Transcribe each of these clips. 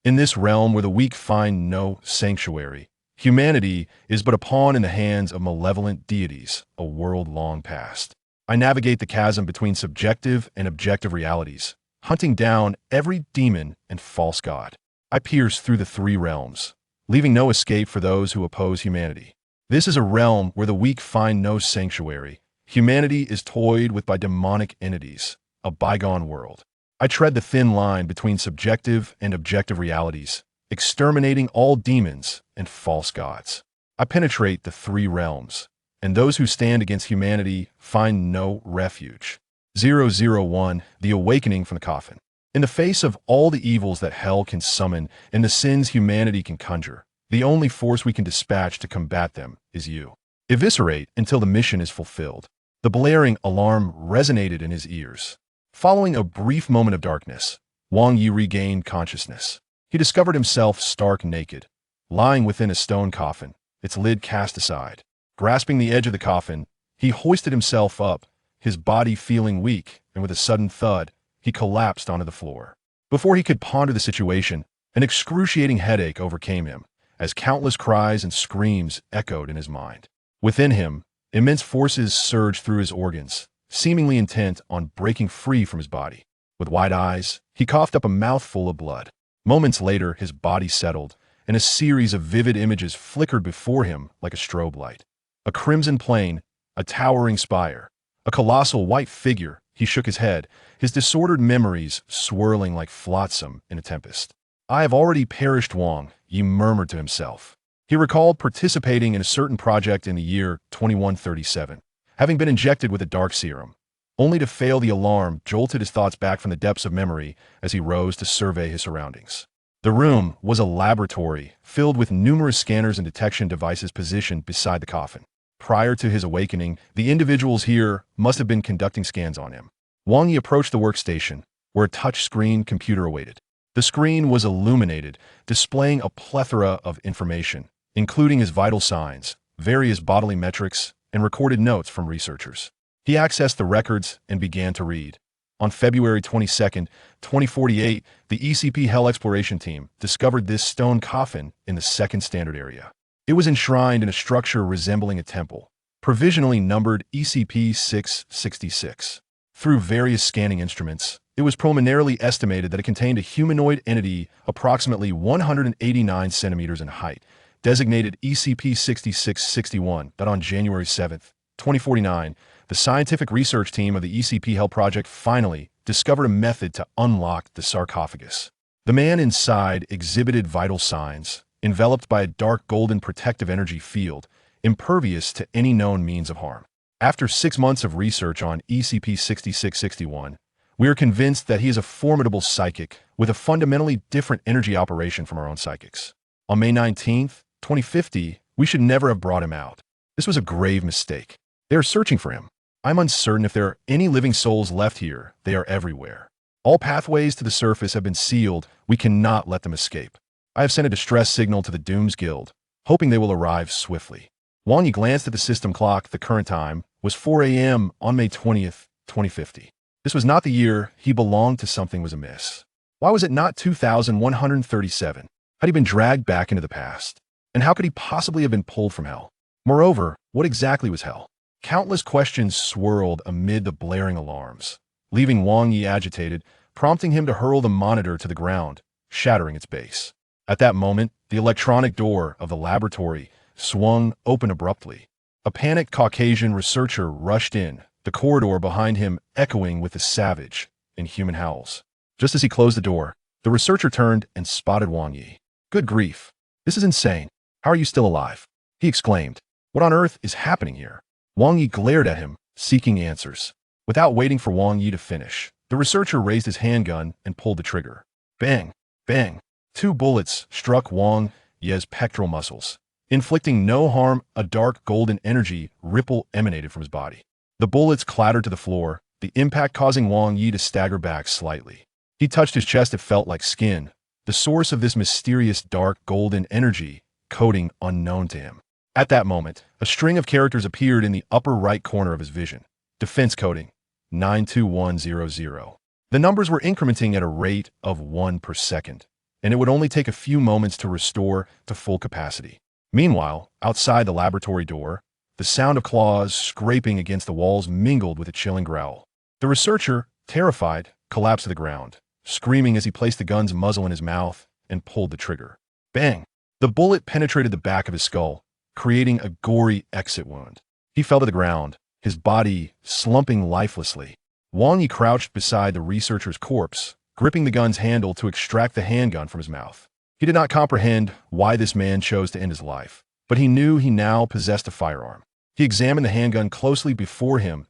In this realm where the weak find no sanctuary, humanity is but a pawn in the hands of malevolent deities, a world long past. I navigate the chasm between subjective and objective realities, hunting down every demon and false god. I pierce through the three realms, leaving no escape for those who oppose humanity. This is a realm where the weak find no sanctuary. Humanity is toyed with by demonic entities, a bygone world. I tread the thin line between subjective and objective realities, exterminating all demons and false gods. I penetrate the three realms, and those who stand against humanity find no refuge. 001. The Awakening from the Coffin. In the face of all the evils that hell can summon and the sins humanity can conjure, the only force we can dispatch to combat them is you. Eviscerate until the mission is fulfilled. The blaring alarm resonated in his ears. Following a brief moment of darkness, Wang Yi regained consciousness. He discovered himself stark naked, lying within a stone coffin, its lid cast aside. Grasping the edge of the coffin, he hoisted himself up, his body feeling weak, and with a sudden thud, he collapsed onto the floor. Before he could ponder the situation, an excruciating headache overcame him, as countless cries and screams echoed in his mind. Within him, immense forces surged through his organs, seemingly intent on breaking free from his body. With wide eyes, he coughed up a mouthful of blood. Moments later, his body settled, and a series of vivid images flickered before him like a strobe light. A crimson plain, a towering spire, a colossal white figure. He shook his head, his disordered memories swirling like flotsam in a tempest. I have already perished, Wang Yi murmured to himself. He recalled participating in a certain project in the year 2137. Having been injected with a dark serum, only to fail. The alarm jolted his thoughts back from the depths of memory as he rose to survey his surroundings. The room was a laboratory filled with numerous scanners and detection devices positioned beside the coffin. Prior to his awakening, the individuals here must have been conducting scans on him. Wang Yi approached the workstation, where a touch-screen computer awaited. The screen was illuminated, displaying a plethora of information, including his vital signs, various bodily metrics, and recorded notes from researchers. He accessed the records and began to read. On February 22, 2048, the ECP Hell Exploration Team discovered this stone coffin in the Second Standard Area. It was enshrined in a structure resembling a temple, provisionally numbered ECP-666. Through various scanning instruments, it was preliminarily estimated that it contained a humanoid entity approximately 189 centimeters in height, designated ECP-6661, that on January 7, 2049, the scientific research team of the ECP Hell Project finally discovered a method to unlock the sarcophagus. The man inside exhibited vital signs, enveloped by a dark golden protective energy field, impervious to any known means of harm. After 6 months of research on ECP-6661, we are convinced that he is a formidable psychic with a fundamentally different energy operation from our own psychics. On May 19, 2050, we should never have brought him out. This was a grave mistake. They are searching for him. I'm uncertain if there are any living souls left here. They are everywhere. All pathways to the surface have been sealed. We cannot let them escape. I have sent a distress signal to the Dooms Guild, hoping they will arrive swiftly. Wang Yi glanced at the system clock. The current time was 4 a.m. on May 20th, 2050. This was not the year he belonged to. Something was amiss. Why was it not 2137? Had he been dragged back into the past? And how could he possibly have been pulled from hell? Moreover, what exactly was hell? Countless questions swirled amid the blaring alarms, leaving Wang Yi agitated, prompting him to hurl the monitor to the ground, shattering its base. At that moment, the electronic door of the laboratory swung open abruptly. A panicked Caucasian researcher rushed in, the corridor behind him echoing with the savage, inhuman howls. Just as he closed the door, the researcher turned and spotted Wang Yi. "Good grief! This is insane! How are you still alive?" he exclaimed. "What on earth is happening here?" Wang Yi glared at him, seeking answers. Without waiting for Wang Yi to finish, the researcher raised his handgun and pulled the trigger. Bang! Bang! 2 bullets struck Wang Yi's pectoral muscles, inflicting no harm. A dark golden energy ripple emanated from his body. The bullets clattered to the floor, the impact causing Wang Yi to stagger back slightly. He touched his chest. It felt like skin, the source of this mysterious dark golden energy, coating unknown to him. At that moment, a string of characters appeared in the upper right corner of his vision. Defense coding, 92100. The numbers were incrementing at a rate of 1 per second. and it would only take a few moments to restore to full capacity. Meanwhile, outside the laboratory door, the sound of claws scraping against the walls mingled with a chilling growl. The researcher, terrified, collapsed to the ground, screaming as he placed the gun's muzzle in his mouth and pulled the trigger. Bang! The bullet penetrated the back of his skull, creating a gory exit wound. He fell to the ground, his body slumping lifelessly. Wang Yi crouched beside the researcher's corpse, gripping the gun's handle to extract the handgun from his mouth. He did not comprehend why this man chose to end his life, but he knew he now possessed a firearm. He examined the handgun closely before him.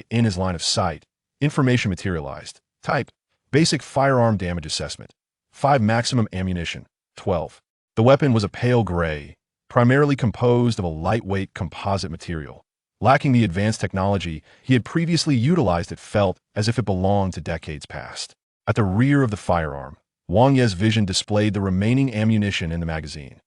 In his line of sight, information materialized. Type: basic firearm damage assessment. 5 maximum ammunition. 12. The weapon was a pale gray, primarily composed of a lightweight composite material. Lacking the advanced technology he had previously utilized, it felt as if it belonged to decades past. At the rear of the firearm, Wang Ye's vision displayed the remaining ammunition in the magazine.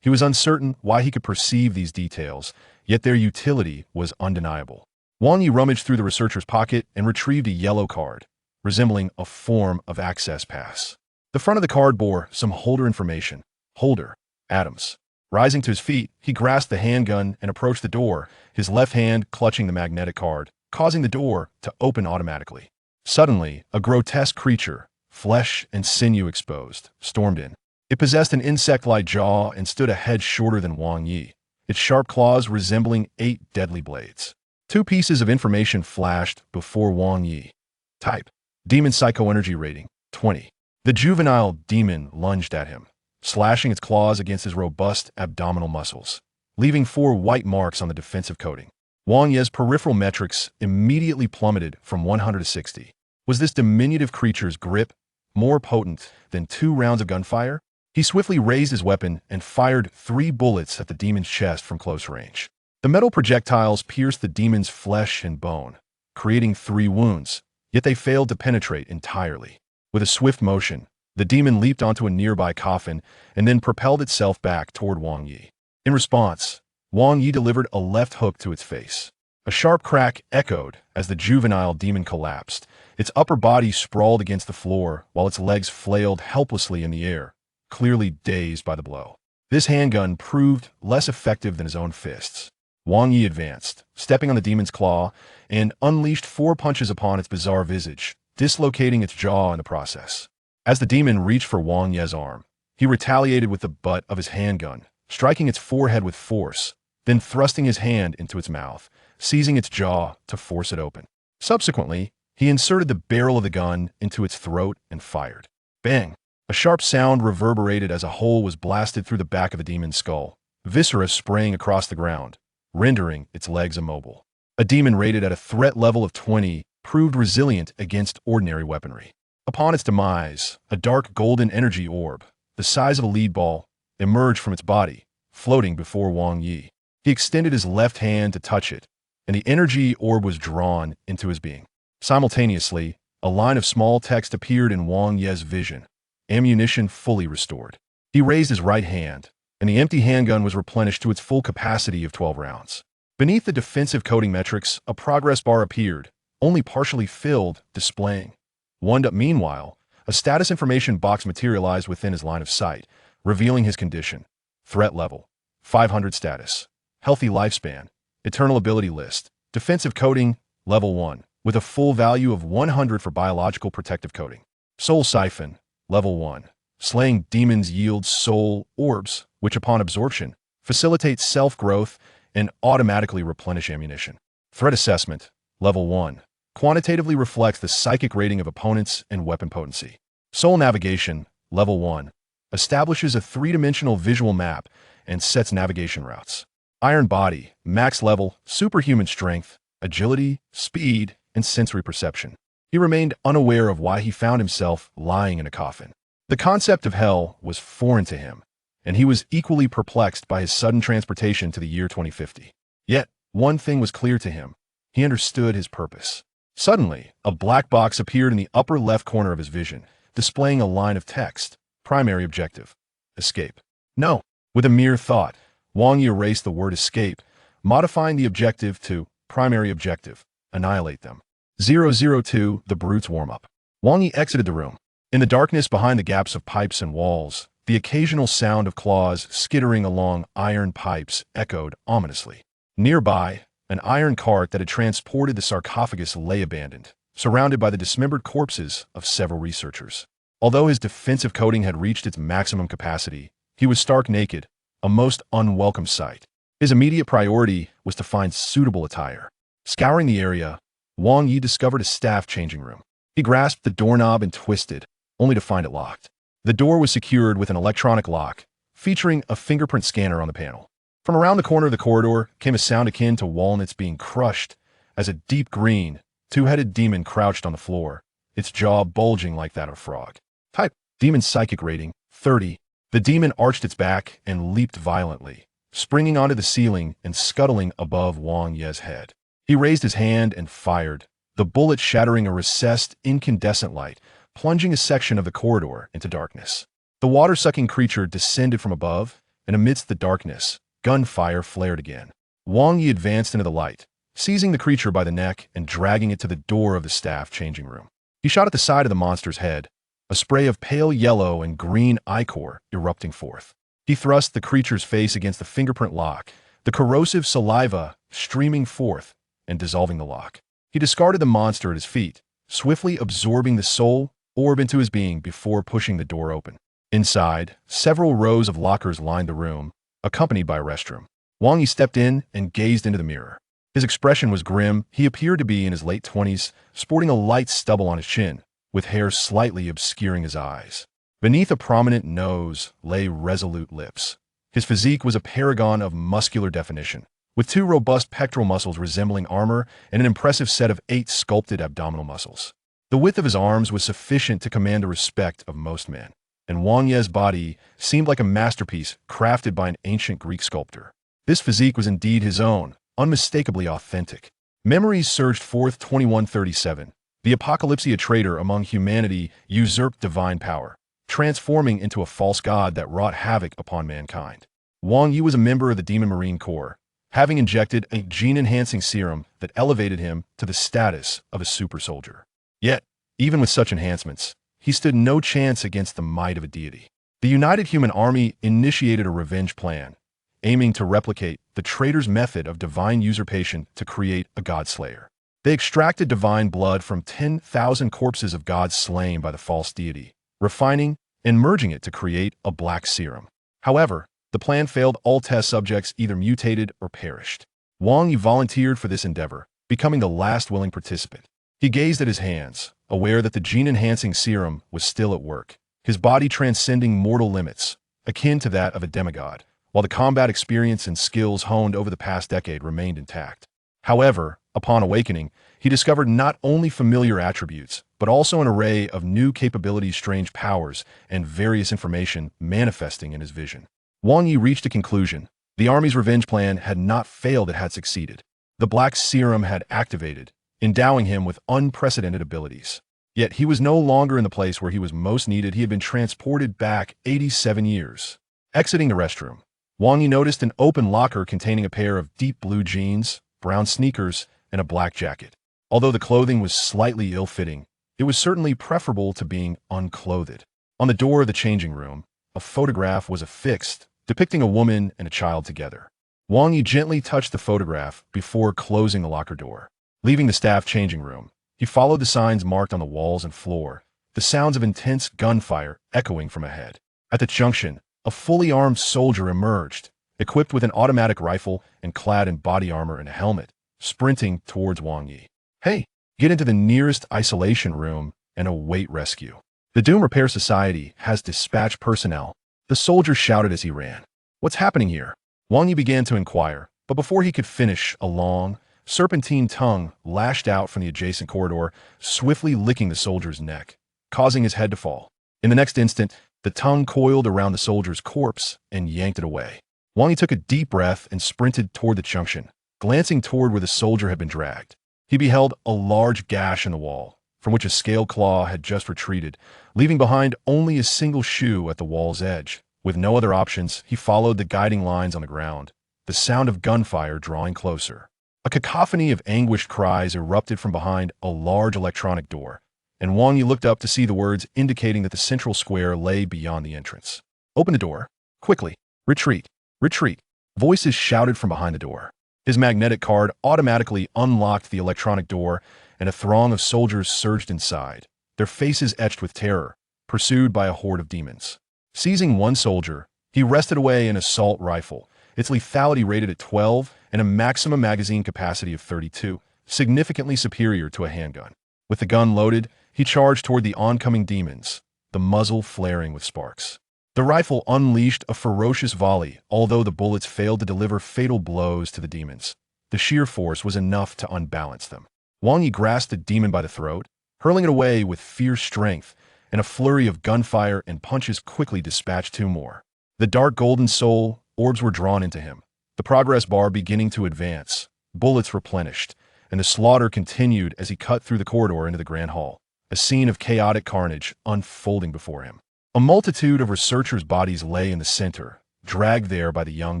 He was uncertain why he could perceive these details, yet their utility was undeniable. Wang Yi rummaged through the researcher's pocket and retrieved a yellow card, resembling a form of access pass. The front of the card bore some holder information. Holder: Adams. Rising to his feet, he grasped the handgun and approached the door, his left hand clutching the magnetic card, causing the door to open automatically. Suddenly, a grotesque creature, flesh and sinew exposed, stormed in. It possessed an insect-like jaw and stood a head shorter than Wang Yi, its sharp claws resembling 8 deadly blades. 2 pieces of information flashed before Wang Yi. Type: Demon Psychoenergy Rating, 20. The juvenile demon lunged at him, slashing its claws against his robust abdominal muscles, leaving 4 white marks on the defensive coating. Wang Yi's peripheral metrics immediately plummeted from 100 to 60. Was this diminutive creature's grip more potent than 2 rounds of gunfire? He swiftly raised his weapon and fired 3 bullets at the demon's chest from close range. The metal projectiles pierced the demon's flesh and bone, creating 3 wounds, yet they failed to penetrate entirely. With a swift motion, the demon leaped onto a nearby coffin and then propelled itself back toward Wang Yi. In response, Wang Yi delivered a left hook to its face. A sharp crack echoed as the juvenile demon collapsed. Its upper body sprawled against the floor while its legs flailed helplessly in the air, clearly dazed by the blow. This handgun proved less effective than his own fists. Wang Yi advanced, stepping on the demon's claw, and unleashed 4 punches upon its bizarre visage, dislocating its jaw in the process. As the demon reached for Wang Yi's arm, he retaliated with the butt of his handgun, striking its forehead with force, then thrusting his hand into its mouth, seizing its jaw to force it open. Subsequently, he inserted the barrel of the gun into its throat and fired. Bang! A sharp sound reverberated as a hole was blasted through the back of the demon's skull, viscera spraying across the ground, rendering its legs immobile. A demon rated at a threat level of 20 proved resilient against ordinary weaponry. Upon its demise, a dark golden energy orb, the size of a lead ball, emerged from its body, floating before Wang Yi. He extended his left hand to touch it, and the energy orb was drawn into his being. Simultaneously, a line of small text appeared in Wang Yi's vision. Ammunition fully restored. He raised his right hand, and the empty handgun was replenished to its full capacity of 12 rounds. Beneath the defensive coding metrics, a progress bar appeared, only partially filled, displaying. Meanwhile, a status information box materialized within his line of sight, revealing his condition. Threat level: 500 status. Healthy lifespan. Eternal ability list. Defensive coding, level 1, with a full value of 100 for biological protective coding. Soul siphon, level 1. Slaying demons yields soul orbs, which upon absorption, facilitate self-growth and automatically replenish ammunition. Threat assessment, level 1. Quantitatively reflects the psychic rating of opponents and weapon potency. Soul navigation, level 1. Establishes a 3-dimensional visual map and sets navigation routes. Iron body, max level, superhuman strength, agility, speed, and sensory perception. He remained unaware of why he found himself lying in a coffin. The concept of hell was foreign to him, and he was equally perplexed by his sudden transportation to the year 2050. Yet, one thing was clear to him. He understood his purpose. Suddenly, a black box appeared in the upper left corner of his vision, displaying a line of text. Primary objective: escape. No. With a mere thought, Wang Yi erased the word escape, modifying the objective to primary objective: annihilate them. 002, the brute's warm-up. Wang Yi exited the room, In the darkness behind the gaps of pipes and walls, the occasional sound of claws skittering along iron pipes echoed ominously. Nearby, an iron cart that had transported the sarcophagus lay abandoned, surrounded by the dismembered corpses of several researchers. Although his defensive coating had reached its maximum capacity, he was stark naked, a most unwelcome sight. His immediate priority was to find suitable attire. Scouring the area, Wang Yi discovered a staff changing room. He grasped the doorknob and twisted, only to find it locked. The door was secured with an electronic lock, featuring a fingerprint scanner on the panel. From around the corner of the corridor came a sound akin to walnuts being crushed as a deep green, two-headed demon crouched on the floor, its jaw bulging like that of a frog. Type: Demon Psychic Rating, 30. The demon arched its back and leaped violently, springing onto the ceiling and scuttling above Wang Yi's head. He raised his hand and fired, the bullet shattering a recessed, incandescent light, plunging a section of the corridor into darkness. The water-sucking creature descended from above, and amidst the darkness, gunfire flared again. Wang Yi advanced into the light, seizing the creature by the neck and dragging it to the door of the staff changing room. He shot at the side of the monster's head, a spray of pale yellow and green ichor erupting forth. He thrust the creature's face against the fingerprint lock, the corrosive saliva streaming forth and dissolving the lock. He discarded the monster at his feet, swiftly absorbing the soul orb into his being before pushing the door open. Inside, several rows of lockers lined the room, accompanied by a restroom. Wang Yi stepped in and gazed into the mirror. His expression was grim. He appeared to be in his late 20s, sporting a light stubble on his chin, with hair slightly obscuring his eyes. Beneath a prominent nose lay resolute lips. His physique was a paragon of muscular definition, with two robust pectoral muscles resembling armor and an impressive set of 8 sculpted abdominal muscles. The width of his arms was sufficient to command the respect of most men, and Wang Yi's body seemed like a masterpiece crafted by an ancient Greek sculptor. This physique was indeed his own, unmistakably authentic. Memories surged forth. 2137. The Apocalypsia traitor among humanity usurped divine power, transforming into a false god that wrought havoc upon mankind. Wang Yi was a member of the Demon Marine Corps, having injected a gene-enhancing serum that elevated him to the status of a super soldier. Yet, even with such enhancements, he stood no chance against the might of a deity. The United Human Army initiated a revenge plan, aiming to replicate the traitor's method of divine usurpation to create a god-slayer. They extracted divine blood from 10,000 corpses of gods slain by the false deity, refining and merging it to create a black serum. However, the plan failed. All test subjects either mutated or perished. Wang Yi volunteered for this endeavor, becoming the last willing participant. He gazed at his hands, aware that the gene-enhancing serum was still at work, his body transcending mortal limits, akin to that of a demigod, while the combat experience and skills honed over the past decade remained intact. However, upon awakening, he discovered not only familiar attributes, but also an array of new capabilities, strange powers, and various information manifesting in his vision. Wang Yi reached a conclusion. The army's revenge plan had not failed, it had succeeded. The black serum had activated, endowing him with unprecedented abilities. Yet he was no longer in the place where he was most needed. He had been transported back 87 years. Exiting the restroom, Wang Yi noticed an open locker containing a pair of deep blue jeans, brown sneakers, and a black jacket. Although the clothing was slightly ill-fitting, it was certainly preferable to being unclothed. On the door of the changing room, a photograph was affixed, depicting a woman and a child together. Wang Yi gently touched the photograph before closing the locker door. Leaving the staff changing room, he followed the signs marked on the walls and floor, the sounds of intense gunfire echoing from ahead. At the junction, a fully armed soldier emerged, equipped with an automatic rifle and clad in body armor and a helmet, sprinting towards Wang Yi. "Hey, get into the nearest isolation room and await rescue. The Doom Repair Society has dispatched personnel," the soldier shouted as he ran. "What's happening here?" Wang Yi began to inquire, but before he could finish, a long, serpentine tongue lashed out from the adjacent corridor, swiftly licking the soldier's neck, causing his head to fall. In the next instant, the tongue coiled around the soldier's corpse and yanked it away. Wang Yi took a deep breath and sprinted toward the junction, glancing toward where the soldier had been dragged. He beheld a large gash in the wall, from which a scaled claw had just retreated, leaving behind only a single shoe at the wall's edge. With no other options, he followed the guiding lines on the ground, the sound of gunfire drawing closer. A cacophony of anguished cries erupted from behind a large electronic door, and Wang Yi looked up to see the words indicating that the central square lay beyond the entrance. Open the door. Quickly. Retreat. Retreat. Voices shouted from behind the door. His magnetic card automatically unlocked the electronic door, and a throng of soldiers surged inside, their faces etched with terror, pursued by a horde of demons. Seizing one soldier, he wrested away an assault rifle, its lethality rated at 12 and a maximum magazine capacity of 32, significantly superior to a handgun. With the gun loaded, he charged toward the oncoming demons, the muzzle flaring with sparks. The rifle unleashed a ferocious volley, although the bullets failed to deliver fatal blows to the demons. The sheer force was enough to unbalance them. Wang Yi grasped the demon by the throat, hurling it away with fierce strength, and a flurry of gunfire and punches quickly dispatched two more. The dark golden soul orbs were drawn into him, the progress bar beginning to advance, bullets replenished, and the slaughter continued as he cut through the corridor into the grand hall, a scene of chaotic carnage unfolding before him. A multitude of researchers' bodies lay in the center, dragged there by the young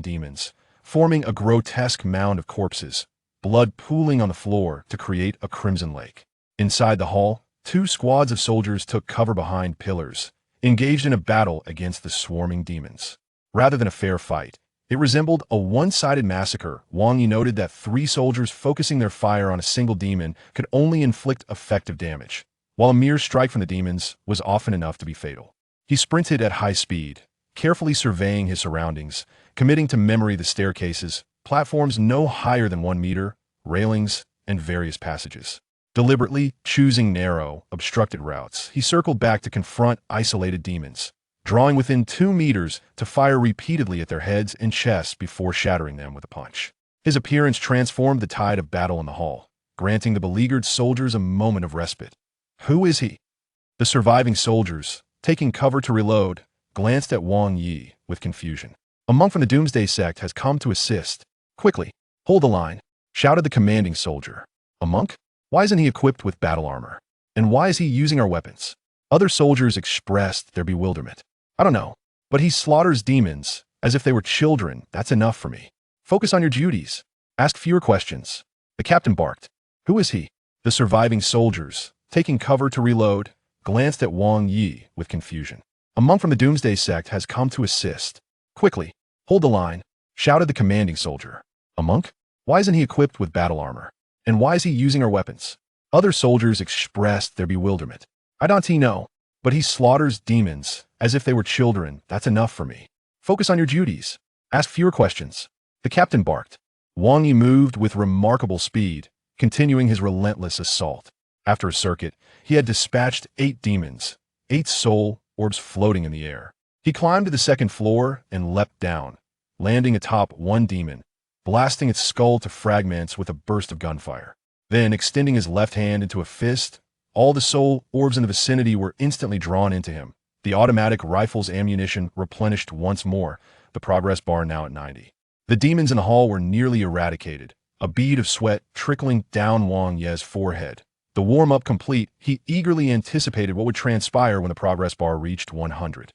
demons, forming a grotesque mound of corpses, blood pooling on the floor to create a crimson lake. Inside the hall, two squads of soldiers took cover behind pillars, engaged in a battle against the swarming demons. Rather than a fair fight, it resembled a one-sided massacre. Wang Yi noted that 3 soldiers focusing their fire on a single demon could only inflict effective damage, while a mere strike from the demons was often enough to be fatal. He sprinted at high speed, carefully surveying his surroundings, committing to memory the staircases, platforms no higher than 1 meter, railings, and various passages. Deliberately choosing narrow, obstructed routes, he circled back to confront isolated demons, drawing within 2 meters to fire repeatedly at their heads and chests before shattering them with a punch. His appearance transformed the tide of battle in the hall, granting the beleaguered soldiers a moment of respite. Who is he? The surviving soldiers, taking cover to reload, glanced at Wang Yi with confusion. A monk from the Doomsday sect has come to assist. Quickly, hold the line, shouted the commanding soldier. A monk? Why isn't he equipped with battle armor? And why is he using our weapons? Other soldiers expressed their bewilderment. I don't know, but he slaughters demons as if they were children. That's enough for me. Focus on your duties. Ask fewer questions. The captain barked. Who is he? The surviving soldiers, taking cover to reload, glanced at Wang Yi with confusion. A monk from the Doomsday sect has come to assist. Quickly, hold the line, shouted the commanding soldier. A monk? Why isn't he equipped with battle armor? And why is he using our weapons? Other soldiers expressed their bewilderment. I don't know, but he slaughters demons as if they were children. That's enough for me. Focus on your duties. Ask fewer questions. The captain barked. Wang Yi moved with remarkable speed, continuing his relentless assault. After a circuit, he had dispatched 8 demons, 8 soul orbs floating in the air. He climbed to the 2nd floor and leapt down, landing atop one demon, blasting its skull to fragments with a burst of gunfire. Then, extending his left hand into a fist, all the soul orbs in the vicinity were instantly drawn into him. The automatic rifle's ammunition replenished once more, the progress bar now at 90. The demons in the hall were nearly eradicated, a bead of sweat trickling down Wang Yi's forehead. The warm-up complete, he eagerly anticipated what would transpire when the progress bar reached 100.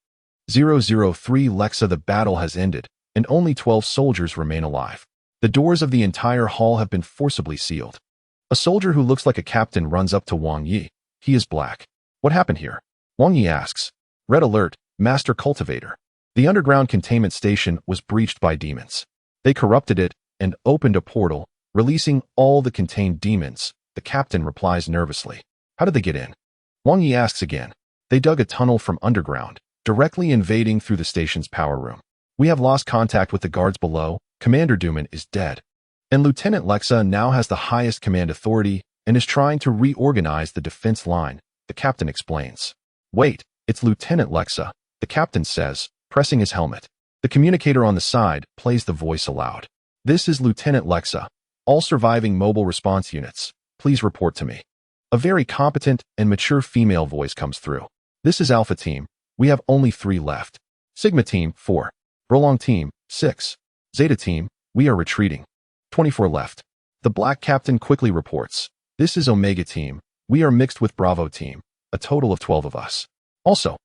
003 Lexa. The battle has ended, and only 12 soldiers remain alive. The doors of the entire hall have been forcibly sealed. A soldier who looks like a captain runs up to Wang Yi. He is black. What happened here? Wang Yi asks. Red alert, Master Cultivator. The underground containment station was breached by demons. They corrupted it and opened a portal, releasing all the contained demons. The captain replies nervously. How did they get in? Wang Yi asks again. They dug a tunnel from underground, directly invading through the station's power room. We have lost contact with the guards below. Commander Duman is dead. And Lieutenant Lexa now has the highest command authority and is trying to reorganize the defense line, the captain explains. Wait, it's Lieutenant Lexa, the captain says, pressing his helmet. The communicator on the side plays the voice aloud. This is Lieutenant Lexa. All surviving mobile response units, please report to me. A very competent and mature female voice comes through. This is Alpha Team. We have only 3 left. Sigma Team, 4. Prolong Team, 6. Zeta Team, we are retreating. 24 left. The Black Captain quickly reports. This is Omega Team. We are mixed with Bravo Team. A total of 12 of us. Also,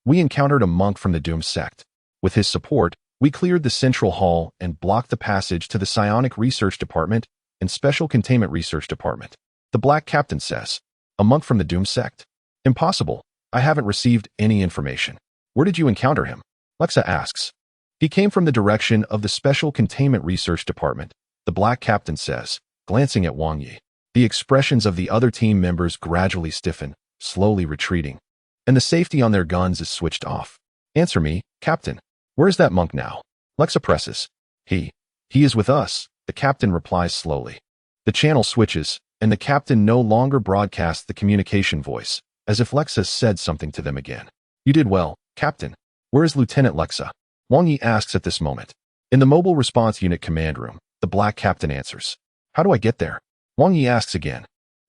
we encountered a monk from the Doom sect. With his support, we cleared the Central Hall and blocked the passage to the Psionic Research Department and Special Containment Research Department. The Black Captain says. A monk from the Doom sect? Impossible. I haven't received any information. Where did you encounter him? Lexa asks. He came from the direction of the Special Containment Research Department, the Black Captain says, glancing at Wang Yi. The expressions of the other team members gradually stiffen, slowly retreating, and the safety on their guns is switched off. Answer me, Captain. Where is that monk now? Lexa presses. He is with us, the captain replies slowly. The channel switches, and the captain no longer broadcasts the communication voice, as if Lexa said something to them again. You did well, Captain. Where is Lieutenant Lexa? Wang Yi asks at this moment. In the Mobile Response Unit command room, the Black Captain answers. How do I get there? Wang Yi asks again.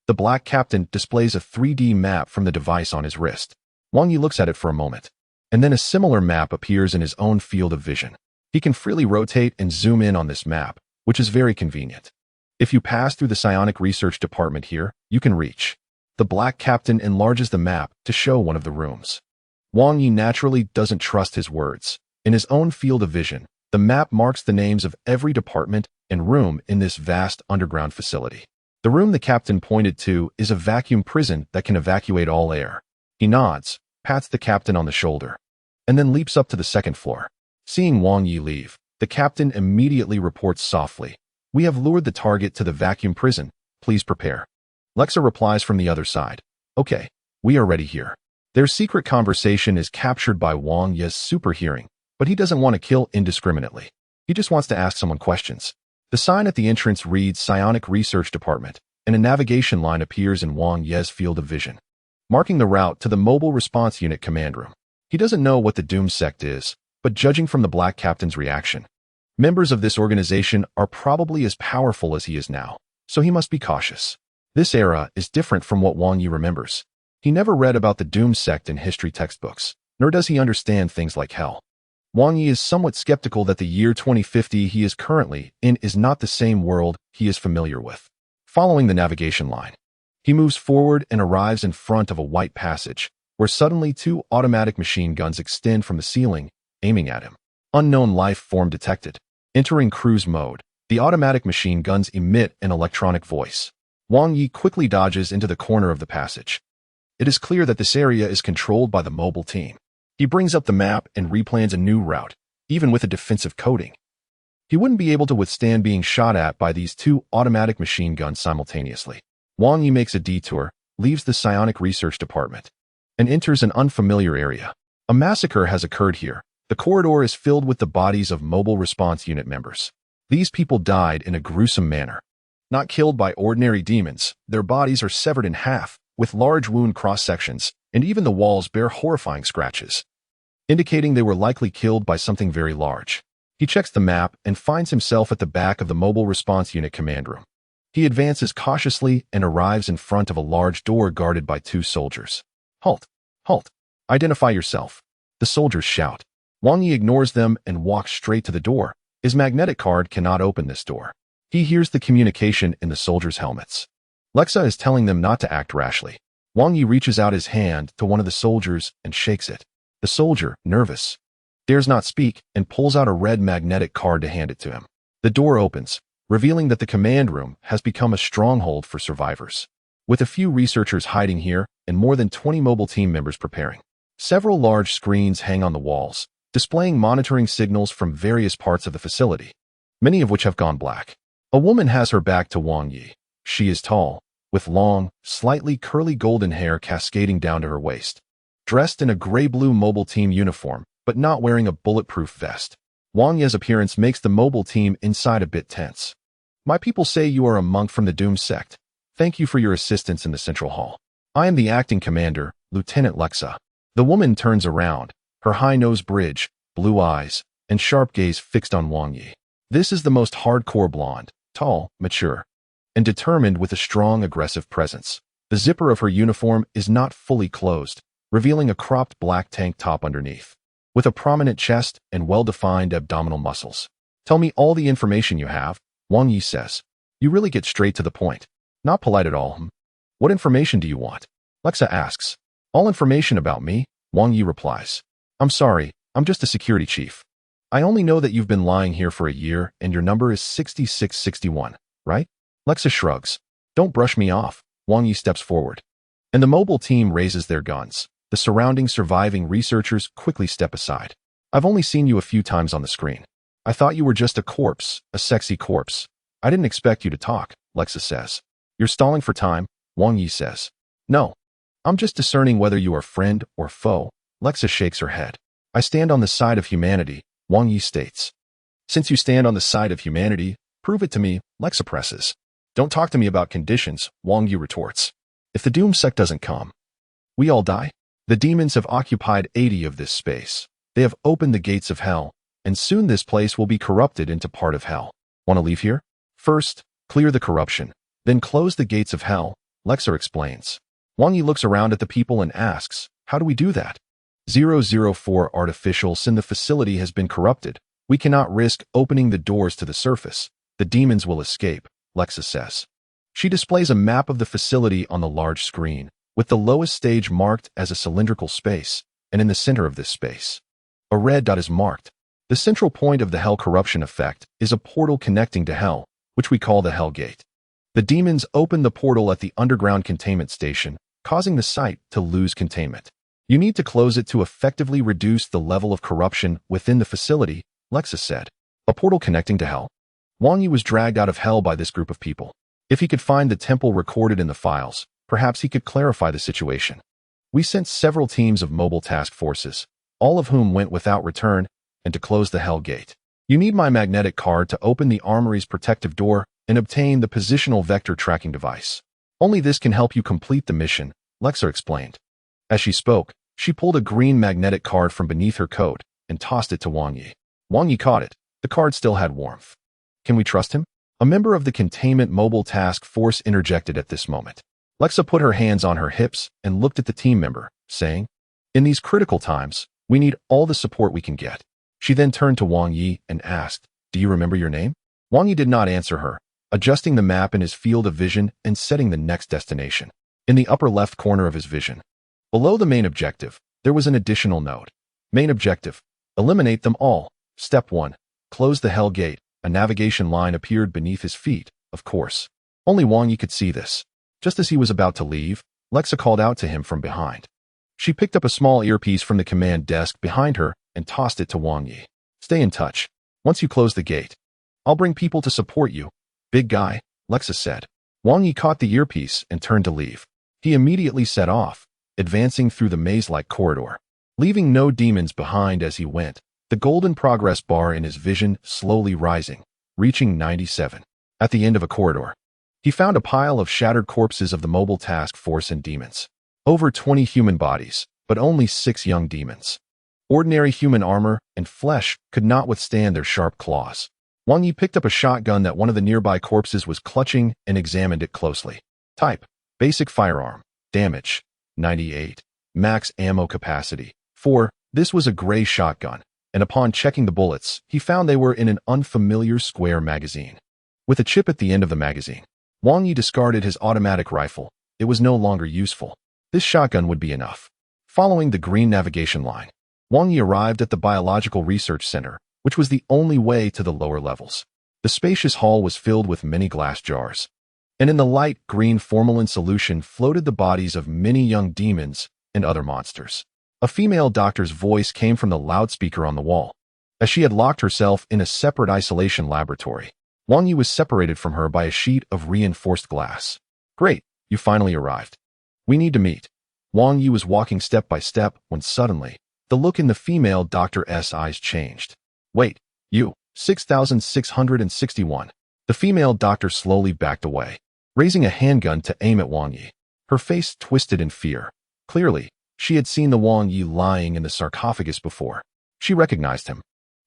The Black Captain displays a 3D map from the device on his wrist. Wang Yi looks at it for a moment, and then a similar map appears in his own field of vision. He can freely rotate and zoom in on this map, which is very convenient. If you pass through the Psionic Research Department here, you can reach. The Black Captain enlarges the map to show one of the rooms. Wang Yi naturally doesn't trust his words. In his own field of vision, the map marks the names of every department and room in this vast underground facility. The room the captain pointed to is a vacuum prison that can evacuate all air. He nods, pats the captain on the shoulder, and then leaps up to the second floor. Seeing Wang Yi leave, the captain immediately reports softly, We have lured the target to the vacuum prison. Please prepare. Lexa replies from the other side. Okay, we are ready here. Their secret conversation is captured by Wang Yi's super hearing, but he doesn't want to kill indiscriminately. He just wants to ask someone questions. The sign at the entrance reads Psionic Research Department, and a navigation line appears in Wang Yi's field of vision, marking the route to the Mobile Response Unit command room. He doesn't know what the Doom Sect is, but judging from the Black Captain's reaction, members of this organization are probably as powerful as he is now, so he must be cautious. This era is different from what Wang Yi remembers. He never read about the Doom Sect in history textbooks, nor does he understand things like hell. Wang Yi is somewhat skeptical that the year 2050 he is currently in is not the same world he is familiar with. Following the navigation line, he moves forward and arrives in front of a white passage, where suddenly 2 automatic machine guns extend from the ceiling, aiming at him. Unknown life form detected. Entering cruise mode, the automatic machine guns emit an electronic voice. Wang Yi quickly dodges into the corner of the passage. It is clear that this area is controlled by the mobile team. He brings up the map and replans a new route, even with a defensive coating. He wouldn't be able to withstand being shot at by these 2 automatic machine guns simultaneously. Wang Yi makes a detour, leaves the Psionic Research Department, and enters an unfamiliar area. A massacre has occurred here. The corridor is filled with the bodies of Mobile Response Unit members. These people died in a gruesome manner. Not killed by ordinary demons, their bodies are severed in half, with large wound cross-sections, and even the walls bear horrifying scratches, indicating they were likely killed by something very large. He checks the map and finds himself at the back of the Mobile Response Unit command room. He advances cautiously and arrives in front of a large door guarded by 2 soldiers. Halt! Halt! Identify yourself. The soldiers shout. Wang Yi ignores them and walks straight to the door. His magnetic card cannot open this door. He hears the communication in the soldiers' helmets. Lexa is telling them not to act rashly. Wang Yi reaches out his hand to one of the soldiers and shakes it. The soldier, nervous, dares not speak and pulls out a red magnetic card to hand it to him. The door opens, revealing that the command room has become a stronghold for survivors. With a few researchers hiding here and more than 20 mobile team members preparing. Several large screens hang on the walls, displaying monitoring signals from various parts of the facility, many of which have gone black. A woman has her back to Wang Yi. She is tall, with long, slightly curly golden hair cascading down to her waist, dressed in a gray-blue mobile team uniform, but not wearing a bulletproof vest. Wang Yi's appearance makes the mobile team inside a bit tense. My people say you are a monk from the Doom Sect. Thank you for your assistance in the Central Hall. I am the acting commander, Lieutenant Lexa. The woman turns around, her high nose bridge, blue eyes, and sharp gaze fixed on Wang Yi. This is the most hardcore blonde, tall, mature, and determined with a strong, aggressive presence. The zipper of her uniform is not fully closed, revealing a cropped black tank top underneath, with a prominent chest and well-defined abdominal muscles. Tell me all the information you have, Wang Yi says. You really get straight to the point. Not polite at all. What information do you want? Lexa asks. All information about me, Wang Yi replies. I'm sorry, I'm just a security chief. I only know that you've been lying here for a year and your number is 6661, right? Lexa shrugs. Don't brush me off. Wang Yi steps forward. and the mobile team raises their guns. The surrounding surviving researchers quickly step aside. I've only seen you a few times on the screen. I thought you were just a corpse, a sexy corpse. I didn't expect you to talk, Lexa says. You're stalling for time, Wang Yi says. No. I'm just discerning whether you are friend or foe, Lexa shakes her head. I stand on the side of humanity, Wang Yi states. Since you stand on the side of humanity, prove it to me, Lexa presses. Don't talk to me about conditions, Wang Yi retorts. If the doom sect doesn't come, we all die? The demons have occupied 80 of this space. They have opened the gates of hell, and soon this place will be corrupted into part of hell. Want to leave here? First, clear the corruption, then close the gates of hell, Lexa explains. Wang Yi looks around at the people and asks, how do we do that? 004 artificials in the facility has been corrupted. We cannot risk opening the doors to the surface. The demons will escape, Lexa says. She displays a map of the facility on the large screen, with the lowest stage marked as a cylindrical space, and in the center of this space, a red dot is marked. The central point of the hell corruption effect is a portal connecting to hell, which we call the Hell Gate. The demons open the portal at the underground containment station, causing the site to lose containment. You need to close it to effectively reduce the level of corruption within the facility, Lexa said. A portal connecting to hell? Wang Yi was dragged out of hell by this group of people. If he could find the temple recorded in the files, perhaps he could clarify the situation. We sent several teams of mobile task forces, all of whom went without return, and to close the Hell Gate. You need my magnetic card to open the armory's protective door and obtain the positional vector tracking device. Only this can help you complete the mission, Lexa explained. As she spoke, she pulled a green magnetic card from beneath her coat and tossed it to Wang Yi. Wang Yi caught it. The card still had warmth. Can we trust him? A member of the containment mobile task force interjected at this moment. Lexa put her hands on her hips and looked at the team member, saying, in these critical times, we need all the support we can get. She then turned to Wang Yi and asked, do you remember your name? Wang Yi did not answer her, adjusting the map in his field of vision and setting the next destination. In the upper left corner of his vision, below the main objective, there was an additional note. Main objective, eliminate them all. Step 1, close the Hell Gate. A navigation line appeared beneath his feet, of course. Only Wang Yi could see this. Just as he was about to leave, Lexa called out to him from behind. She picked up a small earpiece from the command desk behind her and tossed it to Wang Yi. Stay in touch. Once you close the gate, I'll bring people to support you. Big guy, Lexa said. Wang Yi caught the earpiece and turned to leave. He immediately set off, advancing through the maze-like corridor, leaving no demons behind as he went, the golden progress bar in his vision slowly rising, reaching 97. At the end of a corridor, he found a pile of shattered corpses of the mobile task force and demons. Over 20 human bodies, but only 6 young demons. Ordinary human armor and flesh could not withstand their sharp claws. Wang Yi picked up a shotgun that one of the nearby corpses was clutching and examined it closely. Type, basic firearm. Damage, 98. Max ammo capacity, 4. This was a gray shotgun, and upon checking the bullets, he found they were in an unfamiliar square magazine. With a chip at the end of the magazine, Wang Yi discarded his automatic rifle. It was no longer useful. This shotgun would be enough. Following the green navigation line, Wang Yi arrived at the Biological Research Center, which was the only way to the lower levels. The spacious hall was filled with many glass jars, and in the light green formalin solution floated the bodies of many young demons and other monsters. A female doctor's voice came from the loudspeaker on the wall. As she had locked herself in a separate isolation laboratory, Wang Yi was separated from her by a sheet of reinforced glass. Great, you finally arrived. We need to meet. Wang Yi was walking step by step when suddenly, the look in the female doctor's eyes changed. Wait, you, 6661. The female doctor slowly backed away, raising a handgun to aim at Wang Yi. Her face twisted in fear. Clearly, she had seen the Wang Yi lying in the sarcophagus before. She recognized him.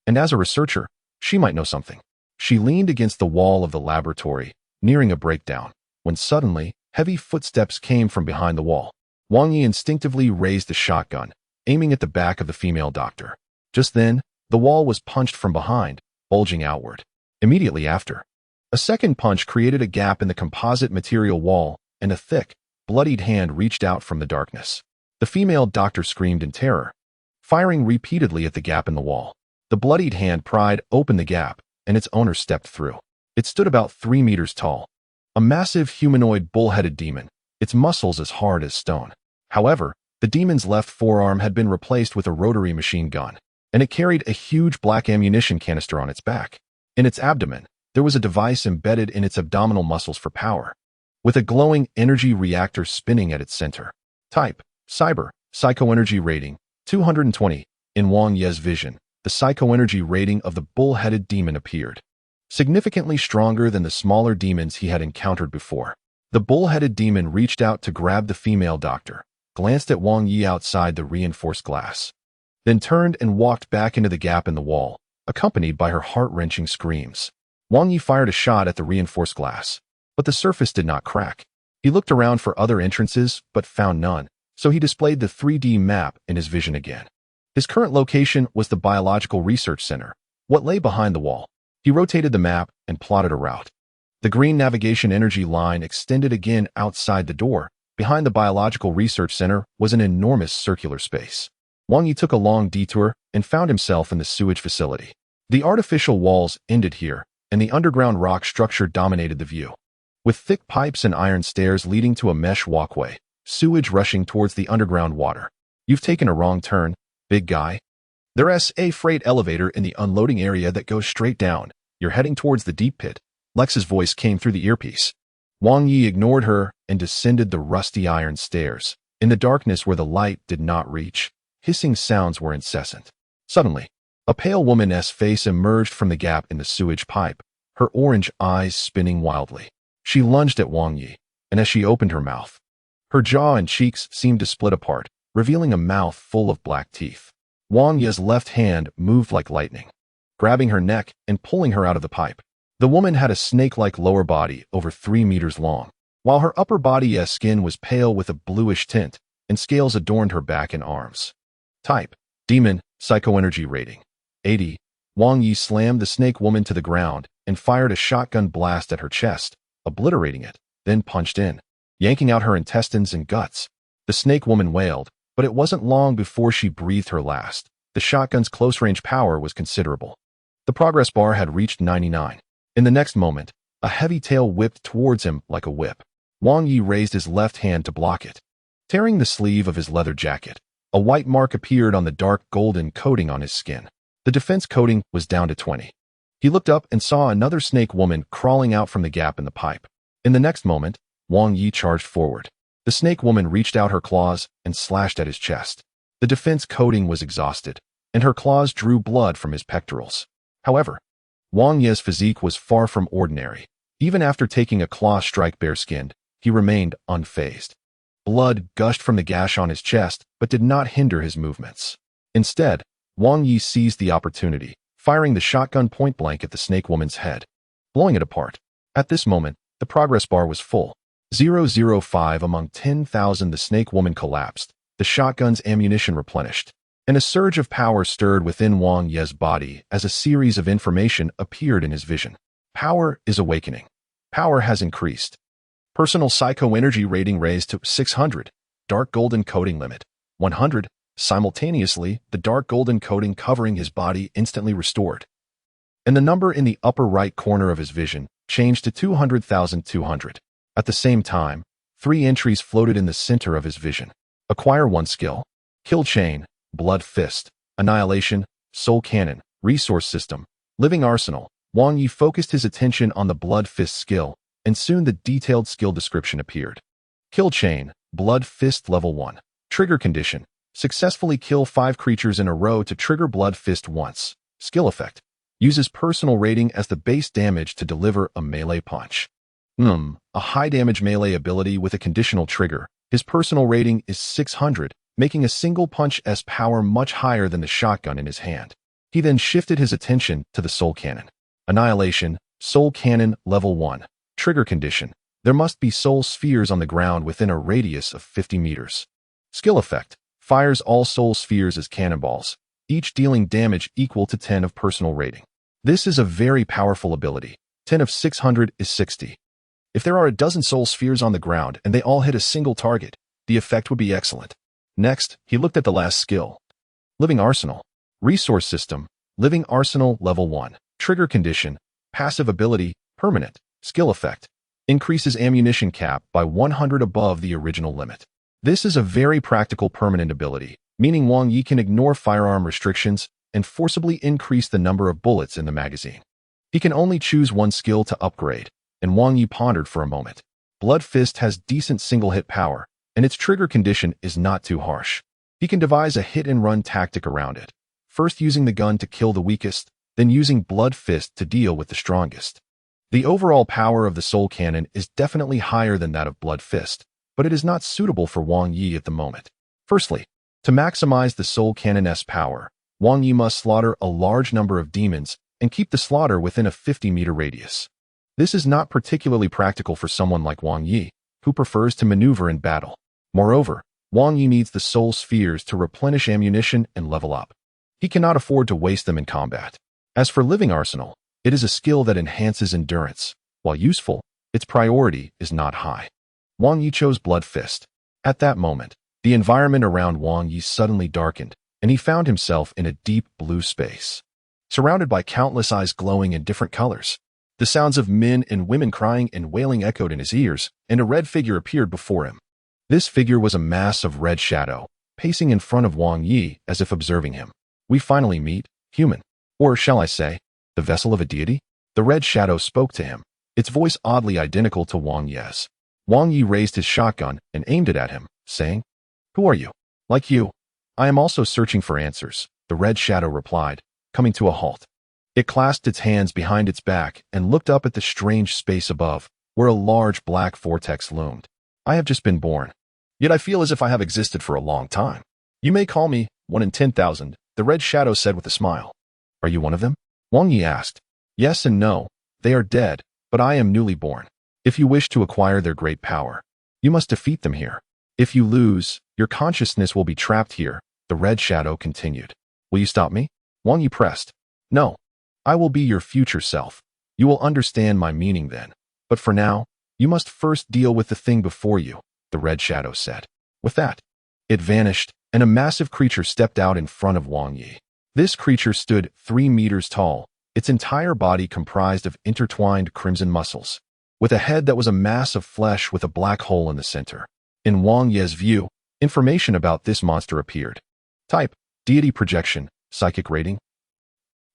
And as a researcher, she might know something. She leaned against the wall of the laboratory, nearing a breakdown, when suddenly, heavy footsteps came from behind the wall. Wang Yi instinctively raised the shotgun, aiming at the back of the female doctor. Just then, the wall was punched from behind, bulging outward. Immediately after, a second punch created a gap in the composite material wall, and a thick, bloodied hand reached out from the darkness. The female doctor screamed in terror, firing repeatedly at the gap in the wall. The bloodied hand pried open the gap, and its owner stepped through. It stood about 3 meters tall. A massive humanoid bull-headed demon, its muscles as hard as stone. However, the demon's left forearm had been replaced with a rotary machine gun, and it carried a huge black ammunition canister on its back. In its abdomen, there was a device embedded in its abdominal muscles for power, with a glowing energy reactor spinning at its center. Type: Cyber, Psychoenergy Rating, 220. In Wang Ye's vision, the psychoenergy rating of the bull-headed demon appeared, significantly stronger than the smaller demons he had encountered before. The bull-headed demon reached out to grab the female doctor, glanced at Wang Yi outside the reinforced glass, then turned and walked back into the gap in the wall, accompanied by her heart-wrenching screams. Wang Yi fired a shot at the reinforced glass, but the surface did not crack. He looked around for other entrances, but found none, so he displayed the 3D map in his vision again. His current location was the Biological Research Center, what lay behind the wall. He rotated the map and plotted a route. The green navigation energy line extended again outside the door. Behind the Biological Research Center was an enormous circular space. Wang Yi took a long detour and found himself in the sewage facility. The artificial walls ended here, and the underground rock structure dominated the view. With thick pipes and iron stairs leading to a mesh walkway, sewage rushing towards the underground water. You've taken a wrong turn, big guy. There's a freight elevator in the unloading area that goes straight down. You're heading towards the deep pit. Lex's voice came through the earpiece. Wang Yi ignored her and descended the rusty iron stairs. In the darkness where the light did not reach, hissing sounds were incessant. Suddenly, a pale woman's face emerged from the gap in the sewage pipe, her orange eyes spinning wildly. She lunged at Wang Yi, and as she opened her mouth, her jaw and cheeks seemed to split apart, revealing a mouth full of black teeth. Wang Yi's left hand moved like lightning, grabbing her neck and pulling her out of the pipe. The woman had a snake-like lower body over 3 meters long, while her upper body's skin was pale with a bluish tint, and scales adorned her back and arms. Type: Demon, Psychoenergy Rating, 80. Wang Yi slammed the snake woman to the ground and fired a shotgun blast at her chest, obliterating it, then punched in, yanking out her intestines and guts. The snake woman wailed, but it wasn't long before she breathed her last. The shotgun's close-range power was considerable. The progress bar had reached 99. In the next moment, a heavy tail whipped towards him like a whip. Wang Yi raised his left hand to block it. Tearing the sleeve of his leather jacket, a white mark appeared on the dark golden coating on his skin. The defense coating was down to 20. He looked up and saw another snake woman crawling out from the gap in the pipe. In the next moment, Wang Yi charged forward. The snake woman reached out her claws and slashed at his chest. The defense coating was exhausted, and her claws drew blood from his pectorals. However, Wang Yi's physique was far from ordinary. Even after taking a claw strike bare-skinned, he remained unfazed. Blood gushed from the gash on his chest, but did not hinder his movements. Instead, Wang Yi seized the opportunity, firing the shotgun point-blank at the snake woman's head, blowing it apart. At this moment, the progress bar was full. 005 among 10,000. The snake woman collapsed, the shotgun's ammunition replenished, and a surge of power stirred within Wang Yi's body as a series of information appeared in his vision. Power is awakening. Power has increased. Personal psychoenergy rating raised to 600. Dark golden coating limit, 100. Simultaneously, the dark golden coating covering his body instantly restored, and the number in the upper right corner of his vision changed to 200,200. At the same time, 3 entries floated in the center of his vision. Acquire 1 skill. Kill Chain, Blood Fist, Annihilation, Soul Cannon, Resource System, Living Arsenal. Wang Yi focused his attention on the Blood Fist skill, and soon the detailed skill description appeared. Kill Chain, Blood Fist Level 1. Trigger Condition: successfully kill 5 creatures in a row to trigger Blood Fist once. Skill effect: uses personal rating as the base damage to deliver a melee punch. A high damage melee ability with a conditional trigger. His personal rating is 600, making a single punch's power much higher than the shotgun in his hand. He then shifted his attention to the Soul Cannon. Annihilation, Soul Cannon Level 1. Trigger Condition: there must be soul spheres on the ground within a radius of 50 meters. Skill effect: fires all soul spheres as cannonballs, each dealing damage equal to 10 of personal rating. This is a very powerful ability. 10 of 600 is 60. If there are a dozen soul spheres on the ground and they all hit a single target, the effect would be excellent. Next, he looked at the last skill. Living Arsenal. Resource System. Living Arsenal Level 1. Trigger Condition: passive ability, permanent. Skill effect: Increases ammunition cap by 100 above the original limit. This is a very practical permanent ability, meaning Wang Yi can ignore firearm restrictions and forcibly increase the number of bullets in the magazine. He can only choose one skill to upgrade, and Wang Yi pondered for a moment. Blood Fist has decent single-hit power, and its trigger condition is not too harsh. He can devise a hit-and-run tactic around it, first using the gun to kill the weakest, then using Blood Fist to deal with the strongest. The overall power of the Soul Cannon is definitely higher than that of Blood Fist, but it is not suitable for Wang Yi at the moment. Firstly, to maximize the Soul Cannon's power, Wang Yi must slaughter a large number of demons and keep the slaughter within a 50-meter radius. This is not particularly practical for someone like Wang Yi, who prefers to maneuver in battle. Moreover, Wang Yi needs the Soul Spheres to replenish ammunition and level up. He cannot afford to waste them in combat. As for Living Arsenal, it is a skill that enhances endurance. While useful, its priority is not high. Wang Yi chose Blood Fist. At that moment, the environment around Wang Yi suddenly darkened, and he found himself in a deep blue space. Surrounded by countless eyes glowing in different colors, the sounds of men and women crying and wailing echoed in his ears, and a red figure appeared before him. This figure was a mass of red shadow, pacing in front of Wang Yi as if observing him. We finally meet, human. Or shall I say, the vessel of a deity? The red shadow spoke to him, its voice oddly identical to Wang Yi's. Wang Yi raised his shotgun and aimed it at him, saying, "Who are you?" "Like you. I am also searching for answers," the red shadow replied, coming to a halt. It clasped its hands behind its back and looked up at the strange space above, where a large black vortex loomed. "I have just been born. Yet I feel as if I have existed for a long time. You may call me 1 in 10,000, the red shadow said with a smile. "Are you one of them?" Wang Yi asked. "Yes and no. They are dead, but I am newly born. If you wish to acquire their great power, you must defeat them here. If you lose, your consciousness will be trapped here," the red shadow continued. "Will you stop me?" Wang Yi pressed. "No. I will be your future self. You will understand my meaning then. But for now, you must first deal with the thing before you," the red shadow said. With that, it vanished, and a massive creature stepped out in front of Wang Yi. This creature stood 3 meters tall, its entire body comprised of intertwined crimson muscles, with a head that was a mass of flesh with a black hole in the center. In Wang Yi's view, information about this monster appeared. Type, deity projection, psychic rating.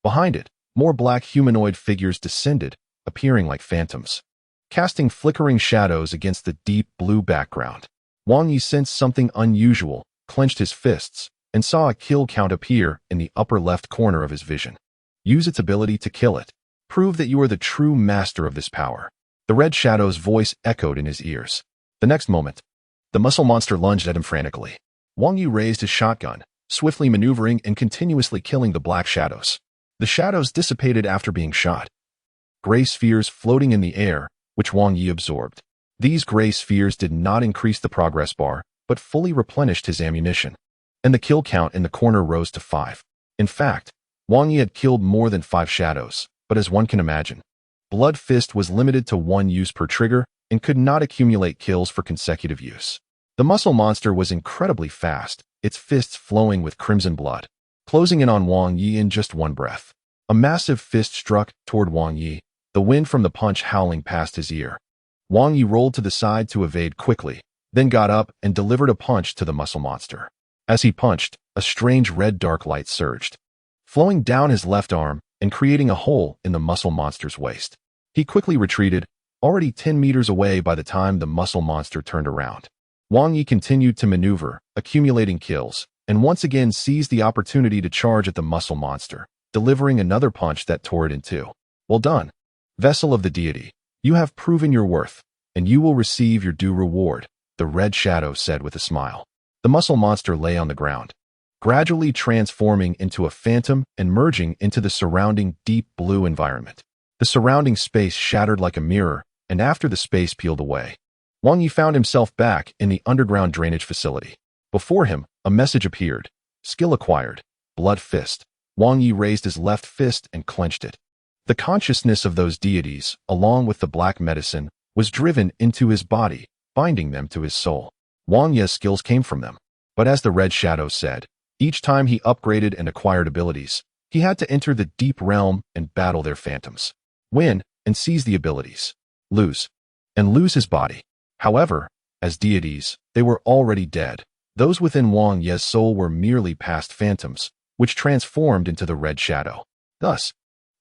Behind it, more black humanoid figures descended, appearing like phantoms, casting flickering shadows against the deep blue background. Wang Yi sensed something unusual, clenched his fists, and saw a kill count appear in the upper left corner of his vision. Use its ability to kill it. Prove that you are the true master of this power. The red shadow's voice echoed in his ears. The next moment, the muscle monster lunged at him frantically. Wang Yi raised his shotgun, swiftly maneuvering and continuously killing the black shadows. The shadows dissipated after being shot. Gray spheres floating in the air, which Wang Yi absorbed. These gray spheres did not increase the progress bar, but fully replenished his ammunition. And the kill count in the corner rose to 5. In fact, Wang Yi had killed more than 5 shadows, but as one can imagine, Blood Fist was limited to 1 use per trigger and could not accumulate kills for consecutive use. The muscle monster was incredibly fast, its fists flowing with crimson blood, closing in on Wang Yi in just one breath. A massive fist struck toward Wang Yi, the wind from the punch howling past his ear. Wang Yi rolled to the side to evade quickly, then got up and delivered a punch to the muscle monster. As he punched, a strange red dark light surged, flowing down his left arm and creating a hole in the muscle monster's waist. He quickly retreated, already 10 meters away by the time the muscle monster turned around. Wang Yi continued to maneuver, accumulating kills, and once again seized the opportunity to charge at the muscle monster, delivering another punch that tore it in two. "Well done, vessel of the deity. You have proven your worth, and you will receive your due reward," the red shadow said with a smile. The muscle monster lay on the ground, gradually transforming into a phantom and merging into the surrounding deep blue environment. The surrounding space shattered like a mirror, and after the space peeled away, Wang Yi found himself back in the underground drainage facility. Before him, a message appeared. Skill acquired. Blood Fist. Wang Yi raised his left fist and clenched it. The consciousness of those deities, along with the black medicine, was driven into his body, binding them to his soul. Wang Yi's skills came from them. But as the red shadow said, each time he upgraded and acquired abilities, he had to enter the deep realm and battle their phantoms. Win and seize the abilities. Lose and lose his body. However, as deities, they were already dead. Those within Wang Ye's soul were merely past phantoms, which transformed into the Red Shadow. Thus,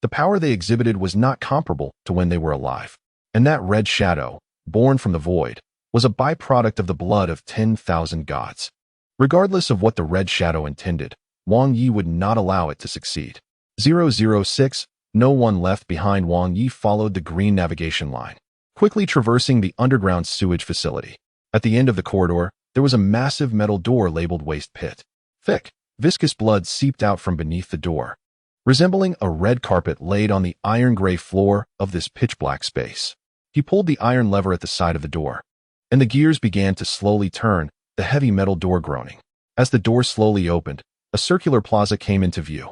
the power they exhibited was not comparable to when they were alive. And that Red Shadow, born from the void, was a byproduct of the blood of 10,000 gods. Regardless of what the Red Shadow intended, Wang Yi would not allow it to succeed. 006, no one left behind. Wang Yi followed the green navigation line, quickly traversing the underground sewage facility. At the end of the corridor, there was a massive metal door labeled Waste Pit. Thick, viscous blood seeped out from beneath the door, resembling a red carpet laid on the iron-gray floor of this pitch-black space. He pulled the iron lever at the side of the door, and the gears began to slowly turn, the heavy metal door groaning. As the door slowly opened, a circular plaza came into view.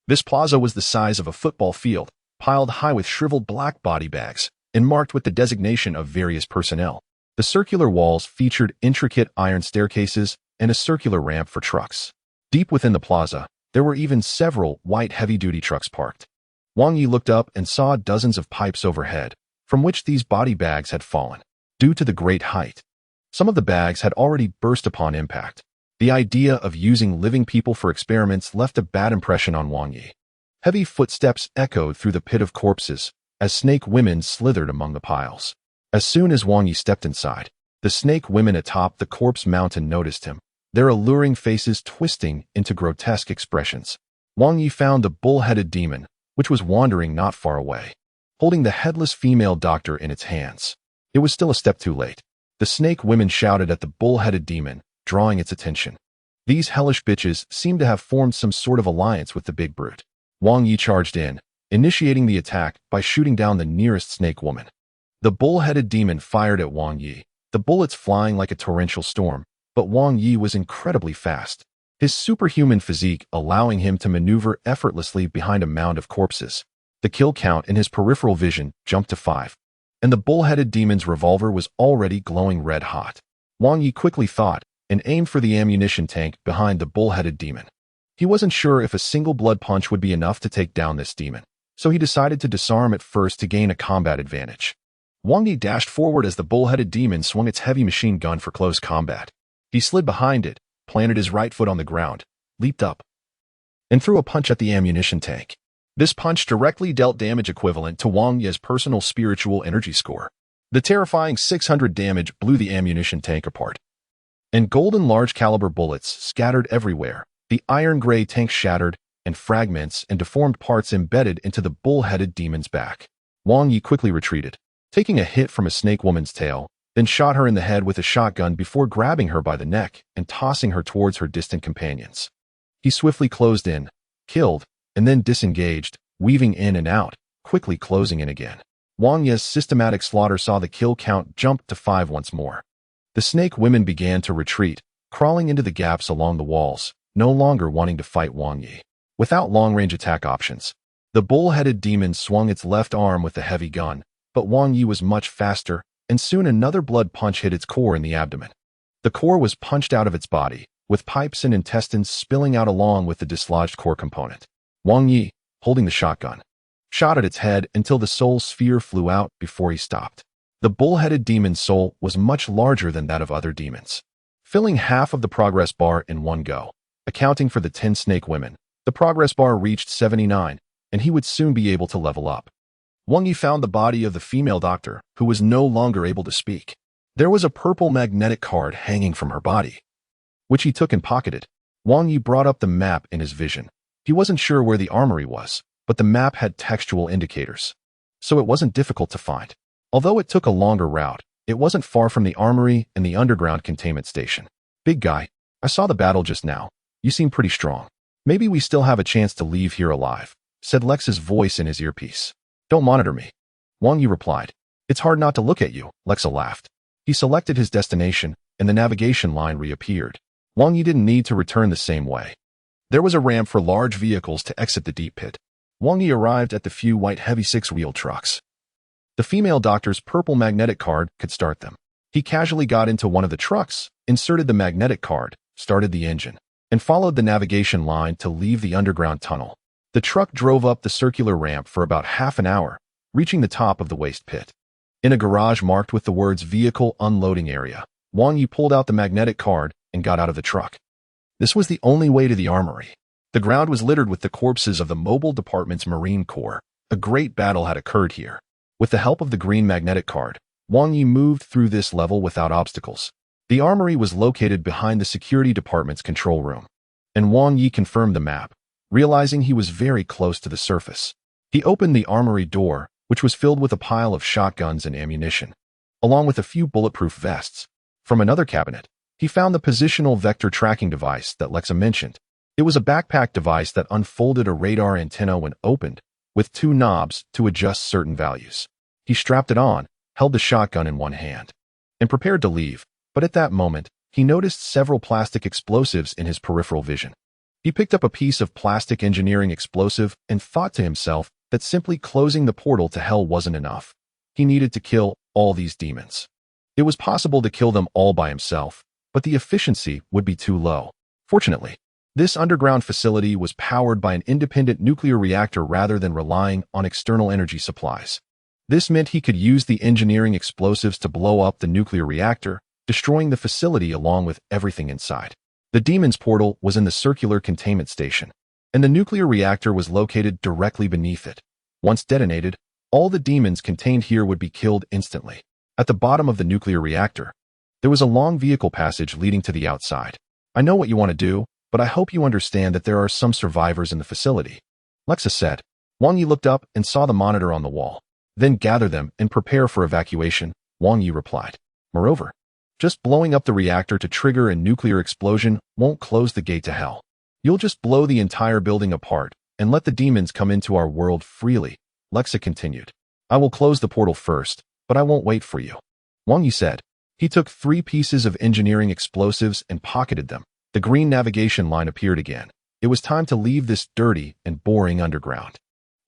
This plaza was the size of a football field, piled high with shriveled black body bags, and marked with the designation of various personnel. The circular walls featured intricate iron staircases and a circular ramp for trucks. Deep within the plaza, there were even several white heavy-duty trucks parked. Wang Yi looked up and saw dozens of pipes overhead, from which these body bags had fallen. Due to the great height, some of the bags had already burst upon impact. The idea of using living people for experiments left a bad impression on Wang Yi. Heavy footsteps echoed through the pit of corpses as snake women slithered among the piles. As soon as Wang Yi stepped inside, the snake women atop the corpse mountain noticed him, their alluring faces twisting into grotesque expressions. Wang Yi found the bull-headed demon, which was wandering not far away, holding the headless female doctor in its hands. It was still a step too late. The snake women shouted at the bull-headed demon, drawing its attention. These hellish bitches seemed to have formed some sort of alliance with the big brute. Wang Yi charged in, initiating the attack by shooting down the nearest snake woman. The bull-headed demon fired at Wang Yi, the bullets flying like a torrential storm, but Wang Yi was incredibly fast, his superhuman physique allowing him to maneuver effortlessly behind a mound of corpses. The kill count in his peripheral vision jumped to 5, and the bull-headed demon's revolver was already glowing red-hot. Wang Yi quickly thought and aimed for the ammunition tank behind the bull-headed demon. He wasn't sure if a single blood punch would be enough to take down this demon, so he decided to disarm it first to gain a combat advantage. Wang Yi dashed forward as the bull-headed demon swung its heavy machine gun for close combat. He slid behind it, planted his right foot on the ground, leaped up, and threw a punch at the ammunition tank. This punch directly dealt damage equivalent to Wang Yi's personal spiritual energy score. The terrifying 600 damage blew the ammunition tank apart, and golden large-caliber bullets scattered everywhere. The iron-gray tank shattered, and fragments and deformed parts embedded into the bull-headed demon's back. Wang Yi quickly retreated, taking a hit from a snake woman's tail, then shot her in the head with a shotgun before grabbing her by the neck and tossing her towards her distant companions. He swiftly closed in, killed, and then disengaged, weaving in and out, quickly closing in again. Wang Yi's systematic slaughter saw the kill count jump to 5 once more. The snake women began to retreat, crawling into the gaps along the walls, no longer wanting to fight Wang Yi. Without long-range attack options, the bull-headed demon swung its left arm with the heavy gun, but Wang Yi was much faster, and soon another blood punch hit its core in the abdomen. The core was punched out of its body, with pipes and intestines spilling out along with the dislodged core component. Wang Yi, holding the shotgun, shot at its head until the soul sphere flew out before he stopped. The bull-headed demon's soul was much larger than that of other demons, filling half of the progress bar in one go. Accounting for the 10 snake women, the progress bar reached 79, and he would soon be able to level up. Wang Yi found the body of the female doctor, who was no longer able to speak. There was a purple magnetic card hanging from her body, which he took and pocketed. Wang Yi brought up the map in his vision. He wasn't sure where the armory was, but the map had textual indicators, so it wasn't difficult to find. Although it took a longer route, it wasn't far from the armory and the underground containment station. "Big guy, I saw the battle just now. You seem pretty strong. Maybe we still have a chance to leave here alive," said Lex's voice in his earpiece. "Don't monitor me," Wang Yi replied. "It's hard not to look at you," Lexa laughed. He selected his destination, and the navigation line reappeared. Wang Yi didn't need to return the same way. There was a ramp for large vehicles to exit the deep pit. Wang Yi arrived at the few white heavy 6-wheel trucks. The female doctor's purple magnetic card could start them. He casually got into one of the trucks, inserted the magnetic card, started the engine, and followed the navigation line to leave the underground tunnel. The truck drove up the circular ramp for about half an hour, reaching the top of the waste pit. In a garage marked with the words Vehicle Unloading Area, Wang Yi pulled out the magnetic card and got out of the truck. This was the only way to the armory. The ground was littered with the corpses of the Mobile Department's Marine Corps. A great battle had occurred here. With the help of the green magnetic card, Wang Yi moved through this level without obstacles. The armory was located behind the security department's control room, and Wang Yi confirmed the map, realizing he was very close to the surface. He opened the armory door, which was filled with a pile of shotguns and ammunition, along with a few bulletproof vests. From another cabinet, he found the positional vector tracking device that Lexa mentioned. It was a backpack device that unfolded a radar antenna when opened, with 2 knobs to adjust certain values. He strapped it on, held the shotgun in one hand, and prepared to leave, but at that moment, he noticed several plastic explosives in his peripheral vision. He picked up a piece of plastic engineering explosive and thought to himself that simply closing the portal to hell wasn't enough. He needed to kill all these demons. It was possible to kill them all by himself, but the efficiency would be too low. Fortunately, this underground facility was powered by an independent nuclear reactor rather than relying on external energy supplies. This meant he could use the engineering explosives to blow up the nuclear reactor, destroying the facility along with everything inside. The demon's portal was in the circular containment station, and the nuclear reactor was located directly beneath it. Once detonated, all the demons contained here would be killed instantly. At the bottom of the nuclear reactor, there was a long vehicle passage leading to the outside. I know what you want to do, but I hope you understand that there are some survivors in the facility, Lexa said. Wang Yi looked up and saw the monitor on the wall. Then gather them and prepare for evacuation, Wang Yi replied. Moreover, just blowing up the reactor to trigger a nuclear explosion won't close the gate to hell. You'll just blow the entire building apart and let the demons come into our world freely, Lexa continued. I will close the portal first, but I won't wait for you, Wang Yi said. He took 3 pieces of engineering explosives and pocketed them. The green navigation line appeared again. It was time to leave this dirty and boring underground.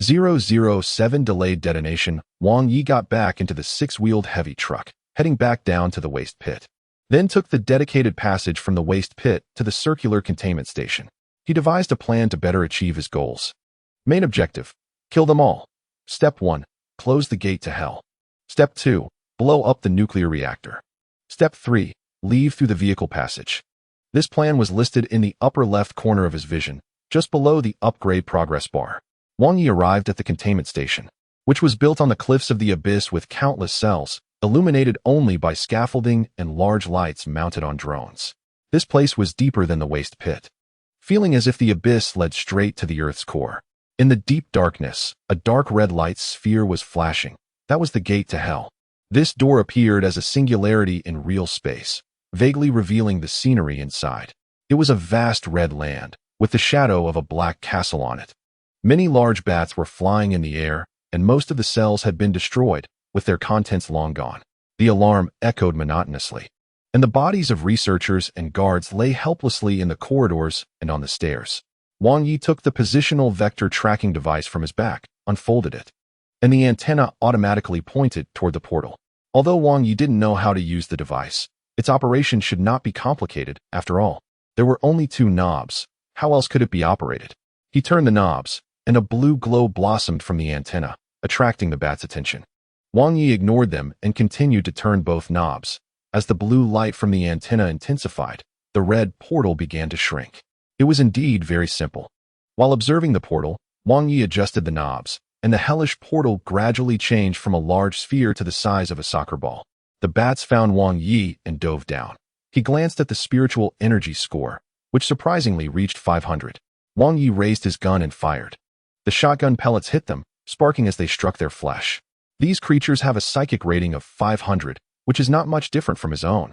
007 delayed detonation. Wang Yi got back into the 6-wheeled heavy truck, heading back down to the waste pit. Then took the dedicated passage from the waste pit to the circular containment station. He devised a plan to better achieve his goals. Main objective: kill them all. Step 1: close the gate to hell. Step 2: blow up the nuclear reactor. Step 3: leave through the vehicle passage. This plan was listed in the upper left corner of his vision, just below the upgrade progress bar. Wang Yi arrived at the containment station, which was built on the cliffs of the abyss with countless cells, illuminated only by scaffolding and large lights mounted on drones. This place was deeper than the waste pit, feeling as if the abyss led straight to the Earth's core. In the deep darkness, a dark red light sphere was flashing. That was the gate to hell. This door appeared as a singularity in real space, vaguely revealing the scenery inside. It was a vast red land, with the shadow of a black castle on it. Many large bats were flying in the air, and most of the cells had been destroyed, with their contents long gone. The alarm echoed monotonously, and the bodies of researchers and guards lay helplessly in the corridors and on the stairs. Wang Yi took the positional vector tracking device from his back, unfolded it, and the antenna automatically pointed toward the portal. Although Wang Yi didn't know how to use the device, its operation should not be complicated. After all, there were only 2 knobs. How else could it be operated? He turned the knobs, and a blue glow blossomed from the antenna, attracting the bat's attention. Wang Yi ignored them and continued to turn both knobs. As the blue light from the antenna intensified, the red portal began to shrink. It was indeed very simple. While observing the portal, Wang Yi adjusted the knobs, and the hellish portal gradually changed from a large sphere to the size of a soccer ball. The bats found Wang Yi and dove down. He glanced at the spiritual energy score, which surprisingly reached 500. Wang Yi raised his gun and fired. The shotgun pellets hit them, sparking as they struck their flesh. These creatures have a psychic rating of 500, which is not much different from his own.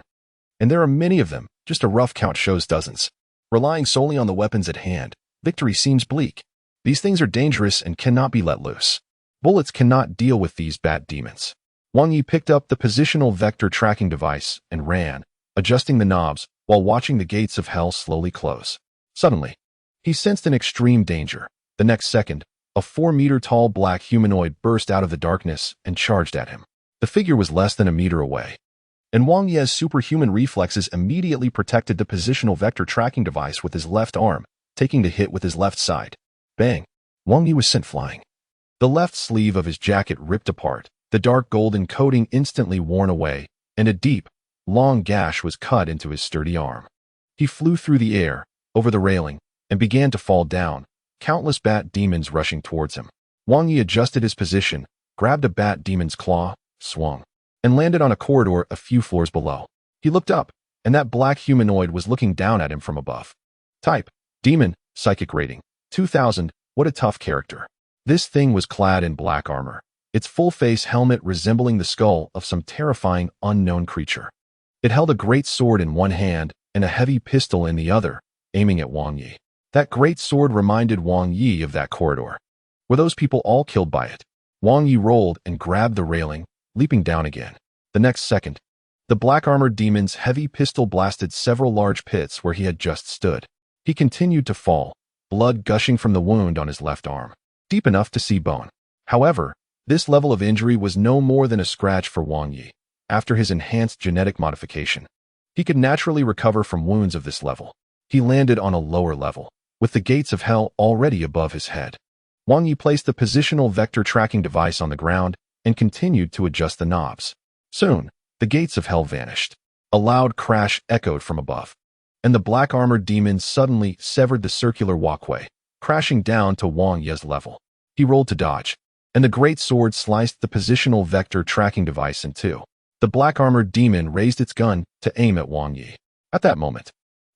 And there are many of them, just a rough count shows dozens. Relying solely on the weapons at hand, victory seems bleak. These things are dangerous and cannot be let loose. Bullets cannot deal with these bat demons. Wang Yi picked up the positional vector tracking device and ran, adjusting the knobs while watching the gates of hell slowly close. Suddenly, he sensed an extreme danger. The next second, a 4-meter-tall black humanoid burst out of the darkness and charged at him. The figure was less than a meter away, and Wang Yi's superhuman reflexes immediately protected the positional vector tracking device with his left arm, taking the hit with his left side. Bang! Wang Yi was sent flying. The left sleeve of his jacket ripped apart, The dark golden coating instantly worn away, and a deep, long gash was cut into his sturdy arm. He flew through the air, over the railing, and began to fall down, countless bat demons rushing towards him. Wang Yi adjusted his position, grabbed a bat demon's claw, swung, and landed on a corridor a few floors below. He looked up, and that black humanoid was looking down at him from above. Type: Demon, Psychic Rating, 2000, what a tough character. This thing was clad in black armor, its full-face helmet resembling the skull of some terrifying, unknown creature. It held a great sword in one hand and a heavy pistol in the other, aiming at Wang Yi. That great sword reminded Wang Yi of that corridor. Were those people all killed by it? Wang Yi rolled and grabbed the railing, leaping down again. The next second, the black-armored demon's heavy pistol blasted several large pits where he had just stood. He continued to fall, blood gushing from the wound on his left arm, deep enough to see bone. However, this level of injury was no more than a scratch for Wang Yi. After his enhanced genetic modification, he could naturally recover from wounds of this level. He landed on a lower level, with the gates of hell already above his head. Wang Yi placed the positional vector tracking device on the ground and continued to adjust the knobs. Soon, the gates of hell vanished. A loud crash echoed from above, and the black-armored demon suddenly severed the circular walkway, crashing down to Wang Yi's level. He rolled to dodge, and the great sword sliced the positional vector tracking device in two. The black-armored demon raised its gun to aim at Wang Yi. At that moment,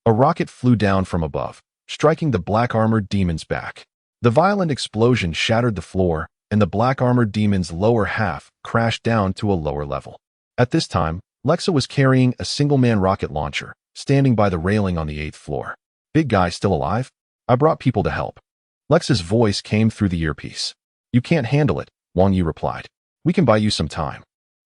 a rocket flew down from above, striking the black-armored demon's back. The violent explosion shattered the floor, and the black-armored demon's lower half crashed down to a lower level. At this time, Lexa was carrying a single-man rocket launcher, standing by the railing on the 8th floor. "Big guy still alive? I brought people to help." Lexa's voice came through the earpiece. "You can't handle it," Wang Yi replied. "We can buy you some time.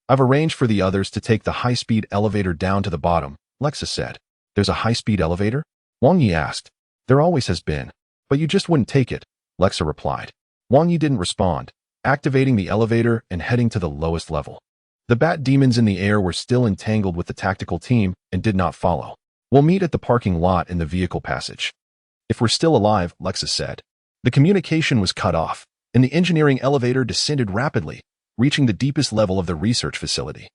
I've arranged for the others to take the high-speed elevator down to the bottom," Lexa said. "There's a high-speed elevator?" Wang Yi asked. "There always has been, but you just wouldn't take it," Lexa replied. Wang Yi didn't respond, activating the elevator and heading to the lowest level. The bat demons in the air were still entangled with the tactical team and did not follow. "We'll meet at the parking lot in the vehicle passage." "If we're still alive," Lexa said. The communication was cut off, and the engineering elevator descended rapidly, reaching the deepest level of the research facility,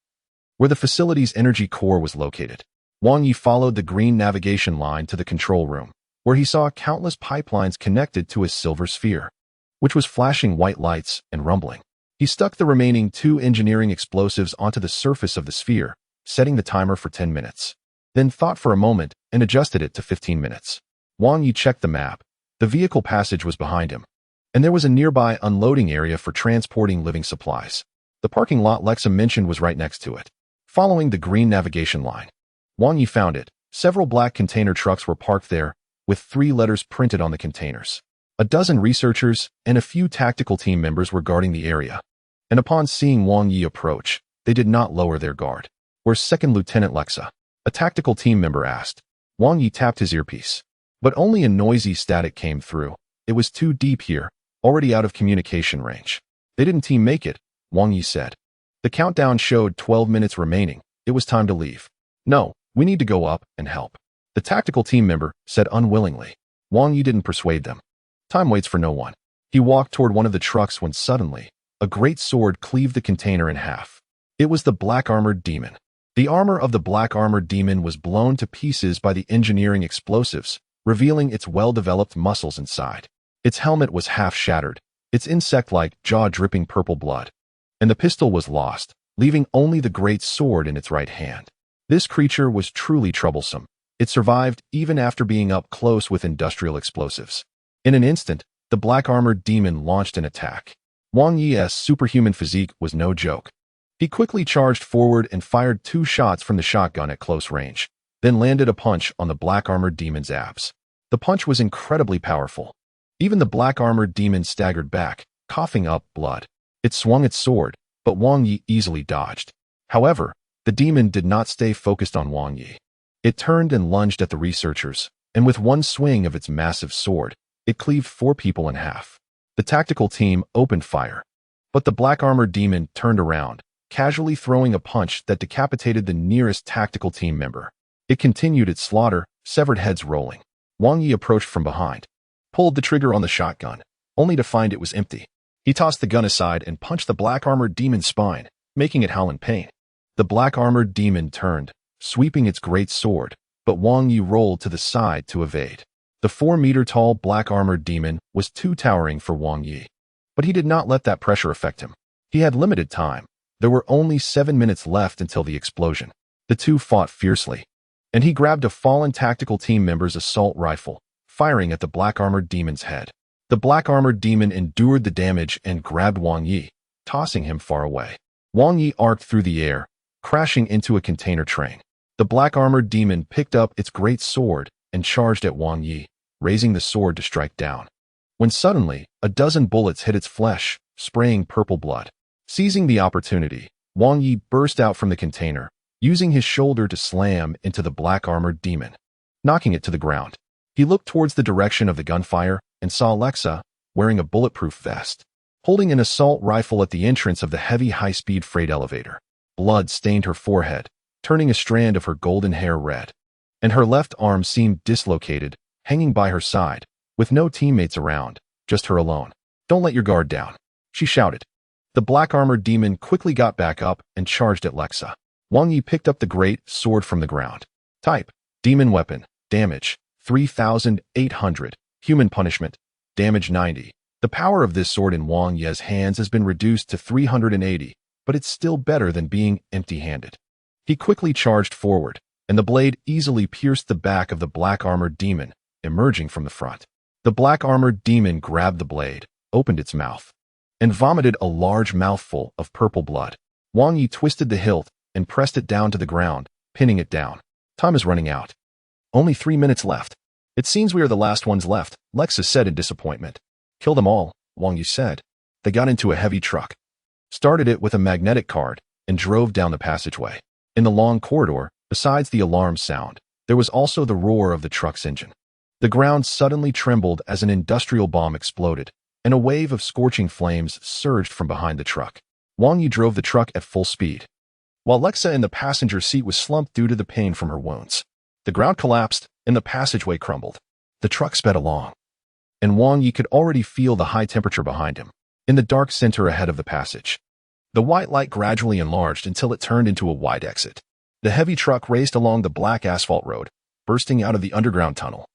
where the facility's energy core was located. Wang Yi followed the green navigation line to the control room, where he saw countless pipelines connected to a silver sphere, which was flashing white lights and rumbling. He stuck the remaining 2 engineering explosives onto the surface of the sphere, setting the timer for 10 minutes. Then thought for a moment and adjusted it to 15 minutes. Wang Yi checked the map. The vehicle passage was behind him, and there was a nearby unloading area for transporting living supplies. The parking lot Lexa mentioned was right next to it. Following the green navigation line, Wang Yi found it. Several black container trucks were parked there, with 3 letters printed on the containers. A dozen researchers and a few tactical team members were guarding the area, and upon seeing Wang Yi approach, they did not lower their guard. "Where's Second Lieutenant Lexa?" a tactical team member asked. Wang Yi tapped his earpiece, but only a noisy static came through. It was too deep here, already out of communication range. "They didn't team make it," Wang Yi said. The countdown showed 12 minutes remaining. It was time to leave. "No, we need to go up and help," the tactical team member said unwillingly. Wang Yi didn't persuade them. Time waits for no one. He walked toward one of the trucks when suddenly, a great sword cleaved the container in half. It was the black-armored demon. The armor of the black-armored demon was blown to pieces by the engineering explosives, revealing its well-developed muscles inside. Its helmet was half-shattered, its insect-like jaw dripping purple blood, and the pistol was lost, leaving only the great sword in its right hand. This creature was truly troublesome. It survived even after being up close with industrial explosives. In an instant, the black-armored demon launched an attack. Wang Yi's superhuman physique was no joke. He quickly charged forward and fired 2 shots from the shotgun at close range, then landed a punch on the black-armored demon's abs. The punch was incredibly powerful. Even the black-armored demon staggered back, coughing up blood. It swung its sword, but Wang Yi easily dodged. However, the demon did not stay focused on Wang Yi. It turned and lunged at the researchers, and with one swing of its massive sword, it cleaved 4 people in half. The tactical team opened fire, but the black-armored demon turned around, casually throwing a punch that decapitated the nearest tactical team member. It continued its slaughter, severed heads rolling. Wang Yi approached from behind, pulled the trigger on the shotgun, only to find it was empty. He tossed the gun aside and punched the black-armored demon's spine, making it howl in pain. The black-armored demon turned, sweeping its great sword, but Wang Yi rolled to the side to evade. The 4-meter-tall black-armored demon was too towering for Wang Yi. But he did not let that pressure affect him. He had limited time. There were only 7 minutes left until the explosion. The two fought fiercely, and he grabbed a fallen tactical team member's assault rifle, firing at the black-armored demon's head. The black-armored demon endured the damage and grabbed Wang Yi, tossing him far away. Wang Yi arced through the air, crashing into a container train. The black-armored demon picked up its great sword and charged at Wang Yi, raising the sword to strike down. When suddenly, a dozen bullets hit its flesh, spraying purple blood. Seizing the opportunity, Wang Yi burst out from the container, using his shoulder to slam into the black-armored demon, knocking it to the ground. He looked towards the direction of the gunfire and saw Alexa, wearing a bulletproof vest, holding an assault rifle at the entrance of the heavy high-speed freight elevator. Blood stained her forehead, turning a strand of her golden hair red, and her left arm seemed dislocated, hanging by her side, with no teammates around, just her alone. "Don't let your guard down," she shouted. The black-armored demon quickly got back up and charged at Lexa. Wang Yi picked up the great sword from the ground. Type: Demon Weapon. Damage: 3,800. Human Punishment. Damage 90. The power of this sword in Wang Yi's hands has been reduced to 380, but it's still better than being empty-handed. He quickly charged forward, and the blade easily pierced the back of the black-armored demon, emerging from the front. The black-armored demon grabbed the blade, opened its mouth, and vomited a large mouthful of purple blood. Wang Yi twisted the hilt and pressed it down to the ground, pinning it down. "Time is running out. Only 3 minutes left." "It seems we are the last ones left," Lexa said in disappointment. "Kill them all," Wang Yi said. They got into a heavy truck, started it with a magnetic card, and drove down the passageway. In the long corridor, besides the alarm sound, there was also the roar of the truck's engine. The ground suddenly trembled as an industrial bomb exploded, and a wave of scorching flames surged from behind the truck. Wang Yi drove the truck at full speed, while Lexa in the passenger seat was slumped due to the pain from her wounds. The ground collapsed, and the passageway crumbled. The truck sped along, and Wang Yi could already feel the high temperature behind him. In the dark center ahead of the passage, the white light gradually enlarged until it turned into a wide exit. The heavy truck raced along the black asphalt road, bursting out of the underground tunnel,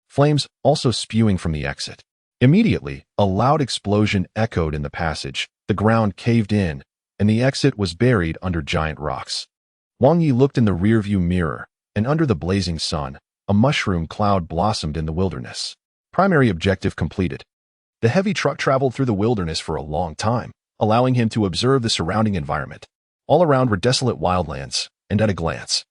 flames also spewing from the exit. Immediately, a loud explosion echoed in the passage, the ground caved in, and the exit was buried under giant rocks. Wang Yi looked in the rearview mirror, and under the blazing sun, a mushroom cloud blossomed in the wilderness. Primary objective completed. The heavy truck traveled through the wilderness for a long time, allowing him to observe the surrounding environment. All around were desolate wildlands, and at a glance,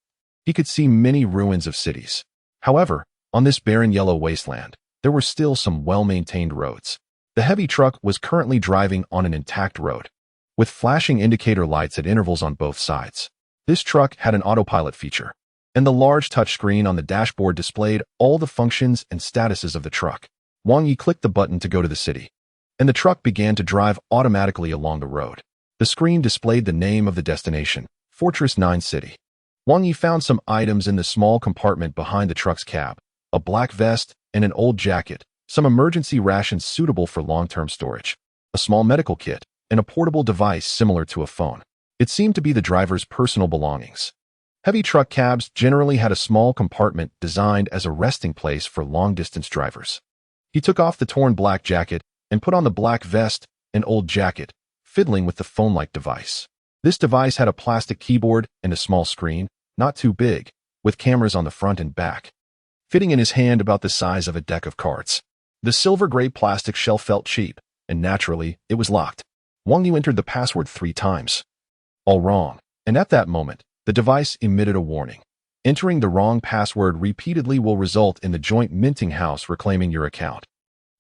he could see many ruins of cities. However, on this barren yellow wasteland, there were still some well-maintained roads. The heavy truck was currently driving on an intact road, with flashing indicator lights at intervals on both sides. This truck had an autopilot feature, and the large touchscreen on the dashboard displayed all the functions and statuses of the truck. Wang Yi clicked the button to go to the city, and the truck began to drive automatically along the road. The screen displayed the name of the destination, Fortress 9 City. Wang Yi found some items in the small compartment behind the truck's cab: a black vest and an old jacket, some emergency rations suitable for long-term storage, a small medical kit, and a portable device similar to a phone. It seemed to be the driver's personal belongings. Heavy truck cabs generally had a small compartment designed as a resting place for long-distance drivers. He took off the torn black jacket and put on the black vest and old jacket, fiddling with the phone-like device. This device had a plastic keyboard and a small screen, not too big, with cameras on the front and back, fitting in his hand about the size of a deck of cards. The silver-gray plastic shell felt cheap, and naturally, it was locked. Wang Yu entered the password 3 times. All wrong, and at that moment, the device emitted a warning. Entering the wrong password repeatedly will result in the joint minting house reclaiming your account.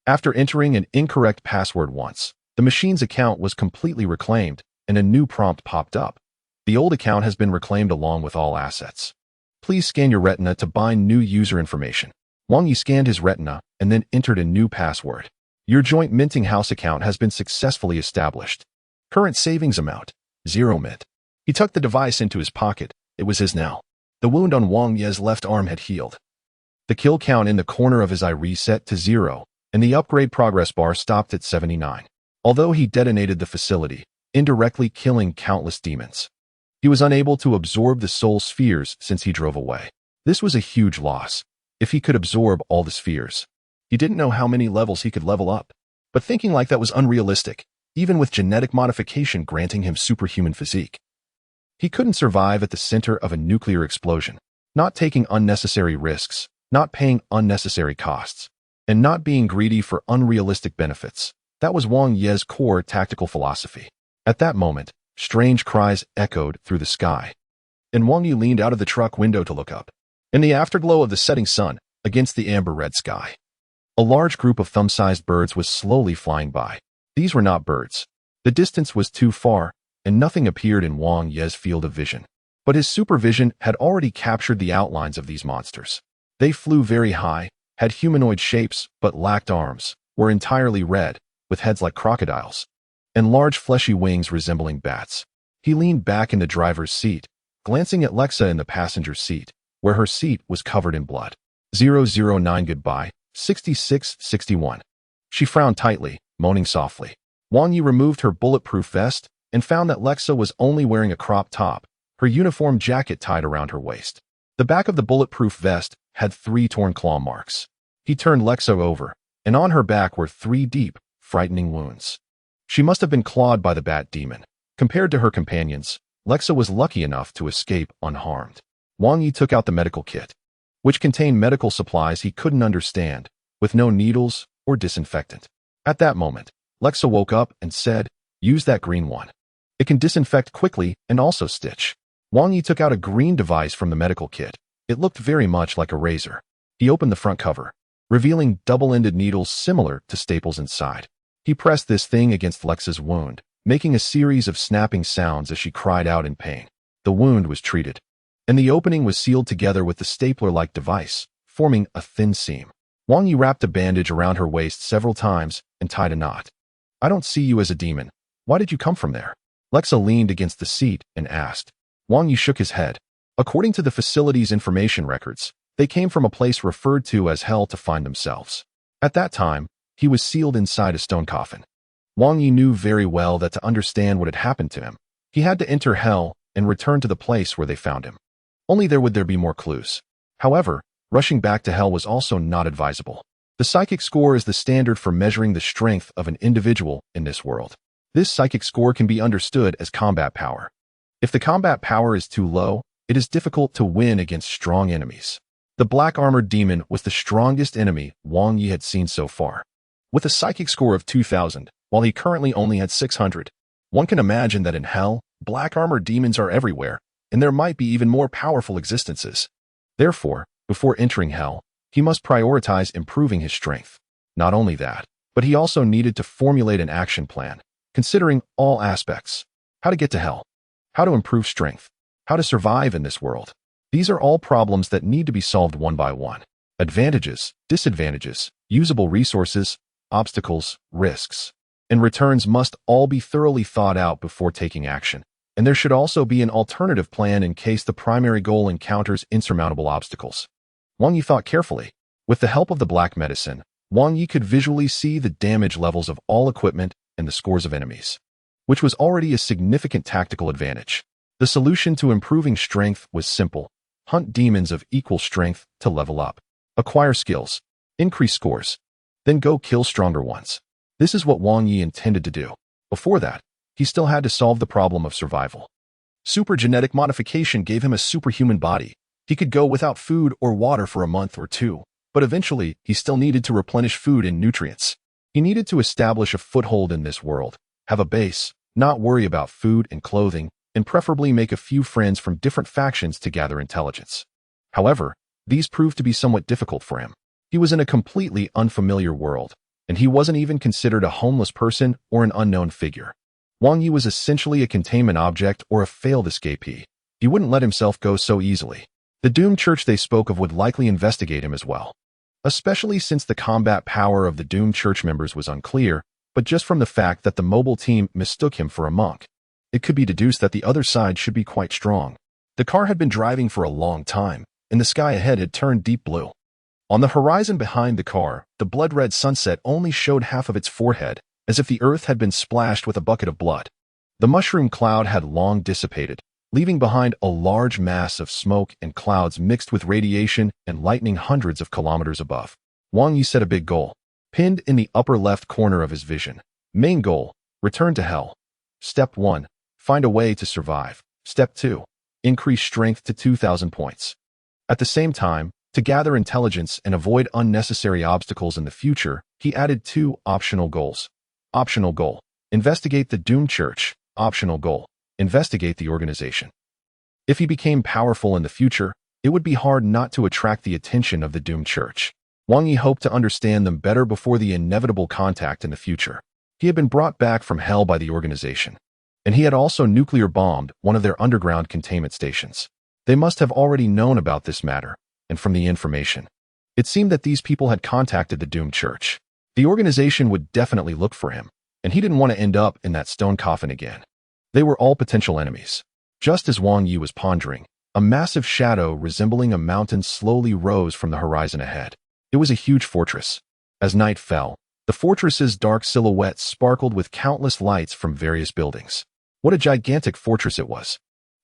After entering an incorrect password once, the machine's account was completely reclaimed, and a new prompt popped up. The old account has been reclaimed along with all assets. Please scan your retina to bind new user information. Wang Yi scanned his retina and then entered a new password. Your joint minting house account has been successfully established. Current savings amount, 0 mint. He tucked the device into his pocket. It was his now. The wound on Wang Yi's left arm had healed. The kill count in the corner of his eye reset to 0, and the upgrade progress bar stopped at 79. although he detonated the facility, indirectly killing countless demons. He was unable to absorb the soul spheres since he drove away. This was a huge loss. If he could absorb all the spheres, he didn't know how many levels he could level up. But thinking like that was unrealistic, even with genetic modification granting him superhuman physique. He couldn't survive at the center of a nuclear explosion, not taking unnecessary risks, not paying unnecessary costs, and not being greedy for unrealistic benefits. That was Wang Ye's core tactical philosophy. At that moment, strange cries echoed through the sky, and Wang Yi leaned out of the truck window to look up. In the afterglow of the setting sun, against the amber-red sky, a large group of thumb-sized birds was slowly flying by. These were not birds. The distance was too far, and nothing appeared in Wang Ye's field of vision. But his supervision had already captured the outlines of these monsters. They flew very high, had humanoid shapes but lacked arms, were entirely red, with heads like crocodiles, and large fleshy wings resembling bats. He leaned back in the driver's seat, glancing at Lexa in the passenger seat, where her seat was covered in blood. 009 Goodbye, 6661. She frowned tightly, moaning softly. Wang Yi removed her bulletproof vest and found that Lexa was only wearing a crop top, her uniform jacket tied around her waist. The back of the bulletproof vest had 3 torn claw marks. He turned Lexa over, and on her back were 3 deep, frightening wounds. She must have been clawed by the bat demon. Compared to her companions, Lexa was lucky enough to escape unharmed. Wang Yi took out the medical kit, which contained medical supplies he couldn't understand, with no needles or disinfectant. At that moment, Lexa woke up and said, "Use that green one. It can disinfect quickly and also stitch." Wang Yi took out a green device from the medical kit. It looked very much like a razor. He opened the front cover, revealing double-ended needles similar to staples inside. He pressed this thing against Lexa's wound, making a series of snapping sounds as she cried out in pain. The wound was treated, and the opening was sealed together with the stapler-like device, forming a thin seam. Wang Yi wrapped a bandage around her waist several times and tied a knot. "I don't see you as a demon. Why did you come from there?" Lexa leaned against the seat and asked. Wang Yi shook his head. According to the facility's information records, they came from a place referred to as Hell to find themselves. At that time, he was sealed inside a stone coffin. Wang Yi knew very well that to understand what had happened to him, he had to enter Hell and return to the place where they found him. Only there would be more clues. However, rushing back to Hell was also not advisable. The psychic score is the standard for measuring the strength of an individual in this world. This psychic score can be understood as combat power. If the combat power is too low, it is difficult to win against strong enemies. The black armored demon was the strongest enemy Wang Yi had seen so far. With a psychic score of 2,000, while he currently only had 600, one can imagine that in Hell, black armored demons are everywhere, and there might be even more powerful existences. Therefore, before entering Hell, he must prioritize improving his strength. Not only that, but he also needed to formulate an action plan, considering all aspects. How to get to Hell, how to improve strength, how to survive in this world. These are all problems that need to be solved one by one. Advantages, disadvantages, usable resources, obstacles, risks, and returns must all be thoroughly thought out before taking action. And there should also be an alternative plan in case the primary goal encounters insurmountable obstacles. Wang Yi thought carefully. With the help of the black medicine, Wang Yi could visually see the damage levels of all equipment and the scores of enemies, which was already a significant tactical advantage. The solution to improving strength was simple. Hunt demons of equal strength to level up. Acquire skills. Increase scores. Then go kill stronger ones. This is what Wang Yi intended to do. Before that, he still had to solve the problem of survival. Super genetic modification gave him a superhuman body. He could go without food or water for a month or 2, but eventually he still needed to replenish food and nutrients. He needed to establish a foothold in this world, have a base, not worry about food and clothing, and preferably make a few friends from different factions to gather intelligence. However, these proved to be somewhat difficult for him. He was in a completely unfamiliar world, and he wasn't even considered a homeless person or an unknown figure. Wang Yi was essentially a containment object or a failed escapee. He wouldn't let himself go so easily. The doomed church they spoke of would likely investigate him as well, especially since the combat power of the doomed church members was unclear, but just from the fact that the mobile team mistook him for a monk, it could be deduced that the other side should be quite strong. The car had been driving for a long time, and the sky ahead had turned deep blue. On the horizon behind the car, the blood-red sunset only showed half of its forehead, as if the earth had been splashed with a bucket of blood. The mushroom cloud had long dissipated, leaving behind a large mass of smoke and clouds mixed with radiation and lightning hundreds of kilometers above. Wang Yi set a big goal, pinned in the upper left corner of his vision. Main goal: return to hell. Step 1. Find a way to survive. Step 2. Increase strength to 2,000 points. At the same time, to gather intelligence and avoid unnecessary obstacles in the future, he added 2 optional goals. Optional goal: investigate the doomed church. Optional goal: investigate the organization. If he became powerful in the future, it would be hard not to attract the attention of the doomed church. Wang Yi hoped to understand them better before the inevitable contact in the future. He had been brought back from hell by the organization, and he had also nuclear bombed one of their underground containment stations. They must have already known about this matter, and from the information, it seemed that these people had contacted the doomed church. The organization would definitely look for him, and he didn't want to end up in that stone coffin again. They were all potential enemies. Just as Wang Yi was pondering, a massive shadow resembling a mountain slowly rose from the horizon ahead. It was a huge fortress. As night fell, the fortress's dark silhouette sparkled with countless lights from various buildings. What a gigantic fortress it was!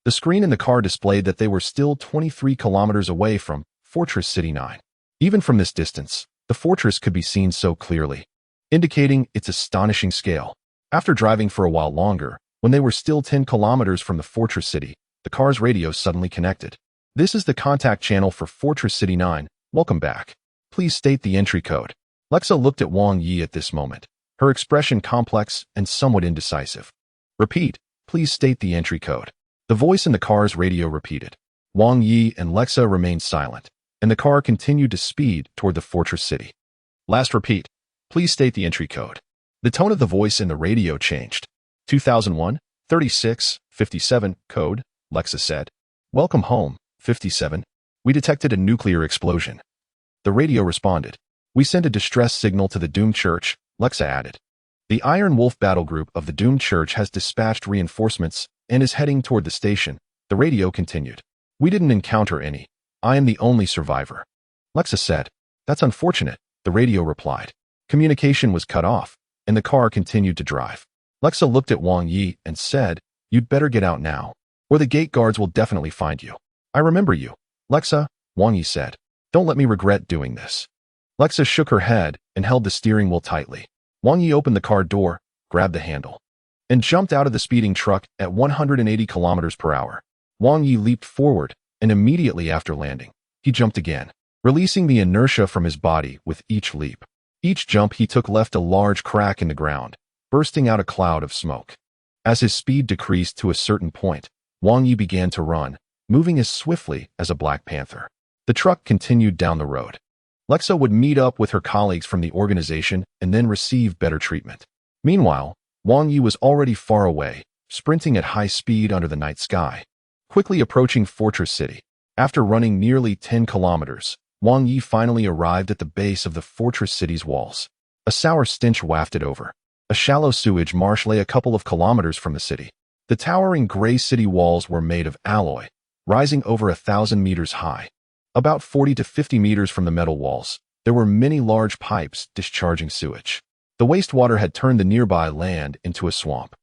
The screen in the car displayed that they were still 23 kilometers away from Fortress City 9. Even from this distance, the fortress could be seen so clearly, indicating its astonishing scale. After driving for a while longer, when they were still 10 kilometers from the Fortress City, the car's radio suddenly connected. This is the contact channel for Fortress City 9. Welcome back. Please state the entry code. Lexa looked at Wang Yi at this moment, her expression complex and somewhat indecisive. Repeat, please state the entry code. The voice in the car's radio repeated. Wang Yi and Lexa remained silent, and the car continued to speed toward the Fortress City. Last repeat, please state the entry code. The tone of the voice in the radio changed. 2001, 36, 57, code, Lexa said. Welcome home, 57. We detected a nuclear explosion. The radio responded. We sent a distress signal to the doomed church, Lexa added. The Iron Wolf battle group of the doomed church has dispatched reinforcements and is heading toward the station, the radio continued. We didn't encounter any. I am the only survivor. Lexa said. That's unfortunate, the radio replied. Communication was cut off, and the car continued to drive. Lexa looked at Wang Yi and said, You'd better get out now, or the gate guards will definitely find you. I remember you. Lexa, Wang Yi said. Don't let me regret doing this. Lexa shook her head and held the steering wheel tightly. Wang Yi opened the car door, grabbed the handle, and jumped out of the speeding truck at 180 kilometers per hour. Wang Yi leaped forward, and immediately after landing, he jumped again, releasing the inertia from his body with each leap. Each jump he took left a large crack in the ground, bursting out a cloud of smoke. As his speed decreased to a certain point, Wang Yi began to run, moving as swiftly as a black panther. The truck continued down the road. Lexa would meet up with her colleagues from the organization and then receive better treatment. Meanwhile, Wang Yi was already far away, sprinting at high speed under the night sky, quickly approaching Fortress City. After running nearly 10 kilometers, Wang Yi finally arrived at the base of the Fortress City's walls. A sour stench wafted over. A shallow sewage marsh lay a couple of kilometers from the city. The towering gray city walls were made of alloy, rising over 1,000 meters high. About 40 to 50 meters from the metal walls, there were many large pipes discharging sewage. The wastewater had turned the nearby land into a swamp.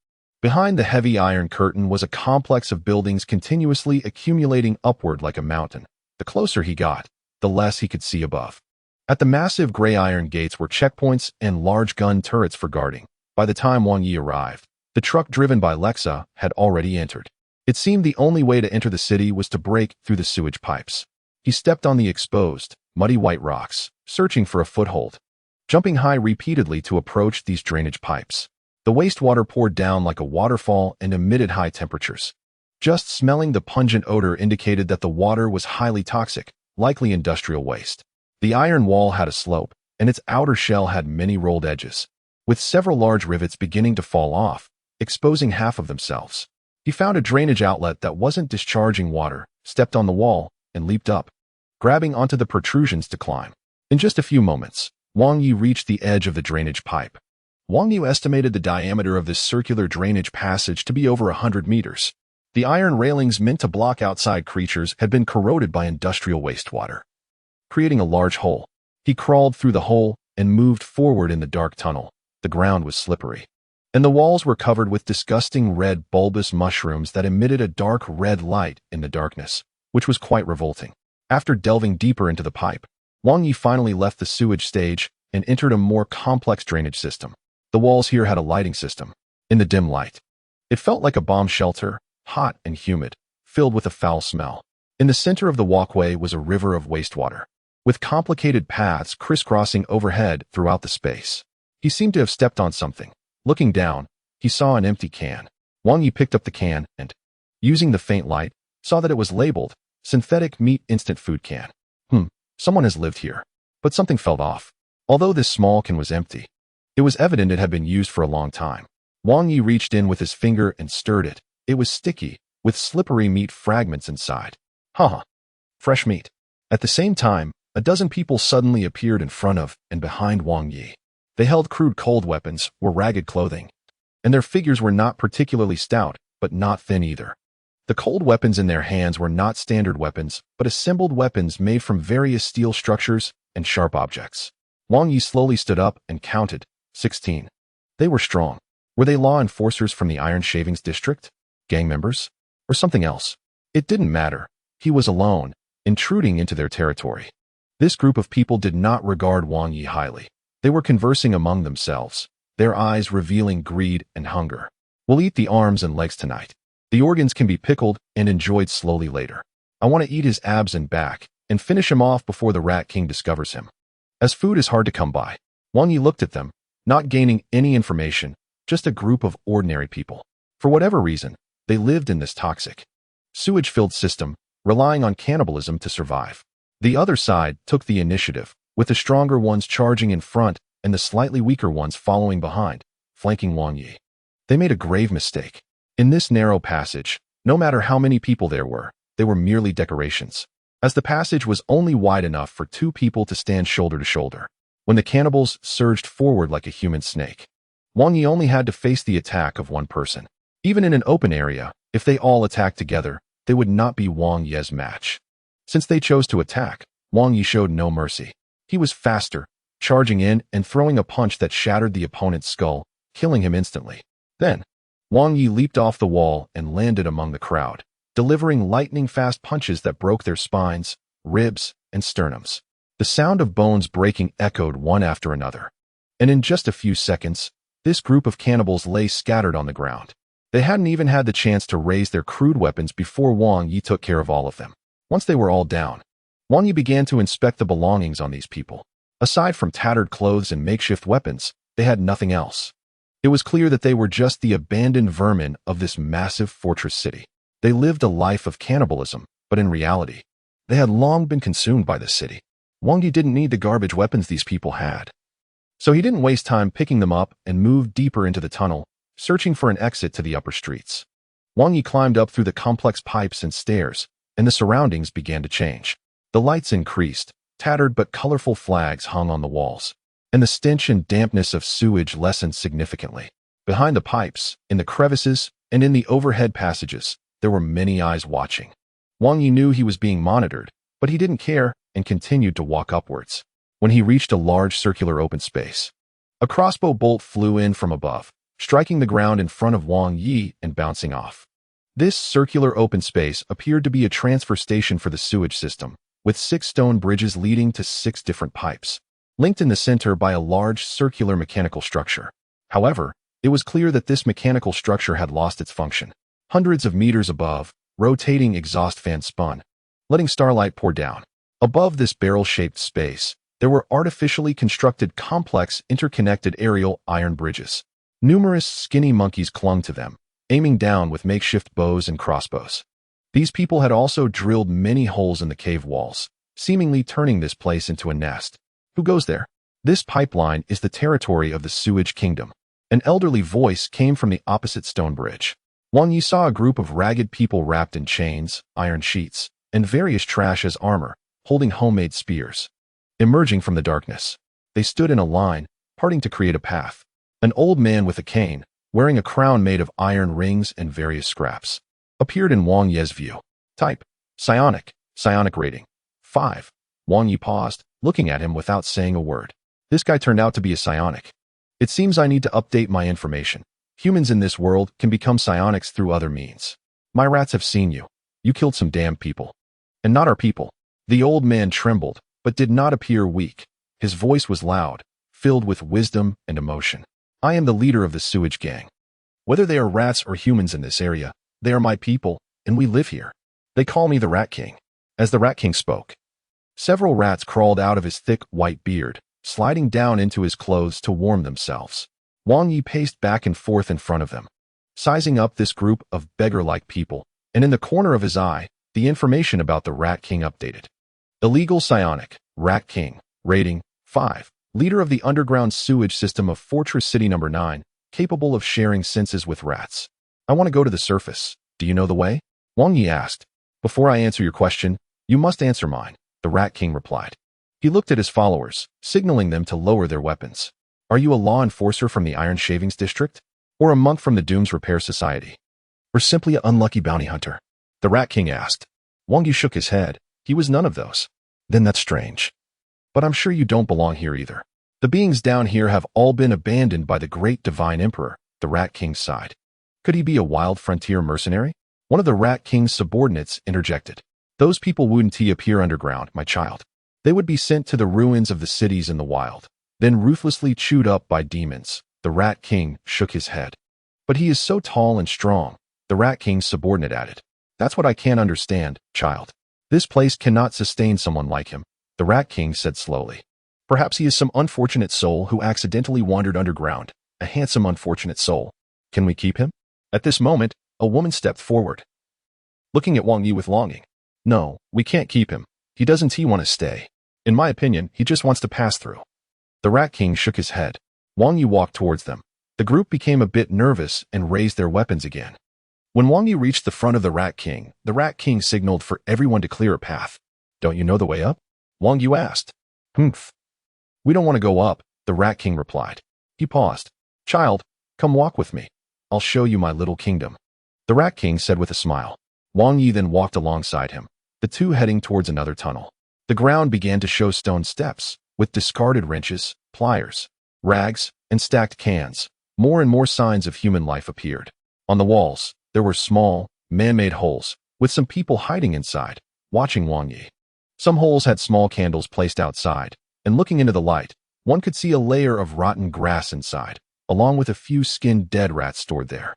Behind the heavy iron curtain was a complex of buildings continuously accumulating upward like a mountain. The closer he got, the less he could see above. At the massive gray iron gates were checkpoints and large gun turrets for guarding. By the time Wang Yi arrived, the truck driven by Lexa had already entered. It seemed the only way to enter the city was to break through the sewage pipes. He stepped on the exposed, muddy white rocks, searching for a foothold, jumping high repeatedly to approach these drainage pipes. The wastewater poured down like a waterfall and emitted high temperatures. Just smelling the pungent odor indicated that the water was highly toxic, likely industrial waste. The iron wall had a slope, and its outer shell had many rolled edges, with several large rivets beginning to fall off, exposing half of themselves. He found a drainage outlet that wasn't discharging water, stepped on the wall, and leaped up, grabbing onto the protrusions to climb. In just a few moments, Wang Yi reached the edge of the drainage pipe. Wang Yi estimated the diameter of this circular drainage passage to be over 100 meters. The iron railings meant to block outside creatures had been corroded by industrial wastewater, creating a large hole. He crawled through the hole and moved forward in the dark tunnel, The ground was slippery, and the walls were covered with disgusting red bulbous mushrooms that emitted a dark red light in the darkness, which was quite revolting. After delving deeper into the pipe, Wang Yi finally left the sewage stage and entered a more complex drainage system. The walls here had a lighting system. In the dim light, it felt like a bomb shelter, hot and humid, filled with a foul smell. In the center of the walkway was a river of wastewater, with complicated paths crisscrossing overhead throughout the space. He seemed to have stepped on something. Looking down, he saw an empty can. Wang Yi picked up the can and, using the faint light, saw that it was labeled Synthetic Meat Instant Food Can. Someone has lived here. But something felt off. Although this small can was empty, it was evident it had been used for a long time. Wang Yi reached in with his finger and stirred it. It was sticky, with slippery meat fragments inside. Fresh meat. At the same time, a dozen people suddenly appeared in front of and behind Wang Yi. They held crude cold weapons, wore ragged clothing, and their figures were not particularly stout, but not thin either. The cold weapons in their hands were not standard weapons, but assembled weapons made from various steel structures and sharp objects. Wang Yi slowly stood up and counted 16. They were strong. Were they law enforcers from the Iron Shavings District? Gang members? Or something else? It didn't matter. He was alone, intruding into their territory. This group of people did not regard Wang Yi highly. They were conversing among themselves, their eyes revealing greed and hunger. We'll eat the arms and legs tonight. The organs can be pickled and enjoyed slowly later. I want to eat his abs and back, and finish him off before the Rat King discovers him. As food is hard to come by, Wang Yi looked at them, not gaining any information, just a group of ordinary people. For whatever reason, they lived in this toxic, sewage-filled system, relying on cannibalism to survive. The other side took the initiative, with the stronger ones charging in front and the slightly weaker ones following behind, flanking Wang Yi. They made a grave mistake. In this narrow passage, no matter how many people there were, they were merely decorations, as the passage was only wide enough for two people to stand shoulder to shoulder. When the cannibals surged forward like a human snake, Wang Yi only had to face the attack of one person. Even in an open area, if they all attacked together, they would not be Wang Yi's match. Since they chose to attack, Wang Yi showed no mercy. He was faster, charging in and throwing a punch that shattered the opponent's skull, killing him instantly. Then, Wang Yi leaped off the wall and landed among the crowd, delivering lightning-fast punches that broke their spines, ribs, and sternums. The sound of bones breaking echoed one after another. And in just a few seconds, this group of cannibals lay scattered on the ground. They hadn't even had the chance to raise their crude weapons before Wang Yi took care of all of them. Once they were all down, Wang Yi began to inspect the belongings on these people. Aside from tattered clothes and makeshift weapons, they had nothing else. It was clear that they were just the abandoned vermin of this massive fortress city. They lived a life of cannibalism, but in reality, they had long been consumed by the city. Wang Yi didn't need the garbage weapons these people had. So he didn't waste time picking them up and moved deeper into the tunnel, searching for an exit to the upper streets. Wang Yi climbed up through the complex pipes and stairs, and the surroundings began to change. The lights increased, tattered but colorful flags hung on the walls, and the stench and dampness of sewage lessened significantly. Behind the pipes, in the crevices, and in the overhead passages, there were many eyes watching. Wang Yi knew he was being monitored, but he didn't care and continued to walk upwards. When he reached a large circular open space, a crossbow bolt flew in from above, striking the ground in front of Wang Yi and bouncing off. This circular open space appeared to be a transfer station for the sewage system, with 6 stone bridges leading to 6 different pipes, linked in the center by a large circular mechanical structure. However, it was clear that this mechanical structure had lost its function. Hundreds of meters above, rotating exhaust fans spun, letting starlight pour down. Above this barrel-shaped space, there were artificially constructed complex interconnected aerial iron bridges. Numerous skinny monkeys clung to them, aiming down with makeshift bows and crossbows. These people had also drilled many holes in the cave walls, seemingly turning this place into a nest. Who goes there? This pipeline is the territory of the Sewage Kingdom. An elderly voice came from the opposite stone bridge. Wang Yi saw a group of ragged people wrapped in chains, iron sheets, and various trash as armor, holding homemade spears. Emerging from the darkness, they stood in a line, parting to create a path. An old man with a cane, wearing a crown made of iron rings and various scraps, appeared in Wang Yi's view. Type: Psionic. Psionic rating: 5. Wang Yi paused, looking at him without saying a word. This guy turned out to be a psionic. It seems I need to update my information. Humans in this world can become psionics through other means. My rats have seen you. You killed some damn people. And not our people. The old man trembled, but did not appear weak. His voice was loud, filled with wisdom and emotion. I am the leader of the sewage gang. Whether they are rats or humans in this area, they are my people, and we live here. They call me the Rat King. As the Rat King spoke, several rats crawled out of his thick white beard, sliding down into his clothes to warm themselves. Wang Yi paced back and forth in front of them, sizing up this group of beggar-like people, and in the corner of his eye, the information about the Rat King updated. Illegal psionic, Rat King, rating 5, leader of the underground sewage system of Fortress City No. 9, capable of sharing senses with rats. I want to go to the surface. Do you know the way? Wang Yi asked. Before I answer your question, you must answer mine, the Rat King replied. He looked at his followers, signaling them to lower their weapons. Are you a law enforcer from the Iron Shavings District? Or a monk from the Dooms Repair Society? Or simply an unlucky bounty hunter? The Rat King asked. Wang Yi shook his head. He was none of those. Then that's strange. But I'm sure you don't belong here either. The beings down here have all been abandoned by the great divine emperor, the Rat King sighed. Could he be a wild frontier mercenary? One of the Rat King's subordinates interjected. Those people wouldn't appear underground, my child. They would be sent to the ruins of the cities in the wild, then ruthlessly chewed up by demons. The Rat King shook his head. But he is so tall and strong, the Rat King's subordinate added. That's what I can't understand, child. This place cannot sustain someone like him, the Rat King said slowly. Perhaps he is some unfortunate soul who accidentally wandered underground, a handsome unfortunate soul. Can we keep him? At this moment, a woman stepped forward, looking at Wang Yi with longing. No, we can't keep him. He doesn't want to stay. In my opinion, he just wants to pass through. The Rat King shook his head. Wang Yi walked towards them. The group became a bit nervous and raised their weapons again. When Wang Yi reached the front of the Rat King signaled for everyone to clear a path. Don't you know the way up? Wang Yi asked. Humph. We don't want to go up, the Rat King replied. He paused. Child, come walk with me. I'll show you my little kingdom. The Rat King said with a smile. Wang Yi then walked alongside him, the two heading towards another tunnel. The ground began to show stone steps, with discarded wrenches, pliers, rags, and stacked cans. More and more signs of human life appeared. On the walls, there were small, man-made holes, with some people hiding inside, watching Wang Yi. Some holes had small candles placed outside, and looking into the light, one could see a layer of rotten grass inside, along with a few skinned dead rats stored there.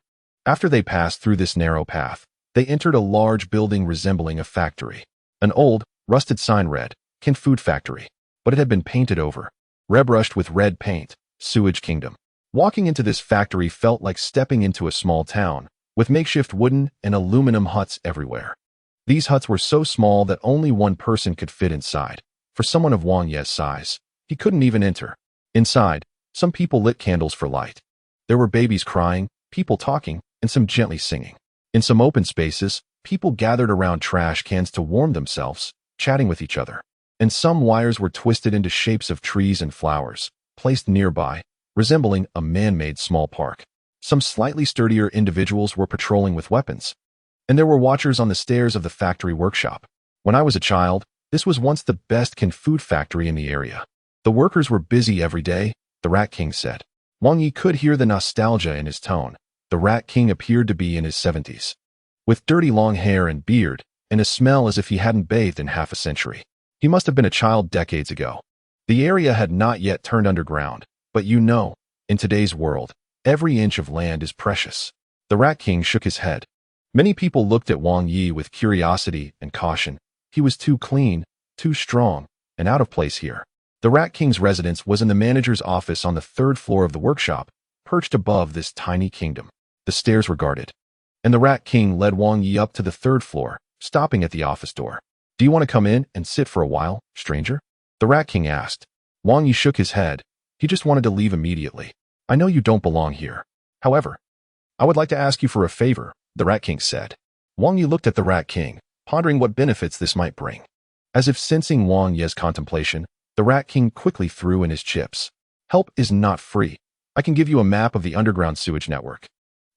After they passed through this narrow path, they entered a large building resembling a factory. An old, rusted sign read, "Kin Food Factory," but it had been painted over, rebrushed with red paint, Sewage Kingdom. Walking into this factory felt like stepping into a small town, with makeshift wooden and aluminum huts everywhere. These huts were so small that only one person could fit inside. For someone of Wang Yi's size, he couldn't even enter. Inside, some people lit candles for light. There were babies crying, people talking, and some gently singing. In some open spaces, people gathered around trash cans to warm themselves, chatting with each other. And some wires were twisted into shapes of trees and flowers, placed nearby, resembling a man-made small park. Some slightly sturdier individuals were patrolling with weapons. And there were watchers on the stairs of the factory workshop. When I was a child, this was once the best Kin food factory in the area. The workers were busy every day, the Rat King said. Wang Yi could hear the nostalgia in his tone. The Rat King appeared to be in his 70s, with dirty long hair and beard, and a smell as if he hadn't bathed in half a century. He must have been a child decades ago. The area had not yet turned underground, but you know, in today's world, every inch of land is precious. The Rat King shook his head. Many people looked at Wang Yi with curiosity and caution. He was too clean, too strong, and out of place here. The Rat King's residence was in the manager's office on the 3rd floor of the workshop, perched above this tiny kingdom. The stairs were guarded, and the Rat King led Wang Yi up to the 3rd floor, stopping at the office door. Do you want to come in and sit for a while, stranger? The Rat King asked. Wang Yi shook his head. He just wanted to leave immediately. I know you don't belong here. However, I would like to ask you for a favor, the Rat King said. Wang Yi looked at the Rat King, pondering what benefits this might bring. As if sensing Wang Yi's contemplation, the Rat King quickly threw in his chips. Help is not free. I can give you a map of the underground sewage network.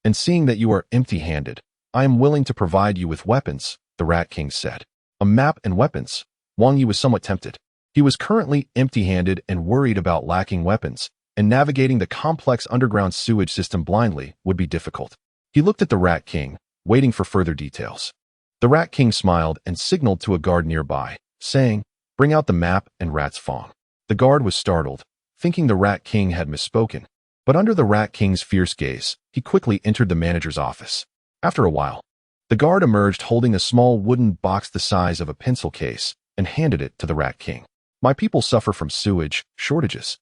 And seeing that you are empty-handed, I am willing to provide you with weapons, the Rat King said. A map and weapons. Wang Yi was somewhat tempted. He was currently empty-handed and worried about lacking weapons, and navigating the complex underground sewage system blindly would be difficult. He looked at the Rat King, waiting for further details. The Rat King smiled and signaled to a guard nearby, saying, "Bring out the map and Rat's Fong." The guard was startled, thinking the Rat King had misspoken. But under the Rat King's fierce gaze, he quickly entered the manager's office. After a while, the guard emerged holding a small wooden box the size of a pencil case and handed it to the Rat King. "My people suffer from sewage shortages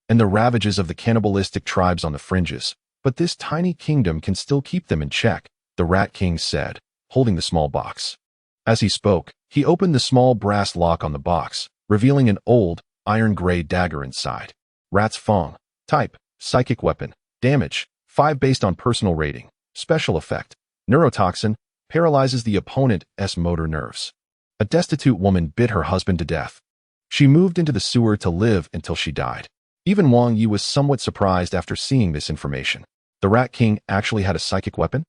and the ravages of the cannibalistic tribes on the fringes, but this tiny kingdom can still keep them in check," the Rat King said, holding the small box. As he spoke, he opened the small brass lock on the box, revealing an old, iron-gray dagger inside. Rat's Fong. Type: psychic weapon. Damage: 5 based on personal rating. Special effect: neurotoxin, paralyzes the opponent's motor nerves. A destitute woman bit her husband to death. She moved into the sewer to live until she died. Even Wang Yi was somewhat surprised after seeing this information. The Rat King actually had a psychic weapon?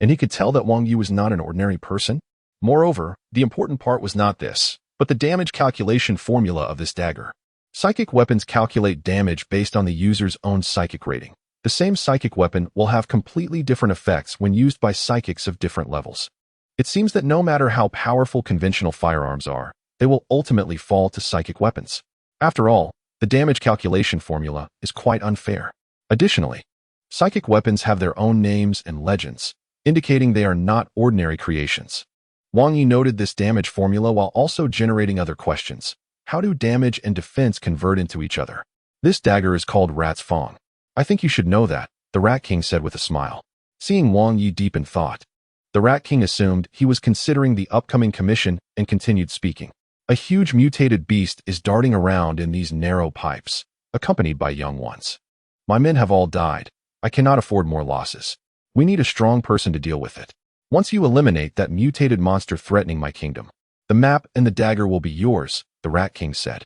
And he could tell that Wang Yi was not an ordinary person? Moreover, the important part was not this, but the damage calculation formula of this dagger. Psychic weapons calculate damage based on the user's own psychic rating. The same psychic weapon will have completely different effects when used by psychics of different levels. It seems that no matter how powerful conventional firearms are, they will ultimately fall to psychic weapons. After all, the damage calculation formula is quite unfair. Additionally, psychic weapons have their own names and legends, indicating they are not ordinary creations. Wang Yi noted this damage formula while also generating other questions. How do damage and defense convert into each other? This dagger is called Rat's Fong. "I think you should know that," the Rat King said with a smile. Seeing Wang Yi deep in thought, the Rat King assumed he was considering the upcoming commission and continued speaking. "A huge mutated beast is darting around in these narrow pipes, accompanied by young ones. My men have all died. I cannot afford more losses. We need a strong person to deal with it. Once you eliminate that mutated monster threatening my kingdom, the map and the dagger will be yours," the Rat King said.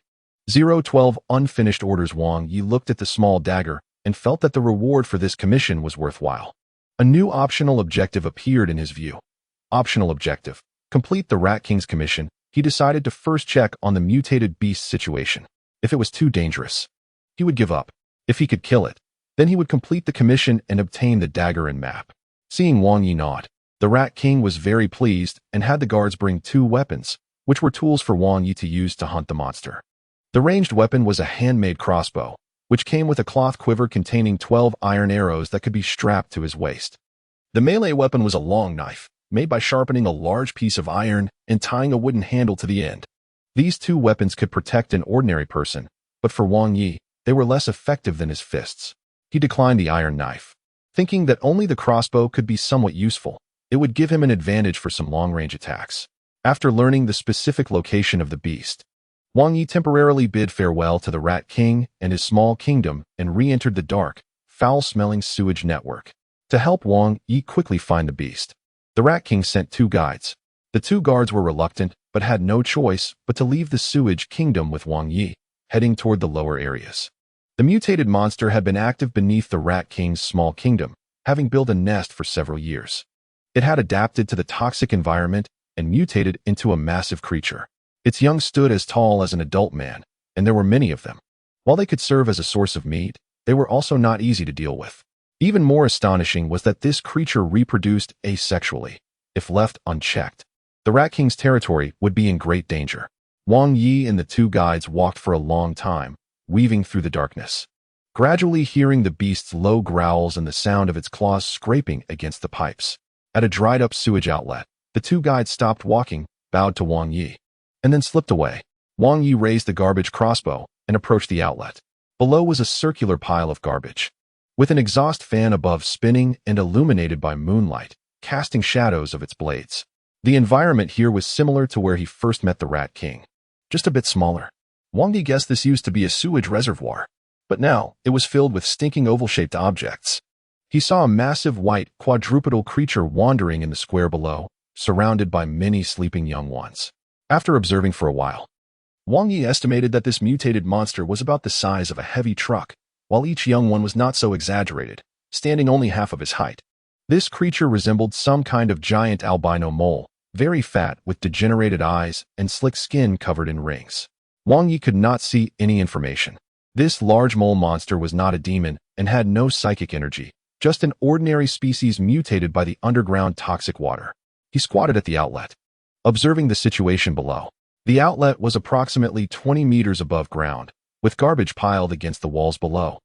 012 Unfinished orders. Wang Yi looked at the small dagger and felt that the reward for this commission was worthwhile. A new optional objective appeared in his view. Optional objective: complete the Rat King's commission. He decided to first check on the mutated beast situation. If it was too dangerous, he would give up. If he could kill it, then he would complete the commission and obtain the dagger and map. Seeing Wang Yi nod, the Rat King was very pleased and had the guards bring 2 weapons, which were tools for Wang Yi to use to hunt the monster. The ranged weapon was a handmade crossbow, which came with a cloth quiver containing 12 iron arrows that could be strapped to his waist. The melee weapon was a long knife, made by sharpening a large piece of iron and tying a wooden handle to the end. These 2 weapons could protect an ordinary person, but for Wang Yi, they were less effective than his fists. He declined the iron knife, thinking that only the crossbow could be somewhat useful. It would give him an advantage for some long-range attacks. After learning the specific location of the beast, Wang Yi temporarily bid farewell to the Rat King and his small kingdom and re-entered the dark, foul-smelling sewage network. To help Wang Yi quickly find the beast, the Rat King sent 2 guides. The 2 guards were reluctant, but had no choice but to leave the sewage kingdom with Wang Yi, heading toward the lower areas. The mutated monster had been active beneath the Rat King's small kingdom, having built a nest for several years. It had adapted to the toxic environment and mutated into a massive creature. Its young stood as tall as an adult man, and there were many of them. While they could serve as a source of meat, they were also not easy to deal with. Even more astonishing was that this creature reproduced asexually. If left unchecked, the Rat King's territory would be in great danger. Wang Yi and the 2 guides walked for a long time, weaving through the darkness, gradually hearing the beast's low growls and the sound of its claws scraping against the pipes. At a dried-up sewage outlet, the 2 guides stopped walking, bowed to Wang Yi, and then slipped away. Wang Yi raised the garbage crossbow and approached the outlet. Below was a circular pile of garbage, with an exhaust fan above spinning and illuminated by moonlight, casting shadows of its blades. The environment here was similar to where he first met the Rat King, just a bit smaller. Wang Yi guessed this used to be a sewage reservoir, but now it was filled with stinking oval-shaped objects. He saw a massive white, quadrupedal creature wandering in the square below, surrounded by many sleeping young ones. After observing for a while, Wang Yi estimated that this mutated monster was about the size of a heavy truck, while each young one was not so exaggerated, standing only half of his height. This creature resembled some kind of giant albino mole, very fat with degenerated eyes and slick skin covered in rings. Wang Yi could not see any information, This large mole monster was not a demon and had no psychic energy, just an ordinary species mutated by the underground toxic water. He squatted at the outlet, observing the situation below. The outlet was approximately 20 meters above ground, with garbage piled against the walls below,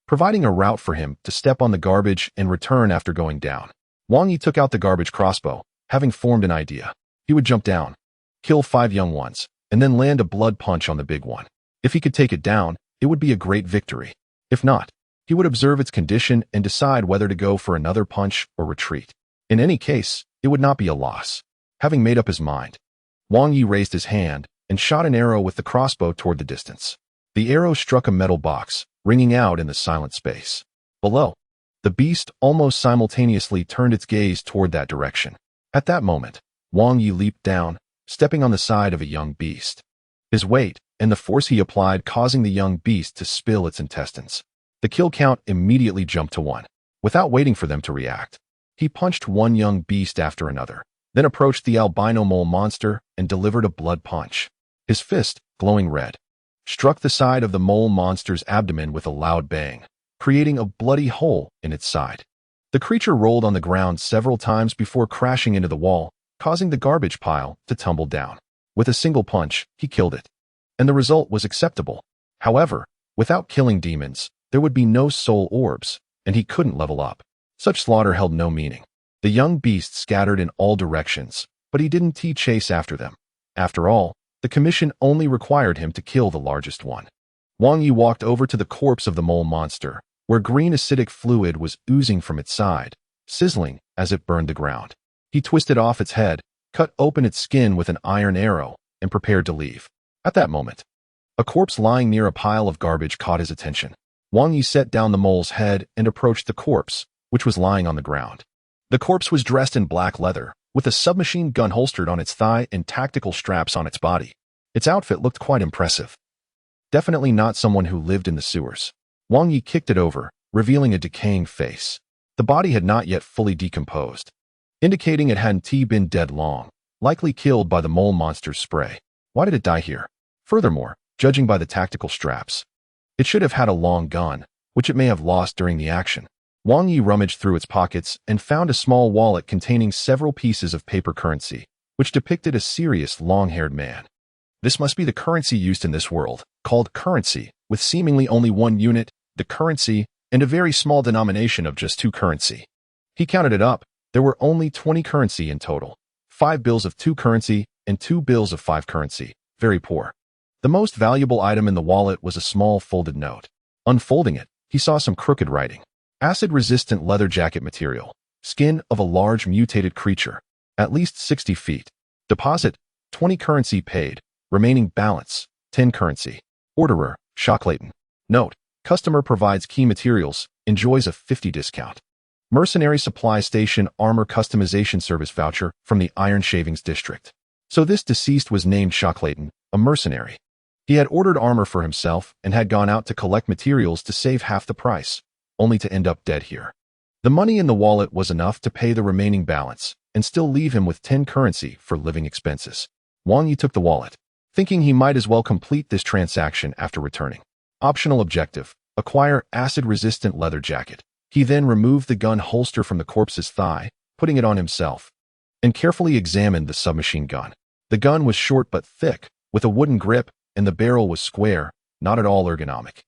providing a route for him to step on the garbage and return after going down. Wang Yi took out the garbage crossbow, having formed an idea. He would jump down, kill 5 young ones, and then land a blood punch on the big one. If he could take it down, it would be a great victory. If not, he would observe its condition and decide whether to go for another punch or retreat. In any case, it would not be a loss. Having made up his mind, Wang Yi raised his hand and shot an arrow with the crossbow toward the distance. The arrow struck a metal box, ringing out in the silent space. Below, the beast almost simultaneously turned its gaze toward that direction. At that moment, Wang Yi leaped down, stepping on the side of a young beast. His weight and the force he applied causing the young beast to spill its intestines. The kill count immediately jumped to 1. Without waiting for them to react, he punched one young beast after another, then approached the albino mole monster and delivered a blood punch. His fist, glowing red, struck the side of the mole monster's abdomen with a loud bang, creating a bloody hole in its side. The creature rolled on the ground several times before crashing into the wall, causing the garbage pile to tumble down. With a single punch, he killed it, and the result was acceptable. However, without killing demons, there would be no soul orbs, and he couldn't level up. Such slaughter held no meaning. The young beast scattered in all directions, but he didn't chase after them. After all, the commission only required him to kill the largest one. Wang Yi walked over to the corpse of the mole monster, where green acidic fluid was oozing from its side, sizzling as it burned the ground. He twisted off its head, cut open its skin with an iron arrow, and prepared to leave. At that moment, a corpse lying near a pile of garbage caught his attention. Wang Yi set down the mole's head and approached the corpse, which was lying on the ground. The corpse was dressed in black leather, with a submachine gun holstered on its thigh and tactical straps on its body. Its outfit looked quite impressive. Definitely not someone who lived in the sewers. Wang Yi kicked it over, revealing a decaying face. The body had not yet fully decomposed, indicating it hadn't been dead long, likely killed by the mole monster's spray. Why did it die here? Furthermore, judging by the tactical straps, it should have had a long gun, which it may have lost during the action. Wang Yi rummaged through its pockets and found a small wallet containing several pieces of paper currency, which depicted a serious, long-haired man. This must be the currency used in this world, called currency, with seemingly only one unit, the currency, and a very small denomination of just 2 currency. He counted it up. There were only 20 currency in total, 5 bills of 2 currency and 2 bills of 5 currency. Very poor. The most valuable item in the wallet was a small folded note. Unfolding it, he saw some crooked writing. Acid-resistant leather jacket material. Skin of a large mutated creature. At least 60 feet. Deposit, 20 currency paid. Remaining balance, 10 currency. Orderer, Shocklayton. Note, customer provides key materials, enjoys a 50 discount. Mercenary Supply Station Armor Customization Service Voucher from the Iron Shavings District. So this deceased was named Shocklayton, a mercenary. He had ordered armor for himself and had gone out to collect materials to save half the price, only to end up dead here. The money in the wallet was enough to pay the remaining balance and still leave him with 10 currency for living expenses. Wang Yi took the wallet, thinking he might as well complete this transaction after returning. Optional objective, acquire acid-resistant leather jacket. He then removed the gun holster from the corpse's thigh, putting it on himself, and carefully examined the submachine gun. The gun was short but thick, with a wooden grip, and the barrel was square, not at all ergonomic.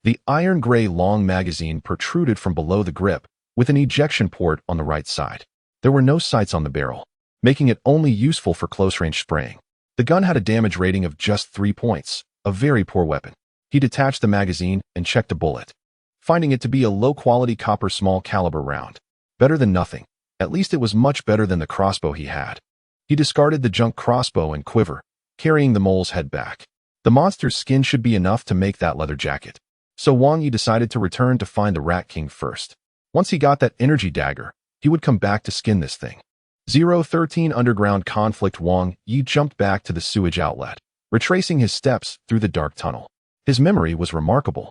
The iron-gray long magazine protruded from below the grip, with an ejection port on the right side. There were no sights on the barrel, making it only useful for close-range spraying. The gun had a damage rating of just 3 points, a very poor weapon. He detached the magazine and checked a bullet, finding it to be a low-quality copper small-caliber round. Better than nothing. At least it was much better than the crossbow he had. He discarded the junk crossbow and quiver, carrying the mole's head back. The monster's skin should be enough to make that leather jacket. So Wang Yi decided to return to find the Rat King first. Once he got that energy dagger, he would come back to skin this thing. 013 Underground Conflict. Wang Yi jumped back to the sewage outlet, retracing his steps through the dark tunnel. His memory was remarkable.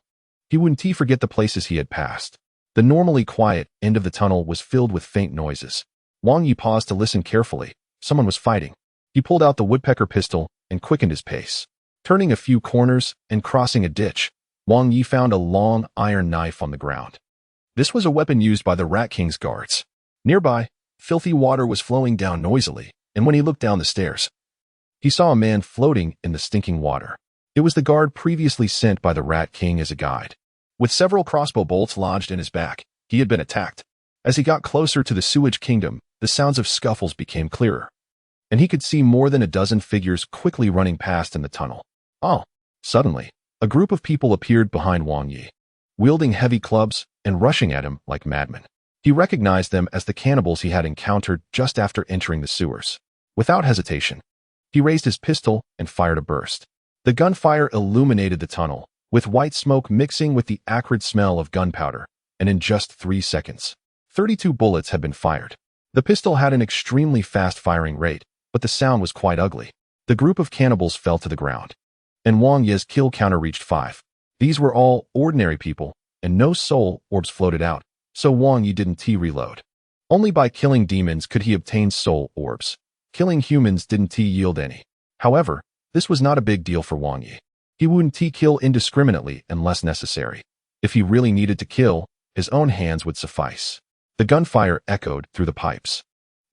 He wouldn't forget the places he had passed. The normally quiet end of the tunnel was filled with faint noises. Wang Yi paused to listen carefully. Someone was fighting. He pulled out the woodpecker pistol and quickened his pace. Turning a few corners and crossing a ditch, Wang Yi found a long iron knife on the ground. This was a weapon used by the Rat King's guards. Nearby, filthy water was flowing down noisily, and when he looked down the stairs, he saw a man floating in the stinking water. It was the guard previously sent by the Rat King as a guide. With several crossbow bolts lodged in his back, he had been attacked. As he got closer to the sewage kingdom, the sounds of scuffles became clearer, and he could see more than a dozen figures quickly running past in the tunnel. Oh! Suddenly, a group of people appeared behind Wang Yi, wielding heavy clubs and rushing at him like madmen. He recognized them as the cannibals he had encountered just after entering the sewers. Without hesitation, he raised his pistol and fired a burst. The gunfire illuminated the tunnel, with white smoke mixing with the acrid smell of gunpowder, and in just 3 seconds, 32 bullets had been fired. The pistol had an extremely fast firing rate, but the sound was quite ugly. The group of cannibals fell to the ground, and Wang Yi's kill counter reached 5. These were all ordinary people, and no soul orbs floated out, so Wang Yi didn't reload. Only by killing demons could he obtain soul orbs. Killing humans didn't yield any. However, this was not a big deal for Wang Yi. He wouldn't kill indiscriminately unless necessary. If he really needed to kill, his own hands would suffice. The gunfire echoed through the pipes,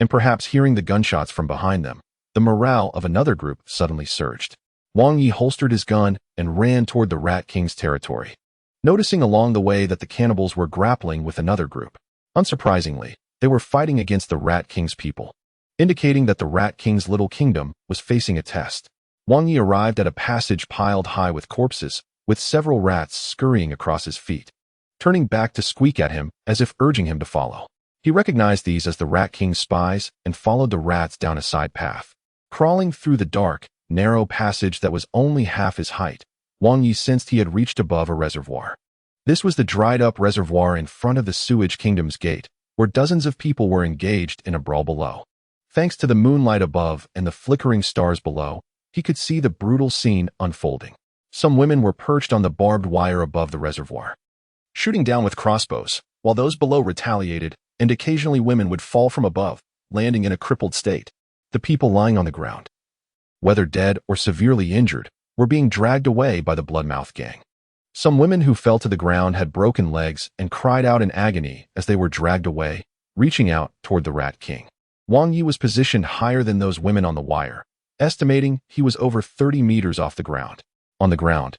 and perhaps hearing the gunshots from behind them, the morale of another group suddenly surged. Wang Yi holstered his gun and ran toward the Rat King's territory, noticing along the way that the cannibals were grappling with another group. Unsurprisingly, they were fighting against the Rat King's people, indicating that the Rat King's little kingdom was facing a test. Wang Yi arrived at a passage piled high with corpses, with several rats scurrying across his feet, turning back to squeak at him as if urging him to follow. He recognized these as the Rat King's spies and followed the rats down a side path. Crawling through the dark, narrow passage that was only half his height, Wang Yi sensed he had reached above a reservoir. This was the dried-up reservoir in front of the sewage kingdom's gate, where dozens of people were engaged in a brawl below. Thanks to the moonlight above and the flickering stars below, he could see the brutal scene unfolding. Some women were perched on the barbed wire above the reservoir, shooting down with crossbows, while those below retaliated, and occasionally women would fall from above, landing in a crippled state. The people lying on the ground, whether dead or severely injured, were being dragged away by the Bloodmouth gang. Some women who fell to the ground had broken legs and cried out in agony as they were dragged away, reaching out toward the Rat King. Wang Yi was positioned higher than those women on the wire, estimating he was over 30 meters off the ground. On the ground,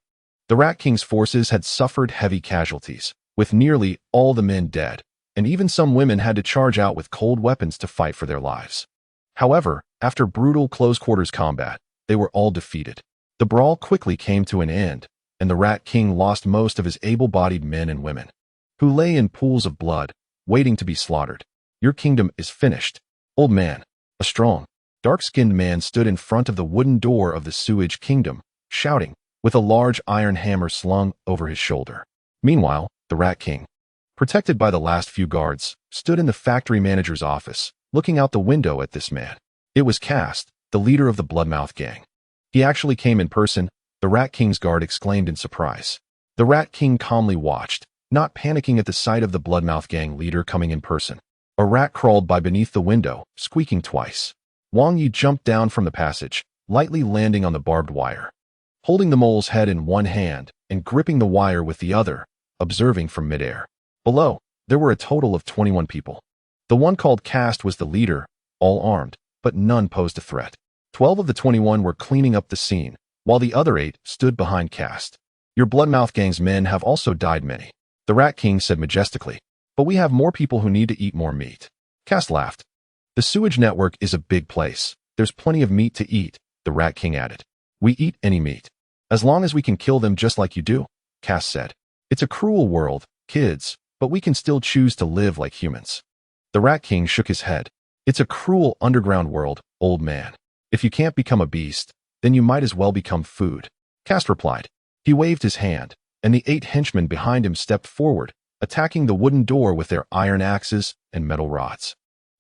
the Rat King's forces had suffered heavy casualties, with nearly all the men dead, and even some women had to charge out with cold weapons to fight for their lives. However, after brutal close-quarters combat, they were all defeated. The brawl quickly came to an end, and the Rat King lost most of his able-bodied men and women, who lay in pools of blood, waiting to be slaughtered. Your kingdom is finished. Old man, a strong, dark-skinned man stood in front of the wooden door of the sewage kingdom, shouting, with a large iron hammer slung over his shoulder. Meanwhile, the Rat King, protected by the last few guards, stood in the factory manager's office, looking out the window at this man. It was Cast, the leader of the Bloodmouth gang. He actually came in person, the Rat King's guard exclaimed in surprise. The Rat King calmly watched, not panicking at the sight of the Bloodmouth gang leader coming in person. A rat crawled by beneath the window, squeaking twice. Wang Yi jumped down from the passage, lightly landing on the barbed wire, holding the mole's head in one hand and gripping the wire with the other, observing from midair. Below, there were a total of 21 people. The one called Cast was the leader, all armed, but none posed a threat. 12 of the 21 were cleaning up the scene, while the other 8 stood behind Cast. Your Bloodmouth gang's men have also died many, the Rat King said majestically, but we have more people who need to eat more meat. Cast laughed. The sewage network is a big place. There's plenty of meat to eat, the Rat King added. We eat any meat, as long as we can kill them just like you do, Cast said. It's a cruel world, kids, but we can still choose to live like humans. The Rat King shook his head. It's a cruel underground world, old man. If you can't become a beast, then you might as well become food, Cast replied. He waved his hand, and the 8 henchmen behind him stepped forward, attacking the wooden door with their iron axes and metal rods.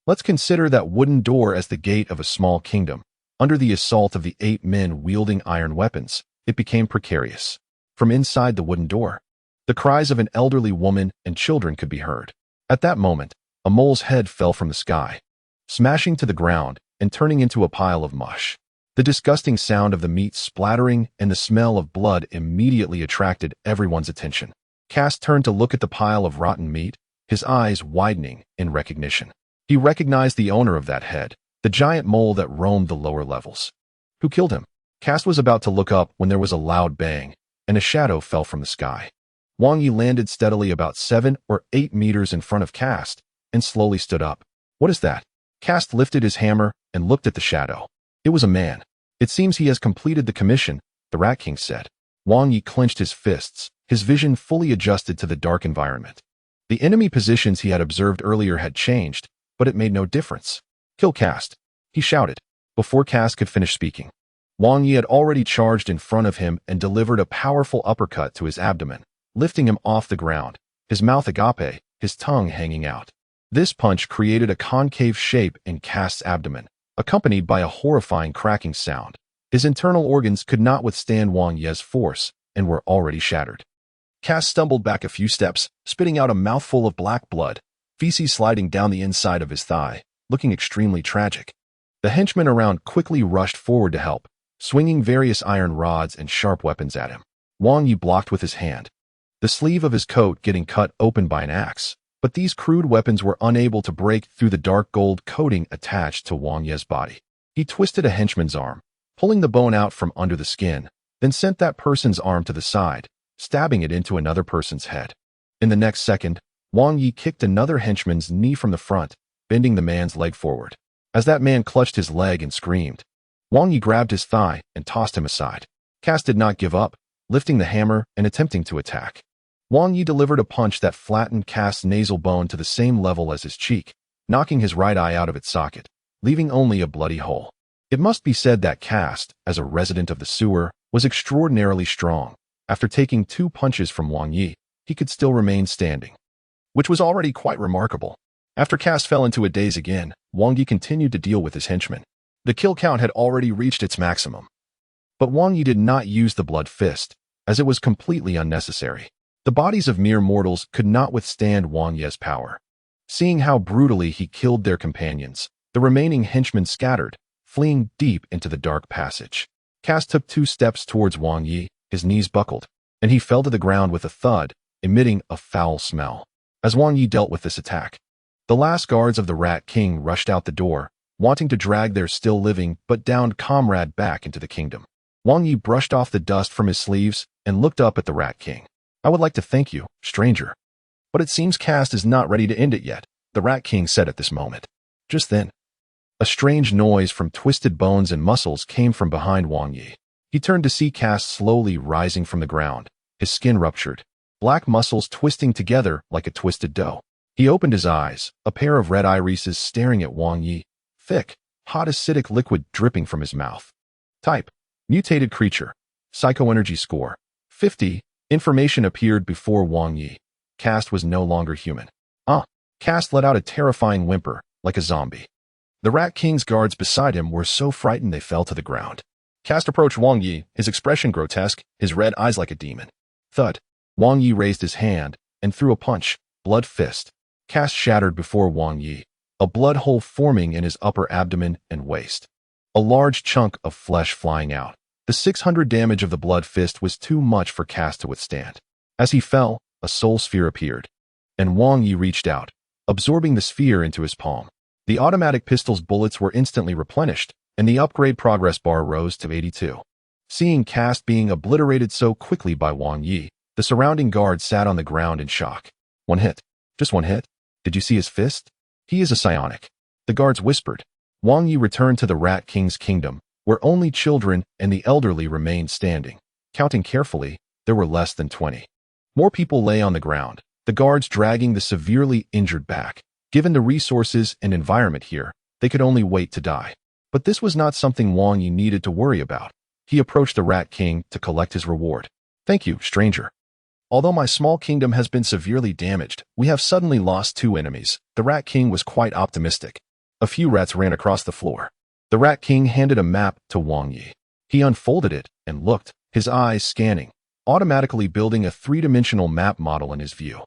Let's consider that wooden door as the gate of a small kingdom. Under the assault of the 8 men wielding iron weapons, it became precarious. From inside the wooden door, the cries of an elderly woman and children could be heard. At that moment, a mole's head fell from the sky, smashing to the ground and turning into a pile of mush. The disgusting sound of the meat splattering and the smell of blood immediately attracted everyone's attention. Cass turned to look at the pile of rotten meat, his eyes widening in recognition. He recognized the owner of that head, the giant mole that roamed the lower levels. Who killed him? Cass was about to look up when there was a loud bang, and a shadow fell from the sky. Wang Yi landed steadily about 7 or 8 meters in front of Cass and slowly stood up. What is that? Cass lifted his hammer and looked at the shadow. It was a man. It seems he has completed the commission, the Rat King said. Wang Yi clenched his fists, his vision fully adjusted to the dark environment. The enemy positions he had observed earlier had changed, but it made no difference. Kill Cass, he shouted. Before Cass could finish speaking, Wang Yi had already charged in front of him and delivered a powerful uppercut to his abdomen, lifting him off the ground, his mouth agape, his tongue hanging out. This punch created a concave shape in Cass' abdomen, accompanied by a horrifying cracking sound. His internal organs could not withstand Wang Yi's force and were already shattered. Cass stumbled back a few steps, spitting out a mouthful of black blood, feces sliding down the inside of his thigh, looking extremely tragic. The henchmen around quickly rushed forward to help, swinging various iron rods and sharp weapons at him. Wang Yi blocked with his hand, the sleeve of his coat getting cut open by an axe. But these crude weapons were unable to break through the dark gold coating attached to Wang Yi's body. He twisted a henchman's arm, pulling the bone out from under the skin, then sent that person's arm to the side, stabbing it into another person's head. In the next second, Wang Yi kicked another henchman's knee from the front, bending the man's leg forward. As that man clutched his leg and screamed, Wang Yi grabbed his thigh and tossed him aside. Cass did not give up, lifting the hammer and attempting to attack. Wang Yi delivered a punch that flattened Cass' nasal bone to the same level as his cheek, knocking his right eye out of its socket, leaving only a bloody hole. It must be said that Cass, as a resident of the sewer, was extraordinarily strong. After taking 2 punches from Wang Yi, he could still remain standing, which was already quite remarkable. After Cass fell into a daze again, Wang Yi continued to deal with his henchmen. The kill count had already reached its maximum. But Wang Yi did not use the blood fist, as it was completely unnecessary. The bodies of mere mortals could not withstand Wang Yi's power. Seeing how brutally he killed their companions, the remaining henchmen scattered, fleeing deep into the dark passage. Cass took 2 steps towards Wang Yi, his knees buckled, and he fell to the ground with a thud, emitting a foul smell. As Wang Yi dealt with this attack, the last guards of the Rat King rushed out the door, wanting to drag their still living but downed comrade back into the kingdom. Wang Yi brushed off the dust from his sleeves and looked up at the Rat King. I would like to thank you, stranger. But it seems Cass is not ready to end it yet, the Rat King said at this moment. Just then, a strange noise from twisted bones and muscles came from behind Wang Yi. He turned to see Cass slowly rising from the ground, his skin ruptured, black muscles twisting together like a twisted dough. He opened his eyes, a pair of red irises staring at Wang Yi, thick, hot acidic liquid dripping from his mouth. Type: mutated creature. Psychoenergy score: 50. Information appeared before Wang Yi. Cass was no longer human. Cass let out a terrifying whimper, like a zombie. The Rat King's guards beside him were so frightened they fell to the ground. Cass approached Wang Yi, his expression grotesque, his red eyes like a demon. Thud. Wang Yi raised his hand and threw a punch, blood fist. Cass shattered before Wang Yi, a blood hole forming in his upper abdomen and waist. A large chunk of flesh flying out. The 600 damage of the blood fist was too much for Cass to withstand. As he fell, a soul sphere appeared, and Wang Yi reached out, absorbing the sphere into his palm. The automatic pistol's bullets were instantly replenished, and the upgrade progress bar rose to 82. Seeing Cass being obliterated so quickly by Wang Yi, the surrounding guards sat on the ground in shock. One hit. Just one hit? Did you see his fist? He is a psionic. The guards whispered. Wang Yi returned to the Rat King's kingdom, where only children and the elderly remained standing. Counting carefully, there were less than 20. More people lay on the ground, the guards dragging the severely injured back. Given the resources and environment here, they could only wait to die. But this was not something Wang Yi needed to worry about. He approached the Rat King to collect his reward. Thank you, stranger. Although my small kingdom has been severely damaged, we have suddenly lost 2 enemies. The Rat King was quite optimistic. A few rats ran across the floor. The Rat King handed a map to Wang Yi. He unfolded it and looked, his eyes scanning, automatically building a 3-dimensional map model in his view.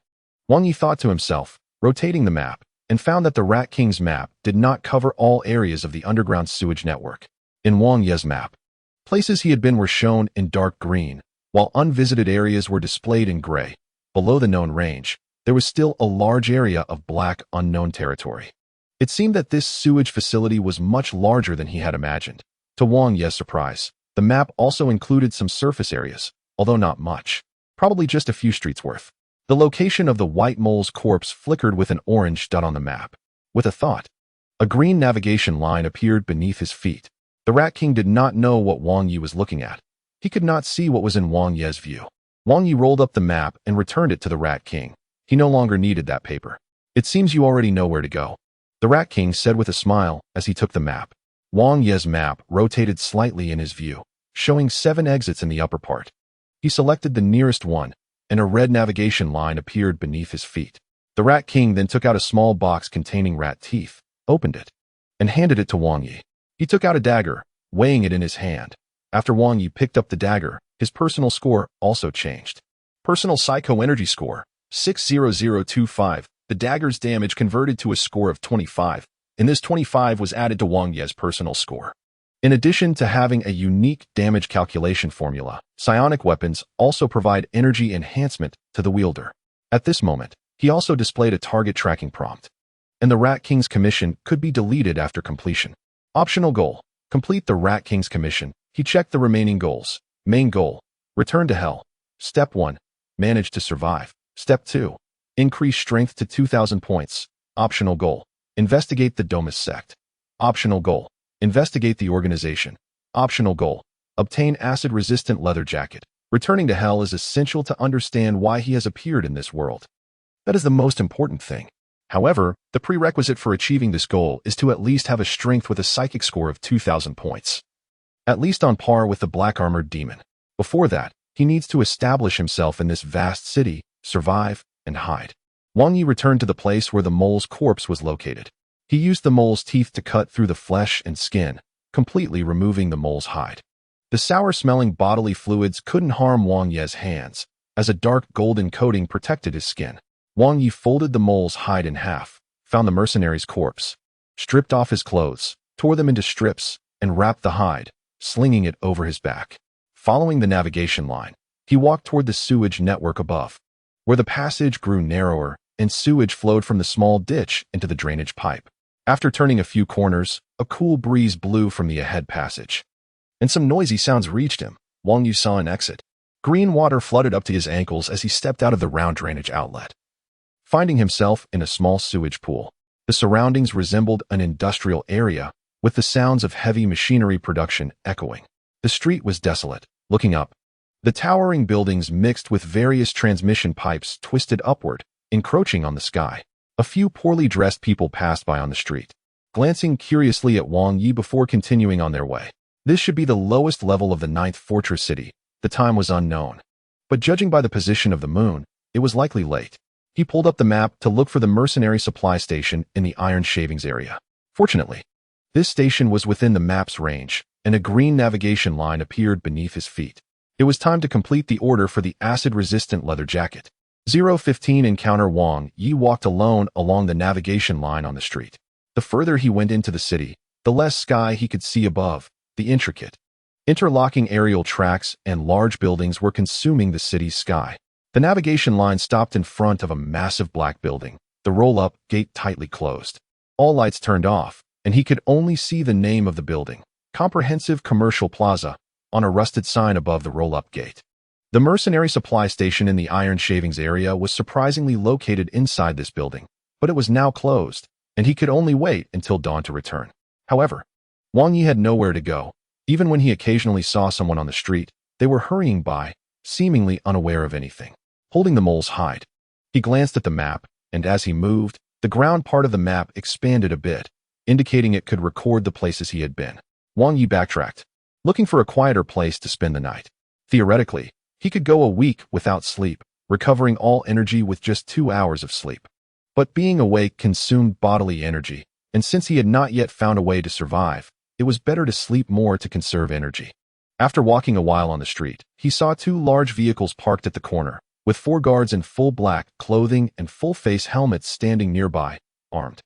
Wang Yi thought to himself, rotating the map, and found that the Rat King's map did not cover all areas of the underground sewage network. In Wang Ye's map, places he had been were shown in dark green, while unvisited areas were displayed in gray. Below the known range, there was still a large area of black unknown territory. It seemed that this sewage facility was much larger than he had imagined. To Wang Ye's surprise, the map also included some surface areas, although not much. Probably just a few streets worth. The location of the white mole's corpse flickered with an orange dot on the map. With a thought, a green navigation line appeared beneath his feet. The Rat King did not know what Wang Yi was looking at. He could not see what was in Wang Ye's view. Wang Yi rolled up the map and returned it to the Rat King. He no longer needed that paper. It seems you already know where to go, the Rat King said with a smile as he took the map. Wang Ye's map rotated slightly in his view, showing 7 exits in the upper part. He selected the nearest one, and a red navigation line appeared beneath his feet. The Rat King then took out a small box containing rat teeth, opened it, and handed it to Wang Yi. He took out a dagger, weighing it in his hand. After Wang Yi picked up the dagger, his personal score also changed. Personal Psycho-Energy score, 60025. The dagger's damage converted to a score of 25, and this 25 was added to Wang Ye's personal score. In addition to having a unique damage calculation formula, psionic weapons also provide energy enhancement to the wielder. At this moment, he also displayed a target tracking prompt, and the Rat King's commission could be deleted after completion. Optional goal: complete the Rat King's commission. He checked the remaining goals. Main goal: return to hell. Step 1: manage to survive. Step 2: increase strength to 2,000 points. Optional goal: investigate the Domus sect. Optional goal: investigate the organization. Optional goal: obtain acid-resistant leather jacket. Returning to hell is essential to understand why he has appeared in this world. That is the most important thing. However, the prerequisite for achieving this goal is to at least have a strength with a psychic score of 2,000 points. At least on par with the black-armored demon. Before that, he needs to establish himself in this vast city, survive, and hide. Wang Yi returned to the place where the mole's corpse was located. He used the mole's teeth to cut through the flesh and skin, completely removing the mole's hide. The sour-smelling bodily fluids couldn't harm Wang Ye's hands, as a dark golden coating protected his skin. Wang Yi folded the mole's hide in half, found the mercenary's corpse, stripped off his clothes, tore them into strips, and wrapped the hide, slinging it over his back. Following the navigation line, he walked toward the sewage network above, where the passage grew narrower and sewage flowed from the small ditch into the drainage pipe. After turning a few corners, a cool breeze blew from the ahead passage, and some noisy sounds reached him. Wang Yi saw an exit. Green water flooded up to his ankles as he stepped out of the round drainage outlet, finding himself in a small sewage pool. The surroundings resembled an industrial area, with the sounds of heavy machinery production echoing. The street was desolate. Looking up, the towering buildings mixed with various transmission pipes twisted upward, encroaching on the sky. A few poorly dressed people passed by on the street, glancing curiously at Wang Yi before continuing on their way. This should be the lowest level of the 9th fortress city. The time was unknown, but judging by the position of the moon, it was likely late. He pulled up the map to look for the mercenary supply station in the iron shavings area. Fortunately, this station was within the map's range, and a green navigation line appeared beneath his feet. It was time to complete the order for the acid-resistant leather jacket. 015 Encounter. Wang Yi walked alone along the navigation line on the street. The further he went into the city, the less sky he could see above. The intricate, interlocking aerial tracks and large buildings were consuming the city's sky. The navigation line stopped in front of a massive black building, the roll-up gate tightly closed. All lights turned off, and he could only see the name of the building, Comprehensive Commercial Plaza, on a rusted sign above the roll-up gate. The mercenary supply station in the iron shavings area was surprisingly located inside this building, but it was now closed, and he could only wait until dawn to return. However, Wang Yi had nowhere to go. Even when he occasionally saw someone on the street, they were hurrying by, seemingly unaware of anything. Holding the mole's hide, he glanced at the map, and as he moved, the ground part of the map expanded a bit, indicating it could record the places he had been. Wang Yi backtracked, looking for a quieter place to spend the night. Theoretically, he could go a week without sleep, recovering all energy with just 2 hours of sleep. But being awake consumed bodily energy, and since he had not yet found a way to survive, it was better to sleep more to conserve energy. After walking a while on the street, he saw 2 large vehicles parked at the corner, with 4 guards in full black clothing and full-face helmets standing nearby, armed.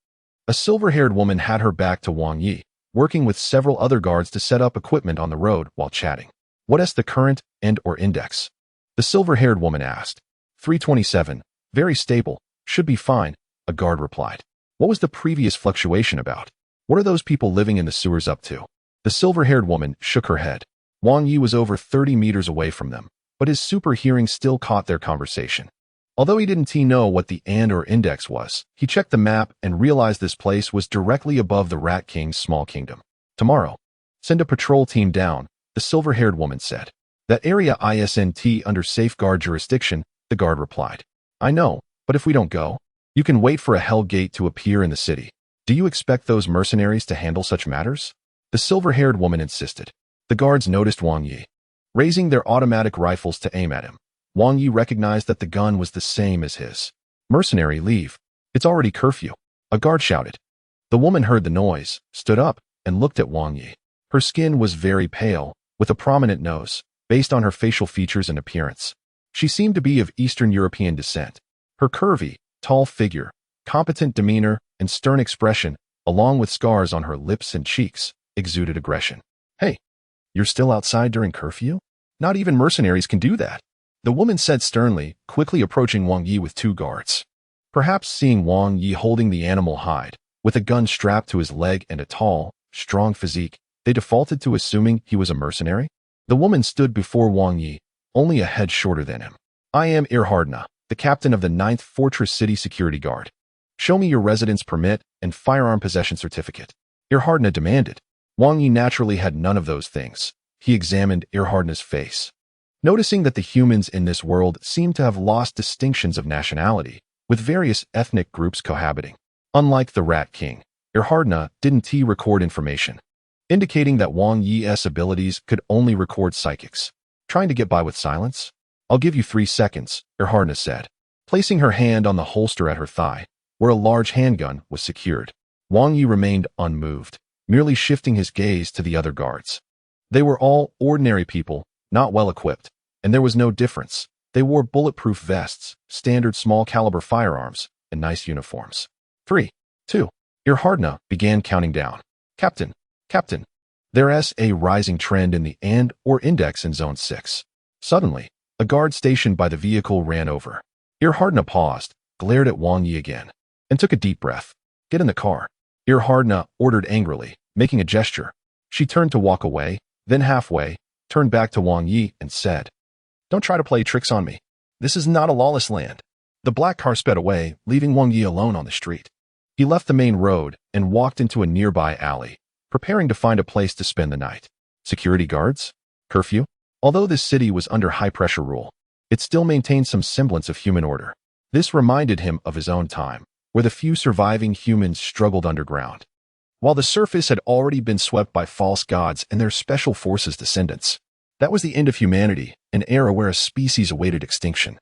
A silver-haired woman had her back to Wang Yi, working with several other guards to set up equipment on the road while chatting. What is the current and/or index? The silver-haired woman asked. 327. Very stable. Should be fine, a guard replied. What was the previous fluctuation about? What are those people living in the sewers up to? The silver-haired woman shook her head. Wang Yi was over 30 meters away from them, but his super hearing still caught their conversation. Although he didn't know what the and/or index was, he checked the map and realized this place was directly above the Rat King's small kingdom. Tomorrow, send a patrol team down, the silver-haired woman said. That area isn't under safeguard jurisdiction, the guard replied. I know, but if we don't go, you can wait for a hell gate to appear in the city. Do you expect those mercenaries to handle such matters? The silver-haired woman insisted. The guards noticed Wang Yi, raising their automatic rifles to aim at him. Wang Yi recognized that the gun was the same as his. Mercenary, leave. It's already curfew. A guard shouted. The woman heard the noise, stood up, and looked at Wang Yi. Her skin was very pale, with a prominent nose, based on her facial features and appearance. She seemed to be of Eastern European descent. Her curvy, tall figure, competent demeanor, and stern expression, along with scars on her lips and cheeks, exuded aggression. Hey, you're still outside during curfew? Not even mercenaries can do that, the woman said sternly, quickly approaching Wang Yi with two guards. Perhaps seeing Wang Yi holding the animal hide, with a gun strapped to his leg and a tall, strong physique, they defaulted to assuming he was a mercenary? The woman stood before Wang Yi, only a head shorter than him. I am Irhardna, the captain of the 9th Fortress City Security Guard. Show me your residence permit and firearm possession certificate. Irhardna demanded. Wang Yi naturally had none of those things. He examined Irhardna's face. Noticing that the humans in this world seemed to have lost distinctions of nationality, with various ethnic groups cohabiting. Unlike the Rat King, Irhardna didn't record information, indicating that Wang Yi's abilities could only record psychics. Trying to get by with silence? I'll give you 3 seconds, Irhardna said, placing her hand on the holster at her thigh, where a large handgun was secured. Wang Yi remained unmoved, merely shifting his gaze to the other guards. They were all ordinary people, not well equipped, and there was no difference. They wore bulletproof vests, standard small-caliber firearms, and nice uniforms. 3, 2. Irhardna began counting down. Captain. There's a rising trend in the and/or index in Zone 6. Suddenly, a guard stationed by the vehicle ran over. Irhardna paused, glared at Wang Yi again, and took a deep breath. Get in the car. Irhardna ordered angrily, making a gesture. She turned to walk away, then halfway, turned back to Wang Yi and said, Don't try to play tricks on me. This is not a lawless land. The black car sped away, leaving Wang Yi alone on the street. He left the main road and walked into a nearby alley, preparing to find a place to spend the night. Security guards? Curfew? Although this city was under high-pressure rule, it still maintained some semblance of human order. This reminded him of his own time, where the few surviving humans struggled underground, while the surface had already been swept by false gods and their special forces descendants. That was the end of humanity, an era where a species awaited extinction,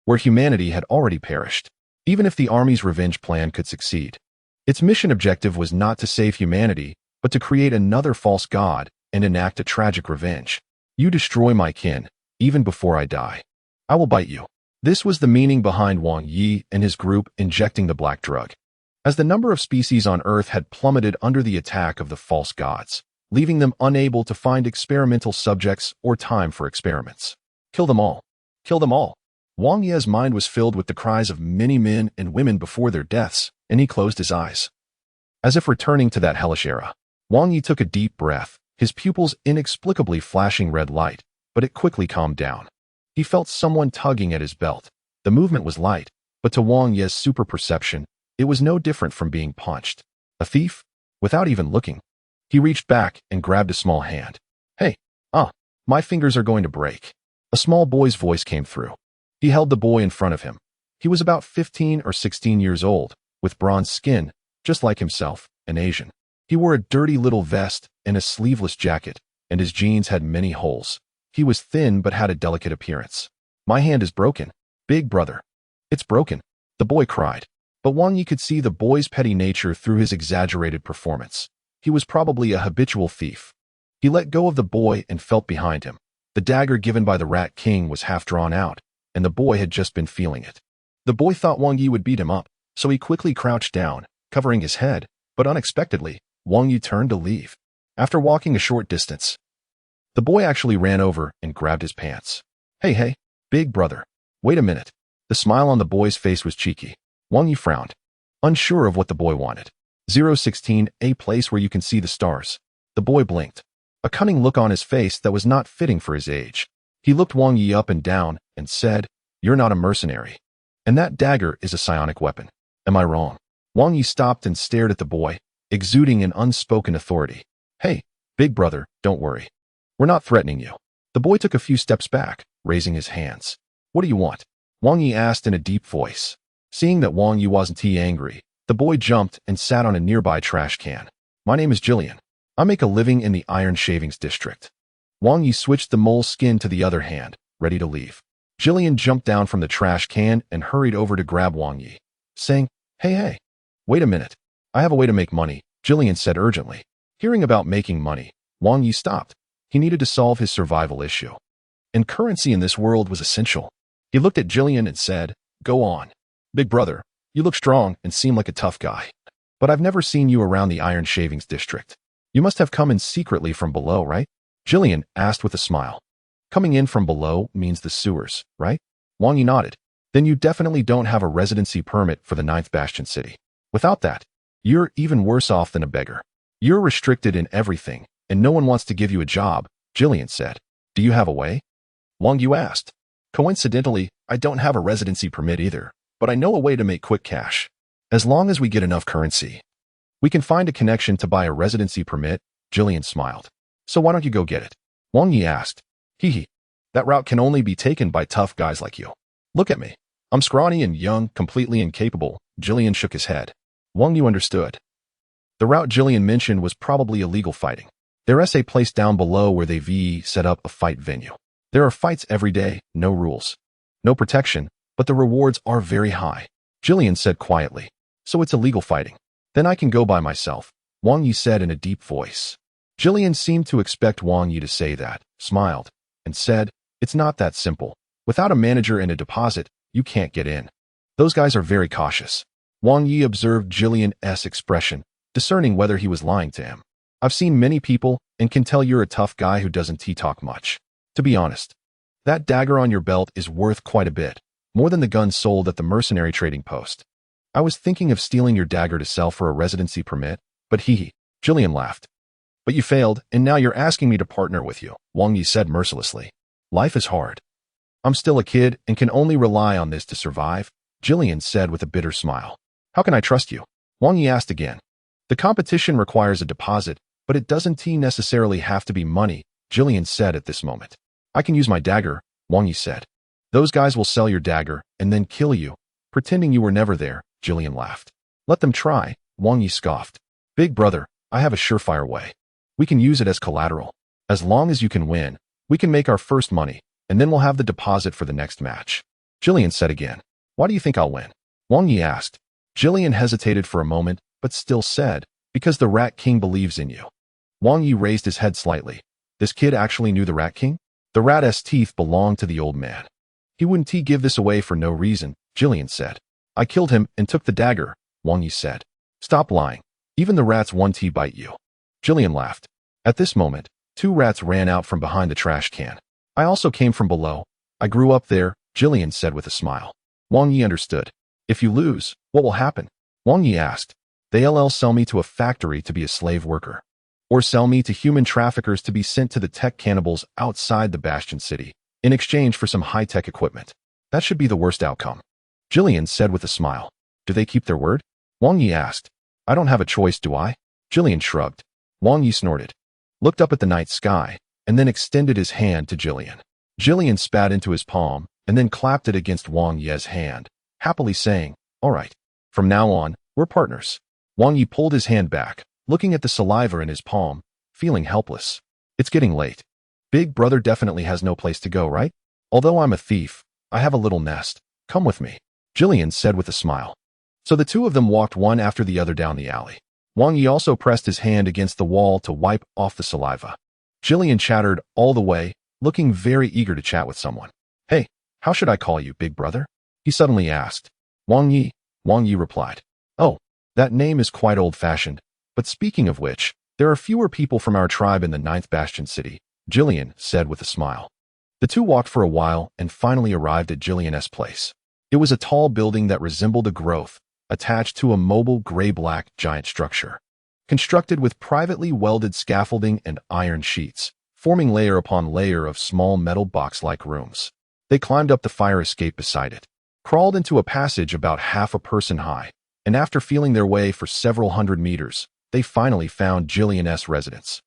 where humanity had already perished. Even if the army's revenge plan could succeed, its mission objective was not to save humanity, but to create another false god and enact a tragic revenge. You destroy my kin, even before I die, I will bite you. This was the meaning behind Wang Yi and his group injecting the black drug. As the number of species on Earth had plummeted under the attack of the false gods, leaving them unable to find experimental subjects or time for experiments. Kill them all. Kill them all. Wang Yi's mind was filled with the cries of many men and women before their deaths, and he closed his eyes. As if returning to that hellish era, Wang Yi took a deep breath, his pupils inexplicably flashing red light, but it quickly calmed down. He felt someone tugging at his belt. The movement was light, but to Wang Yi's super perception, it was no different from being punched. A thief? Without even looking, he reached back and grabbed a small hand. Hey, my fingers are going to break. A small boy's voice came through. He held the boy in front of him. He was about 15 or 16 years old, with bronze skin, just like himself, an Asian. He wore a dirty little vest and a sleeveless jacket, and his jeans had many holes. He was thin but had a delicate appearance. My hand is broken, big brother. It's broken, the boy cried. But Wang Yi could see the boy's petty nature through his exaggerated performance. He was probably a habitual thief. He let go of the boy and felt behind him. The dagger given by the Rat King was half drawn out, and the boy had just been feeling it. The boy thought Wang Yi would beat him up, so he quickly crouched down, covering his head, but unexpectedly, Wang Yi turned to leave. After walking a short distance, the boy actually ran over and grabbed his pants. Hey, big brother. Wait a minute. The smile on the boy's face was cheeky. Wang Yi frowned, unsure of what the boy wanted. 016, a place where you can see the stars. The boy blinked, a cunning look on his face that was not fitting for his age. He looked Wang Yi up and down and said, "You're not a mercenary. And that dagger is a psionic weapon. Am I wrong?" Wang Yi stopped and stared at the boy, exuding an unspoken authority. Hey, big brother, don't worry. We're not threatening you. The boy took a few steps back, raising his hands. What do you want? Wang Yi asked in a deep voice. Seeing that Wang Yi wasn't angry, the boy jumped and sat on a nearby trash can. My name is Jillian. I make a living in the Iron Shavings District. Wang Yi switched the mole's skin to the other hand, ready to leave. Jillian jumped down from the trash can and hurried over to grab Wang Yi, saying, Hey, wait a minute. I have a way to make money, Jillian said urgently. Hearing about making money, Wang Yi stopped. He needed to solve his survival issue. And currency in this world was essential. He looked at Jillian and said, Go on. Big brother, you look strong and seem like a tough guy. But I've never seen you around the Iron Shavings District. You must have come in secretly from below, right? Jillian asked with a smile. Coming in from below means the sewers, right? Wang Yi nodded. Then you definitely don't have a residency permit for the 9th Bastion City. Without that, you're even worse off than a beggar. You're restricted in everything, and no one wants to give you a job, Jillian said. Do you have a way? Wang Yu asked. Coincidentally, I don't have a residency permit either, but I know a way to make quick cash. As long as we get enough currency, we can find a connection to buy a residency permit, Jillian smiled. So why don't you go get it? Wang Yi asked. Hee. That route can only be taken by tough guys like you. Look at me. I'm scrawny and young, completely incapable. Jillian shook his head. Wang Yu understood. The route Jillian mentioned was probably illegal fighting. There's a place down below where they set up a fight venue. There are fights every day, no rules. No protection, but the rewards are very high. Jillian said quietly. So it's illegal fighting. Then I can go by myself, Wang Yi said in a deep voice. Jillian seemed to expect Wang Yi to say that, smiled, and said, It's not that simple. Without a manager and a deposit, you can't get in. Those guys are very cautious. Wang Yi observed Jillian's expression, discerning whether he was lying to him. I've seen many people and can tell you're a tough guy who doesn't talk much. To be honest, that dagger on your belt is worth quite a bit, more than the gun sold at the mercenary trading post. I was thinking of stealing your dagger to sell for a residency permit, but Jillian laughed. But you failed, and now you're asking me to partner with you, Wang Yi said mercilessly. Life is hard. I'm still a kid and can only rely on this to survive, Jillian said with a bitter smile. How can I trust you? Wang Yi asked again. The competition requires a deposit, but it doesn't necessarily have to be money, Jillian said at this moment. I can use my dagger, Wang Yi said. Those guys will sell your dagger and then kill you, pretending you were never there, Jillian laughed. Let them try, Wang Yi scoffed. Big brother, I have a surefire way. We can use it as collateral. As long as you can win, we can make our first money, and then we'll have the deposit for the next match. Jillian said again. Why do you think I'll win? Wang Yi asked. Jillian hesitated for a moment, but still said, Because the Rat King believes in you. Wang Yi raised his head slightly. This kid actually knew the Rat King? The rat's teeth belonged to the old man. He wouldn't give this away for no reason, Jillian said. I killed him and took the dagger, Wang Yi said. Stop lying. Even the rats won't bite you. Jillian laughed. At this moment, 2 rats ran out from behind the trash can. I also came from below. I grew up there, Jillian said with a smile. Wang Yi understood. If you lose, what will happen? Wang Yi asked. They'll sell me to a factory to be a slave worker. Or sell me to human traffickers to be sent to the tech cannibals outside the Bastion City, in exchange for some high-tech equipment. That should be the worst outcome. Jillian said with a smile. Do they keep their word? Wang Yi asked. I don't have a choice, do I? Jillian shrugged. Wang Yi snorted, looked up at the night sky, and then extended his hand to Jillian. Jillian spat into his palm, and then clapped it against Wang Yi's hand, happily saying, All right. From now on, we're partners. Wang Yi pulled his hand back, looking at the saliva in his palm, feeling helpless. It's getting late. Big brother definitely has no place to go, right? Although I'm a thief, I have a little nest. Come with me, Jillian said with a smile. So the 2 of them walked one after the other down the alley. Wang Yi also pressed his hand against the wall to wipe off the saliva. Jillian chattered all the way, looking very eager to chat with someone. Hey, how should I call you, big brother? He suddenly asked. Wang Yi replied. Oh, that name is quite old-fashioned, But speaking of which, there are fewer people from our tribe in the Ninth Bastion city, Jillian said with a smile. The two walked for a while and finally arrived at Jillian's place. It was a tall building that resembled a growth, attached to a mobile gray-black giant structure. Constructed with privately welded scaffolding and iron sheets, forming layer upon layer of small metal box-like rooms. They climbed up the fire escape beside it, crawled into a passage about half a person high, and after feeling their way for several hundred meters, they finally found Jillian's residence.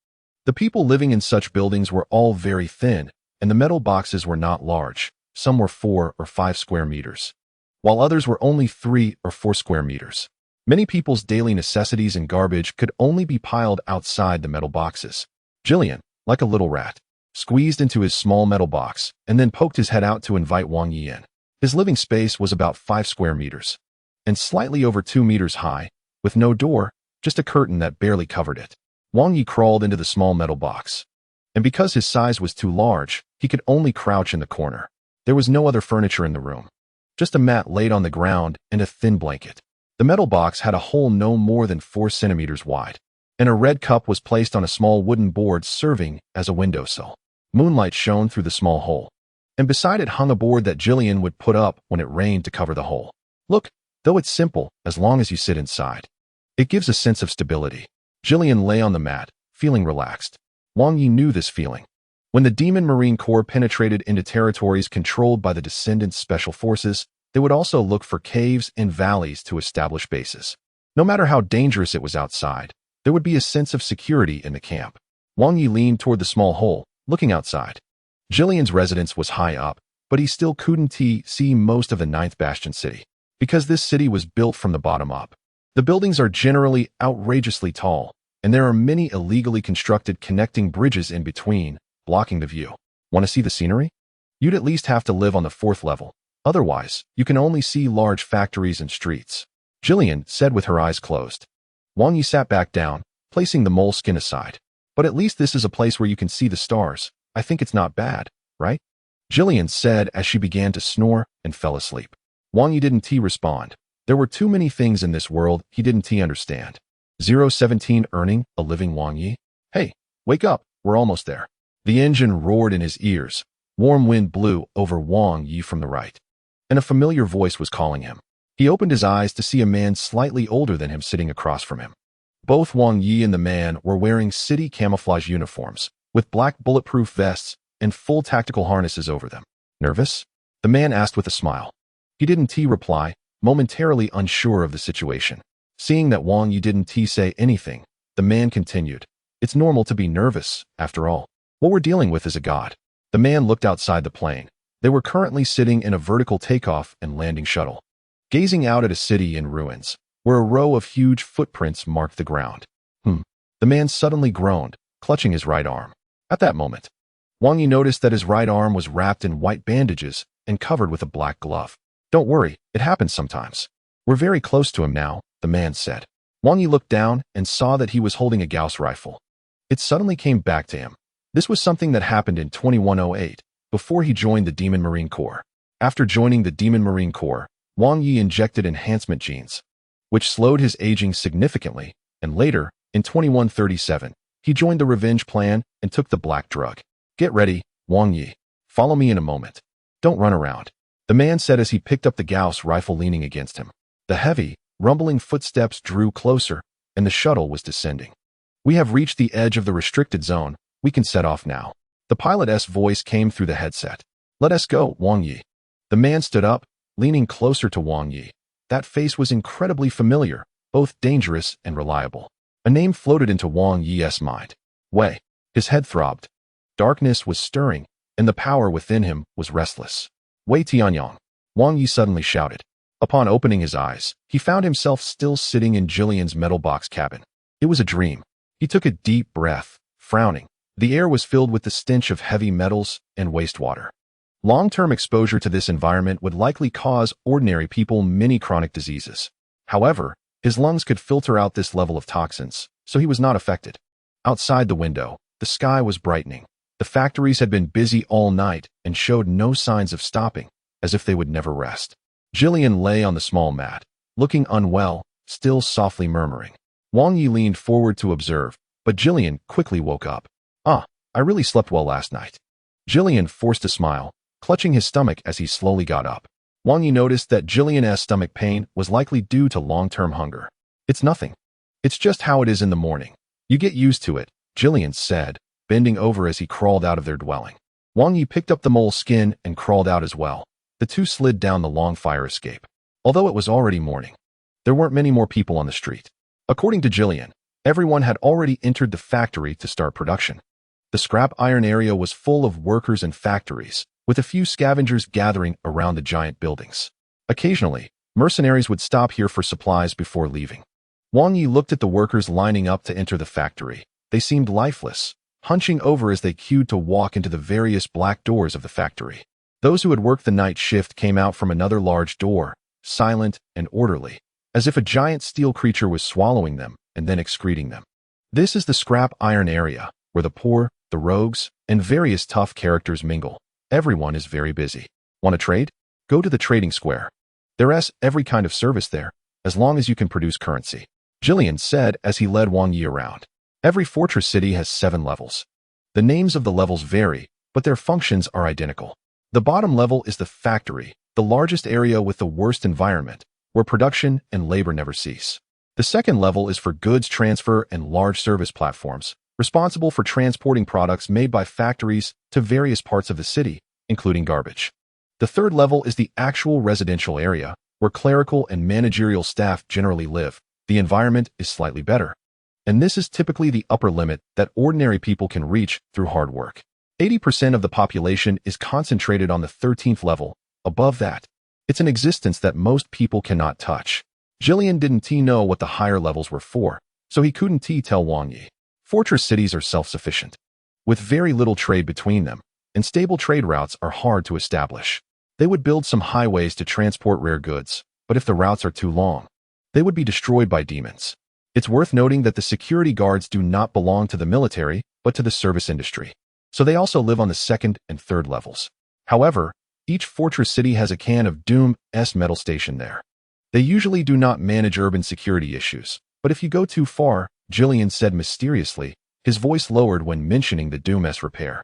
The people living in such buildings were all very thin, and the metal boxes were not large. Some were 4 or 5 square meters, while others were only 3 or 4 square meters. Many people's daily necessities and garbage could only be piled outside the metal boxes. Jillian, like a little rat, squeezed into his small metal box and then poked his head out to invite Wang Yi in. His living space was about 5 square meters and slightly over 2 meters high, with no door, just a curtain that barely covered it. Wang Yi crawled into the small metal box, and because his size was too large, he could only crouch in the corner. There was no other furniture in the room, just a mat laid on the ground and a thin blanket. The metal box had a hole no more than 4 centimeters wide, and a red cup was placed on a small wooden board serving as a windowsill. Moonlight shone through the small hole, and beside it hung a board that Jillian would put up when it rained to cover the hole. Look, though it's simple, as long as you sit inside, it gives a sense of stability. Jillian lay on the mat, feeling relaxed. Wang Yi knew this feeling. When the Demon Marine Corps penetrated into territories controlled by the Descendants Special Forces, they would also look for caves and valleys to establish bases. No matter how dangerous it was outside, there would be a sense of security in the camp. Wang Yi leaned toward the small hole, looking outside. Jillian's residence was high up, but he still couldn't see most of the Ninth Bastion city, because this city was built from the bottom up. The buildings are generally outrageously tall, and there are many illegally constructed connecting bridges in between, blocking the view. Want to see the scenery? You'd at least have to live on the 4th level. Otherwise, you can only see large factories and streets, Jillian said with her eyes closed. Wang Yi sat back down, placing the moleskin aside. But at least this is a place where you can see the stars. I think it's not bad, right? Jillian said as she began to snore and fell asleep. Wang Yi didn't respond. There were too many things in this world he didn't understand. 017 earning a living. Wang Yi? Hey, wake up, we're almost there. The engine roared in his ears. Warm wind blew over Wang Yi from the right, and a familiar voice was calling him. He opened his eyes to see a man slightly older than him sitting across from him. Both Wang Yi and the man were wearing city camouflage uniforms, with black bulletproof vests and full tactical harnesses over them. Nervous? The man asked with a smile. He didn't reply, momentarily unsure of the situation. Seeing that Wang Yi didn't say anything, the man continued. It's normal to be nervous, after all. What we're dealing with is a god. The man looked outside the plane. They were currently sitting in a vertical takeoff and landing shuttle, gazing out at a city in ruins, where a row of huge footprints marked the ground. The man suddenly groaned, clutching his right arm. At that moment, Wang Yi noticed that his right arm was wrapped in white bandages and covered with a black glove. Don't worry, it happens sometimes. We're very close to him now, the man said. Wang Yi looked down and saw that he was holding a Gauss rifle. It suddenly came back to him. This was something that happened in 2108, before he joined the Demon Marine Corps. After joining the Demon Marine Corps, Wang Yi injected enhancement genes, which slowed his aging significantly, and later, in 2137, he joined the Revenge Plan and took the black drug. Get ready, Wang Yi. Follow me in a moment. Don't run around, the man said as he picked up the Gauss rifle leaning against him. The heavy, rumbling footsteps drew closer, and the shuttle was descending. We have reached the edge of the restricted zone. We can set off now. The pilot's voice came through the headset. Let us go, Wang Yi. The man stood up, leaning closer to Wang Yi. That face was incredibly familiar, both dangerous and reliable. A name floated into Wang Yi's mind. Wei. His head throbbed. Darkness was stirring, and the power within him was restless. Wei Tianyang. Wang Yi suddenly shouted. Upon opening his eyes, he found himself still sitting in Jillian's metal box cabin. It was a dream. He took a deep breath, frowning. The air was filled with the stench of heavy metals and wastewater. Long-term exposure to this environment would likely cause ordinary people many chronic diseases. However, his lungs could filter out this level of toxins, so he was not affected. Outside the window, the sky was brightening. The factories had been busy all night and showed no signs of stopping, as if they would never rest. Jillian lay on the small mat, looking unwell, still softly murmuring. Wang Yi leaned forward to observe, but Jillian quickly woke up. Ah, I really slept well last night. Jillian forced a smile, clutching his stomach as he slowly got up. Wang Yi noticed that Jillian's stomach pain was likely due to long-term hunger. It's nothing. It's just how it is in the morning. You get used to it, Jillian said, bending over as he crawled out of their dwelling. Wang Yi picked up the mole's skin and crawled out as well. The two slid down the long fire escape. Although it was already morning, there weren't many more people on the street. According to Jillian, everyone had already entered the factory to start production. The scrap iron area was full of workers and factories, with a few scavengers gathering around the giant buildings. Occasionally, mercenaries would stop here for supplies before leaving. Wang Yi looked at the workers lining up to enter the factory. They seemed lifeless, hunching over as they queued to walk into the various black doors of the factory. Those who had worked the night shift came out from another large door, silent and orderly, as if a giant steel creature was swallowing them and then excreting them. This is the scrap iron area, where the poor, the rogues, and various tough characters mingle. Everyone is very busy. Want to trade? Go to the trading square. There's every kind of service there, as long as you can produce currency, Jillian said as he led Wang Yi around. Every fortress city has 7 levels. The names of the levels vary, but their functions are identical. The bottom level is the factory, the largest area with the worst environment, where production and labor never cease. The second level is for goods transfer and large service platforms, responsible for transporting products made by factories to various parts of the city, including garbage. The third level is the actual residential area, where clerical and managerial staff generally live. The environment is slightly better. And this is typically the upper limit that ordinary people can reach through hard work. 80% of the population is concentrated on the 13th level. Above that, it's an existence that most people cannot touch. Jillian didn't know what the higher levels were for, so he couldn't tell Wang Yi. Fortress cities are self-sufficient, with very little trade between them, and stable trade routes are hard to establish. They would build some highways to transport rare goods, but if the routes are too long, they would be destroyed by demons. It's worth noting that the security guards do not belong to the military, but to the service industry, so they also live on the 2nd and 3rd levels. However, each fortress city has a can of Doom's metal station there. They usually do not manage urban security issues, but if you go too far, Jillian said mysteriously, his voice lowered when mentioning the Doom's repair.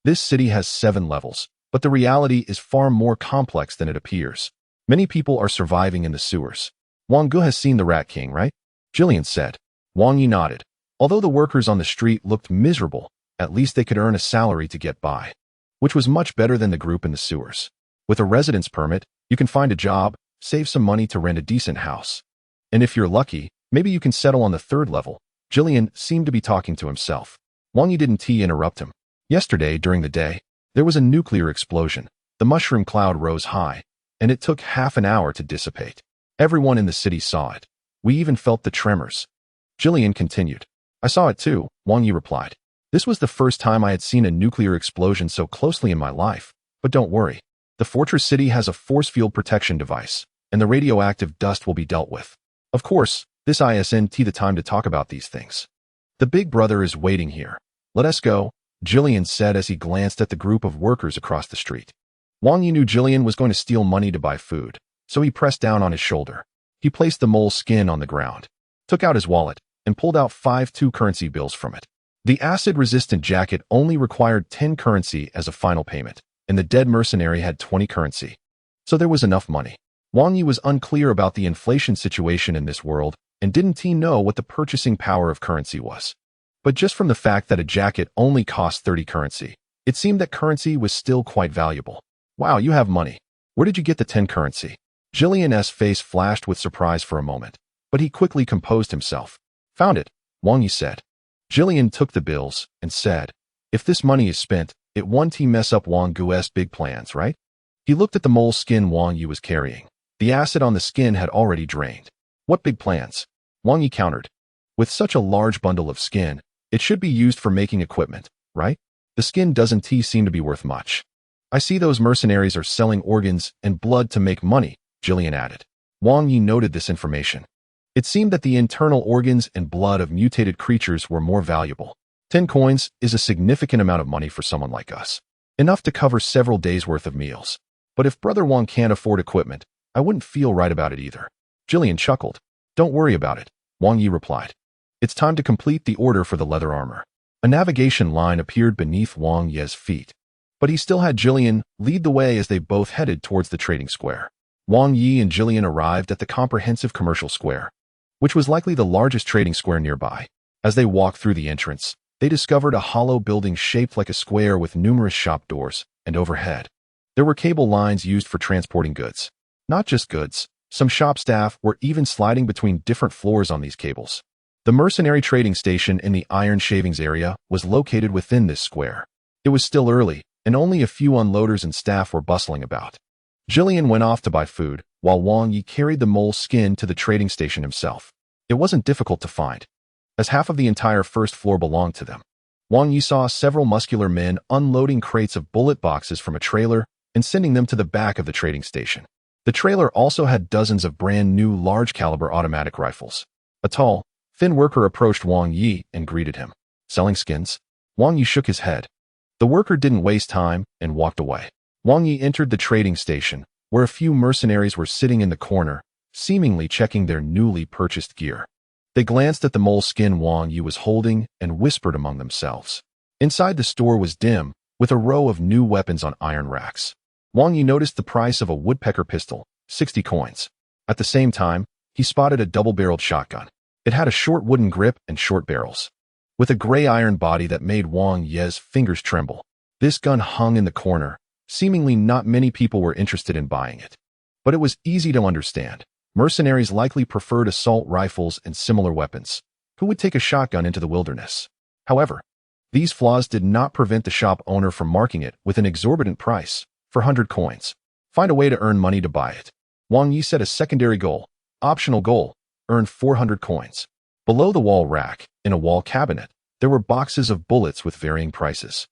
This city has 7 levels, but the reality is far more complex than it appears. Many people are surviving in the sewers. Wang Gu has seen the Rat King, right? Jillian said. Wang Yi nodded. Although the workers on the street looked miserable, at least they could earn a salary to get by, which was much better than the group in the sewers. With a residence permit, you can find a job, save some money to rent a decent house. And if you're lucky, maybe you can settle on the 3rd level. Jillian seemed to be talking to himself. Wang Yi didn't interrupt him. Yesterday, during the day, there was a nuclear explosion. The mushroom cloud rose high, and it took half an hour to dissipate. Everyone in the city saw it. We even felt the tremors. Jillian continued. I saw it too, Wang Yi replied. This was the first time I had seen a nuclear explosion so closely in my life. But don't worry. The fortress city has a force field protection device, and the radioactive dust will be dealt with. Of course, this isn't the time to talk about these things. The big brother is waiting here. Let us go, Jillian said as he glanced at the group of workers across the street. Wang Yi knew Jillian was going to steal money to buy food, so he pressed down on his shoulder. He placed the mole's skin on the ground, took out his wallet, and pulled out 5 2-currency bills from it. The acid-resistant jacket only required 10 currency as a final payment, and the dead mercenary had 20 currency. So there was enough money. Wang Yi was unclear about the inflation situation in this world and didn't know what the purchasing power of currency was. But just from the fact that a jacket only cost 30 currency, it seemed that currency was still quite valuable. Wow, you have money. Where did you get the 10 currency? Jillian's face flashed with surprise for a moment, but he quickly composed himself. Found it, Wang Yi said. Jillian took the bills and said, if this money is spent, it won't mess up Wang Gu's big plans, right? He looked at the mole skin Wang Yi was carrying. The acid on the skin had already drained. What big plans? Wang Yi countered. With such a large bundle of skin, it should be used for making equipment, right? The skin doesn't seem to be worth much. I see those mercenaries are selling organs and blood to make money, Jillian added. Wang Yi noted this information. It seemed that the internal organs and blood of mutated creatures were more valuable. 10 coins is a significant amount of money for someone like us. Enough to cover several days' worth of meals. But if Brother Wang can't afford equipment, I wouldn't feel right about it either. Jillian chuckled. Don't worry about it, Wang Yi replied. It's time to complete the order for the leather armor. A navigation line appeared beneath Wang Ye's feet, but he still had Jillian lead the way as they both headed towards the trading square. Wang Yi and Jillian arrived at the comprehensive commercial square, which was likely the largest trading square nearby. As they walked through the entrance, they discovered a hollow building shaped like a square with numerous shop doors, and overhead, there were cable lines used for transporting goods. Not just goods, some shop staff were even sliding between different floors on these cables. The mercenary trading station in the iron shavings area was located within this square. It was still early, and only a few unloaders and staff were bustling about. Jillian went off to buy food, while Wang Yi carried the mole's skin to the trading station himself. It wasn't difficult to find, as half of the entire first floor belonged to them. Wang Yi saw several muscular men unloading crates of bullet boxes from a trailer and sending them to the back of the trading station. The trailer also had dozens of brand new large-caliber automatic rifles. A tall, thin worker approached Wang Yi and greeted him. Selling skins? Wang Yi shook his head. The worker didn't waste time and walked away. Wang Yi entered the trading station, where a few mercenaries were sitting in the corner, seemingly checking their newly purchased gear. They glanced at the mole skin Wang Yi was holding and whispered among themselves. Inside the store was dim, with a row of new weapons on iron racks. Wang Yi noticed the price of a woodpecker pistol, 60 coins. At the same time, he spotted a double-barreled shotgun. It had a short wooden grip and short barrels, with a gray iron body that made Wang Yi's fingers tremble. This gun hung in the corner. Seemingly not many people were interested in buying it. But it was easy to understand. Mercenaries likely preferred assault rifles and similar weapons. Who would take a shotgun into the wilderness? However, these flaws did not prevent the shop owner from marking it with an exorbitant price, for 100 coins. Find a way to earn money to buy it. Wang Yi set a secondary goal. Optional goal, earn 400 coins. Below the wall rack, in a wall cabinet, there were boxes of bullets with varying prices.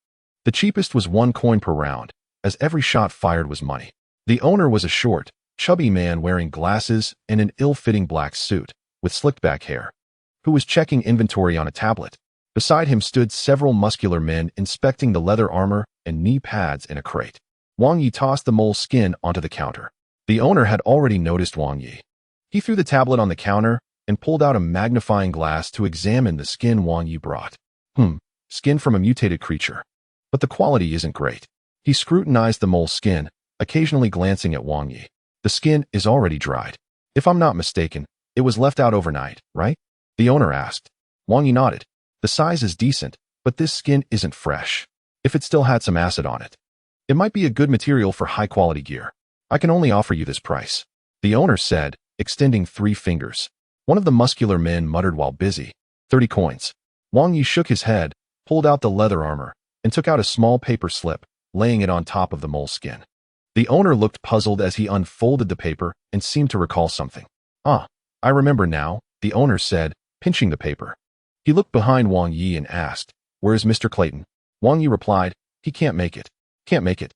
The cheapest was 1 coin per round, as every shot fired was money. The owner was a short, chubby man wearing glasses and an ill-fitting black suit, with slicked-back hair, who was checking inventory on a tablet. Beside him stood several muscular men inspecting the leather armor and knee pads in a crate. Wang Yi tossed the mole's skin onto the counter. The owner had already noticed Wang Yi. He threw the tablet on the counter and pulled out a magnifying glass to examine the skin Wang Yi brought. Skin from a mutated creature. But the quality isn't great. He scrutinized the mole's skin, occasionally glancing at Wang Yi. The skin is already dried. If I'm not mistaken, it was left out overnight, right? The owner asked. Wang Yi nodded. The size is decent, but this skin isn't fresh. If it still had some acid on it, it might be a good material for high-quality gear. I can only offer you this price, the owner said, extending 3 fingers. One of the muscular men muttered while busy. 30 coins. Wang Yi shook his head, pulled out the leather armor, and took out a small paper slip, laying it on top of the mole skin. The owner looked puzzled as he unfolded the paper and seemed to recall something. I remember now, the owner said, pinching the paper. He looked behind Wang Yi and asked, "Where is Mr. Clayton?" Wang Yi replied, "He can't make it." Can't make it.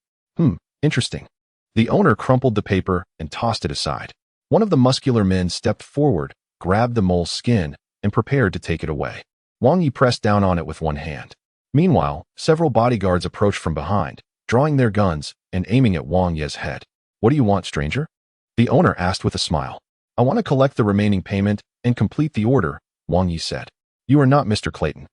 Interesting. The owner crumpled the paper and tossed it aside. One of the muscular men stepped forward, grabbed the mole's skin, and prepared to take it away. Wang Yi pressed down on it with one hand. Meanwhile, several bodyguards approached from behind, drawing their guns and aiming at Wang Yi's head. "What do you want, stranger?" The owner asked with a smile. "I want to collect the remaining payment and complete the order," Wang Yi said. "You are not Mr. Clayton."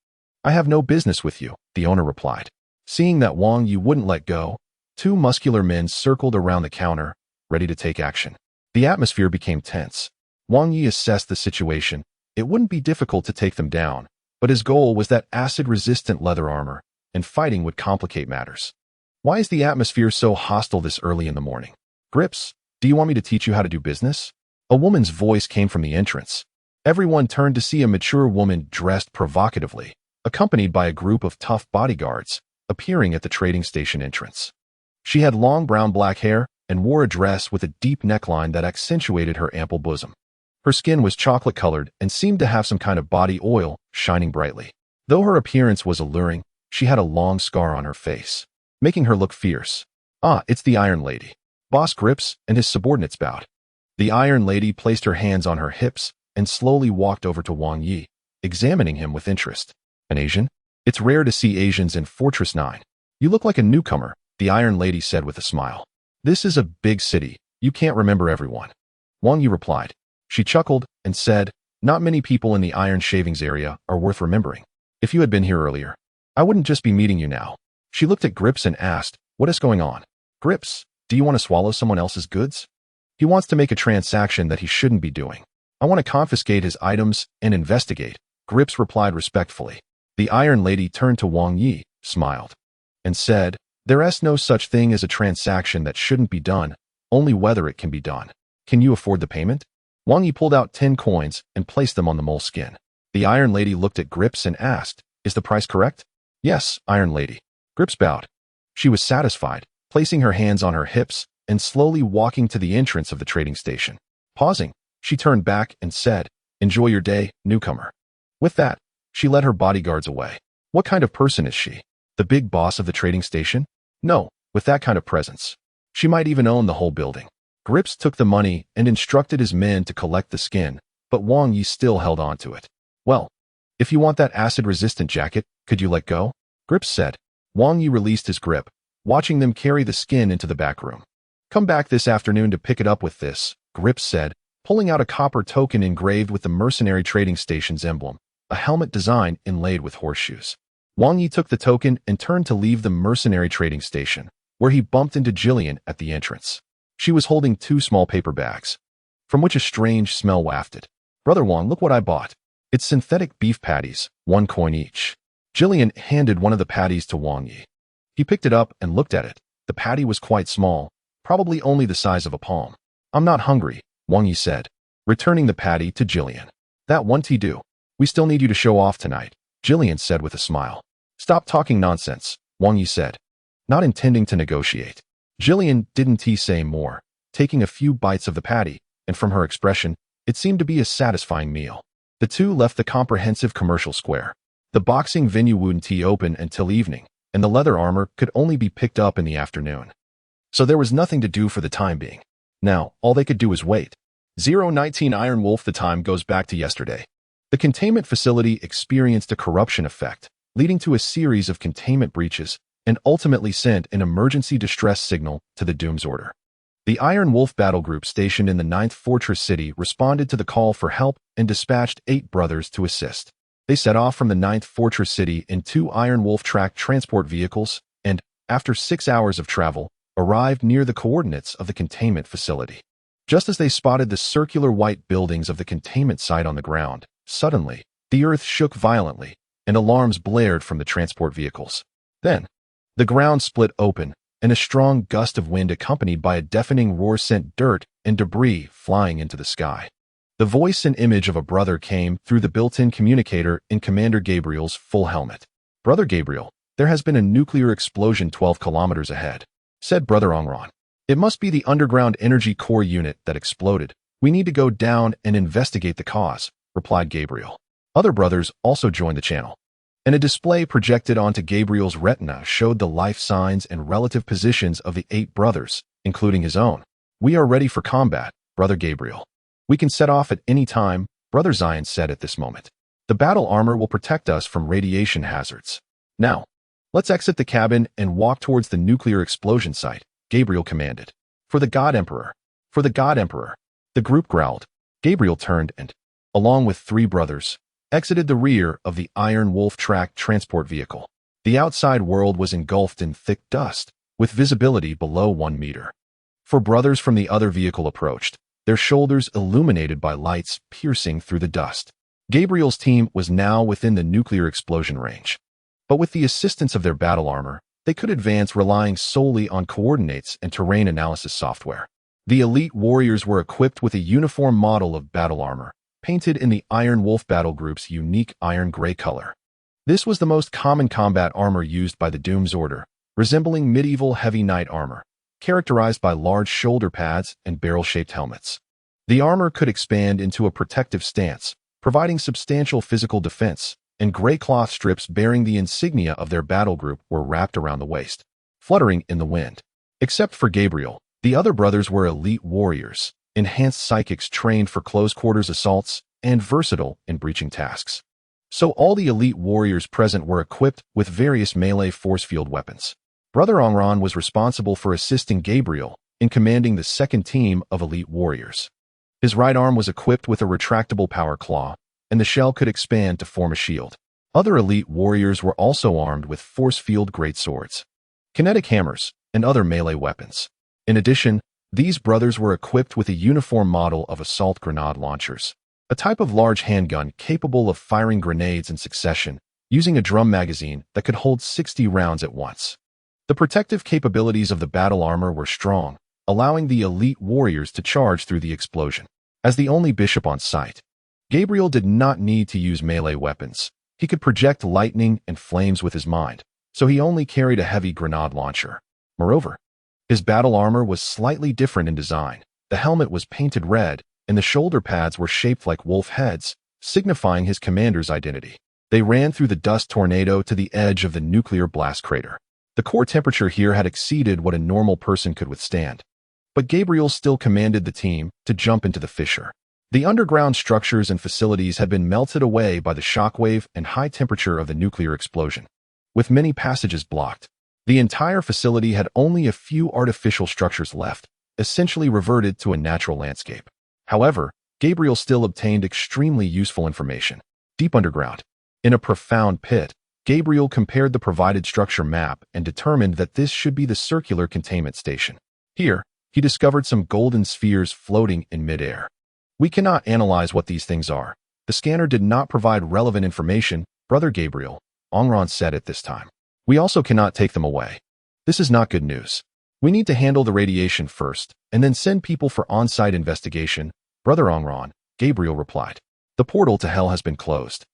"I have no business with you," the owner replied. Seeing that Wang Yi wouldn't let go, 2 muscular men circled around the counter, ready to take action. The atmosphere became tense. Wang Yi assessed the situation. It wouldn't be difficult to take them down, but his goal was that acid-resistant leather armor, and fighting would complicate matters. "Why is the atmosphere so hostile this early in the morning?" "Grips, do you want me to teach you how to do business?" A woman's voice came from the entrance. Everyone turned to see a mature woman dressed provocatively, accompanied by a group of tough bodyguards, appearing at the trading station entrance. She had long brown-black hair and wore a dress with a deep neckline that accentuated her ample bosom. Her skin was chocolate-colored and seemed to have some kind of body oil shining brightly. Though her appearance was alluring, she had a long scar on her face, making her look fierce. It's the Iron Lady. Boss Grips and his subordinates bowed. The Iron Lady placed her hands on her hips and slowly walked over to Wang Yi, examining him with interest. "An Asian? It's rare to see Asians in Fortress 9. You look like a newcomer," the Iron Lady said with a smile. "This is a big city. You can't remember everyone." Wang Yi replied. She chuckled and said, Not many people in the iron shavings area are worth remembering. If you had been here earlier, I wouldn't just be meeting you now. She looked at Grips and asked, what is going on? Grips, do you want to swallow someone else's goods? He wants to make a transaction that he shouldn't be doing. I want to confiscate his items and investigate, Grips replied respectfully. The Iron Lady turned to Wang Yi, smiled, and said, there is no such thing as a transaction that shouldn't be done, only whether it can be done. Can you afford the payment? Wang Yi pulled out 10 coins and placed them on the moleskin. The Iron Lady looked at Grips and asked, is the price correct? Yes, Iron Lady. Grips bowed. She was satisfied, placing her hands on her hips and slowly walking to the entrance of the trading station. Pausing, she turned back and said, enjoy your day, newcomer. With that, she led her bodyguards away. What kind of person is she? The big boss of the trading station? No, with that kind of presence. She might even own the whole building. Grips took the money and instructed his men to collect the skin, but Wang Yi still held on to it. Well, if you want that acid-resistant jacket, could you let go? Grips said. Wang Yi released his grip, watching them carry the skin into the back room. Come back this afternoon to pick it up with this, Grips said, pulling out a copper token engraved with the mercenary trading station's emblem, a helmet design inlaid with horseshoes. Wang Yi took the token and turned to leave the mercenary trading station, where he bumped into Jillian at the entrance. She was holding 2 small paper bags, from which a strange smell wafted. Brother Wang, look what I bought. It's synthetic beef patties, 1 coin each. Jillian handed one of the patties to Wang Yi. He picked it up and looked at it. The patty was quite small, probably only the size of a palm. I'm not hungry, Wang Yi said, returning the patty to Jillian. That won't do. We still need you to show off tonight, Jillian said with a smile. Stop talking nonsense, Wang Yi said, not intending to negotiate. Jillian didn't say more, taking a few bites of the patty, and from her expression, it seemed to be a satisfying meal. The two left the comprehensive commercial square. The boxing venue wouldn't open until evening, and the leather armor could only be picked up in the afternoon. So there was nothing to do for the time being. Now, all they could do was wait. 019 Iron Wolf. The time goes back to yesterday. The containment facility experienced a corruption effect, leading to a series of containment breaches, and ultimately sent an emergency distress signal to the Doom's Order. The Iron Wolf battle group stationed in the 9th Fortress City responded to the call for help and dispatched 8 brothers to assist. They set off from the 9th Fortress City in 2 Iron Wolf tracked transport vehicles and, after 6 hours of travel, arrived near the coordinates of the containment facility. Just as they spotted the circular white buildings of the containment site on the ground, suddenly, the earth shook violently, and alarms blared from the transport vehicles. Then, the ground split open, and a strong gust of wind accompanied by a deafening roar sent dirt and debris flying into the sky. The voice and image of a brother came through the built-in communicator in Commander Gabriel's full helmet. Brother Gabriel, there has been a nuclear explosion 12 kilometers ahead, said Brother Ongron. It must be the underground energy core unit that exploded. We need to go down and investigate the cause, replied Gabriel. Other brothers also joined the channel, and a display projected onto Gabriel's retina showed the life signs and relative positions of the 8 brothers, including his own. We are ready for combat, Brother Gabriel. We can set off at any time, Brother Zion said at this moment. The battle armor will protect us from radiation hazards. Now, let's exit the cabin and walk towards the nuclear explosion site, Gabriel commanded. For the God Emperor. For the God Emperor. The group growled. Gabriel turned and, along with 3 brothers, exited the rear of the Iron Wolf tracked transport vehicle. The outside world was engulfed in thick dust, with visibility below 1 meter. 4 brothers from the other vehicle approached, their shoulders illuminated by lights piercing through the dust. Gabriel's team was now within the nuclear explosion range. But with the assistance of their battle armor, they could advance relying solely on coordinates and terrain analysis software. The elite warriors were equipped with a uniform model of battle armor, painted in the Iron Wolf battle group's unique iron gray color. This was the most common combat armor used by the Doom's Order, resembling medieval heavy knight armor, characterized by large shoulder pads and barrel-shaped helmets. The armor could expand into a protective stance, providing substantial physical defense, and gray cloth strips bearing the insignia of their battle group were wrapped around the waist, fluttering in the wind. Except for Gabriel, the other brothers were elite warriors, enhanced psychics trained for close-quarters assaults, and versatile in breaching tasks. So all the elite warriors present were equipped with various melee force field weapons. Brother Ongron was responsible for assisting Gabriel in commanding the second team of elite warriors. His right arm was equipped with a retractable power claw, and the shell could expand to form a shield. Other elite warriors were also armed with force field greatswords, kinetic hammers, and other melee weapons. In addition, these brothers were equipped with a uniform model of assault grenade launchers, a type of large handgun capable of firing grenades in succession, using a drum magazine that could hold 60 rounds at once. The protective capabilities of the battle armor were strong, allowing the elite warriors to charge through the explosion. As the only bishop on site, Gabriel did not need to use melee weapons. He could project lightning and flames with his mind, so he only carried a heavy grenade launcher. Moreover, his battle armor was slightly different in design. The helmet was painted red, and the shoulder pads were shaped like wolf heads, signifying his commander's identity. They ran through the dust tornado to the edge of the nuclear blast crater. The core temperature here had exceeded what a normal person could withstand. But Gabriel still commanded the team to jump into the fissure. The underground structures and facilities had been melted away by the shockwave and high temperature of the nuclear explosion. With many passages blocked, the entire facility had only a few artificial structures left, essentially reverted to a natural landscape. However, Gabriel still obtained extremely useful information. Deep underground, in a profound pit, Gabriel compared the provided structure map and determined that this should be the circular containment station. Here, he discovered some golden spheres floating in midair. We cannot analyze what these things are. The scanner did not provide relevant information, Brother Gabriel, Ongron said at this time. We also cannot take them away. This is not good news. We need to handle the radiation first, and then send people for on-site investigation, Brother Ongron, Gabriel replied. The portal to hell has been closed.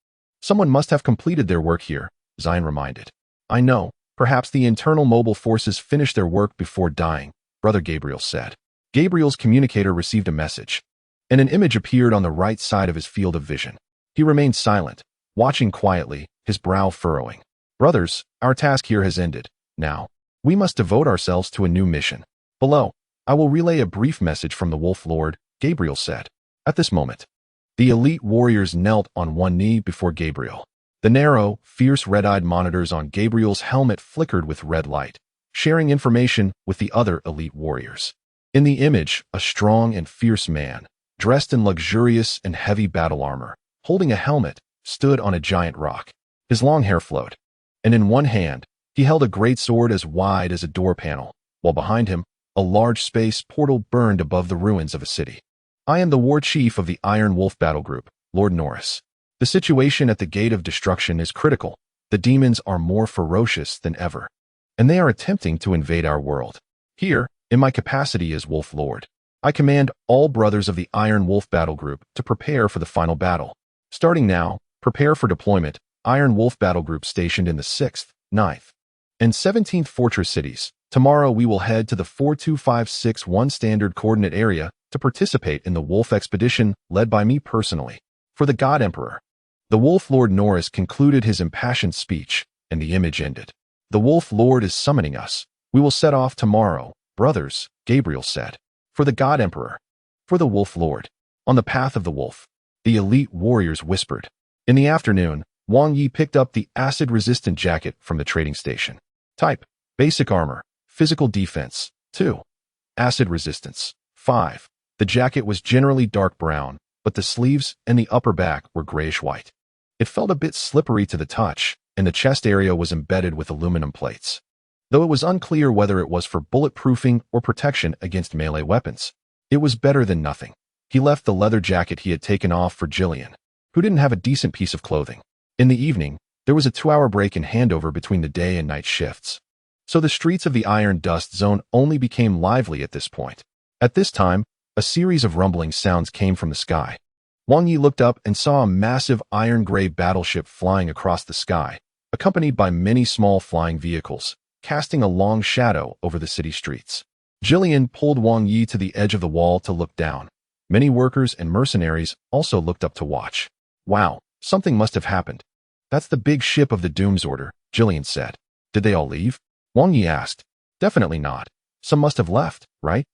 Someone must have completed their work here, Zion reminded. I know, perhaps the internal mobile forces finished their work before dying, Brother Gabriel said. Gabriel's communicator received a message, and an image appeared on the right side of his field of vision. He remained silent, watching quietly, his brow furrowing. Brothers, our task here has ended. Now, we must devote ourselves to a new mission. Below, I will relay a brief message from the Wolf Lord, Gabriel said. At this moment, the elite warriors knelt on one knee before Gabriel. The narrow, fierce red-eyed monitors on Gabriel's helmet flickered with red light, sharing information with the other elite warriors. In the image, a strong and fierce man, dressed in luxurious and heavy battle armor, holding a helmet, stood on a giant rock. His long hair flowed, and in one hand, he held a great sword as wide as a door panel, while behind him, a large space portal burned above the ruins of a city. I am the war chief of the Iron Wolf Battle Group, Lord Norris. The situation at the Gate of Destruction is critical. The demons are more ferocious than ever, and they are attempting to invade our world. Here, in my capacity as Wolf Lord, I command all brothers of the Iron Wolf Battle Group to prepare for the final battle. Starting now, prepare for deployment. Iron Wolf Battle Group stationed in the 6th, 9th, and 17th Fortress cities. Tomorrow we will head to the 42561 Standard Coordinate Area to participate in the Wolf Expedition led by me personally. For the God Emperor. The Wolf Lord Norris concluded his impassioned speech, and the image ended. The Wolf Lord is summoning us. We will set off tomorrow, brothers, Gabriel said. For the God Emperor. For the Wolf Lord. On the path of the wolf. The elite warriors whispered. In the afternoon, Wang Yi picked up the acid-resistant jacket from the trading station. Type, basic armor, physical defense, 2. Acid resistance, 5. The jacket was generally dark brown, but the sleeves and the upper back were grayish-white. It felt a bit slippery to the touch, and the chest area was embedded with aluminum plates, though it was unclear whether it was for bulletproofing or protection against melee weapons. It was better than nothing. He left the leather jacket he had taken off for Jillian, who didn't have a decent piece of clothing. In the evening, there was a 2-hour break in handover between the day and night shifts, so the streets of the Iron Dust Zone only became lively at this point. At this time, a series of rumbling sounds came from the sky. Wang Yi looked up and saw a massive iron-gray battleship flying across the sky, accompanied by many small flying vehicles, casting a long shadow over the city streets. Jillian pulled Wang Yi to the edge of the wall to look down. Many workers and mercenaries also looked up to watch. Wow, something must have happened. That's the big ship of the Doom's Order, Jillian said. Did they all leave? Wang Yi asked. Definitely not. Some must have left, right?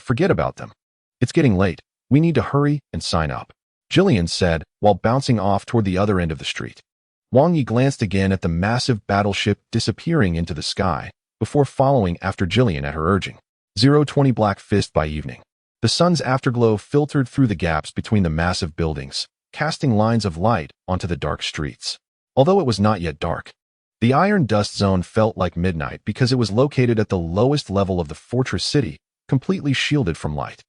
Forget about them. It's getting late. We need to hurry and sign up, Jillian said while bouncing off toward the other end of the street. Wang Yi glanced again at the massive battleship disappearing into the sky before following after Jillian at her urging. 020 Black Fist by evening. The sun's afterglow filtered through the gaps between the massive buildings, casting lines of light onto the dark streets. Although it was not yet dark, the iron dust zone felt like midnight because it was located at the lowest level of the fortress city, completely shielded from light.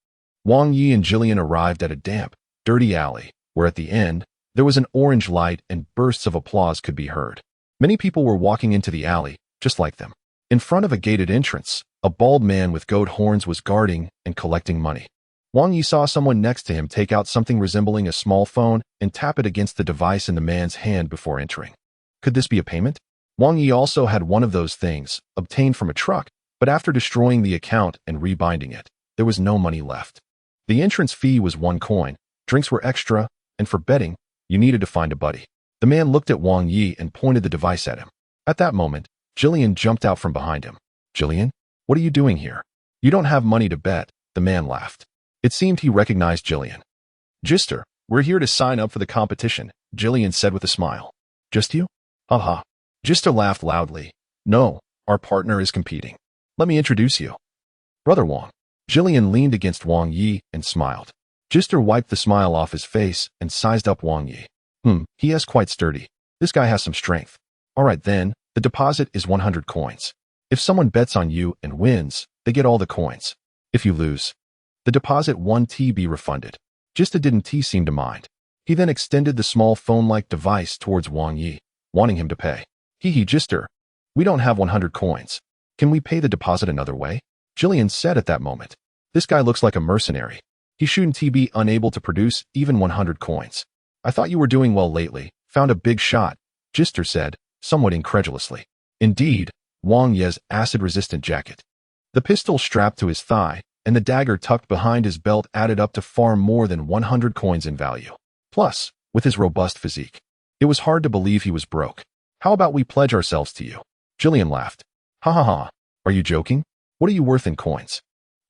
Wang Yi and Jillian arrived at a damp, dirty alley, where at the end, there was an orange light and bursts of applause could be heard. Many people were walking into the alley, just like them. In front of a gated entrance, a bald man with goat horns was guarding and collecting money. Wang Yi saw someone next to him take out something resembling a small phone and tap it against the device in the man's hand before entering. Could this be a payment? Wang Yi also had one of those things, obtained from a truck, but after destroying the account and rebinding it, there was no money left. The entrance fee was 1 coin, drinks were extra, and for betting, you needed to find a buddy. The man looked at Wang Yi and pointed the device at him. At that moment, Jillian jumped out from behind him. Jillian, what are you doing here? You don't have money to bet, the man laughed. It seemed he recognized Jillian. Jister, we're here to sign up for the competition, Jillian said with a smile. Just you? Haha. Jister laughed loudly. No, our partner is competing. Let me introduce you. Brother Wang. Jillian leaned against Wang Yi and smiled. Jister wiped the smile off his face and sized up Wang Yi. He is quite sturdy. This guy has some strength. All right then, the deposit is 100 coins. If someone bets on you and wins, they get all the coins. If you lose, the deposit 1T be refunded. Jister didn't seem to mind. He then extended the small phone-like device towards Wang Yi, wanting him to pay. Hee Jister, we don't have 100 coins. Can we pay the deposit another way? Jillian said at that moment. This guy looks like a mercenary. He shouldn't be unable to produce even 100 coins. I thought you were doing well lately. Found a big shot, Jister said, somewhat incredulously. Indeed, Wang Yi's acid-resistant jacket. The pistol strapped to his thigh and the dagger tucked behind his belt added up to far more than 100 coins in value. Plus, with his robust physique, it was hard to believe he was broke. How about we pledge ourselves to you? Jillian laughed. Ha ha ha. Are you joking? What are you worth in coins?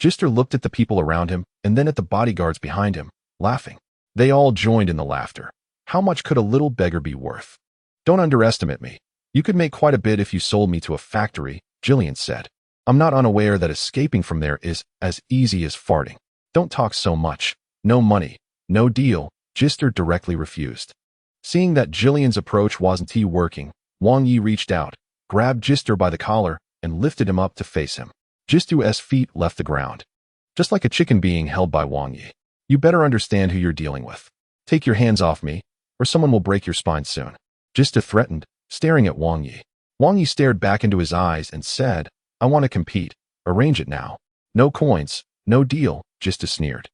Jister looked at the people around him and then at the bodyguards behind him, laughing. They all joined in the laughter. How much could a little beggar be worth? Don't underestimate me. You could make quite a bit if you sold me to a factory, Jillian said. I'm not unaware that escaping from there is as easy as farting. Don't talk so much. No money. No deal, Jister directly refused. Seeing that Jillian's approach wasn't working, Wang Yi reached out, grabbed Jister by the collar, and lifted him up to face him. Jister's feet left the ground. Just like a chicken being held by Wang Yi. You better understand who you're dealing with. Take your hands off me, or someone will break your spine soon. Jister threatened, staring at Wang Yi. Wang Yi stared back into his eyes and said, I want to compete. Arrange it now. No coins, no deal, Jister sneered.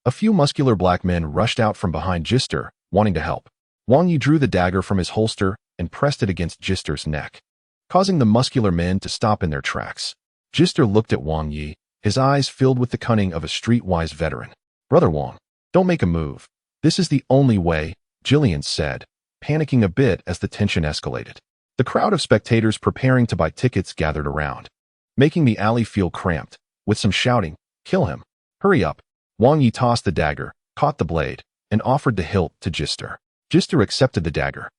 A few muscular black men rushed out from behind Jister, wanting to help. Wang Yi drew the dagger from his holster and pressed it against Jister's neck, causing the muscular men to stop in their tracks. Jister looked at Wang Yi, his eyes filled with the cunning of a streetwise veteran. Brother Wang, don't make a move. This is the only way, Jillian said, panicking a bit as the tension escalated. The crowd of spectators preparing to buy tickets gathered around, making the alley feel cramped, with some shouting, kill him. Hurry up. Wang Yi tossed the dagger, caught the blade, and offered the hilt to Jister. Jister accepted the dagger.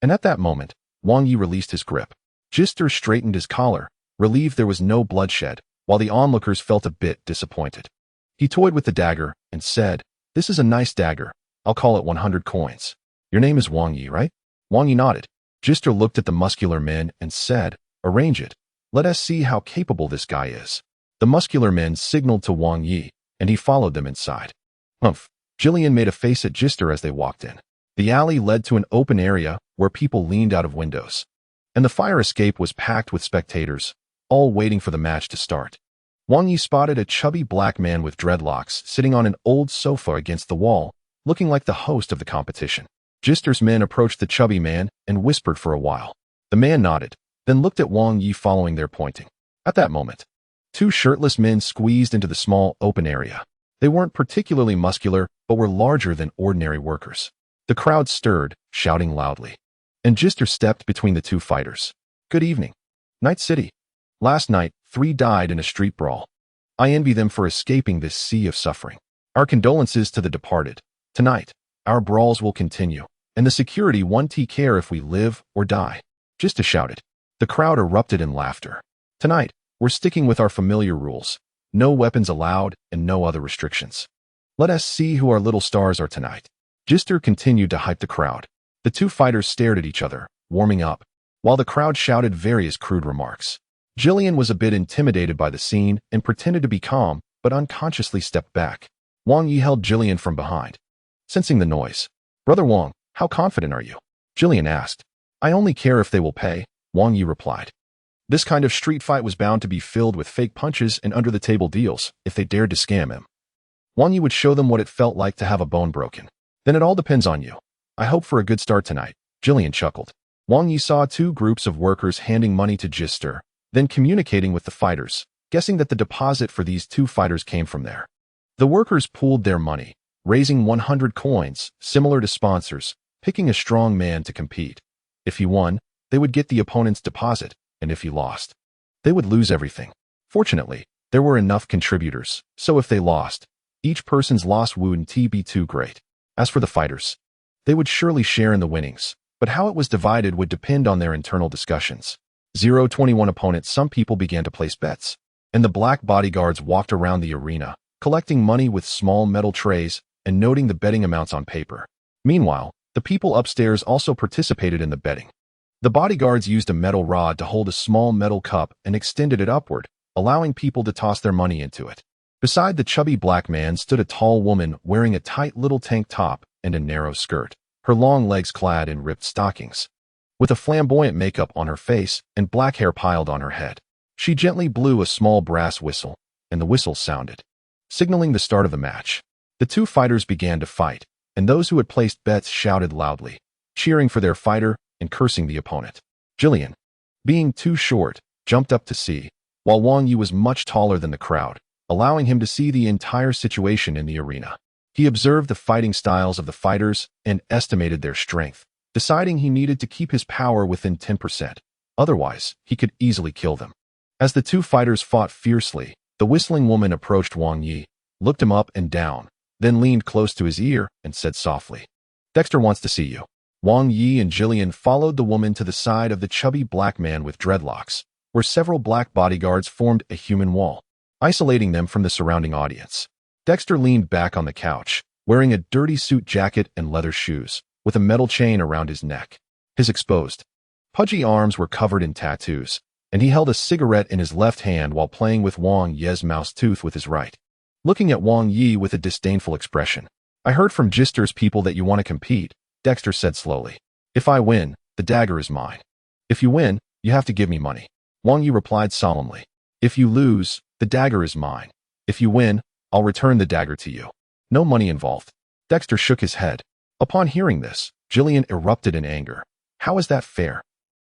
And at that moment, Wang Yi released his grip. Jister straightened his collar, relieved there was no bloodshed, while the onlookers felt a bit disappointed. He toyed with the dagger and said, This is a nice dagger. I'll call it 100 coins. Your name is Wang Yi, right? Wang Yi nodded. Jister looked at the muscular men and said, Arrange it. Let us see how capable this guy is. The muscular men signaled to Wang Yi, and he followed them inside. Humph. Jillian made a face at Jister as they walked in. The alley led to an open area where people leaned out of windows, and the fire escape was packed with spectators, all waiting for the match to start. Wang Yi spotted a chubby black man with dreadlocks sitting on an old sofa against the wall, looking like the host of the competition. Jister's men approached the chubby man and whispered for a while. The man nodded, then looked at Wang Yi following their pointing. At that moment, two shirtless men squeezed into the small open area. They weren't particularly muscular, but were larger than ordinary workers. The crowd stirred, shouting loudly. And Jister stepped between the two fighters. Good evening. Night City. Last night, 3 died in a street brawl. I envy them for escaping this sea of suffering. Our condolences to the departed. Tonight, our brawls will continue, and the security won't care if we live or die. Jister shouted. The crowd erupted in laughter. Tonight, we're sticking with our familiar rules. No weapons allowed and no other restrictions. Let us see who our little stars are tonight. Gister continued to hype the crowd. The two fighters stared at each other, warming up, while the crowd shouted various crude remarks. Jillian was a bit intimidated by the scene and pretended to be calm, but unconsciously stepped back. Wang Yi held Jillian from behind. Sensing the noise, "Brother Wang, how confident are you?" Jillian asked. "I only care if they will pay," Wang Yi replied. This kind of street fight was bound to be filled with fake punches and under-the-table deals if they dared to scam him. Wang Yi would show them what it felt like to have a bone broken. "Then it all depends on you. I hope for a good start tonight," Jillian chuckled. Wang Yi saw two groups of workers handing money to Gister, then communicating with the fighters, guessing that the deposit for these two fighters came from there. The workers pooled their money, raising 100 coins, similar to sponsors, picking a strong man to compete. If he won, they would get the opponent's deposit, and if he lost, they would lose everything. Fortunately, there were enough contributors, so if they lost, each person's loss wouldn't be too great. As for the fighters, they would surely share in the winnings, but how it was divided would depend on their internal discussions. 021 opponents. Some people began to place bets, and the black bodyguards walked around the arena, collecting money with small metal trays and noting the betting amounts on paper. Meanwhile, the people upstairs also participated in the betting. The bodyguards used a metal rod to hold a small metal cup and extended it upward, allowing people to toss their money into it. Beside the chubby black man stood a tall woman wearing a tight little tank top and a narrow skirt, her long legs clad in ripped stockings. With a flamboyant makeup on her face and black hair piled on her head, she gently blew a small brass whistle, and the whistle sounded, signaling the start of the match. The two fighters began to fight, and those who had placed bets shouted loudly, cheering for their fighter and cursing the opponent. Jillian, being too short, jumped up to see, while Wang Yi was much taller than the crowd, allowing him to see the entire situation in the arena. He observed the fighting styles of the fighters and estimated their strength, deciding he needed to keep his power within 10%. Otherwise, he could easily kill them. As the two fighters fought fiercely, the whistling woman approached Wang Yi, looked him up and down, then leaned close to his ear and said softly, "Dexter wants to see you." Wang Yi and Jillian followed the woman to the side of the chubby black man with dreadlocks, where several black bodyguards formed a human wall, isolating them from the surrounding audience. Dexter leaned back on the couch, wearing a dirty suit jacket and leather shoes, with a metal chain around his neck. His exposed, pudgy arms were covered in tattoos, and he held a cigarette in his left hand while playing with Wang Yi's mouse tooth with his right. Looking at Wang Yi with a disdainful expression, "I heard from Gister's people that you want to compete," Dexter said slowly. "If I win, the dagger is mine. If you win, you have to give me money." Wang Yi replied solemnly. "If you lose, the dagger is mine. If you win, I'll return the dagger to you. No money involved." Dexter shook his head. Upon hearing this, Jillian erupted in anger. "How is that fair?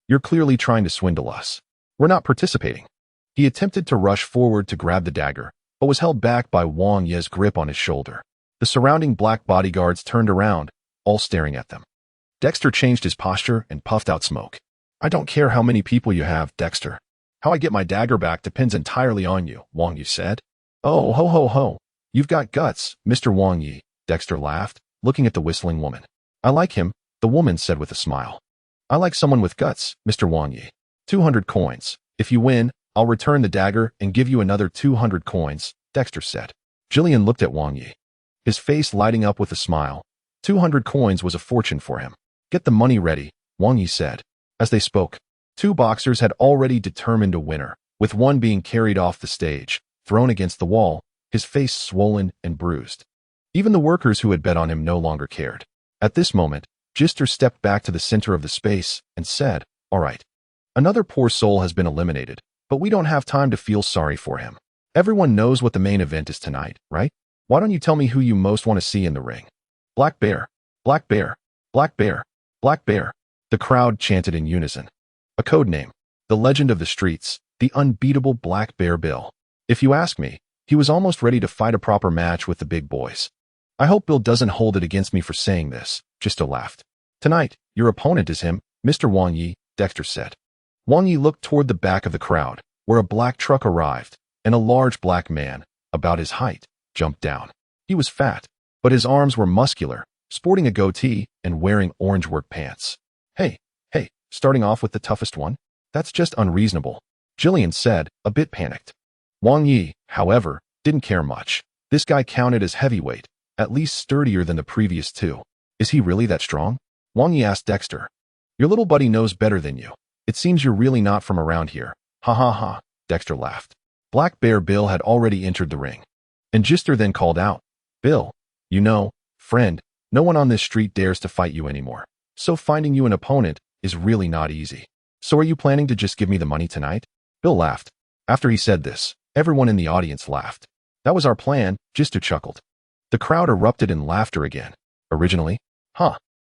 You're clearly trying to swindle us. We're not participating." He attempted to rush forward to grab the dagger, but was held back by Wang Yi's grip on his shoulder. The surrounding black bodyguards turned around, all staring at them. Dexter changed his posture and puffed out smoke. "I don't care how many people you have, Dexter. How I get my dagger back depends entirely on you," Wang Yi said. "Oh, ho ho ho. You've got guts, Mr. Wang Yi," Dexter laughed, looking at the whistling woman. "I like him," the woman said with a smile. "I like someone with guts, Mr. Wang Yi. 200 coins. If you win, I'll return the dagger and give you another 200 coins, Dexter said. Jillian looked at Wang Yi, his face lighting up with a smile. 200 coins was a fortune for him. "Get the money ready," Wang Yi said. As they spoke, two boxers had already determined a winner, with one being carried off the stage, thrown against the wall, his face swollen and bruised. Even the workers who had bet on him no longer cared. At this moment, Gister stepped back to the center of the space and said, "All right. Another poor soul has been eliminated, but we don't have time to feel sorry for him. Everyone knows what the main event is tonight, right? Why don't you tell me who you most want to see in the ring?" "Black Bear, Black Bear, Black Bear, Black Bear," the crowd chanted in unison. A code name, the legend of the streets, the unbeatable Black Bear Bill. If you ask me, he was almost ready to fight a proper match with the big boys. "I hope Bill doesn't hold it against me for saying this," Gister laughed. "Tonight, your opponent is him, Mr. Wang Yi," Dexter said. Wang Yi looked toward the back of the crowd, where a black truck arrived, and a large black man, about his height, jumped down. He was fat, but his arms were muscular, sporting a goatee and wearing orange work pants. Hey, starting off with the toughest one? That's just unreasonable," Jillian said, a bit panicked. Wang Yi, however, didn't care much. This guy counted as heavyweight, at least sturdier than the previous two. Is he really that strong? Wang Yi asked Dexter. Your little buddy knows better than you. It seems you're really not from around here. Ha ha ha, Dexter laughed. Black Bear Bill had already entered the ring. And Gister then called out, Bill, you know, friend, no one on this street dares to fight you anymore. So finding you an opponent is really not easy. So are you planning to just give me the money tonight? Bill laughed. After he said this, everyone in the audience laughed. That was our plan, Gister chuckled. The crowd erupted in laughter again. Originally,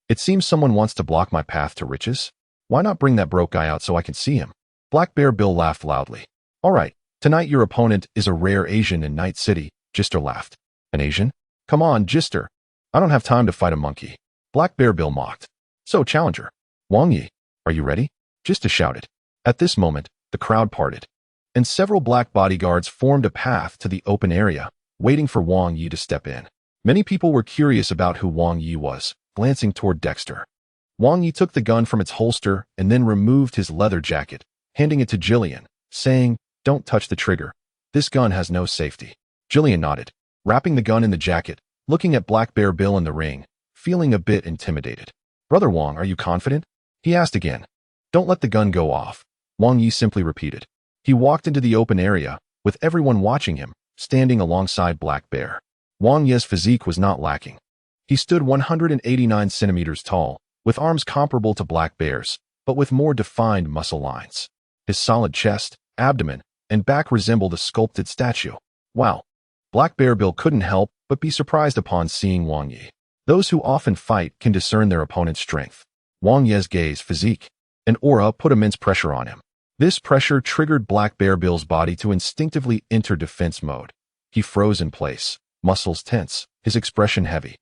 it seems someone wants to block my path to riches. Why not bring that broke guy out so I can see him? Black Bear Bill laughed loudly. All right, tonight your opponent is a rare Asian in Night City, Gister laughed. An Asian? Come on, Gister. I don't have time to fight a monkey. Black Bear Bill mocked. So, challenger. Wang Yi, are you ready? Gister shouted. At this moment, the crowd parted, and several black bodyguards formed a path to the open area, waiting for Wang Yi to step in. Many people were curious about who Wang Yi was, glancing toward Dexter. Wang Yi took the gun from its holster and then removed his leather jacket, handing it to Jillian, saying, Don't touch the trigger. This gun has no safety. Jillian nodded, wrapping the gun in the jacket, looking at Black Bear Bill in the ring, feeling a bit intimidated. Brother Wang, are you confident? He asked again. Don't let the gun go off, Wang Yi simply repeated. He walked into the open area, with everyone watching him, standing alongside Black Bear. Wang Yi's physique was not lacking. He stood 189 centimeters tall, with arms comparable to Black Bear's, but with more defined muscle lines. His solid chest, abdomen, and back resembled a sculpted statue. Wow! Black Bear Bill couldn't help but be surprised upon seeing Wang Yi. Those who often fight can discern their opponent's strength. Wang Yi's gaze, physique, and aura put immense pressure on him. This pressure triggered Black Bear Bill's body to instinctively enter defense mode. He froze in place, muscles tense, his expression heavy.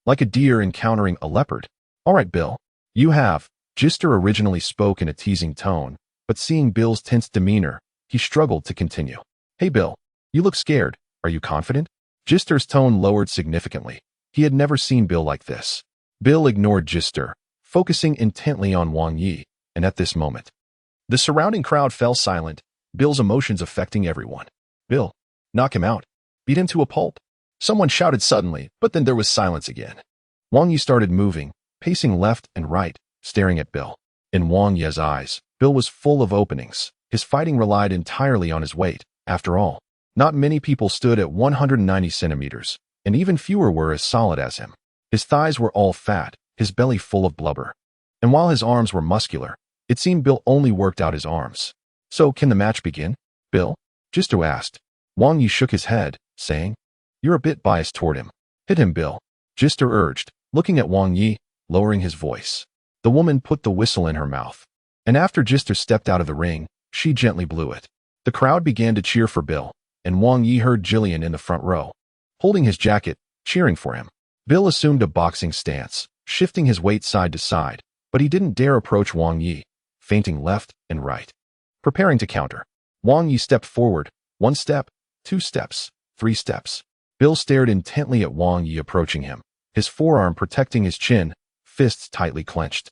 Like a deer encountering a leopard. All right, Bill. You have. Gister originally spoke in a teasing tone, but seeing Bill's tense demeanor, he struggled to continue. Hey, Bill. You look scared. Are you confident? Gister's tone lowered significantly. He had never seen Bill like this. Bill ignored Gister, focusing intently on Wang Yi, and at this moment, the surrounding crowd fell silent, Bill's emotions affecting everyone. Bill, knock him out. Beat him to a pulp. Someone shouted suddenly, but then there was silence again. Wang Yi started moving, pacing left and right, staring at Bill. In Wang Yi's eyes, Bill was full of openings. His fighting relied entirely on his weight. After all, not many people stood at 190 centimeters, and even fewer were as solid as him. His thighs were all fat, his belly full of blubber. And while his arms were muscular, it seemed Bill only worked out his arms. So, can the match begin? Bill? Gister asked. Wang Yi shook his head, saying, You're a bit biased toward him. Hit him, Bill. Gister urged, looking at Wang Yi, lowering his voice. The woman put the whistle in her mouth. And after Gister stepped out of the ring, she gently blew it. The crowd began to cheer for Bill, and Wang Yi heard Jillian in the front row, holding his jacket, cheering for him. Bill assumed a boxing stance, shifting his weight side to side, but he didn't dare approach Wang Yi, feinting left and right. Preparing to counter, Wang Yi stepped forward, 1 step, 2 steps, 3 steps. Bill stared intently at Wang Yi approaching him, his forearm protecting his chin, fists tightly clenched,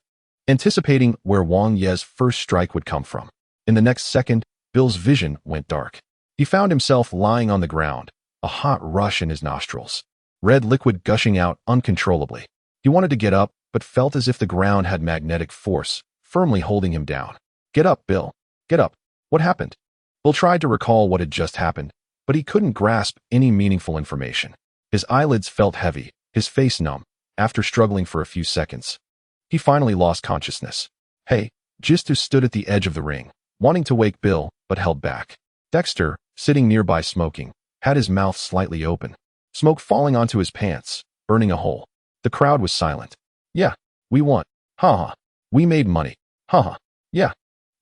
anticipating where Wang Yi's first strike would come from. In the next second, Bill's vision went dark. He found himself lying on the ground, a hot rush in his nostrils, red liquid gushing out uncontrollably. He wanted to get up, but felt as if the ground had magnetic force, firmly holding him down. Get up, Bill. Get up. What happened? Bill tried to recall what had just happened, but he couldn't grasp any meaningful information. His eyelids felt heavy, his face numb. After struggling for a few seconds, he finally lost consciousness. Hey, Gister stood at the edge of the ring, wanting to wake Bill, but held back. Dexter, sitting nearby smoking, had his mouth slightly open, smoke falling onto his pants, burning a hole. The crowd was silent. Yeah, we won. Ha ha. We made money. Ha ha. Yeah.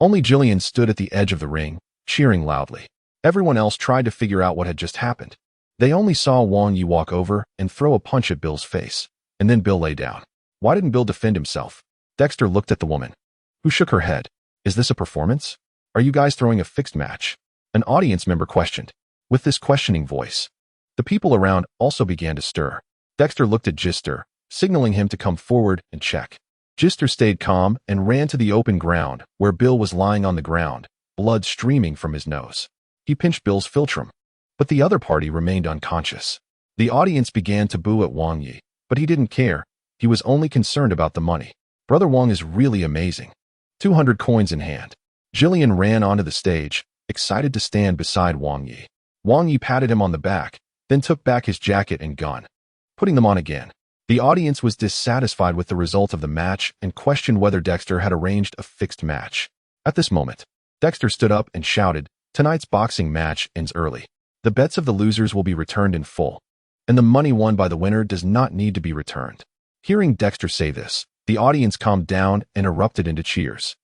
Only Jillian stood at the edge of the ring, cheering loudly. Everyone else tried to figure out what had just happened. They only saw Wang Yi walk over and throw a punch at Bill's face, and then Bill lay down. Why didn't Bill defend himself? Dexter looked at the woman, who shook her head. Is this a performance? Are you guys throwing a fixed match? An audience member questioned. With this questioning voice, the people around also began to stir. Dexter looked at Gister, signaling him to come forward and check. Gister stayed calm and ran to the open ground where Bill was lying on the ground, blood streaming from his nose. He pinched Bill's philtrum. But the other party remained unconscious. The audience began to boo at Wang Yi, but he didn't care. He was only concerned about the money. Brother Wang is really amazing. 200 coins in hand. Jillian ran onto the stage, excited to stand beside Wang Yi. Wang Yi patted him on the back, then took back his jacket and gun, putting them on again. The audience was dissatisfied with the result of the match and questioned whether Dexter had arranged a fixed match. At this moment, Dexter stood up and shouted, "Tonight's boxing match ends early. The bets of the losers will be returned in full, and the money won by the winner does not need to be returned." Hearing Dexter say this, the audience calmed down and erupted into cheers.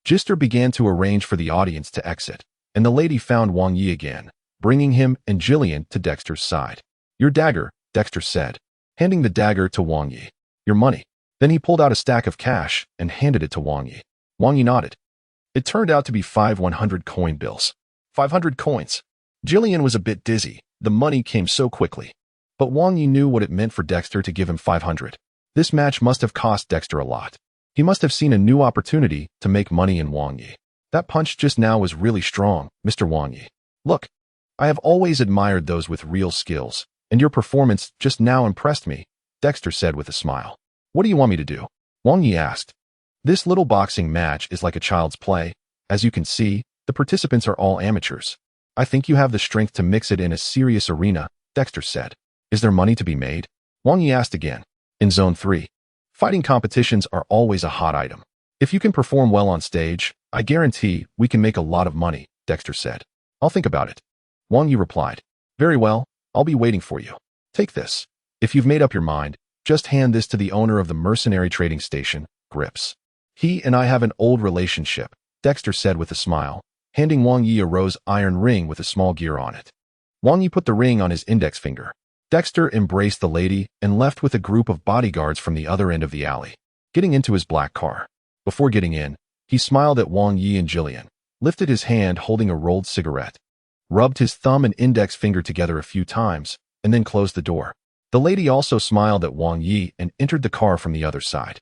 Dexter began to arrange for the audience to exit, and the lady found Wang Yi again, bringing him and Jillian to Dexter's side. "Your dagger," Dexter said, handing the dagger to Wang Yi. "Your money." Then he pulled out a stack of cash and handed it to Wang Yi. Wang Yi nodded. It turned out to be 5 100 coin bills. 500 coins. Jillian was a bit dizzy. The money came so quickly. But Wang Yi knew what it meant for Dexter to give him 500. This match must have cost Dexter a lot. He must have seen a new opportunity to make money in Wang Yi. "That punch just now was really strong, Mr. Wang Yi. Look, I have always admired those with real skills, and your performance just now impressed me," Dexter said with a smile. "What do you want me to do?" Wang Yi asked. "This little boxing match is like a child's play. As you can see, the participants are all amateurs. I think you have the strength to mix it in a serious arena," Dexter said. "Is there money to be made?" Wang Yi asked again. "In Zone 3, fighting competitions are always a hot item. If you can perform well on stage, I guarantee we can make a lot of money," Dexter said. "I'll think about it." Wang Yi replied. "Very well, I'll be waiting for you. Take this. If you've made up your mind, just hand this to the owner of the mercenary trading station, Grips. He and I have an old relationship," Dexter said with a smile, handing Wang Yi a rose iron ring with a small gear on it. Wang Yi put the ring on his index finger. Dexter embraced the lady and left with a group of bodyguards from the other end of the alley, getting into his black car. Before getting in, he smiled at Wang Yi and Jillian, lifted his hand holding a rolled cigarette, rubbed his thumb and index finger together a few times, and then closed the door. The lady also smiled at Wang Yi and entered the car from the other side.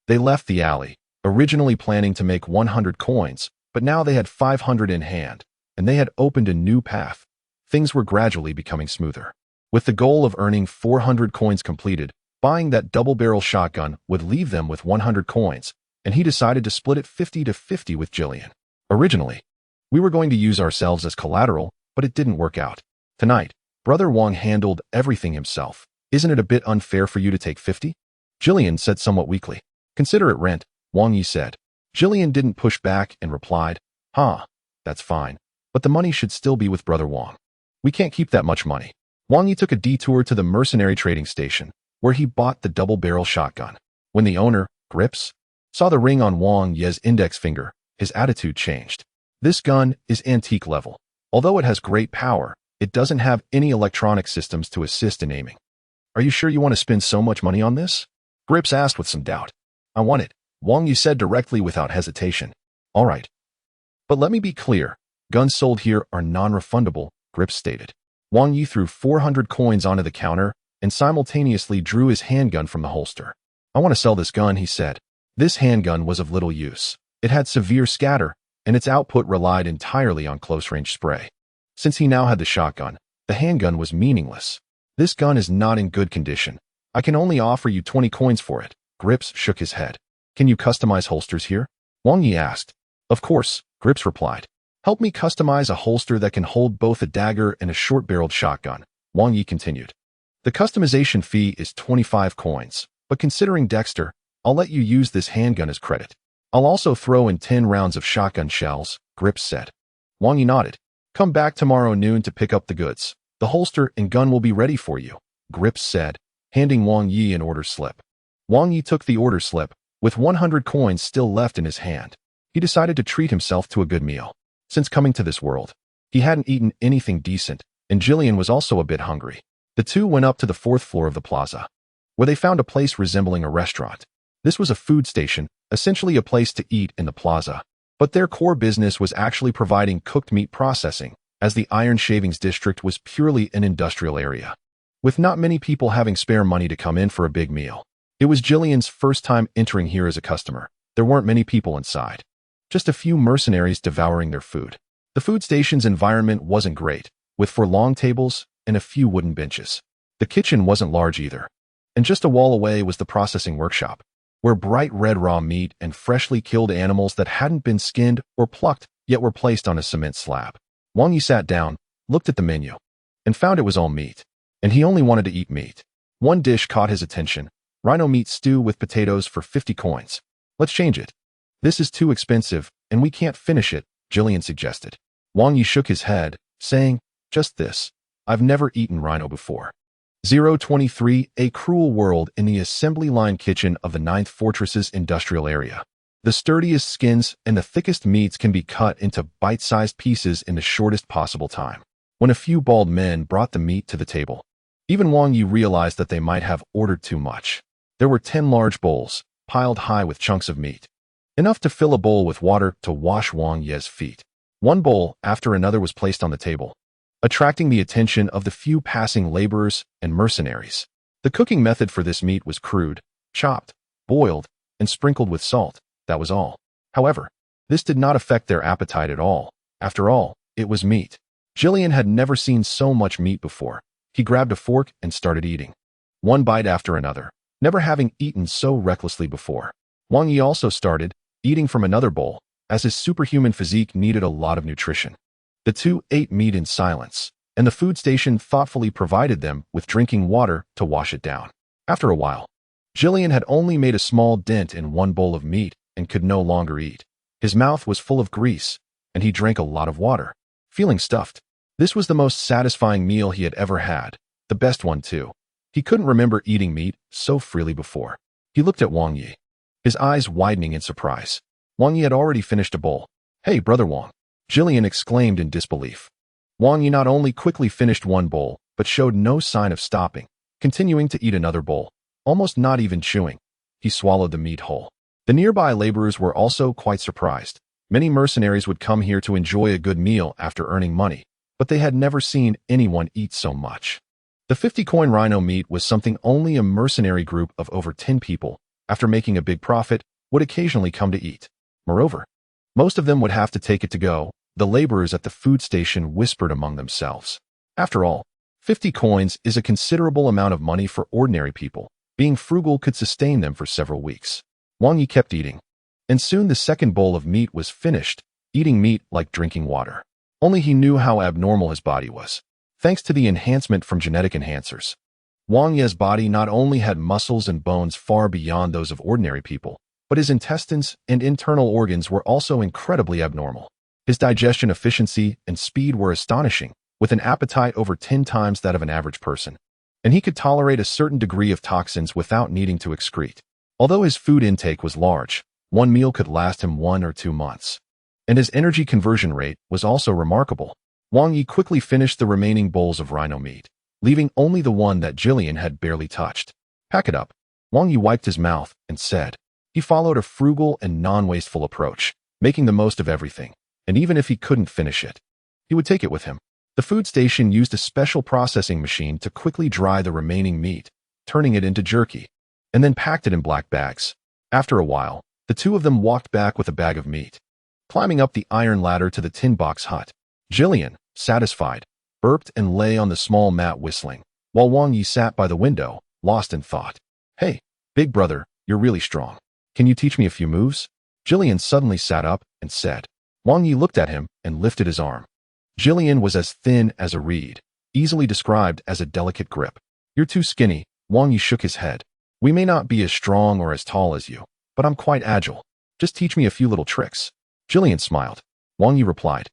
They left the alley, originally planning to make 100 coins, but now they had 500 in hand, and they had opened a new path. Things were gradually becoming smoother. With the goal of earning 400 coins completed, buying that double-barrel shotgun would leave them with 100 coins, and he decided to split it 50-50 with Jillian. Originally, we were going to use ourselves as collateral, but it didn't work out. Tonight, Brother Wang handled everything himself. "Isn't it a bit unfair for you to take 50? Jillian said somewhat weakly. "Consider it rent," Wang Yi said. Jillian didn't push back and replied, "That's fine, but the money should still be with Brother Wang. We can't keep that much money." Wang Yi took a detour to the mercenary trading station, where he bought the double-barrel shotgun. When the owner, Grips, saw the ring on Wang Yi's index finger, his attitude changed. "This gun is antique level. Although it has great power, it doesn't have any electronic systems to assist in aiming. Are you sure you want to spend so much money on this?" Grips asked with some doubt. "I want it," Wang Yi said directly without hesitation. "All right. But let me be clear. Guns sold here are non-refundable," Grips stated. Wang Yi threw 400 coins onto the counter and simultaneously drew his handgun from the holster. "I want to sell this gun," he said. This handgun was of little use. It had severe scatter, and its output relied entirely on close-range spray. Since he now had the shotgun, the handgun was meaningless. "This gun is not in good condition. I can only offer you 20 coins for it." Grips shook his head. "Can you customize holsters here?" Wang Yi asked. "Of course," Grips replied. "Help me customize a holster that can hold both a dagger and a short-barreled shotgun," Wang Yi continued. "The customization fee is 25 coins, but considering Dexter, I'll let you use this handgun as credit. I'll also throw in 10 rounds of shotgun shells," Grips said. Wang Yi nodded. "Come back tomorrow noon to pick up the goods. The holster and gun will be ready for you," Grips said, handing Wang Yi an order slip. Wang Yi took the order slip, with 100 coins still left in his hand. He decided to treat himself to a good meal. Since coming to this world, he hadn't eaten anything decent, and Jillian was also a bit hungry. The two went up to the 4th floor of the plaza, where they found a place resembling a restaurant. This was a food station, essentially a place to eat in the plaza. But their core business was actually providing cooked meat processing, as the Iron Shavings district was purely an industrial area, with not many people having spare money to come in for a big meal. It was Jillian's first time entering here as a customer. There weren't many people inside. Just a few mercenaries devouring their food. The food station's environment wasn't great, with 4 long tables and a few wooden benches. The kitchen wasn't large either, and just a wall away was the processing workshop, where bright red raw meat and freshly killed animals that hadn't been skinned or plucked yet were placed on a cement slab. Wang Yi sat down, looked at the menu, and found it was all meat, and he only wanted to eat meat. One dish caught his attention: rhino meat stew with potatoes for 50 coins. Let's change it. This is too expensive, and we can't finish it, Jillian suggested. Wang Yi shook his head, saying, just this. I've never eaten rhino before. 023, A Cruel World in the assembly line kitchen of the 9th Fortress's industrial area. The sturdiest skins and the thickest meats can be cut into bite-sized pieces in the shortest possible time. When a few bald men brought the meat to the table, even Wang Yi realized that they might have ordered too much. There were 10 large bowls, piled high with chunks of meat. Enough to fill a bowl with water to wash Wang Yi's feet. One bowl after another was placed on the table, attracting the attention of the few passing laborers and mercenaries. The cooking method for this meat was crude: chopped, boiled, and sprinkled with salt. That was all. However, this did not affect their appetite at all. After all, it was meat. Jillian had never seen so much meat before. He grabbed a fork and started eating, one bite after another, never having eaten so recklessly before. Wang Yi also started eating from another bowl, as his superhuman physique needed a lot of nutrition. The two ate meat in silence, and the food station thoughtfully provided them with drinking water to wash it down. After a while, Jillian had only made a small dent in one bowl of meat and could no longer eat. His mouth was full of grease, and he drank a lot of water, feeling stuffed. This was the most satisfying meal he had ever had, the best one too. He couldn't remember eating meat so freely before. He looked at Wang Yi, his eyes widening in surprise. Wang Yi had already finished a bowl. Hey, Brother Wang, Jillian exclaimed in disbelief. Wang Yi not only quickly finished one bowl, but showed no sign of stopping, continuing to eat another bowl, almost not even chewing. He swallowed the meat whole. The nearby laborers were also quite surprised. Many mercenaries would come here to enjoy a good meal after earning money, but they had never seen anyone eat so much. The 50-coin rhino meat was something only a mercenary group of over 10 people, after making a big profit, would occasionally come to eat. Moreover, most of them would have to take it to go. The laborers at the food station whispered among themselves. After all, 50 coins is a considerable amount of money for ordinary people. Being frugal could sustain them for several weeks. Wang Yi kept eating, and soon the second bowl of meat was finished, eating meat like drinking water. Only he knew how abnormal his body was, thanks to the enhancement from genetic enhancers. Wang Yi's body not only had muscles and bones far beyond those of ordinary people, but his intestines and internal organs were also incredibly abnormal. His digestion efficiency and speed were astonishing, with an appetite over 10 times that of an average person. And he could tolerate a certain degree of toxins without needing to excrete. Although his food intake was large, one meal could last him 1 or 2 months. And his energy conversion rate was also remarkable. Wang Yi quickly finished the remaining bowls of rhino meat, leaving only the one that Jillian had barely touched. Pack it up. Wang Yi wiped his mouth and said. He followed a frugal and non-wasteful approach, making the most of everything, and even if he couldn't finish it, he would take it with him. The food station used a special processing machine to quickly dry the remaining meat, turning it into jerky, and then packed it in black bags. After a while, the two of them walked back with a bag of meat, climbing up the iron ladder to the tin box hut. Jillian, satisfied, burped and lay on the small mat whistling, while Wang Yi sat by the window, lost in thought. Hey, big brother, you're really strong. Can you teach me a few moves? Jillian suddenly sat up and said. Wang Yi looked at him and lifted his arm. Jillian was as thin as a reed, easily described as a delicate grip. You're too skinny. Wang Yi shook his head. We may not be as strong or as tall as you, but I'm quite agile. Just teach me a few little tricks. Jillian smiled. Wang Yi replied.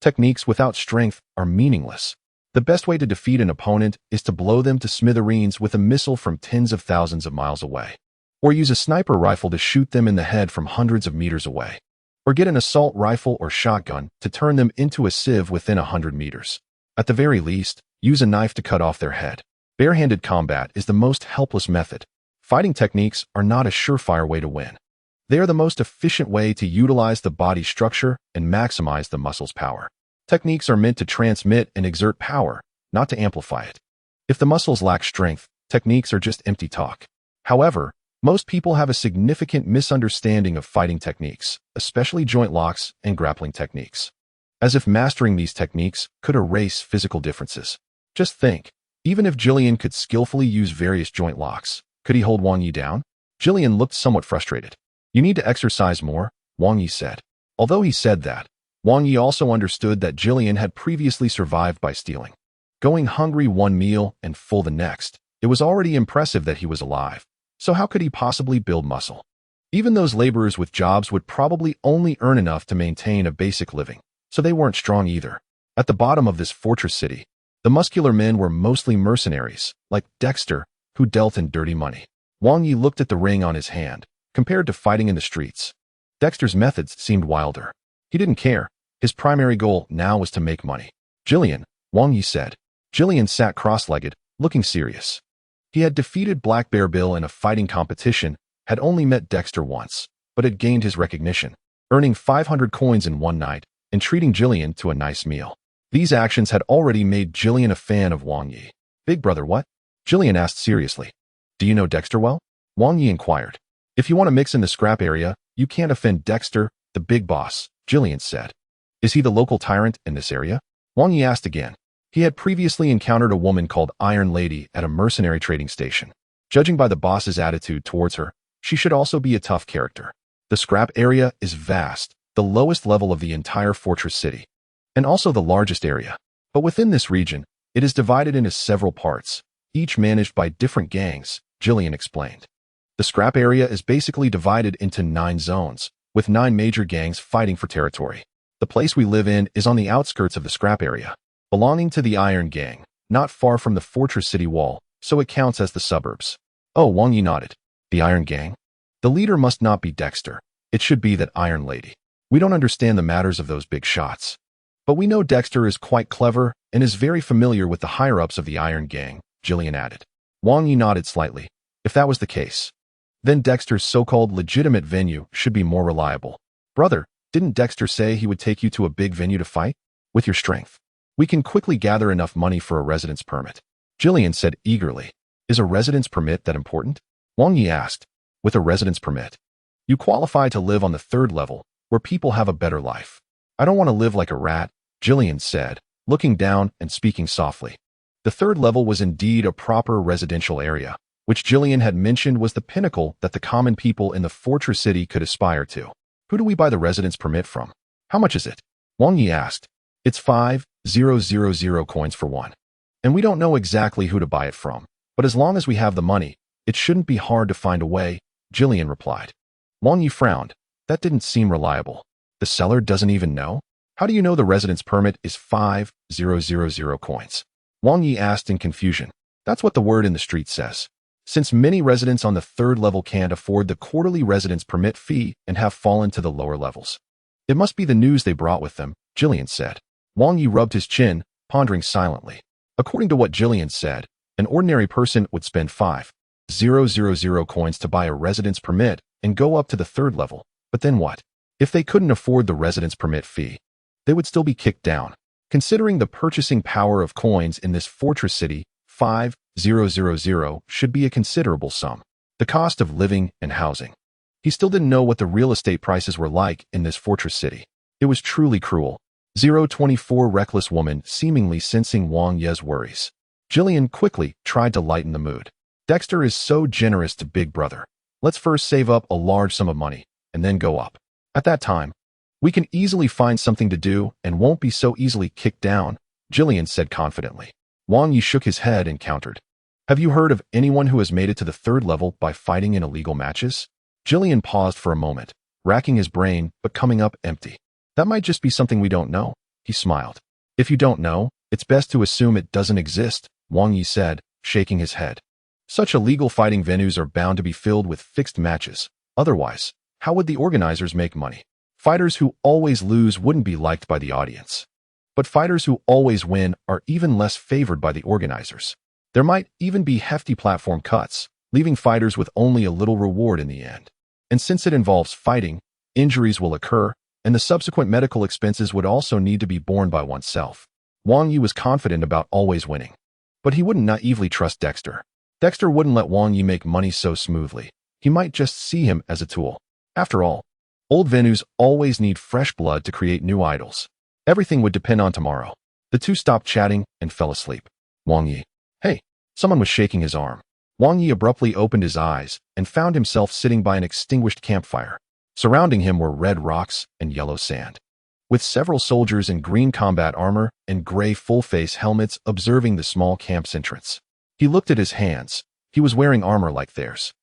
Techniques without strength are meaningless. The best way to defeat an opponent is to blow them to smithereens with a missile from tens of thousands of miles away. Or use a sniper rifle to shoot them in the head from hundreds of meters away. Or get an assault rifle or shotgun to turn them into a sieve within 100 meters. At the very least, use a knife to cut off their head. Bare-handed combat is the most helpless method. Fighting techniques are not a surefire way to win. They are the most efficient way to utilize the body's structure and maximize the muscle's power. Techniques are meant to transmit and exert power, not to amplify it. If the muscles lack strength, techniques are just empty talk. However, most people have a significant misunderstanding of fighting techniques, especially joint locks and grappling techniques. as if mastering these techniques could erase physical differences. Just think, even if Jillian could skillfully use various joint locks, could he hold Wang Yi down? Jillian looked somewhat frustrated. You need to exercise more, Wang Yi said. Although he said that, Wang Yi also understood that Jillian had previously survived by stealing. Going hungry one meal and full the next, it was already impressive that he was alive. So how could he possibly build muscle? Even those laborers with jobs would probably only earn enough to maintain a basic living, so they weren't strong either. At the bottom of this fortress city, the muscular men were mostly mercenaries, like Dexter, who dealt in dirty money. Wang Yi looked at the ring on his hand, compared to fighting in the streets. Dexter's methods seemed wilder. He didn't care. His primary goal now was to make money. Jillian, Wang Yi said. Jillian sat cross-legged, looking serious. He had defeated Black Bear Bill in a fighting competition, had only met Dexter once, but had gained his recognition, earning 500 coins in one night and treating Jillian to a nice meal. These actions had already made Jillian a fan of Wang Yi. Big brother, what? Jillian asked seriously. Do you know Dexter well? Wang Yi inquired. If you want to mix in the scrap area, you can't offend Dexter, the big boss, Jillian said. Is he the local tyrant in this area? Wang Yi asked again. He had previously encountered a woman called Iron Lady at a mercenary trading station. Judging by the boss's attitude towards her, she should also be a tough character. The scrap area is vast, the lowest level of the entire fortress city, and also the largest area. But within this region, it is divided into several parts, each managed by different gangs, Jillian explained. The scrap area is basically divided into 9 zones, with 9 major gangs fighting for territory. The place we live in is on the outskirts of the scrap area, belonging to the Iron Gang, not far from the fortress city wall, so it counts as the suburbs. Oh, Wang Yi nodded. The Iron Gang? The leader must not be Dexter. It should be that Iron Lady. We don't understand the matters of those big shots. But we know Dexter is quite clever and is very familiar with the higher-ups of the Iron Gang, Jillian added. Wang Yi nodded slightly. If that was the case, then Dexter's so-called legitimate venue should be more reliable. Brother, didn't Dexter say he would take you to a big venue to fight? With your strength, we can quickly gather enough money for a residence permit. Jillian said eagerly. Is a residence permit that important? Wang Yi asked. With a residence permit, you qualify to live on the 3rd level, where people have a better life. I don't want to live like a rat, Jillian said, looking down and speaking softly. The 3rd level was indeed a proper residential area, which Jillian had mentioned was the pinnacle that the common people in the fortress city could aspire to. Who do we buy the residence permit from? How much is it? Wang Yi asked. It's 5,000 coins for one. And we don't know exactly who to buy it from, but as long as we have the money, it shouldn't be hard to find a way, Jillian replied. Wang Yi frowned. That didn't seem reliable. The seller doesn't even know? How do you know the residence permit is 5,000 coins? Wang Yi asked in confusion. That's what the word in the street says. Since many residents on the 3rd level can't afford the quarterly residence permit fee and have fallen to the lower levels. It must be the news they brought with them, Jillian said. Wang Yi rubbed his chin, pondering silently. According to what Jillian said, an ordinary person would spend 5,000 coins to buy a residence permit and go up to the 3rd level. But then what? If they couldn't afford the residence permit fee, they would still be kicked down. Considering the purchasing power of coins in this fortress city, 5,000 should be a considerable sum. The cost of living and housing. He still didn't know what the real estate prices were like in this fortress city. It was truly cruel. 024 reckless woman seemingly sensing Wang Yi's worries. Jillian quickly tried to lighten the mood. Dexter is so generous to Big Brother. Let's first save up a large sum of money, and then go up. At that time, we can easily find something to do and won't be so easily kicked down, Jillian said confidently. Wang Yi shook his head and countered. Have you heard of anyone who has made it to the 3rd level by fighting in illegal matches? Jillian paused for a moment, racking his brain but coming up empty. That might just be something we don't know, he smiled. If you don't know, it's best to assume it doesn't exist, Wang Yi said, shaking his head. Such illegal fighting venues are bound to be filled with fixed matches. Otherwise, how would the organizers make money? Fighters who always lose wouldn't be liked by the audience. But fighters who always win are even less favored by the organizers. There might even be hefty platform cuts, leaving fighters with only a little reward in the end. And since it involves fighting, injuries will occur, and the subsequent medical expenses would also need to be borne by oneself. Wang Yi was confident about always winning. But he wouldn't naively trust Dexter. Dexter wouldn't let Wang Yi make money so smoothly. He might just see him as a tool. After all, old venues always need fresh blood to create new idols. Everything would depend on tomorrow. The two stopped chatting and fell asleep. Wang Yi. Hey, someone was shaking his arm. Wang Yi abruptly opened his eyes and found himself sitting by an extinguished campfire. Surrounding him were red rocks and yellow sand, with several soldiers in green combat armor and gray full-face helmets observing the small camp's entrance. He looked at his hands. He was wearing armor like theirs.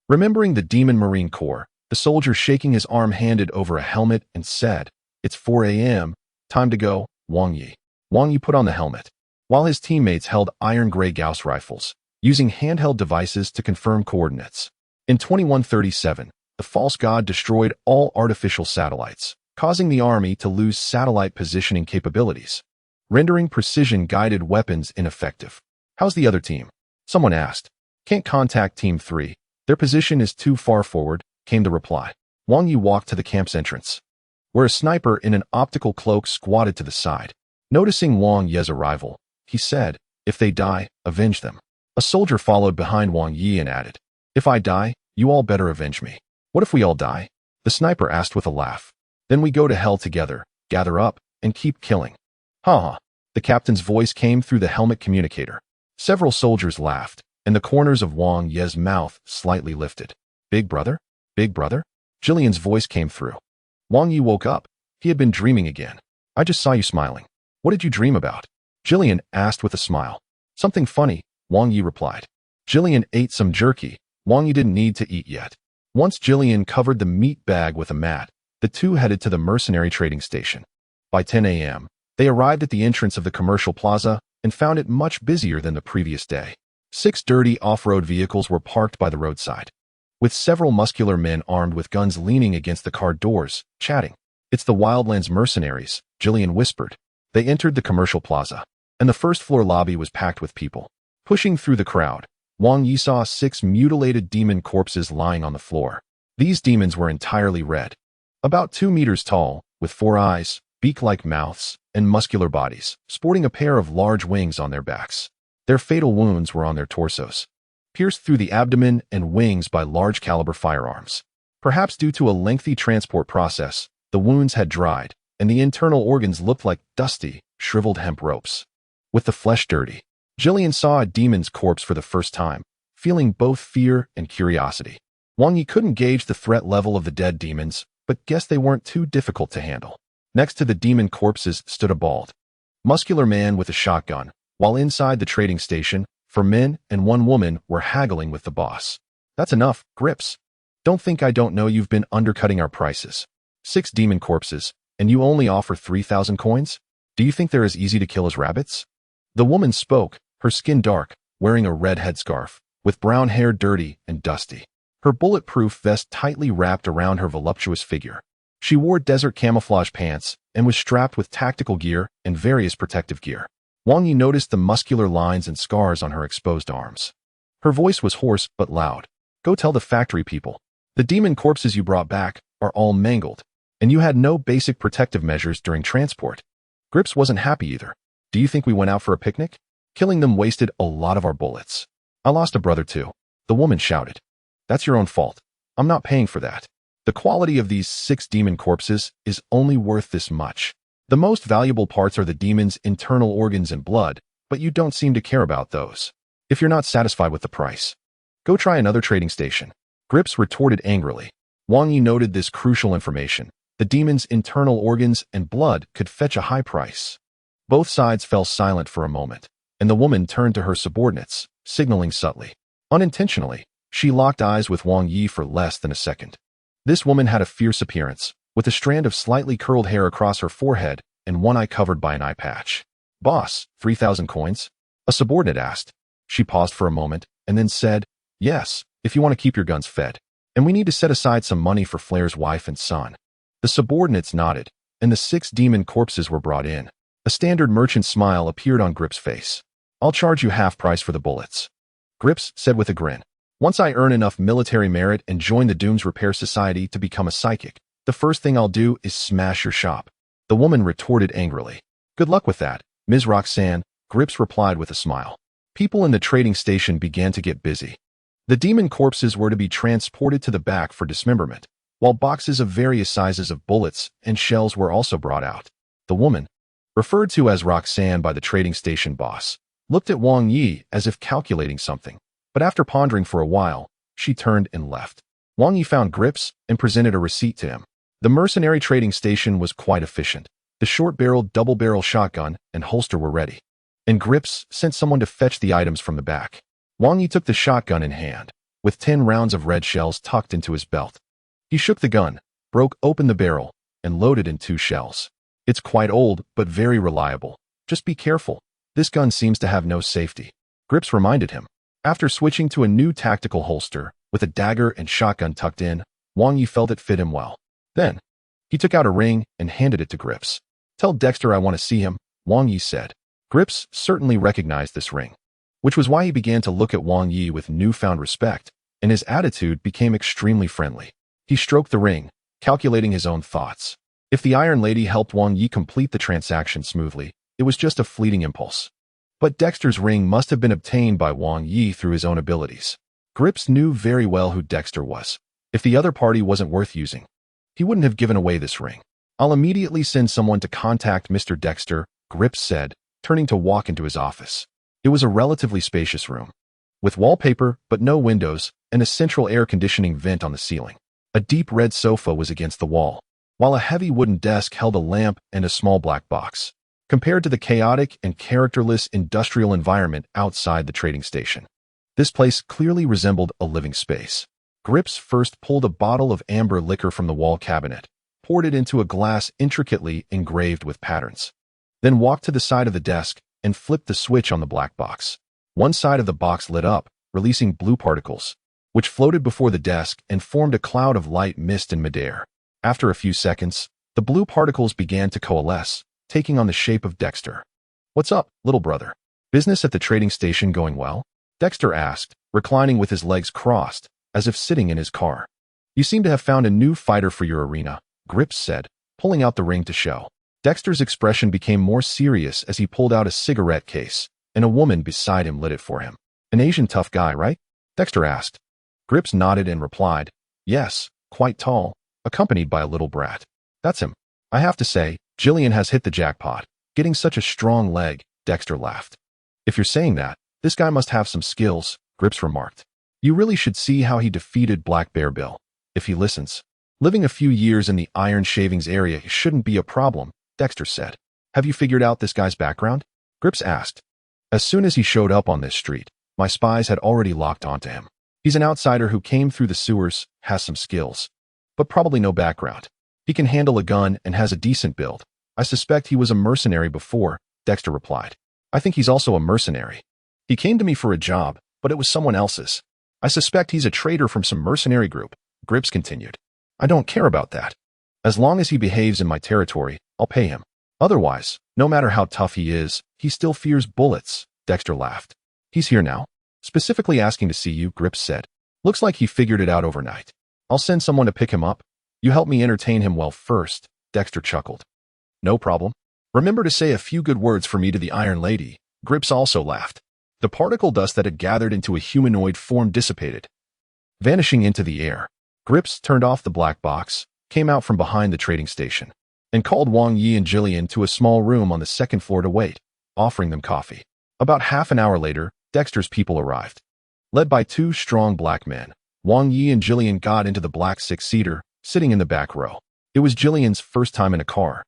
Remembering the Demon Marine Corps, the soldier shaking his arm handed over a helmet and said, "It's 4 a.m. Time to go, Wang Yi." Wang Yi put on the helmet, while his teammates held iron gray Gauss rifles, using handheld devices to confirm coordinates. In 2137, the false god destroyed all artificial satellites, causing the army to lose satellite positioning capabilities, rendering precision-guided weapons ineffective. "How's the other team?" someone asked. "Can't contact Team 3. Their position is too far forward," came the reply. Wang Yi walked to the camp's entrance, where a sniper in an optical cloak squatted to the side. Noticing Wang Yi's arrival, he said, "If they die, avenge them." A soldier followed behind Wang Yi and added, "If I die, you all better avenge me." "What if we all die?" the sniper asked with a laugh. "Then we go to hell together, gather up, and keep killing." "Ha ha." The captain's voice came through the helmet communicator. Several soldiers laughed, and the corners of Wang Yi's mouth slightly lifted. "Big brother? Big brother?" Jillian's voice came through. Wang Yi woke up. He had been dreaming again. "I just saw you smiling. What did you dream about?" Jillian asked with a smile. "Something funny," Wang Yi replied. Jillian ate some jerky. Wang Yi didn't need to eat yet. Once Jillian covered the meat bag with a mat, the two headed to the mercenary trading station. By 10 a.m., they arrived at the entrance of the commercial plaza and found it much busier than the previous day. 6 dirty off-road vehicles were parked by the roadside, with several muscular men armed with guns leaning against the car doors, chatting. "It's the Wildlands mercenaries," Jillian whispered. They entered the commercial plaza, and the first-floor lobby was packed with people. Pushing through the crowd, Wang Yi saw 6 mutilated demon corpses lying on the floor. These demons were entirely red, about 2 meters tall, with 4 eyes, beak-like mouths, and muscular bodies, sporting a pair of large wings on their backs. Their fatal wounds were on their torsos, pierced through the abdomen and wings by large-caliber firearms. Perhaps due to a lengthy transport process, the wounds had dried, and the internal organs looked like dusty, shriveled hemp ropes. With the flesh dirty, Jillian saw a demon's corpse for the first time, feeling both fear and curiosity. Wang Yi couldn't gauge the threat level of the dead demons, but guessed they weren't too difficult to handle. Next to the demon corpses stood a bald, muscular man with a shotgun, while inside the trading station, 4 men and 1 woman were haggling with the boss. "That's enough, Grips. Don't think I don't know you've been undercutting our prices. 6 demon corpses, and you only offer 3,000 coins? Do you think they're as easy to kill as rabbits?" The woman spoke, her skin dark, wearing a red headscarf, with brown hair dirty and dusty. Her bulletproof vest tightly wrapped around her voluptuous figure. She wore desert camouflage pants and was strapped with tactical gear and various protective gear. Wang Yi noticed the muscular lines and scars on her exposed arms. Her voice was hoarse but loud. "Go tell the factory people. The demon corpses you brought back are all mangled, and you had no basic protective measures during transport." Grips wasn't happy either. "Do you think we went out for a picnic? Killing them wasted a lot of our bullets. I lost a brother too," the woman shouted. "That's your own fault. I'm not paying for that. The quality of these 6 demon corpses is only worth this much. The most valuable parts are the demon's internal organs and blood, but you don't seem to care about those. If you're not satisfied with the price, go try another trading station." Grips retorted angrily. Wang Yi noted this crucial information. The demon's internal organs and blood could fetch a high price. Both sides fell silent for a moment, and the woman turned to her subordinates, signaling subtly. Unintentionally, she locked eyes with Wang Yi for less than a second. This woman had a fierce appearance, with a strand of slightly curled hair across her forehead and one eye covered by an eye patch. "Boss, 3,000 coins?" a subordinate asked. She paused for a moment and then said, "Yes, if you want to keep your guns fed. And we need to set aside some money for Flair's wife and son." The subordinates nodded, and the 6 demon corpses were brought in. A standard merchant smile appeared on Grip's face. "I'll charge you half price for the bullets," Grips said with a grin. "Once I earn enough military merit and join the Dooms Repair Society to become a psychic, the first thing I'll do is smash your shop." The woman retorted angrily. "Good luck with that, Ms. Roxanne," Grips replied with a smile. People in the trading station began to get busy. The demon corpses were to be transported to the back for dismemberment, while boxes of various sizes of bullets and shells were also brought out. The woman, referred to as Roxanne by the trading station boss, looked at Wang Yi as if calculating something, but after pondering for a while, she turned and left. Wang Yi found Grips and presented a receipt to him. The mercenary trading station was quite efficient. The short-barreled double-barrel shotgun and holster were ready, and Grips sent someone to fetch the items from the back. Wang Yi took the shotgun in hand, with 10 rounds of red shells tucked into his belt. He shook the gun, broke open the barrel, and loaded in 2 shells. It's quite old, but very reliable. Just be careful. This gun seems to have no safety, Grips reminded him. After switching to a new tactical holster, with a dagger and shotgun tucked in, Wang Yi felt it fit him well. Then, he took out a ring and handed it to Grips. Tell Dexter I want to see him, Wang Yi said. Grips certainly recognized this ring, which was why he began to look at Wang Yi with newfound respect, and his attitude became extremely friendly. He stroked the ring, calculating his own thoughts. If the Iron Lady helped Wang Yi complete the transaction smoothly, it was just a fleeting impulse. But Dexter's ring must have been obtained by Wang Yi through his own abilities. Grips knew very well who Dexter was. If the other party wasn't worth using, he wouldn't have given away this ring. I'll immediately send someone to contact Mr. Dexter, Grips said, turning to walk into his office. It was a relatively spacious room, with wallpaper but no windows and a central air conditioning vent on the ceiling. A deep red sofa was against the wall, while a heavy wooden desk held a lamp and a small black box. Compared to the chaotic and characterless industrial environment outside the trading station, this place clearly resembled a living space. Grips first pulled a bottle of amber liquor from the wall cabinet, poured it into a glass intricately engraved with patterns, then walked to the side of the desk and flipped the switch on the black box. One side of the box lit up, releasing blue particles, which floated before the desk and formed a cloud of light mist in midair. After a few seconds, the blue particles began to coalesce, taking on the shape of Dexter. What's up, little brother? Business at the trading station going well? Dexter asked, reclining with his legs crossed, as if sitting in his car. You seem to have found a new fighter for your arena, Grips said, pulling out the ring to show. Dexter's expression became more serious as he pulled out a cigarette case, and a woman beside him lit it for him. An Asian tough guy, right? Dexter asked. Grips nodded and replied, yes, quite tall, accompanied by a little brat. That's him. I have to say, Jillian has hit the jackpot, getting such a strong leg, Dexter laughed. If you're saying that, this guy must have some skills, Grips remarked. You really should see how he defeated Black Bear Bill. If he listens. Living a few years in the iron shavings area shouldn't be a problem, Dexter said. Have you figured out this guy's background? Grips asked. As soon as he showed up on this street, my spies had already locked onto him. He's an outsider who came through the sewers, has some skills, but probably no background. He can handle a gun and has a decent build. I suspect he was a mercenary before, Dexter replied. I think he's also a mercenary. He came to me for a job, but it was someone else's. I suspect he's a traitor from some mercenary group, Grips continued. I don't care about that. As long as he behaves in my territory, I'll pay him. Otherwise, no matter how tough he is, he still fears bullets, Dexter laughed. He's here now. Specifically asking to see you, Grips said. Looks like he figured it out overnight. I'll send someone to pick him up. You help me entertain him well first, Dexter chuckled. No problem. Remember to say a few good words for me to the Iron Lady, Grips also laughed. The particle dust that had gathered into a humanoid form dissipated, vanishing into the air. Grips turned off the black box, came out from behind the trading station, and called Wang Yi and Jillian to a small room on the second floor to wait, offering them coffee. About half an hour later, Dexter's people arrived. Led by 2 strong black men, Wang Yi and Jillian got into the black 6-seater, sitting in the back row. It was Jillian's first time in a car,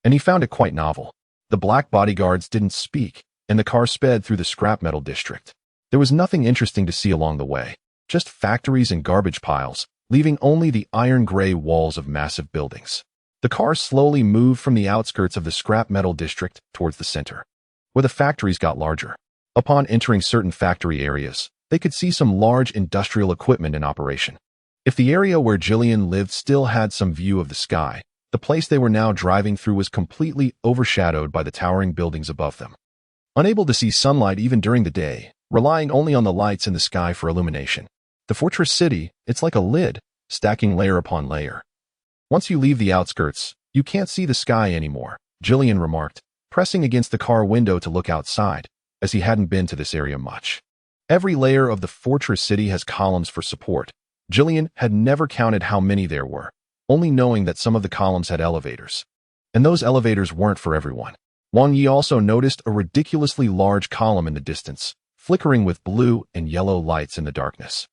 and he found it quite novel. The black bodyguards didn't speak, and the car sped through the scrap metal district. There was nothing interesting to see along the way, just factories and garbage piles, leaving only the iron-gray walls of massive buildings. The car slowly moved from the outskirts of the scrap metal district towards the center, where the factories got larger. Upon entering certain factory areas, they could see some large industrial equipment in operation. If the area where Jillian lived still had some view of the sky, the place they were now driving through was completely overshadowed by the towering buildings above them. Unable to see sunlight even during the day, relying only on the lights in the sky for illumination. The fortress city, it's like a lid, stacking layer upon layer. Once you leave the outskirts, you can't see the sky anymore, Jillian remarked, pressing against the car window to look outside, as he hadn't been to this area much. Every layer of the fortress city has columns for support. Jillian had never counted how many there were, only knowing that some of the columns had elevators. And those elevators weren't for everyone. Wang Yi also noticed a ridiculously large column in the distance, flickering with blue and yellow lights in the darkness.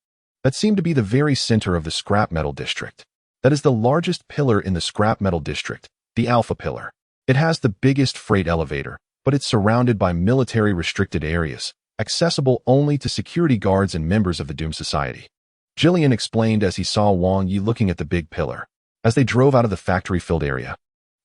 That seemed to be the very center of the scrap metal district. That is the largest pillar in the scrap metal district, the Alpha Pillar. It has the biggest freight elevator, but it's surrounded by military-restricted areas, accessible only to security guards and members of the Doom Society. Jillian explained as he saw Wang Yi looking at the big pillar. As they drove out of the factory-filled area,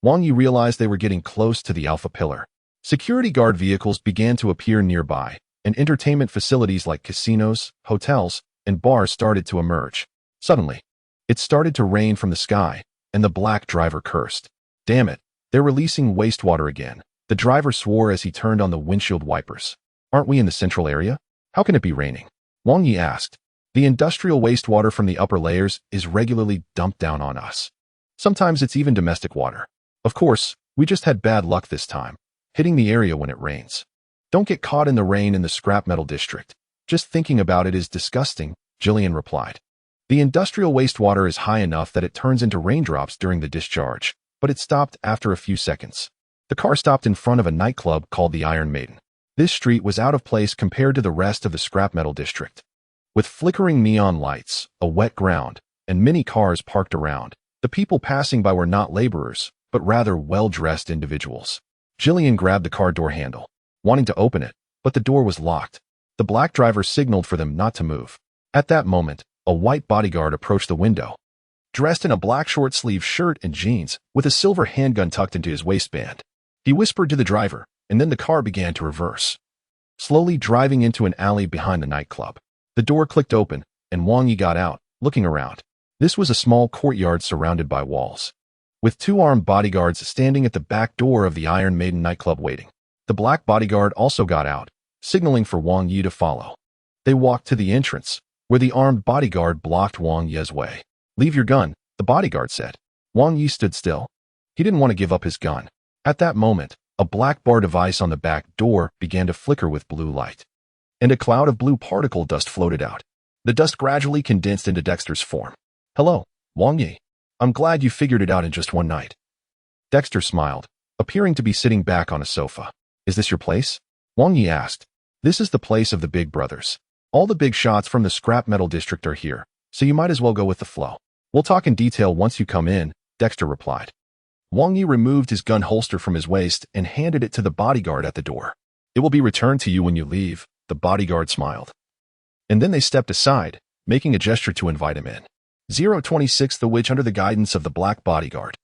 Wang Yi realized they were getting close to the Alpha Pillar. Security guard vehicles began to appear nearby, and entertainment facilities like casinos, hotels, and bars started to emerge. Suddenly, it started to rain from the sky, and the black driver cursed. Damn it, they're releasing wastewater again. The driver swore as he turned on the windshield wipers. Aren't we in the central area? How can it be raining? Wang Yi asked. The industrial wastewater from the upper layers is regularly dumped down on us. Sometimes it's even domestic water. Of course, we just had bad luck this time, hitting the area when it rains. Don't get caught in the rain in the scrap metal district. Just thinking about it is disgusting, Jillian replied. The industrial wastewater is high enough that it turns into raindrops during the discharge, but it stopped after a few seconds. The car stopped in front of a nightclub called the Iron Maiden. This street was out of place compared to the rest of the scrap metal district. With flickering neon lights, a wet ground, and many cars parked around, the people passing by were not laborers, but rather well-dressed individuals. Jillian grabbed the car door handle, wanting to open it, but the door was locked. The black driver signaled for them not to move. At that moment, a white bodyguard approached the window. Dressed in a black short-sleeved shirt and jeans, with a silver handgun tucked into his waistband. He whispered to the driver, and then the car began to reverse, slowly driving into an alley behind the nightclub. The door clicked open, and Wang Yi got out, looking around. This was a small courtyard surrounded by walls, with two armed bodyguards standing at the back door of the Iron Maiden nightclub waiting. The black bodyguard also got out, signaling for Wang Yi to follow. They walked to the entrance, where the armed bodyguard blocked Wang Yi's way. Leave your gun, the bodyguard said. Wang Yi stood still. He didn't want to give up his gun. At that moment, a black bar device on the back door began to flicker with blue light, and a cloud of blue particle dust floated out. The dust gradually condensed into Dexter's form. Hello, Wang Yi. I'm glad you figured it out in just one night. Dexter smiled, appearing to be sitting back on a sofa. Is this your place? Wang Yi asked. This is the place of the big brothers. All the big shots from the scrap metal district are here, so you might as well go with the flow. We'll talk in detail once you come in, Dexter replied. Wang Yi removed his gun holster from his waist and handed it to the bodyguard at the door. It will be returned to you when you leave, the bodyguard smiled. And then they stepped aside, making a gesture to invite him in. 026 The Witch under the guidance of the black bodyguard.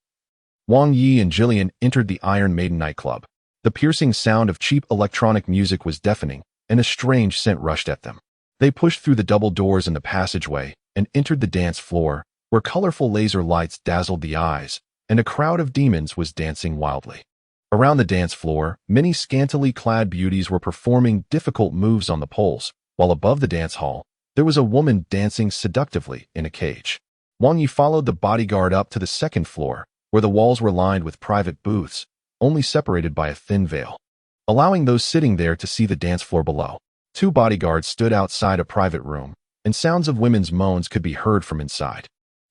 Wang Yi and Jillian entered the Iron Maiden nightclub. The piercing sound of cheap electronic music was deafening, and a strange scent rushed at them. They pushed through the double doors in the passageway and entered the dance floor, where colorful laser lights dazzled the eyes, and a crowd of demons was dancing wildly. Around the dance floor, many scantily clad beauties were performing difficult moves on the poles, while above the dance hall, there was a woman dancing seductively in a cage. Wang Yi followed the bodyguard up to the second floor, where the walls were lined with private booths, only separated by a thin veil, allowing those sitting there to see the dance floor below. Two bodyguards stood outside a private room, and sounds of women's moans could be heard from inside.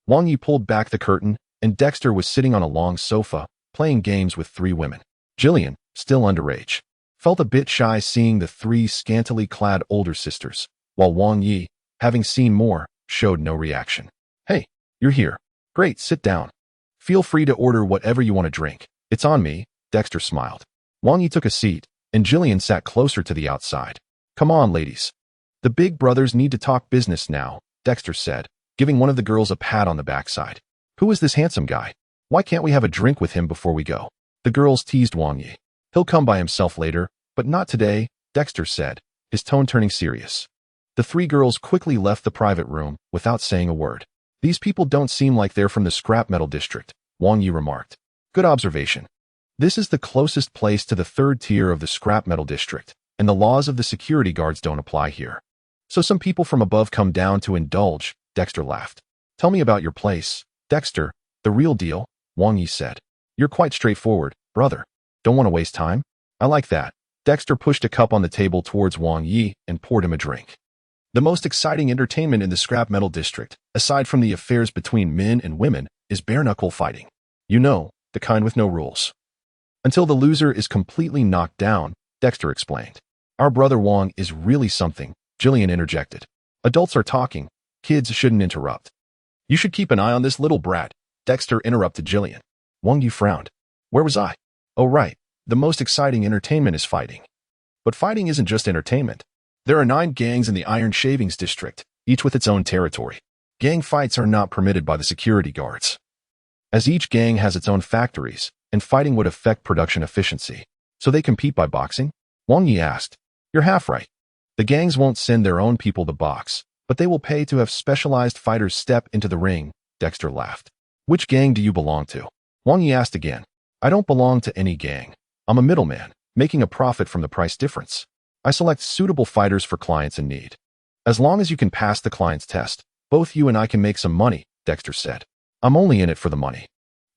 Wang Yi pulled back the curtain, and Dexter was sitting on a long sofa, playing games with three women. Jillian, still underage, felt a bit shy seeing the three scantily clad older sisters, while Wang Yi, having seen more, showed no reaction. Hey, you're here. Great, sit down. Feel free to order whatever you want to drink. It's on me, Dexter smiled. Wang Yi took a seat, and Jillian sat closer to the outside. Come on, ladies. The big brothers need to talk business now, Dexter said, giving one of the girls a pat on the backside. Who is this handsome guy? Why can't we have a drink with him before we go? The girls teased Wang Yi. He'll come by himself later, but not today, Dexter said, his tone turning serious. The three girls quickly left the private room without saying a word. These people don't seem like they're from the scrap metal district, Wang Yi remarked. Good observation. This is the closest place to the third tier of the scrap metal district, and the laws of the security guards don't apply here. So some people from above come down to indulge, Dexter laughed. Tell me about your place, Dexter, the real deal, Wang Yi said. You're quite straightforward, brother. Don't want to waste time? I like that. Dexter pushed a cup on the table towards Wang Yi and poured him a drink. The most exciting entertainment in the scrap metal district, aside from the affairs between men and women, is bare-knuckle fighting. You know, the kind with no rules. Until the loser is completely knocked down, Dexter explained. Our brother Wong is really something, Jillian interjected. Adults are talking. Kids shouldn't interrupt. You should keep an eye on this little brat, Dexter interrupted Jillian. Wong Yu frowned. Where was I? Oh right, the most exciting entertainment is fighting. But fighting isn't just entertainment. There are 9 gangs in the Iron Shavings District, each with its own territory. Gang fights are not permitted by the security guards, as each gang has its own factories, and fighting would affect production efficiency. So they compete by boxing? Wang Yi asked. You're half right. The gangs won't send their own people to box, but they will pay to have specialized fighters step into the ring, Dexter laughed. Which gang do you belong to? Wang Yi asked again. I don't belong to any gang. I'm a middleman, making a profit from the price difference. I select suitable fighters for clients in need. As long as you can pass the client's test, both you and I can make some money, Dexter said. I'm only in it for the money.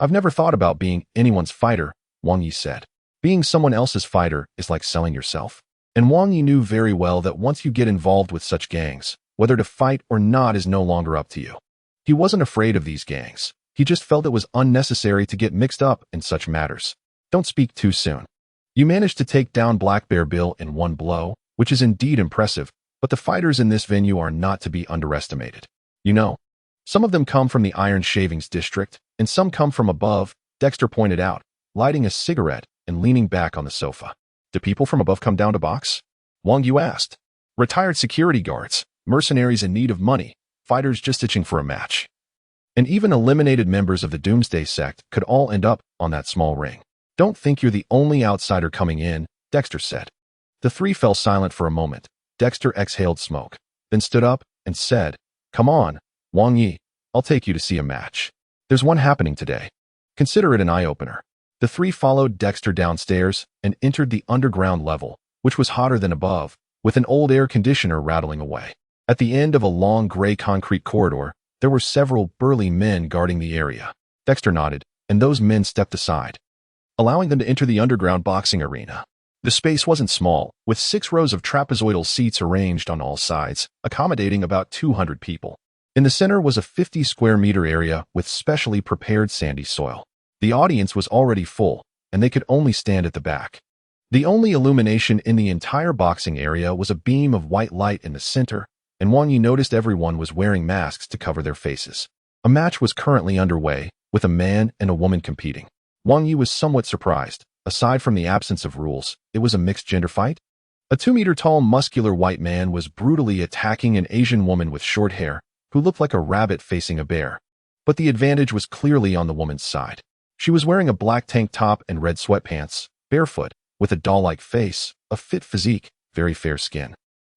I've never thought about being anyone's fighter, Wang Yi said. Being someone else's fighter is like selling yourself. And Wang Yi knew very well that once you get involved with such gangs, whether to fight or not is no longer up to you. He wasn't afraid of these gangs. He just felt it was unnecessary to get mixed up in such matters. Don't speak too soon. You managed to take down Black Bear Bill in one blow, which is indeed impressive, but the fighters in this venue are not to be underestimated. You know, some of them come from the Iron Shavings District, and some come from above, Dexter pointed out, lighting a cigarette and leaning back on the sofa. Do people from above come down to box? Wang Yu asked. Retired security guards, mercenaries in need of money, fighters just itching for a match. And even eliminated members of the Doomsday sect could all end up on that small ring. Don't think you're the only outsider coming in, Dexter said. The three fell silent for a moment. Dexter exhaled smoke, then stood up and said, Come on, Wang Yi, I'll take you to see a match. There's one happening today. Consider it an eye-opener. The three followed Dexter downstairs and entered the underground level, which was hotter than above, with an old air conditioner rattling away. At the end of a long gray concrete corridor, there were several burly men guarding the area. Dexter nodded, and those men stepped aside, allowing them to enter the underground boxing arena. The space wasn't small, with 6 rows of trapezoidal seats arranged on all sides, accommodating about 200 people. In the center was a 50-square-meter area with specially prepared sandy soil. The audience was already full, and they could only stand at the back. The only illumination in the entire boxing area was a beam of white light in the center, and Wang Yi noticed everyone was wearing masks to cover their faces. A match was currently underway, with a man and a woman competing. Wang Yi was somewhat surprised. Aside from the absence of rules, it was a mixed-gender fight. A 2-meter-tall muscular white man was brutally attacking an Asian woman with short hair, who looked like a rabbit facing a bear. But the advantage was clearly on the woman's side. She was wearing a black tank top and red sweatpants, barefoot, with a doll-like face, a fit physique, very fair skin,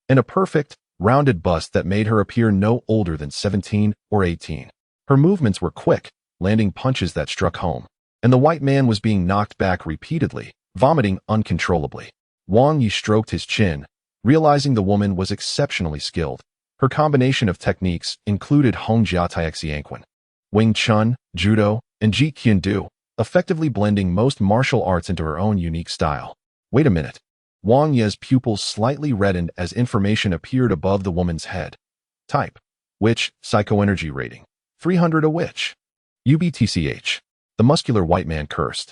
and a perfect, rounded bust that made her appear no older than 17 or 18. Her movements were quick, landing punches that struck home, and the white man was being knocked back repeatedly, vomiting uncontrollably. Wang Yi stroked his chin, realizing the woman was exceptionally skilled. Her combination of techniques included Hong Jia Taixianquan, Wing Chun, Judo, and Jeet Kune Do, effectively blending most martial arts into her own unique style. Wait a minute. Wang Yi's pupils slightly reddened as information appeared above the woman's head. Type. Witch, psychoenergy rating. 300 a witch. UBTCH. The muscular white man cursed.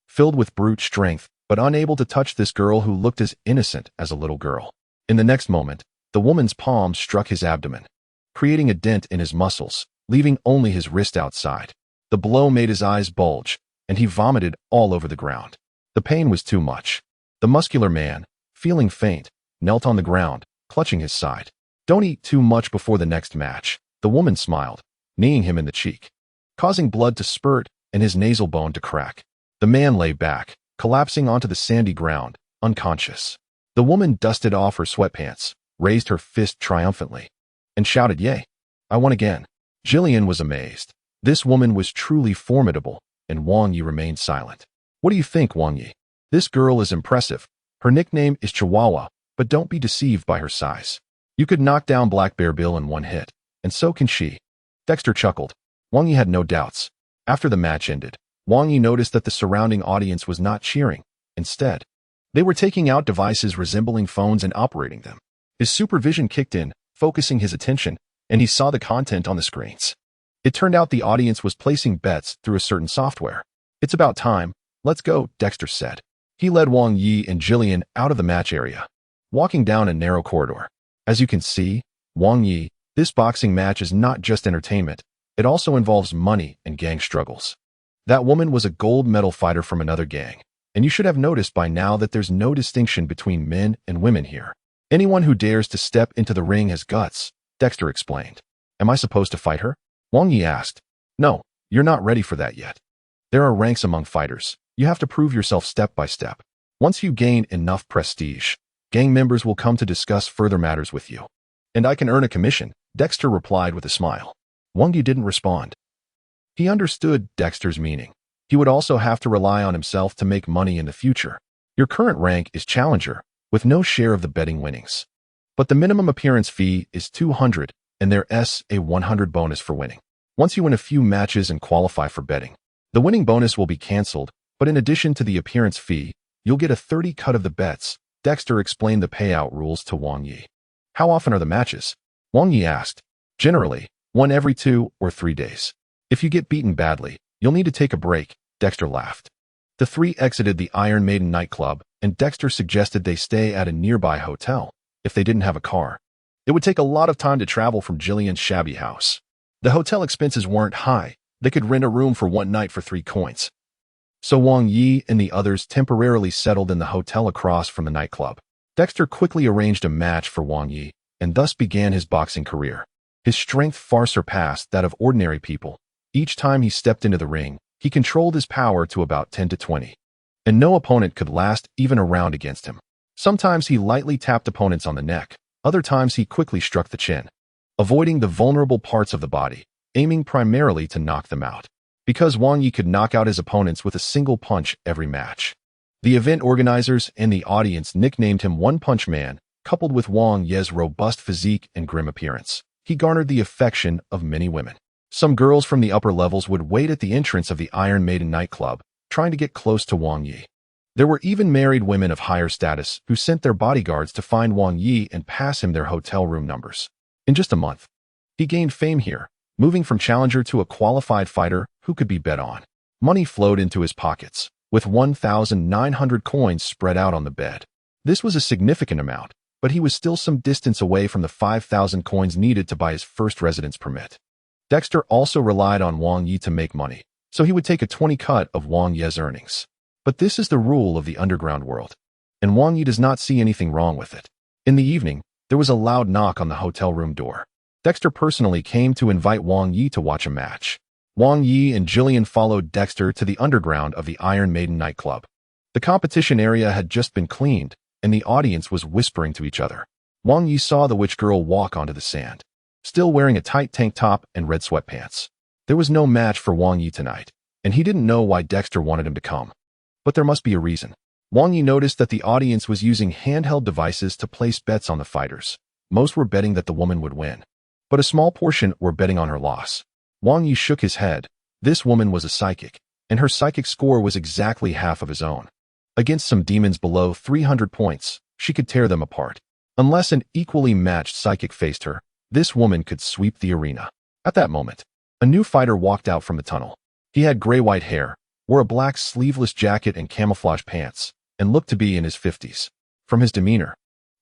Filled with brute strength, but unable to touch this girl who looked as innocent as a little girl. In the next moment, the woman's palm struck his abdomen, creating a dent in his muscles, leaving only his wrist outside. The blow made his eyes bulge, and he vomited all over the ground. The pain was too much. The muscular man, feeling faint, knelt on the ground, clutching his side. Don't eat too much before the next match, the woman smiled, kneeing him in the cheek, causing blood to spurt and his nasal bone to crack. The man lay back, collapsing onto the sandy ground, unconscious. The woman dusted off her sweatpants, raised her fist triumphantly, and shouted, Yay! I won again. Jillian was amazed. This woman was truly formidable, and Wang Yi remained silent. What do you think, Wang Yi? This girl is impressive. Her nickname is Chihuahua, but don't be deceived by her size. You could knock down Black Bear Bill in one hit, and so can she. Dexter chuckled. Wang Yi had no doubts. After the match ended, Wang Yi noticed that the surrounding audience was not cheering. Instead, they were taking out devices resembling phones and operating them. His supervision kicked in, focusing his attention, and he saw the content on the screens. It turned out the audience was placing bets through a certain software. It's about time, "Let's go," Dexter said. He led Wang Yi and Jillian out of the match area, walking down a narrow corridor. As you can see, Wang Yi, this boxing match is not just entertainment. It also involves money and gang struggles. That woman was a gold medal fighter from another gang, and you should have noticed by now that there's no distinction between men and women here. Anyone who dares to step into the ring has guts, Dexter explained. Am I supposed to fight her? Wang Yi asked. No, you're not ready for that yet. There are ranks among fighters. You have to prove yourself step by step. Once you gain enough prestige, gang members will come to discuss further matters with you. And I can earn a commission, Dexter replied with a smile. Wang Yi didn't respond. He understood Dexter's meaning. He would also have to rely on himself to make money in the future. Your current rank is challenger, with no share of the betting winnings. But the minimum appearance fee is 200, and there's a 100 bonus for winning. Once you win a few matches and qualify for betting, the winning bonus will be cancelled, but in addition to the appearance fee, you'll get a 30 cut of the bets. Dexter explained the payout rules to Wang Yi. How often are the matches? Wang Yi asked. Generally, one every 2 or 3 days. If you get beaten badly, you'll need to take a break, Dexter laughed. The three exited the Iron Maiden nightclub, and Dexter suggested they stay at a nearby hotel, if they didn't have a car. It would take a lot of time to travel from Jillian's shabby house. The hotel expenses weren't high. They could rent a room for one night for 3 coins. So Wang Yi and the others temporarily settled in the hotel across from the nightclub. Dexter quickly arranged a match for Wang Yi, and thus began his boxing career. His strength far surpassed that of ordinary people. Each time he stepped into the ring, he controlled his power to about 10 to 20. And no opponent could last even a round against him. Sometimes he lightly tapped opponents on the neck. Other times he quickly struck the chin, avoiding the vulnerable parts of the body, aiming primarily to knock them out. Because Wang Yi could knock out his opponents with a single punch every match. The event organizers and the audience nicknamed him One Punch Man. Coupled with Wang Yi's robust physique and grim appearance, he garnered the affection of many women. Some girls from the upper levels would wait at the entrance of the Iron Maiden nightclub, trying to get close to Wang Yi. There were even married women of higher status who sent their bodyguards to find Wang Yi and pass him their hotel room numbers. In just a month, he gained fame here, moving from challenger to a qualified fighter who could be bet on. Money flowed into his pockets, with 1,900 coins spread out on the bed. This was a significant amount, but he was still some distance away from the 5,000 coins needed to buy his first residence permit. Dexter also relied on Wang Yi to make money, so he would take a 20 cut of Wang Yi's earnings. But this is the rule of the underground world, and Wang Yi does not see anything wrong with it. In the evening, there was a loud knock on the hotel room door. Dexter personally came to invite Wang Yi to watch a match. Wang Yi and Jillian followed Dexter to the underground of the Iron Maiden nightclub. The competition area had just been cleaned, and the audience was whispering to each other. Wang Yi saw the witch girl walk onto the sand, still wearing a tight tank top and red sweatpants. There was no match for Wang Yi tonight, and he didn't know why Dexter wanted him to come. But there must be a reason. Wang Yi noticed that the audience was using handheld devices to place bets on the fighters. Most were betting that the woman would win, but a small portion were betting on her loss. Wang Yi shook his head. This woman was a psychic, and her psychic score was exactly half of his own. Against some demons below 300 points, she could tear them apart. Unless an equally matched psychic faced her, this woman could sweep the arena. At that moment, a new fighter walked out from the tunnel. He had gray-white hair, wore a black sleeveless jacket and camouflage pants, and looked to be in his 50s. From his demeanor,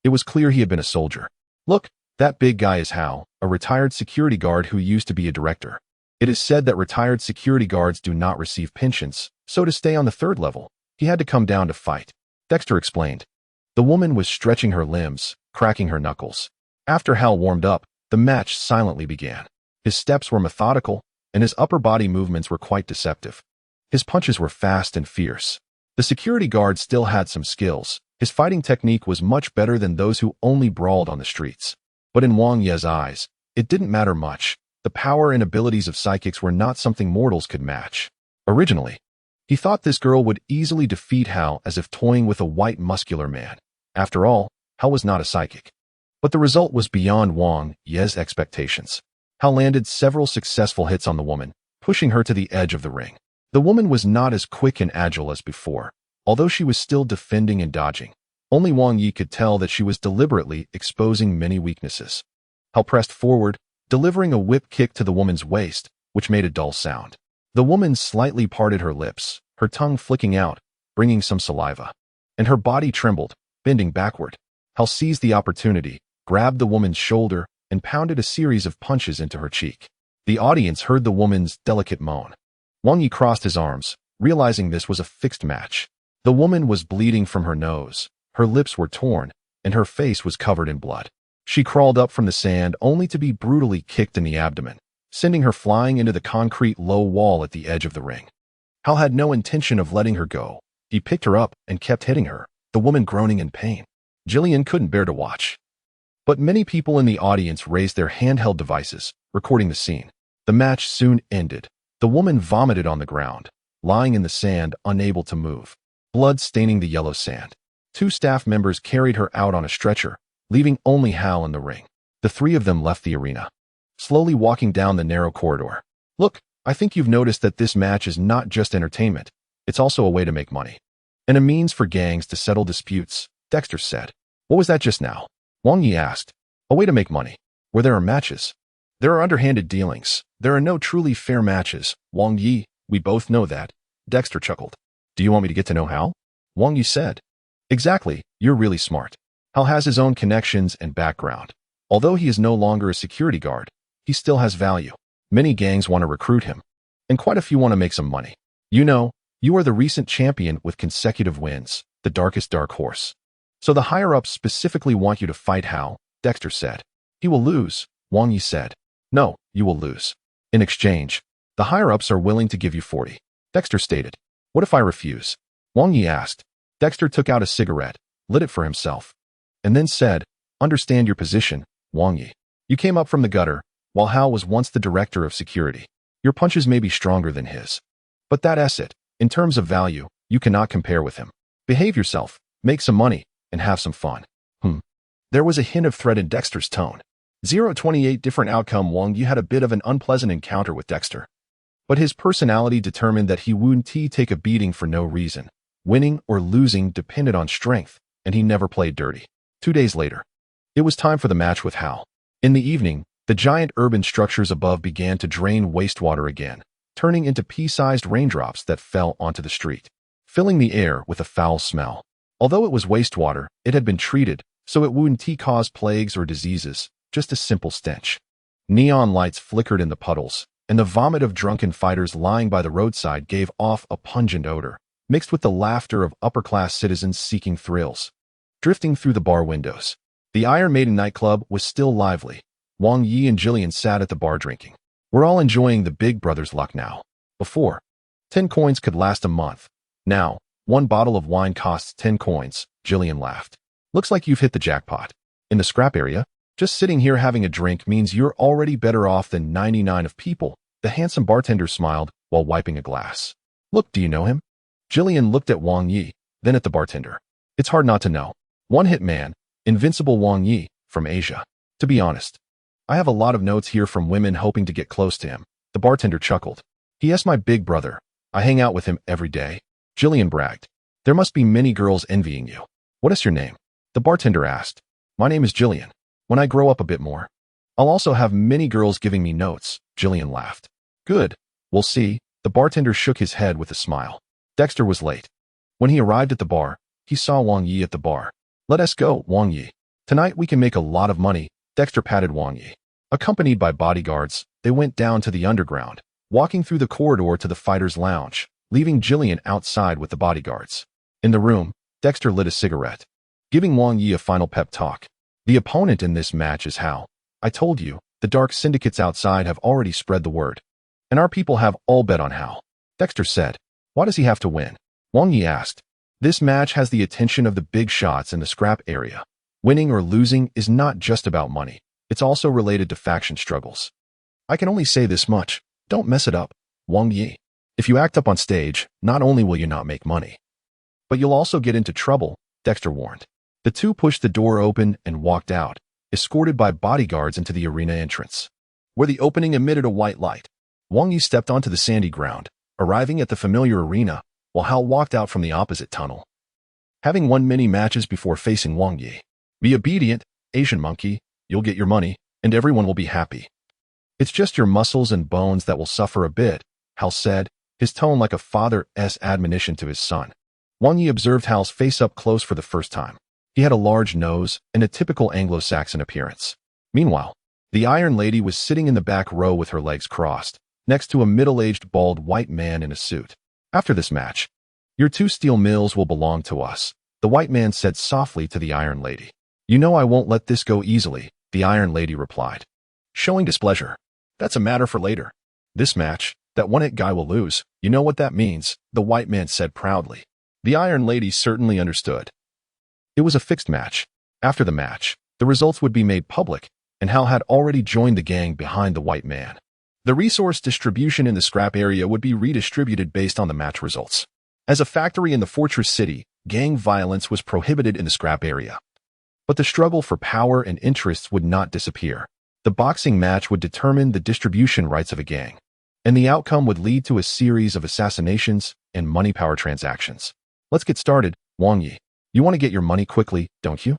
it was clear he had been a soldier. Look, that big guy is Hao, a retired security guard who used to be a director. It is said that retired security guards do not receive pensions, so to stay on the 3rd level, he had to come down to fight. Dexter explained. The woman was stretching her limbs, cracking her knuckles. After Hal warmed up, the match silently began. His steps were methodical, and his upper body movements were quite deceptive. His punches were fast and fierce. The security guard still had some skills. His fighting technique was much better than those who only brawled on the streets. But in Wang Yi's eyes, it didn't matter much. The power and abilities of psychics were not something mortals could match. Originally, he thought this girl would easily defeat Hal as if toying with a white muscular man. After all, Hal was not a psychic. But the result was beyond Wang Yi's expectations. Hal landed several successful hits on the woman, pushing her to the edge of the ring. The woman was not as quick and agile as before, although she was still defending and dodging. Only Wang Yi could tell that she was deliberately exposing many weaknesses. Hal pressed forward, delivering a whip kick to the woman's waist, which made a dull sound. The woman slightly parted her lips, her tongue flicking out, bringing some saliva. And her body trembled, bending backward. Hal seized the opportunity, grabbed the woman's shoulder, and pounded a series of punches into her cheek. The audience heard the woman's delicate moan. Wang Yi crossed his arms, realizing this was a fixed match. The woman was bleeding from her nose, her lips were torn, and her face was covered in blood. She crawled up from the sand only to be brutally kicked in the abdomen, sending her flying into the concrete low wall at the edge of the ring. Hal had no intention of letting her go. He picked her up and kept hitting her, the woman groaning in pain. Jillian couldn't bear to watch. But many people in the audience raised their handheld devices, recording the scene. The match soon ended. The woman vomited on the ground, lying in the sand, unable to move, blood staining the yellow sand. 2 staff members carried her out on a stretcher, leaving only Hal in the ring. The 3 of them left the arena, slowly walking down the narrow corridor. Look, I think you've noticed that this match is not just entertainment, it's also a way to make money. And a means for gangs to settle disputes, Dexter said. What was that just now? Wang Yi asked. A way to make money. Where there are matches, there are underhanded dealings. There are no truly fair matches, Wang Yi. We both know that. Dexter chuckled. Do you want me to get to know Hal? Wang Yi said. Exactly, you're really smart. Hal has his own connections and background. Although he is no longer a security guard, he still has value. Many gangs want to recruit him, and quite a few want to make some money. You know, you are the recent champion with consecutive wins, the darkest dark horse. So the higher-ups specifically want you to fight Hal, Dexter said. He will lose, Wang Yi said. No, you will lose. In exchange, the higher-ups are willing to give you 40, Dexter stated. What if I refuse? Wang Yi asked. Dexter took out a cigarette, lit it for himself, and then said, Understand your position, Wang Yi. You came up from the gutter, while Hal was once the director of security. Your punches may be stronger than his. But that asset, in terms of value, you cannot compare with him. Behave yourself, make some money, and have some fun. There was a hint of threat in Dexter's tone. 028 different outcome. Wang Yi had a bit of an unpleasant encounter with Dexter. But his personality determined that he wouldn't take a beating for no reason. Winning or losing depended on strength, and he never played dirty. 2 days later, it was time for the match with Hal. In the evening, the giant urban structures above began to drain wastewater again, turning into pea-sized raindrops that fell onto the street, filling the air with a foul smell. Although it was wastewater, it had been treated, so it wouldn't cause plagues or diseases, just a simple stench. Neon lights flickered in the puddles, and the vomit of drunken fighters lying by the roadside gave off a pungent odor, mixed with the laughter of upper-class citizens seeking thrills, drifting through the bar windows. The Iron Maiden nightclub was still lively. Wang Yi and Jillian sat at the bar drinking. We're all enjoying the big brother's luck now. Before, 10 coins could last a month. Now, 1 bottle of wine costs 10 coins, Jillian laughed. Looks like you've hit the jackpot. In the scrap area, just sitting here having a drink means you're already better off than 99 of people, the handsome bartender smiled while wiping a glass. Look, do you know him? Jillian looked at Wang Yi, then at the bartender. It's hard not to know. One-hit man, invincible Wang Yi, from Asia. To be honest, I have a lot of notes here from women hoping to get close to him. The bartender chuckled. He my big brother. I hang out with him every day. Jillian bragged. There must be many girls envying you. What is your name? The bartender asked. My name is Jillian. When I grow up a bit more, I'll also have many girls giving me notes, Jillian laughed. Good. We'll see. The bartender shook his head with a smile. Dexter was late. When he arrived at the bar, he saw Wang Yi at the bar. Let us go, Wang Yi. Tonight we can make a lot of money. Dexter patted Wang Yi. Accompanied by bodyguards, they went down to the underground, walking through the corridor to the fighters' lounge, leaving Jillian outside with the bodyguards. In the room, Dexter lit a cigarette, giving Wang Yi a final pep talk. The opponent in this match is Hal. I told you, the dark syndicates outside have already spread the word. And our people have all bet on Hal. Dexter said. Why does he have to win? Wang Yi asked. This match has the attention of the big shots in the scrap area. Winning or losing is not just about money. It's also related to faction struggles. I can only say this much. Don't mess it up, Wang Yi. If you act up on stage, not only will you not make money, but you'll also get into trouble, Dexter warned. The two pushed the door open and walked out, escorted by bodyguards into the arena entrance, where the opening emitted a white light. Wang Yi stepped onto the sandy ground, arriving at the familiar arena, while Hal walked out from the opposite tunnel. Having won many matches before facing Wang Yi. Be obedient, Asian monkey, you'll get your money, and everyone will be happy. It's just your muscles and bones that will suffer a bit, Hal said, his tone like a father's admonition to his son. Wang Yi observed Hal's face up close for the first time. He had a large nose and a typical Anglo-Saxon appearance. Meanwhile, the Iron Lady was sitting in the back row with her legs crossed, next to a middle-aged bald white man in a suit. After this match, your 2 steel mills will belong to us, the white man said softly to the Iron Lady. You know I won't let this go easily, the Iron Lady replied, showing displeasure. That's a matter for later. This match, that one-hit guy will lose. You know what that means, the white man said proudly. The Iron Lady certainly understood. It was a fixed match. After the match, the results would be made public, and Hal had already joined the gang behind the white man. The resource distribution in the scrap area would be redistributed based on the match results. As a factory in the Fortress City, gang violence was prohibited in the scrap area. But the struggle for power and interests would not disappear. The boxing match would determine the distribution rights of a gang, and the outcome would lead to a series of assassinations and money power transactions. Let's get started, Wang Yi. You want to get your money quickly, don't you?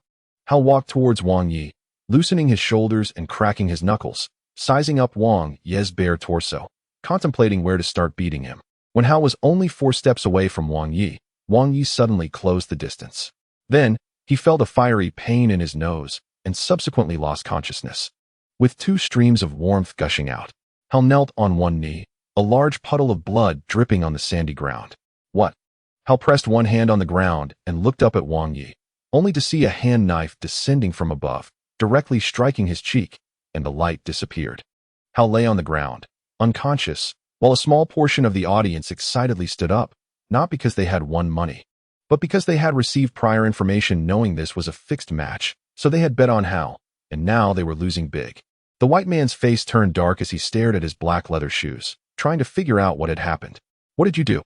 Hal walked towards Wang Yi, loosening his shoulders and cracking his knuckles, sizing up Wang Yi's bare torso, contemplating where to start beating him. When Hal was only 4 steps away from Wang Yi suddenly closed the distance. Then, he felt a fiery pain in his nose and subsequently lost consciousness. With 2 streams of warmth gushing out, Hal knelt on one knee, a large puddle of blood dripping on the sandy ground. What? Hal pressed one hand on the ground and looked up at Wang Yi, only to see a hand knife descending from above, directly striking his cheek, and the light disappeared. Hal lay on the ground, unconscious, while a small portion of the audience excitedly stood up, not because they had won money, but because they had received prior information knowing this was a fixed match, so they had bet on Hal, and now they were losing big. The white man's face turned dark as he stared at his black leather shoes, trying to figure out what had happened. What did you do?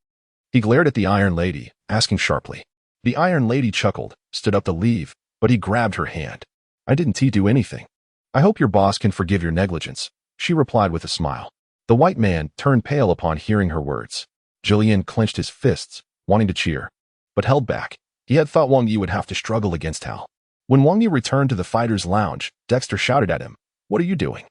He glared at the Iron Lady, asking sharply. The Iron Lady chuckled, stood up to leave, but he grabbed her hand. I didn't do anything. I hope your boss can forgive your negligence, she replied with a smile. The white man turned pale upon hearing her words. Jillian clenched his fists, wanting to cheer, but held back. He had thought Wang Yi would have to struggle against Hal. When Wang Yi returned to the fighter's lounge, Dexter shouted at him, What are you doing?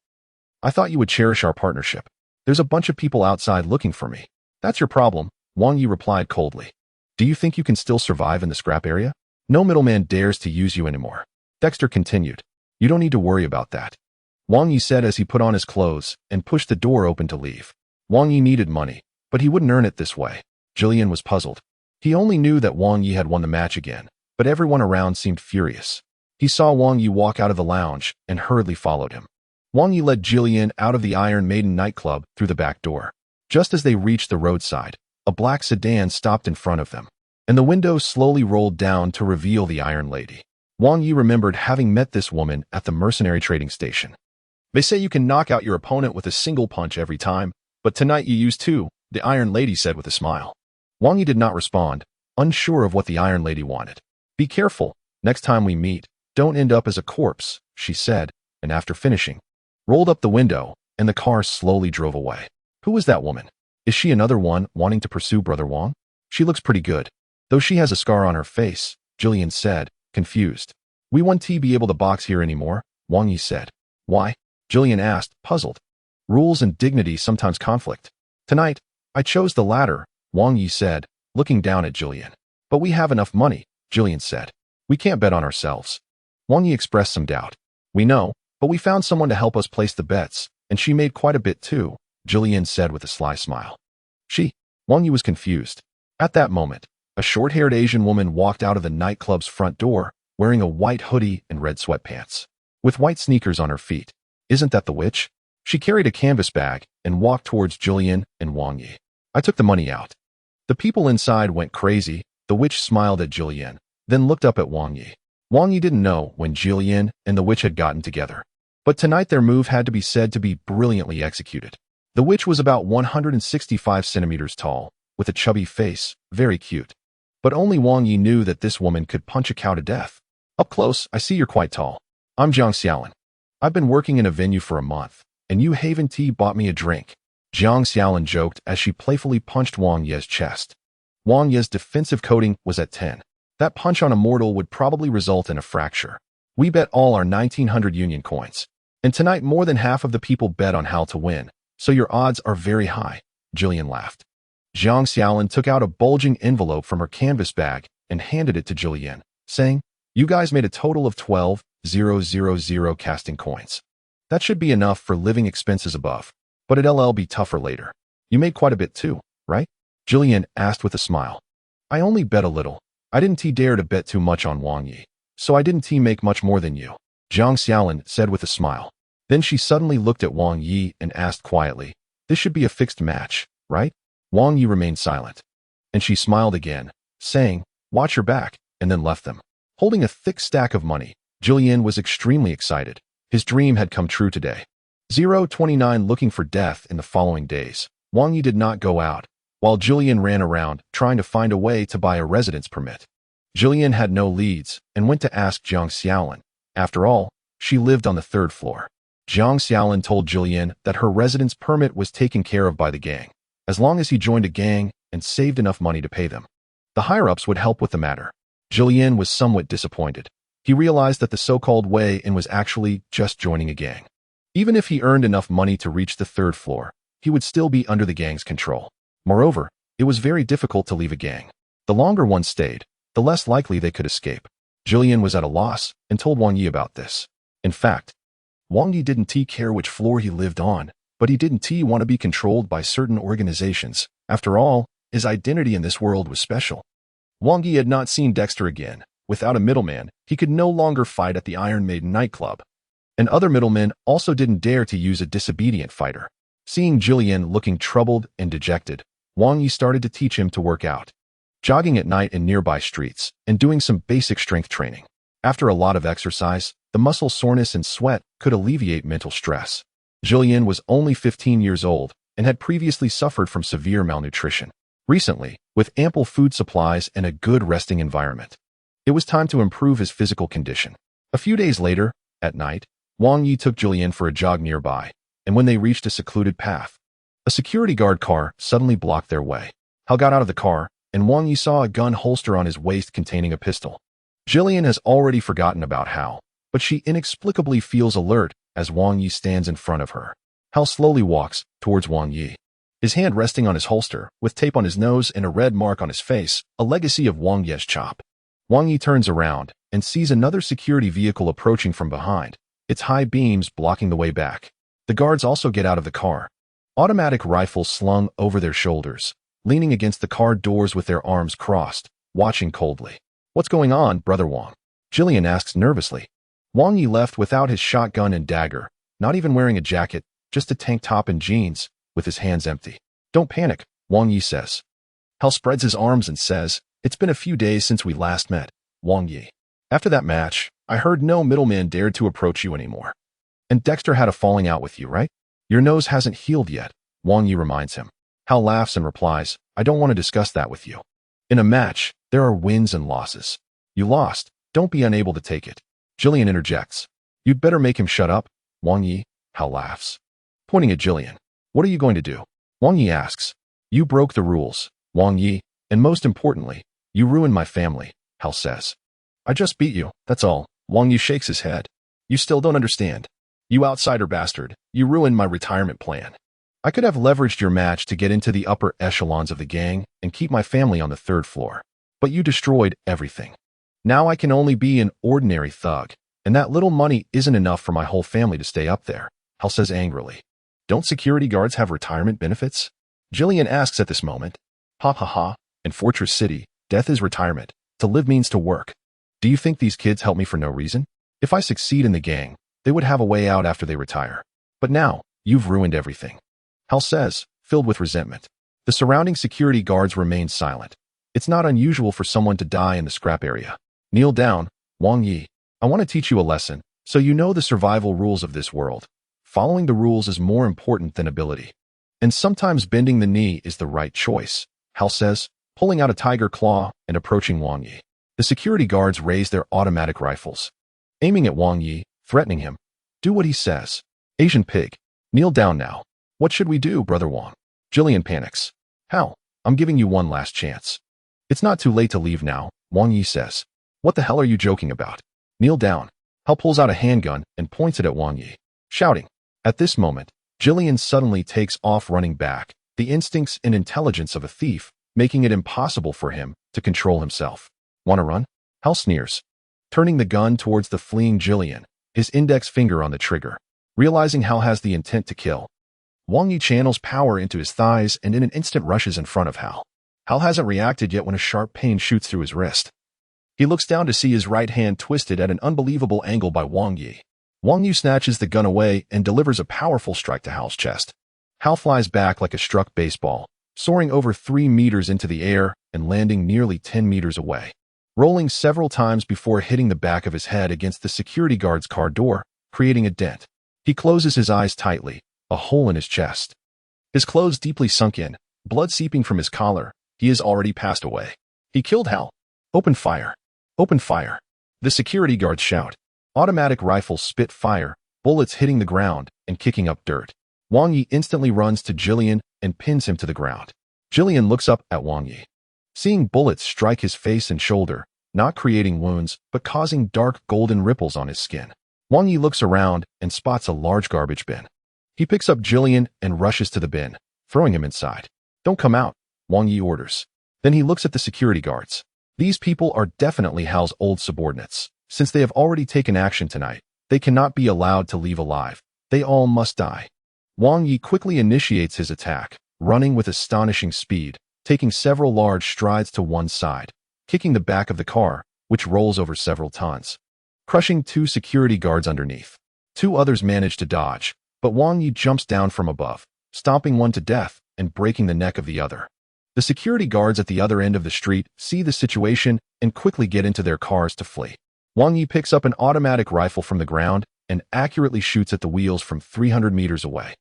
I thought you would cherish our partnership. There's a bunch of people outside looking for me. That's your problem, Wang Yi replied coldly. Do you think you can still survive in the scrap area? No middleman dares to use you anymore. Dexter continued. You don't need to worry about that, Wang Yi said as he put on his clothes and pushed the door open to leave. Wang Yi needed money, but he wouldn't earn it this way. Jillian was puzzled. He only knew that Wang Yi had won the match again, but everyone around seemed furious. He saw Wang Yi walk out of the lounge and hurriedly followed him. Wang Yi led Jillian out of the Iron Maiden nightclub through the back door. Just as they reached the roadside, a black sedan stopped in front of them, and the window slowly rolled down to reveal the Iron Lady. Wang Yi remembered having met this woman at the mercenary trading station. They say you can knock out your opponent with a single punch every time, but tonight you used 2, the Iron Lady said with a smile. Wang Yi did not respond, unsure of what the Iron Lady wanted. Be careful, next time we meet, don't end up as a corpse, she said, and after finishing, rolled up the window, and the car slowly drove away. Who is that woman? Is she another one wanting to pursue Brother Wang? She looks pretty good, though she has a scar on her face, Jillian said, confused. We won't be able to box here anymore, Wang Yi said. Why? Jillian asked, puzzled. Rules and dignity sometimes conflict. Tonight, I chose the latter, Wang Yi said, looking down at Jillian. But we have enough money, Jillian said. We can't bet on ourselves. Wang Yi expressed some doubt. We know, but we found someone to help us place the bets, and she made quite a bit too, Jillian said with a sly smile. She? Wang Yi was confused. At that moment, a short-haired Asian woman walked out of the nightclub's front door, wearing a white hoodie and red sweatpants, with white sneakers on her feet. Isn't that the witch? She carried a canvas bag and walked towards Jillian and Wang Yi. I took the money out. The people inside went crazy. The witch smiled at Jillian, then looked up at Wang Yi. Wang Yi didn't know when Jillian and the witch had gotten together, but tonight their move had to be said to be brilliantly executed. The witch was about 165 centimeters tall, with a chubby face, very cute. But only Wang Yi knew that this woman could punch a cow to death. Up close, I see you're quite tall. I'm Jiang Xiaolin. I've been working in a venue for a month, and you Haven Tea bought me a drink. Jiang Xiaolin joked as she playfully punched Wang Yi's chest. Wang Yi's defensive coating was at 10. That punch on a mortal would probably result in a fracture. We bet all our 1900 Union coins. And tonight more than half of the people bet on Hal to win, so your odds are very high, Jillian laughed. Jiang Xiaolin took out a bulging envelope from her canvas bag and handed it to Jillian, saying, "You guys made a total of 12,000 casting coins. That should be enough for living expenses above, but it'll be tougher later. You made quite a bit too, right?" Jillian asked with a smile. "I only bet a little. I didn't dare to bet too much on Wang Yi, so I didn't make much more than you," Jiang Xiaolin said with a smile. Then she suddenly looked at Wang Yi and asked quietly, "This should be a fixed match, right?" Wang Yi remained silent, and she smiled again, saying, "Watch your back," and then left them. Holding a thick stack of money, Jillian was extremely excited. His dream had come true today. 029 looking for death in the following days. Wang Yi did not go out, while Jillian ran around trying to find a way to buy a residence permit. Jillian had no leads and went to ask Jiang Xiaolin. After all, she lived on the 3rd floor. Jiang Xiaolin told Jillian that her residence permit was taken care of by the gang, as long as he joined a gang and saved enough money to pay them. The higher-ups would help with the matter. Jillian was somewhat disappointed. He realized that the so-called way in was actually just joining a gang. Even if he earned enough money to reach the 3rd floor, he would still be under the gang's control. Moreover, it was very difficult to leave a gang. The longer one stayed, the less likely they could escape. Jillian was at a loss and told Wang Yi about this. In fact, Wang Yi didn't care which floor he lived on, but he didn't want to be controlled by certain organizations. After all, his identity in this world was special. Wang Yi had not seen Dexter again. Without a middleman, he could no longer fight at the Iron Maiden nightclub. And other middlemen also didn't dare to use a disobedient fighter. Seeing Jillian looking troubled and dejected, Wang Yi started to teach him to work out, jogging at night in nearby streets, and doing some basic strength training. After a lot of exercise, the muscle soreness and sweat could alleviate mental stress. Jillian was only 15 years old and had previously suffered from severe malnutrition. Recently, with ample food supplies and a good resting environment, it was time to improve his physical condition. A few days later, at night, Wang Yi took Jillian for a jog nearby, and when they reached a secluded path, a security guard car suddenly blocked their way. Hal got out of the car, and Wang Yi saw a gun holster on his waist containing a pistol. Jillian has already forgotten about Hal, but she inexplicably feels alert as Wang Yi stands in front of her. Hal slowly walks towards Wang Yi, his hand resting on his holster, with tape on his nose and a red mark on his face, a legacy of Wang Yi's chop. Wang Yi turns around and sees another security vehicle approaching from behind, its high beams blocking the way back. The guards also get out of the car, automatic rifles slung over their shoulders, leaning against the car doors with their arms crossed, watching coldly. "What's going on, Brother Wang?" Jillian asks nervously. Wang Yi left without his shotgun and dagger, not even wearing a jacket, just a tank top and jeans, with his hands empty. "Don't panic," Wang Yi says. Hal spreads his arms and says, "It's been a few days since we last met, Wang Yi. After that match, I heard no middleman dared to approach you anymore. And Dexter had a falling out with you, right? Your nose hasn't healed yet," Wang Yi reminds him. Hal laughs and replies, "I don't want to discuss that with you. In a match, there are wins and losses. You lost, don't be unable to take it." Jillian interjects, "You'd better make him shut up, Wang Yi." Hal laughs, pointing at Jillian. "What are you going to do?" Wang Yi asks. "You broke the rules, Wang Yi, and most importantly, you ruined my family," Hal says. "I just beat you, that's all." Wang Yi shakes his head. "You still don't understand. You outsider bastard, you ruined my retirement plan. I could have leveraged your match to get into the upper echelons of the gang and keep my family on the 3rd floor. But you destroyed everything. Now I can only be an ordinary thug, and that little money isn't enough for my whole family to stay up there," Hal says angrily. "Don't security guards have retirement benefits?" Jillian asks at this moment. "Ha ha ha, in Fortress City, death is retirement. To live means to work. Do you think these kids help me for no reason? If I succeed in the gang, they would have a way out after they retire. But now, you've ruined everything," Hal says, filled with resentment. The surrounding security guards remain silent. It's not unusual for someone to die in the scrap area. "Kneel down, Wang Yi. I want to teach you a lesson, so you know the survival rules of this world. Following the rules is more important than ability. And sometimes bending the knee is the right choice," Hal says, pulling out a tiger claw and approaching Wang Yi. The security guards raise their automatic rifles, aiming at Wang Yi, threatening him. "Do what he says. Asian pig. Kneel down now." "What should we do, Brother Wang?" Jillian panics. "Hal, I'm giving you one last chance. It's not too late to leave now," Wang Yi says. "What the hell are you joking about? Kneel down." Hal pulls out a handgun and points it at Wang Yi, shouting. At this moment, Jillian suddenly takes off running back, the instincts and intelligence of a thief, making it impossible for him to control himself. "Wanna run?" Hal sneers, turning the gun towards the fleeing Jillian, his index finger on the trigger. Realizing Hal has the intent to kill, Wang Yi channels power into his thighs and in an instant rushes in front of Hal. Hal hasn't reacted yet when a sharp pain shoots through his wrist. He looks down to see his right hand twisted at an unbelievable angle by Wang Yi. Wang Yi snatches the gun away and delivers a powerful strike to Hal's chest. Hal flies back like a struck baseball, soaring over 3 meters into the air and landing nearly 10 meters away, rolling several times before hitting the back of his head against the security guard's car door, creating a dent. He closes his eyes tightly, a hole in his chest. His clothes deeply sunk in, blood seeping from his collar. He has already passed away. He killed Hal. "Open fire. Open fire." The security guards shout. Automatic rifles spit fire, bullets hitting the ground and kicking up dirt. Wang Yi instantly runs to Jillian and pins him to the ground. Jillian looks up at Wang Yi, seeing bullets strike his face and shoulder, not creating wounds, but causing dark golden ripples on his skin. Wang Yi looks around and spots a large garbage bin. He picks up Jillian and rushes to the bin, throwing him inside. "Don't come out," Wang Yi orders. Then he looks at the security guards. These people are definitely Hal's old subordinates. Since they have already taken action tonight, they cannot be allowed to leave alive. They all must die. Wang Yi quickly initiates his attack, running with astonishing speed, taking several large strides to one side, kicking the back of the car, which rolls over several tons, crushing 2 security guards underneath. 2 others manage to dodge, but Wang Yi jumps down from above, stomping one to death and breaking the neck of the other. The security guards at the other end of the street see the situation and quickly get into their cars to flee. Wang Yi picks up an automatic rifle from the ground and accurately shoots at the wheels from 300 meters away.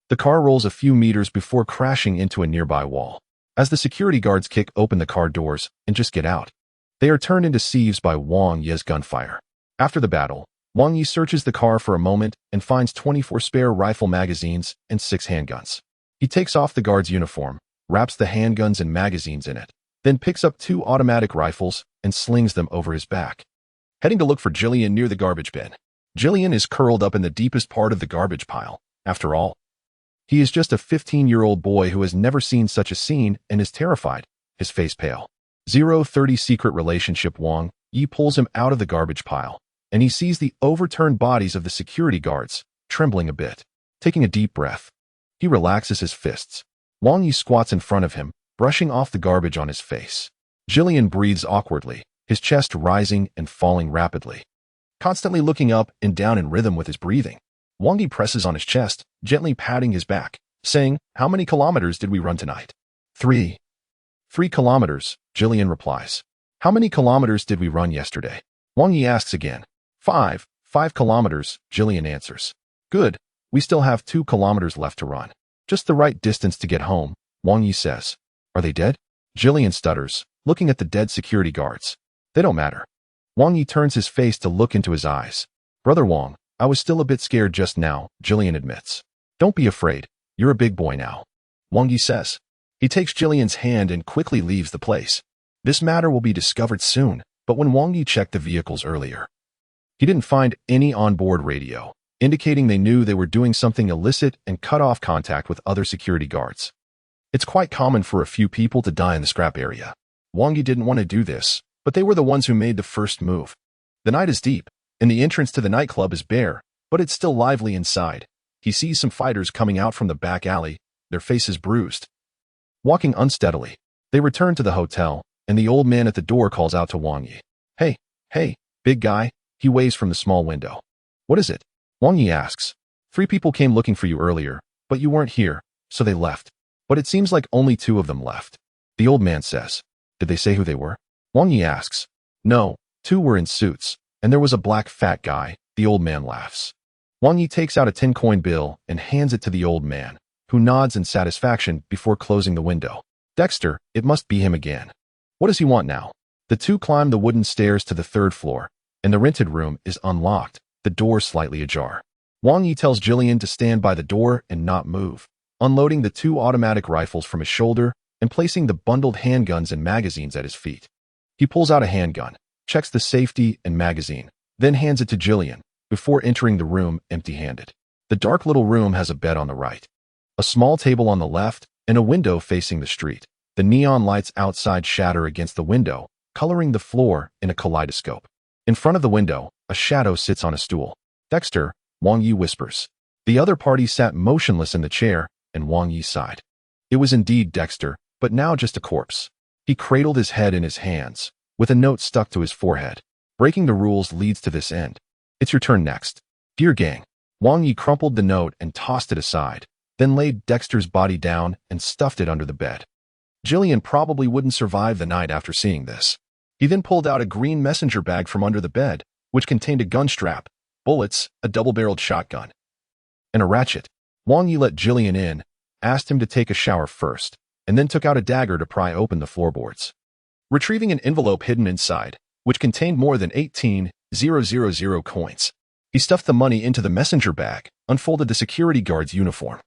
The car rolls a few meters before crashing into a nearby wall. As the security guards kick open the car doors and just get out, they are turned into sieves by Wang Yi's gunfire. After the battle, Wang Yi searches the car for a moment and finds 24 spare rifle magazines and 6 handguns. He takes off the guard's uniform, wraps the handguns and magazines in it, then picks up 2 automatic rifles and slings them over his back, heading to look for Jillian near the garbage bin. Jillian is curled up in the deepest part of the garbage pile. After all, he is just a 15-year-old boy who has never seen such a scene and is terrified, his face pale. 030 secret relationship. Wang Yi pulls him out of the garbage pile, and he sees the overturned bodies of the security guards, trembling a bit. Taking a deep breath, he relaxes his fists. Wang Yi squats in front of him, brushing off the garbage on his face. Jillian breathes awkwardly, his chest rising and falling rapidly, constantly looking up and down in rhythm with his breathing. Wang Yi presses on his chest, gently patting his back, saying, "How many kilometers did we run tonight?" 3. 3 kilometers, Jillian replies. "How many kilometers did we run yesterday?" Wang Yi asks again. 5 kilometers, Jillian answers. "Good, we still have 2 kilometers left to run. Just the right distance to get home," Wang Yi says. "Are they dead?" Jillian stutters, looking at the dead security guards. "They don't matter." Wang Yi turns his face to look into his eyes. "Brother Wang, I was still a bit scared just now," Jillian admits. "Don't be afraid. You're a big boy now," Wang Yi says. He takes Jillian's hand and quickly leaves the place. This matter will be discovered soon, but when Wang Yi checked the vehicles earlier, he didn't find any onboard radio, indicating they knew they were doing something illicit and cut off contact with other security guards. It's quite common for a few people to die in the scrap area. Wang Yi didn't want to do this, but they were the ones who made the first move. The night is deep, and the entrance to the nightclub is bare, but it's still lively inside. He sees some fighters coming out from the back alley, their faces bruised. Walking unsteadily, they return to the hotel, and the old man at the door calls out to Wang Yi. Hey, big guy," he waves from the small window. "What is it?" Wang Yi asks. 3 people came looking for you earlier, but you weren't here, so they left. But it seems like only 2 of them left," the old man says. "Did they say who they were?" Wang Yi asks. "No, 2 were in suits, and there was a black fat guy," the old man laughs. Wang Yi takes out a 10-coin bill and hands it to the old man, who nods in satisfaction before closing the window. Dexter, it must be him again. What does he want now? The 2 climb the wooden stairs to the 3rd floor, and the rented room is unlocked, the door slightly ajar. Wang Yi tells Jillian to stand by the door and not move, unloading the 2 automatic rifles from his shoulder and placing the bundled handguns and magazines at his feet. He pulls out a handgun, checks the safety and magazine, then hands it to Jillian, before entering the room empty-handed. The dark little room has a bed on the right, a small table on the left, and a window facing the street. The neon lights outside shatter against the window, coloring the floor in a kaleidoscope. In front of the window, a shadow sits on a stool. Dexter, Wang Yi whispers. The other party sat motionless in the chair, and Wang Yi sighed. It was indeed Dexter, but now just a corpse. He cradled his head in his hands, with a note stuck to his forehead. Breaking the rules leads to this end. It's your turn next. Dear gang. Wang Yi crumpled the note and tossed it aside, then laid Dexter's body down and stuffed it under the bed. Jillian probably wouldn't survive the night after seeing this. He then pulled out a green messenger bag from under the bed, which contained a gun strap, bullets, a double-barreled shotgun, and a ratchet. Wang Yi let Jillian in, asked him to take a shower first, and then took out a dagger to pry open the floorboards. Retrieving an envelope hidden inside, which contained more than 18,000 coins, he stuffed the money into the messenger bag, unfolded the security guard's uniform,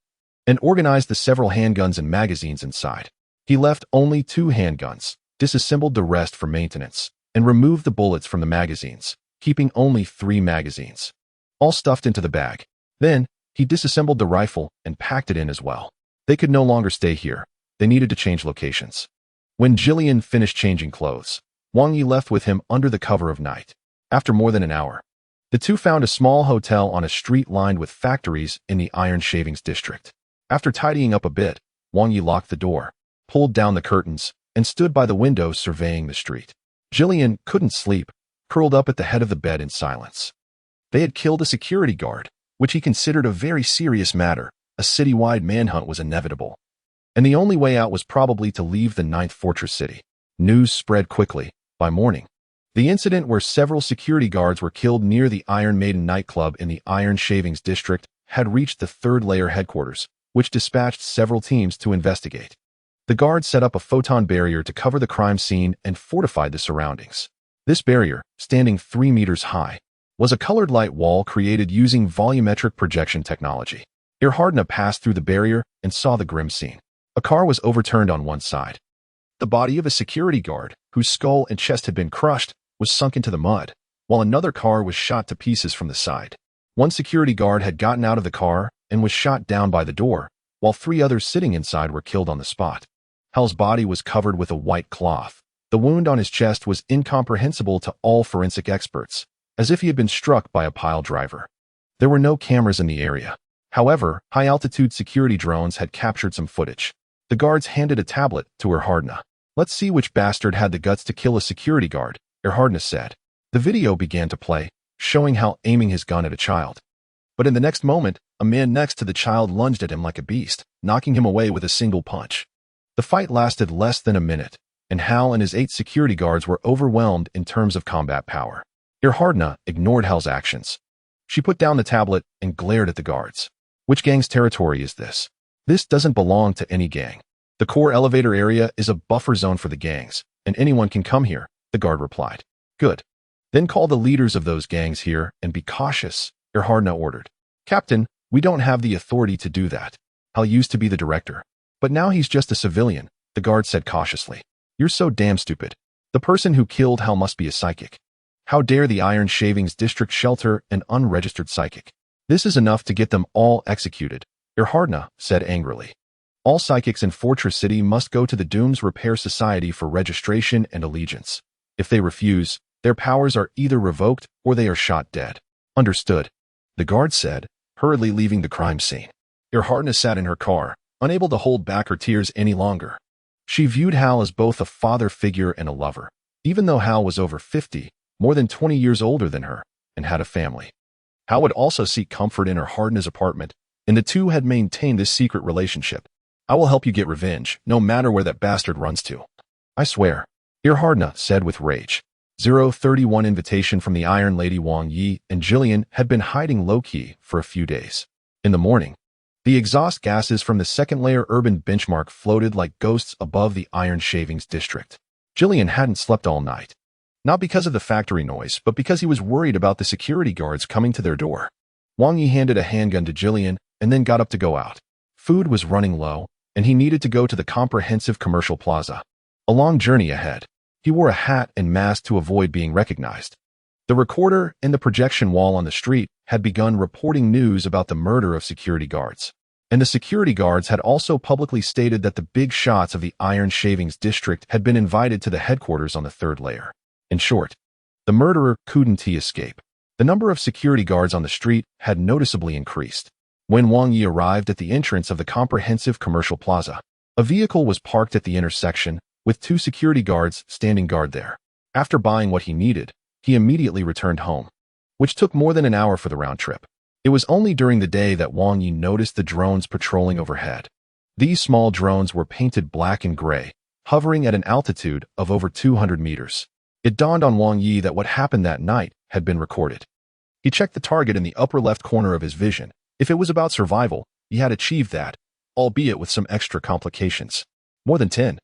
and organized the several handguns and magazines inside. He left only 2 handguns, disassembled the rest for maintenance, and removed the bullets from the magazines, keeping only 3 magazines, all stuffed into the bag. Then, he disassembled the rifle and packed it in as well. They could no longer stay here. They needed to change locations. When Jillian finished changing clothes, Wang Yi left with him under the cover of night. After more than an hour, the two found a small hotel on a street lined with factories in the iron shavings district. After tidying up a bit, Wang Yi locked the door, pulled down the curtains, and stood by the window surveying the street. Jillian couldn't sleep, curled up at the head of the bed in silence. They had killed a security guard, which he considered a very serious matter. A citywide manhunt was inevitable, and the only way out was probably to leave the 9th Fortress City. News spread quickly. By morning, the incident where several security guards were killed near the Iron Maiden nightclub in the Iron Shavings district had reached the 3rd layer headquarters, which dispatched several teams to investigate. The guards set up a photon barrier to cover the crime scene and fortified the surroundings. This barrier, standing 3 meters high, was a colored light wall created using volumetric projection technology. Erhardna passed through the barrier and saw the grim scene. A car was overturned on one side. The body of a security guard, whose skull and chest had been crushed, was sunk into the mud, while another car was shot to pieces from the side. One security guard had gotten out of the car and was shot down by the door, while 3 others sitting inside were killed on the spot. Hal's body was covered with a white cloth. The wound on his chest was incomprehensible to all forensic experts, as if he had been struck by a pile driver. There were no cameras in the area. However, high-altitude security drones had captured some footage. The guards handed a tablet to Erhardna. Let's see which bastard had the guts to kill a security guard, Erhardna said. The video began to play, showing Hal aiming his gun at a child. But in the next moment, a man next to the child lunged at him like a beast, knocking him away with a single punch. The fight lasted less than a minute, and Hal and his 8 security guards were overwhelmed in terms of combat power. Erhardna ignored Hal's actions. She put down the tablet and glared at the guards. Which gang's territory is this? This doesn't belong to any gang. The core elevator area is a buffer zone for the gangs, and anyone can come here, the guard replied. Good. Then call the leaders of those gangs here and be cautious, Erhardna ordered. Captain, we don't have the authority to do that. Hal used to be the director. But now he's just a civilian, the guard said cautiously. You're so damn stupid. The person who killed Hal must be a psychic. How dare the Iron Shavings District shelter an unregistered psychic? This is enough to get them all executed, Erhardna said angrily. All psychics in Fortress City must go to the Dooms Repair Society for registration and allegiance. If they refuse, their powers are either revoked or they are shot dead. Understood, the guard said, hurriedly leaving the crime scene. Erhardna sat in her car, unable to hold back her tears any longer. She viewed Hal as both a father figure and a lover, even though Hal was over 50, more than 20 years older than her, and had a family. Hal would also seek comfort in Erhardna's apartment, and the two had maintained this secret relationship. I will help you get revenge, no matter where that bastard runs to. I swear, Erhardna said with rage. 031 invitation from the Iron Lady Wang Yi and Jillian had been hiding low-key for a few days. In the morning, the exhaust gases from the 2nd layer urban benchmark floated like ghosts above the Iron Shavings district. Jillian hadn't slept all night. Not because of the factory noise, but because he was worried about the security guards coming to their door. Wang Yi handed a handgun to Jillian and then got up to go out. Food was running low, and he needed to go to the comprehensive commercial plaza. A long journey ahead. He wore a hat and mask to avoid being recognized. The recorder and the projection wall on the street had begun reporting news about the murder of security guards. And the security guards had also publicly stated that the big shots of the Iron Shavings district had been invited to the headquarters on the third layer. In short, the murderer couldn't escape. The number of security guards on the street had noticeably increased. When Wang Yi arrived at the entrance of the comprehensive commercial plaza, a vehicle was parked at the intersection, with 2 security guards standing guard there. After buying what he needed, he immediately returned home, which took more than an hour for the round trip. It was only during the day that Wang Yi noticed the drones patrolling overhead. These small drones were painted black and gray, hovering at an altitude of over 200 meters. It dawned on Wang Yi that what happened that night had been recorded. He checked the target in the upper left corner of his vision. If it was about survival, he had achieved that, albeit with some extra complications. More than 10,000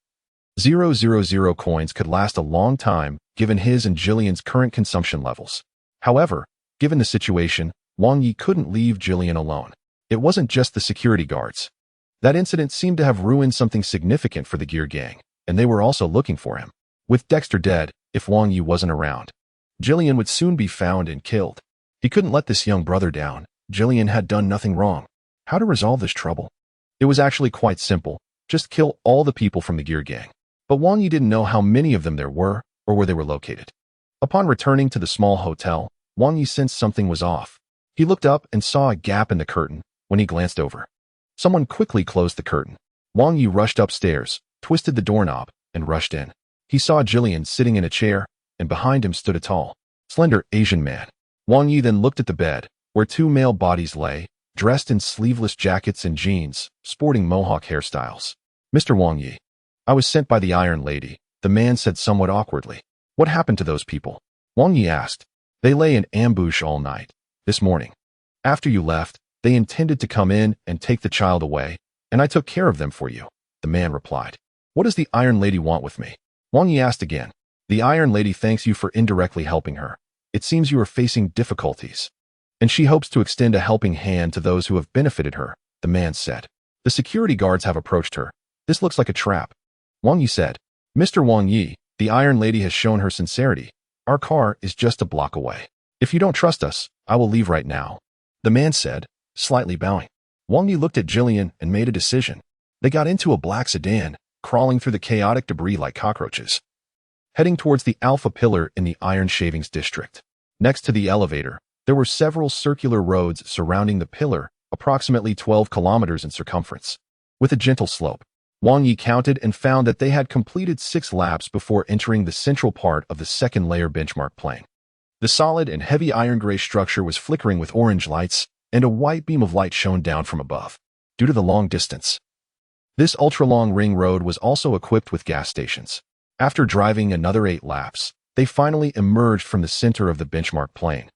coins could last a long time, given his and Jillian's current consumption levels. However, given the situation, Wang Yi couldn't leave Jillian alone. It wasn't just the security guards. That incident seemed to have ruined something significant for the Gear Gang, and they were also looking for him. With Dexter dead, if Wang Yi wasn't around, Jillian would soon be found and killed. He couldn't let this young brother down. Jillian had done nothing wrong. How to resolve this trouble? It was actually quite simple. Just kill all the people from the Gear Gang. But Wang Yi didn't know how many of them there were or where they were located. Upon returning to the small hotel, Wang Yi sensed something was off. He looked up and saw a gap in the curtain. When he glanced over, someone quickly closed the curtain. Wang Yi rushed upstairs, twisted the doorknob, and rushed in. He saw Jillian sitting in a chair, and behind him stood a tall, slender Asian man. Wang Yi then looked at the bed, where 2 male bodies lay, dressed in sleeveless jackets and jeans, sporting mohawk hairstyles. Mr. Wang Yi, I was sent by the Iron Lady, the man said somewhat awkwardly. What happened to those people? Wang Yi asked. They lay in ambush all night. This morning, after you left, they intended to come in and take the child away, and I took care of them for you, the man replied. What does the Iron Lady want with me? Wang Yi asked again. The Iron Lady thanks you for indirectly helping her. It seems you are facing difficulties, and she hopes to extend a helping hand to those who have benefited her, the man said. The security guards have approached her. This looks like a trap. Wang Yi said. Mr. Wang Yi, the Iron Lady has shown her sincerity. Our car is just a block away. If you don't trust us, I will leave right now, the man said, slightly bowing. Wang Yi looked at Jillian and made a decision. They got into a black sedan, crawling through the chaotic debris like cockroaches, heading towards the Alpha Pillar in the Iron Shavings district. Next to the elevator, there were several circular roads surrounding the pillar, approximately 12 kilometers in circumference. With a gentle slope, Wang Yi counted and found that they had completed 6 laps before entering the central part of the second layer benchmark plane. The solid and heavy iron-gray structure was flickering with orange lights, and a white beam of light shone down from above. Due to the long distance, this ultra-long ring road was also equipped with gas stations. After driving another 8 laps, they finally emerged from the center of the benchmark plane,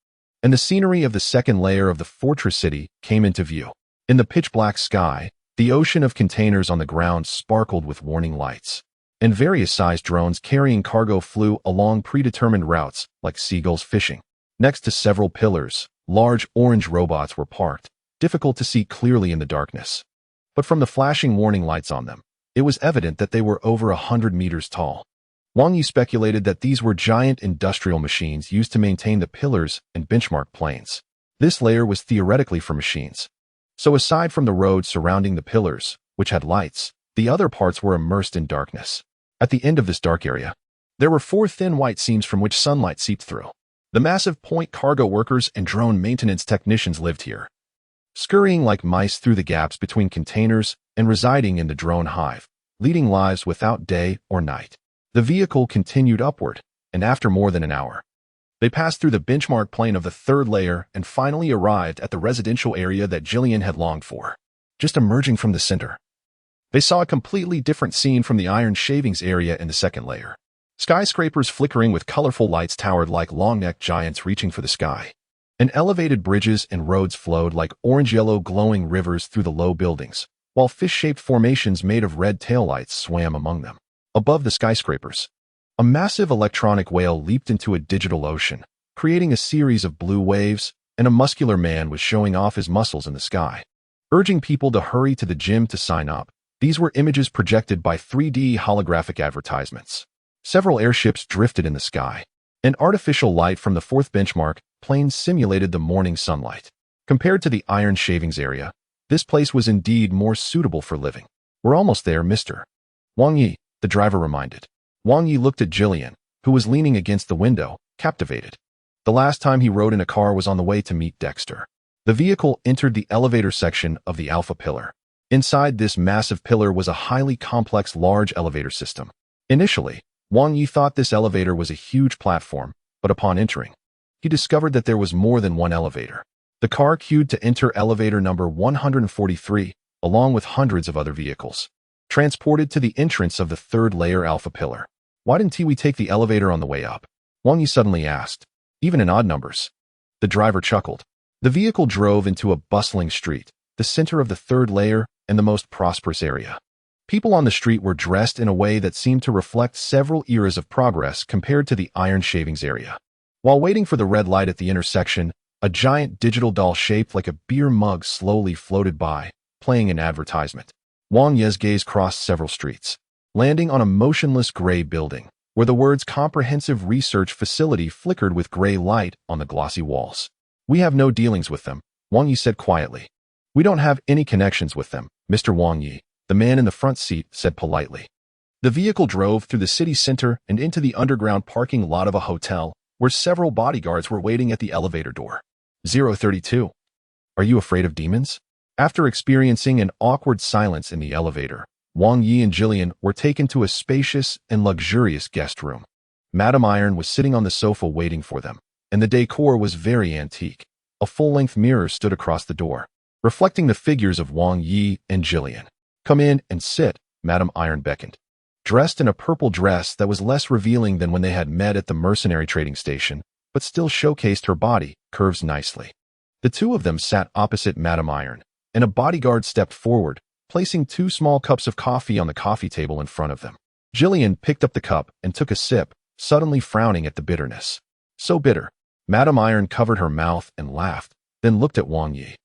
and the scenery of the second layer of the fortress city came into view. In the pitch-black sky, the ocean of containers on the ground sparkled with warning lights, and various sized drones carrying cargo flew along predetermined routes like seagulls fishing. Next to several pillars, large orange robots were parked, difficult to see clearly in the darkness. But from the flashing warning lights on them, it was evident that they were over 100 meters tall. Wang Yi speculated that these were giant industrial machines used to maintain the pillars and benchmark planes. This layer was theoretically for machines. So aside from the road surrounding the pillars, which had lights, the other parts were immersed in darkness. At the end of this dark area, there were 4 thin white seams from which sunlight seeped through. The massive point cargo workers and drone maintenance technicians lived here, scurrying like mice through the gaps between containers and residing in the drone hive, leading lives without day or night. The vehicle continued upward, and after more than an hour, they passed through the benchmark plane of the third layer and finally arrived at the residential area that Jillian had longed for. Just emerging from the center, they saw a completely different scene from the Iron Shavings area in the second layer. Skyscrapers flickering with colorful lights towered like long-necked giants reaching for the sky, and elevated bridges and roads flowed like orange-yellow glowing rivers through the low buildings, while fish-shaped formations made of red taillights swam among them. Above the skyscrapers, a massive electronic whale leaped into a digital ocean, creating a series of blue waves, and a muscular man was showing off his muscles in the sky, urging people to hurry to the gym to sign up. These were images projected by 3D holographic advertisements. Several airships drifted in the sky, and artificial light from the 4th benchmark plane simulated the morning sunlight. Compared to the Iron Shavings area, This place was indeed more suitable for living. We're almost there, Mr. Wang Yi, the driver reminded. Wang Yi looked at Jillian, who was leaning against the window, captivated. The last time he rode in a car was on the way to meet Dexter. The vehicle entered the elevator section of the Alpha Pillar. Inside this massive pillar was a highly complex large elevator system. Initially, Wang Yi thought this elevator was a huge platform, but upon entering, he discovered that there was more than one elevator. The car queued to enter elevator number 143, along with hundreds of other vehicles, transported to the entrance of the third layer Alpha Pillar. Why didn't we take the elevator on the way up? Wang Yi suddenly asked. Even in odd numbers. The driver chuckled. The vehicle drove into a bustling street, the center of the third layer and the most prosperous area. People on the street were dressed in a way that seemed to reflect several eras of progress compared to the iron shavings area. While waiting for the red light at the intersection, a giant digital doll shaped like a beer mug slowly floated by, playing an advertisement. Wang Yi's gaze crossed several streets, landing on a motionless gray building, where the words Comprehensive Research Facility flickered with gray light on the glossy walls. We have no dealings with them, Wang Yi said quietly. We don't have any connections with them, Mr. Wang Yi, the man in the front seat said politely. The vehicle drove through the city center and into the underground parking lot of a hotel, where several bodyguards were waiting at the elevator door. 032. Are you afraid of demons? After experiencing an awkward silence in the elevator, Wang Yi and Jillian were taken to a spacious and luxurious guest room. Madame Iron was sitting on the sofa waiting for them, and the decor was very antique. A full-length mirror stood across the door, reflecting the figures of Wang Yi and Jillian. Come in and sit, Madame Iron beckoned. Dressed in a purple dress that was less revealing than when they had met at the mercenary trading station, but still showcased her body curves nicely. The two of them sat opposite Madame Iron, and a bodyguard stepped forward, placing 2 small cups of coffee on the coffee table in front of them. Jillian picked up the cup and took a sip, suddenly frowning at the bitterness. So bitter. Madame Iron covered her mouth and laughed, then looked at Wang Yi.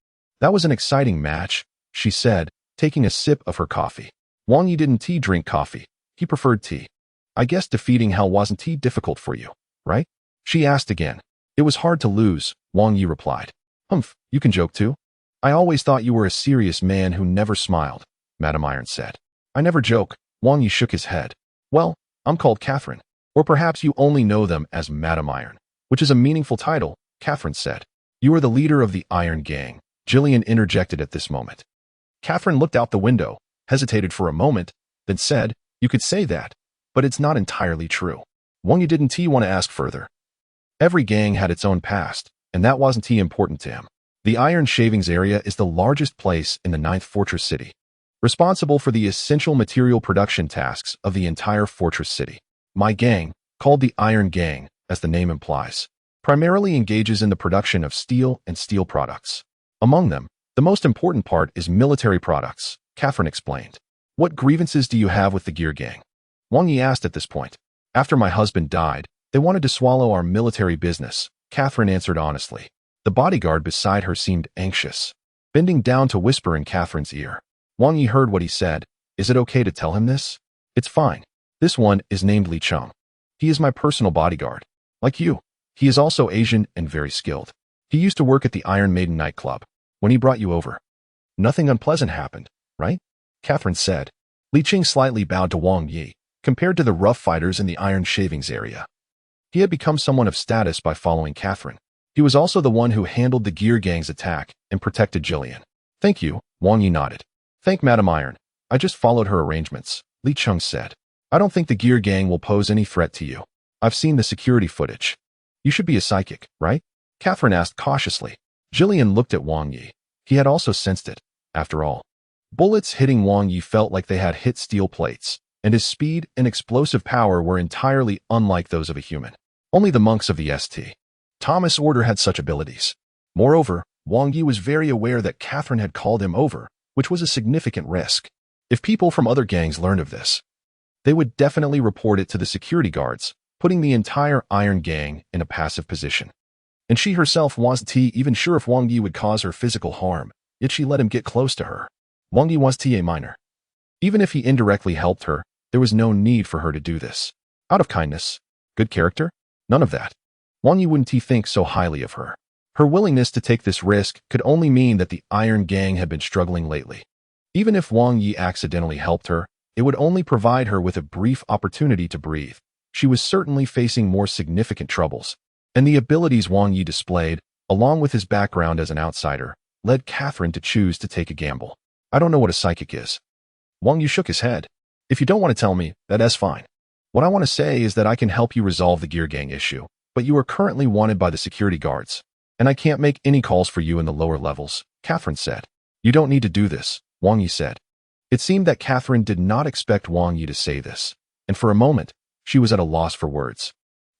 That was an exciting match, she said, taking a sip of her coffee. Wang Yi didn't drink coffee. He preferred tea. I guess defeating Hell wasn't difficult for you, right? She asked again. It was hard to lose, Wang Yi replied. Humph, you can joke too. I always thought you were a serious man who never smiled, Madame Iron said. I never joke, Wang Yi shook his head. Well, I'm called Catherine. Or perhaps you only know them as Madame Iron, which is a meaningful title, Catherine said. You are the leader of the Iron Gang, Jillian interjected at this moment. Catherine looked out the window, hesitated for a moment, then said, You could say that, but it's not entirely true. Wang Yi didn't want to ask further. Every gang had its own past, and that wasn't important to him. The Iron Shavings area is the largest place in the 9th Fortress City, responsible for the essential material production tasks of the entire Fortress City. My gang, called the Iron Gang, as the name implies, primarily engages in the production of steel and steel products. Among them, the most important part is military products, Catherine explained. What grievances do you have with the Gear Gang? Wang Yi asked at this point. After my husband died, they wanted to swallow our military business, Catherine answered honestly. The bodyguard beside her seemed anxious, bending down to whisper in Catherine's ear. Wang Yi heard what he said. Is it okay to tell him this? It's fine. This one is named Li Cheng. He is my personal bodyguard. Like you. He is also Asian and very skilled. He used to work at the Iron Maiden nightclub. When he brought you over, nothing unpleasant happened, right? Catherine said. Li Cheng slightly bowed to Wang Yi. Compared to the rough fighters in the Iron Shavings area, he had become someone of status by following Catherine. He was also the one who handled the Gear Gang's attack and protected Jillian. Thank you, Wang Yi nodded. Thank Madame Iron. I just followed her arrangements, Li Cheng said. I don't think the Gear Gang will pose any threat to you. I've seen the security footage. You should be a psychic, right? Catherine asked cautiously. Jillian looked at Wang Yi. He had also sensed it. After all, bullets hitting Wang Yi felt like they had hit steel plates, and his speed and explosive power were entirely unlike those of a human. Only the monks of the St. Thomas Order had such abilities. Moreover, Wang Yi was very aware that Catherine had called him over, which was a significant risk. If people from other gangs learned of this, they would definitely report it to the security guards, putting the entire Iron Gang in a passive position. And she herself wasn't even sure if Wang Yi would cause her physical harm, yet she let him get close to her. Wang Yi was a minor. Even if he indirectly helped her, there was no need for her to do this. Out of kindness. Good character? None of that. Wang Yi wouldn't think so highly of her. Her willingness to take this risk could only mean that the Iron Gang had been struggling lately. Even if Wang Yi accidentally helped her, it would only provide her with a brief opportunity to breathe. She was certainly facing more significant troubles, and the abilities Wang Yi displayed, along with his background as an outsider, led Catherine to choose to take a gamble. I don't know what a psychic is. Wang Yi shook his head. If you don't want to tell me, that's fine. What I want to say is that I can help you resolve the Gear Gang issue, but you are currently wanted by the security guards, and I can't make any calls for you in the lower levels, Catherine said. You don't need to do this, Wang Yi said. It seemed that Catherine did not expect Wang Yi to say this, and for a moment, she was at a loss for words.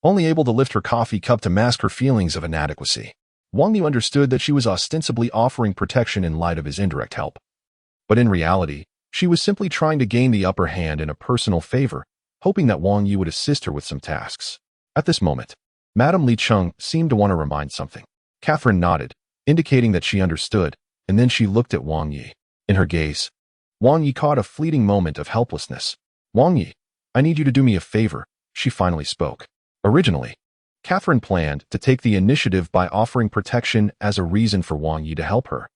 Only able to lift her coffee cup to mask her feelings of inadequacy, Wang Yi understood that she was ostensibly offering protection in light of his indirect help. But in reality, she was simply trying to gain the upper hand in a personal favor, hoping that Wang Yi would assist her with some tasks. At this moment, Madame Li Cheng seemed to want to remind something. Catherine nodded, indicating that she understood, and then she looked at Wang Yi. In her gaze, Wang Yi caught a fleeting moment of helplessness. Wang Yi, I need you to do me a favor, she finally spoke. Originally, Catherine planned to take the initiative by offering protection as a reason for Wang Yi to help her,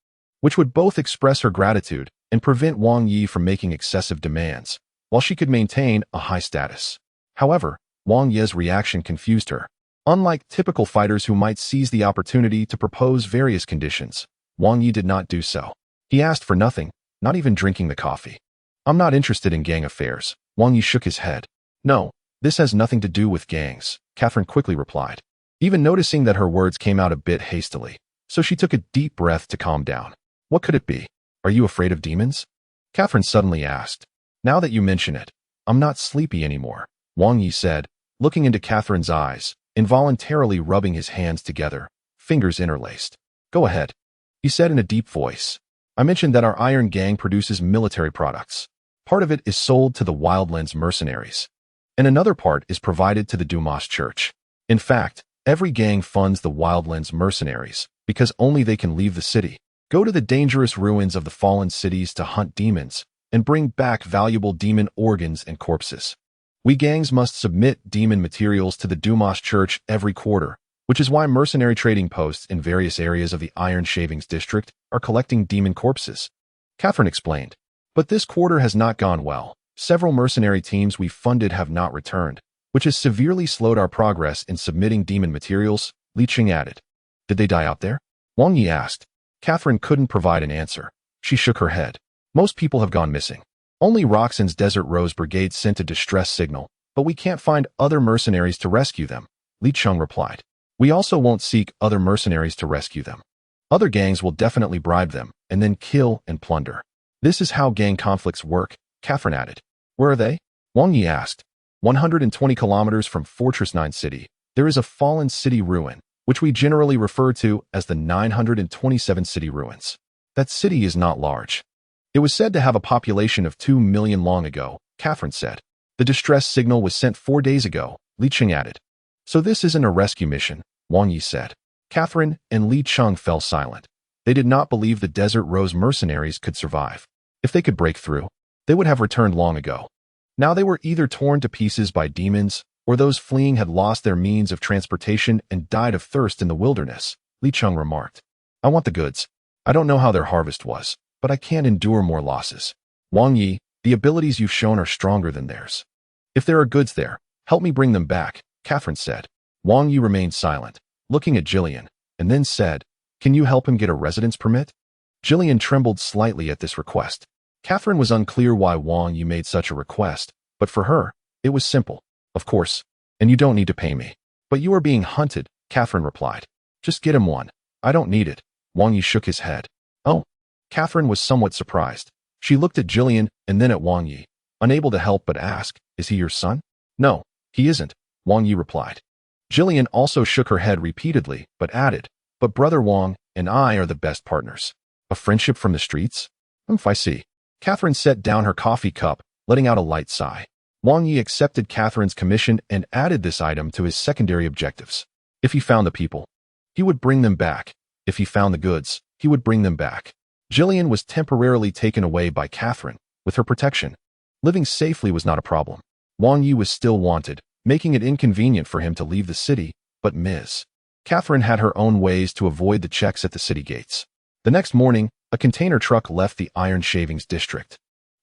which would both express her gratitude and prevent Wang Yi from making excessive demands, while she could maintain a high status. However, Wang Yi's reaction confused her. Unlike typical fighters who might seize the opportunity to propose various conditions, Wang Yi did not do so. He asked for nothing, not even drinking the coffee. I'm not interested in gang affairs. Wang Yi shook his head. No, this has nothing to do with gangs, Catherine quickly replied, even noticing that her words came out a bit hastily, so she took a deep breath to calm down. What could it be? Are you afraid of demons? Catherine suddenly asked. Now that you mention it, I'm not sleepy anymore, Wang Yi said, looking into Catherine's eyes, involuntarily rubbing his hands together, fingers interlaced. Go ahead, he said in a deep voice. I mentioned that our Iron Gang produces military products. Part of it is sold to the Wildlands mercenaries, and another part is provided to the Dumas Church. In fact, every gang funds the Wildlands mercenaries because only they can leave the city, go to the dangerous ruins of the fallen cities to hunt demons, and bring back valuable demon organs and corpses. We gangs must submit demon materials to the Dumas Church every quarter, which is why mercenary trading posts in various areas of the Iron Shavings district are collecting demon corpses, Catherine explained. But this quarter has not gone well. Several mercenary teams we funded have not returned, which has severely slowed our progress in submitting demon materials, Li Cheng added. Did they die out there? Wang Yi asked. Catherine couldn't provide an answer. She shook her head. Most people have gone missing. Only Roxanne's Desert Rose Brigade sent a distress signal, but we can't find other mercenaries to rescue them, Li Cheng replied. We also won't seek other mercenaries to rescue them. Other gangs will definitely bribe them, and then kill and plunder. This is how gang conflicts work, Catherine added. Where are they? Wang Yi asked. 120 kilometers from Fortress 9 City, there is a fallen city ruin, which we generally refer to as the 927 City Ruins. That city is not large. It was said to have a population of 2 million long ago, Catherine said. The distress signal was sent 4 days ago, Li Cheng added. So this isn't a rescue mission, Wang Yi said. Catherine and Li Cheng fell silent. They did not believe the Desert Rose mercenaries could survive. If they could break through, they would have returned long ago. Now they were either torn to pieces by demons, or those fleeing had lost their means of transportation and died of thirst in the wilderness, Li Cheng remarked. I want the goods. I don't know how their harvest was, but I can't endure more losses. Wang Yi, the abilities you've shown are stronger than theirs. If there are goods there, help me bring them back, Catherine said. Wang Yi remained silent, looking at Jillian, and then said, Can you help him get a residence permit? Jillian trembled slightly at this request. Catherine was unclear why Wang Yi made such a request, but for her, it was simple. Of course, and you don't need to pay me. But you are being hunted, Catherine replied. Just get him one. I don't need it. Wang Yi shook his head. Oh. Catherine was somewhat surprised. She looked at Jillian and then at Wang Yi, unable to help but ask, Is he your son? No, he isn't, Wang Yi replied. Jillian also shook her head repeatedly, but added, But Brother Wang and I are the best partners. A friendship from the streets? I see. Catherine set down her coffee cup, letting out a light sigh. Wang Yi accepted Catherine's commission and added this item to his secondary objectives. If he found the people, he would bring them back. If he found the goods, he would bring them back. Jillian was temporarily taken away by Catherine, with her protection. Living safely was not a problem. Wang Yi was still wanted, making it inconvenient for him to leave the city, but Ms. Catherine had her own ways to avoid the checks at the city gates. The next morning, a container truck left the Iron Shavings district.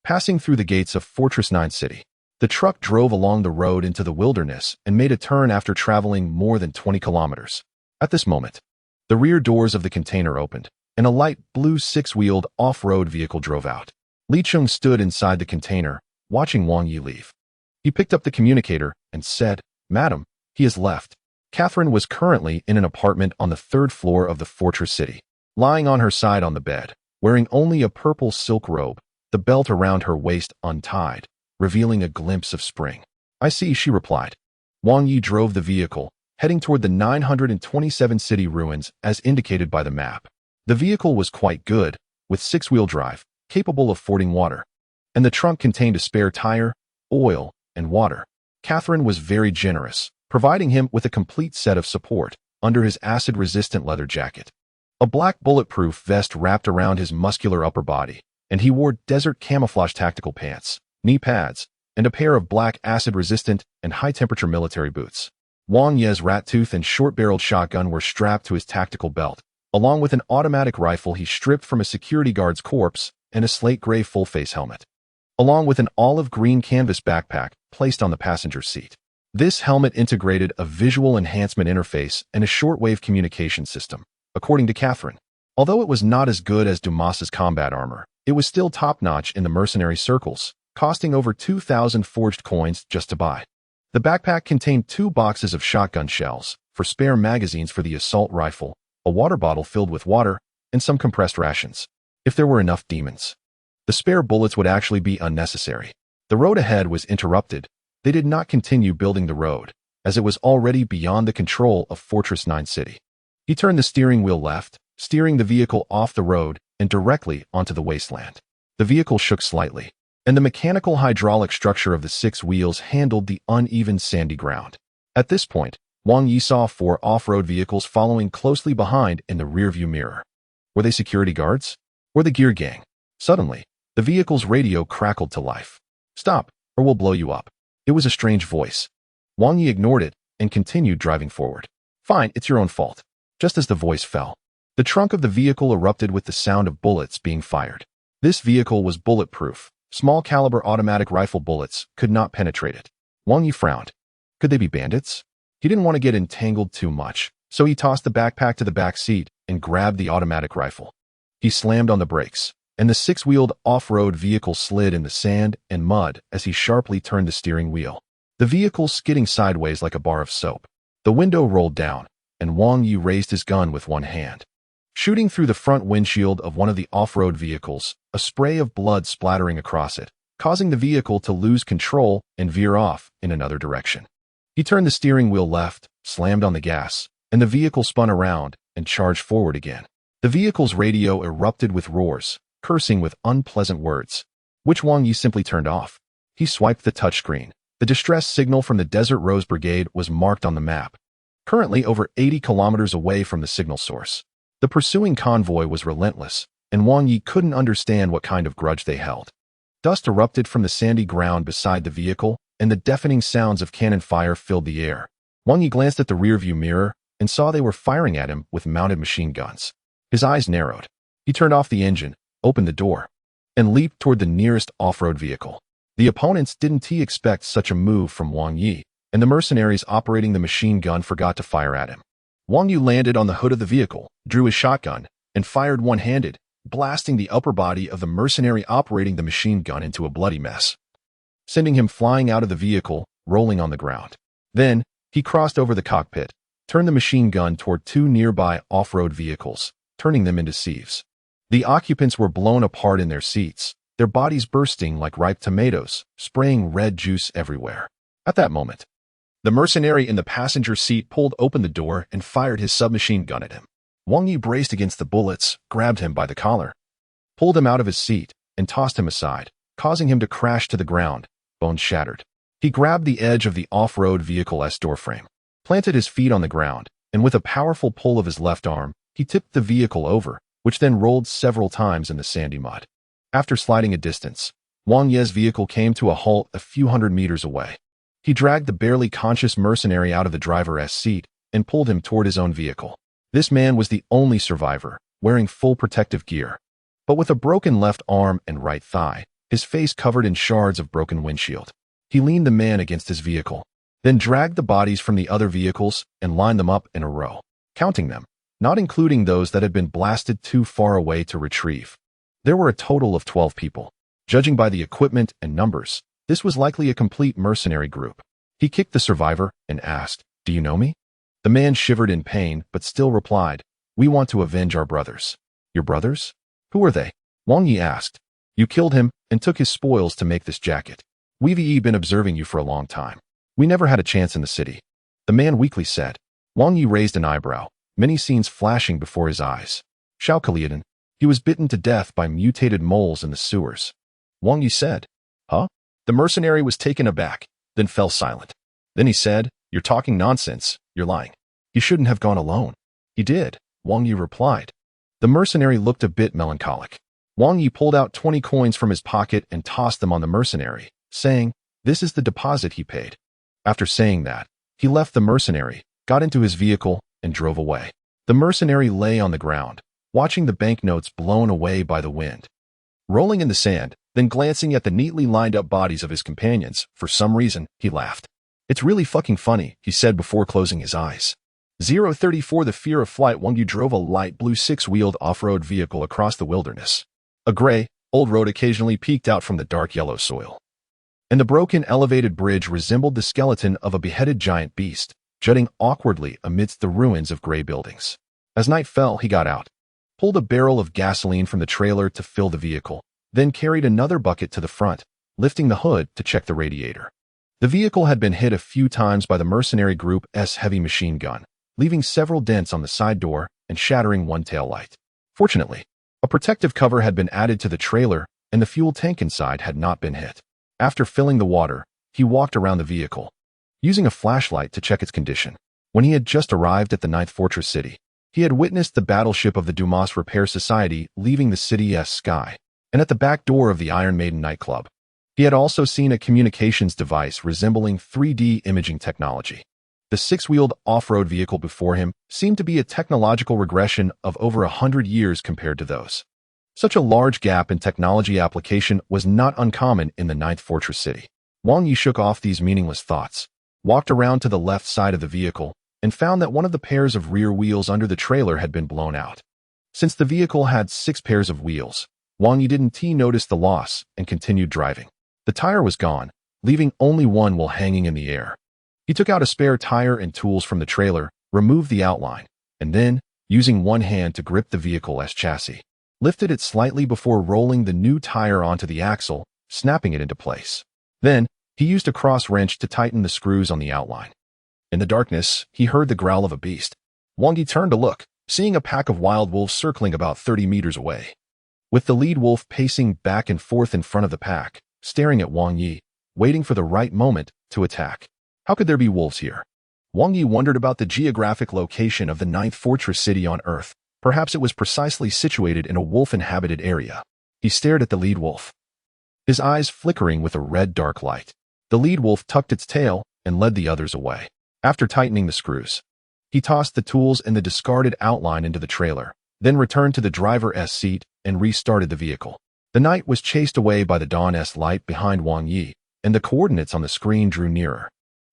Passing through the gates of Fortress 9 City, the truck drove along the road into the wilderness and made a turn after traveling more than 20 kilometers. At this moment, the rear doors of the container opened, and a light blue six-wheeled off-road vehicle drove out. Li Chung stood inside the container, watching Wang Yi leave. He picked up the communicator and said, "Madam, he has left." Catherine was currently in an apartment on the third floor of the Fortress City, lying on her side on the bed, wearing only a purple silk robe, the belt around her waist untied, revealing a glimpse of spring. "I see," she replied. Wang Yi drove the vehicle, heading toward the 927 city ruins as indicated by the map. The vehicle was quite good, with six-wheel drive, capable of fording water, and the trunk contained a spare tire, oil, and water. Catherine was very generous, providing him with a complete set of support under his acid-resistant leather jacket. A black bulletproof vest wrapped around his muscular upper body, and he wore desert camouflage tactical pants, knee pads, and a pair of black acid-resistant and high-temperature military boots. Wang Ye's rat-tooth and short-barreled shotgun were strapped to his tactical belt, along with an automatic rifle he stripped from a security guard's corpse and a slate-gray full-face helmet, along with an olive-green canvas backpack placed on the passenger seat. This helmet integrated a visual enhancement interface and a shortwave communication system, according to Catherine. Although it was not as good as Dumas's combat armor, it was still top-notch in the mercenary circles, costing over 2,000 forged coins just to buy. The backpack contained 2 boxes of shotgun shells for spare magazines for the assault rifle, a water bottle filled with water, and some compressed rations, if there were enough demons. The spare bullets would actually be unnecessary. The road ahead was interrupted. They did not continue building the road, as it was already beyond the control of Fortress 9 City. He turned the steering wheel left, steering the vehicle off the road and directly onto the wasteland. The vehicle shook slightly, and the mechanical hydraulic structure of the 6 wheels handled the uneven sandy ground. At this point, Wang Yi saw 4 off-road vehicles following closely behind in the rearview mirror. Were they security guards? Or the gear gang? Suddenly, the vehicle's radio crackled to life. "Stop, or we'll blow you up." It was a strange voice. Wang Yi ignored it and continued driving forward. "Fine, it's your own fault." Just as the voice fell, the trunk of the vehicle erupted with the sound of bullets being fired. This vehicle was bulletproof. Small-caliber automatic rifle bullets could not penetrate it. Wang Yi frowned. Could they be bandits? He didn't want to get entangled too much, so he tossed the backpack to the back seat and grabbed the automatic rifle. He slammed on the brakes, and the 6-wheeled off-road vehicle slid in the sand and mud as he sharply turned the steering wheel. The vehicle skidding sideways like a bar of soap. The window rolled down, and Wang Yi raised his gun with one hand. Shooting through the front windshield of one of the off-road vehicles, a spray of blood splattering across it, causing the vehicle to lose control and veer off in another direction. He turned the steering wheel left, slammed on the gas, and the vehicle spun around and charged forward again. The vehicle's radio erupted with roars, cursing with unpleasant words, which Wang Yi simply turned off. He swiped the touchscreen. The distress signal from the Desert Rose Brigade was marked on the map, currently over 80 kilometers away from the signal source. The pursuing convoy was relentless, and Wang Yi couldn't understand what kind of grudge they held. Dust erupted from the sandy ground beside the vehicle, and the deafening sounds of cannon fire filled the air. Wang Yi glanced at the rearview mirror and saw they were firing at him with mounted machine guns. His eyes narrowed. He turned off the engine, opened the door, and leaped toward the nearest off-road vehicle. The opponents didn't expect such a move from Wang Yi, and the mercenaries operating the machine gun forgot to fire at him. Wang Yi landed on the hood of the vehicle, drew his shotgun, and fired one-handed, blasting the upper body of the mercenary operating the machine gun into a bloody mess, sending him flying out of the vehicle, rolling on the ground. Then, he crossed over the cockpit, turned the machine gun toward 2 nearby off-road vehicles, turning them into sieves. The occupants were blown apart in their seats, their bodies bursting like ripe tomatoes, spraying red juice everywhere. At that moment, the mercenary in the passenger seat pulled open the door and fired his submachine gun at him. Wang Yi braced against the bullets, grabbed him by the collar, pulled him out of his seat, and tossed him aside, causing him to crash to the ground, bones shattered. He grabbed the edge of the off-road vehicle's doorframe, planted his feet on the ground, and with a powerful pull of his left arm, he tipped the vehicle over, which then rolled several times in the sandy mud. After sliding a distance, Wang Ye's vehicle came to a halt a few hundred meters away. He dragged the barely conscious mercenary out of the driver's seat and pulled him toward his own vehicle. This man was the only survivor, wearing full protective gear, but with a broken left arm and right thigh, his face covered in shards of broken windshield. He leaned the man against his vehicle, then dragged the bodies from the other vehicles and lined them up in a row, counting them, not including those that had been blasted too far away to retrieve. There were a total of 12 people. Judging by the equipment and numbers, this was likely a complete mercenary group. He kicked the survivor and asked, "Do you know me?" The man shivered in pain but still replied, "We want to avenge our brothers." "Your brothers? Who are they?" Wang Yi asked. "You killed him and took his spoils to make this jacket. We've been observing you for a long time. We never had a chance in the city," the man weakly said. Wang Yi raised an eyebrow, many scenes flashing before his eyes. Xiao Kaliadan. He was bitten to death by mutated moles in the sewers. Wang Yi said, "Huh?" The mercenary was taken aback, then fell silent. Then he said, "You're talking nonsense. You're lying. He shouldn't have gone alone." "He did," Wang Yi replied. The mercenary looked a bit melancholic. Wang Yi pulled out 20 coins from his pocket and tossed them on the mercenary, saying, "This is the deposit he paid." After saying that, he left the mercenary, got into his vehicle, and drove away. The mercenary lay on the ground, watching the banknotes blown away by the wind. Rolling in the sand, then glancing at the neatly lined up bodies of his companions, for some reason, he laughed. "It's really fucking funny," he said before closing his eyes. 034 The fear of flight. Wang Yu drove a light blue 6-wheeled off-road vehicle across the wilderness. A gray, old road occasionally peeked out from the dark yellow soil, and the broken elevated bridge resembled the skeleton of a beheaded giant beast, jutting awkwardly amidst the ruins of gray buildings. As night fell, he got out, pulled a barrel of gasoline from the trailer to fill the vehicle, then carried another bucket to the front, lifting the hood to check the radiator. The vehicle had been hit a few times by the mercenary group's heavy machine gun, leaving several dents on the side door and shattering one tail light. Fortunately, a protective cover had been added to the trailer and the fuel tank inside had not been hit. After filling the water, he walked around the vehicle, using a flashlight to check its condition. When he had just arrived at the 9th Fortress City, he had witnessed the battleship of the Dumas Repair Society leaving the city's sky, and at the back door of the Iron Maiden nightclub. He had also seen a communications device resembling 3D imaging technology. The 6-wheeled off-road vehicle before him seemed to be a technological regression of over 100 years compared to those. Such a large gap in technology application was not uncommon in the 9th Fortress City. Wang Yi shook off these meaningless thoughts, walked around to the left side of the vehicle, and found that one of the pairs of rear wheels under the trailer had been blown out. Since the vehicle had 6 pairs of wheels, Wang Yi didn't notice the loss and continued driving. The tire was gone, leaving only one while hanging in the air. He took out a spare tire and tools from the trailer, removed the outline, and then, using one hand to grip the vehicle's chassis, lifted it slightly before rolling the new tire onto the axle, snapping it into place. Then, he used a cross wrench to tighten the screws on the outline. In the darkness, he heard the growl of a beast. Wang Yi turned to look, seeing a pack of wild wolves circling about 30 meters away. With the lead wolf pacing back and forth in front of the pack, staring at Wang Yi, waiting for the right moment to attack. How could there be wolves here? Wang Yi wondered about the geographic location of the 9th Fortress City on Earth. Perhaps it was precisely situated in a wolf-inhabited area. He stared at the lead wolf, his eyes flickering with a red dark light. The lead wolf tucked its tail and led the others away. After tightening the screws, he tossed the tools and the discarded outline into the trailer, then returned to the driver's seat and restarted the vehicle. The night was chased away by the dawn's light behind Wang Yi, and the coordinates on the screen drew nearer.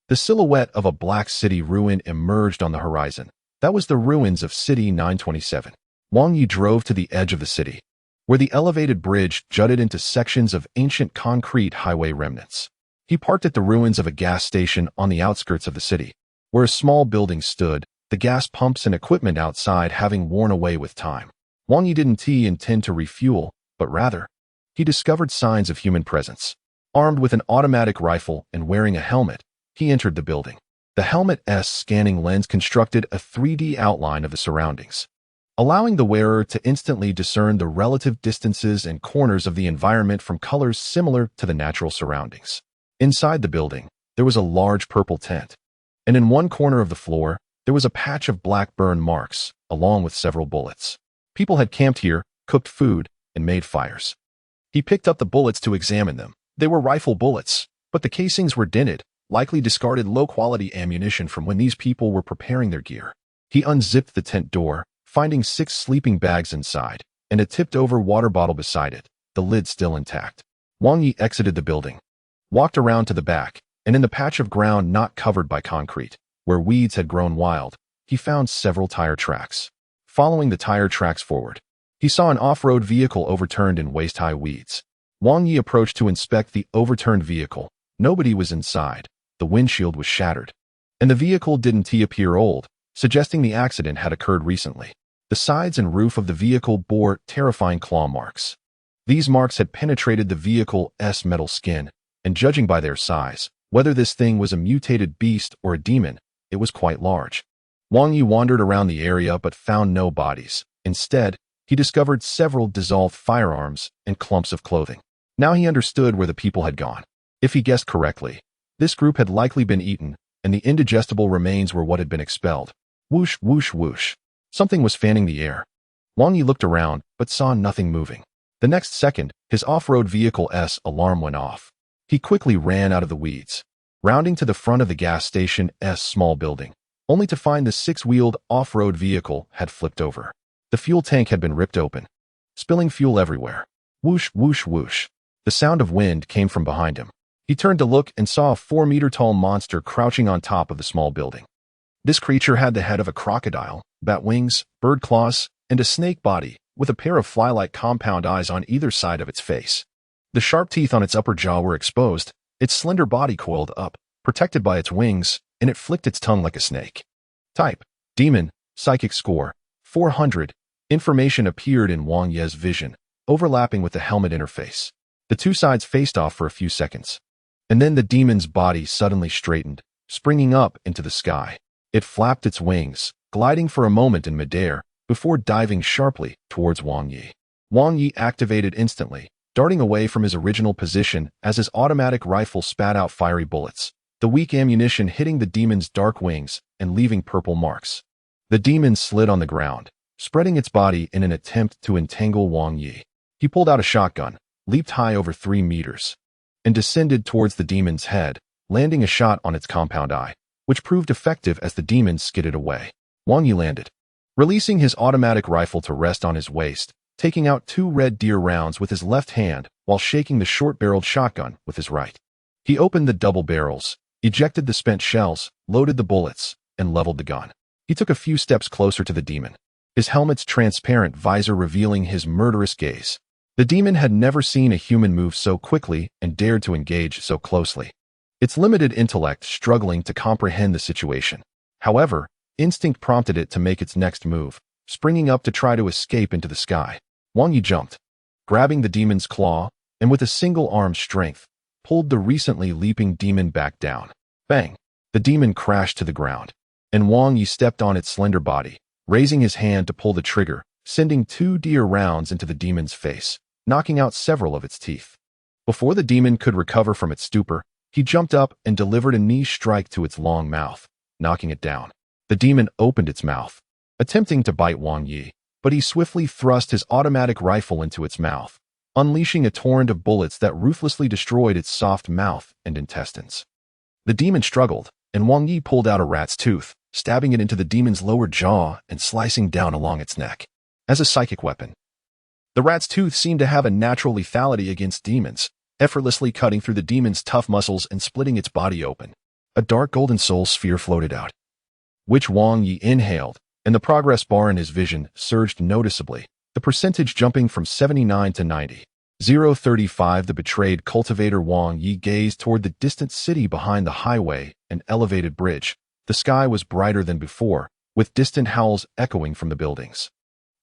The silhouette of a black city ruin emerged on the horizon. That was the ruins of City 927. Wang Yi drove to the edge of the city, where the elevated bridge jutted into sections of ancient concrete highway remnants. He parked at the ruins of a gas station on the outskirts of the city, where a small building stood, the gas pumps and equipment outside having worn away with time. Wang Yi didn't intend to refuel, but rather, he discovered signs of human presence. Armed with an automatic rifle and wearing a helmet, he entered the building. The helmet's scanning lens constructed a 3D outline of the surroundings, allowing the wearer to instantly discern the relative distances and corners of the environment from colors similar to the natural surroundings. Inside the building, there was a large purple tent, and in one corner of the floor, there was a patch of black burn marks, along with several bullets. People had camped here, cooked food, and made fires. He picked up the bullets to examine them. They were rifle bullets, but the casings were dented, likely discarded low-quality ammunition from when these people were preparing their gear. He unzipped the tent door, finding 6 sleeping bags inside, and a tipped-over water bottle beside it, the lid still intact. Wang Yi exited the building, walked around to the back, and in the patch of ground not covered by concrete, where weeds had grown wild, he found several tire tracks. Following the tire tracks forward, he saw an off-road vehicle overturned in waist-high weeds. Wang Yi approached to inspect the overturned vehicle. Nobody was inside. The windshield was shattered, and the vehicle didn't appear old, suggesting the accident had occurred recently. The sides and roof of the vehicle bore terrifying claw marks. These marks had penetrated the vehicle's metal skin, and judging by their size, whether this thing was a mutated beast or a demon, it was quite large. Wang Yi wandered around the area but found no bodies. Instead, he discovered several dissolved firearms and clumps of clothing. Now he understood where the people had gone. If he guessed correctly, this group had likely been eaten, and the indigestible remains were what had been expelled. Whoosh, whoosh, whoosh. Something was fanning the air. Wang Yi looked around, but saw nothing moving. The next second, his off-road vehicle's alarm went off. He quickly ran out of the weeds, rounding to the front of the gas station's small building, only to find the 6-wheeled off-road vehicle had flipped over. The fuel tank had been ripped open, spilling fuel everywhere. Whoosh, whoosh, whoosh. The sound of wind came from behind him. He turned to look and saw a 4-meter-tall monster crouching on top of the small building. This creature had the head of a crocodile, bat wings, bird claws, and a snake body, with a pair of fly-like compound eyes on either side of its face. The sharp teeth on its upper jaw were exposed, its slender body coiled up, protected by its wings, and it flicked its tongue like a snake. Type: Demon, Psychic Score, 400. Information appeared in Wang Yi's vision, overlapping with the helmet interface. The two sides faced off for a few seconds, and then the demon's body suddenly straightened, springing up into the sky. It flapped its wings, gliding for a moment in midair, before diving sharply towards Wang Yi. Wang Yi activated instantly, darting away from his original position as his automatic rifle spat out fiery bullets, the weak ammunition hitting the demon's dark wings and leaving purple marks. The demon slid on the ground, spreading its body in an attempt to entangle Wang Yi. He pulled out a shotgun, leaped high over 3 meters, and descended towards the demon's head, landing a shot on its compound eye, which proved effective as the demon skidded away. Wang Yi landed, releasing his automatic rifle to rest on his waist, taking out 2 red deer rounds with his left hand while shaking the short-barreled shotgun with his right. He opened the double barrels, ejected the spent shells, loaded the bullets, and leveled the gun. He took a few steps closer to the demon, his helmet's transparent visor revealing his murderous gaze. The demon had never seen a human move so quickly and dared to engage so closely, its limited intellect struggling to comprehend the situation. However, instinct prompted it to make its next move, springing up to try to escape into the sky. Wang Yi jumped, grabbing the demon's claw, and with a single arm's strength, pulled the recently leaping demon back down. Bang! The demon crashed to the ground, and Wang Yi stepped on its slender body, raising his hand to pull the trigger, sending 2 deer rounds into the demon's face, knocking out several of its teeth. Before the demon could recover from its stupor, he jumped up and delivered a knee strike to its long mouth, knocking it down. The demon opened its mouth, attempting to bite Wang Yi, but he swiftly thrust his automatic rifle into its mouth, unleashing a torrent of bullets that ruthlessly destroyed its soft mouth and intestines. The demon struggled, and Wang Yi pulled out a rat's tooth, stabbing it into the demon's lower jaw and slicing down along its neck. As a psychic weapon, the rat's tooth seemed to have a natural lethality against demons, effortlessly cutting through the demon's tough muscles and splitting its body open. A dark golden soul sphere floated out, which Wang Yi inhaled, and the progress bar in his vision surged noticeably, the percentage jumping from 79 to 90. 035. The betrayed cultivator Wang Yi gazed toward the distant city behind the highway and elevated bridge. The sky was brighter than before, with distant howls echoing from the buildings,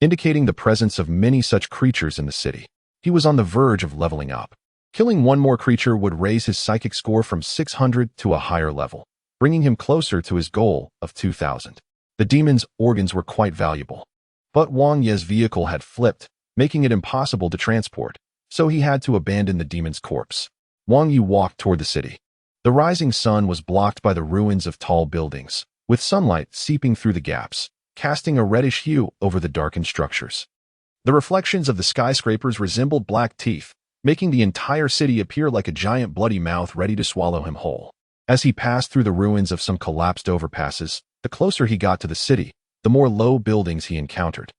indicating the presence of many such creatures in the city. He was on the verge of leveling up. Killing one more creature would raise his psychic score from 600 to a higher level, bringing him closer to his goal of 2,000. The demon's organs were quite valuable, but Wang Yi's vehicle had flipped, making it impossible to transport, so he had to abandon the demon's corpse. Wang Yi walked toward the city. The rising sun was blocked by the ruins of tall buildings, with sunlight seeping through the gaps, casting a reddish hue over the darkened structures. The reflections of the skyscrapers resembled black teeth, making the entire city appear like a giant bloody mouth ready to swallow him whole. As he passed through the ruins of some collapsed overpasses, the closer he got to the city, the more low buildings he encountered,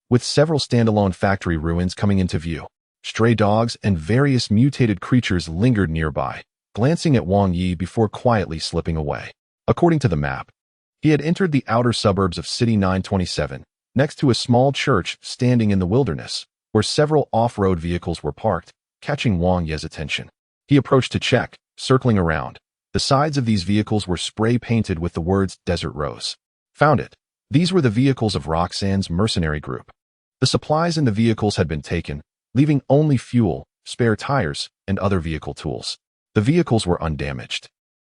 with several standalone factory ruins coming into view. Stray dogs and various mutated creatures lingered nearby, glancing at Wang Yi before quietly slipping away. According to the map, he had entered the outer suburbs of City 927, next to a small church standing in the wilderness, where several off-road vehicles were parked, catching Wang Yi's attention. He approached to check, circling around. The sides of these vehicles were spray-painted with the words Desert Rose. Found it. These were the vehicles of Roxanne's mercenary group. The supplies in the vehicles had been taken, leaving only fuel, spare tires, and other vehicle tools. The vehicles were undamaged,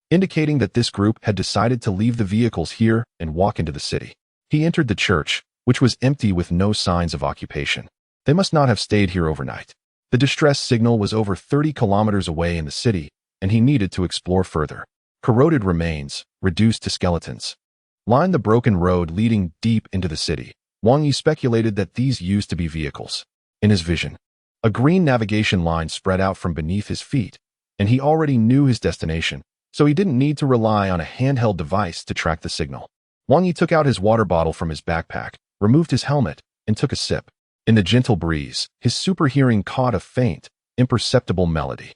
indicating that this group had decided to leave the vehicles here and walk into the city. He entered the church, which was empty with no signs of occupation. They must not have stayed here overnight. The distress signal was over 30 kilometers away in the city, and he needed to explore further. Corroded remains, reduced to skeletons, lined the broken road leading deep into the city. Wang Yi speculated that these used to be vehicles. In his vision, a green navigation line spread out from beneath his feet, and he already knew his destination, so he didn't need to rely on a handheld device to track the signal. Wang Yi took out his water bottle from his backpack, removed his helmet, and took a sip. In the gentle breeze, his super hearing caught a faint, imperceptible melody.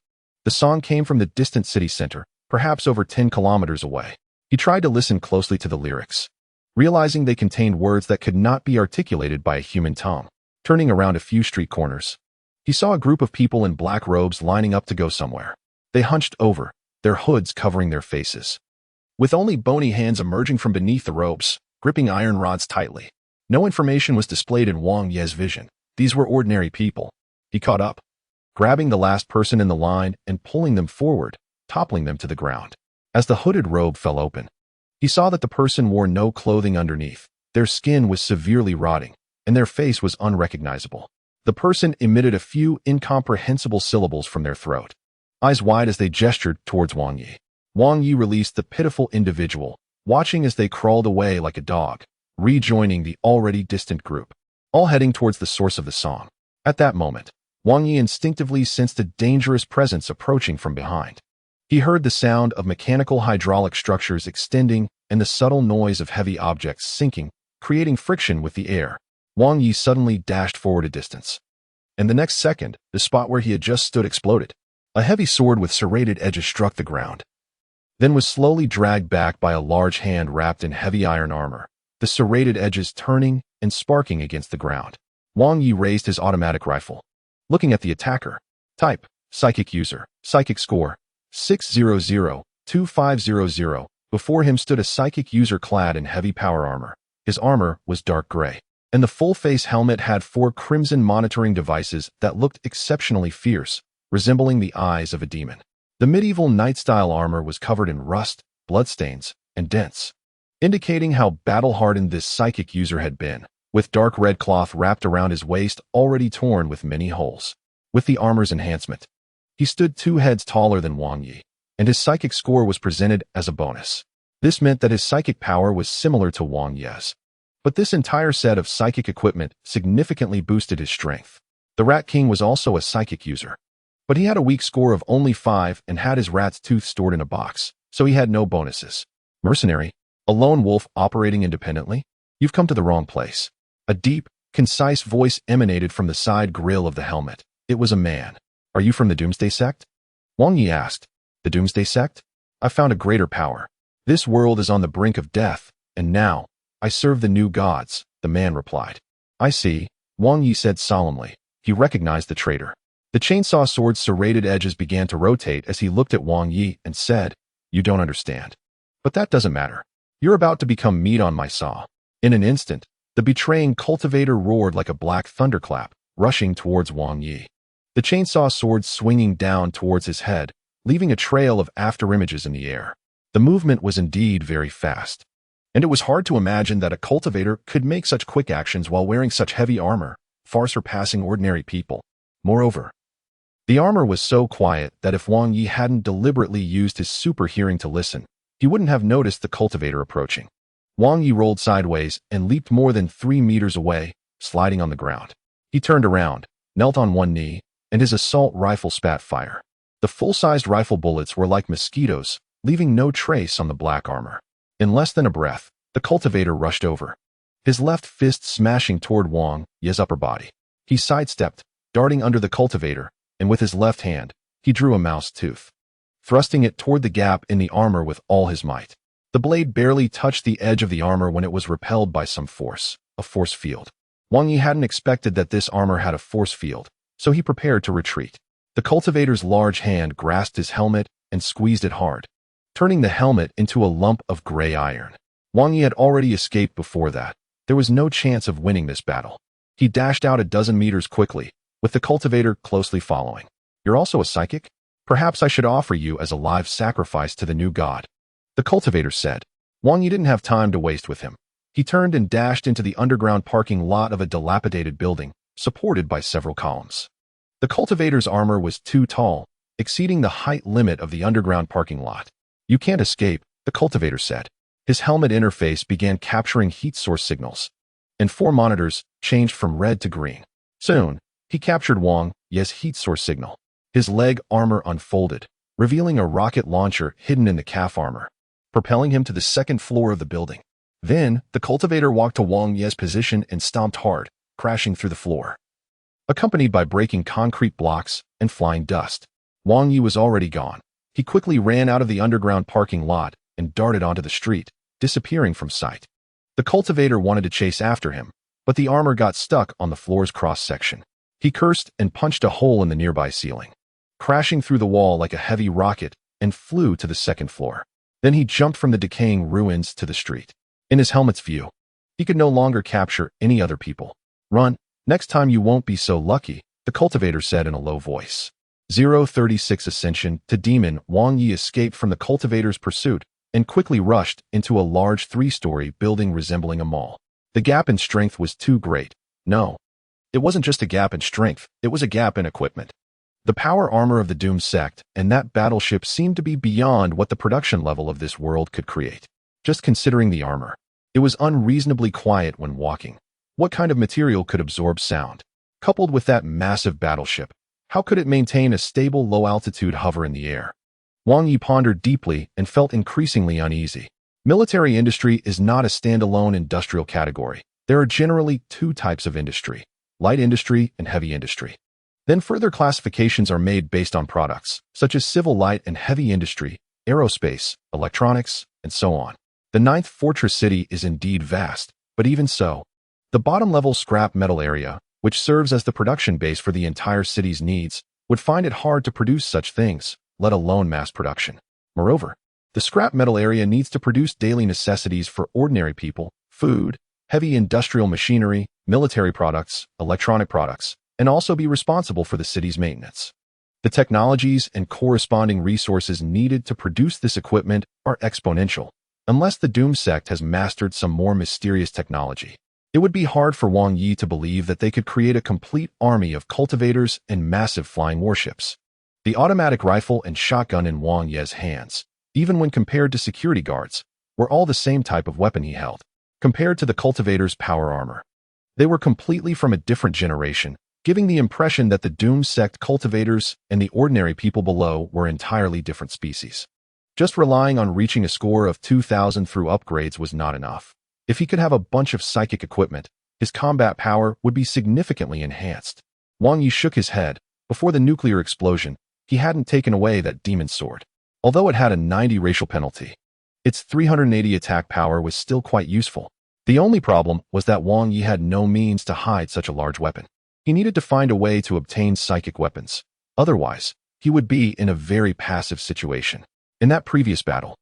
The song came from the distant city center, perhaps over 10 kilometers away. He tried to listen closely to the lyrics, realizing they contained words that could not be articulated by a human tongue. Turning around a few street corners, he saw a group of people in black robes lining up to go somewhere. They hunched over, their hoods covering their faces, with only bony hands emerging from beneath the robes, gripping iron rods tightly. No information was displayed in Wang Yi's vision. These were ordinary people. He caught up, grabbing the last person in the line and pulling them forward, toppling them to the ground. As the hooded robe fell open, he saw that the person wore no clothing underneath. Their skin was severely rotting, and their face was unrecognizable. The person emitted a few incomprehensible syllables from their throat, eyes wide as they gestured towards Wang Yi. Wang Yi released the pitiful individual, watching as they crawled away like a dog, rejoining the already distant group, all heading towards the source of the song. At that moment, Wang Yi instinctively sensed a dangerous presence approaching from behind. He heard the sound of mechanical hydraulic structures extending and the subtle noise of heavy objects sinking, creating friction with the air. Wang Yi suddenly dashed forward a distance, and the next second, the spot where he had just stood exploded. A heavy sword with serrated edges struck the ground, then was slowly dragged back by a large hand wrapped in heavy iron armor, the serrated edges turning and sparking against the ground. Wang Yi raised his automatic rifle, looking at the attacker. Type: Psychic User. Psychic Score: 600-2500. Before him stood a psychic user clad in heavy power armor. His armor was dark gray, and the full-face helmet had 4 crimson monitoring devices that looked exceptionally fierce, resembling the eyes of a demon. The medieval knight-style armor was covered in rust, bloodstains, and dents, indicating how battle-hardened this psychic user had been, with dark red cloth wrapped around his waist already torn with many holes. With the armor's enhancement, he stood 2 heads taller than Wang Yi, and his psychic score was presented as a bonus. This meant that his psychic power was similar to Wang Yi's, but this entire set of psychic equipment significantly boosted his strength. The Rat King was also a psychic user, but he had a weak score of only 5 and had his rat's tooth stored in a box, so he had no bonuses. Mercenary, a lone wolf operating independently? You've come to the wrong place. A deep, concise voice emanated from the side grille of the helmet. It was a man. Are you from the Doomsday Sect? Wang Yi asked. The Doomsday Sect? I found a greater power. This world is on the brink of death, and now, I serve the new gods, the man replied. I see, Wang Yi said solemnly. He recognized the traitor. The chainsaw sword's serrated edges began to rotate as he looked at Wang Yi and said, You don't understand. But that doesn't matter. You're about to become meat on my saw. In an instant, the betraying cultivator roared like a black thunderclap, rushing towards Wang Yi. The chainsaw sword swinging down towards his head, leaving a trail of afterimages in the air. The movement was indeed very fast, and it was hard to imagine that a cultivator could make such quick actions while wearing such heavy armor, far surpassing ordinary people. Moreover, the armor was so quiet that if Wang Yi hadn't deliberately used his super hearing to listen, he wouldn't have noticed the cultivator approaching. Wang Yi rolled sideways and leaped more than 3 meters away, sliding on the ground. He turned around, knelt on one knee, and his assault rifle spat fire. The full-sized rifle bullets were like mosquitoes, leaving no trace on the black armor. In less than a breath, the cultivator rushed over, his left fist smashing toward Wang Ye's upper body. He sidestepped, darting under the cultivator, and with his left hand, he drew a mouse tooth, thrusting it toward the gap in the armor with all his might. The blade barely touched the edge of the armor when it was repelled by some force, a force field. Wang Yi hadn't expected that this armor had a force field, so he prepared to retreat. The cultivator's large hand grasped his helmet and squeezed it hard, turning the helmet into a lump of gray iron. Wang Yi had already escaped before that. There was no chance of winning this battle. He dashed out a dozen meters quickly, with the cultivator closely following. "You're also a psychic? Perhaps I should offer you as a live sacrifice to the new god," the cultivator said. Wang Yi didn't have time to waste with him. He turned and dashed into the underground parking lot of a dilapidated building, supported by several columns. The cultivator's armor was too tall, exceeding the height limit of the underground parking lot. "You can't escape," the cultivator said. His helmet interface began capturing heat source signals, and 4 monitors changed from red to green. Soon, he captured Wang Ye's heat source signal. His leg armor unfolded, revealing a rocket launcher hidden in the calf armor, propelling him to the second floor of the building. Then, the cultivator walked to Wang Ye's position and stomped hard, crashing through the floor, accompanied by breaking concrete blocks and flying dust. Wang Yi was already gone. He quickly ran out of the underground parking lot and darted onto the street, disappearing from sight. The cultivator wanted to chase after him, but the armor got stuck on the floor's cross-section. He cursed and punched a hole in the nearby ceiling, crashing through the wall like a heavy rocket, and flew to the second floor. Then he jumped from the decaying ruins to the street. In his helmet's view, he could no longer capture any other people. "Run. Next time you won't be so lucky," the cultivator said in a low voice. 036 Ascension to Demon. Wang Yi escaped from the cultivator's pursuit and quickly rushed into a large 3-story building resembling a mall. The gap in strength was too great. No, it wasn't just a gap in strength, it was a gap in equipment. The power armor of the Doom sect and that battleship seemed to be beyond what the production level of this world could create. Just considering the armor, it was unreasonably quiet when walking. What kind of material could absorb sound? Coupled with that massive battleship, how could it maintain a stable low-altitude hover in the air? Wang Yi pondered deeply and felt increasingly uneasy. Military industry is not a standalone industrial category. There are generally 2 types of industry: light industry and heavy industry. Then further classifications are made based on products, such as civil light and heavy industry, aerospace, electronics, and so on. The 9th Fortress City is indeed vast, but even so, the bottom-level scrap metal area, which serves as the production base for the entire city's needs, would find it hard to produce such things, let alone mass production. Moreover, the scrap metal area needs to produce daily necessities for ordinary people: food, heavy industrial machinery, military products, electronic products, and also be responsible for the city's maintenance. The technologies and corresponding resources needed to produce this equipment are exponential. Unless the Doom sect has mastered some more mysterious technology, it would be hard for Wang Yi to believe that they could create a complete army of cultivators and massive flying warships. The automatic rifle and shotgun in Wang Yi's hands, even when compared to security guards, were all the same type of weapon he held. Compared to the cultivator's power armor, they were completely from a different generation, giving the impression that the Doom sect cultivators and the ordinary people below were entirely different species. Just relying on reaching a score of 2,000 through upgrades was not enough. If he could have a bunch of psychic equipment, his combat power would be significantly enhanced. Wang Yi shook his head. Before the nuclear explosion, he hadn't taken away that demon sword. Although it had a 90 racial penalty, its 380 attack power was still quite useful. The only problem was that Wang Yi had no means to hide such a large weapon. He needed to find a way to obtain psychic weapons. Otherwise, he would be in a very passive situation. In that previous battle,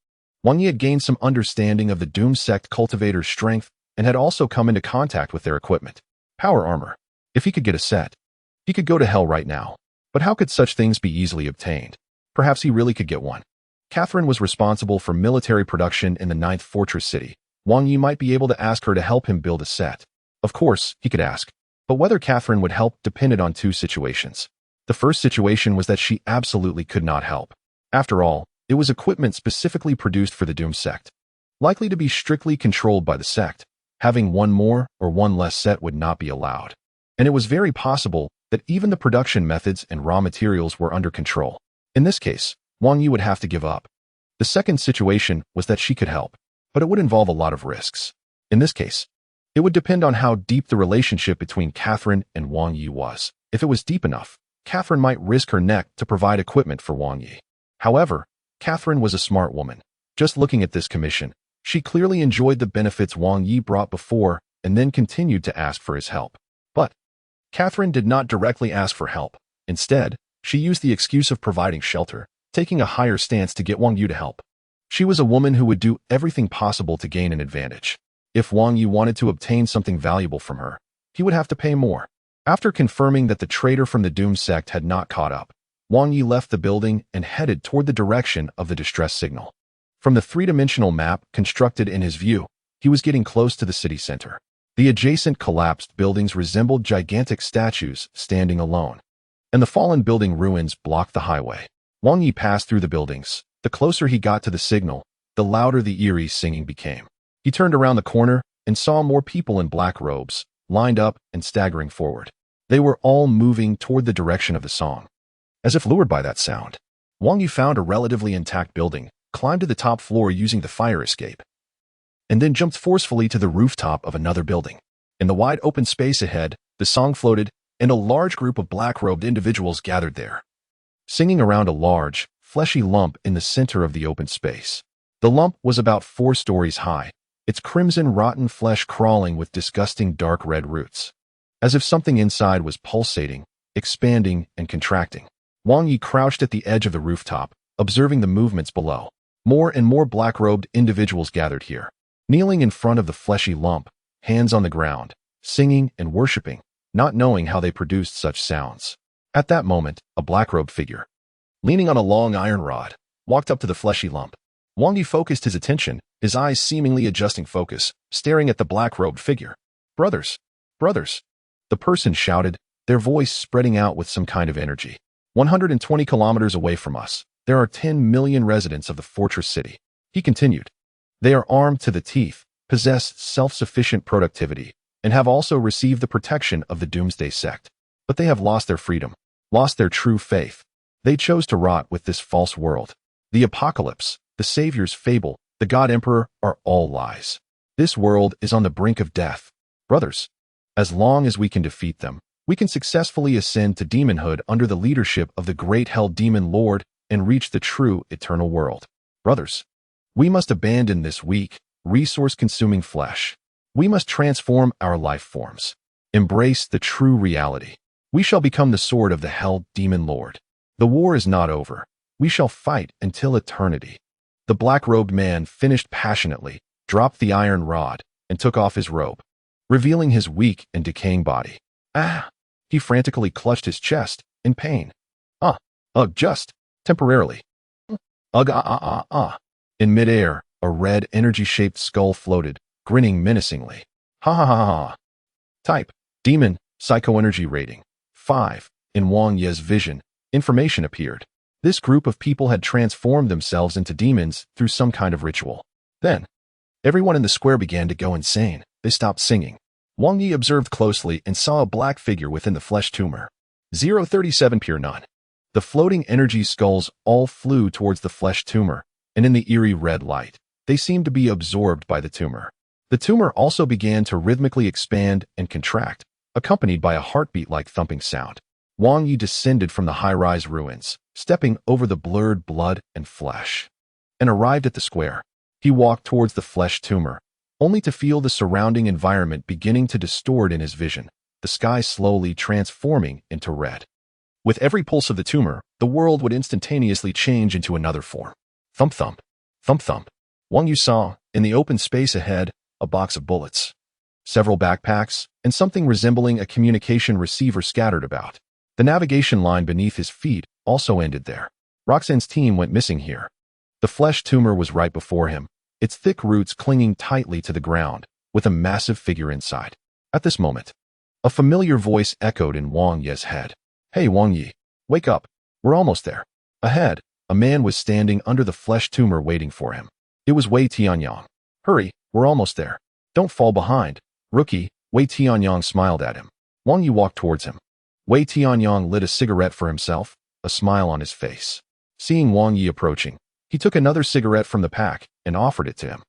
Wang Yi had gained some understanding of the Doom sect cultivator's strength and had also come into contact with their equipment. Power armor. If he could get a set, he could go to hell right now. But how could such things be easily obtained? Perhaps he really could get one. Catherine was responsible for military production in the 9th Fortress City. Wang Yi might be able to ask her to help him build a set. Of course, he could ask. But whether Catherine would help depended on 2 situations. The first situation was that she absolutely could not help. After all, it was equipment specifically produced for the Doom sect, likely to be strictly controlled by the sect. Having one more or one less set would not be allowed. And it was very possible that even the production methods and raw materials were under control. In this case, Wang Yi would have to give up. The second situation was that she could help, but it would involve a lot of risks. In this case, it would depend on how deep the relationship between Catherine and Wang Yi was. If it was deep enough, Catherine might risk her neck to provide equipment for Wang Yi. However, Catherine was a smart woman. Just looking at this commission, she clearly enjoyed the benefits Wang Yi brought before and then continued to ask for his help. But Catherine did not directly ask for help. Instead, she used the excuse of providing shelter, taking a higher stance to get Wang Yi to help. She was a woman who would do everything possible to gain an advantage. If Wang Yi wanted to obtain something valuable from her, he would have to pay more. After confirming that the traitor from the Doom sect had not caught up, Wang Yi left the building and headed toward the direction of the distress signal. From the three-dimensional map constructed in his view, he was getting close to the city center. The adjacent collapsed buildings resembled gigantic statues standing alone, and the fallen building ruins blocked the highway. Wang Yi passed through the buildings. The closer he got to the signal, the louder the eerie singing became. He turned around the corner and saw more people in black robes, lined up and staggering forward. They were all moving toward the direction of the song. As if lured by that sound, Wang Yi found a relatively intact building, climbed to the top floor using the fire escape, and then jumped forcefully to the rooftop of another building. In the wide open space ahead, the song floated, and a large group of black-robed individuals gathered there, singing around a large, fleshy lump in the center of the open space. The lump was about 4 stories high, its crimson rotten flesh crawling with disgusting dark red roots. As if something inside was pulsating, expanding, and contracting. Wang Yi crouched at the edge of the rooftop, observing the movements below. More and more black-robed individuals gathered here, kneeling in front of the fleshy lump, hands on the ground, singing and worshipping, not knowing how they produced such sounds. At that moment, a black-robed figure, leaning on a long iron rod, walked up to the fleshy lump. Wang Yi focused his attention, his eyes seemingly adjusting focus, staring at the black-robed figure. "Brothers! Brothers!" The person shouted, their voice spreading out with some kind of energy. 120 kilometers away from us, there are 10 million residents of the fortress city. He continued. They are armed to the teeth, possess self-sufficient productivity, and have also received the protection of the Doomsday sect. But they have lost their freedom, lost their true faith. They chose to rot with this false world. The apocalypse, the Savior's fable, the God Emperor are all lies. This world is on the brink of death. Brothers, as long as we can defeat them, we can successfully ascend to demonhood under the leadership of the great Hell Demon Lord and reach the true eternal world. Brothers, we must abandon this weak, resource-consuming flesh. We must transform our life forms. Embrace the true reality. We shall become the sword of the Hell Demon Lord. The war is not over. We shall fight until eternity. The black-robed man finished passionately, dropped the iron rod, and took off his robe, revealing his weak and decaying body. Ah! He frantically clutched his chest, in pain. Just temporarily. In midair, a red, energy-shaped skull floated, grinning menacingly. Ha ha ha ha. Type, Demon, Psychoenergy Rating, 5. In Wang Yi's vision, information appeared. This group of people had transformed themselves into demons through some kind of ritual. Then, everyone in the square began to go insane. They stopped singing. Wang Yi observed closely and saw a black figure within the flesh tumor. 037 Pure None. The floating energy skulls all flew towards the flesh tumor, and in the eerie red light, they seemed to be absorbed by the tumor. The tumor also began to rhythmically expand and contract, accompanied by a heartbeat-like thumping sound. Wang Yi descended from the high-rise ruins, stepping over the blurred blood and flesh, and arrived at the square. He walked towards the flesh tumor, only to feel the surrounding environment beginning to distort in his vision, the sky slowly transforming into red. With every pulse of the tumor, the world would instantaneously change into another form. Thump thump, thump thump. Wang Yu saw, in the open space ahead, a box of bullets, several backpacks, and something resembling a communication receiver scattered about. The navigation line beneath his feet also ended there. Roxanne's team went missing here. The flesh tumor was right before him, its thick roots clinging tightly to the ground, with a massive figure inside. At this moment, a familiar voice echoed in Wang Yi's head. Hey Wang Yi, wake up, we're almost there. Ahead, a man was standing under the flesh tumor waiting for him. It was Wei Tianyang. Hurry, we're almost there. Don't fall behind. Rookie, Wei Tianyang smiled at him. Wang Yi walked towards him. Wei Tianyang lit a cigarette for himself, a smile on his face. Seeing Wang Yi approaching, He took another cigarette from the pack and offered it to him.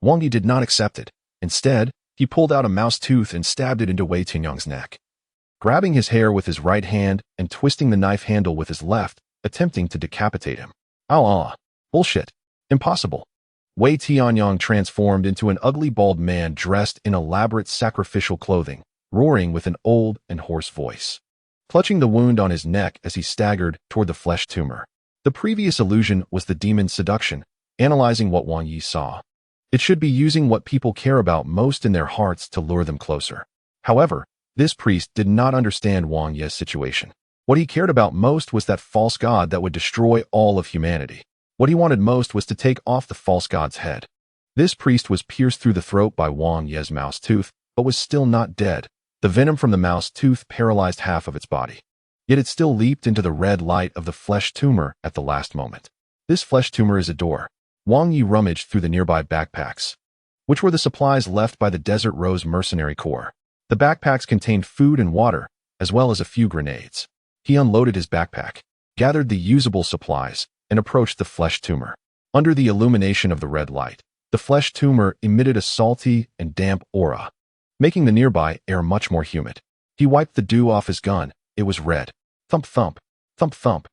Wang Yi did not accept it. Instead, he pulled out a mouse tooth and stabbed it into Wei Tianyang's neck. Grabbing his hair with his right hand and twisting the knife handle with his left, attempting to decapitate him. Bullshit. Impossible. Wei Tianyang transformed into an ugly bald man dressed in elaborate sacrificial clothing, roaring with an old and hoarse voice, clutching the wound on his neck as he staggered toward the flesh tumor. The previous illusion was the demon's seduction, analyzing what Wang Yi saw. It should be using what people care about most in their hearts to lure them closer. However, this priest did not understand Wang Yi's situation. What he cared about most was that false god that would destroy all of humanity. What he wanted most was to take off the false god's head. This priest was pierced through the throat by Wang Yi's mouse tooth, but was still not dead. The venom from the mouse tooth paralyzed half of its body. Yet it still leaped into the red light of the flesh tumor at the last moment. This flesh tumor is a door. Wang Yi rummaged through the nearby backpacks, which were the supplies left by the Desert Rose Mercenary Corps. The backpacks contained food and water, as well as a few grenades. He unloaded his backpack, gathered the usable supplies, and approached the flesh tumor. Under the illumination of the red light, the flesh tumor emitted a salty and damp aura, making the nearby air much more humid. He wiped the dew off his gun. It was red. Thump thump, thump thump.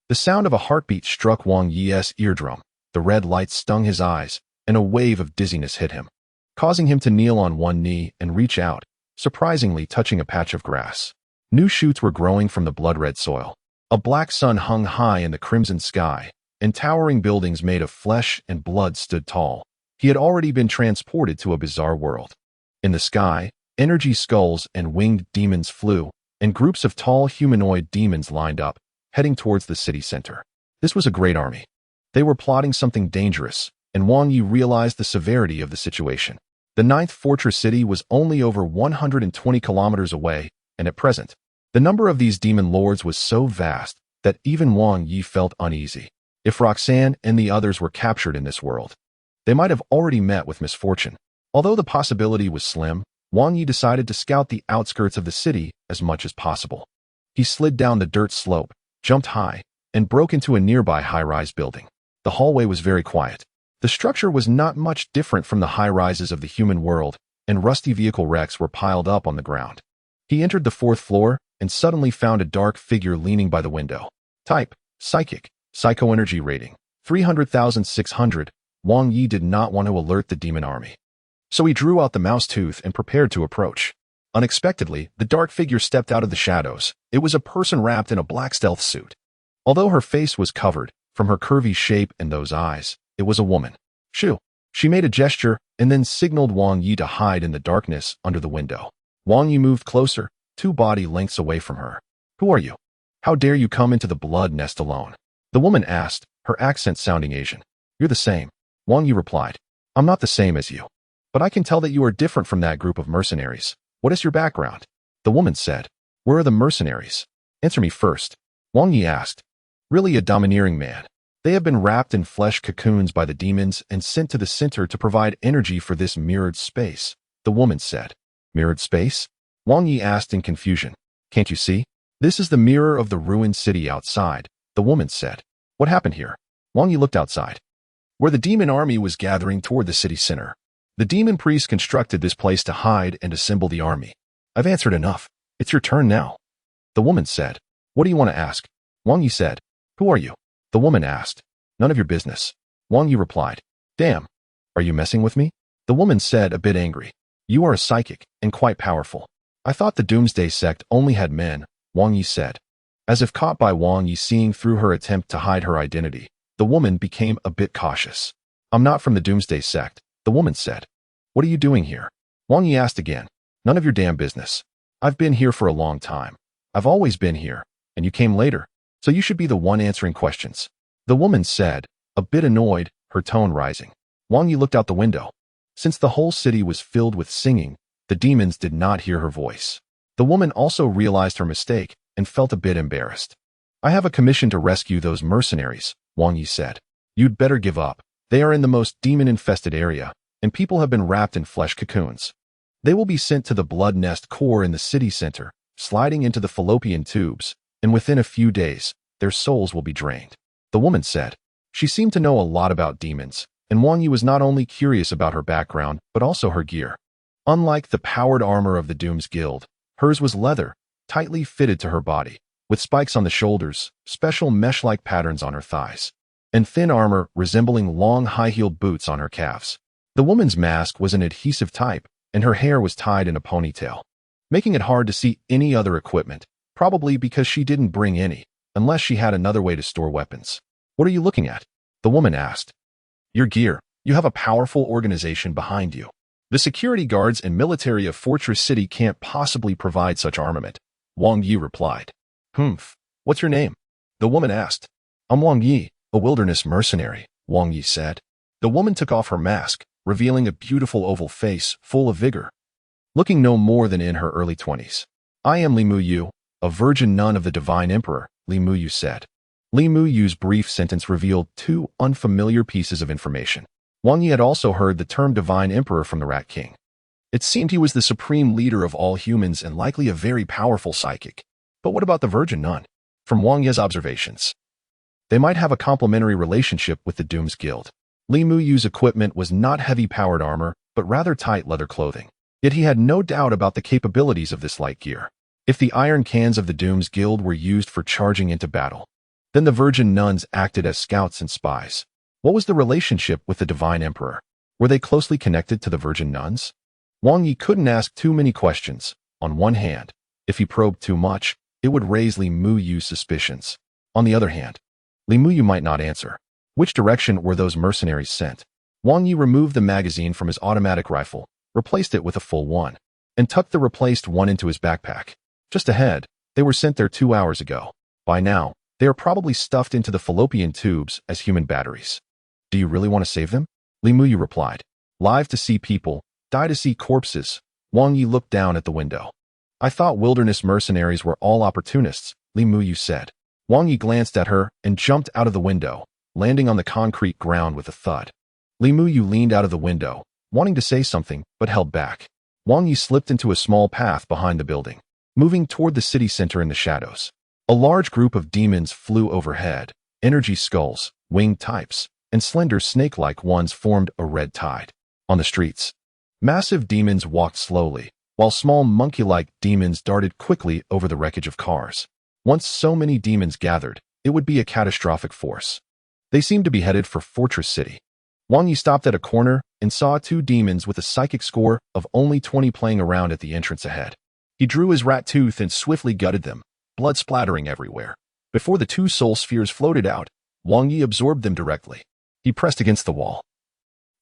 The sound of a heartbeat struck Wang Yi's eardrum. The red light stung his eyes, and a wave of dizziness hit him, causing him to kneel on one knee and reach out, surprisingly touching a patch of grass. New shoots were growing from the blood-red soil. A black sun hung high in the crimson sky, and towering buildings made of flesh and blood stood tall. He had already been transported to a bizarre world. In the sky, energy skulls and winged demons flew, and groups of tall humanoid demons lined up, heading towards the city center. This was a great army. They were plotting something dangerous, and Wang Yi realized the severity of the situation. The 9th Fortress City was only over 120 kilometers away, and at present, the number of these demon lords was so vast that even Wang Yi felt uneasy. If Roxanne and the others were captured in this world, they might have already met with misfortune. Although the possibility was slim, Wang Yi decided to scout the outskirts of the city as much as possible. He slid down the dirt slope, jumped high, and broke into a nearby high-rise building. The hallway was very quiet. The structure was not much different from the high-rises of the human world, and rusty vehicle wrecks were piled up on the ground. He entered the 4th floor and suddenly found a dark figure leaning by the window. Type: Psychic. Psychoenergy rating: 300,600. Wang Yi did not want to alert the demon army, so he drew out the mouse tooth and prepared to approach. Unexpectedly, the dark figure stepped out of the shadows. It was a person wrapped in a black stealth suit. Although her face was covered, from her curvy shape and those eyes, it was a woman. Shoo! She made a gesture and then signaled Wang Yi to hide in the darkness under the window. Wang Yi moved closer, 2 body lengths away from her. Who are you? How dare you come into the blood nest alone? The woman asked, her accent sounding Asian. You're the same. Wang Yi replied. I'm not the same as you, but I can tell that you are different from that group of mercenaries. What is your background? The woman said. Where are the mercenaries? Answer me first. Wang Yi asked. Really a domineering man. They have been wrapped in flesh cocoons by the demons and sent to the center to provide energy for this mirrored space, the woman said. Mirrored space? Wang Yi asked in confusion. Can't you see? This is the mirror of the ruined city outside, the woman said. What happened here? Wang Yi looked outside, where the demon army was gathering toward the city center. The demon priests constructed this place to hide and assemble the army. I've answered enough. It's your turn now. The woman said. What do you want to ask? Wang Yi said. Who are you? The woman asked. None of your business. Wang Yi replied. Damn. Are you messing with me? The woman said, a bit angry. You are a psychic, and quite powerful. I thought the Doomsday sect only had men, Wang Yi said. As if caught by Wang Yi seeing through her attempt to hide her identity, the woman became a bit cautious. I'm not from the Doomsday sect, the woman said. What are you doing here? Wang Yi asked again. None of your damn business. I've been here for a long time. I've always been here, and you came later, so you should be the one answering questions. The woman said, a bit annoyed, her tone rising. Wang Yi looked out the window. Since the whole city was filled with singing, the demons did not hear her voice. The woman also realized her mistake and felt a bit embarrassed. I have a commission to rescue those mercenaries, Wang Yi said. You'd better give up. They are in the most demon-infested area, and people have been wrapped in flesh cocoons. They will be sent to the blood nest core in the city center, sliding into the fallopian tubes, and within a few days, their souls will be drained. The woman said. She seemed to know a lot about demons, and Wang Yi was not only curious about her background, but also her gear. Unlike the powered armor of the Doom's Guild, hers was leather, tightly fitted to her body, with spikes on the shoulders, special mesh-like patterns on her thighs, and thin armor resembling long high-heeled boots on her calves. The woman's mask was an adhesive type, and her hair was tied in a ponytail, making it hard to see any other equipment, probably because she didn't bring any, unless she had another way to store weapons. What are you looking at? The woman asked. Your gear. You have a powerful organization behind you. The security guards and military of Fortress City can't possibly provide such armament, Wang Yi replied. What's your name? The woman asked. I'm Wang Yi, a wilderness mercenary, Wang Yi said. The woman took off her mask, revealing a beautiful oval face full of vigor, looking no more than in her early 20s. I am Li Muyu, a virgin nun of the Divine Emperor, Li Muyu said. Li Muyu's brief sentence revealed two unfamiliar pieces of information. Wang Yi had also heard the term Divine Emperor from the Rat King. It seemed he was the supreme leader of all humans and likely a very powerful psychic. But what about the virgin nun? From Wang Yi's observations, they might have a complementary relationship with the Doom's Guild. Li Muyu's equipment was not heavy-powered armor, but rather tight leather clothing. Yet he had no doubt about the capabilities of this light gear. If the iron cans of the Doom's Guild were used for charging into battle, then the virgin nuns acted as scouts and spies. What was the relationship with the Divine Emperor? Were they closely connected to the virgin nuns? Wang Yi couldn't ask too many questions. On one hand, if he probed too much, it would raise Li Muyu's suspicions. On the other hand, Li Muyu might not answer. Which direction were those mercenaries sent? Wang Yi removed the magazine from his automatic rifle, replaced it with a full one, and tucked the replaced one into his backpack. Just ahead, they were sent there 2 hours ago. By now, they are probably stuffed into the fallopian tubes as human batteries. Do you really want to save them? Li Muyu replied. Live to see people, die to see corpses. Wang Yi looked down at the window. I thought wilderness mercenaries were all opportunists, Li Muyu said. Wang Yi glanced at her and jumped out of the window, landing on the concrete ground with a thud. Li Muyu leaned out of the window, wanting to say something, but held back. Wang Yi slipped into a small path behind the building, moving toward the city center in the shadows. A large group of demons flew overhead. Energy skulls, winged types, and slender snake-like ones formed a red tide. On the streets, massive demons walked slowly, while small monkey-like demons darted quickly over the wreckage of cars. Once so many demons gathered, it would be a catastrophic force. They seemed to be headed for Fortress City. Wang Yi stopped at a corner and saw two demons with a psychic score of only 20 playing around at the entrance ahead. He drew his rat tooth and swiftly gutted them, blood splattering everywhere. Before the two soul spheres floated out, Wang Yi absorbed them directly. He pressed against the wall,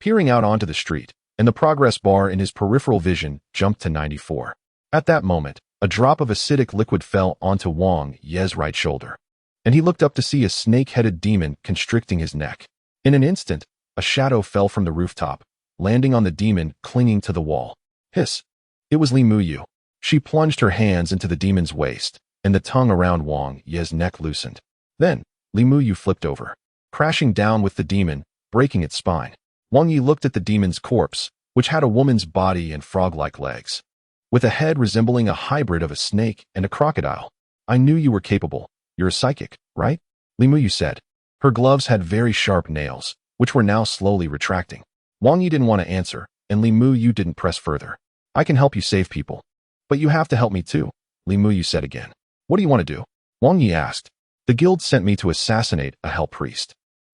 peering out onto the street, and the progress bar in his peripheral vision jumped to 94. At that moment, a drop of acidic liquid fell onto Wang Yi's right shoulder, and he looked up to see a snake-headed demon constricting his neck. In an instant, a shadow fell from the rooftop, landing on the demon clinging to the wall. Hiss! It was Li Muyu. She plunged her hands into the demon's waist, and the tongue around Wang Yi's neck loosened. Then, Li Muyu flipped over, crashing down with the demon, breaking its spine. Wang Yi looked at the demon's corpse, which had a woman's body and frog-like legs, with a head resembling a hybrid of a snake and a crocodile. I knew you were capable. You're a psychic, right? Li Muyu said. Her gloves had very sharp nails, which were now slowly retracting. Wang Yi didn't want to answer, and Li Muyu didn't press further. I can help you save people. But you have to help me too, Li Muyu said again. What do you want to do? Wang Yi asked. The guild sent me to assassinate a hell priest.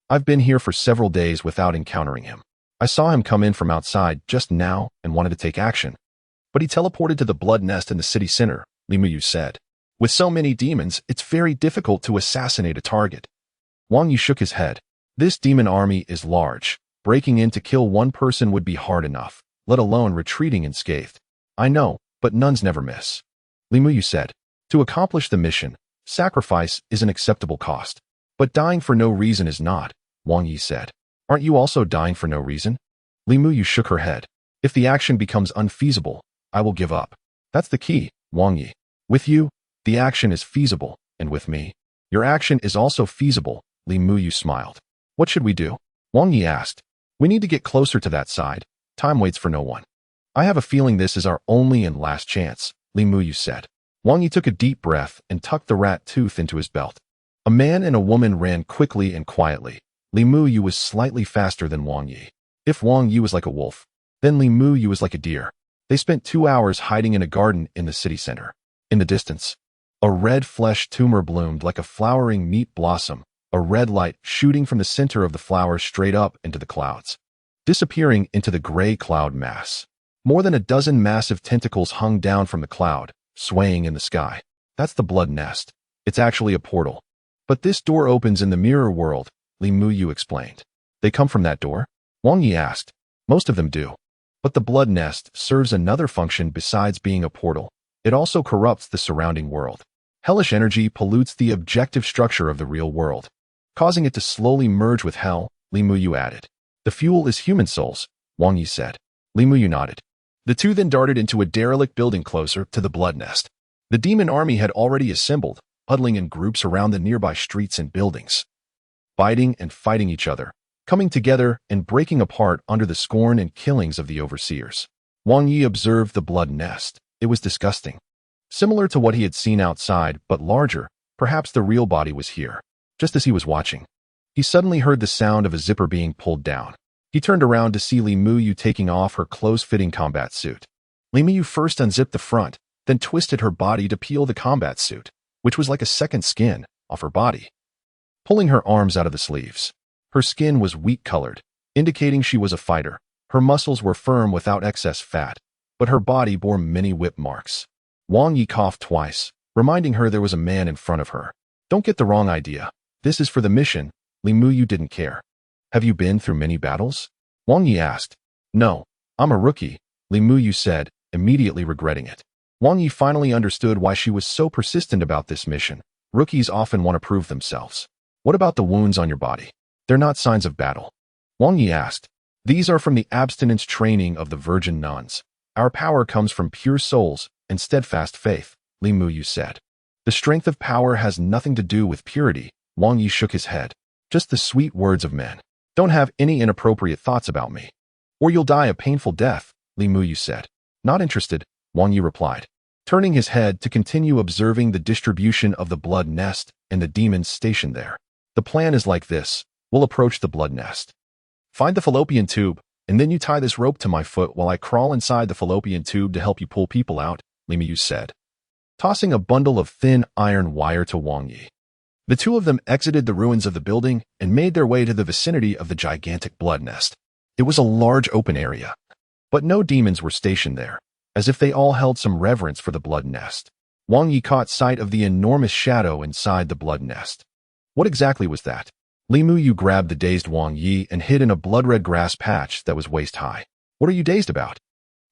I've been here for several days without encountering him. I saw him come in from outside just now and wanted to take action. But he teleported to the blood nest in the city center, Li Muyu said. With so many demons, it's very difficult to assassinate a target. Wang Yi shook his head. This demon army is large. Breaking in to kill one person would be hard enough, let alone retreating unscathed. I know, but nuns never miss. Li Muyu said. To accomplish the mission, sacrifice is an acceptable cost. But dying for no reason is not, Wang Yi said. Aren't you also dying for no reason? Li Muyu shook her head. If the action becomes unfeasible, I will give up. That's the key, Wang Yi. With you, the action is feasible, and with me, your action is also feasible, Li Muyu smiled. What should we do? Wang Yi asked. We need to get closer to that side. Time waits for no one. I have a feeling this is our only and last chance, Li Muyu said. Wang Yi took a deep breath and tucked the rat tooth into his belt. A man and a woman ran quickly and quietly, Li Muyu was slightly faster than Wang Yi. If Wang Yi was like a wolf, then Li Muyu was like a deer. They spent 2 hours hiding in a garden in the city center. In the distance, a red flesh tumor bloomed like a flowering meat blossom, a red light shooting from the center of the flower straight up into the clouds, disappearing into the gray cloud mass. More than a dozen massive tentacles hung down from the cloud, swaying in the sky. That's the blood nest. It's actually a portal. But this door opens in the mirror world, Li Muyu explained. They come from that door? Wang Yi asked. Most of them do. But the blood nest serves another function besides being a portal. It also corrupts the surrounding world. Hellish energy pollutes the objective structure of the real world, causing it to slowly merge with hell, Li Muyu added. The fuel is human souls, Wang Yi said. Li Muyu nodded. The two then darted into a derelict building closer to the blood nest. The demon army had already assembled, huddling in groups around the nearby streets and buildings, fighting and fighting each other, coming together and breaking apart under the scorn and killings of the overseers. Wang Yi observed the blood nest. It was disgusting. Similar to what he had seen outside, but larger. Perhaps the real body was here. Just as he was watching, he suddenly heard the sound of a zipper being pulled down. He turned around to see Li Muyu taking off her close-fitting combat suit. Li Muyu first unzipped the front, then twisted her body to peel the combat suit, which was like a second skin, off her body, pulling her arms out of the sleeves. Her skin was wheat-colored, indicating she was a fighter. Her muscles were firm without excess fat, but her body bore many whip marks. Wang Yi coughed twice, reminding her there was a man in front of her. Don't get the wrong idea. This is for the mission. Li Muyu didn't care. Have you been through many battles? Wang Yi asked. No, I'm a rookie, Li Muyu said, immediately regretting it. Wang Yi finally understood why she was so persistent about this mission. Rookies often want to prove themselves. What about the wounds on your body? They're not signs of battle. Wang Yi asked. These are from the abstinence training of the virgin nuns. Our power comes from pure souls and steadfast faith, Li Muyu said. The strength of power has nothing to do with purity. Wang Yi shook his head. Just the sweet words of men. Don't have any inappropriate thoughts about me, or you'll die a painful death, Li Muyu said. Not interested, Wang Yi replied, turning his head to continue observing the distribution of the blood nest and the demons stationed there. The plan is like this. We'll approach the blood nest. Find the fallopian tube, and then you tie this rope to my foot while I crawl inside the fallopian tube to help you pull people out, Li Muyu said, tossing a bundle of thin iron wire to Wang Yi. The two of them exited the ruins of the building and made their way to the vicinity of the gigantic blood nest. It was a large open area, but no demons were stationed there, as if they all held some reverence for the blood nest. Wang Yi caught sight of the enormous shadow inside the blood nest. What exactly was that? Li Muyu grabbed the dazed Wang Yi and hid in a blood-red grass patch that was waist-high. What are you dazed about?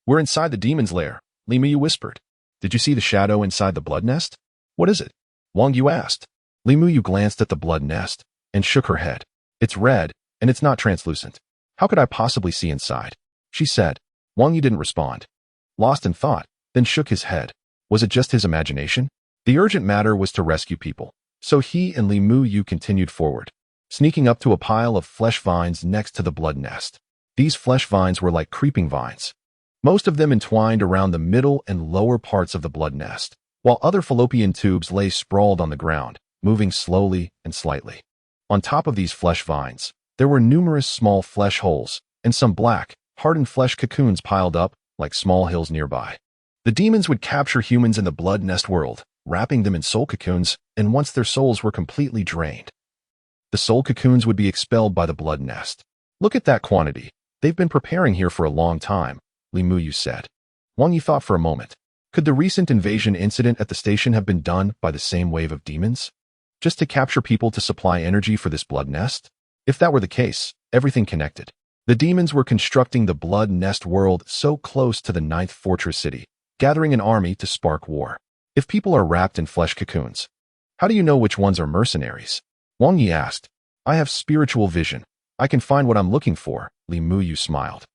We're inside the demon's lair, Li Muyu whispered. Did you see the shadow inside the blood nest? What is it? Wang Yu asked. Li Muyu glanced at the blood nest and shook her head. It's red, and it's not translucent. How could I possibly see inside? She said. Wang Yu didn't respond. Lost in thought, then shook his head. Was it just his imagination? The urgent matter was to rescue people, so he and Li Muyu continued forward, sneaking up to a pile of flesh vines next to the blood nest. These flesh vines were like creeping vines, most of them entwined around the middle and lower parts of the blood nest, while other fallopian tubes lay sprawled on the ground, moving slowly and slightly. On top of these flesh vines, there were numerous small flesh holes and some black, hardened flesh cocoons piled up like small hills nearby. The demons would capture humans in the blood nest world, wrapping them in soul cocoons, and once their souls were completely drained, the soul cocoons would be expelled by the blood nest. Look at that quantity. They've been preparing here for a long time, Li Muyu said. Wang Yi thought for a moment. Could the recent invasion incident at the station have been done by the same wave of demons, just to capture people to supply energy for this blood nest? If that were the case, everything connected. The demons were constructing the blood nest world so close to the 9th fortress city, gathering an army to spark war. If people are wrapped in flesh cocoons, how do you know which ones are mercenaries? Wang Yi asked. I have spiritual vision. I can find what I'm looking for, Li Muyu smiled.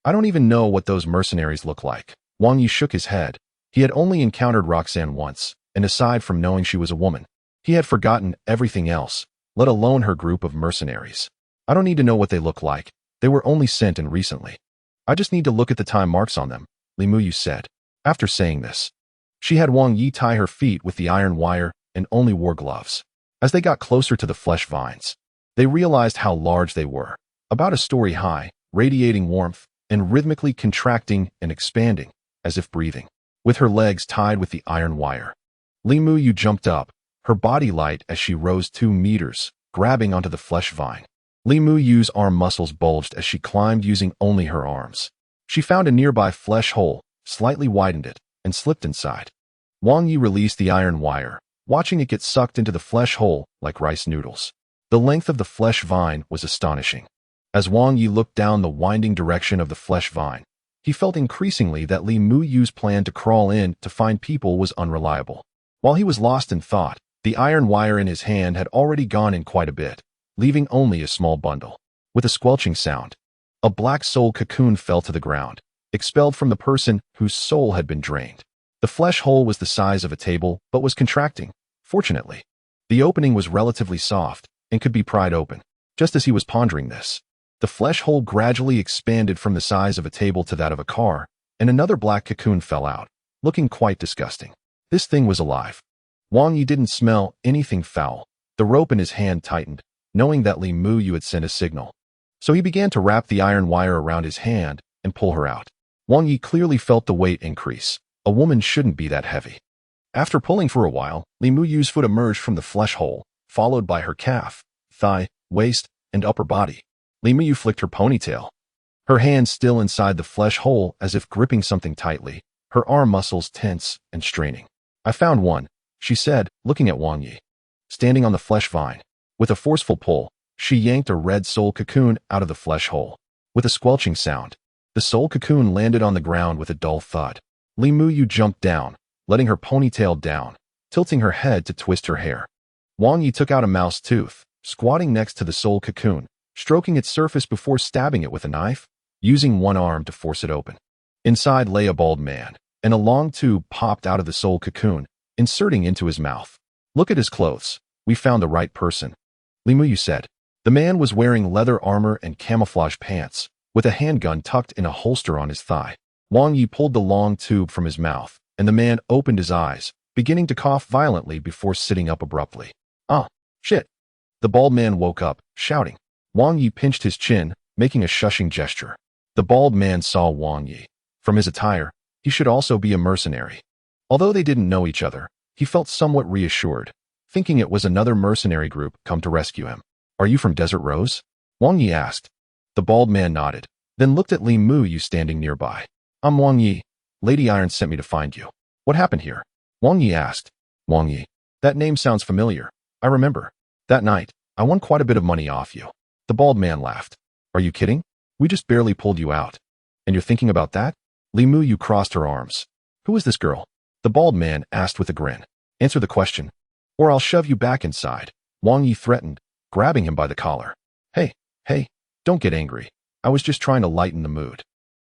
I don't even know what those mercenaries look like. Wang Yi shook his head. He had only encountered Roxanne once, and aside from knowing she was a woman, he had forgotten everything else, let alone her group of mercenaries. I don't need to know what they look like. They were only sent in recently. I just need to look at the time marks on them, Li Muyu said. After saying this, she had Wang Yi tie her feet with the iron wire and only wore gloves. As they got closer to the flesh vines, They realized how large they were, about a story high, radiating warmth, and rhythmically contracting and expanding, as if breathing. With her legs tied with the iron wire, Li Muyu jumped up, her body light as she rose 2 meters, grabbing onto the flesh vine. Li Muyu's arm muscles bulged as she climbed using only her arms. She found a nearby flesh hole, slightly widened it, and slipped inside. Wang Yi released the iron wire, watching it get sucked into the flesh hole like rice noodles. The length of the flesh vine was astonishing. As Wang Yi looked down the winding direction of the flesh vine, he felt increasingly that Li Muyu's plan to crawl in to find people was unreliable. While he was lost in thought, the iron wire in his hand had already gone in quite a bit, leaving only a small bundle. With a squelching sound, a black soul cocoon fell to the ground, expelled from the person whose soul had been drained. The flesh hole was the size of a table, but was contracting, fortunately. The opening was relatively soft and could be pried open. Just as he was pondering this, the flesh hole gradually expanded from the size of a table to that of a car, and another black cocoon fell out, looking quite disgusting. This thing was alive. Wang Yi didn't smell anything foul. The rope in his hand tightened, knowing that Li Muyu had sent a signal. So he began to wrap the iron wire around his hand and pull her out. Wang Yi clearly felt the weight increase. A woman shouldn't be that heavy. After pulling for a while, Li Muyu's foot emerged from the flesh hole, followed by her calf, thigh, waist, and upper body. Li Muyu flicked her ponytail, her hand still inside the flesh hole as if gripping something tightly, her arm muscles tense and straining. I found one, she said, looking at Wang Yi. Standing on the flesh vine. With a forceful pull, she yanked a red soul cocoon out of the flesh hole. With a squelching sound, the soul cocoon landed on the ground with a dull thud. Li Muyu jumped down, letting her ponytail down, tilting her head to twist her hair. Wang Yi took out a mouse tooth, squatting next to the soul cocoon, stroking its surface before stabbing it with a knife, using one arm to force it open. Inside lay a bald man, and a long tube popped out of the soul cocoon, inserting into his mouth. Look at his clothes. We found the right person, Li Muyu said. The man was wearing leather armor and camouflage pants, with a handgun tucked in a holster on his thigh. Wang Yi pulled the long tube from his mouth, and the man opened his eyes, beginning to cough violently before sitting up abruptly. Ah, shit. The bald man woke up, shouting. Wang Yi pinched his chin, making a shushing gesture. The bald man saw Wang Yi. From his attire, he should also be a mercenary. Although they didn't know each other, he felt somewhat reassured, thinking it was another mercenary group come to rescue him. Are you from Desert Rose? Wang Yi asked. The bald man nodded, then looked at Li Muyu standing nearby. I'm Wang Yi. Lady Iron sent me to find you. What happened here? Wang Yi asked. Wang Yi. That name sounds familiar. I remember. That night, I won quite a bit of money off you. The bald man laughed. Are you kidding? We just barely pulled you out. And you're thinking about that? Li Muyu crossed her arms. Who is this girl? The bald man asked with a grin. Answer the question, or I'll shove you back inside, Wang Yi threatened, grabbing him by the collar. Hey, don't get angry. I was just trying to lighten the mood.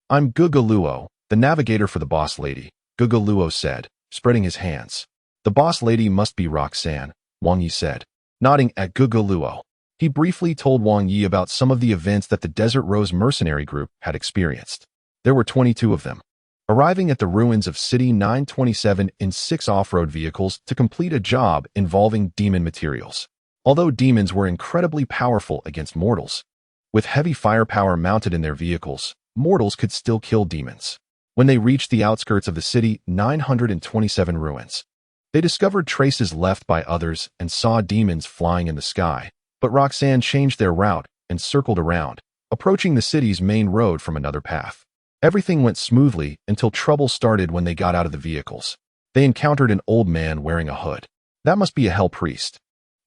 I'm Guga Luo, the navigator for the boss lady, Guga Luo said, spreading his hands. The boss lady must be Roxanne, Wang Yi said, nodding at Guga Luo. He briefly told Wang Yi about some of the events that the Desert Rose mercenary group had experienced. There were 22 of them, arriving at the ruins of City 927 in 6 off-road vehicles to complete a job involving demon materials. Although demons were incredibly powerful against mortals, with heavy firepower mounted in their vehicles, mortals could still kill demons. When they reached the outskirts of the City 927 ruins, they discovered traces left by others and saw demons flying in the sky, but Roxanne changed their route and circled around, approaching the city's main road from another path. Everything went smoothly until trouble started when they got out of the vehicles. They encountered an old man wearing a hood. That must be a hell priest.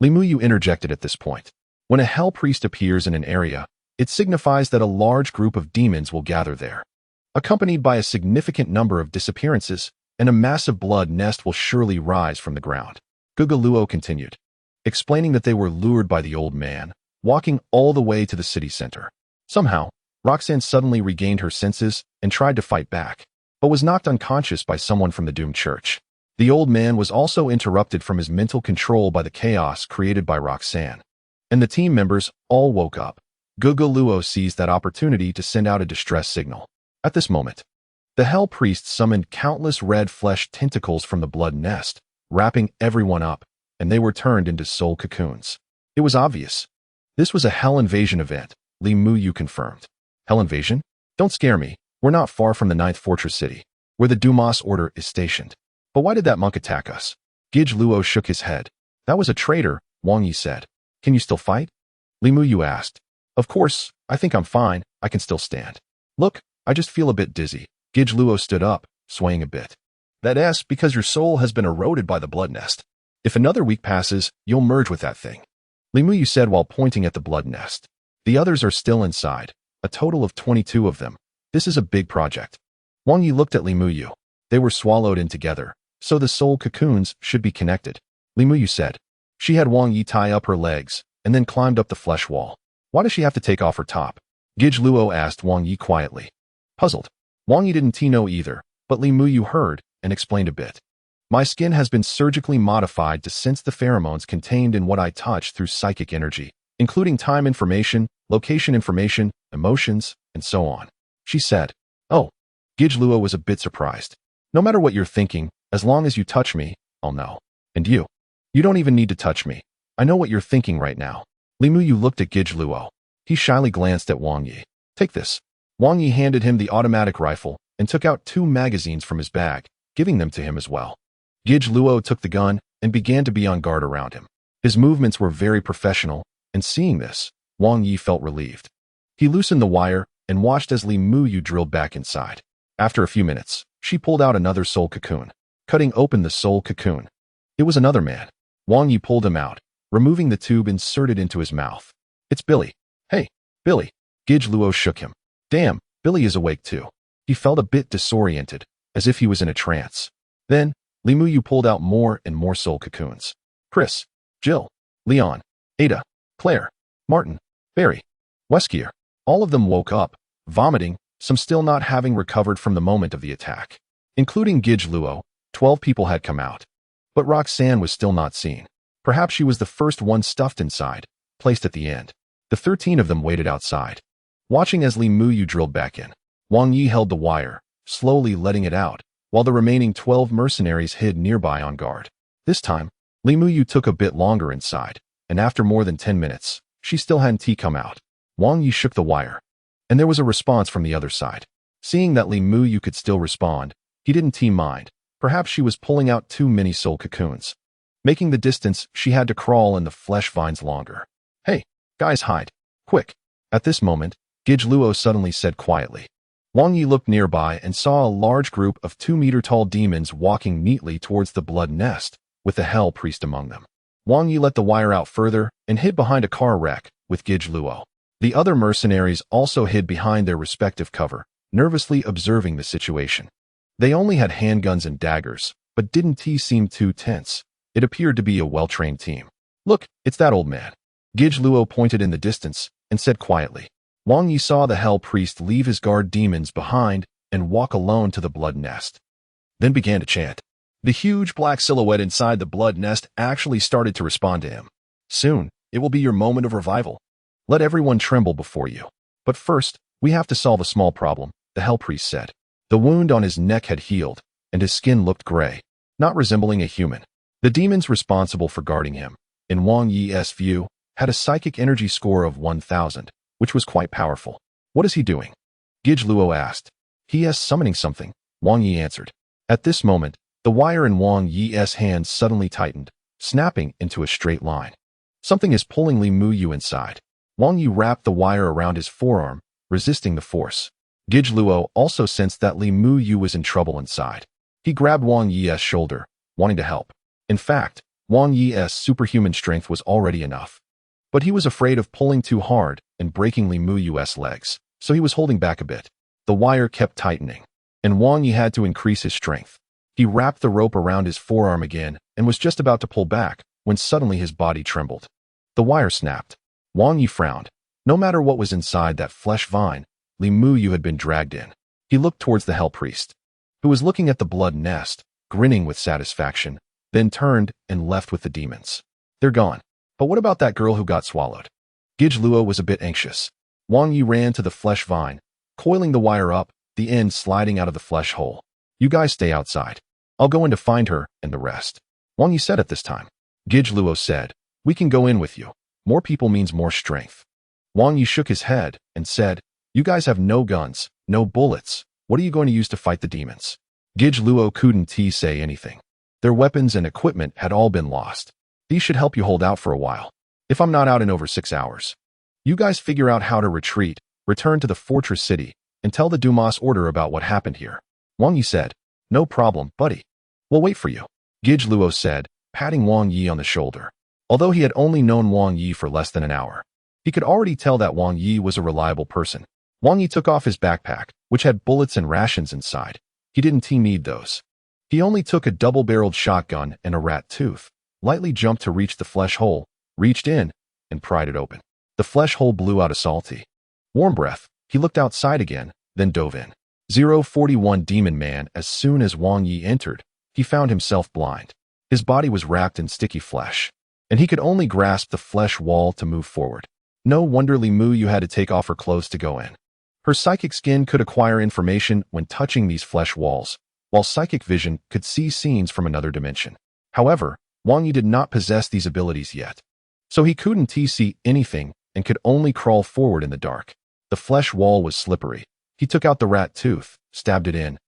Li Muyu interjected at this point. When a hell priest appears in an area, it signifies that a large group of demons will gather there. Accompanied by a significant number of disappearances, and a massive blood nest will surely rise from the ground. Guga Luo continued, explaining that they were lured by the old man, walking all the way to the city center. Somehow, Roxanne suddenly regained her senses and tried to fight back, but was knocked unconscious by someone from the doomed church. The old man was also interrupted from his mental control by the chaos created by Roxanne, and the team members all woke up. Guga Luo seized that opportunity to send out a distress signal. At this moment, the Hell Priest summoned countless red flesh tentacles from the blood nest, wrapping everyone up, and they were turned into soul cocoons. It was obvious. This was a Hell Invasion event, Li Muyu confirmed. Hell Invasion? Don't scare me. We're not far from the 9th Fortress City, where the Dumas Order is stationed. But why did that monk attack us? Gij Luo shook his head. That was a traitor, Wang Yi said. Can you still fight? Li Muyu asked. Of course, I think I'm fine. I can still stand. Look, I just feel a bit dizzy. Gij Luo stood up, swaying a bit. That's because your soul has been eroded by the blood nest. If another week passes, you'll merge with that thing. Li Muyu said while pointing at the blood nest. The others are still inside, a total of 22 of them. This is a big project. Wang Yi looked at Li Muyu. They were swallowed in together, so the soul cocoons should be connected. Li Muyu said. She had Wang Yi tie up her legs, and then climbed up the flesh wall. Why does she have to take off her top? Gij Luo asked Wang Yi quietly. Puzzled. Wang Yi didn't know either, but Li Muyu heard and explained a bit. My skin has been surgically modified to sense the pheromones contained in what I touch through psychic energy, including time information, location information, emotions, and so on. She said. Oh. Gij Luo was a bit surprised. No matter what you're thinking, as long as you touch me, I'll know. And you? You don't even need to touch me. I know what you're thinking right now. Li Muyu looked at Gij Luo. He shyly glanced at Wang Yi. Take this. Wang Yi handed him the automatic rifle and took out 2 magazines from his bag, giving them to him as well. Gij Luo took the gun and began to be on guard around him. His movements were very professional, and seeing this, Wang Yi felt relieved. He loosened the wire and watched as Li Muyu drilled back inside. After a few minutes, she pulled out another soul cocoon, cutting open the soul cocoon. It was another man. Wang Yi pulled him out, removing the tube inserted into his mouth. It's Billy. Hey, Billy. Gij Luo shook him. Damn, Billy is awake too. He felt a bit disoriented, as if he was in a trance. Then, Li Muyu pulled out more and more soul cocoons. Chris, Jill, Leon, Ada, Claire, Martin, Barry, Weskier. All of them woke up, vomiting, some still not having recovered from the moment of the attack. Including Gij Luo, 12 people had come out. But Roxanne was still not seen. Perhaps she was the first one stuffed inside, placed at the end. The 13 of them waited outside. Watching as Li Muyu drilled back in, Wang Yi held the wire, slowly letting it out, while the remaining 12 mercenaries hid nearby on guard. This time, Li Muyu took a bit longer inside, and after more than 10 minutes, she still hadn't come out. Wang Yi shook the wire, and there was a response from the other side. Seeing that Li Muyu could still respond, he didn't mind. Perhaps she was pulling out too many soul cocoons. Making the distance, she had to crawl in the flesh vines longer. Hey, guys, hide. Quick. At this moment, Gij Luo suddenly said quietly. Wang Yi looked nearby and saw a large group of 2-meter-tall demons walking neatly towards the blood nest, with the Hell Priest among them. Wang Yi let the wire out further and hid behind a car wreck with Gij Luo. The other mercenaries also hid behind their respective cover, nervously observing the situation. They only had handguns and daggers, but didn't seem too tense. It appeared to be a well-trained team. Look, it's that old man. Gij Luo pointed in the distance and said quietly. Wang Yi saw the Hell Priest leave his guard demons behind and walk alone to the blood nest. Then began to chant. The huge black silhouette inside the blood nest actually started to respond to him. Soon, it will be your moment of revival. Let everyone tremble before you. But first, we have to solve a small problem, the Hell Priest said. The wound on his neck had healed, and his skin looked gray, not resembling a human. The demons responsible for guarding him, in Wang Yi's view, had a psychic energy score of 1,000, which was quite powerful. What is he doing? Gij Luo asked. He is summoning something, Wang Yi answered. At this moment, the wire in Wang Yi's hand suddenly tightened, snapping into a straight line. Something is pulling Li Muyu inside. Wang Yi wrapped the wire around his forearm, resisting the force. Gij Luo also sensed that Li Muyu was in trouble inside. He grabbed Wang Yi's shoulder, wanting to help. In fact, Wang Yi's superhuman strength was already enough. But he was afraid of pulling too hard and breaking Li Muyu's legs, so he was holding back a bit. The wire kept tightening, and Wang Yi had to increase his strength. He wrapped the rope around his forearm again and was just about to pull back when suddenly his body trembled. The wire snapped. Wang Yi frowned. No matter what was inside that flesh vine, Li Muyu had been dragged in. He looked towards the Hell Priest, who was looking at the blood nest, grinning with satisfaction, then turned and left with the demons. They're gone. But what about that girl who got swallowed? Gij Luo was a bit anxious. Wang Yi ran to the flesh vine, coiling the wire up, the end sliding out of the flesh hole. You guys stay outside. I'll go in to find her and the rest. Wang Yi said at this time. Gij Luo said, we can go in with you. More people means more strength. Wang Yi shook his head and said, "You guys have no guns, no bullets. What are you going to use to fight the demons?" Gij Luo couldn't say anything. Their weapons and equipment had all been lost. "These should help you hold out for a while. If I'm not out in over 6 hours. You guys figure out how to retreat, return to the fortress city, and tell the Dumas order about what happened here." Wang Yi said, "No problem, buddy. We'll wait for you," Gij Luo said, patting Wang Yi on the shoulder. Although he had only known Wang Yi for less than an hour, he could already tell that Wang Yi was a reliable person. Wang Yi took off his backpack, which had bullets and rations inside. He didn't need those. He only took a double-barreled shotgun and a rat tooth, lightly jumped to reach the flesh hole, reached in, and pried it open. The flesh hole blew out a salty, warm breath. He looked outside again, then dove in. 041 Demon Man. As soon as Wang Yi entered, he found himself blind. His body was wrapped in sticky flesh, and he could only grasp the flesh wall to move forward. No wonder Li Mu Yu had to take off her clothes to go in. Her psychic skin could acquire information when touching these flesh walls, while psychic vision could see scenes from another dimension. However, Wang Yi did not possess these abilities yet, so he couldn't see anything and could only crawl forward in the dark. The flesh wall was slippery. He took out the rat tooth, stabbed it in,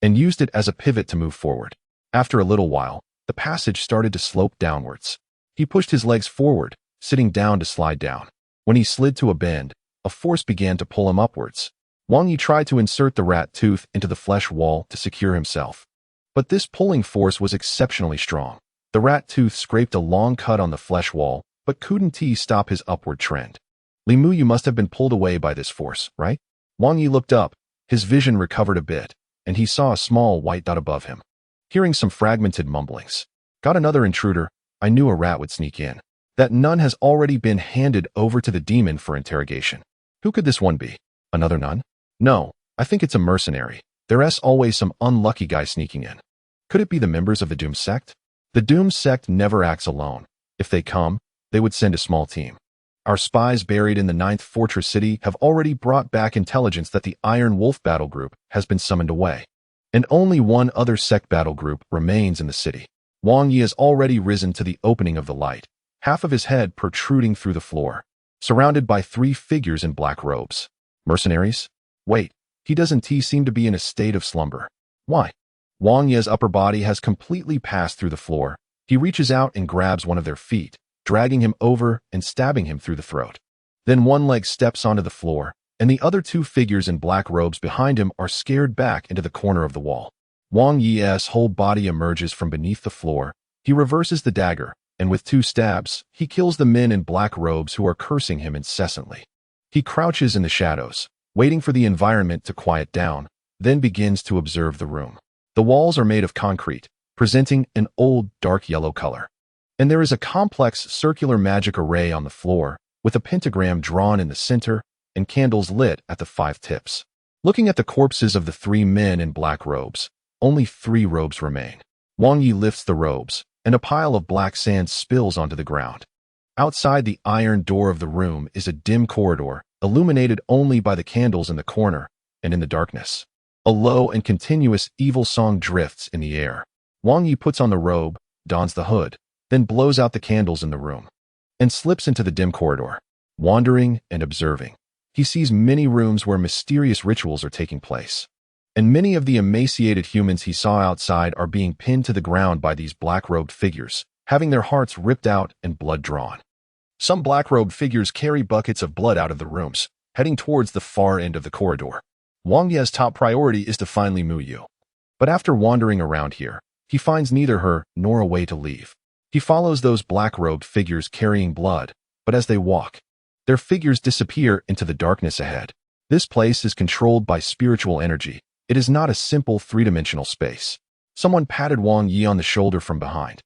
and used it as a pivot to move forward. After a little while, the passage started to slope downwards. He pushed his legs forward, sitting down to slide down. When he slid to a bend, a force began to pull him upwards. Wang Yi tried to insert the rat tooth into the flesh wall to secure himself, but this pulling force was exceptionally strong. The rat tooth scraped a long cut on the flesh wall, but couldn't stop his upward trend. Li Mu Yu must have been pulled away by this force, right? Wang Yi looked up, his vision recovered a bit, and he saw a small white dot above him. Hearing some fragmented mumblings. "Got another intruder. I knew a rat would sneak in. That nun has already been handed over to the demon for interrogation. Who could this one be? Another nun? No, I think it's a mercenary. There's always some unlucky guy sneaking in. Could it be the members of the Doom sect? The Doom sect never acts alone. If they come, they would send a small team. Our spies buried in the 9th Fortress City have already brought back intelligence that the Iron Wolf battle group has been summoned away, and only one other sect battle group remains in the city." Wang Yi has already risen to the opening of the light, half of his head protruding through the floor, surrounded by 3 figures in black robes. Mercenaries? Wait, he doesn't seem to be in a state of slumber. Why? Wang Yi's upper body has completely passed through the floor. He reaches out and grabs one of their feet, dragging him over and stabbing him through the throat. Then one leg steps onto the floor, and the other 2 figures in black robes behind him are scared back into the corner of the wall. Wang Yi's whole body emerges from beneath the floor. He reverses the dagger, and with 2 stabs, he kills the men in black robes who are cursing him incessantly. He crouches in the shadows, waiting for the environment to quiet down, then begins to observe the room. The walls are made of concrete, presenting an old, dark yellow color. And there is a complex circular magic array on the floor, with a pentagram drawn in the center and candles lit at the 5 tips. Looking at the corpses of the 3 men in black robes, only 3 robes remain. Wang Yi lifts the robes, and a pile of black sand spills onto the ground. Outside the iron door of the room is a dim corridor, illuminated only by the candles in the corner, and in the darkness, a low and continuous evil song drifts in the air. Wang Yi puts on the robe, dons the hood, then blows out the candles in the room, and slips into the dim corridor. Wandering and observing, he sees many rooms where mysterious rituals are taking place, and many of the emaciated humans he saw outside are being pinned to the ground by these black-robed figures, having their hearts ripped out and blood drawn. Some black-robed figures carry buckets of blood out of the rooms, heading towards the far end of the corridor. Wang Yi's top priority is to find Li Mu Yu, but after wandering around here, he finds neither her nor a way to leave. He follows those black-robed figures carrying blood, but as they walk, their figures disappear into the darkness ahead. This place is controlled by spiritual energy. It is not a simple 3-dimensional space. Someone patted Wang Yi on the shoulder from behind,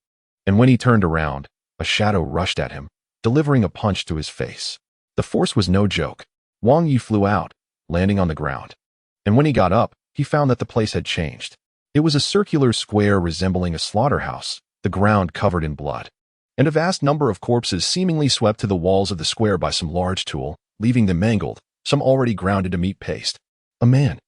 and when he turned around, a shadow rushed at him, delivering a punch to his face. The force was no joke. Wang Yi flew out, landing on the ground, and when he got up, he found that the place had changed. It was a circular square resembling a slaughterhouse, the ground covered in blood, and a vast number of corpses seemingly swept to the walls of the square by some large tool, leaving them mangled, some already ground into meat paste. A man,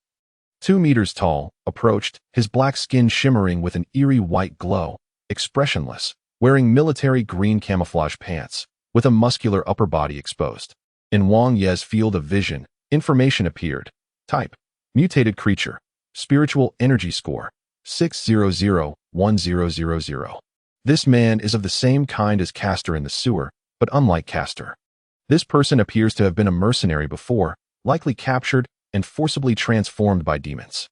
2 meters tall, approached, his black skin shimmering with an eerie white glow, expressionless, wearing military green camouflage pants, with a muscular upper body exposed. In Wang Ye's field of vision, information appeared. Type: mutated creature. Spiritual energy score: 6001000. This man is of the same kind as Castor in the sewer, but unlike Castor. This person appears to have been a mercenary before, likely captured and forcibly transformed by demons.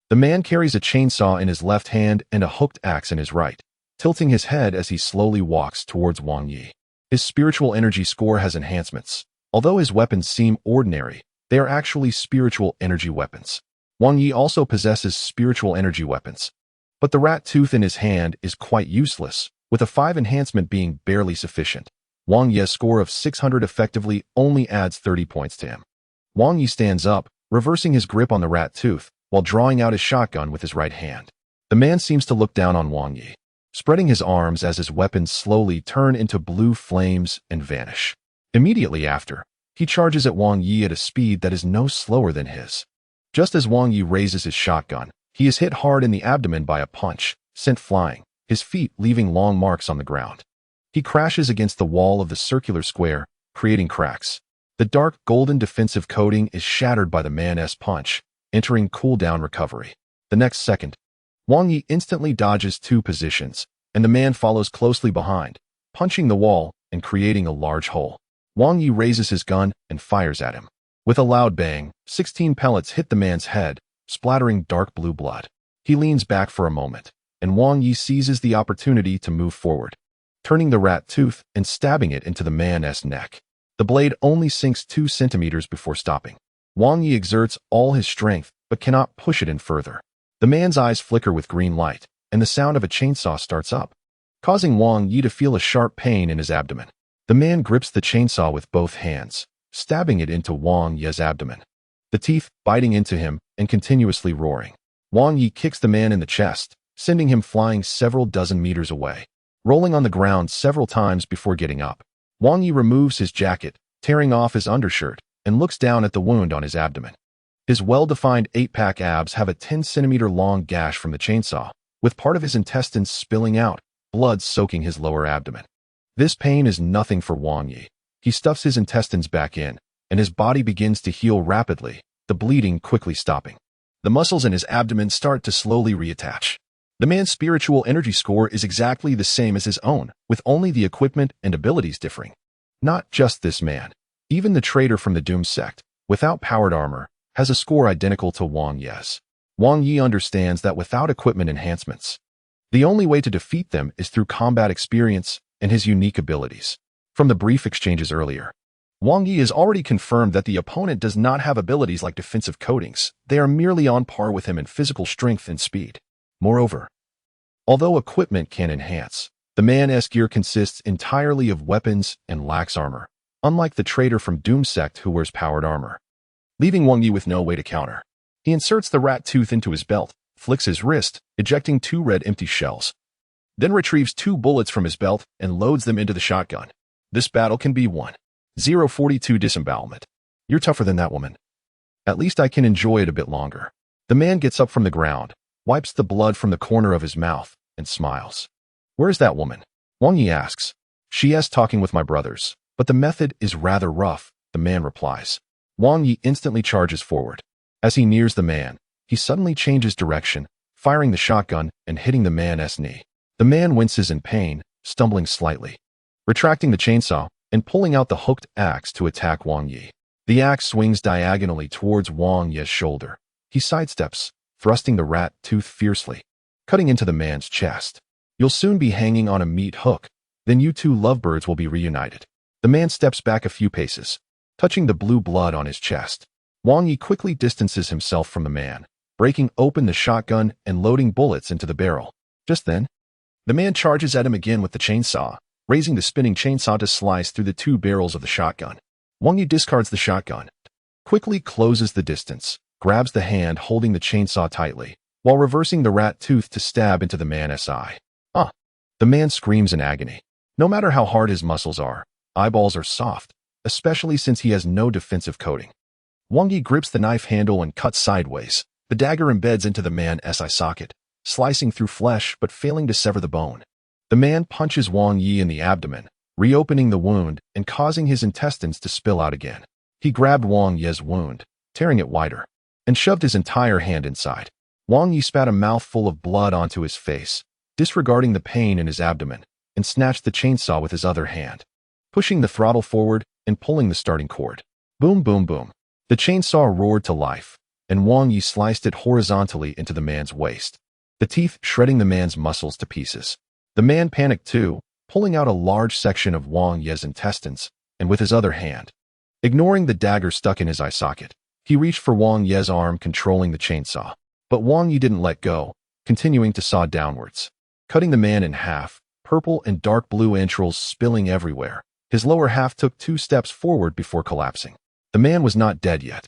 The man carries a chainsaw in his left hand and a hooked axe in his right, tilting his head as he slowly walks towards Wang Yi. His spiritual energy score has enhancements. Although his weapons seem ordinary, they are actually spiritual energy weapons. Wang Yi also possesses spiritual energy weapons. But the rat tooth in his hand is quite useless, with a 5 enhancement being barely sufficient. Wang Yi's score of 600 effectively only adds 30 points to him. Wang Yi stands up, reversing his grip on the rat tooth, while drawing out his shotgun with his right hand. The man seems to look down on Wang Yi, spreading his arms as his weapons slowly turn into blue flames and vanish. Immediately after, he charges at Wang Yi at a speed that is no slower than his. Just as Wang Yi raises his shotgun, he is hit hard in the abdomen by a punch, sent flying, his feet leaving long marks on the ground. He crashes against the wall of the circular square, creating cracks. The dark golden defensive coating is shattered by the man's punch, entering cooldown recovery. The next second, Wang Yi instantly dodges 2 positions, and the man follows closely behind, punching the wall and creating a large hole. Wang Yi raises his gun and fires at him. With a loud bang, 16 pellets hit the man's head, splattering dark blue blood. He leans back for a moment, and Wang Yi seizes the opportunity to move forward, turning the rat tooth and stabbing it into the man's neck. The blade only sinks 2 centimeters before stopping. Wang Yi exerts all his strength, but cannot push it in further. The man's eyes flicker with green light, and the sound of a chainsaw starts up, causing Wang Yi to feel a sharp pain in his abdomen. The man grips the chainsaw with both hands, stabbing it into Wang Yi's abdomen, the teeth biting into him and continuously roaring. Wang Yi kicks the man in the chest, sending him flying several dozen meters away, rolling on the ground several times before getting up. Wang Yi removes his jacket, tearing off his undershirt, and looks down at the wound on his abdomen. His well-defined 8-pack abs have a 10-centimeter-long gash from the chainsaw, with part of his intestines spilling out, blood soaking his lower abdomen. This pain is nothing for Wang Yi. He stuffs his intestines back in, and his body begins to heal rapidly, the bleeding quickly stopping. The muscles in his abdomen start to slowly reattach. The man's spiritual energy score is exactly the same as his own, with only the equipment and abilities differing. Not just this man. Even the traitor from the Doom sect, without powered armor, has a score identical to Wang Yi's. Wang Yi understands that without equipment enhancements, the only way to defeat them is through combat experience and his unique abilities. From the brief exchanges earlier, Wang Yi has already confirmed that the opponent does not have abilities like defensive coatings. They are merely on par with him in physical strength and speed. Moreover, although equipment can enhance, the man's gear consists entirely of weapons and lacks armor, unlike the traitor from Doom sect who wears powered armor, leaving Wang Yi with no way to counter. He inserts the rat tooth into his belt, flicks his wrist, ejecting 2 red empty shells, then retrieves 2 bullets from his belt and loads them into the shotgun. This battle can be won. 042 disembowelment. You're tougher than that woman. At least I can enjoy it a bit longer. The man gets up from the ground, wipes the blood from the corner of his mouth, and smiles. Where's that woman? Wang Yi asks. She's talking with my brothers, but the method is rather rough, the man replies. Wang Yi instantly charges forward. As he nears the man, he suddenly changes direction, firing the shotgun and hitting the man's knee. The man winces in pain, stumbling slightly, retracting the chainsaw and pulling out the hooked axe to attack Wang Yi. The axe swings diagonally towards Wang Yi's shoulder. He sidesteps, thrusting the rat tooth fiercely, cutting into the man's chest. You'll soon be hanging on a meat hook, then you 2 lovebirds will be reunited. The man steps back a few paces, touching the blue blood on his chest. Wang Yi quickly distances himself from the man, breaking open the shotgun and loading bullets into the barrel. Just then, the man charges at him again with the chainsaw, raising the spinning chainsaw to slice through the 2 barrels of the shotgun. Wang Yi discards the shotgun, quickly closes the distance, grabs the hand holding the chainsaw tightly, while reversing the rat tooth to stab into the man's eye. The man screams in agony. No matter how hard his muscles are, eyeballs are soft, especially since he has no defensive coating. Wang Yi grips the knife handle and cuts sideways. The dagger embeds into the man's eye socket, slicing through flesh but failing to sever the bone. The man punches Wang Yi in the abdomen, reopening the wound and causing his intestines to spill out again. He grabbed Wang Ye's wound, tearing it wider, and shoved his entire hand inside. Wang Yi spat a mouthful of blood onto his face, disregarding the pain in his abdomen, and snatched the chainsaw with his other hand, pushing the throttle forward and pulling the starting cord. Boom, boom, boom. The chainsaw roared to life, and Wang Yi sliced it horizontally into the man's waist, the teeth shredding the man's muscles to pieces. The man panicked too, pulling out a large section of Wang Ye's intestines, and with his other hand, ignoring the dagger stuck in his eye socket, he reached for Wang Ye's arm controlling the chainsaw. But Wang Yi didn't let go, continuing to saw downwards, cutting the man in half, purple and dark blue entrails spilling everywhere. His lower half took 2 steps forward before collapsing. The man was not dead yet,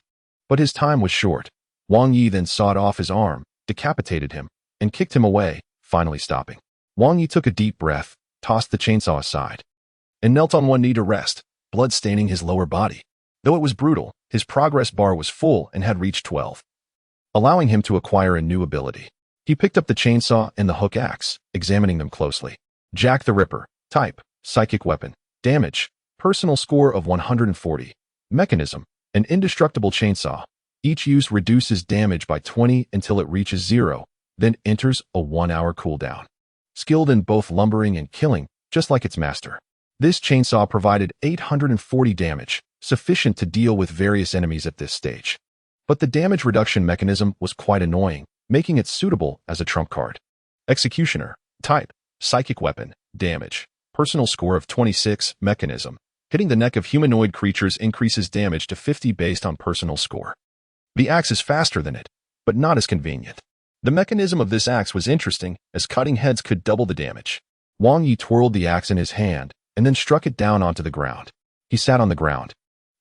but his time was short. Wang Yi then sawed off his arm, decapitated him, and kicked him away, finally stopping. Wang Yi took a deep breath, tossed the chainsaw aside, and knelt on one knee to rest, blood staining his lower body. Though it was brutal, his progress bar was full and had reached 12, allowing him to acquire a new ability. He picked up the chainsaw and the hook axe, examining them closely. Jack the Ripper. Type: psychic weapon. Damage: personal score of 140. Mechanism: an indestructible chainsaw. Each use reduces damage by 20 until it reaches 0, then enters a 1-hour cooldown. Skilled in both lumbering and killing, just like its master. This chainsaw provided 840 damage, sufficient to deal with various enemies at this stage. But the damage reduction mechanism was quite annoying, making it suitable as a trump card. Executioner. Type: psychic weapon. Damage: personal score of 26. Mechanism: hitting the neck of humanoid creatures increases damage to 50 based on personal score. The axe is faster than it, but not as convenient. The mechanism of this axe was interesting, as cutting heads could double the damage. Wang Yi twirled the axe in his hand, and then struck it down onto the ground. He sat on the ground,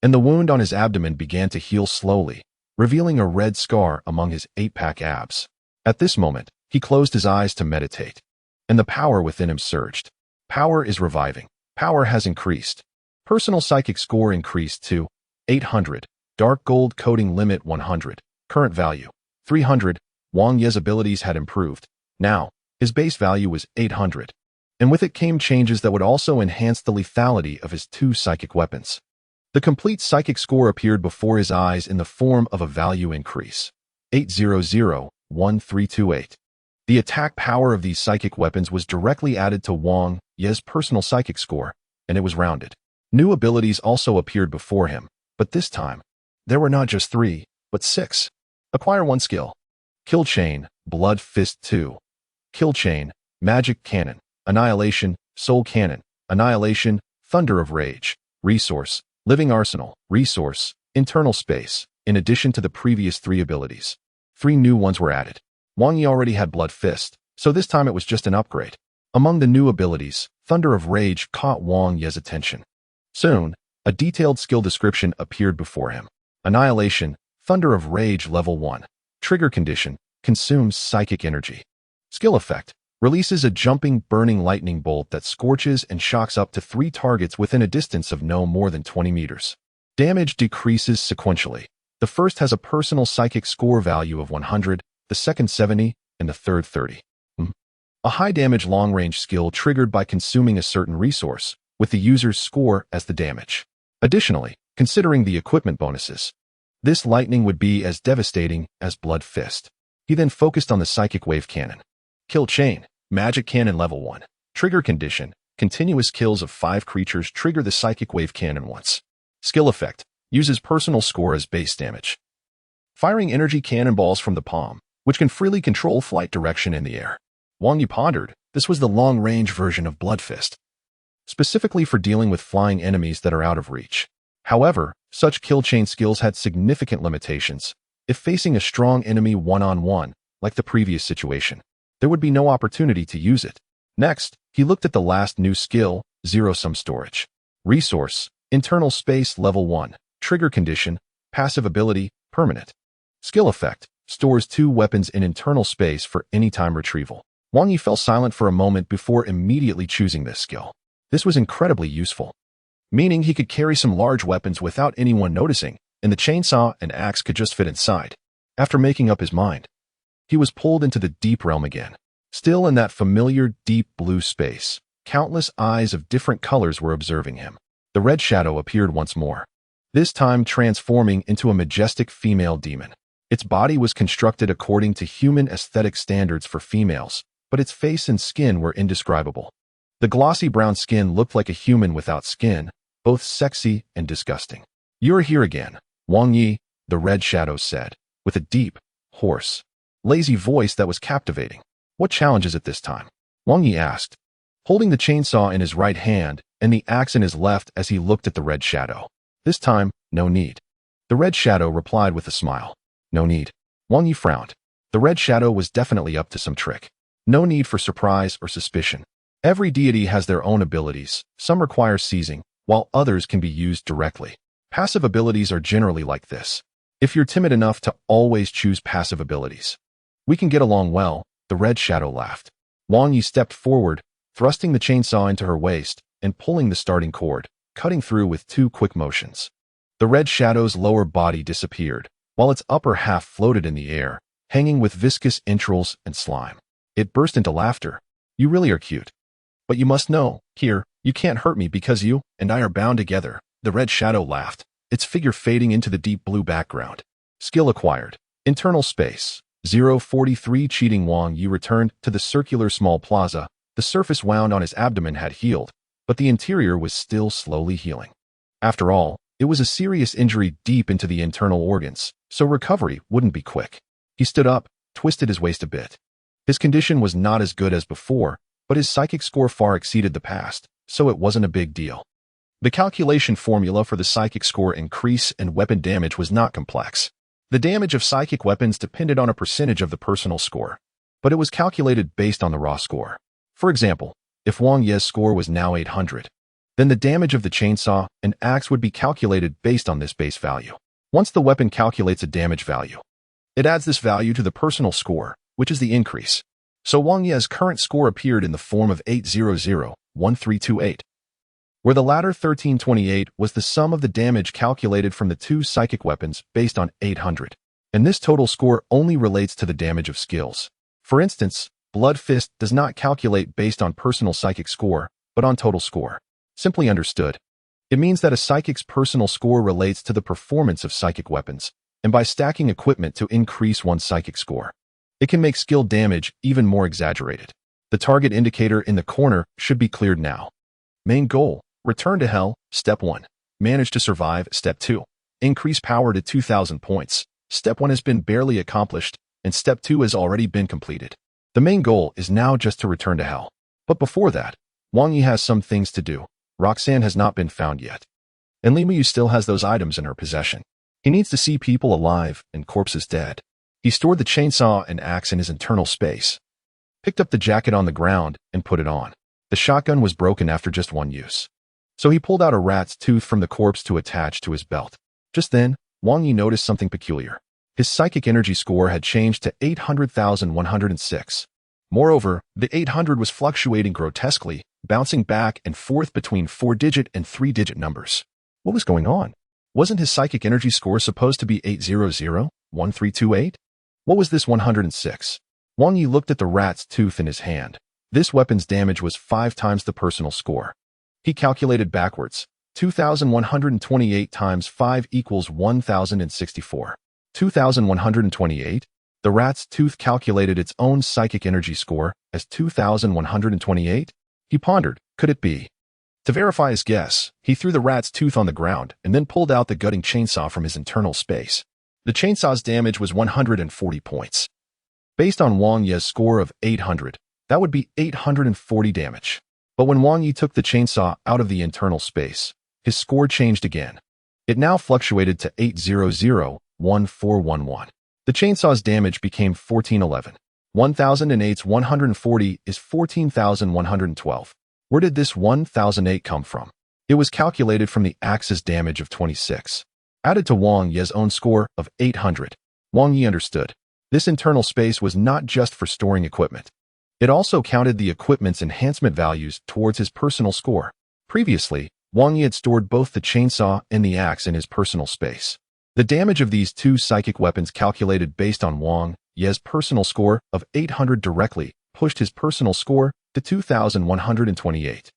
and the wound on his abdomen began to heal slowly, revealing a red scar among his 8-pack abs. At this moment, he closed his eyes to meditate, and the power within him surged. Power is reviving. Power has increased. Personal psychic score increased to 800. Dark gold coating limit 100. Current value 300. Wang Ye's abilities had improved. Now, his base value was 800. And with it came changes that would also enhance the lethality of his 2 psychic weapons. The complete psychic score appeared before his eyes in the form of a value increase. 800-1328. The attack power of these psychic weapons was directly added to Wang Ye's personal psychic score, and it was rounded. New abilities also appeared before him, but this time, there were not just 3, but 6. Acquire 1 skill. Kill Chain, Blood Fist 2. Kill Chain, Magic Cannon, Annihilation, Soul Cannon, Annihilation, Thunder of Rage. Resource: Living Arsenal. Resource: Internal Space. In addition to the previous 3 abilities, 3 new ones were added. Wang Yi already had Blood Fist, so this time it was just an upgrade. Among the new abilities, Thunder of Rage caught Wang Ye's attention. Soon, a detailed skill description appeared before him. Annihilation, Thunder of Rage Level 1. Trigger condition: consumes psychic energy. Skill effect: releases a jumping, burning lightning bolt that scorches and shocks up to 3 targets within a distance of no more than 20 meters. Damage decreases sequentially. The first has a personal psychic score value of 100, the second 70, and the third 30. A high damage long-range skill triggered by consuming a certain resource, with the user's score as the damage. Additionally, considering the equipment bonuses, this lightning would be as devastating as Blood Fist. He then focused on the Psychic Wave Cannon. Kill Chain, Magic Cannon Level 1. Trigger condition: continuous kills of 5 creatures trigger the Psychic Wave Cannon once. Skill effect: uses personal score as base damage. Firing energy cannonballs from the palm, which can freely control flight direction in the air. Wang Yi pondered, this was the long-range version of Blood Fist, specifically for dealing with flying enemies that are out of reach. However, such kill chain skills had significant limitations. If facing a strong enemy one-on-one, like the previous situation, there would be no opportunity to use it. Next, he looked at the last new skill, Zero-Sum Storage. Resource: Internal Space Level 1. Trigger condition: passive ability, permanent. Skill effect: stores 2 weapons in internal space for anytime retrieval. Wang Yi fell silent for a moment before immediately choosing this skill. This was incredibly useful, meaning he could carry some large weapons without anyone noticing, and the chainsaw and axe could just fit inside. After making up his mind, he was pulled into the deep realm again. Still in that familiar deep blue space, Countless eyes of different colors were observing him. The red shadow appeared once more, this time transforming into a majestic female demon. Its body was constructed according to human aesthetic standards for females, but its face and skin were indescribable. The glossy brown skin looked like a human without skin, both sexy and disgusting. "You're here again, Wang Yi," the red shadow said, with a deep, hoarse, lazy voice that was captivating. "What challenge is it this time?" Wang Yi asked, holding the chainsaw in his right hand and the axe in his left as he looked at the red shadow. "This time, no need." The red shadow replied with a smile. "No need." Wang Yi frowned. The red shadow was definitely up to some trick. No need for surprise or suspicion. Every deity has their own abilities. Some require seizing, while others can be used directly. Passive abilities are generally like this. If you're timid enough to always choose passive abilities, we can get along well, the red shadow laughed. Wang Yi stepped forward, thrusting the chainsaw into her waist and pulling the starting cord, cutting through with 2 quick motions. The red shadow's lower body disappeared, while its upper half floated in the air, hanging with viscous entrails and slime. It burst into laughter. "You really are cute. But you must know, here, you can't hurt me because you and I are bound together." The red shadow laughed, its figure fading into the deep blue background. Skill acquired. Internal space. 043. Cheating. Wang Yi returned to the circular small plaza. The surface wound on his abdomen had healed, but the interior was still slowly healing. After all, it was a serious injury deep into the internal organs, so recovery wouldn't be quick. He stood up, twisted his waist a bit. His condition was not as good as before, but his psychic score far exceeded the past, so it wasn't a big deal. The calculation formula for the psychic score increase and weapon damage was not complex. The damage of psychic weapons depended on a percentage of the personal score, but it was calculated based on the raw score. For example, if Wang Yi's score was now 800, then the damage of the chainsaw and axe would be calculated based on this base value. Once the weapon calculates a damage value, it adds this value to the personal score, which is the increase. So Wang Yi's current score appeared in the form of 800-1328, where the latter 1328 was the sum of the damage calculated from the 2 psychic weapons based on 800. And this total score only relates to the damage of skills. For instance, Blood Fist does not calculate based on personal psychic score, but on total score. Simply understood, it means that a psychic's personal score relates to the performance of psychic weapons, and by stacking equipment to increase one's psychic score, it can make skill damage even more exaggerated. The target indicator in the corner should be cleared now. Main goal: return to hell. Step 1. Manage to survive. Step 2. Increase power to 2,000 points. Step 1 has been barely accomplished, and Step 2 has already been completed. The main goal is now just to return to hell. But before that, Wang Yi has some things to do. Roxanne has not been found yet, and Li Muyu still has those items in her possession. He needs to see people alive and corpses dead. He stored the chainsaw and axe in his internal space, picked up the jacket on the ground, and put it on. The shotgun was broken after just 1 use, so he pulled out a rat's tooth from the corpse to attach to his belt. Just then, Wang Yi noticed something peculiar. His psychic energy score had changed to 800,106. Moreover, the 800 was fluctuating grotesquely, bouncing back and forth between 4-digit and 3-digit numbers. What was going on? Wasn't his psychic energy score supposed to be 800-1328? What was this 106? Wang Yi looked at the rat's tooth in his hand. This weapon's damage was 5 times the personal score. He calculated backwards. 2,128 times 5 equals 1,064. 2,128? The rat's tooth calculated its own psychic energy score as 2,128? He pondered, could it be? To verify his guess, he threw the rat's tooth on the ground and then pulled out the gutting chainsaw from his internal space. The chainsaw's damage was 140 points. Based on Wang Yi's score of 800, that would be 840 damage. But when Wang Yi took the chainsaw out of the internal space, his score changed again. It now fluctuated to 800-1411. The chainsaw's damage became 1411. 1008's 140 is 14,112. Where did this 1008 come from? It was calculated from the axe's damage of 26, added to Wang Yi's own score of 800. Wang Yi understood. This internal space was not just for storing equipment. It also counted the equipment's enhancement values towards his personal score. Previously, Wang Yi had stored both the chainsaw and the axe in his personal space. The damage of these 2 psychic weapons calculated based on Wang Yi's personal score of 800 directly pushed his personal score to 2,128.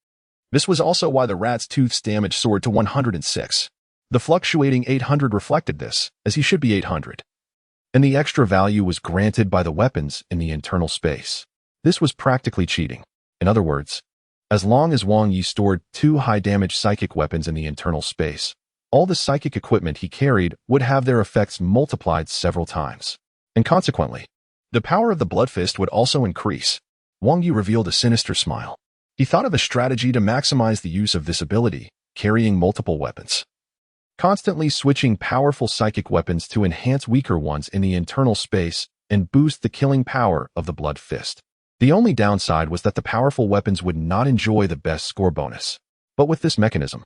This was also why the rat's tooth's damage soared to 106. The fluctuating 800 reflected this, as he should be 800. And the extra value was granted by the weapons in the internal space. This was practically cheating. In other words, as long as Wang Yi stored 2 high-damage psychic weapons in the internal space, all the psychic equipment he carried would have their effects multiplied several times. And consequently, the power of the Blood Fist would also increase. Wang Yi revealed a sinister smile. He thought of a strategy to maximize the use of this ability, carrying multiple weapons. Constantly switching powerful psychic weapons to enhance weaker ones in the internal space and boost the killing power of the Blood Fist. The only downside was that the powerful weapons would not enjoy the best score bonus. But with this mechanism,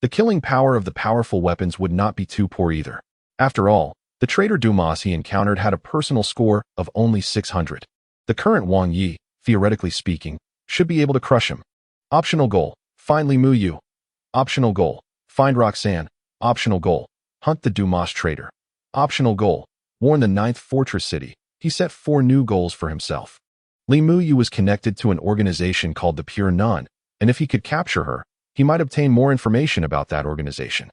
the killing power of the powerful weapons would not be too poor either. After all, the traitor Dumas he encountered had a personal score of only 600. The current Wang Yi, theoretically speaking, should be able to crush him. Optional goal, find Li Muyu. Optional goal, find Roxanne. Optional goal, hunt the Dumas traitor. Optional goal, warn the 9th Fortress City. He set 4 new goals for himself. Li Muyu was connected to an organization called the Pure Nun, and if he could capture her, he might obtain more information about that organization.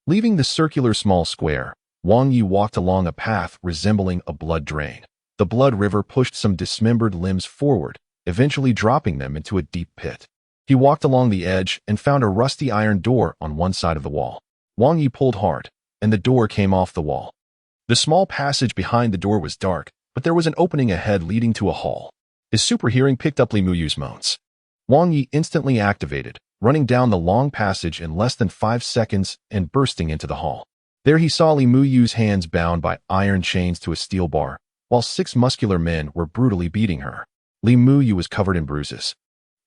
Leaving the circular small square, Wang Yi walked along a path resembling a blood drain. The blood river pushed some dismembered limbs forward, eventually dropping them into a deep pit. He walked along the edge and found a rusty iron door on one side of the wall. Wang Yi pulled hard, and the door came off the wall. The small passage behind the door was dark, but there was an opening ahead leading to a hall. His super hearing picked up Li Muyu's moans. Wang Yi instantly activated, running down the long passage in less than 5 seconds and bursting into the hall. There he saw Li Muyu's hands bound by iron chains to a steel bar, while 6 muscular men were brutally beating her. Li Muyu was covered in bruises.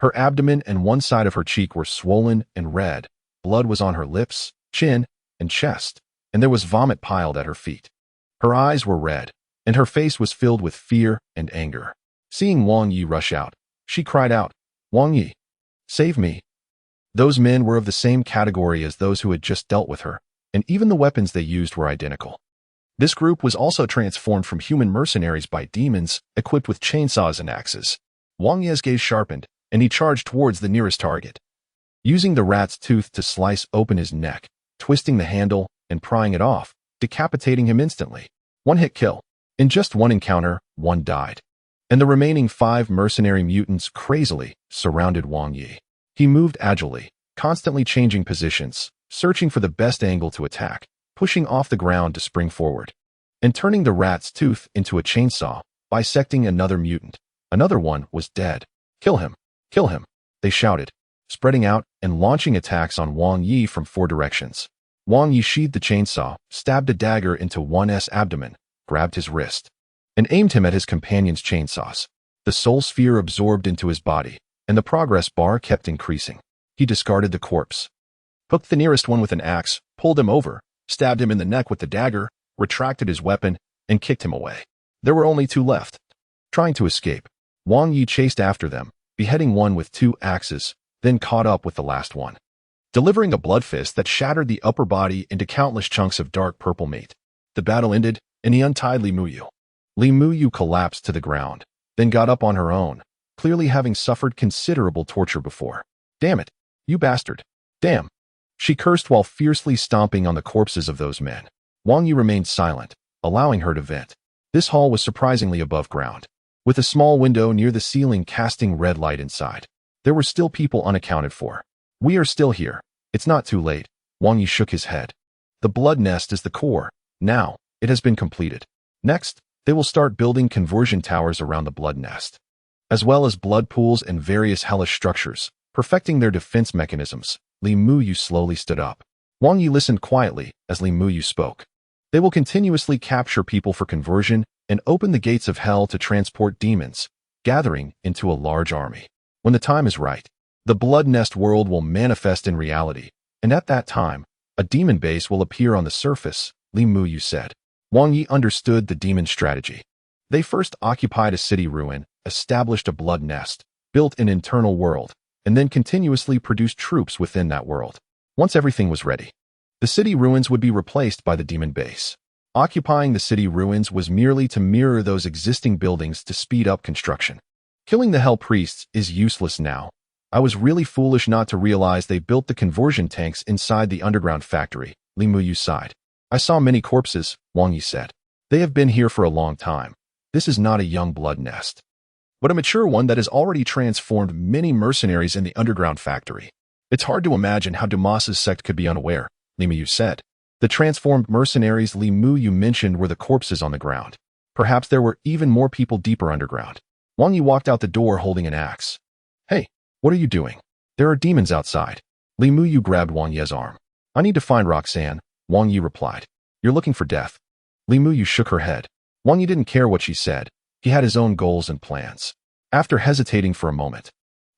Her abdomen and one side of her cheek were swollen and red. Blood was on her lips, chin, and chest, and there was vomit piled at her feet. Her eyes were red, and her face was filled with fear and anger. Seeing Wang Yi rush out, she cried out, "Wang Yi, save me." Those men were of the same category as those who had just dealt with her, and even the weapons they used were identical. This group was also transformed from human mercenaries by demons, equipped with chainsaws and axes. Wang Yi's gaze sharpened, and he charged towards the nearest target. Using the rat's tooth to slice open his neck, twisting the handle and prying it off, decapitating him instantly. One-hit kill. In just one encounter, 1 died. And the remaining 5 mercenary mutants crazily surrounded Wang Yi. He moved agilely, constantly changing positions, searching for the best angle to attack, pushing off the ground to spring forward, and turning the rat's tooth into a chainsaw, bisecting another mutant. Another one was dead. "Kill him! Kill him!" they shouted, spreading out and launching attacks on Wang Yi from 4 directions. Wang Yi sheathed the chainsaw, stabbed a dagger into one's abdomen, grabbed his wrist, and aimed him at his companion's chainsaws. The soul sphere absorbed into his body, and the progress bar kept increasing. He discarded the corpse, hooked the nearest one with an axe, pulled him over, stabbed him in the neck with the dagger, retracted his weapon, and kicked him away. There were only 2 left. Trying to escape, Wang Yi chased after them, beheading one with 2 axes, then caught up with the last one, delivering a blood fist that shattered the upper body into countless chunks of dark purple meat. The battle ended, and he untied Li Muyu. Li Muyu collapsed to the ground, then got up on her own, clearly having suffered considerable torture before. "Damn it, you bastard. Damn." She cursed while fiercely stomping on the corpses of those men. Wang Yi remained silent, allowing her to vent. This hall was surprisingly above ground, with a small window near the ceiling casting red light inside. There were still people unaccounted for. "We are still here. It's not too late." Wang Yi shook his head. "The blood nest is the core. Now, it has been completed. Next, they will start building conversion towers around the blood nest, as well as blood pools and various hellish structures, perfecting their defense mechanisms." Li Muyu slowly stood up. Wang Yi listened quietly as Li Muyu spoke. "They will continuously capture people for conversion and open the gates of hell to transport demons, gathering into a large army. When the time is right, the blood nest world will manifest in reality, and at that time, a demon base will appear on the surface," Li Muyu said. Wang Yi understood the demon strategy. They first occupied a city ruin, established a blood nest, built an internal world, and then continuously produced troops within that world. Once everything was ready, the city ruins would be replaced by the demon base. Occupying the city ruins was merely to mirror those existing buildings to speed up construction. Killing the Hell Priests is useless now. I was really foolish not to realize they built the conversion tanks inside the underground factory, Li Muyu sighed. I saw many corpses, Wang Yi said. They have been here for a long time. This is not a young blood nest, but a mature one that has already transformed many mercenaries in the underground factory. It's hard to imagine how Dumas's sect could be unaware, Li Muyu said. The transformed mercenaries Li Muyu mentioned were the corpses on the ground. Perhaps there were even more people deeper underground. Wang Yi walked out the door holding an axe. Hey, what are you doing? There are demons outside. Li Muyu grabbed Wang Yi's arm. I need to find Roxanne, Wang Yi replied. You're looking for death. Li Muyu shook her head. Wang Yi didn't care what she said. He had his own goals and plans. After hesitating for a moment,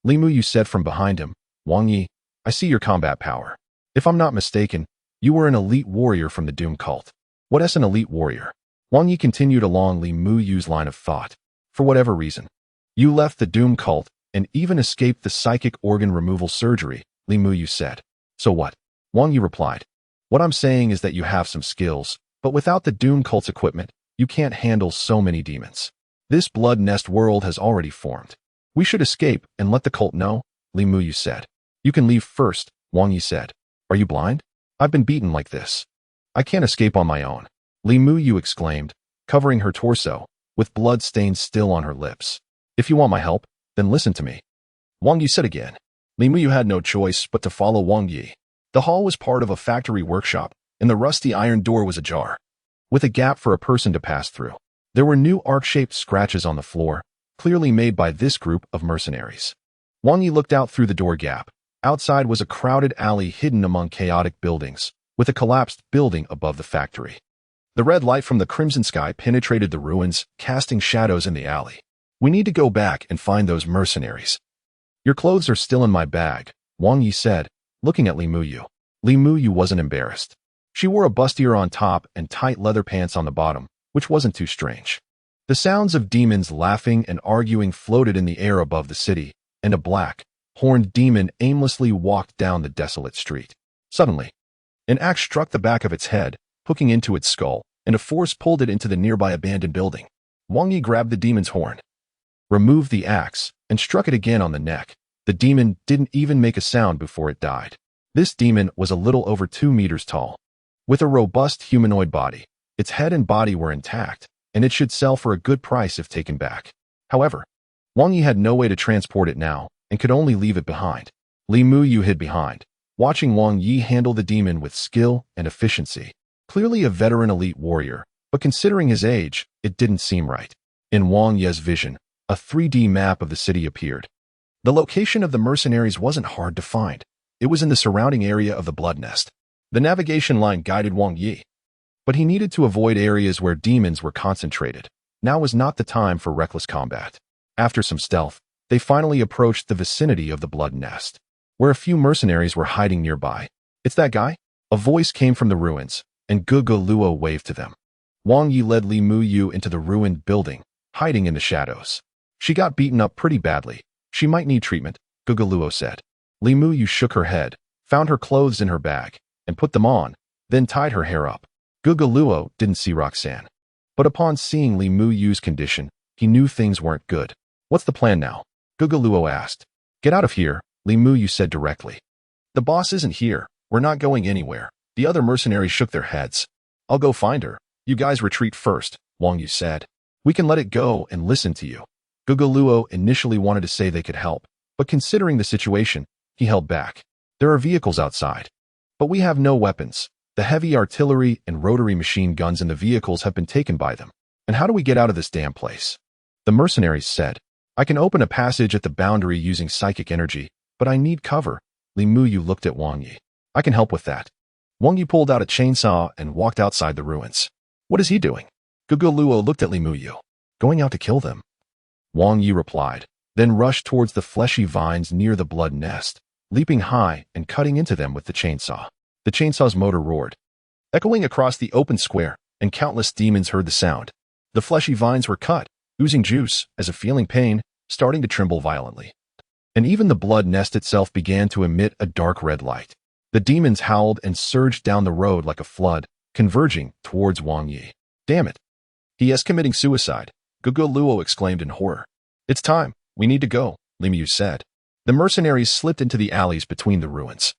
Li Muyu said from behind him, Wang Yi, I see your combat power. If I'm not mistaken, you were an elite warrior from the Doom cult. What is an elite warrior? Wang Yi continued along Li Muyu's line of thought. For whatever reason, you left the Doom cult and even escaped the psychic organ removal surgery, Li Muyu said. So what? Wang Yi replied. What I'm saying is that you have some skills, but without the Doom cult's equipment, you can't handle so many demons. This blood nest world has already formed. We should escape and let the cult know, Li Muyu said. You can leave first, Wang Yi said. Are you blind? I've been beaten like this. I can't escape on my own, Li Muyu exclaimed, covering her torso, with blood stains still on her lips. If you want my help, then listen to me. Wang Yi said again. Li Muyu had no choice but to follow Wang Yi. The hall was part of a factory workshop, and the rusty iron door was ajar, with a gap for a person to pass through. There were new arc-shaped scratches on the floor, clearly made by this group of mercenaries. Wang Yi looked out through the door gap. Outside was a crowded alley hidden among chaotic buildings, with a collapsed building above the factory. The red light from the crimson sky penetrated the ruins, casting shadows in the alley. We need to go back and find those mercenaries. Your clothes are still in my bag, Wang Yi said, looking at Li Muyu. Li Muyu wasn't embarrassed. She wore a bustier on top and tight leather pants on the bottom, which wasn't too strange. The sounds of demons laughing and arguing floated in the air above the city, and a black, horned demon aimlessly walked down the desolate street. Suddenly, an axe struck the back of its head, hooking into its skull, and a force pulled it into the nearby abandoned building. Wang Yi grabbed the demon's horn, removed the axe, and struck it again on the neck. The demon didn't even make a sound before it died. This demon was a little over 2 meters tall. With a robust humanoid body, its head and body were intact, and it should sell for a good price if taken back. However, Wang Yi had no way to transport it now, and could only leave it behind. Li Muyu hid behind, watching Wang Yi handle the demon with skill and efficiency. Clearly a veteran elite warrior, but considering his age, it didn't seem right. In Wang Yi's vision, a 3D map of the city appeared. The location of the mercenaries wasn't hard to find. It was in the surrounding area of the blood nest. The navigation line guided Wang Yi, but he needed to avoid areas where demons were concentrated. Now was not the time for reckless combat. After some stealth, they finally approached the vicinity of the blood nest, where a few mercenaries were hiding nearby. It's that guy? A voice came from the ruins, and Gugu Luo waved to them. Wang Yi led Li Muyu into the ruined building, hiding in the shadows. She got beaten up pretty badly. She might need treatment, Gugu Luo said. Li Muyu shook her head, found her clothes in her bag, and put them on, then tied her hair up. Gugu Luo didn't see Roxanne, but upon seeing Li Muyu's condition, he knew things weren't good. What's the plan now? Gugu Luo asked. Get out of here, Li Muyu said directly. The boss isn't here. We're not going anywhere. The other mercenaries shook their heads. I'll go find her. You guys retreat first, Wang Yu said. We can let it go and listen to you. Gugu Luo initially wanted to say they could help, but considering the situation, he held back. There are vehicles outside, but we have no weapons. The heavy artillery and rotary machine guns in the vehicles have been taken by them. And how do we get out of this damn place? The mercenaries said. I can open a passage at the boundary using psychic energy, but I need cover. Li Muyu looked at Wang Yi. I can help with that. Wang Yi pulled out a chainsaw and walked outside the ruins. What is he doing? Gugu Luo looked at Li Muyu. Going out to kill them. Wang Yi replied, then rushed towards the fleshy vines near the blood nest, leaping high and cutting into them with the chainsaw. The chainsaw's motor roared, echoing across the open square, and countless demons heard the sound. The fleshy vines were cut, oozing juice, as if feeling pain, starting to tremble violently. And even the blood nest itself began to emit a dark red light. The demons howled and surged down the road like a flood, converging towards Wang Yi. Damn it. He is committing suicide, Gugu Luo exclaimed in horror. It's time, We need to go, Lemieux said. The mercenaries slipped into the alleys between the ruins,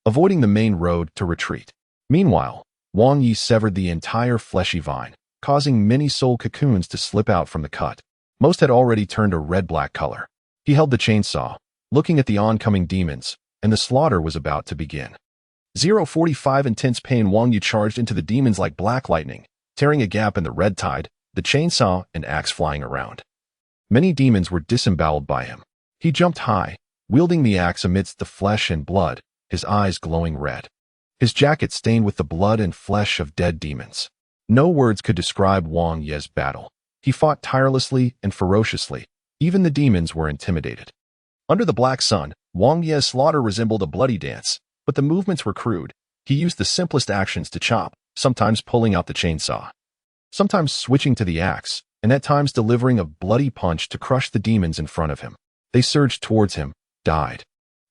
avoiding the main road to retreat. Meanwhile, Wang Yi severed the entire fleshy vine, causing many soul cocoons to slip out from the cut. Most had already turned a red-black color. He held the chainsaw, looking at the oncoming demons, and the slaughter was about to begin. 045 intense pain. Wang Yi charged into the demons like black lightning, tearing a gap in the red tide, the chainsaw and axe flying around. Many demons were disemboweled by him. He jumped high, wielding the axe amidst the flesh and blood, his eyes glowing red. His jacket stained with the blood and flesh of dead demons. No words could describe Wang Yi's battle. He fought tirelessly and ferociously. Even the demons were intimidated. Under the black sun, Wang Yi's slaughter resembled a bloody dance, but the movements were crude. He used the simplest actions to chop, sometimes pulling out the chainsaw, sometimes switching to the axe, and at times delivering a bloody punch to crush the demons in front of him. They surged towards him, died.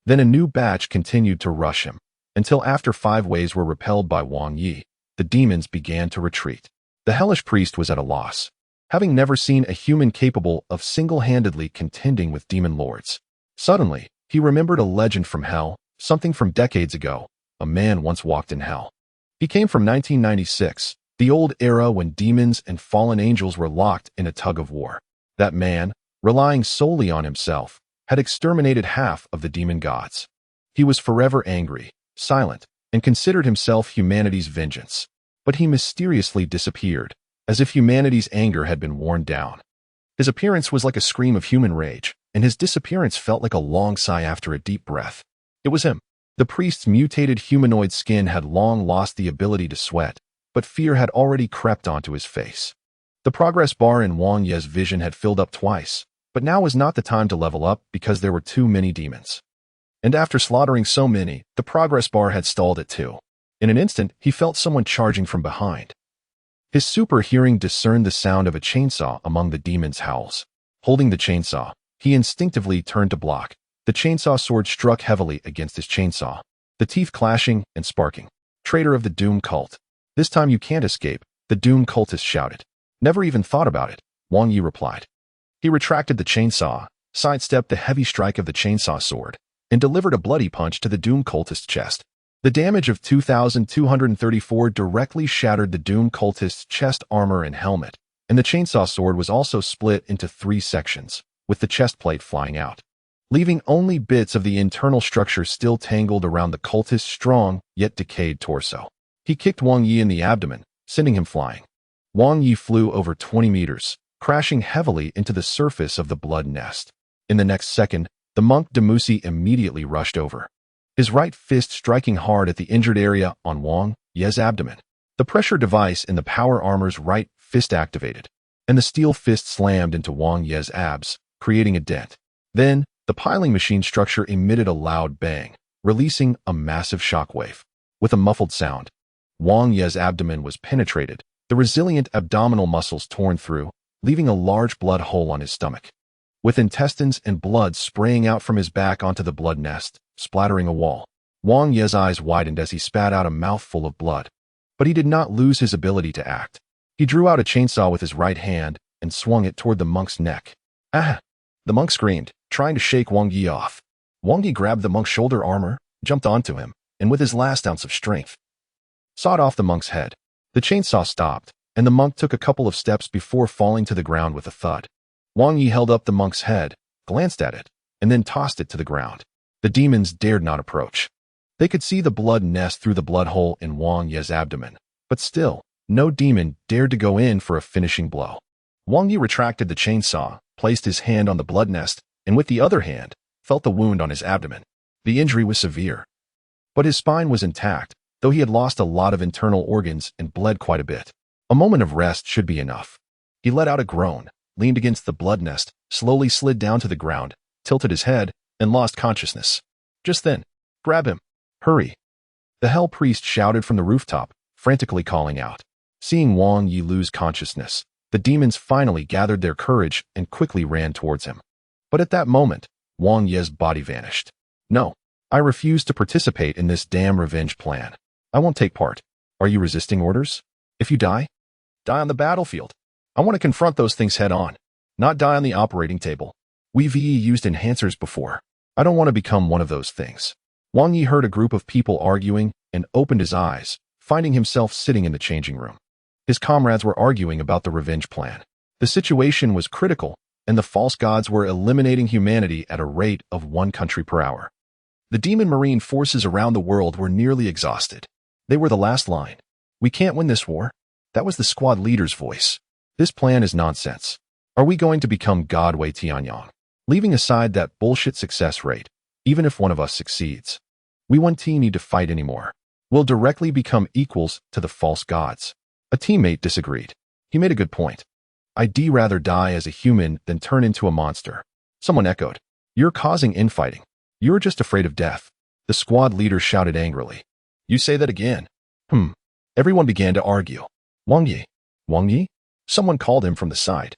Then a new batch continued to rush him, until after 5 waves were repelled by Wang Yi, the demons began to retreat. The hellish priest was at a loss, having never seen a human capable of single-handedly contending with demon lords. Suddenly, he remembered a legend from hell, something from decades ago. A man once walked in hell. He came from 1996, the old era when demons and fallen angels were locked in a tug-of-war. That man, relying solely on himself, had exterminated half of the demon gods. He was forever angry, silent, and considered himself humanity's vengeance. But he mysteriously disappeared, as if humanity's anger had been worn down. His appearance was like a scream of human rage, and his disappearance felt like a long sigh after a deep breath. It was him. The priest's mutated humanoid skin had long lost the ability to sweat, but fear had already crept onto his face. The progress bar in Wang Yi's vision had filled up twice, but now was not the time to level up because there were too many demons. And after slaughtering so many, the progress bar had stalled at 2. In an instant, he felt someone charging from behind. His super hearing discerned the sound of a chainsaw among the demons' howls. Holding the chainsaw, he instinctively turned to block. The chainsaw sword struck heavily against his chainsaw, the teeth clashing and sparking. Traitor of the Doom cult. This time you can't escape, the Doom cultist shouted. Never even thought about it, Wang Yi replied. He retracted the chainsaw, sidestepped the heavy strike of the chainsaw sword, and delivered a bloody punch to the Doom cultist's chest. The damage of 2,234 directly shattered the Doom cultist's chest armor and helmet, and the chainsaw sword was also split into 3 sections, with the chest plate flying out, leaving only bits of the internal structure still tangled around the cultist's strong, yet decayed torso. He kicked Wang Yi in the abdomen, sending him flying. Wang Yi flew over 20 meters, crashing heavily into the surface of the blood nest. In the next second, the monk Demusi immediately rushed over, his right fist striking hard at the injured area on Wang Yi's abdomen. The pressure device in the power armor's right fist activated, and the steel fist slammed into Wang Yi's abs, creating a dent. Then, the piling machine structure emitted a loud bang, releasing a massive shockwave. With a muffled sound, Wang Yi's abdomen was penetrated, the resilient abdominal muscles torn through, leaving a large blood hole on his stomach, with intestines and blood spraying out from his back onto the blood nest, splattering a wall. Wang Yi's eyes widened as he spat out a mouthful of blood. But he did not lose his ability to act. He drew out a chainsaw with his right hand and swung it toward the monk's neck. Ah! The monk screamed, trying to shake Wang Yi off. Wang Yi grabbed the monk's shoulder armor, jumped onto him, and with his last ounce of strength, sawed off the monk's head. The chainsaw stopped, and the monk took a couple of steps before falling to the ground with a thud. Wang Yi held up the monk's head, glanced at it, and then tossed it to the ground. The demons dared not approach. They could see the blood nest through the blood hole in Wang Yi's abdomen, but still, no demon dared to go in for a finishing blow. Wang Yi retracted the chainsaw, placed his hand on the blood nest, and with the other hand, felt the wound on his abdomen. The injury was severe, but his spine was intact, though he had lost a lot of internal organs and bled quite a bit. A moment of rest should be enough. He let out a groan, leaned against the blood nest, slowly slid down to the ground, tilted his head, and lost consciousness. Just then, grab him. Hurry. The hell priest shouted from the rooftop, frantically calling out. Seeing Wang Yi lose consciousness, the demons finally gathered their courage and quickly ran towards him. But at that moment, Wang Yi's body vanished. No, I refuse to participate in this damn revenge plan. I won't take part. Are you resisting orders? If you die, die on the battlefield. I want to confront those things head on, not die on the operating table. We've used enhancers before. I don't want to become one of those things. Wang Yi heard a group of people arguing and opened his eyes, finding himself sitting in the changing room. His comrades were arguing about the revenge plan. The situation was critical, and the false gods were eliminating humanity at a rate of 1 country per hour. The demon marine forces around the world were nearly exhausted. They were the last line. We can't win this war. That was the squad leader's voice. This plan is nonsense. Are we going to become God Wei Tianyang? Leaving aside that bullshit success rate, even if one of us succeeds, we won't need to fight anymore. We'll directly become equals to the false gods. A teammate disagreed. He made a good point. I'd rather die as a human than turn into a monster. Someone echoed. You're causing infighting. You're just afraid of death. The squad leader shouted angrily. You say that again. Everyone began to argue. Wang Yi? Wang Yi? Someone called him from the side.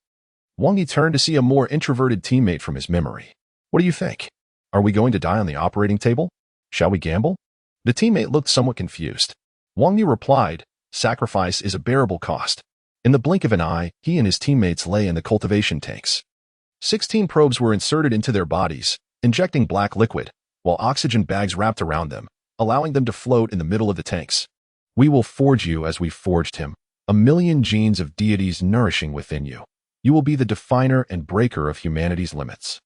Wang Yi turned to see a more introverted teammate from his memory. What do you think? Are we going to die on the operating table? Shall we gamble? The teammate looked somewhat confused. Wang Yi replied, sacrifice is a bearable cost. In the blink of an eye, he and his teammates lay in the cultivation tanks. 16 probes were inserted into their bodies, injecting black liquid, while oxygen bags wrapped around them, allowing them to float in the middle of the tanks. We will forge you as we forged him, 1,000,000 genes of deities nourishing within you. You will be the definer and breaker of humanity's limits.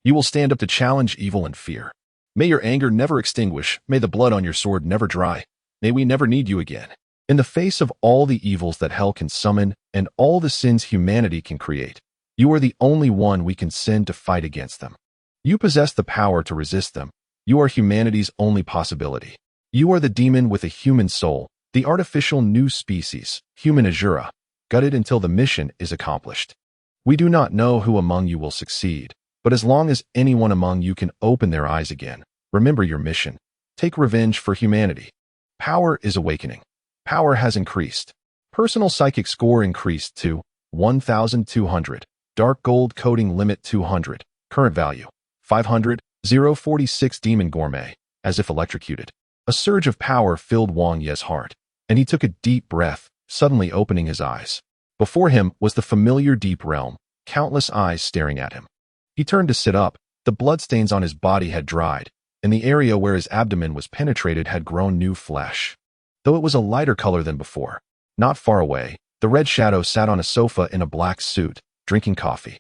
You will stand up to challenge evil and fear. May your anger never extinguish, may the blood on your sword never dry, may we never need you again. In the face of all the evils that hell can summon and all the sins humanity can create, you are the only one we can send to fight against them. You possess the power to resist them. You are humanity's only possibility. You are the demon with a human soul, the artificial new species, human Azura, gutted until the mission is accomplished. We do not know who among you will succeed, but as long as anyone among you can open their eyes again, remember your mission. Take revenge for humanity. Power is awakening. Power has increased. Personal psychic score increased to 1,200. Dark gold coding limit 200. Current value 500. 046 Demon Gourmet, as if electrocuted. A surge of power filled Wang Yi's heart, and he took a deep breath, suddenly opening his eyes. Before him was the familiar deep realm, countless eyes staring at him. He turned to sit up. The bloodstains on his body had dried, and the area where his abdomen was penetrated had grown new flesh. Though it was a lighter color than before. Not far away, the Red Shadow sat on a sofa in a black suit, drinking coffee.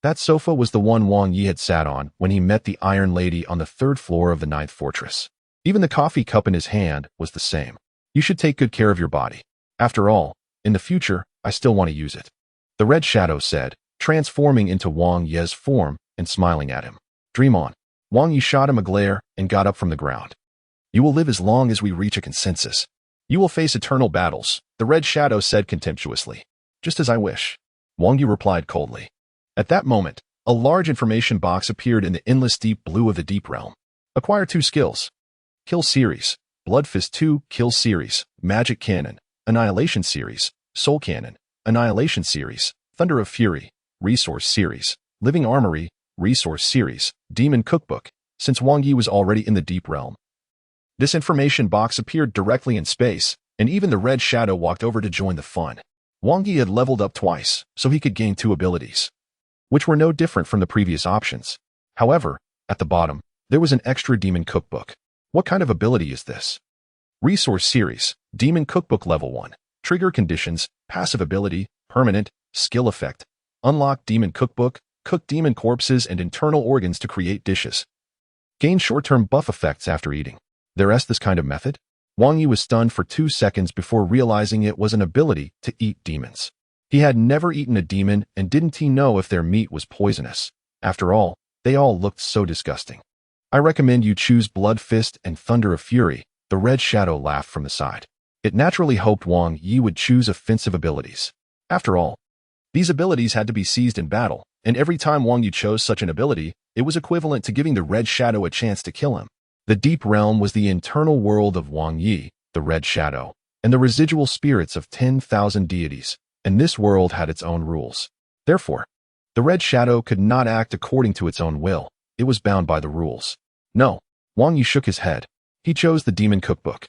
That sofa was the one Wang Yi had sat on when he met the Iron Lady on the 3rd floor of the 9th fortress. Even the coffee cup in his hand was the same. You should take good care of your body. After all, in the future, I still want to use it. The Red Shadow said, transforming into Wang Yi's form and smiling at him. Dream on. Wang Yi shot him a glare and got up from the ground. You will live as long as we reach a consensus. You will face eternal battles, the Red Shadow said contemptuously. Just as I wish. Wang Yi replied coldly. At that moment, a large information box appeared in the endless deep blue of the deep realm. Acquire 2 skills. Kill Series, Blood Fist 2, Kill Series, Magic Cannon, Annihilation Series, Soul Cannon, Annihilation Series, Thunder of Fury, Resource Series, Living Armory, Resource Series, Demon Cookbook, since Wang Yi was already in the deep realm. This information box appeared directly in space, and even the Red Shadow walked over to join the fun. Wang Yi had leveled up twice, so he could gain 2 abilities, which were no different from the previous options. However, at the bottom, there was an extra Demon Cookbook. What kind of ability is this? Resource Series, Demon Cookbook Level 1. Trigger conditions, passive ability, permanent, skill effect. Unlock Demon Cookbook, cook demon corpses and internal organs to create dishes. Gain short-term buff effects after eating. There is this kind of method? Wang Yi was stunned for 2 seconds before realizing it was an ability to eat demons. He had never eaten a demon, and didn't he know if their meat was poisonous? After all, they all looked so disgusting. I recommend you choose Blood Fist and Thunder of Fury, the Red Shadow laughed from the side. It naturally hoped Wang Yi would choose offensive abilities. After all, these abilities had to be seized in battle, and every time Wang Yi chose such an ability, it was equivalent to giving the Red Shadow a chance to kill him. The Deep Realm was the internal world of Wang Yi, the Red Shadow, and the residual spirits of 10,000 deities, and this world had its own rules. Therefore, the Red Shadow could not act according to its own will. It was bound by the rules. No, Wang Yi shook his head. He chose the Demon Cookbook.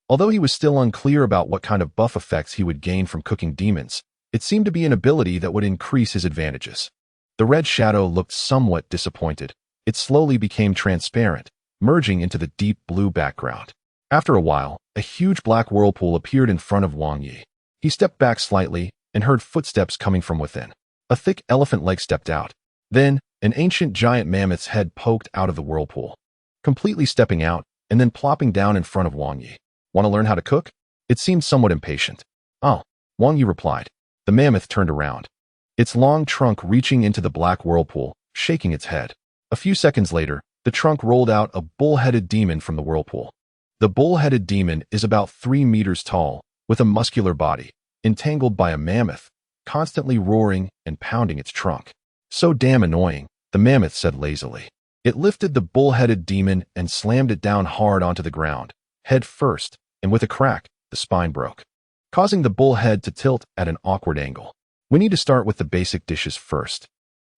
Although he was still unclear about what kind of buff effects he would gain from cooking demons, it seemed to be an ability that would increase his advantages. The red shadow looked somewhat disappointed. It slowly became transparent, merging into the deep blue background. After a while, a huge black whirlpool appeared in front of Wang Yi. He stepped back slightly and heard footsteps coming from within. A thick elephant leg stepped out. Then, an ancient giant mammoth's head poked out of the whirlpool, completely stepping out and then plopping down in front of Wang Yi. Want to learn how to cook? It seemed somewhat impatient. Oh, Wang Yi replied. The mammoth turned around, its long trunk reaching into the black whirlpool, shaking its head. A few seconds later, the trunk rolled out a bull-headed demon from the whirlpool. The bull-headed demon is about 3 meters tall, with a muscular body, entangled by a mammoth, constantly roaring and pounding its trunk. So damn annoying, the mammoth said lazily. It lifted the bull-headed demon and slammed it down hard onto the ground, head first, and with a crack, the spine broke, causing the bull head to tilt at an awkward angle. We need to start with the basic dishes first.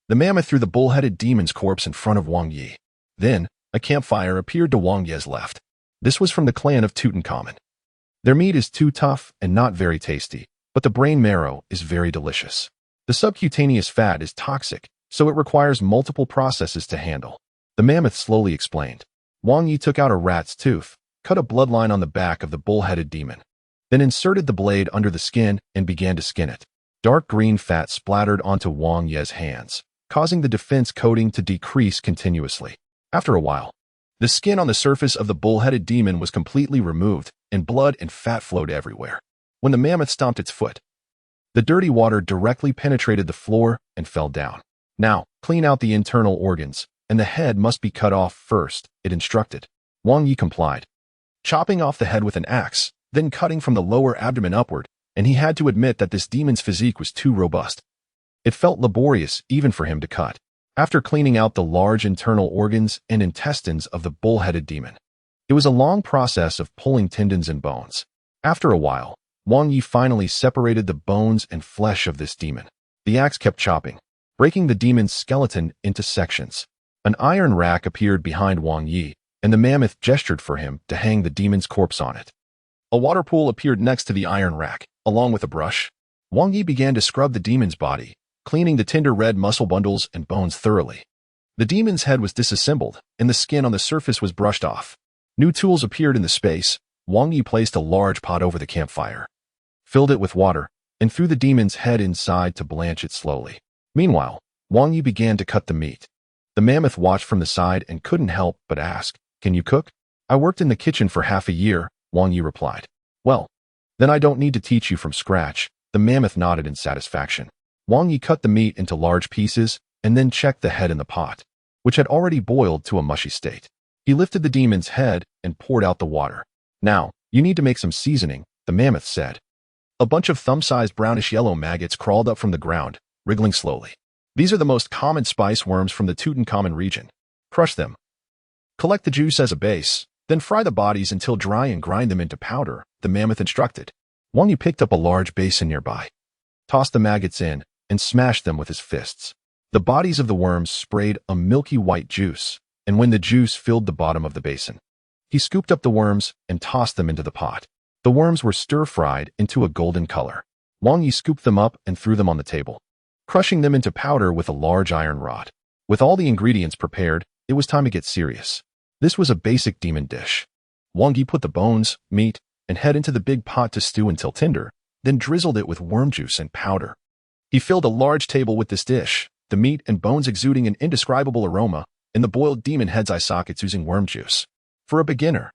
The mammoth threw the bull-headed demon's corpse in front of Wang Yi. Then, a campfire appeared to Wang Yi's left. This was from the clan of Tutankhamun. Their meat is too tough and not very tasty, but the brain marrow is very delicious. The subcutaneous fat is toxic, so it requires multiple processes to handle. The mammoth slowly explained. Wang Yi took out a rat's tooth, cut a bloodline on the back of the bull-headed demon, then inserted the blade under the skin and began to skin it. Dark green fat splattered onto Wang Yi's hands, causing the defense coating to decrease continuously. After a while, the skin on the surface of the bull-headed demon was completely removed, and blood and fat flowed everywhere. When the mammoth stomped its foot, the dirty water directly penetrated the floor and fell down. Now, clean out the internal organs, and the head must be cut off first, it instructed. Wang Yi complied, chopping off the head with an axe, then cutting from the lower abdomen upward, and he had to admit that this demon's physique was too robust. It felt laborious even for him to cut. After cleaning out the large internal organs and intestines of the bull-headed demon, it was a long process of pulling tendons and bones. After a while, Wang Yi finally separated the bones and flesh of this demon. The axe kept chopping, breaking the demon's skeleton into sections. An iron rack appeared behind Wang Yi, and the mammoth gestured for him to hang the demon's corpse on it. A water pool appeared next to the iron rack, along with a brush. Wang Yi began to scrub the demon's body, cleaning the tender red muscle bundles and bones thoroughly. The demon's head was disassembled, and the skin on the surface was brushed off. New tools appeared in the space. Wang Yi placed a large pot over the campfire, filled it with water, and threw the demon's head inside to blanch it slowly. Meanwhile, Wang Yi began to cut the meat. The mammoth watched from the side and couldn't help but ask, "Can you cook?" "I worked in the kitchen for half a year," Wang Yi replied. "Well, then I don't need to teach you from scratch." The mammoth nodded in satisfaction. Wang Yi cut the meat into large pieces and then checked the head in the pot, which had already boiled to a mushy state. He lifted the demon's head and poured out the water. "Now, you need to make some seasoning," the mammoth said. A bunch of thumb-sized brownish-yellow maggots crawled up from the ground, wriggling slowly. These are the most common spice worms from the Tutankhamun region. Crush them. Collect the juice as a base, then fry the bodies until dry and grind them into powder, the mammoth instructed. Wang Yi picked up a large basin nearby, tossed the maggots in, and smashed them with his fists. The bodies of the worms sprayed a milky white juice, and when the juice filled the bottom of the basin, he scooped up the worms and tossed them into the pot. The worms were stir-fried into a golden color. Wang Yi scooped them up and threw them on the table, crushing them into powder with a large iron rod. With all the ingredients prepared, it was time to get serious. This was a basic demon dish. Wang Yi put the bones, meat, and head into the big pot to stew until tender, then drizzled it with worm juice and powder. He filled a large table with this dish, the meat and bones exuding an indescribable aroma, and the boiled demon head's eye sockets oozing worm juice. For a beginner,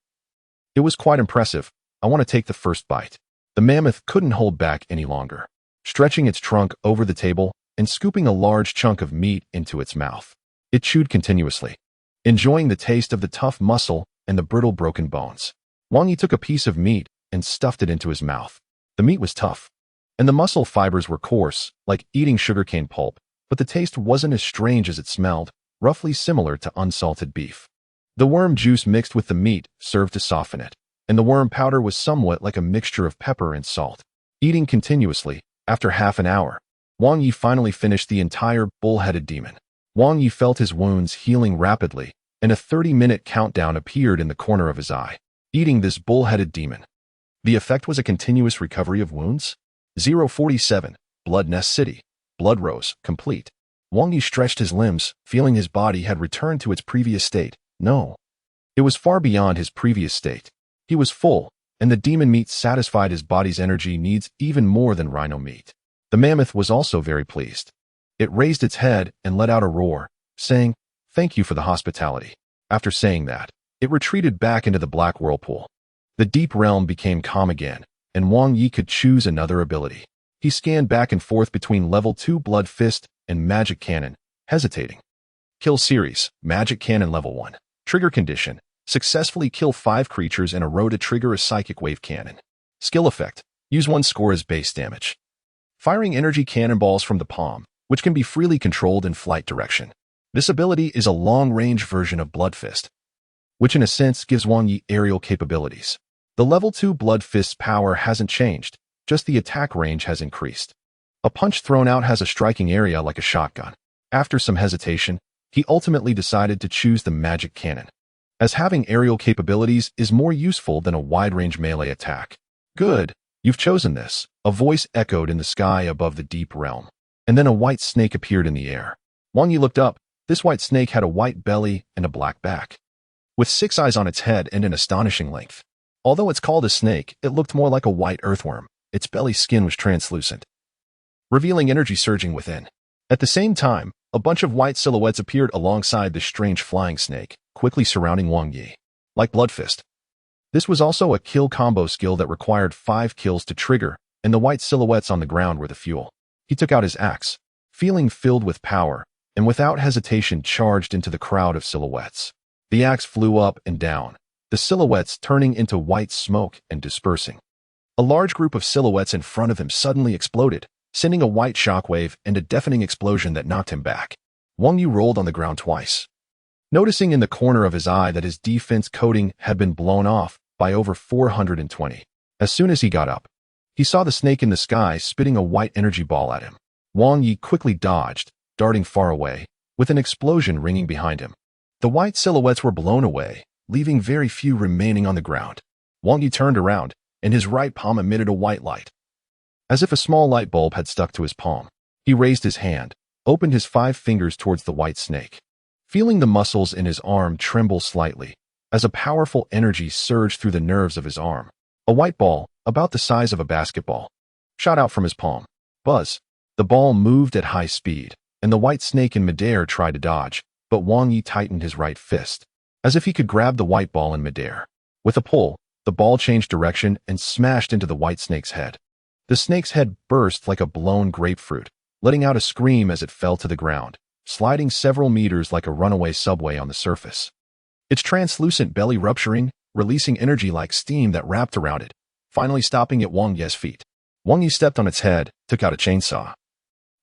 it was quite impressive. "I want to take the first bite." The mammoth couldn't hold back any longer, stretching its trunk over the table and scooping a large chunk of meat into its mouth. It chewed continuously, enjoying the taste of the tough muscle and the brittle broken bones. Wang Yi took a piece of meat and stuffed it into his mouth. The meat was tough, and the muscle fibers were coarse, like eating sugarcane pulp, but the taste wasn't as strange as it smelled, roughly similar to unsalted beef. The worm juice mixed with the meat served to soften it, and the worm powder was somewhat like a mixture of pepper and salt. Eating continuously, after half an hour, Wang Yi finally finished the entire bull-headed demon. Wang Yi felt his wounds healing rapidly, and a 30-minute countdown appeared in the corner of his eye. Eating this bull-headed demon. The effect was a continuous recovery of wounds. 047, Blood Nest City. Blood Rose, complete. Wang Yi stretched his limbs, feeling his body had returned to its previous state. No. It was far beyond his previous state. He was full, and the demon meat satisfied his body's energy needs even more than rhino meat. The mammoth was also very pleased. It raised its head and let out a roar, saying, "Thank you for the hospitality." After saying that, it retreated back into the black whirlpool. The deep realm became calm again, and Wang Yi could choose another ability. He scanned back and forth between level 2 Blood Fist and Magic Cannon, hesitating. Kill series, Magic Cannon level 1. Trigger condition, successfully kill 5 creatures in a row to trigger a Psychic Wave Cannon. Skill effect, use 1 score as base damage. Firing energy cannonballs from the palm, which can be freely controlled in flight direction. This ability is a long-range version of Blood Fist, which in a sense gives Wang Yi aerial capabilities. The level 2 Blood Fist's power hasn't changed, just the attack range has increased. A punch thrown out has a striking area like a shotgun. After some hesitation, he ultimately decided to choose the Magic Cannon, as having aerial capabilities is more useful than a wide-range melee attack. Good, you've chosen this, a voice echoed in the sky above the deep realm. And then a white snake appeared in the air. Wang Yi looked up. This white snake had a white belly and a black back, with 6 eyes on its head and an astonishing length. Although it's called a snake, it looked more like a white earthworm. Its belly skin was translucent, revealing energy surging within. At the same time, a bunch of white silhouettes appeared alongside the strange flying snake, quickly surrounding Wang Yi. Like Blood Fist, this was also a kill combo skill that required 5 kills to trigger, and the white silhouettes on the ground were the fuel. He took out his axe, feeling filled with power, and without hesitation charged into the crowd of silhouettes. The axe flew up and down, the silhouettes turning into white smoke and dispersing. A large group of silhouettes in front of him suddenly exploded, sending a white shockwave and a deafening explosion that knocked him back. Wang Yi rolled on the ground twice, noticing in the corner of his eye that his defense coating had been blown off by over 420. As soon as he got up, he saw the snake in the sky spitting a white energy ball at him. Wang Yi quickly dodged, darting far away, with an explosion ringing behind him. The white silhouettes were blown away, leaving very few remaining on the ground. Wang Yi turned around, and his right palm emitted a white light, as if a small light bulb had stuck to his palm. He raised his hand, opened his 5 fingers towards the white snake, feeling the muscles in his arm tremble slightly, as a powerful energy surged through the nerves of his arm. A white ball, about the size of a basketball, shot out from his palm. Buzz! The ball moved at high speed, and the white snake in midair tried to dodge, but Wang Yi tightened his right fist, as if he could grab the white ball in midair. With a pull, the ball changed direction and smashed into the white snake's head. The snake's head burst like a blown grapefruit, letting out a scream as it fell to the ground, sliding several meters like a runaway subway on the surface. Its translucent belly rupturing, releasing energy like steam that wrapped around it, finally stopping at Wang Yi's feet. Wang Yi stepped on its head, took out a chainsaw,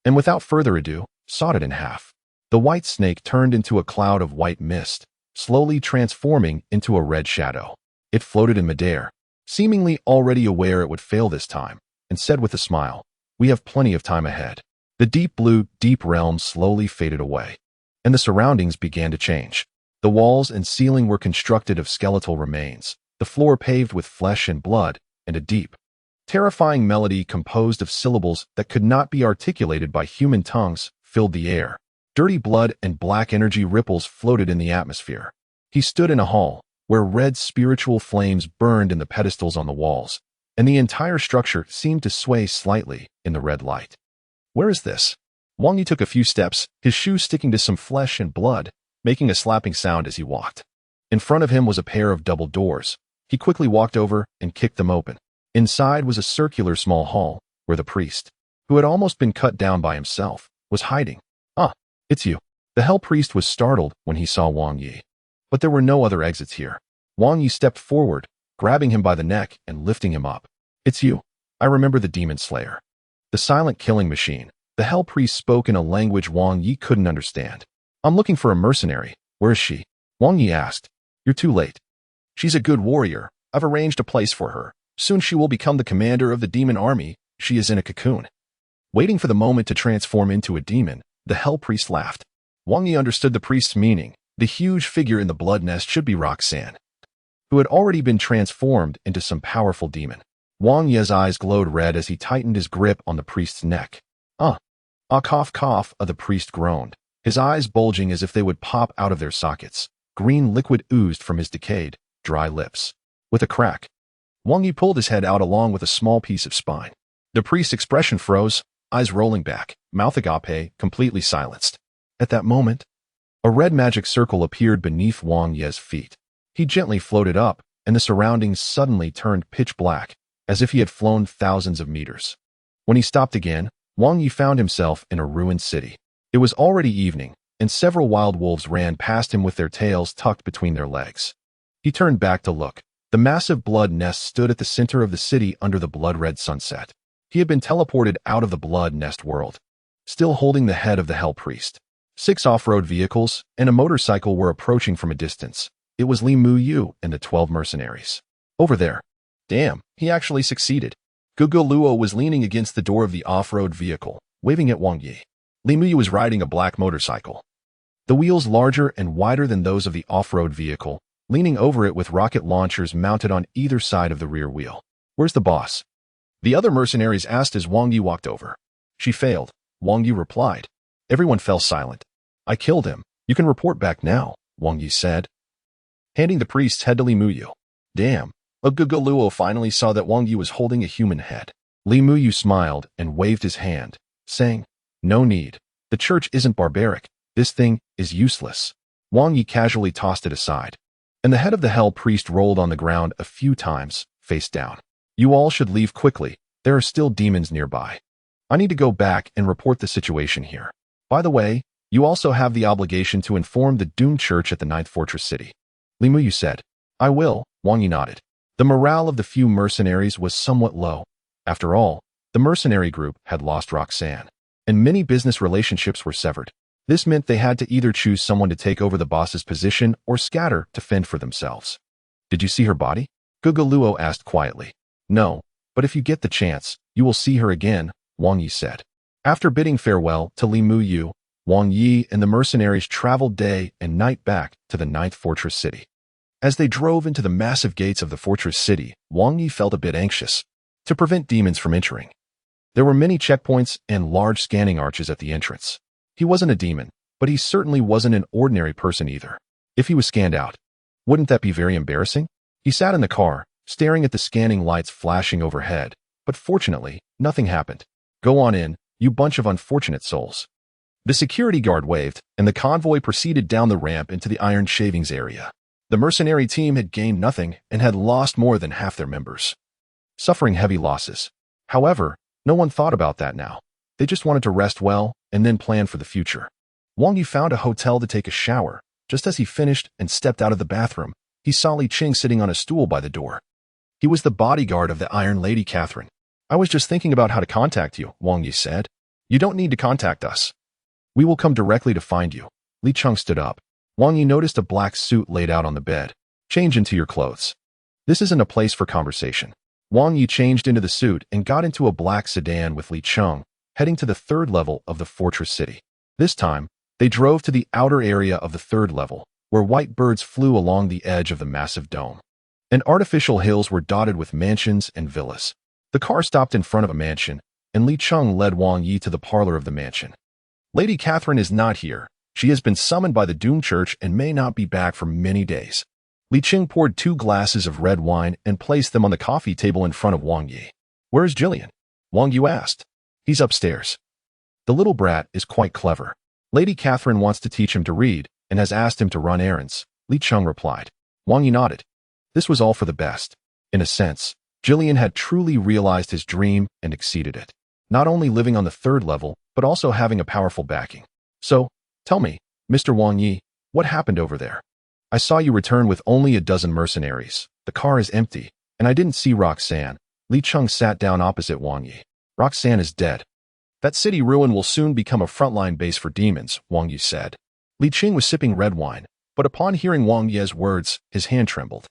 and without further ado, sawed it in half. The white snake turned into a cloud of white mist, slowly transforming into a red shadow. It floated in midair, seemingly already aware it would fail this time, and said with a smile, "We have plenty of time ahead." The deep blue, deep realm slowly faded away, and the surroundings began to change. The walls and ceiling were constructed of skeletal remains, the floor paved with flesh and blood, and a deep, terrifying melody composed of syllables that could not be articulated by human tongues filled the air. Dirty blood and black energy ripples floated in the atmosphere. He stood in a hall, where red spiritual flames burned in the pedestals on the walls, and the entire structure seemed to sway slightly in the red light. Where is this? Wang Yi took a few steps, his shoes sticking to some flesh and blood, making a slapping sound as he walked. In front of him was a pair of double doors. He quickly walked over and kicked them open. Inside was a circular small hall, where the priest, who had almost been cut down by himself, was hiding. "Ah, it's you." The hell priest was startled when he saw Wang Yi. But there were no other exits here. Wang Yi stepped forward, grabbing him by the neck and lifting him up. "It's you. I remember the demon slayer. The silent killing machine." The hell priest spoke in a language Wang Yi couldn't understand. "I'm looking for a mercenary. Where is she?" Wang Yi asked. "You're too late. She's a good warrior. I've arranged a place for her. Soon she will become the commander of the demon army. She is in a cocoon." Waiting for the moment to transform into a demon, the hell priest laughed. Wang Yi understood the priest's meaning. The huge figure in the blood nest should be Roxanne, who had already been transformed into some powerful demon. Wang Yi's eyes glowed red as he tightened his grip on the priest's neck. "Ah, cough, cough," the priest groaned, his eyes bulging as if they would pop out of their sockets. Green liquid oozed from his decayed, dry lips. With a crack, Wang Yi pulled his head out along with a small piece of spine. The priest's expression froze, eyes rolling back, mouth agape, completely silenced. At that moment, a red magic circle appeared beneath Wang Yi's feet. He gently floated up, and the surroundings suddenly turned pitch black, as if he had flown thousands of meters. When he stopped again, Wang Yi found himself in a ruined city. It was already evening, and several wild wolves ran past him with their tails tucked between their legs. He turned back to look. The massive blood nest stood at the center of the city under the blood-red sunset. He had been teleported out of the blood nest world, still holding the head of the Hell Priest. 6 off-road vehicles and a motorcycle were approaching from a distance. It was Li Mu Yu and the 12 mercenaries. Over there. Damn, he actually succeeded. Gugu Luo was leaning against the door of the off-road vehicle, waving at Wang Yi. Li Mu Yu was riding a black motorcycle. The wheels larger and wider than those of the off-road vehicle, leaning over it with rocket launchers mounted on either side of the rear wheel. "Where's the boss?" the other mercenaries asked as Wang Yi walked over. "She failed," Wang Yi replied. Everyone fell silent. "I killed him. You can report back now," Wang Yi said, handing the priest's head to Li Mu Yu. Damn. Gugu Luo finally saw that Wang Yi was holding a human head. Li Mu Yu smiled and waved his hand, saying, "No need. The church isn't barbaric. This thing is useless." Wang Yi casually tossed it aside, and the head of the Hell Priest rolled on the ground a few times, face down. "You all should leave quickly. There are still demons nearby. I need to go back and report the situation here. By the way, you also have the obligation to inform the doomed church at the 9th Fortress City." Li Mu Yu said, "I will," Wang Yi nodded. The morale of the few mercenaries was somewhat low. After all, the mercenary group had lost Roxanne, and many business relationships were severed. This meant they had to either choose someone to take over the boss's position or scatter to fend for themselves. "Did you see her body?" Gugu Luo asked quietly. "No, but if you get the chance, you will see her again," Wang Yi said. After bidding farewell to Li Mu Yu, Wang Yi and the mercenaries traveled day and night back to the 9th Fortress City. As they drove into the massive gates of the fortress city, Wang Yi felt a bit anxious to prevent demons from entering. There were many checkpoints and large scanning arches at the entrance. He wasn't a demon, but he certainly wasn't an ordinary person either. If he was scanned out, wouldn't that be very embarrassing? He sat in the car, staring at the scanning lights flashing overhead, but fortunately, nothing happened. "Go on in, you bunch of unfortunate souls." The security guard waved, and the convoy proceeded down the ramp into the iron shavings area. The mercenary team had gained nothing and had lost more than half their members, suffering heavy losses. However, no one thought about that now. They just wanted to rest well and then plan for the future. Wang Yi found a hotel to take a shower. Just as he finished and stepped out of the bathroom, he saw Li Qing sitting on a stool by the door. He was the bodyguard of the Iron Lady Catherine. "I was just thinking about how to contact you," Wang Yi said. "You don't need to contact us. We will come directly to find you." Li Qing stood up. Wang Yi noticed a black suit laid out on the bed. "Change into your clothes. This isn't a place for conversation." Wang Yi changed into the suit and got into a black sedan with Li Qing, heading to the 3rd level of the fortress city. This time, they drove to the outer area of the 3rd level, where white birds flew along the edge of the massive dome, and artificial hills were dotted with mansions and villas. The car stopped in front of a mansion, and Li Qing led Wang Yi to the parlor of the mansion. "Lady Catherine is not here. She has been summoned by the Doom Church and may not be back for many days." Li Qing poured 2 glasses of red wine and placed them on the coffee table in front of Wang Yi. "Where is Jillian?" Wang Yu asked. "He's upstairs. The little brat is quite clever. Lady Catherine wants to teach him to read and has asked him to run errands," Li Qing replied. Wang Yi nodded. This was all for the best. In a sense, Jillian had truly realized his dream and exceeded it. Not only living on the 3rd level, but also having a powerful backing. "So, tell me, Mr. Wang Yi, what happened over there? I saw you return with only a dozen mercenaries. The car is empty, and I didn't see Roxanne." Li Qing sat down opposite Wang Yi. "Roxanne is dead. That city ruin will soon become a frontline base for demons," Wang Yi said. Li Qing was sipping red wine, but upon hearing Wang Yi's words, his hand trembled.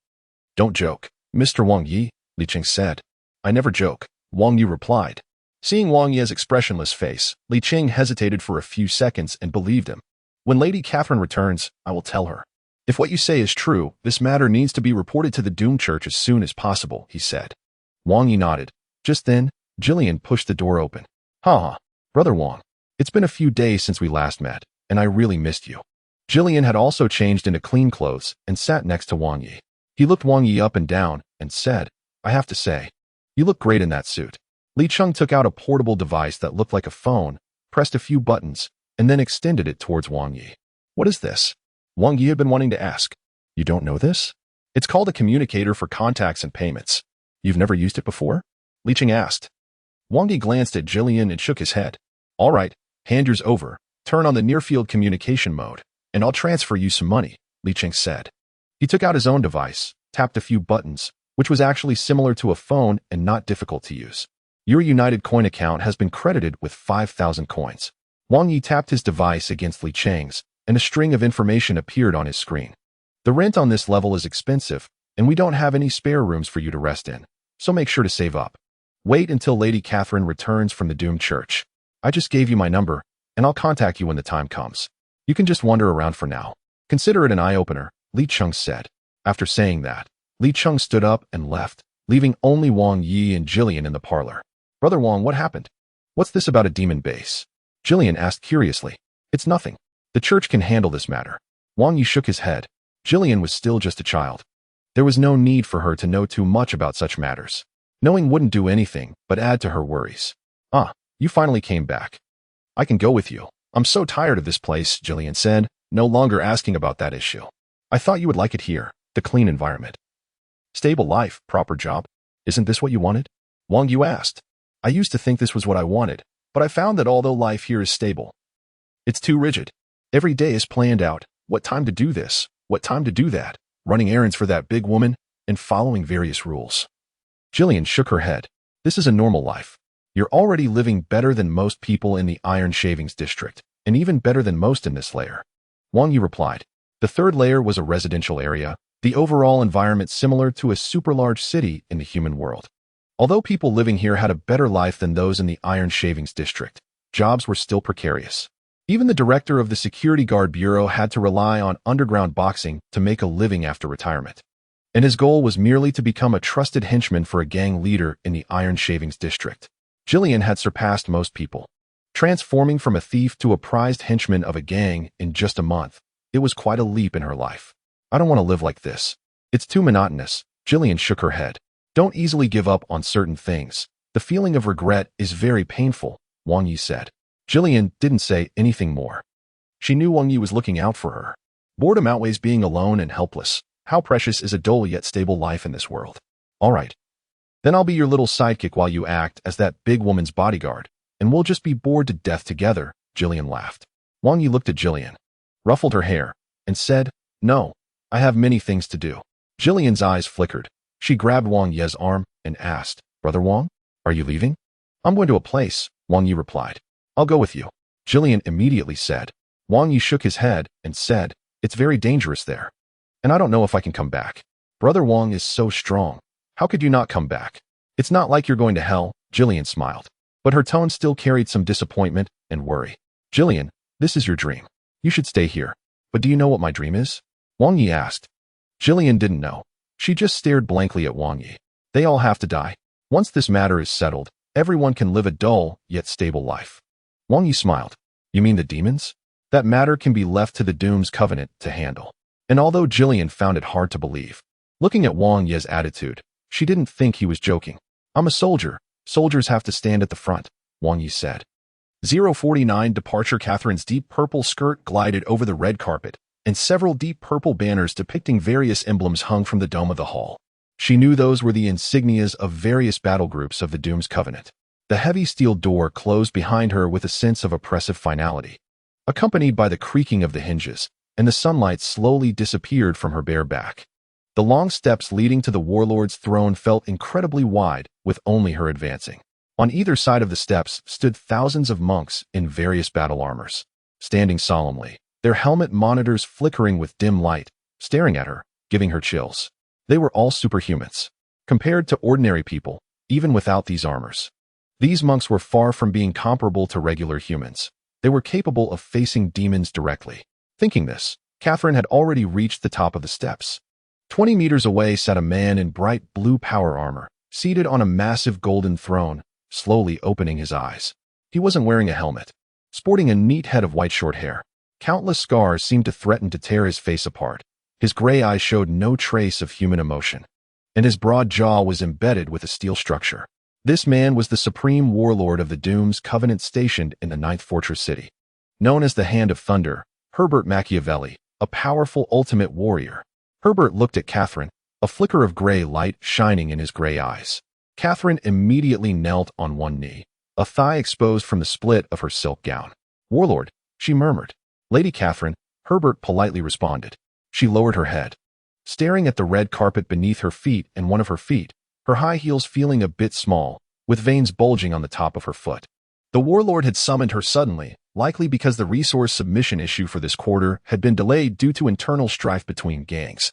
"Don't joke, Mr. Wang Yi," Li Qing said. "I never joke," Wang Yi replied. Seeing Wang Yi's expressionless face, Li Qing hesitated for a few seconds and believed him. "When Lady Catherine returns, I will tell her. If what you say is true, this matter needs to be reported to the Doom Church as soon as possible," he said. Wang Yi nodded. Just then, Jillian pushed the door open. "Ha! Brother Wang, It's been a few days since we last met, and I really missed you. Jillian had also changed into clean clothes and sat next to Wang Yi. He looked Wang Yi up and down and said, I have to say, you look great in that suit. Li Cheng took out a portable device that looked like a phone, pressed a few buttons, and then extended it towards Wang Yi. What is this? Wang Yi had been wanting to ask. You don't know this? It's called a communicator for contacts and payments. You've never used it before? Li Cheng asked. Wang Yi glanced at Jillian and shook his head. All right, hand yours over, turn on the near-field communication mode, and I'll transfer you some money, Li Cheng said. He took out his own device, tapped a few buttons, which was actually similar to a phone and not difficult to use. Your United Coin account has been credited with 5,000 coins. Wang Yi tapped his device against Li Cheng's, and a string of information appeared on his screen. The rent on this level is expensive, and we don't have any spare rooms for you to rest in, so make sure to save up. Wait until Lady Catherine returns from the doomed church. I just gave you my number, and I'll contact you when the time comes. You can just wander around for now. Consider it an eye-opener, Li Cheng said. After saying that, Li Cheng stood up and left, leaving only Wang Yi and Jillian in the parlor. Brother Wang, what happened? What's this about a demon base? Jillian asked curiously. It's nothing. The church can handle this matter. Wang Yi shook his head. Jillian was still just a child. There was no need for her to know too much about such matters. Knowing wouldn't do anything but add to her worries. Ah, you finally came back. I can go with you. I'm so tired of this place, Jillian said, no longer asking about that issue. I thought you would like it here, the clean environment. Stable life, proper job. Isn't this what you wanted? Wang Yu asked. I used to think this was what I wanted, but I found that although life here is stable, it's too rigid. Every day is planned out, what time to do this, what time to do that, running errands for that big woman, and following various rules. Jillian shook her head. This is a normal life. You're already living better than most people in the Iron Shavings district, and even better than most in this layer. Wang Yu replied. The third layer was a residential area, the overall environment similar to a super large city in the human world. Although people living here had a better life than those in the Iron Shavings district, jobs were still precarious. Even the director of the Security Guard Bureau had to rely on underground boxing to make a living after retirement. And his goal was merely to become a trusted henchman for a gang leader in the Iron Shavings district. Jillian had surpassed most people. Transforming from a thief to a prized henchman of a gang in just a month, it was quite a leap in her life. I don't want to live like this. It's too monotonous. Jillian shook her head. Don't easily give up on certain things. The feeling of regret is very painful, Wang Yi said. Jillian didn't say anything more. She knew Wang Yi was looking out for her. Boredom outweighs being alone and helpless. How precious is a dull yet stable life in this world? All right. Then I'll be your little sidekick while you act as that big woman's bodyguard, and we'll just be bored to death together, Jillian laughed. Wang Yi looked at Jillian, ruffled her hair, and said, No, I have many things to do. Jillian's eyes flickered. She grabbed Wang Yi's arm and asked, Brother Wang, are you leaving? I'm going to a place, Wang Yi replied. I'll go with you. Jillian immediately said. Wang Yi shook his head and said, It's very dangerous there. And I don't know if I can come back. Brother Wang is so strong. How could you not come back? It's not like you're going to hell, Jillian smiled. But her tone still carried some disappointment and worry. Jillian, this is your dream. You should stay here. But do you know what my dream is? Wang Yi asked. Jillian didn't know. She just stared blankly at Wang Yi. They all have to die. Once this matter is settled, everyone can live a dull yet stable life. Wang Yi smiled. You mean the demons? That matter can be left to the Doom's Covenant to handle. And although Jillian found it hard to believe, looking at Wang Yi's attitude, she didn't think he was joking. I'm a soldier. Soldiers have to stand at the front, Wang Yi said. 049 Departure. Catherine's deep purple skirt glided over the red carpet, and several deep purple banners depicting various emblems hung from the dome of the hall. She knew those were the insignias of various battle groups of the Doom's Covenant. The heavy steel door closed behind her with a sense of oppressive finality, accompanied by the creaking of the hinges, and the sunlight slowly disappeared from her bare back. The long steps leading to the warlord's throne felt incredibly wide, with only her advancing. On either side of the steps stood thousands of monks in various battle armors, standing solemnly, their helmet monitors flickering with dim light, staring at her, giving her chills. They were all superhumans, compared to ordinary people, even without these armors. These monks were far from being comparable to regular humans. They were capable of facing demons directly. Thinking this, Catherine had already reached the top of the steps. 20 meters away sat a man in bright blue power armor, seated on a massive golden throne, slowly opening his eyes. He wasn't wearing a helmet. sporting a neat head of white short hair. Countless scars seemed to threaten to tear his face apart. His gray eyes showed no trace of human emotion, and his broad jaw was embedded with a steel structure. This man was the supreme warlord of the Doom's Covenant stationed in the Ninth Fortress City. Known as the Hand of Thunder, Herbert Machiavelli, a powerful ultimate warrior. Herbert looked at Catherine, a flicker of gray light shining in his gray eyes. Catherine immediately knelt on one knee, a thigh exposed from the split of her silk gown. "Warlord," she murmured. "Lady Catherine," Herbert politely responded. She lowered her head, staring at the red carpet beneath her feet and one of her feet, her high heels feeling a bit small, with veins bulging on the top of her foot. The warlord had summoned her suddenly, likely because the resource submission issue for this quarter had been delayed due to internal strife between gangs,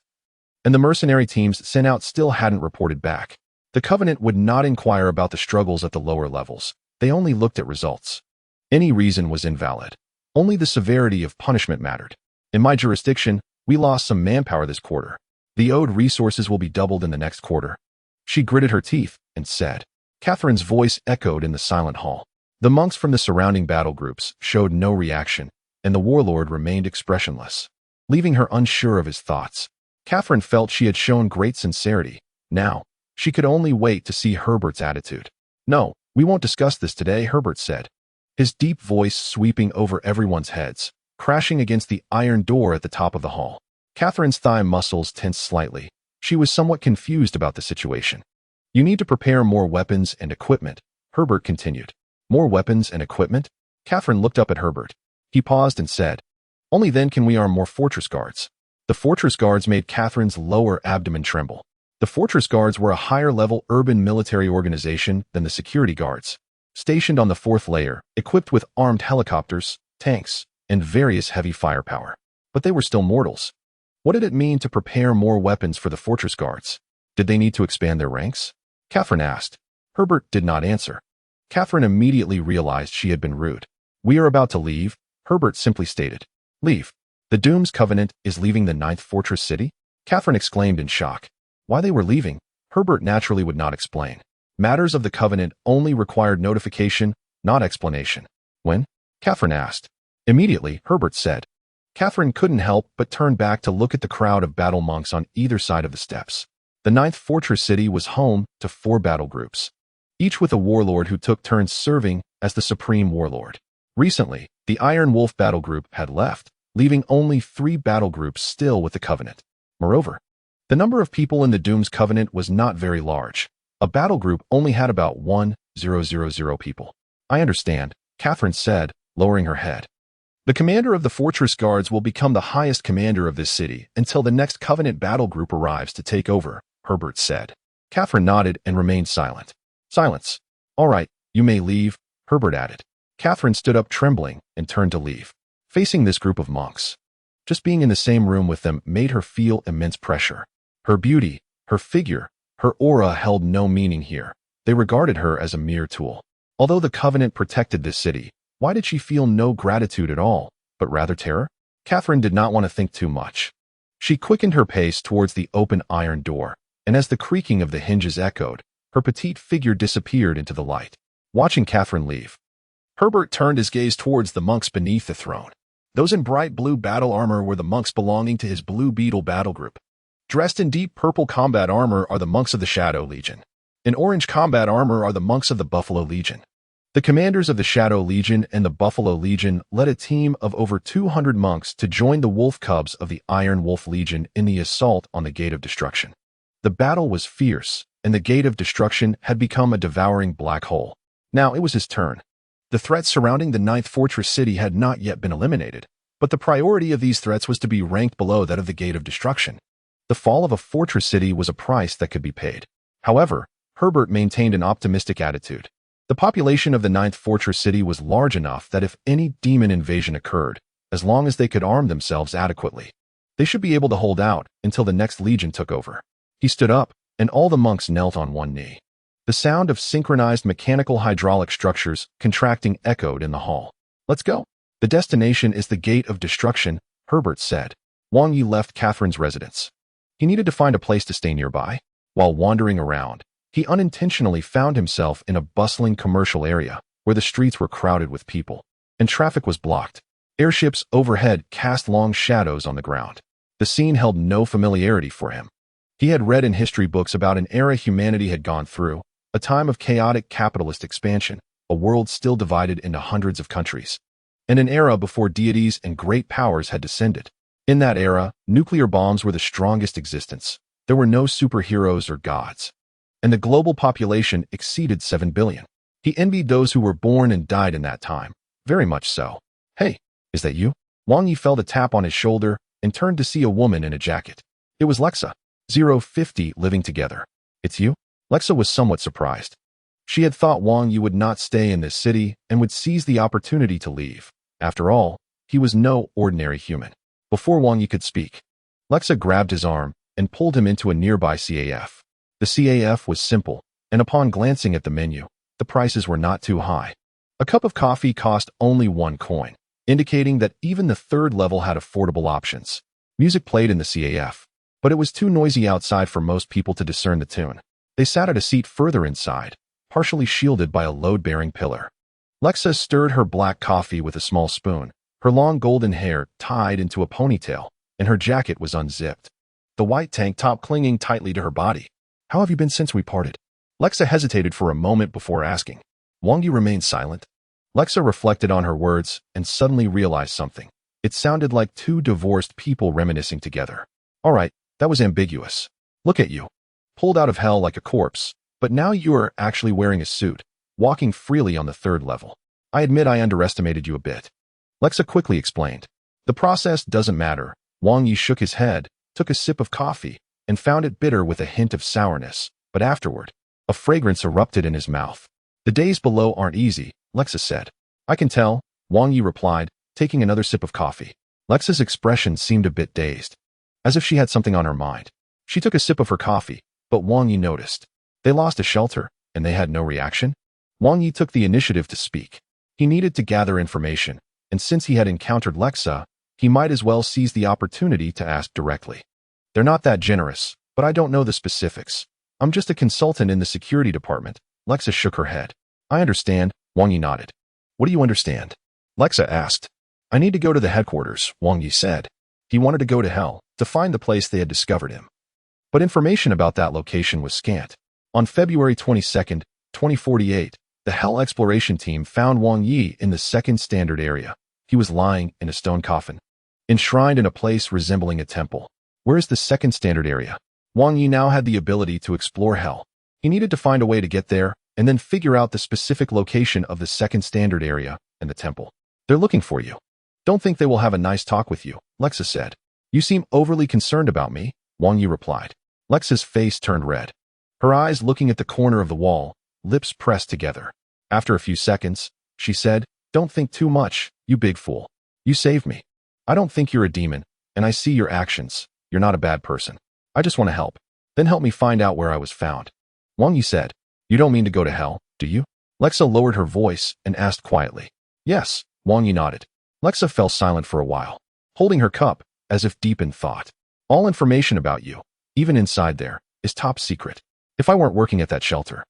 and the mercenary teams sent out still hadn't reported back. The Covenant would not inquire about the struggles at the lower levels. They only looked at results. Any reason was invalid. Only the severity of punishment mattered. "In my jurisdiction, we lost some manpower this quarter. The owed resources will be doubled in the next quarter." She gritted her teeth and said. Catherine's voice echoed in the silent hall. The monks from the surrounding battle groups showed no reaction, and the warlord remained expressionless, leaving her unsure of his thoughts. Catherine felt she had shown great sincerity. Now, she could only wait to see Herbert's attitude. "No, we won't discuss this today," Herbert said, his deep voice sweeping over everyone's heads, crashing against the iron door at the top of the hall. Catherine's thigh muscles tensed slightly. She was somewhat confused about the situation. "You need to prepare more weapons and equipment," Herbert continued. "More weapons and equipment?" Catherine looked up at Herbert. He paused and said, "Only then can we arm more fortress guards." The fortress guards made Catherine's lower abdomen tremble. The fortress guards were a higher-level urban military organization than the security guards, stationed on the fourth layer, equipped with armed helicopters, tanks, and various heavy firepower. But they were still mortals. What did it mean to prepare more weapons for the fortress guards? Did they need to expand their ranks? Catherine asked. Herbert did not answer. Catherine immediately realized she had been rude. "We are about to leave," Herbert simply stated. "Leave? The Doom's Covenant is leaving the Ninth Fortress City?" Catherine exclaimed in shock. Why they were leaving, Herbert naturally would not explain. Matters of the Covenant only required notification, not explanation. "When?" Catherine asked. "Immediately," Herbert said. Catherine couldn't help but turn back to look at the crowd of battle monks on either side of the steps. The Ninth Fortress City was home to 4 battle groups, each with a warlord who took turns serving as the supreme warlord. Recently, the Iron Wolf battle group had left, leaving only 3 battle groups still with the Covenant. Moreover, the number of people in the Doom's Covenant was not very large. A battle group only had about 1,000 people. "I understand," Catherine said, lowering her head. "The commander of the fortress guards will become the highest commander of this city until the next Covenant battle group arrives to take over," Herbert said. Catherine nodded and remained silent. Silence. "All right, you may leave," Herbert added. Catherine stood up trembling and turned to leave, facing this group of monks. Just being in the same room with them made her feel immense pressure. Her beauty, her figure, her aura held no meaning here. They regarded her as a mere tool. Although the Covenant protected this city, why did she feel no gratitude at all, but rather terror? Catherine did not want to think too much. She quickened her pace towards the open iron door, and as the creaking of the hinges echoed, her petite figure disappeared into the light. Watching Catherine leave, Herbert turned his gaze towards the monks beneath the throne. Those in bright blue battle armor were the monks belonging to his Blue Beetle battle group. Dressed in deep purple combat armor are the monks of the Shadow Legion. In orange combat armor are the monks of the Buffalo Legion. The commanders of the Shadow Legion and the Buffalo Legion led a team of over 200 monks to join the wolf cubs of the Iron Wolf Legion in the assault on the Gate of Destruction. The battle was fierce, and the Gate of Destruction had become a devouring black hole. Now it was his turn. The threats surrounding the Ninth Fortress City had not yet been eliminated, but the priority of these threats was to be ranked below that of the Gate of Destruction. The fall of a fortress city was a price that could be paid. However, Herbert maintained an optimistic attitude. The population of the Ninth Fortress City was large enough that if any demon invasion occurred, as long as they could arm themselves adequately, they should be able to hold out until the next legion took over. He stood up, and all the monks knelt on one knee. The sound of synchronized mechanical hydraulic structures contracting echoed in the hall. "Let's go. The destination is the Gate of Destruction," Herbert said. Wang Yi left Catherine's residence. He needed to find a place to stay nearby. While wandering around, he unintentionally found himself in a bustling commercial area where the streets were crowded with people. and traffic was blocked. Airships overhead cast long shadows on the ground. The scene held no familiarity for him. He had read in history books about an era humanity had gone through, a time of chaotic capitalist expansion, a world still divided into hundreds of countries, and an era before deities and great powers had descended. In that era, nuclear bombs were the strongest existence. There were no superheroes or gods, and the global population exceeded 7 billion. He envied those who were born and died in that time, very much so. "Hey, is that you?" Wang Yi felt a tap on his shoulder and turned to see a woman in a jacket. It was Lexa. 050 living together. "It's you?" Lexa was somewhat surprised. She had thought Wang Yi would not stay in this city and would seize the opportunity to leave. After all, he was no ordinary human. Before Wang Yi could speak, Lexa grabbed his arm and pulled him into a nearby CAF. The CAF was simple, and upon glancing at the menu, the prices were not too high. A cup of coffee cost only 1 coin, indicating that even the third level had affordable options. Music played in the CAF, but it was too noisy outside for most people to discern the tune. They sat at a seat further inside, partially shielded by a load-bearing pillar. Lexa stirred her black coffee with a small spoon, her long golden hair tied into a ponytail, and her jacket was unzipped, the white tank top clinging tightly to her body. "How have you been since we parted?" Lexa hesitated for a moment before asking. Wang Yi remained silent. Lexa reflected on her words and suddenly realized something. It sounded like two divorced people reminiscing together. "All right, that was ambiguous. Look at you. Pulled out of hell like a corpse, but now you're actually wearing a suit, walking freely on the third level. I admit I underestimated you a bit." Lexa quickly explained. "The process doesn't matter." Wang Yi shook his head, took a sip of coffee, and found it bitter with a hint of sourness, but afterward, a fragrance erupted in his mouth. "The days below aren't easy," Lexa said. "I can tell," Wang Yi replied, taking another sip of coffee. Lexa's expression seemed a bit dazed, as if she had something on her mind. She took a sip of her coffee, but Wang Yi noticed. They lost a shelter, and they had no reaction? Wang Yi took the initiative to speak. He needed to gather information, and since he had encountered Lexa, he might as well seize the opportunity to ask directly. "They're not that generous, but I don't know the specifics. I'm just a consultant in the security department." Lexa shook her head. "I understand," Wang Yi nodded. "What do you understand?" Lexa asked. "I need to go to the headquarters," Wang Yi said. He wanted to go to hell, to find the place they had discovered him. But information about that location was scant. On February 22nd, 2048, the Hell Exploration Team found Wang Yi in the second standard area. He was lying in a stone coffin, enshrined in a place resembling a temple. Where is the second standard area? Wang Yi now had the ability to explore hell. He needed to find a way to get there, and then figure out the specific location of the second standard area and the temple. "They're looking for you. Don't think they will have a nice talk with you," Lexa said. "You seem overly concerned about me," Wang Yi replied. Lexa's face turned red. Her eyes looking at the corner of the wall, lips pressed together. After a few seconds, she said, "Don't think too much, you big fool. You saved me. I don't think you're a demon, and I see your actions. You're not a bad person. I just want to help. Then help me find out where I was found." Wang Yi said, "You don't mean to go to hell, do you?" Lexa lowered her voice and asked quietly. "Yes," Wang Yi nodded. Lexa fell silent for a while, holding her cup, as if deep in thought. "All information about you, even inside there, is top secret. If I weren't working at that shelter,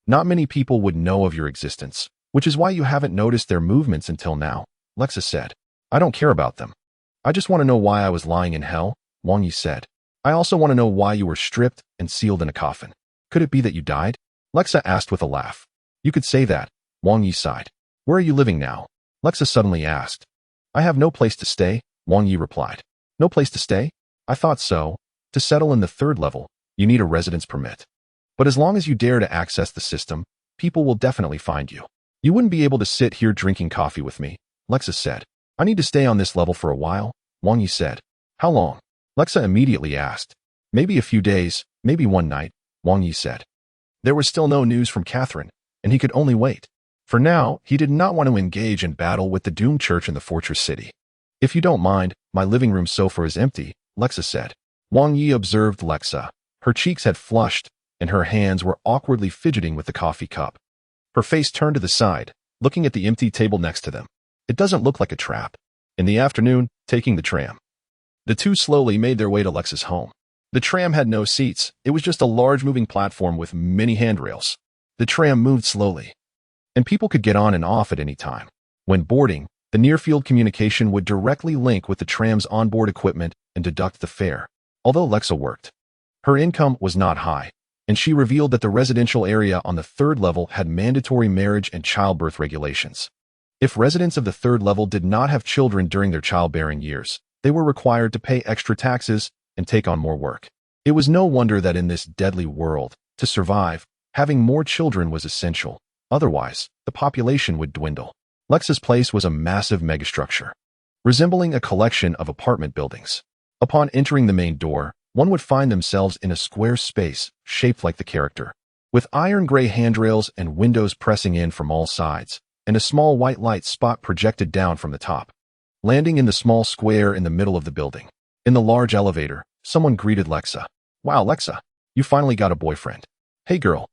not many people would know of your existence, which is why you haven't noticed their movements until now," Lexa said. "I don't care about them. I just want to know why I was lying in hell," Wang Yi said. "I also want to know why you were stripped and sealed in a coffin. Could it be that you died?" Lexa asked with a laugh. "You could say that," Wang Yi sighed. "Where are you living now?" Lexa suddenly asked. "I have no place to stay," Wang Yi replied. "No place to stay? I thought so. To settle in the third level, you need a residence permit. But as long as you dare to access the system, people will definitely find you. You wouldn't be able to sit here drinking coffee with me," Lexa said. "I need to stay on this level for a while," Wang Yi said. "How long?" Lexa immediately asked. "Maybe a few days, maybe one night," Wang Yi said. There was still no news from Catherine, and he could only wait. For now, he did not want to engage in battle with the doomed church in the fortress city. "If you don't mind, my living room sofa is empty," Lexa said. Wang Yi observed Lexa. Her cheeks had flushed, and her hands were awkwardly fidgeting with the coffee cup. Her face turned to the side, looking at the empty table next to them. "It doesn't look like a trap." In the afternoon, taking the tram. The two slowly made their way to Lexa's home. The tram had no seats. It was just a large moving platform with many handrails. The tram moved slowly, and people could get on and off at any time. When boarding, The near-field communication would directly link with the tram's onboard equipment and deduct the fare. Although Lexa worked, her income was not high, and she revealed that the residential area on the third level had mandatory marriage and childbirth regulations. If residents of the third level did not have children during their childbearing years, they were required to pay extra taxes and take on more work. It was no wonder that in this deadly world, to survive, having more children was essential. Otherwise, the population would dwindle. Lexa's place was a massive megastructure, resembling a collection of apartment buildings. Upon entering the main door, one would find themselves in a square space shaped like the character, with iron-gray handrails and windows pressing in from all sides, and a small white light spot projected down from the top, landing in the small square in the middle of the building. In the large elevator, someone greeted Lexa. "Wow, Lexa, you finally got a boyfriend. Hey girl,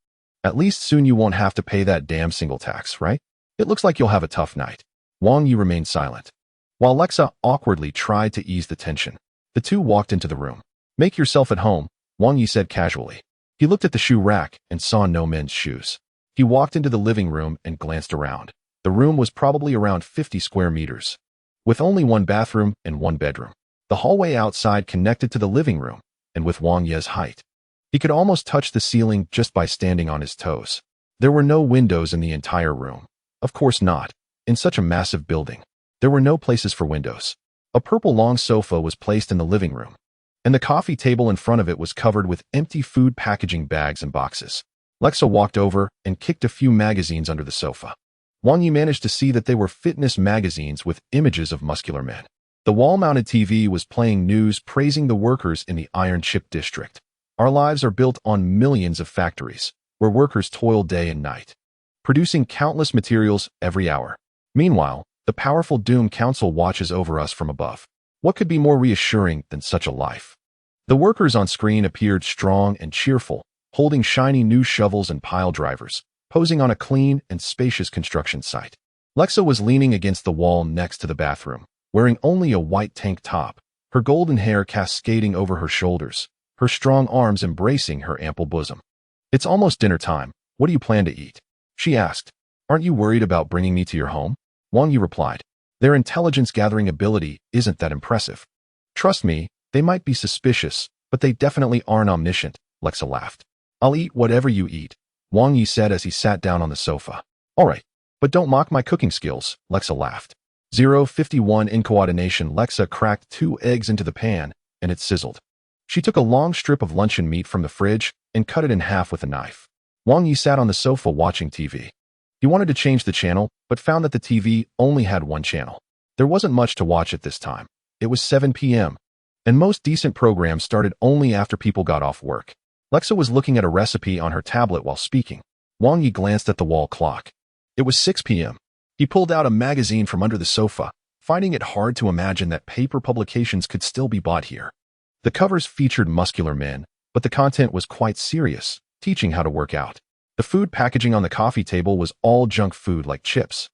at least soon you won't have to pay that damn single tax, right? It looks like you'll have a tough night." Wang Yi remained silent, while Lexa awkwardly tried to ease the tension. The two walked into the room. "Make yourself at home," Wang Yi said casually. He looked at the shoe rack and saw no men's shoes. He walked into the living room and glanced around. The room was probably around 50 square meters, with only one bathroom and one bedroom. The hallway outside connected to the living room, and with Wang Yi's height, he could almost touch the ceiling just by standing on his toes. There were no windows in the entire room. Of course not. In such a massive building, there were no places for windows. A purple long sofa was placed in the living room, and the coffee table in front of it was covered with empty food packaging bags and boxes. Lexa walked over and kicked a few magazines under the sofa. Wang Yi managed to see that they were fitness magazines with images of muscular men. The wall-mounted TV was playing news praising the workers in the iron chip district. Our lives are built on millions of factories, where workers toil day and night, producing countless materials every hour. Meanwhile, the powerful Doom Council watches over us from above. What could be more reassuring than such a life? The workers on screen appeared strong and cheerful, holding shiny new shovels and pile drivers, posing on a clean and spacious construction site. Lexa was leaning against the wall next to the bathroom, wearing only a white tank top, her golden hair cascading over her shoulders, her strong arms embracing her ample bosom. "It's almost dinner time. What do you plan to eat?" she asked. "Aren't you worried about bringing me to your home?" Wang Yi replied. "Their intelligence-gathering ability isn't that impressive. Trust me, they might be suspicious, but they definitely aren't omniscient," Lexa laughed. "I'll eat whatever you eat," Wang Yi said as he sat down on the sofa. "All right, but don't mock my cooking skills," Lexa laughed. 051 in coordination. Lexa cracked 2 eggs into the pan, and it sizzled. She took a long strip of luncheon meat from the fridge and cut it in half with a knife. Wang Yi sat on the sofa watching TV. He wanted to change the channel, but found that the TV only had one channel. There wasn't much to watch at this time. It was 7 p.m., and most decent programs started only after people got off work. Lexa was looking at a recipe on her tablet while speaking. Wang Yi glanced at the wall clock. It was 6 p.m. He pulled out a magazine from under the sofa, finding it hard to imagine that paper publications could still be bought here. The covers featured muscular men, but the content was quite serious, teaching how to work out. The food packaging on the coffee table was all junk food like chips,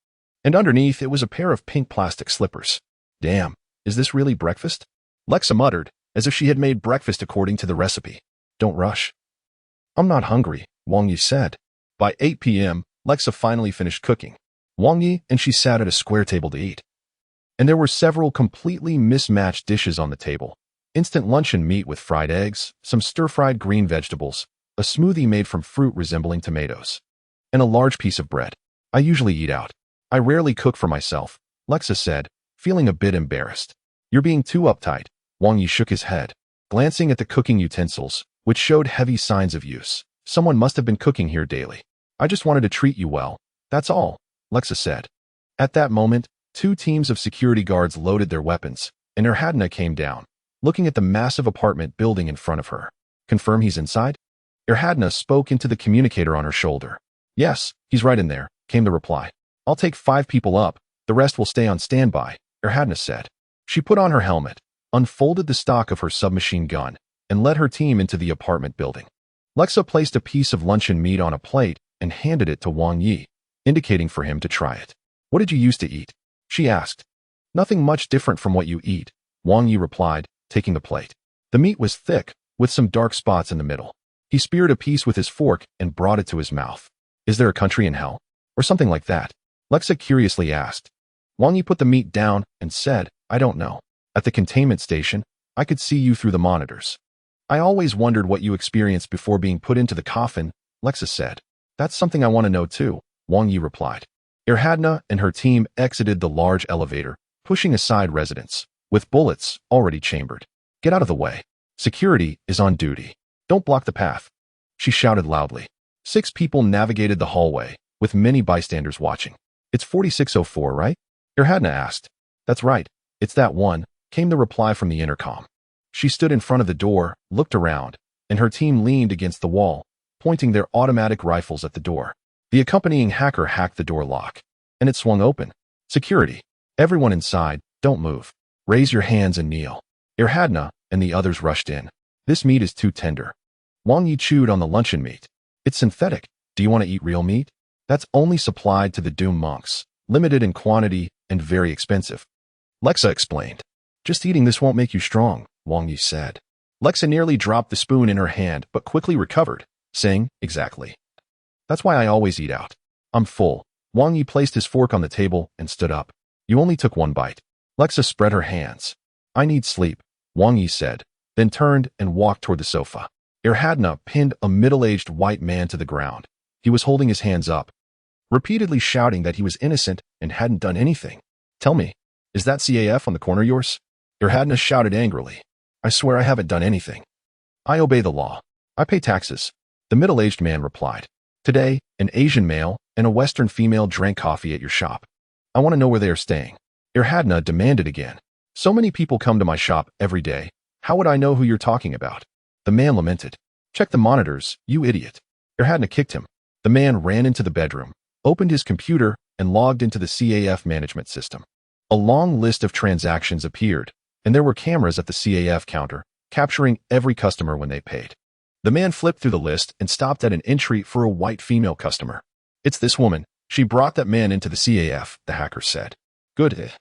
and underneath it was a pair of pink plastic slippers. "Damn, is this really breakfast?" Lexa muttered, as if she had made breakfast according to the recipe. "Don't rush." "I'm not hungry," Wang Yi said. By 8 p.m., Lexa finally finished cooking. Wang Yi and she sat at a square table to eat, and there were several completely mismatched dishes on the table. Instant luncheon meat with fried eggs, some stir-fried green vegetables, a smoothie made from fruit resembling tomatoes, and a large piece of bread. "I usually eat out. I rarely cook for myself," Lexa said, feeling a bit embarrassed. "You're being too uptight." Wang Yi shook his head, glancing at the cooking utensils, which showed heavy signs of use. "Someone must have been cooking here daily. I just wanted to treat you well. That's all," Lexa said. At that moment, 2 teams of security guards loaded their weapons, and Erhadna came down, looking at the massive apartment building in front of her. "Confirm he's inside?" Erhadna spoke into the communicator on her shoulder. "Yes, he's right in there," came the reply. "I'll take 5 people up. The rest will stay on standby," Erhadna said. She put on her helmet, unfolded the stock of her submachine gun, and led her team into the apartment building. Lexa placed a piece of luncheon meat on a plate and handed it to Wang Yi, indicating for him to try it. "What did you used to eat?" she asked. "Nothing much different from what you eat," Wang Yi replied, taking the plate. The meat was thick, with some dark spots in the middle. He speared a piece with his fork and brought it to his mouth. "Is there a country in hell? Or something like that?" Lexa curiously asked. Wang Yi put the meat down and said, I don't know. At the containment station, I could see you through the monitors. I always wondered what you experienced before being put into the coffin, Lexa said. That's something I want to know too, Wang Yi replied. Erhadna and her team exited the large elevator, pushing aside residents, with bullets already chambered. Get out of the way. Security is on duty. Don't block the path. She shouted loudly. 6 people navigated the hallway, with many bystanders watching. It's 4604, right? Erhadna asked. That's right. It's that one, came the reply from the intercom. She stood in front of the door, looked around, and her team leaned against the wall, pointing their automatic rifles at the door. The accompanying hacker hacked the door lock, and it swung open. Security. Everyone inside, don't move. Raise your hands and kneel. Erhadna and the others rushed in. This meat is too tender. Wang Yi chewed on the luncheon meat. It's synthetic. Do you want to eat real meat? That's only supplied to the Doom monks, limited in quantity and very expensive. Lexa explained. Just eating this won't make you strong, Wang Yi said. Lexa nearly dropped the spoon in her hand but quickly recovered, saying, exactly. That's why I always eat out. I'm full. Wang Yi placed his fork on the table and stood up. You only took 1 bite. Lexa spread her hands. I need sleep, Wang Yi said, then turned and walked toward the sofa. Erhadna pinned a middle-aged white man to the ground. He was holding his hands up, repeatedly shouting that he was innocent and hadn't done anything. Tell me, is that CAF on the corner yours? Erhadna shouted angrily. I swear I haven't done anything. I obey the law. I pay taxes. The middle-aged man replied. Today, an Asian male and a Western female drank coffee at your shop. I want to know where they are staying. Erhadna demanded again. So many people come to my shop every day. How would I know who you're talking about? The man lamented. Check the monitors, you idiot. Erhadna kicked him. The man ran into the bedroom, opened his computer, and logged into the CAF management system. A long list of transactions appeared, and there were cameras at the CAF counter, capturing every customer when they paid. The man flipped through the list and stopped at an entry for a white female customer. It's this woman. She brought that man into the CAF, the hacker said. Good.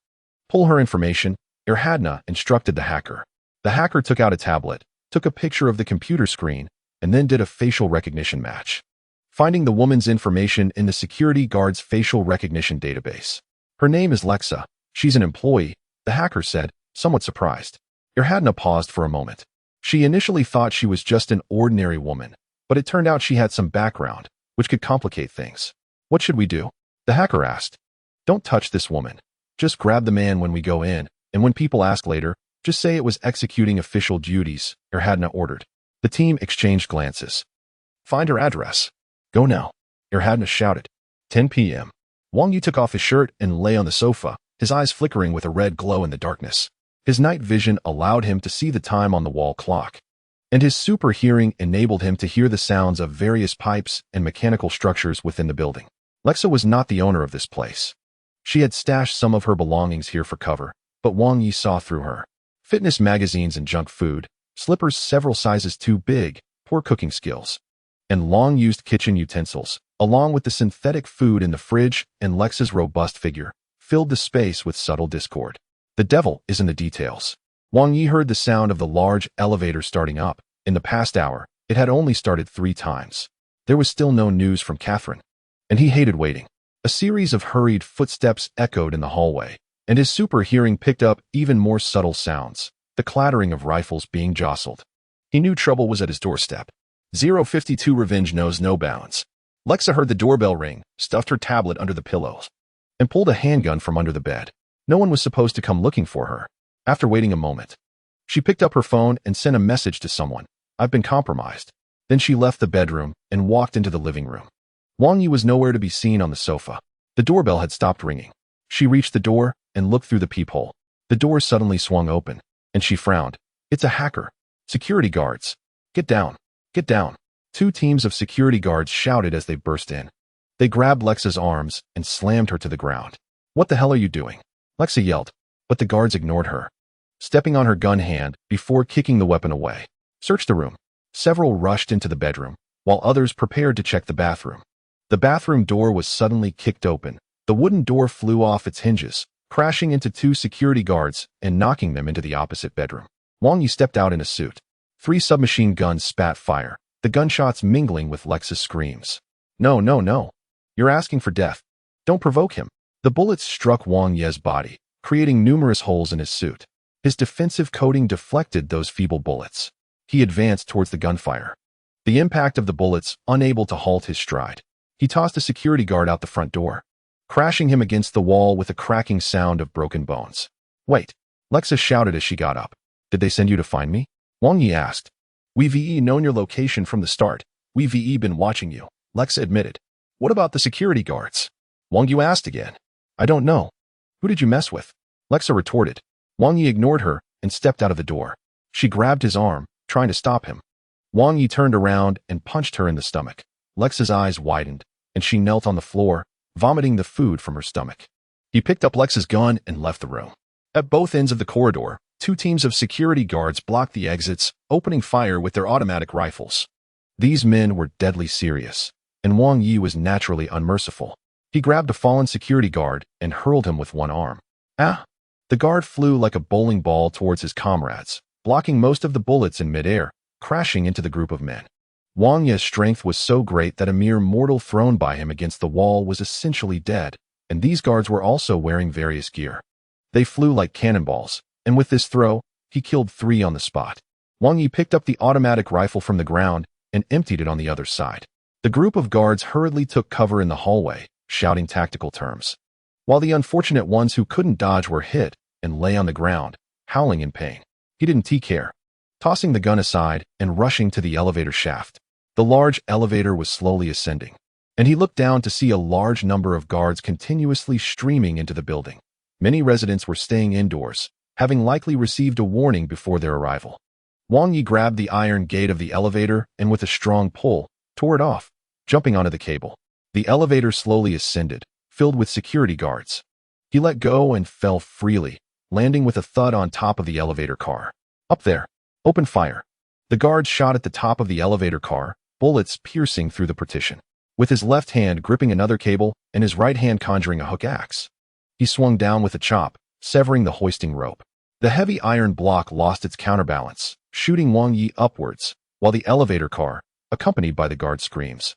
Pull her information, Erhadna instructed the hacker. The hacker took out a tablet, took a picture of the computer screen, and then did a facial recognition match, finding the woman's information in the security guard's facial recognition database. Her name is Lexa. She's an employee, the hacker said, somewhat surprised. Erhadna paused for a moment. She initially thought she was just an ordinary woman, but it turned out she had some background, which could complicate things. What should we do? The hacker asked. Don't touch this woman. Just grab the man when we go in, and when people ask later, just say it was executing official duties, Erhadna ordered. The team exchanged glances. Find her address. Go now, Erhadna shouted. 10 p.m. Wang Yi took off his shirt and lay on the sofa, his eyes flickering with a red glow in the darkness. His night vision allowed him to see the time on the wall clock, and his super hearing enabled him to hear the sounds of various pipes and mechanical structures within the building. Lexa was not the owner of this place. She had stashed some of her belongings here for cover, but Wang Yi saw through her. Fitness magazines and junk food, slippers several sizes too big, poor cooking skills, and long-used kitchen utensils, along with the synthetic food in the fridge and Lexa's robust figure, filled the space with subtle discord. The devil is in the details. Wang Yi heard the sound of the large elevator starting up. In the past hour, it had only started 3 times. There was still no news from Catherine, and he hated waiting. A series of hurried footsteps echoed in the hallway, and his super hearing picked up even more subtle sounds, the clattering of rifles being jostled. He knew trouble was at his doorstep. 052 Revenge knows no bounds. Lexa heard the doorbell ring, stuffed her tablet under the pillows, and pulled a handgun from under the bed. No one was supposed to come looking for her. After waiting a moment, she picked up her phone and sent a message to someone. I've been compromised. Then she left the bedroom and walked into the living room. Wang Yi was nowhere to be seen on the sofa. The doorbell had stopped ringing. She reached the door and looked through the peephole. The door suddenly swung open, and she frowned. It's a hacker. Security guards. Get down. Get down. 2 teams of security guards shouted as they burst in. They grabbed Lexa's arms and slammed her to the ground. What the hell are you doing? Lexa yelled, but the guards ignored her, stepping on her gun hand before kicking the weapon away. Search the room. Several rushed into the bedroom, while others prepared to check the bathroom. The bathroom door was suddenly kicked open. The wooden door flew off its hinges, crashing into 2 security guards and knocking them into the opposite bedroom. Wang Yi stepped out in a suit. 3 submachine guns spat fire, the gunshots mingling with Lexa's screams. No, no, no. You're asking for death. Don't provoke him. The bullets struck Wang Ye's body, creating numerous holes in his suit. His defensive coating deflected those feeble bullets. He advanced towards the gunfire. The impact of the bullets, unable to halt his stride. He tossed a security guard out the front door, crashing him against the wall with a cracking sound of broken bones. Wait, Lexa shouted as she got up. Did they send you to find me? Wang Yi asked. We've known your location from the start. We've been watching you, Lexa admitted. What about the security guards? Wang Yi asked again. I don't know. Who did you mess with? Lexa retorted. Wang Yi ignored her and stepped out of the door. She grabbed his arm, trying to stop him. Wang Yi turned around and punched her in the stomach. Lexa's eyes widened, and she knelt on the floor, vomiting the food from her stomach. He picked up Lexa's gun and left the room. At both ends of the corridor, two teams of security guards blocked the exits, opening fire with their automatic rifles. These men were deadly serious, and Wang Yi was naturally unmerciful. He grabbed a fallen security guard and hurled him with one arm. Ah! The guard flew like a bowling ball towards his comrades, blocking most of the bullets in midair, crashing into the group of men. Wang Yi's strength was so great that a mere mortal thrown by him against the wall was essentially dead, and these guards were also wearing various gear. They flew like cannonballs, and with this throw, he killed 3 on the spot. Wang Yi picked up the automatic rifle from the ground and emptied it on the other side. The group of guards hurriedly took cover in the hallway, shouting tactical terms, while the unfortunate ones who couldn't dodge were hit and lay on the ground, howling in pain. He didn't care. Tossing the gun aside and rushing to the elevator shaft. The large elevator was slowly ascending, and he looked down to see a large number of guards continuously streaming into the building. Many residents were staying indoors, having likely received a warning before their arrival. Wang Yi grabbed the iron gate of the elevator and with a strong pull, tore it off, jumping onto the cable. The elevator slowly ascended, filled with security guards. He let go and fell freely, landing with a thud on top of the elevator car. Up there. Open fire. The guard shot at the top of the elevator car, bullets piercing through the partition. With his left hand gripping another cable and his right hand conjuring a hook axe. He swung down with a chop, severing the hoisting rope. The heavy iron block lost its counterbalance, shooting Wang Yi upwards, while the elevator car, accompanied by the guard's screams,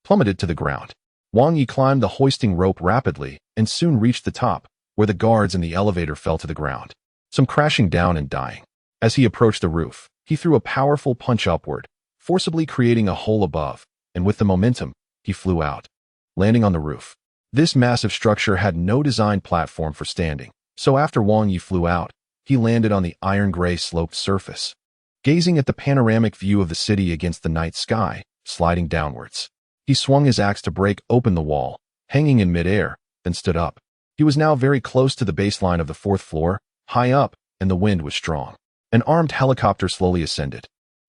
plummeted to the ground. Wang Yi climbed the hoisting rope rapidly and soon reached the top, where the guards in the elevator fell to the ground, some crashing down and dying. As he approached the roof, he threw a powerful punch upward, forcibly creating a hole above, and with the momentum, he flew out, landing on the roof. This massive structure had no designed platform for standing, so after Wang Yi flew out, he landed on the iron-gray sloped surface, gazing at the panoramic view of the city against the night sky, sliding downwards. He swung his axe to break open the wall, hanging in midair, then stood up. He was now very close to the baseline of the 4th floor, high up, and the wind was strong. An armed helicopter slowly ascended,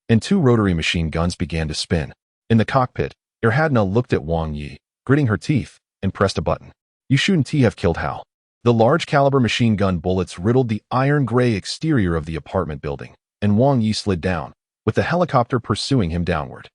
and 2 rotary machine guns began to spin. In the cockpit, Erhadna looked at Wang Yi, gritting her teeth, and pressed a button. You shouldn't have killed Hal. The large-caliber machine gun bullets riddled the iron-gray exterior of the apartment building, and Wang Yi slid down, with the helicopter pursuing him downward.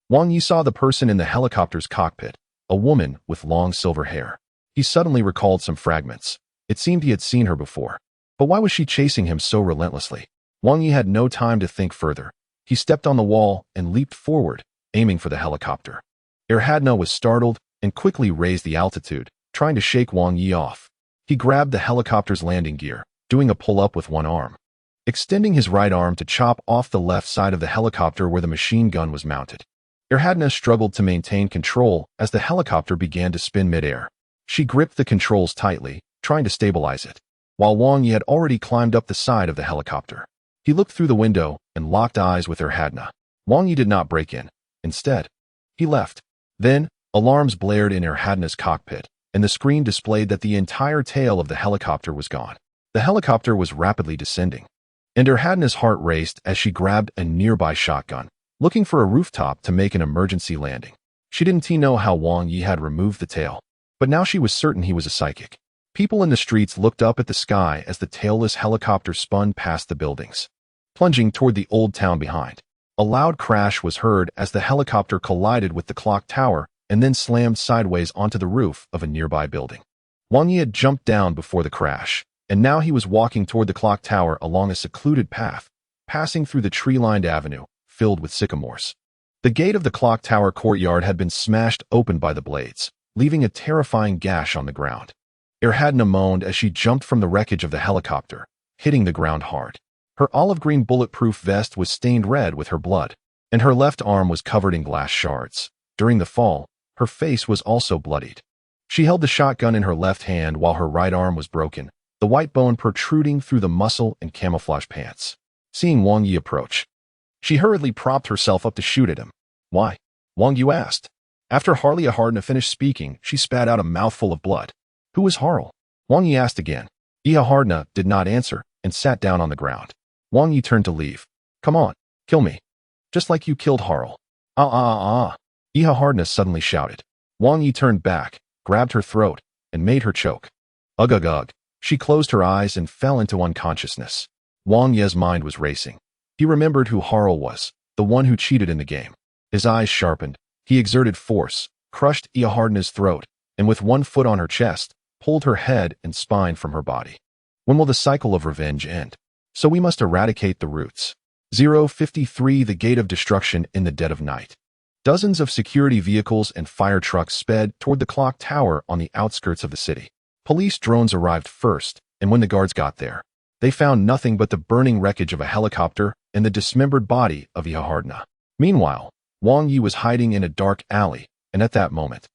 Wang Yi saw the person in the helicopter's cockpit, a woman with long silver hair. He suddenly recalled some fragments. It seemed he had seen her before. But why was she chasing him so relentlessly? Wang Yi had no time to think further. He stepped on the wall and leaped forward, aiming for the helicopter. Erhadna was startled and quickly raised the altitude, trying to shake Wang Yi off. He grabbed the helicopter's landing gear, doing a pull-up with one arm, extending his right arm to chop off the left side of the helicopter where the machine gun was mounted. Erhadna struggled to maintain control as the helicopter began to spin midair. She gripped the controls tightly, trying to stabilize it, while Wang Yi had already climbed up the side of the helicopter. He looked through the window and locked eyes with Erhadna. Wang Yi did not break in. Instead, he left. Then, alarms blared in Erhadna's cockpit, and the screen displayed that the entire tail of the helicopter was gone. The helicopter was rapidly descending, and Erhadna's heart raced as she grabbed a nearby shotgun, looking for a rooftop to make an emergency landing. She didn't know how Wang Yi had removed the tail, but now she was certain he was a psychic. People in the streets looked up at the sky as the tailless helicopter spun past the buildings, plunging toward the old town behind. A loud crash was heard as the helicopter collided with the clock tower and then slammed sideways onto the roof of a nearby building. Wang Yi had jumped down before the crash, and now he was walking toward the clock tower along a secluded path, passing through the tree-lined avenue, filled with sycamores. The gate of the clock tower courtyard had been smashed open by the blades, leaving a terrifying gash on the ground. Erhadna moaned as she jumped from the wreckage of the helicopter, hitting the ground hard. Her olive-green bulletproof vest was stained red with her blood, and her left arm was covered in glass shards. During the fall, her face was also bloodied. She held the shotgun in her left hand while her right arm was broken, the white bone protruding through the muscle and camouflage pants. Seeing Wang Yi approach, she hurriedly propped herself up to shoot at him. Why? Wang Yi asked. After Harley Ahardna finished speaking, she spat out a mouthful of blood. Who was Harl? Wang Yi asked again. Ahardna did not answer and sat down on the ground. Wang Yi turned to leave. Come on, kill me. Just like you killed Harl. Ahardna suddenly shouted. Wang Yi turned back, grabbed her throat, and made her choke. Ugh ugh ugh. She closed her eyes and fell into unconsciousness. Wang Yi's mind was racing. He remembered who Harl was, the one who cheated in the game. His eyes sharpened. He exerted force, crushed Ahardna's throat, and with one foot on her chest, pulled her head and spine from her body. When will the cycle of revenge end? So we must eradicate the roots. 053 The Gate of Destruction in the dead of night. Dozens of security vehicles and fire trucks sped toward the clock tower on the outskirts of the city. Police drones arrived first, and when the guards got there, they found nothing but the burning wreckage of a helicopter and the dismembered body of Ahardna. Meanwhile, Wang Yi was hiding in a dark alley, and at that moment,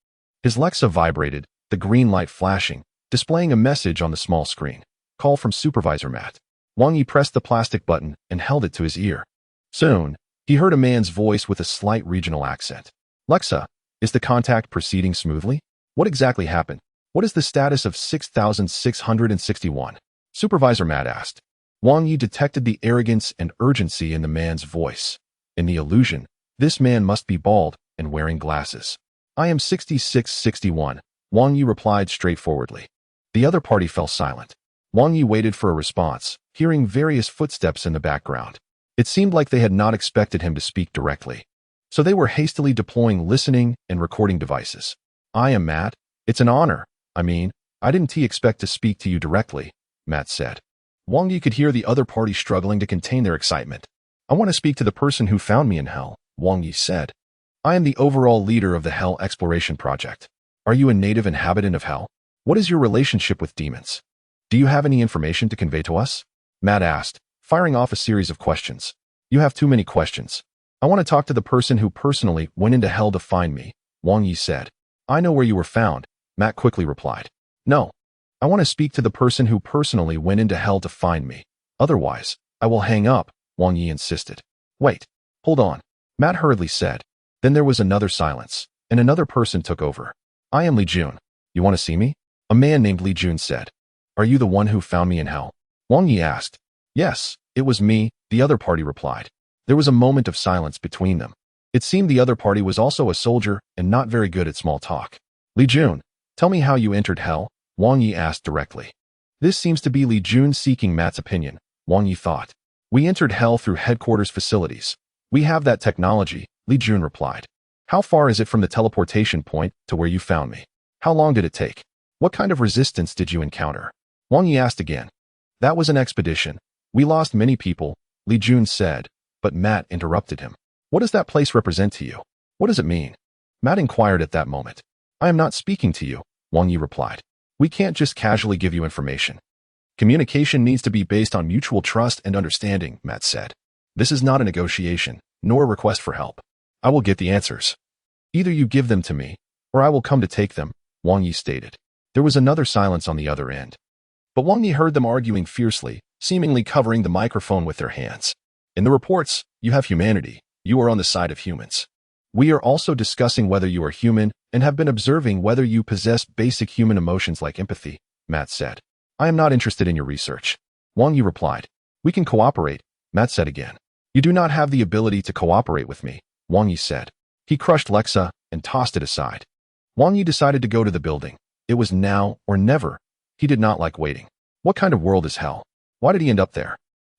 his Lexa vibrated, the green light flashing, displaying a message on the small screen. Call from Supervisor Matt. Wang Yi pressed the plastic button and held it to his ear. Soon, he heard a man's voice with a slight regional accent. Lexa, is the contact proceeding smoothly? What exactly happened? What is the status of 6661? Supervisor Matt asked. Wang Yi detected the arrogance and urgency in the man's voice. In the illusion, this man must be bald and wearing glasses. I am 6661, Wang Yi replied straightforwardly. The other party fell silent. Wang Yi waited for a response, hearing various footsteps in the background. It seemed like they had not expected him to speak directly. So they were hastily deploying listening and recording devices. I am Matt. It's an honor. I didn't expect to speak to you directly, Matt said. Wang Yi could hear the other party struggling to contain their excitement. I want to speak to the person who found me in hell, Wang Yi said. I am the overall leader of the Hell Exploration Project. Are you a native inhabitant of Hell? What is your relationship with demons? Do you have any information to convey to us? Matt asked, firing off a series of questions. You have too many questions. I want to talk to the person who personally went into hell to find me, Wang Yi said. I know where you were found, Matt quickly replied. No. I want to speak to the person who personally went into hell to find me. Otherwise, I will hang up, Wang Yi insisted. Wait. Hold on, Matt hurriedly said. Then there was another silence, and another person took over. I am Li Jun. You want to see me? A man named Li Jun said. Are you the one who found me in hell? Wang Yi asked. Yes, it was me, the other party replied. There was a moment of silence between them. It seemed the other party was also a soldier and not very good at small talk. Li Jun, tell me how you entered hell, Wang Yi asked directly. This seems to be Li Jun seeking Matt's opinion, Wang Yi thought. We entered hell through headquarters facilities. We have that technology, Li Jun replied. How far is it from the teleportation point to where you found me? How long did it take? What kind of resistance did you encounter? Wang Yi asked again. That was an expedition. We lost many people, Li Jun said, but Matt interrupted him. What does that place represent to you? What does it mean? Matt inquired at that moment. I am not speaking to you, Wang Yi replied. We can't just casually give you information. Communication needs to be based on mutual trust and understanding, Matt said. This is not a negotiation, nor a request for help. I will get the answers. Either you give them to me, or I will come to take them, Wang Yi stated. There was another silence on the other end. But Wang Yi heard them arguing fiercely, seemingly covering the microphone with their hands. In the reports, you have humanity. You are on the side of humans. We are also discussing whether you are human and have been observing whether you possess basic human emotions like empathy, Matt said. I am not interested in your research. Wang Yi replied. We can cooperate, Matt said again. You do not have the ability to cooperate with me, Wang Yi said. He crushed Lexa and tossed it aside. Wang Yi decided to go to the building. It was now or never. He did not like waiting. What kind of world is hell? Why did he end up there?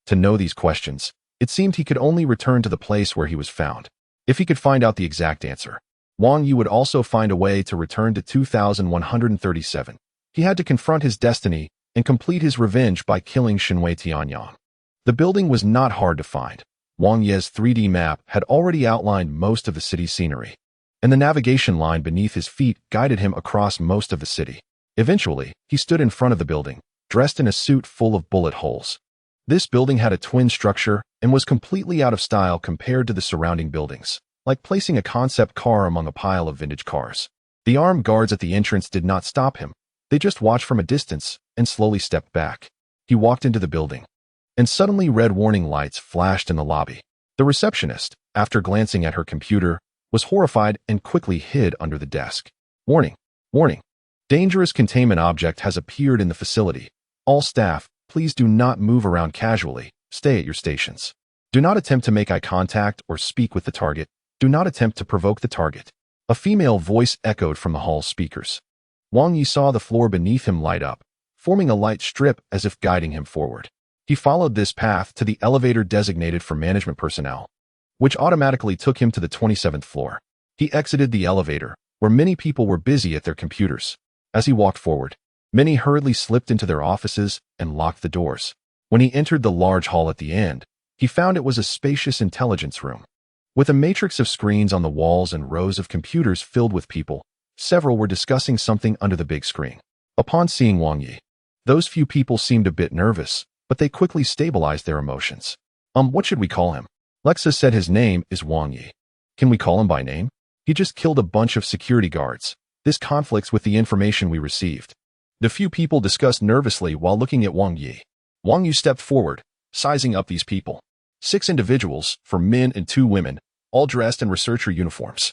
To know these questions, it seemed he could only return to the place where he was found. If he could find out the exact answer, Wang Yi would also find a way to return to 2137. He had to confront his destiny and complete his revenge by killing Shinwei Tianyang. The building was not hard to find. Wang Yi's 3D map had already outlined most of the city's scenery, and the navigation line beneath his feet guided him across most of the city. Eventually, he stood in front of the building, dressed in a suit full of bullet holes. This building had a twin structure and was completely out of style compared to the surrounding buildings, like placing a concept car among a pile of vintage cars. The armed guards at the entrance did not stop him. They just watched from a distance and slowly stepped back. He walked into the building, and suddenly red warning lights flashed in the lobby. The receptionist, after glancing at her computer, was horrified and quickly hid under the desk. Warning! Warning! Dangerous containment object has appeared in the facility. All staff, please do not move around casually. Stay at your stations. Do not attempt to make eye contact or speak with the target. Do not attempt to provoke the target. A female voice echoed from the hall's speakers. Wang Yi saw the floor beneath him light up, forming a light strip as if guiding him forward. He followed this path to the elevator designated for management personnel, which automatically took him to the 27th floor. He exited the elevator, where many people were busy at their computers. As he walked forward, many hurriedly slipped into their offices and locked the doors. When he entered the large hall at the end, he found it was a spacious intelligence room. With a matrix of screens on the walls and rows of computers filled with people, several were discussing something under the big screen. Upon seeing Wang Yi, those few people seemed a bit nervous, but they quickly stabilized their emotions. What should we call him? Lexa said his name is Wang Yi. Can we call him by name? He just killed a bunch of security guards. This conflicts with the information we received. The few people discussed nervously while looking at Wang Yi. Wang Yi stepped forward, sizing up these people. 6 individuals, 4 men and 2 women, all dressed in researcher uniforms.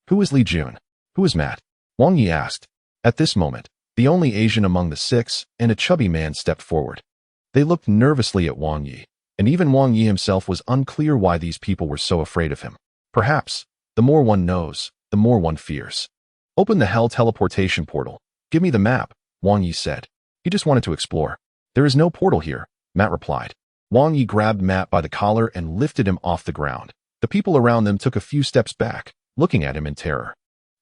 Who is Li Jun? Who is Matt? Wang Yi asked. At this moment, the only Asian among the 6 and a chubby man stepped forward. They looked nervously at Wang Yi, and even Wang Yi himself was unclear why these people were so afraid of him. Perhaps, the more one knows, the more one fears. Open the hell teleportation portal. Give me the map, Wang Yi said. He just wanted to explore. There is no portal here, Matt replied. Wang Yi grabbed Matt by the collar and lifted him off the ground. The people around them took a few steps back, looking at him in terror.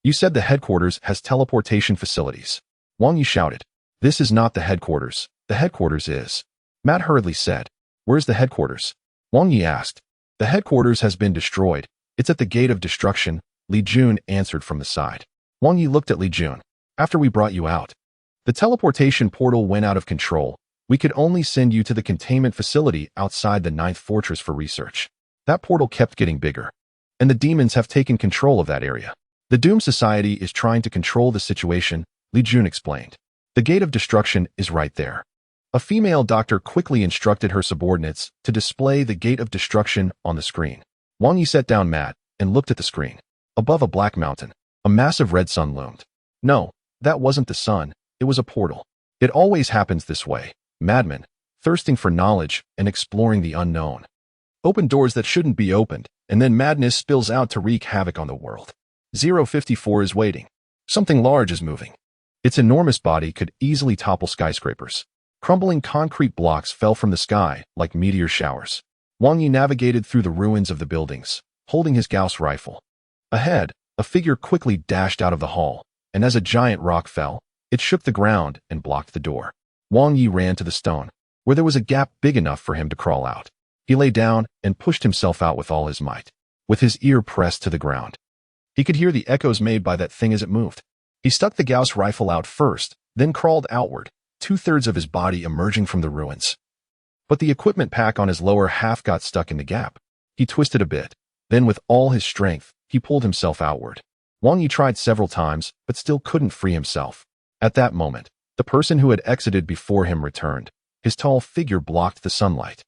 You said the headquarters has teleportation facilities. Wang Yi shouted. This is not the headquarters. The headquarters is. Matt hurriedly said. Where's the headquarters? Wang Yi asked. The headquarters has been destroyed. It's at the gate of destruction, Li Jun answered from the side. Wang Yi looked at Li Jun. After we brought you out, the teleportation portal went out of control. We could only send you to the containment facility outside the 9th fortress for research. That portal kept getting bigger, and the demons have taken control of that area. The Doom Society is trying to control the situation, Li Jun explained. The gate of destruction is right there. A female doctor quickly instructed her subordinates to display the gate of destruction on the screen. Wang Yi set down Matt and looked at the screen. Above a black mountain, a massive red sun loomed. No, that wasn't the sun, it was a portal. It always happens this way. Madmen, thirsting for knowledge and exploring the unknown. Open doors that shouldn't be opened, and then madness spills out to wreak havoc on the world. 054 is waiting. Something large is moving. Its enormous body could easily topple skyscrapers. Crumbling concrete blocks fell from the sky like meteor showers. Wang Yi navigated through the ruins of the buildings, holding his Gauss rifle. Ahead, a figure quickly dashed out of the hall, and as a giant rock fell, it shook the ground and blocked the door. Wang Yi ran to the stone, where there was a gap big enough for him to crawl out. He lay down and pushed himself out with all his might, with his ear pressed to the ground. He could hear the echoes made by that thing as it moved. He stuck the Gauss rifle out first, then crawled outward, 2/3 of his body emerging from the ruins. But the equipment pack on his lower half got stuck in the gap. He twisted a bit. Then with all his strength, he pulled himself outward. Wang Yi tried several times, but still couldn't free himself. At that moment, the person who had exited before him returned. His tall figure blocked the sunlight,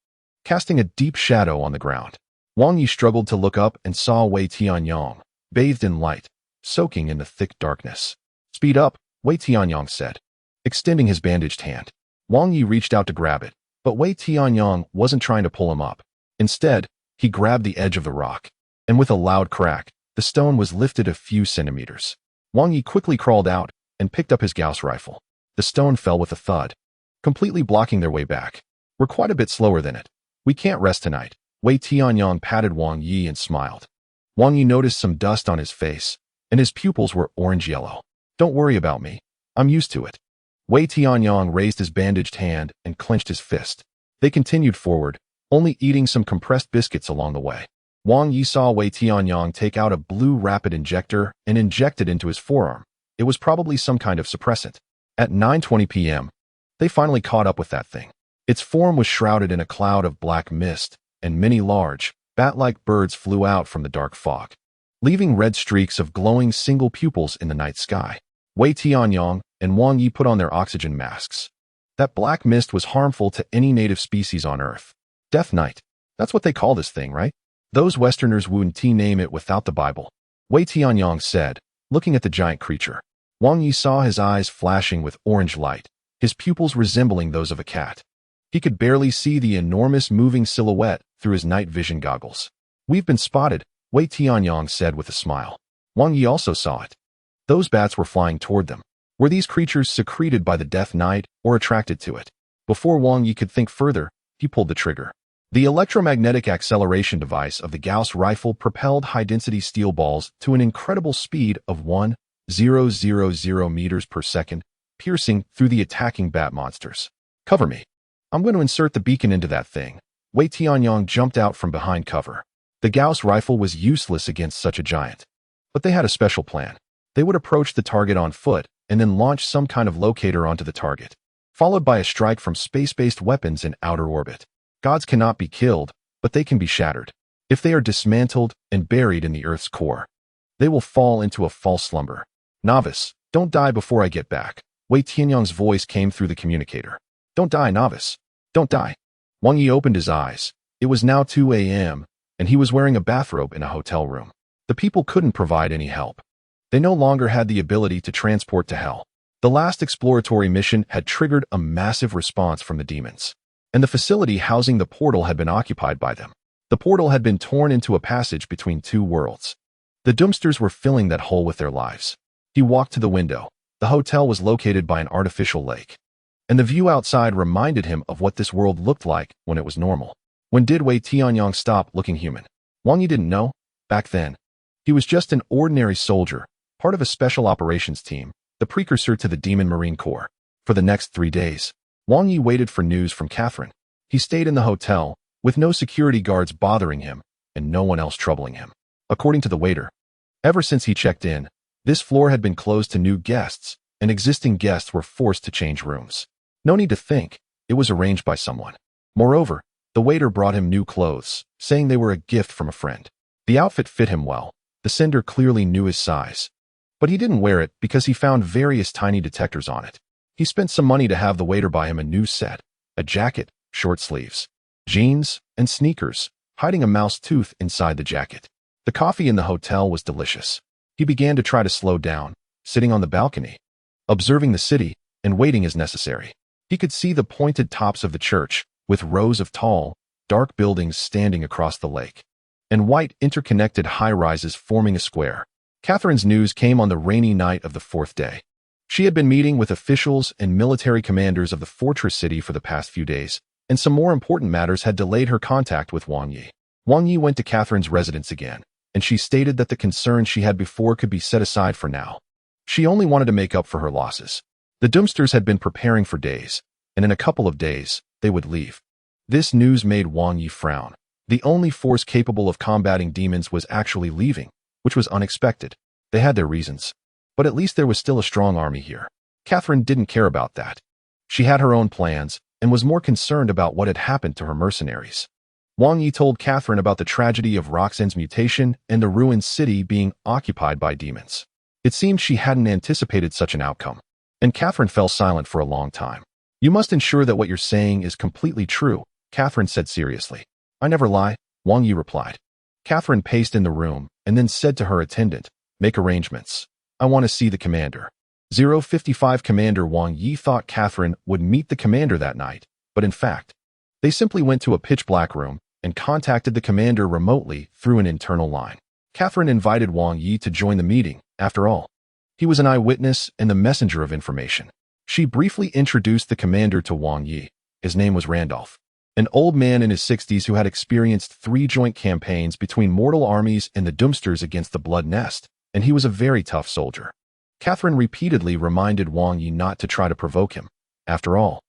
casting a deep shadow on the ground. Wang Yi struggled to look up and saw Wei Tianyong, bathed in light, soaking in the thick darkness. Speed up, Wei Tianyong said, extending his bandaged hand. Wang Yi reached out to grab it, but Wei Tianyong wasn't trying to pull him up. Instead, he grabbed the edge of the rock, and with a loud crack, the stone was lifted a few centimeters. Wang Yi quickly crawled out and picked up his Gauss rifle. The stone fell with a thud, completely blocking their way back. We're quite a bit slower than it. We can't rest tonight. Wei Tianyong patted Wang Yi and smiled. Wang Yi noticed some dust on his face, and his pupils were orange-yellow. Don't worry about me. I'm used to it. Wei Tianyong raised his bandaged hand and clenched his fist. They continued forward, only eating some compressed biscuits along the way. Wang Yi saw Wei Tianyong take out a blue rapid injector and inject it into his forearm. It was probably some kind of suppressant. At 9:20 p.m., they finally caught up with that thing. Its form was shrouded in a cloud of black mist, and many large, bat-like birds flew out from the dark fog, leaving red streaks of glowing single pupils in the night sky. Wei Tianyong and Wang Yi put on their oxygen masks. That black mist was harmful to any native species on Earth. Death Knight. That's what they call this thing, right? Those Westerners wouldn't name it without the Bible. Wei Tianyong said, looking at the giant creature. Wang Yi saw his eyes flashing with orange light, his pupils resembling those of a cat. He could barely see the enormous moving silhouette through his night vision goggles. We've been spotted, Wei Tianyong said with a smile. Wang Yi also saw it. Those bats were flying toward them. Were these creatures secreted by the Death Knight or attracted to it? Before Wang Yi could think further, he pulled the trigger. The electromagnetic acceleration device of the Gauss rifle propelled high-density steel balls to an incredible speed of 1,000 meters per second, piercing through the attacking bat monsters. Cover me. I'm going to insert the beacon into that thing. Wei Tianyong jumped out from behind cover. The Gauss rifle was useless against such a giant. But they had a special plan. They would approach the target on foot and then launch some kind of locator onto the target, followed by a strike from space-based weapons in outer orbit. Gods cannot be killed, but they can be shattered. If they are dismantled and buried in the Earth's core, they will fall into a false slumber. Novice, don't die before I get back. Wei Tianyong's voice came through the communicator. Don't die, novice. Don't die. Wang Yi opened his eyes. It was now 2 a.m., and he was wearing a bathrobe in a hotel room. The people couldn't provide any help. They no longer had the ability to transport to hell. The last exploratory mission had triggered a massive response from the demons, and the facility housing the portal had been occupied by them. The portal had been torn into a passage between two worlds. The Doomsters were filling that hole with their lives. He walked to the window. The hotel was located by an artificial lake, and the view outside reminded him of what this world looked like when it was normal. When did Wei Tianyong stop looking human? Wang Yi didn't know. Back then, he was just an ordinary soldier, part of a special operations team, the precursor to the Demon Marine Corps. For the next 3 days, Wang Yi waited for news from Catherine. He stayed in the hotel, with no security guards bothering him, and no one else troubling him. According to the waiter, ever since he checked in, this floor had been closed to new guests, and existing guests were forced to change rooms. No need to think, it was arranged by someone. Moreover, the waiter brought him new clothes, saying they were a gift from a friend. The outfit fit him well. The sender clearly knew his size. But he didn't wear it because he found various tiny detectors on it. He spent some money to have the waiter buy him a new set, a jacket, short sleeves, jeans, and sneakers, hiding a mouse tooth inside the jacket. The coffee in the hotel was delicious. He began to try to slow down, sitting on the balcony, observing the city, and waiting as necessary. He could see the pointed tops of the church, with rows of tall, dark buildings standing across the lake, and white interconnected high-rises forming a square. Catherine's news came on the rainy night of the 4th day. She had been meeting with officials and military commanders of the fortress city for the past few days, and some more important matters had delayed her contact with Wang Yi. Wang Yi went to Catherine's residence again, and she stated that the concerns she had before could be set aside for now. She only wanted to make up for her losses. The Doomsters had been preparing for days, and in a couple of days, they would leave. This news made Wang Yi frown. The only force capable of combating demons was actually leaving, which was unexpected. They had their reasons. But at least there was still a strong army here. Catherine didn't care about that. She had her own plans, and was more concerned about what had happened to her mercenaries. Wang Yi told Catherine about the tragedy of Roxanne's mutation and the ruined city being occupied by demons. It seemed she hadn't anticipated such an outcome, and Catherine fell silent for a long time. You must ensure that what you're saying is completely true, Catherine said seriously. I never lie, Wang Yi replied. Catherine paced in the room and then said to her attendant, make arrangements. I want to see the commander. 055 Commander Wang Yi thought Catherine would meet the commander that night, but in fact, they simply went to a pitch-black room and contacted the commander remotely through an internal line. Catherine invited Wang Yi to join the meeting. After all, he was an eyewitness and the messenger of information. She briefly introduced the commander to Wang Yi. His name was Randolph, an old man in his 60s who had experienced 3 joint campaigns between mortal armies and the Doomsters against the Blood Nest, and he was a very tough soldier. Catherine repeatedly reminded Wang Yi not to try to provoke him. After all,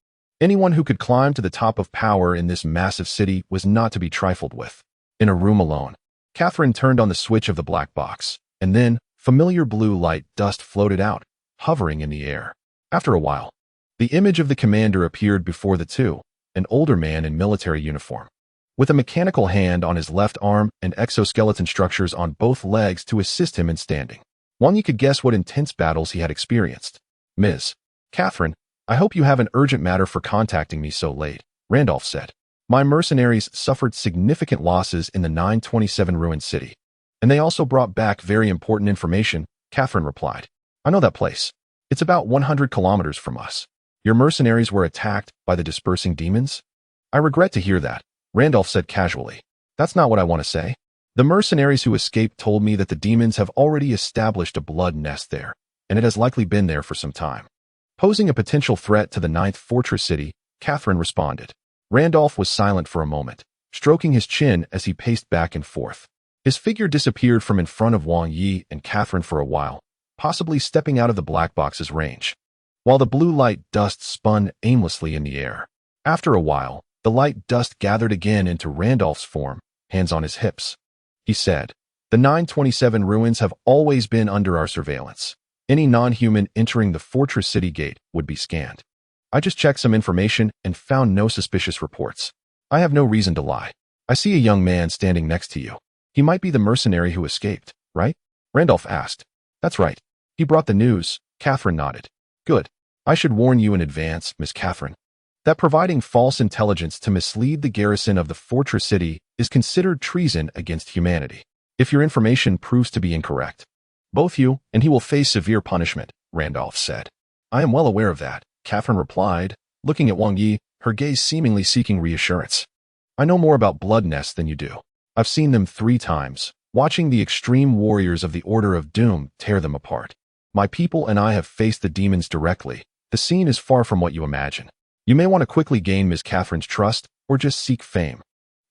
anyone who could climb to the top of power in this massive city was not to be trifled with. In a room alone, Catherine turned on the switch of the black box, and then familiar blue light dust floated out, hovering in the air. After a while, the image of the commander appeared before the two, an older man in military uniform, with a mechanical hand on his left arm and exoskeleton structures on both legs to assist him in standing. Wang Yi could guess what intense battles he had experienced. Ms. Catherine, I hope you have an urgent matter for contacting me so late, Randolph said. My mercenaries suffered significant losses in the 927 ruined city, and they also brought back very important information, Catherine replied. I know that place. It's about 100 kilometers from us. Your mercenaries were attacked by the dispersing demons? I regret to hear that, Randolph said casually. That's not what I want to say. The mercenaries who escaped told me that the demons have already established a blood nest there, and it has likely been there for some time. Posing a potential threat to the 9th Fortress City, Catherine responded. Randolph was silent for a moment, stroking his chin as he paced back and forth. His figure disappeared from in front of Wang Yi and Catherine for a while, possibly stepping out of the black box's range, while the blue light dust spun aimlessly in the air. After a while, the light dust gathered again into Randolph's form, hands on his hips. He said, The 927 ruins have always been under our surveillance. Any non-human entering the fortress city gate would be scanned. I just checked some information and found no suspicious reports. I have no reason to lie. I see a young man standing next to you. He might be the mercenary who escaped, right? Randolph asked. That's right. He brought the news, Catherine nodded. Good. I should warn you in advance, Miss Catherine, that providing false intelligence to mislead the garrison of the fortress city is considered treason against humanity. If your information proves to be incorrect, both you and he will face severe punishment, Randolph said. I am well aware of that, Catherine replied, looking at Wang Yi, her gaze seemingly seeking reassurance. I know more about blood nests than you do. I've seen them 3 times, watching the extreme warriors of the Order of Doom tear them apart. My people and I have faced the demons directly. The scene is far from what you imagine. You may want to quickly gain Ms. Catherine's trust or just seek fame.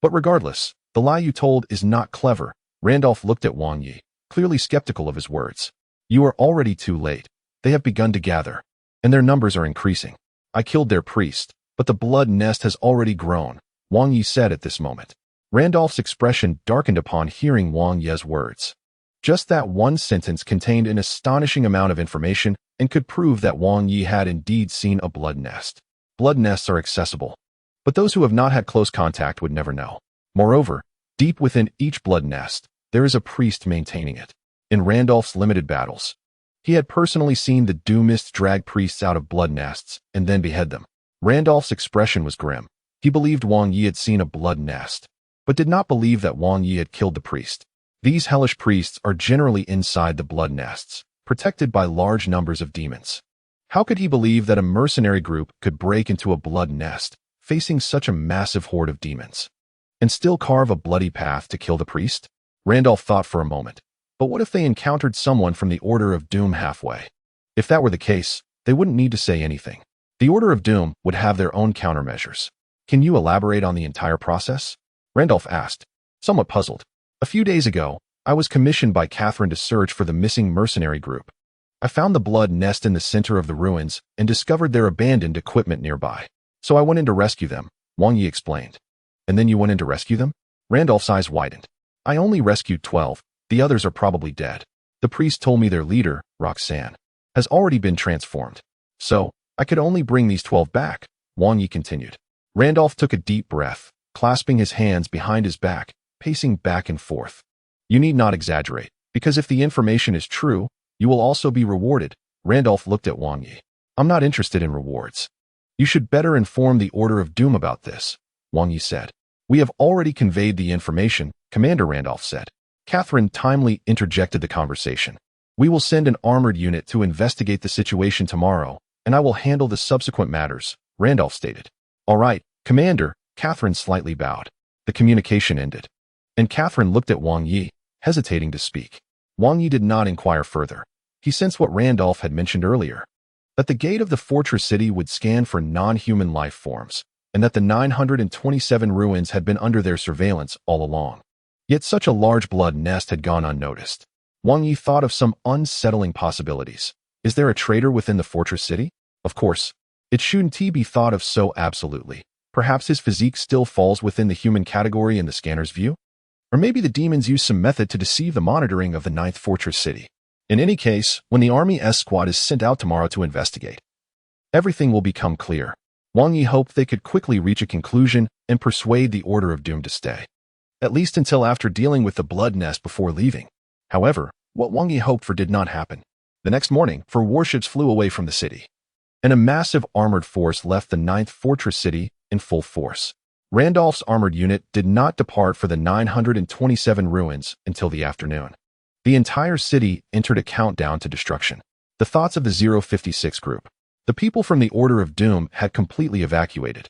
But regardless, the lie you told is not clever. Randolph looked at Wang Yi, clearly skeptical of his words. You are already too late. They have begun to gather, and their numbers are increasing. I killed their priest, but the blood nest has already grown, Wang Yi said at this moment. Randolph's expression darkened upon hearing Wang Yi's words. Just that one sentence contained an astonishing amount of information and could prove that Wang Yi had indeed seen a blood nest. Blood nests are accessible, but those who have not had close contact would never know. Moreover, deep within each blood nest, there is a priest maintaining it. In Randolph's limited battles, he had personally seen the Doomists drag priests out of blood nests and then behead them. Randolph's expression was grim. He believed Wang Yi had seen a blood nest, but did not believe that Wang Yi had killed the priest. These hellish priests are generally inside the blood nests, protected by large numbers of demons. How could he believe that a mercenary group could break into a blood nest, facing such a massive horde of demons, and still carve a bloody path to kill the priest? Randolph thought for a moment. But what if they encountered someone from the Order of Doom halfway? If that were the case, they wouldn't need to say anything. The Order of Doom would have their own countermeasures. Can you elaborate on the entire process? Randolph asked, somewhat puzzled. A few days ago, I was commissioned by Catherine to search for the missing mercenary group. I found the blood nest in the center of the ruins and discovered their abandoned equipment nearby. So I went in to rescue them, Wang Yi explained. And then you went in to rescue them? Randolph's eyes widened. I only rescued 12. The others are probably dead. The priest told me their leader, Roxanne, has already been transformed. So, I could only bring these 12 back, Wang Yi continued. Randolph took a deep breath, clasping his hands behind his back, pacing back and forth. You need not exaggerate, because if the information is true, you will also be rewarded. Randolph looked at Wang Yi. I'm not interested in rewards. You should better inform the Order of Doom about this, Wang Yi said. We have already conveyed the information, Commander Randolph said. Catherine timely interjected the conversation. We will send an armored unit to investigate the situation tomorrow, and I will handle the subsequent matters, Randolph stated. All right, Commander, Catherine slightly bowed. The communication ended, and Catherine looked at Wang Yi, hesitating to speak. Wang Yi did not inquire further. He sensed what Randolph had mentioned earlier, that the gate of the fortress city would scan for non-human life forms, and that the 927 ruins had been under their surveillance all along. Yet such a large blood nest had gone unnoticed. Wang Yi thought of some unsettling possibilities. Is there a traitor within the fortress city? Of course. It shouldn't be thought of so absolutely. Perhaps his physique still falls within the human category in the scanner's view? Or maybe the demons use some method to deceive the monitoring of the 9th fortress city. In any case, when the Army S squad is sent out tomorrow to investigate, Everything will become clear. Wang Yi hoped they could quickly reach a conclusion and persuade the Order of Doom to stay, at least until after dealing with the blood nest before leaving. However, what Wang Yi hoped for did not happen. The next morning, 4 warships flew away from the city, and a massive armored force left the 9th fortress city in full force. Randolph's armored unit did not depart for the 927 ruins until the afternoon. The entire city entered a countdown to destruction. The thoughts of the 056 group. The people from the Order of Doom had completely evacuated,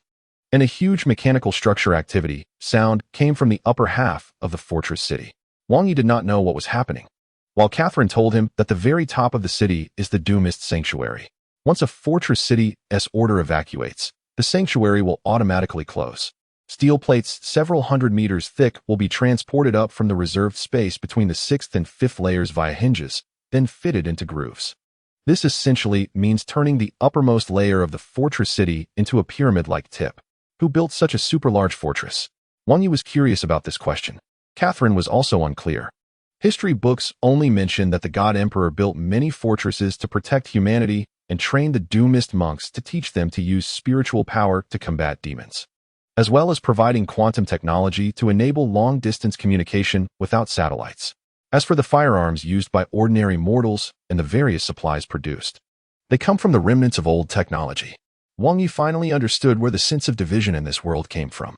and a huge mechanical structure activity sound came from the upper half of the fortress city. Wang Yi did not know what was happening, while Catherine told him that the very top of the city is the Doomist Sanctuary. Once a fortress city's order evacuates, the sanctuary will automatically close. Steel plates several hundred meters thick will be transported up from the reserved space between the 6th and 5th layers via hinges, then fitted into grooves. This essentially means turning the uppermost layer of the fortress city into a pyramid-like tip. Who built such a super-large fortress? Wang Yi was curious about this question. Catherine was also unclear. History books only mention that the God Emperor built many fortresses to protect humanity and trained the Doomist monks to teach them to use spiritual power to combat demons, as well as providing quantum technology to enable long-distance communication without satellites. As for the firearms used by ordinary mortals and the various supplies produced, they come from the remnants of old technology. Wang Yi finally understood where the sense of division in this world came from.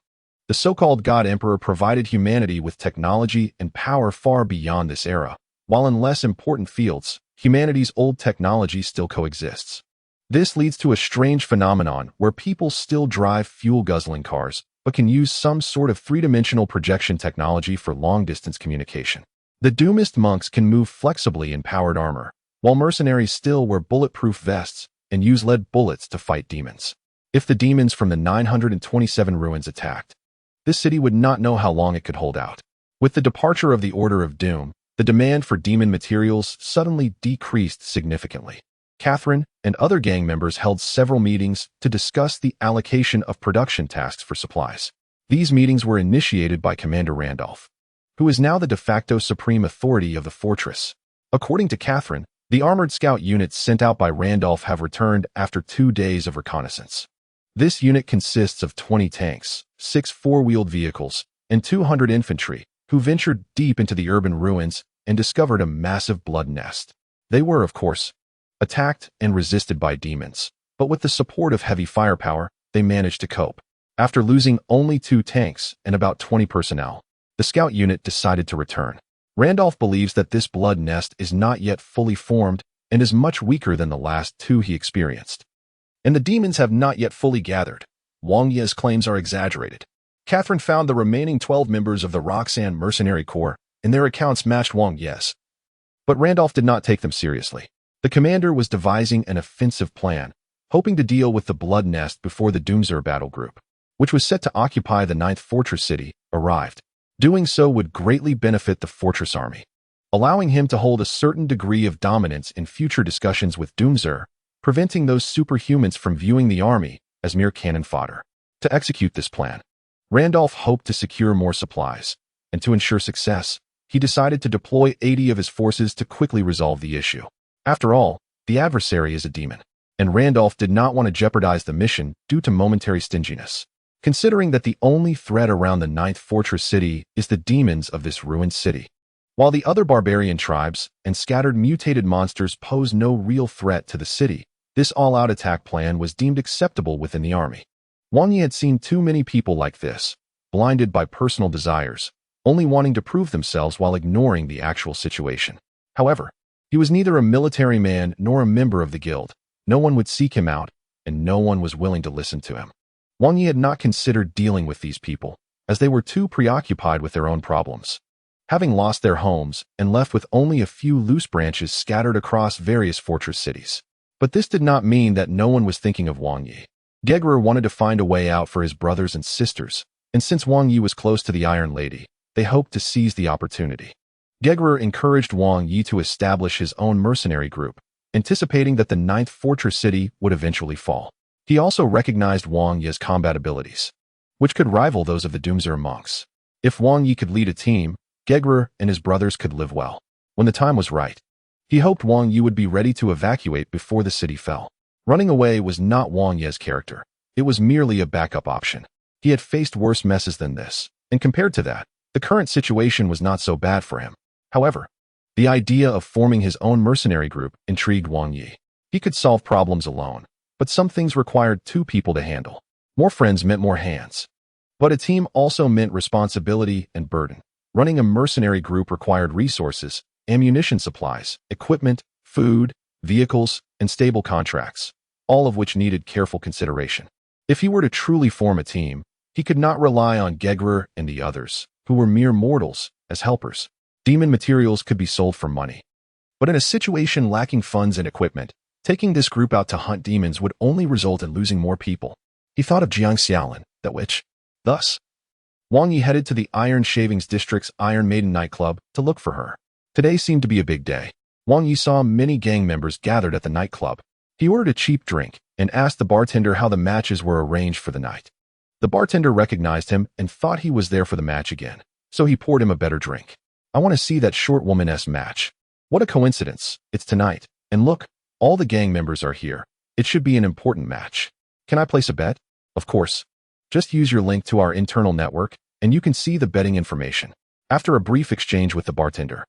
The so-called God Emperor provided humanity with technology and power far beyond this era, while in less important fields, humanity's old technology still coexists. This leads to a strange phenomenon where people still drive fuel-guzzling cars, but can use some sort of three-dimensional projection technology for long-distance communication. The Doomist monks can move flexibly in powered armor, while mercenaries still wear bulletproof vests and use lead bullets to fight demons. If the demons from the 927 ruins attacked, this city would not know how long it could hold out. With the departure of the Order of Doom, the demand for demon materials suddenly decreased significantly. Catherine and other gang members held several meetings to discuss the allocation of production tasks for supplies. These meetings were initiated by Commander Randolph, who is now the de facto supreme authority of the fortress. According to Catherine, the armored scout units sent out by Randolph have returned after 2 days of reconnaissance. This unit consists of 20 tanks, 6 four-wheeled vehicles, and 200 infantry, who ventured deep into the urban ruins and discovered a massive blood nest. They were, of course, attacked and resisted by demons, but with the support of heavy firepower, they managed to cope. After losing only 2 tanks and about 20 personnel, the scout unit decided to return. Randolph believes that this blood nest is not yet fully formed and is much weaker than the last 2 he experienced. And the demons have not yet fully gathered. Wang Yi's claims are exaggerated. Catherine found the remaining 12 members of the Roxanne Mercenary Corps, and their accounts matched Wang Yi's. But Randolph did not take them seriously. The commander was devising an offensive plan, hoping to deal with the blood nest before the Doomzer battle group, which was set to occupy the 9th fortress city, arrived. Doing so would greatly benefit the fortress army, allowing him to hold a certain degree of dominance in future discussions with Doomzer, preventing those superhumans from viewing the army as mere cannon fodder. To execute this plan, Randolph hoped to secure more supplies, and to ensure success, he decided to deploy 80 of his forces to quickly resolve the issue. After all, the adversary is a demon, and Randolph did not want to jeopardize the mission due to momentary stinginess. Considering that the only threat around the 9th fortress city is the demons of this ruined city, while the other barbarian tribes and scattered mutated monsters pose no real threat to the city, this all-out attack plan was deemed acceptable within the army. Wang Yi had seen too many people like this, blinded by personal desires, only wanting to prove themselves while ignoring the actual situation. However, he was neither a military man nor a member of the guild. No one would seek him out, and no one was willing to listen to him. Wang Yi had not considered dealing with these people, as they were too preoccupied with their own problems, having lost their homes and left with only a few loose branches scattered across various fortress cities. But this did not mean that no one was thinking of Wang Yi. Gegrer wanted to find a way out for his brothers and sisters, and since Wang Yi was close to the Iron Lady, they hoped to seize the opportunity. Gegrer encouraged Wang Yi to establish his own mercenary group, anticipating that the 9th fortress city would eventually fall. He also recognized Wang Yi's combat abilities, which could rival those of the Doomzer monks. If Wang Yi could lead a team, Gegrer and his brothers could live well. When the time was right, he hoped Wang Yi would be ready to evacuate before the city fell. Running away was not Wang Ye's character. It was merely a backup option. He had faced worse messes than this, and compared to that, the current situation was not so bad for him. However, the idea of forming his own mercenary group intrigued Wang Yi. He could solve problems alone, but some things required two people to handle. More friends meant more hands. But a team also meant responsibility and burden. Running a mercenary group required resources, ammunition supplies, equipment, food, vehicles, and stable contracts, all of which needed careful consideration. If he were to truly form a team, he could not rely on Gegrer and the others, who were mere mortals, as helpers. Demon materials could be sold for money. But in a situation lacking funds and equipment, taking this group out to hunt demons would only result in losing more people. He thought of Jiang Xiaolin, that witch. Thus, Wang Yi headed to the Iron Shavings District's Iron Maiden nightclub to look for her. Today seemed to be a big day. Wang Yi saw many gang members gathered at the nightclub. He ordered a cheap drink and asked the bartender how the matches were arranged for the night. The bartender recognized him and thought he was there for the match again, so he poured him a better drink. I want to see that short woman-esque match. What a coincidence. It's tonight. And look, all the gang members are here. It should be an important match. Can I place a bet? Of course. Just use your link to our internal network, and you can see the betting information. After a brief exchange with the bartender,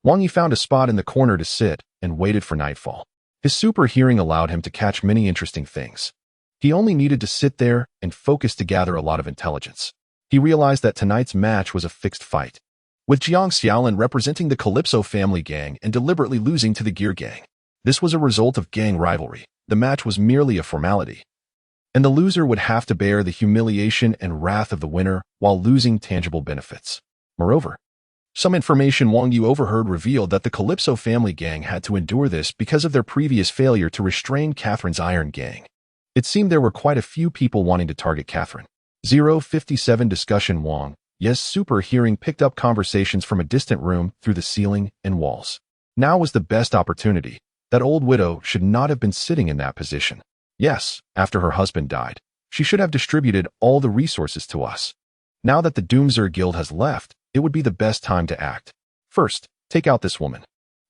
Wang Yi found a spot in the corner to sit and waited for nightfall. His super hearing allowed him to catch many interesting things. He only needed to sit there and focus to gather a lot of intelligence. He realized that tonight's match was a fixed fight, with Jiang Xiaolin representing the Calypso family gang and deliberately losing to the Gear gang. This was a result of gang rivalry. The match was merely a formality, and the loser would have to bear the humiliation and wrath of the winner while losing tangible benefits. Moreover, some information Wang Yu overheard revealed that the Calypso family gang had to endure this because of their previous failure to restrain Catherine's Iron Gang. It seemed there were quite a few people wanting to target Catherine. 057 Discussion Wang Ye's super hearing picked up conversations from a distant room through the ceiling and walls. Now was the best opportunity. That old widow should not have been sitting in that position. Yes, after her husband died, she should have distributed all the resources to us. Now that the Doomzer Guild has left, it would be the best time to act. First, take out this woman.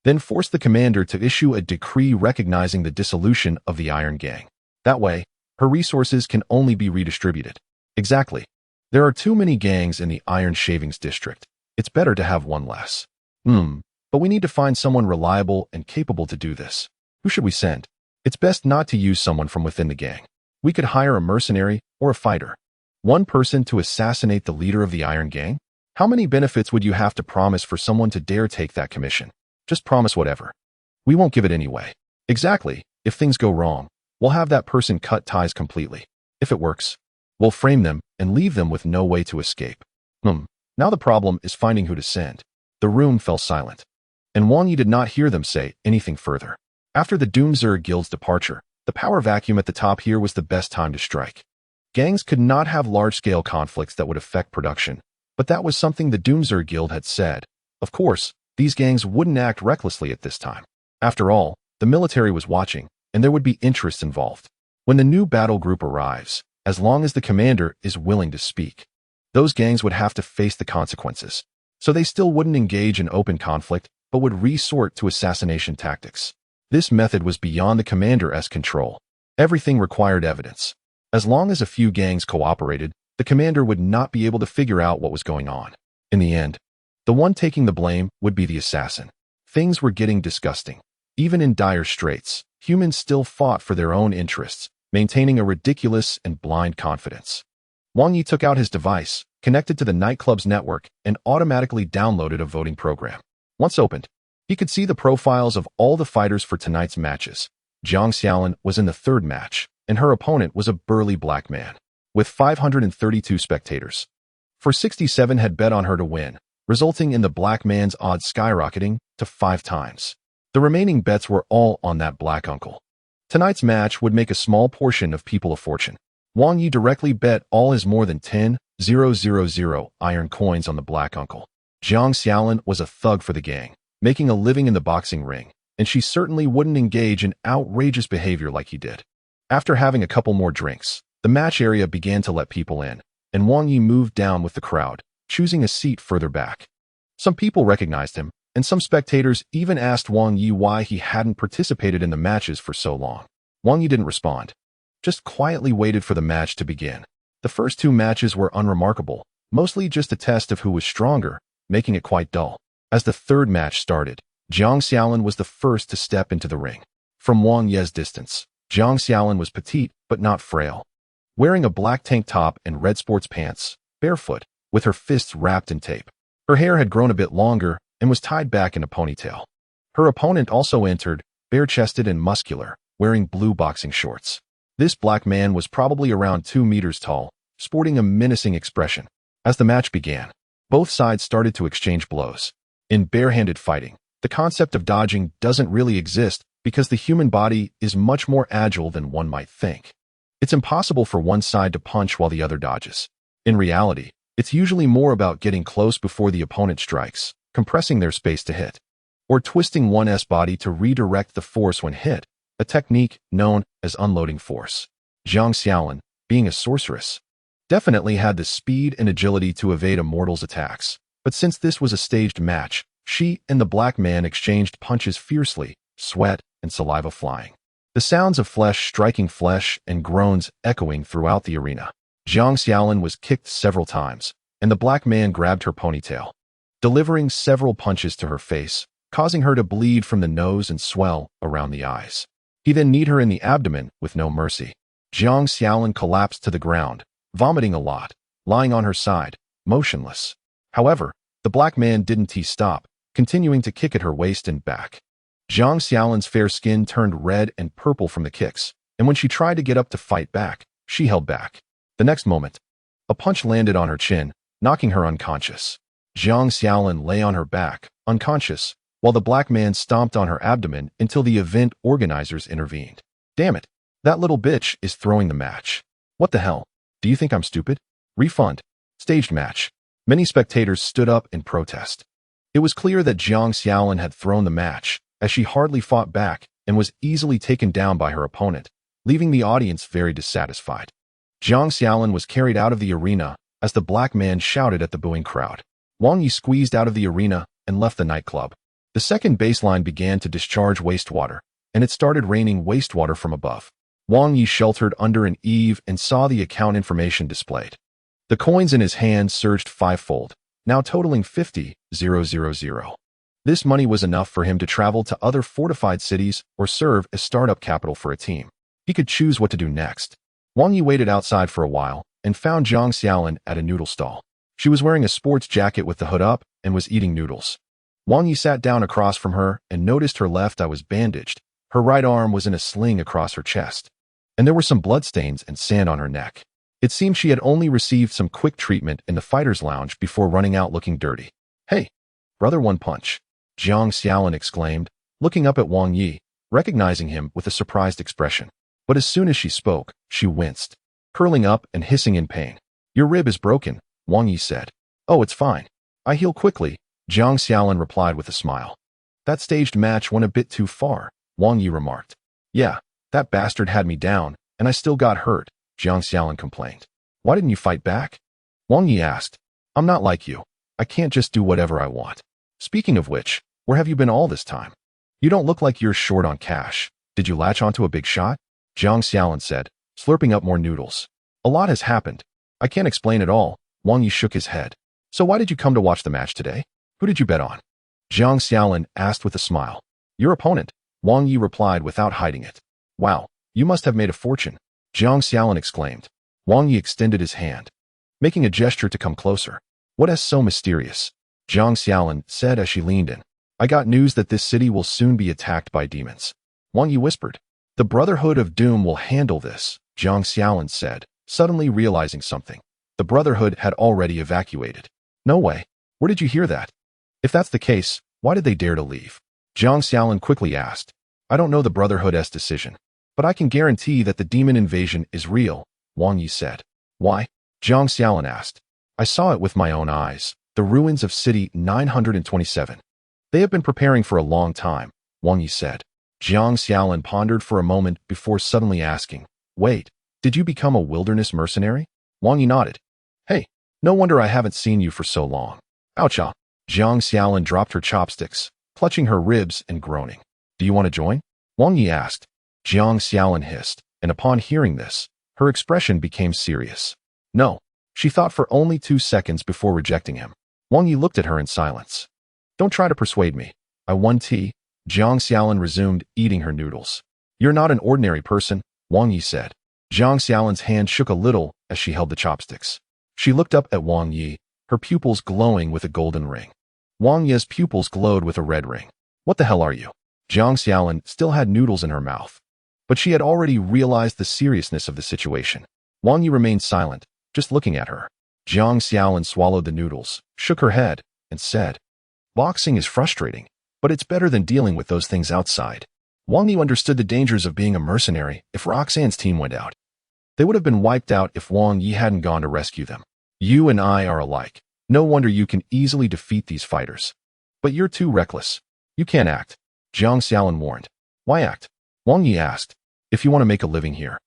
Then force the commander to issue a decree recognizing the dissolution of the Iron Gang. That way, her resources can only be redistributed. Exactly. There are too many gangs in the Iron Shavings District. It's better to have one less. But we need to find someone reliable and capable to do this. Who should we send? It's best not to use someone from within the gang. We could hire a mercenary or a fighter. One person to assassinate the leader of the Iron Gang? How many benefits would you have to promise for someone to dare take that commission? Just promise whatever. We won't give it anyway. Exactly. If things go wrong, we'll have that person cut ties completely. If it works, we'll frame them and leave them with no way to escape. Now the problem is finding who to send. The room fell silent, and Wang Yi did not hear them say anything further. After the Doomzer Guild's departure, the power vacuum at the top here was the best time to strike. Gangs could not have large-scale conflicts that would affect production, but that was something the Doomzer Guild had said. Of course, these gangs wouldn't act recklessly at this time. After all, the military was watching, and there would be interest involved. When the new battle group arrives, as long as the commander is willing to speak, those gangs would have to face the consequences. So they still wouldn't engage in open conflict, but would resort to assassination tactics. This method was beyond the commander's control. Everything required evidence. As long as a few gangs cooperated, the commander would not be able to figure out what was going on. In the end, the one taking the blame would be the assassin. Things were getting disgusting. Even in dire straits, humans still fought for their own interests, maintaining a ridiculous and blind confidence. Wang Yi took out his device, connected to the nightclub's network, and automatically downloaded a voting program. Once opened, he could see the profiles of all the fighters for tonight's matches. Jiang Xiaolin was in the third match, and her opponent was a burly black man, with 532 spectators. 467 had bet on her to win, resulting in the black man's odds skyrocketing to 5 times. The remaining bets were all on that black uncle. Tonight's match would make a small portion of people a fortune. Wang Yi directly bet all his more than 10,000 iron coins on the black uncle. Jiang Xiaolin was a thug for the gang, making a living in the boxing ring, and she certainly wouldn't engage in outrageous behavior like he did. After having a couple more drinks, the match area began to let people in, and Wang Yi moved down with the crowd, choosing a seat further back. Some people recognized him, and some spectators even asked Wang Yi why he hadn't participated in the matches for so long. Wang Yi didn't respond, just quietly waited for the match to begin. The first two matches were unremarkable, mostly just a test of who was stronger, making it quite dull. As the third match started, Jiang Xiaolin was the first to step into the ring. From Wang Yi's distance, Jiang Xiaolin was petite but not frail. Wearing a black tank top and red sports pants, barefoot, with her fists wrapped in tape. Her hair had grown a bit longer and was tied back in a ponytail. Her opponent also entered, bare-chested and muscular, wearing blue boxing shorts. This black man was probably around 2 meters tall, sporting a menacing expression. As the match began, both sides started to exchange blows. In bare-handed fighting, the concept of dodging doesn't really exist because the human body is much more agile than one might think. It's impossible for one side to punch while the other dodges. In reality, it's usually more about getting close before the opponent strikes, compressing their space to hit, or twisting one's body to redirect the force when hit, a technique known as unloading force. Jiang Xiaolin, being a sorceress, definitely had the speed and agility to evade a mortal's attacks. But since this was a staged match, she and the black man exchanged punches fiercely, sweat and saliva flying. The sounds of flesh striking flesh and groans echoing throughout the arena. Jiang Xiaolin was kicked several times, and the black man grabbed her ponytail, delivering several punches to her face, causing her to bleed from the nose and swell around the eyes. He then kneed her in the abdomen with no mercy. Jiang Xiaolin collapsed to the ground, vomiting a lot, lying on her side, motionless. However, the black man didn't stop, continuing to kick at her waist and back. Jiang Xiaolin's fair skin turned red and purple from the kicks, and when she tried to get up to fight back, she held back. The next moment, a punch landed on her chin, knocking her unconscious. Jiang Xiaolin lay on her back, unconscious, while the black man stomped on her abdomen until the event organizers intervened. Damn it, that little bitch is throwing the match. What the hell? Do you think I'm stupid? Refund. Staged match. Many spectators stood up in protest. It was clear that Jiang Xiaolin had thrown the match, as she hardly fought back and was easily taken down by her opponent, leaving the audience very dissatisfied. Jiang Xiaolin was carried out of the arena as the black man shouted at the booing crowd. Wang Yi squeezed out of the arena and left the nightclub. The second baseline began to discharge wastewater, and it started raining wastewater from above. Wang Yi sheltered under an eave and saw the account information displayed. The coins in his hand surged fivefold, now totaling 50,000. This money was enough for him to travel to other fortified cities or serve as startup capital for a team. He could choose what to do next. Wang Yi waited outside for a while and found Jiang Xiaolin at a noodle stall. She was wearing a sports jacket with the hood up and was eating noodles. Wang Yi sat down across from her and noticed her left eye was bandaged. Her right arm was in a sling across her chest, and there were some bloodstains and sand on her neck. It seemed she had only received some quick treatment in the fighter's lounge before running out looking dirty. Hey, brother, one punch, Jiang Xiaolin exclaimed, looking up at Wang Yi, recognizing him with a surprised expression. But as soon as she spoke, she winced, curling up and hissing in pain. Your rib is broken, Wang Yi said. Oh, it's fine. I heal quickly, Jiang Xiaolin replied with a smile. That staged match went a bit too far, Wang Yi remarked. Yeah, that bastard had me down, and I still got hurt, Jiang Xiaolin complained. Why didn't you fight back? Wang Yi asked. I'm not like you. I can't just do whatever I want. Speaking of which, where have you been all this time? You don't look like you're short on cash. Did you latch onto a big shot? Jiang Xiaolin said, slurping up more noodles. A lot has happened. I can't explain it all, Wang Yi shook his head. So why did you come to watch the match today? Who did you bet on? Jiang Xiaolin asked with a smile. Your opponent, Wang Yi replied without hiding it. Wow, you must have made a fortune, Jiang Xiaolin exclaimed. Wang Yi extended his hand, making a gesture to come closer. What is so mysterious? Jiang Xiaolin said as she leaned in. I got news that this city will soon be attacked by demons. Wang Yi whispered. The Brotherhood of Doom will handle this, Jiang Xiaolin said, suddenly realizing something. The Brotherhood had already evacuated. No way. Where did you hear that? If that's the case, why did they dare to leave? Jiang Xiaolin quickly asked. I don't know the Brotherhood's decision, but I can guarantee that the demon invasion is real, Wang Yi said. Why? Jiang Xiaolin asked. I saw it with my own eyes, the ruins of City 927. They have been preparing for a long time, Wang Yi said. Jiang Xiaolin pondered for a moment before suddenly asking, Wait, did you become a wilderness mercenary? Wang Yi nodded. Hey, no wonder I haven't seen you for so long. Oucha. Jiang Xiaolin dropped her chopsticks, clutching her ribs and groaning. Do you want to join? Wang Yi asked. Jiang Xiaolin hissed, and upon hearing this, her expression became serious. No, she thought for only 2 seconds before rejecting him. Wang Yi looked at her in silence. Don't try to persuade me. I won tea. Jiang Xiaolin resumed eating her noodles. You're not an ordinary person, Wang Yi said. Jiang Xiaolin's hand shook a little as she held the chopsticks. She looked up at Wang Yi, her pupils glowing with a golden ring. Wang Yi's pupils glowed with a red ring. What the hell are you? Jiang Xiaolin still had noodles in her mouth, but she had already realized the seriousness of the situation. Wang Yi remained silent, just looking at her. Jiang Xiaolin swallowed the noodles, shook her head, and said, Boxing is frustrating, but it's better than dealing with those things outside. Wang Yi understood the dangers of being a mercenary if Roxanne's team went out. They would have been wiped out if Wang Yi hadn't gone to rescue them. You and I are alike. No wonder you can easily defeat these fighters. But you're too reckless. You can't act. Jiang Xiaolin warned. Why act? Wang Yi asked. If you want to make a living here,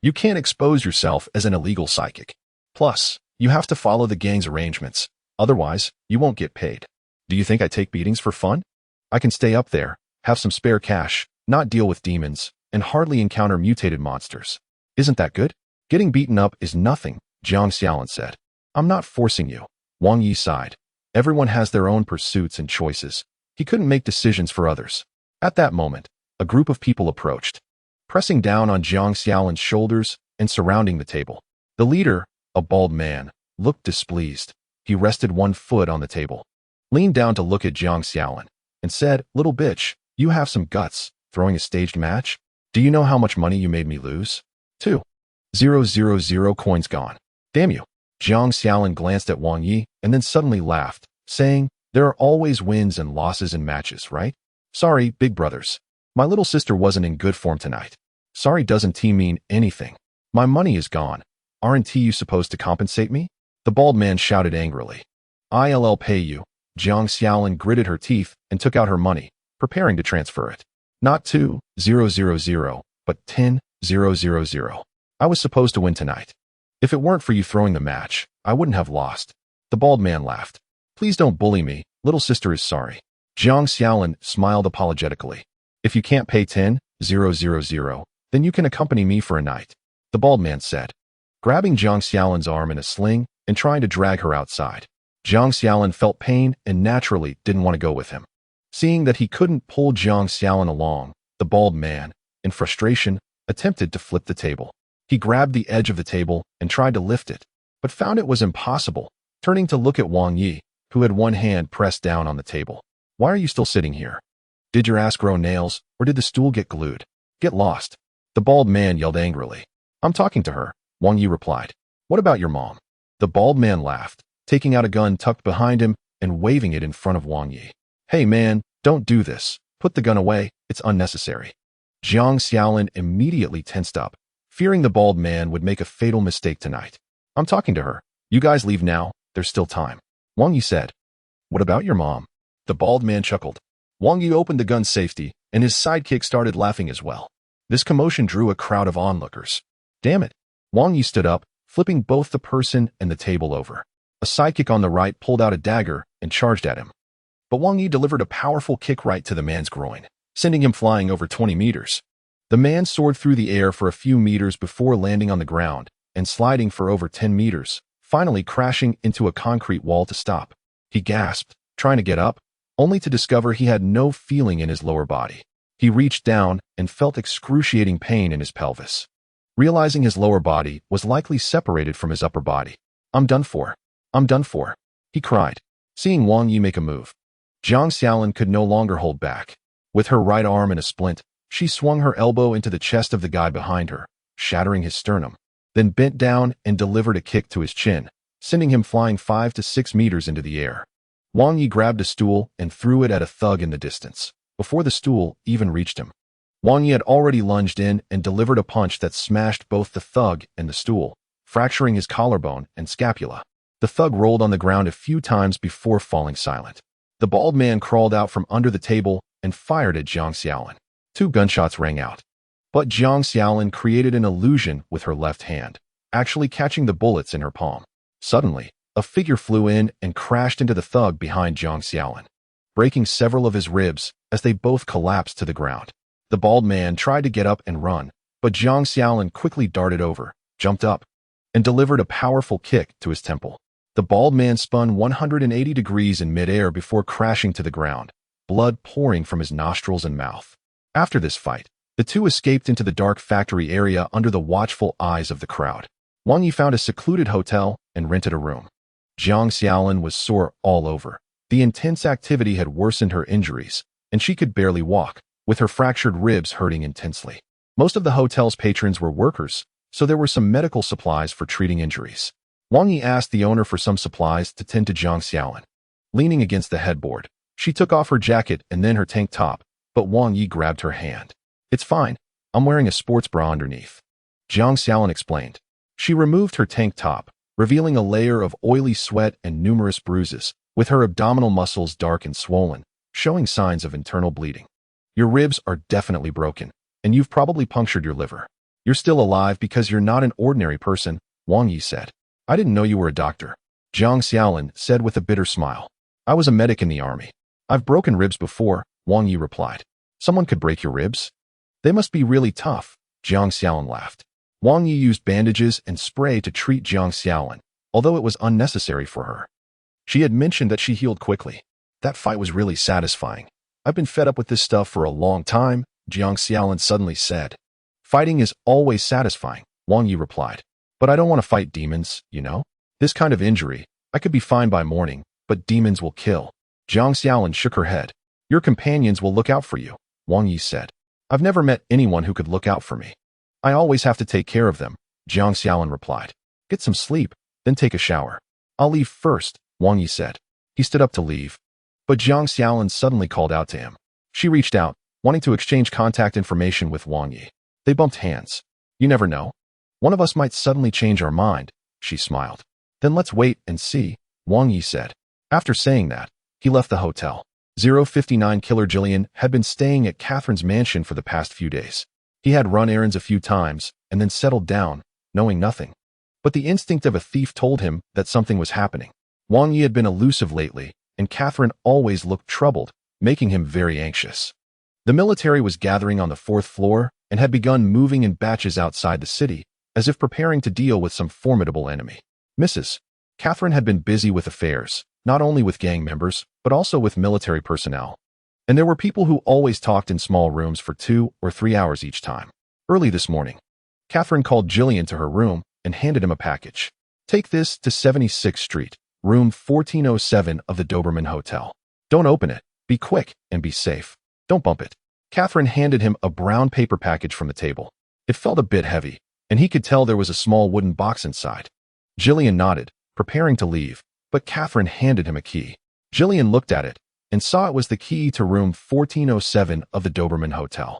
you can't expose yourself as an illegal psychic. Plus, you have to follow the gang's arrangements. Otherwise, you won't get paid. Do you think I take beatings for fun? I can stay up there, have some spare cash, not deal with demons, and hardly encounter mutated monsters. Isn't that good? Getting beaten up is nothing, Jiang Xiaolin said. I'm not forcing you. Wang Yi sighed. Everyone has their own pursuits and choices. He couldn't make decisions for others. At that moment, a group of people approached, pressing down on Jiang Xiaolin's shoulders and surrounding the table. The leader, a bald man, looked displeased. He rested one foot on the table, leaned down to look at Jiang Xiaolin, and said, Little bitch, you have some guts, throwing a staged match? Do you know how much money you made me lose? 2,000 coins gone. Damn you. Jiang Xiaolin glanced at Wang Yi and then suddenly laughed, saying, There are always wins and losses in matches, right? Sorry, big brothers. My little sister wasn't in good form tonight. Sorry doesn't mean anything. My money is gone. Aren't you supposed to compensate me? The bald man shouted angrily. I'll pay you. Jiang Xiaolin gritted her teeth and took out her money, preparing to transfer it. Not 2,000, but 10,000. I was supposed to win tonight. If it weren't for you throwing the match, I wouldn't have lost. The bald man laughed. Please don't bully me. Little sister is sorry. Jiang Xiaolin smiled apologetically. If you can't pay 10,000, then you can accompany me for a night, the bald man said, grabbing Jiang Xiaolin's arm in a sling and trying to drag her outside. Jiang Xiaolin felt pain and naturally didn't want to go with him. Seeing that he couldn't pull Jiang Xiaolin along, the bald man, in frustration, attempted to flip the table. He grabbed the edge of the table and tried to lift it, but found it was impossible, turning to look at Wang Yi, who had one hand pressed down on the table. Why are you still sitting here? Did your ass grow nails, or did the stool get glued? Get lost. The bald man yelled angrily. I'm talking to her, Wang Yi replied. What about your mom? The bald man laughed, taking out a gun tucked behind him and waving it in front of Wang Yi. Hey man, don't do this. Put the gun away, it's unnecessary. Jiang Xiaolin immediately tensed up, fearing the bald man would make a fatal mistake tonight. I'm talking to her. You guys leave now, there's still time. Wang Yi said. What about your mom? The bald man chuckled. Wang Yi opened the gun's safety, and his sidekick started laughing as well. This commotion drew a crowd of onlookers. Damn it. Wang Yi stood up, flipping both the person and the table over. A sidekick on the right pulled out a dagger and charged at him. But Wang Yi delivered a powerful kick right to the man's groin, sending him flying over 20 meters. The man soared through the air for a few meters before landing on the ground and sliding for over 10 meters, finally crashing into a concrete wall to stop. He gasped, trying to get up, only to discover he had no feeling in his lower body. He reached down and felt excruciating pain in his pelvis, realizing his lower body was likely separated from his upper body. I'm done for. I'm done for, he cried, seeing Wang Yi make a move. Jiang Xiaolin could no longer hold back. With her right arm in a splint, she swung her elbow into the chest of the guy behind her, shattering his sternum, then bent down and delivered a kick to his chin, sending him flying 5 to 6 meters into the air. Wang Yi grabbed a stool and threw it at a thug in the distance, before the stool even reached him. Wang Yi had already lunged in and delivered a punch that smashed both the thug and the stool, fracturing his collarbone and scapula. The thug rolled on the ground a few times before falling silent. The bald man crawled out from under the table and fired at Jiang Xiaolin. 2 gunshots rang out. But Jiang Xiaolin created an illusion with her left hand, actually catching the bullets in her palm. Suddenly, a figure flew in and crashed into the thug behind Jiang Xiaolin, breaking several of his ribs as they both collapsed to the ground. The bald man tried to get up and run, but Jiang Xiaolin quickly darted over, jumped up, and delivered a powerful kick to his temple. The bald man spun 180 degrees in midair before crashing to the ground, blood pouring from his nostrils and mouth. After this fight, the two escaped into the dark factory area under the watchful eyes of the crowd. Wang Yi found a secluded hotel and rented a room. Jiang Xiaolin was sore all over. The intense activity had worsened her injuries, and she could barely walk, with her fractured ribs hurting intensely. Most of the hotel's patrons were workers, so there were some medical supplies for treating injuries. Wang Yi asked the owner for some supplies to tend to Jiang Xiaolin. Leaning against the headboard, she took off her jacket and then her tank top, but Wang Yi grabbed her hand. "It's fine. I'm wearing a sports bra underneath," Jiang Xiaolin explained. She removed her tank top, revealing a layer of oily sweat and numerous bruises, with her abdominal muscles dark and swollen, showing signs of internal bleeding. "Your ribs are definitely broken, and you've probably punctured your liver. You're still alive because you're not an ordinary person," Wang Yi said. "I didn't know you were a doctor," Jiang Xiaolin said with a bitter smile. "I was a medic in the army. I've broken ribs before," Wang Yi replied. "Someone could break your ribs? They must be really tough," Jiang Xiaolin laughed. Wang Yi used bandages and spray to treat Jiang Xiaolin, although it was unnecessary for her. She had mentioned that she healed quickly. "That fight was really satisfying. I've been fed up with this stuff for a long time," Jiang Xiaolin suddenly said. "Fighting is always satisfying," Wang Yi replied. "But I don't want to fight demons, you know? This kind of injury, I could be fine by morning, but demons will kill." Jiang Xiaolin shook her head. "Your companions will look out for you," Wang Yi said. "I've never met anyone who could look out for me. I always have to take care of them," Jiang Xiaolin replied. "Get some sleep, then take a shower." "I'll leave first," Wang Yi said. He stood up to leave, but Jiang Xiaolin suddenly called out to him. She reached out, wanting to exchange contact information with Wang Yi. They bumped hands. "You never know. One of us might suddenly change our mind," she smiled. "Then let's wait and see," Wang Yi said. After saying that, he left the hotel. 059 Killer Jillian had been staying at Catherine's mansion for the past few days. He had run errands a few times and then settled down, knowing nothing. But the instinct of a thief told him that something was happening. Wang Yi had been elusive lately, and Catherine always looked troubled, making him very anxious. The military was gathering on the 4th floor and had begun moving in batches outside the city, as if preparing to deal with some formidable enemy. Mrs. Catherine had been busy with affairs, not only with gang members, but also with military personnel. And there were people who always talked in small rooms for 2 or 3 hours each time. Early this morning, Catherine called Jillian to her room and handed him a package. "Take this to 76th Street, room 1407 of the Doberman Hotel. Don't open it. Be quick and be safe. Don't bump it." Catherine handed him a brown paper package from the table. It felt a bit heavy, and he could tell there was a small wooden box inside. Jillian nodded, preparing to leave, but Catherine handed him a key. Jillian looked at it and saw it was the key to room 1407 of the Doberman Hotel.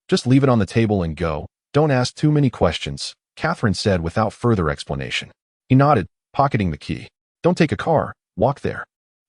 "Just leave it on the table and go. Don't ask too many questions," Catherine said without further explanation. He nodded, pocketing the key. "Don't take a car. Walk there.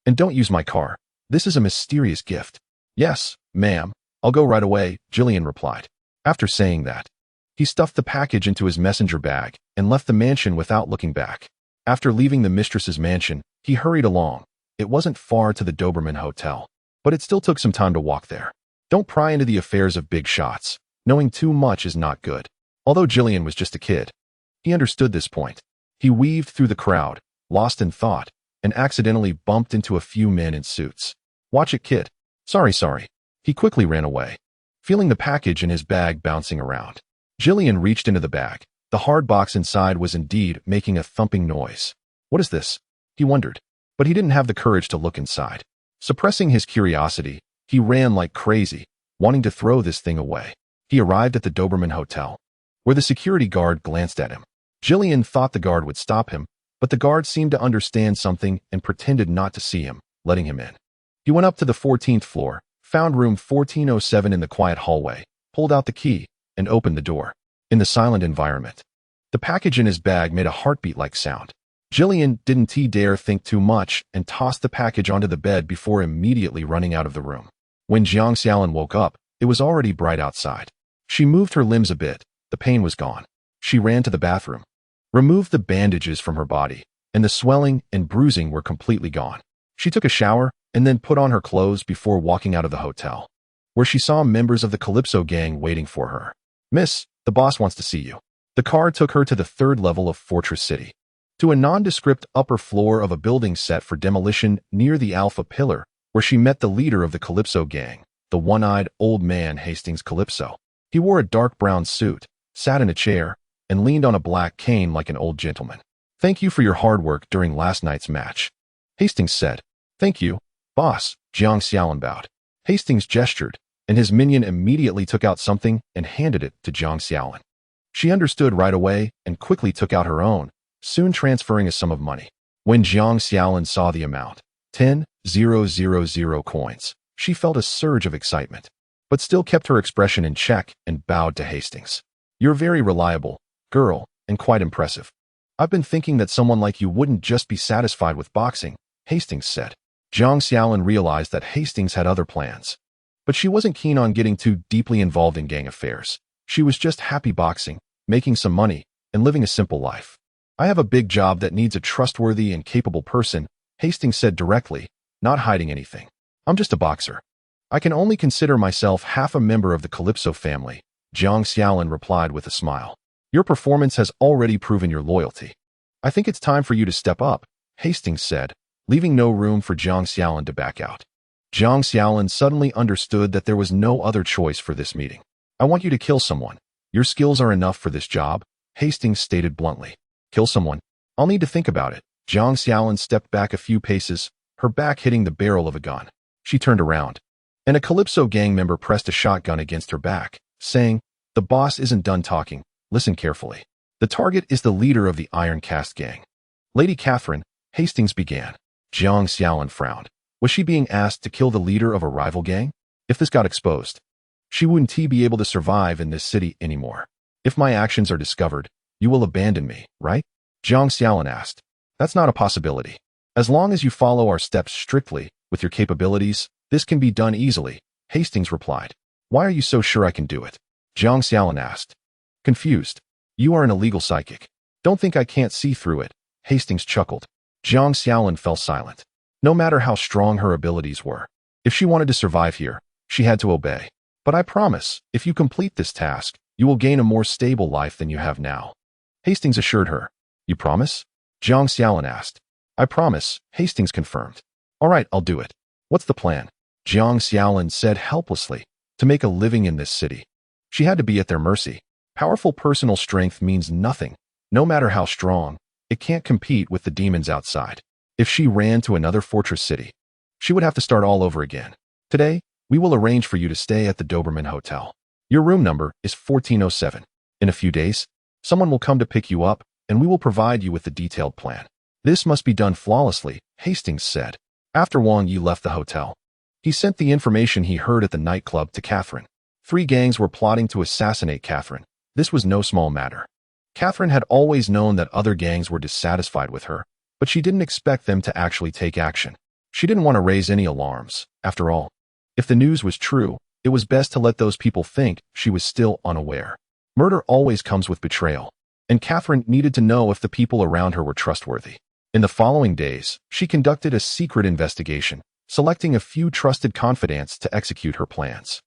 And don't use my car. This is a mysterious gift." "Yes, ma'am. I'll go right away," Jillian replied. After saying that, he stuffed the package into his messenger bag and left the mansion without looking back. After leaving the mistress's mansion, he hurried along. It wasn't far to the Doberman Hotel, but it still took some time to walk there. Don't pry into the affairs of big shots. Knowing too much is not good. Although Jillian was just a kid, he understood this point. He weaved through the crowd, lost in thought, and accidentally bumped into a few men in suits. "Watch it, kid." Sorry. He quickly ran away, feeling the package in his bag bouncing around. Jillian reached into the bag. The hard box inside was indeed making a thumping noise. "What is this?" he wondered, but he didn't have the courage to look inside. Suppressing his curiosity, he ran like crazy, wanting to throw this thing away. He arrived at the Doberman Hotel, where the security guard glanced at him. Jillian thought the guard would stop him, but the guard seemed to understand something and pretended not to see him, letting him in. He went up to the 14th floor, found room 1407 in the quiet hallway, pulled out the key, and opened the door. In the silent environment, the package in his bag made a heartbeat-like sound. Jillian didn't dare think too much and tossed the package onto the bed before immediately running out of the room. When Jiang Xiaolin woke up, it was already bright outside. She moved her limbs a bit. The pain was gone. She ran to the bathroom, removed the bandages from her body, and the swelling and bruising were completely gone. She took a shower and then put on her clothes before walking out of the hotel. where she saw members of the Calypso gang waiting for her. "Miss, the boss wants to see you." The car took her to the third level of Fortress City, to a nondescript upper floor of a building set for demolition near the Alpha Pillar, where she met the leader of the Calypso gang, the one-eyed old man Hastings Calypso. He wore a dark brown suit, sat in a chair, and leaned on a black cane like an old gentleman. "Thank you for your hard work during last night's match," Hastings said. "Thank you, boss," Jiang Xiaolin bowed. Hastings gestured, and his minion immediately took out something and handed it to Jiang Xiaolin. She understood right away and quickly took out her own, soon transferring a sum of money. When Jiang Xiaolin saw the amount, 10,000 coins, she felt a surge of excitement, but still kept her expression in check and bowed to Hastings. "You're very reliable, girl, and quite impressive. I've been thinking that someone like you wouldn't just be satisfied with boxing," Hastings said. Jiang Xiaolin realized that Hastings had other plans, but she wasn't keen on getting too deeply involved in gang affairs. She was just happy boxing, making some money, and living a simple life. "I have a big job that needs a trustworthy and capable person," Hastings said directly, not hiding anything. "I'm just a boxer. I can only consider myself half a member of the Calypso family," Jiang Xiaolin replied with a smile. "Your performance has already proven your loyalty. I think it's time for you to step up," Hastings said, leaving no room for Jiang Xiaolin to back out. Jiang Xiaolin suddenly understood that there was no other choice for this meeting. "I want you to kill someone. Your skills are enough for this job," Hastings stated bluntly. "Kill someone? I'll need to think about it." Jiang Xiaolin stepped back a few paces, her back hitting the barrel of a gun. She turned around, and a Calypso gang member pressed a shotgun against her back, saying, "The boss isn't done talking. Listen carefully. The target is the leader of the Iron Cast gang." "Lady Catherine," Hastings began. Jiang Xiaolin frowned. Was she being asked to kill the leader of a rival gang? If this got exposed, she wouldn't be able to survive in this city anymore. "If my actions are discovered, you will abandon me, right?" Jiang Xiaolin asked. "That's not a possibility. As long as you follow our steps strictly, with your capabilities, this can be done easily," Hastings replied. "Why are you so sure I can do it?" Jiang Xiaolin asked. Confused. "You are an illegal psychic. Don't think I can't see through it," Hastings chuckled. Jiang Xiaolin fell silent. No matter how strong her abilities were, if she wanted to survive here, she had to obey. "But I promise, if you complete this task, you will gain a more stable life than you have now," Hastings assured her. "You promise?" Jiang Xiaolin asked. "I promise," Hastings confirmed. "All right, I'll do it. What's the plan?" Jiang Xiaolin said helplessly. "To make a living in this city, she had to be at their mercy. Powerful personal strength means nothing. No matter how strong, it can't compete with the demons outside. If she ran to another fortress city, she would have to start all over again. Today, we will arrange for you to stay at the Doberman Hotel. Your room number is 1407. In a few days, someone will come to pick you up, and we will provide you with the detailed plan. This must be done flawlessly," Hastings said. After Wang Yi left the hotel, he sent the information he heard at the nightclub to Catherine. 3 gangs were plotting to assassinate Catherine. This was no small matter. Catherine had always known that other gangs were dissatisfied with her, but she didn't expect them to actually take action. She didn't want to raise any alarms. After all, if the news was true, it was best to let those people think she was still unaware. Murder always comes with betrayal, and Catherine needed to know if the people around her were trustworthy. In the following days, she conducted a secret investigation, selecting a few trusted confidants to execute her plans.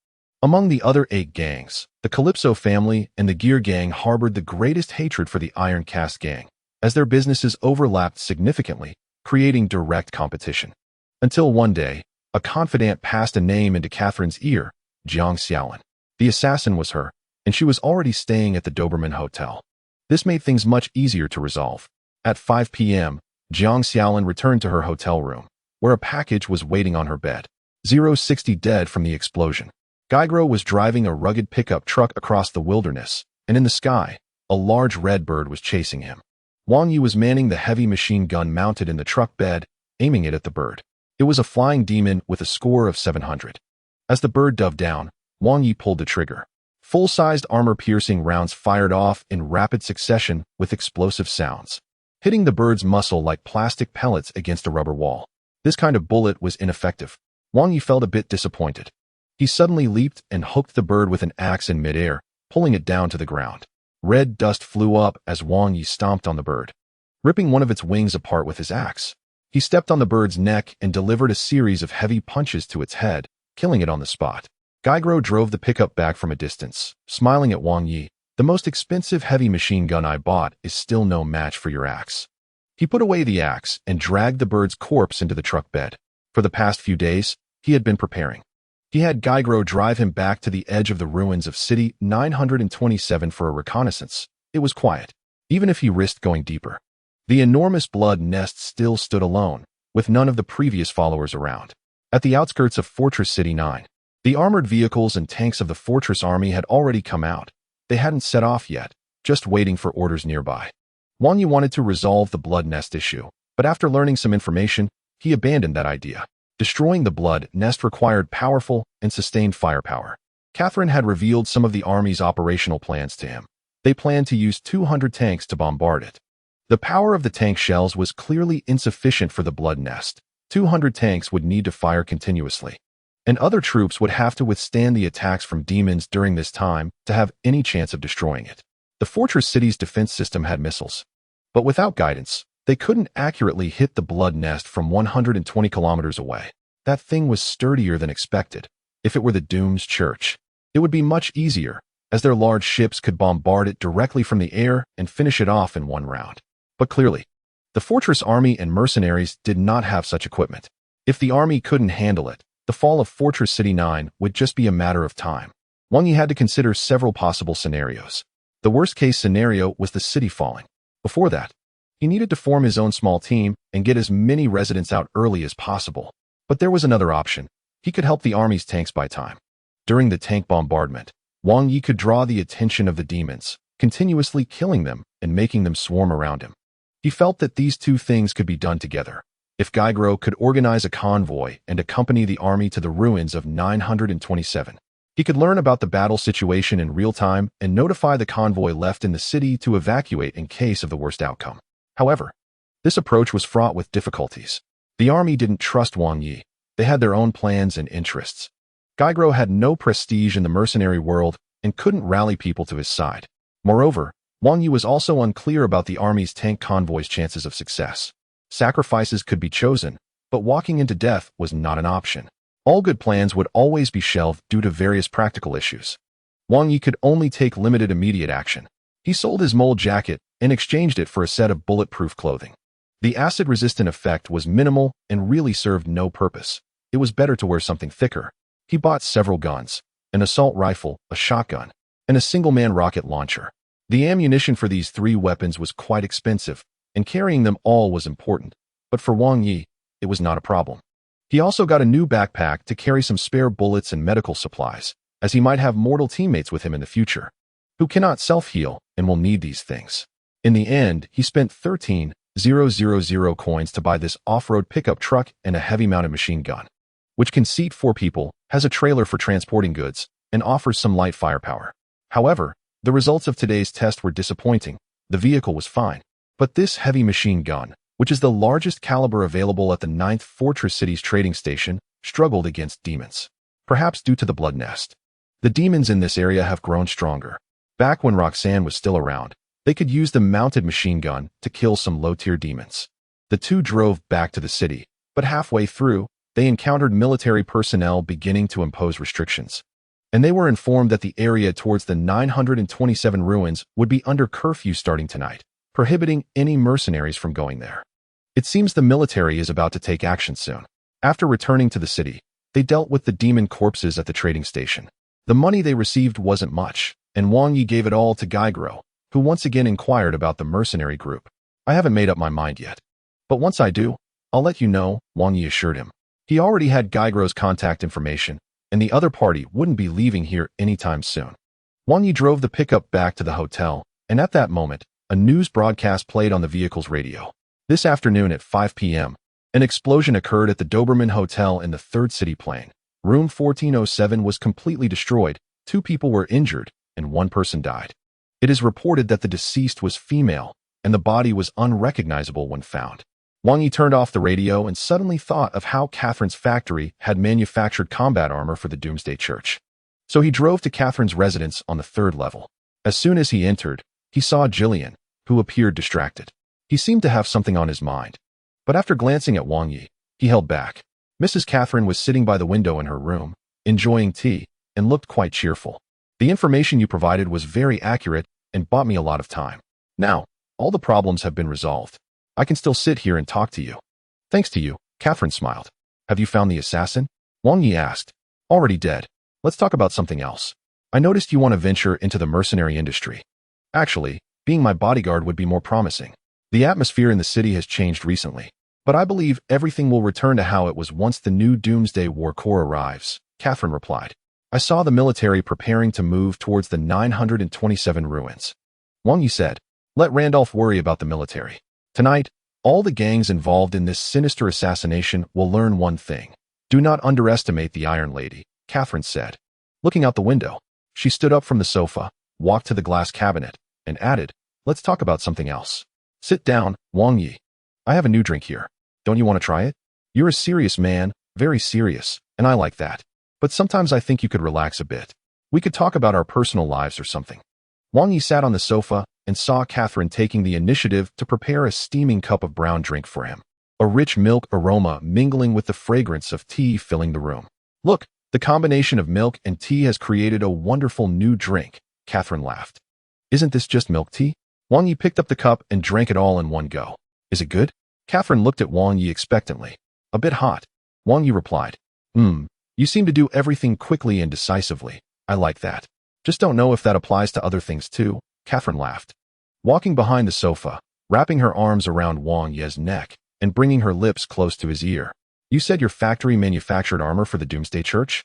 Among the other 8 gangs, the Calypso family and the Gear gang harbored the greatest hatred for the Iron Cast gang, as their businesses overlapped significantly, creating direct competition. Until one day, a confidant passed a name into Catherine's ear, Jiang Xiaolin. The assassin was her, and she was already staying at the Doberman Hotel. This made things much easier to resolve. At 5 p.m., Jiang Xiaolin returned to her hotel room, where a package was waiting on her bed. 060 dead from the explosion. Gaigro was driving a rugged pickup truck across the wilderness, and in the sky, a large red bird was chasing him. Wang Yi was manning the heavy machine gun mounted in the truck bed, aiming it at the bird. It was a flying demon with a score of 700. As the bird dove down, Wang Yi pulled the trigger. Full-sized armor-piercing rounds fired off in rapid succession with explosive sounds, hitting the bird's muscle like plastic pellets against a rubber wall. This kind of bullet was ineffective. Wang Yi felt a bit disappointed. He suddenly leaped and hooked the bird with an axe in midair, pulling it down to the ground. Red dust flew up as Wang Yi stomped on the bird, ripping one of its wings apart with his axe. He stepped on the bird's neck and delivered a series of heavy punches to its head, killing it on the spot. Gaigro drove the pickup back from a distance, smiling at Wang Yi. The most expensive heavy machine gun I bought is still no match for your axe. He put away the axe and dragged the bird's corpse into the truck bed. For the past few days, he had been preparing. He had Gaigro drive him back to the edge of the ruins of City 927 for a reconnaissance. It was quiet, even if he risked going deeper. The enormous blood nest still stood alone, with none of the previous followers around. At the outskirts of Fortress City 9, the armored vehicles and tanks of the fortress army had already come out. They hadn't set off yet, just waiting for orders nearby. Wang Yi wanted to resolve the blood nest issue, but after learning some information, he abandoned that idea. Destroying the blood nest required powerful and sustained firepower. Catherine had revealed some of the army's operational plans to him. They planned to use 200 tanks to bombard it. The power of the tank shells was clearly insufficient for the blood nest. 200 tanks would need to fire continuously, and other troops would have to withstand the attacks from demons during this time to have any chance of destroying it. The fortress city's defense system had missiles, but without guidance, they couldn't accurately hit the blood nest from 120 kilometers away. That thing was sturdier than expected. If it were the Doom's church, it would be much easier, as their large ships could bombard it directly from the air and finish it off in one round. But clearly, the fortress army and mercenaries did not have such equipment. If the army couldn't handle it, the fall of Fortress City 9 would just be a matter of time. Wang Yi had to consider several possible scenarios. The worst-case scenario was the city falling. Before that, he needed to form his own small team and get as many residents out early as possible. But there was another option. He could help the army's tanks buy time. During the tank bombardment, Wang Yi could draw the attention of the demons, continuously killing them and making them swarm around him. He felt that these two things could be done together. If Gaigro could organize a convoy and accompany the army to the ruins of 927, he could learn about the battle situation in real time and notify the convoy left in the city to evacuate in case of the worst outcome. However, this approach was fraught with difficulties. The army didn't trust Wang Yi. They had their own plans and interests. Gaigro had no prestige in the mercenary world and couldn't rally people to his side. Moreover, Wang Yi was also unclear about the army's tank convoy's chances of success. Sacrifices could be chosen, but walking into death was not an option. All good plans would always be shelved due to various practical issues. Wang Yi could only take limited immediate action. He sold his mold jacket and exchanged it for a set of bulletproof clothing. The acid-resistant effect was minimal and really served no purpose. It was better to wear something thicker. He bought several guns, an assault rifle, a shotgun, and a single-man rocket launcher. The ammunition for these 3 weapons was quite expensive, and carrying them all was important, but for Wang Yi, it was not a problem. He also got a new backpack to carry some spare bullets and medical supplies, as he might have mortal teammates with him in the future, who cannot self-heal and will need these things. In the end, he spent 13,000 coins to buy this off-road pickup truck and a heavy-mounted machine gun, which can seat 4 people, has a trailer for transporting goods, and offers some light firepower. However, the results of today's test were disappointing. The vehicle was fine, but this heavy machine gun, which is the largest caliber available at the 9th Fortress City's trading station, struggled against demons. Perhaps due to the blood nest. The demons in this area have grown stronger. Back when Roxanne was still around, they could use the mounted machine gun to kill some low-tier demons. The two drove back to the city, but halfway through, they encountered military personnel beginning to impose restrictions. And they were informed that the area towards the 927 ruins would be under curfew starting tonight, prohibiting any mercenaries from going there. It seems the military is about to take action soon. After returning to the city, they dealt with the demon corpses at the trading station. The money they received wasn't much, and Wang Yi gave it all to Gaigro, who once again inquired about the mercenary group. I haven't made up my mind yet. But once I do, I'll let you know, Wang Yi assured him. He already had Gaigro's contact information, and the other party wouldn't be leaving here anytime soon. Wang Yi drove the pickup back to the hotel, and at that moment, a news broadcast played on the vehicle's radio. This afternoon at 5 p.m., an explosion occurred at the Doberman Hotel in the 3rd City Plane. Room 1407 was completely destroyed, 2 people were injured, and 1 person died. It is reported that the deceased was female, and the body was unrecognizable when found. Wang Yi turned off the radio and suddenly thought of how Catherine's factory had manufactured combat armor for the Doomsday Church. So he drove to Catherine's residence on the 3rd level. As soon as he entered, he saw Jillian, who appeared distracted. He seemed to have something on his mind. But after glancing at Wang Yi, he held back. Mrs. Catherine was sitting by the window in her room, enjoying tea, and looked quite cheerful. The information you provided was very accurate and bought me a lot of time. Now, all the problems have been resolved. I can still sit here and talk to you. Thanks to you, Catherine smiled. Have you found the assassin? Wang Yi asked. Already dead. Let's talk about something else. I noticed you want to venture into the mercenary industry. Actually, being my bodyguard would be more promising. The atmosphere in the city has changed recently, but I believe everything will return to how it was once the new Doomsday War Corps arrives, Catherine replied. I saw the military preparing to move towards the 927 ruins. Wang Yi said, let Randolph worry about the military. Tonight, all the gangs involved in this sinister assassination will learn one thing. Do not underestimate the Iron Lady, Catherine said. Looking out the window, she stood up from the sofa, walked to the glass cabinet, and added, let's talk about something else. Sit down, Wang Yi. I have a new drink here. Don't you want to try it? You're a serious man, very serious, and I like that. But sometimes I think you could relax a bit. We could talk about our personal lives or something. Wang Yi sat on the sofa and saw Catherine taking the initiative to prepare a steaming cup of brown drink for him. A rich milk aroma mingling with the fragrance of tea filling the room. Look, the combination of milk and tea has created a wonderful new drink, Catherine laughed. Isn't this just milk tea? Wang Yi picked up the cup and drank it all in one go. Is it good? Catherine looked at Wang Yi expectantly. A bit hot. Wang Yi replied. You seem to do everything quickly and decisively. I like that. Just don't know if that applies to other things too, Catherine laughed. Walking behind the sofa, wrapping her arms around Wang Yi's neck, and bringing her lips close to his ear. You said your factory manufactured armor for the Doomsday Church?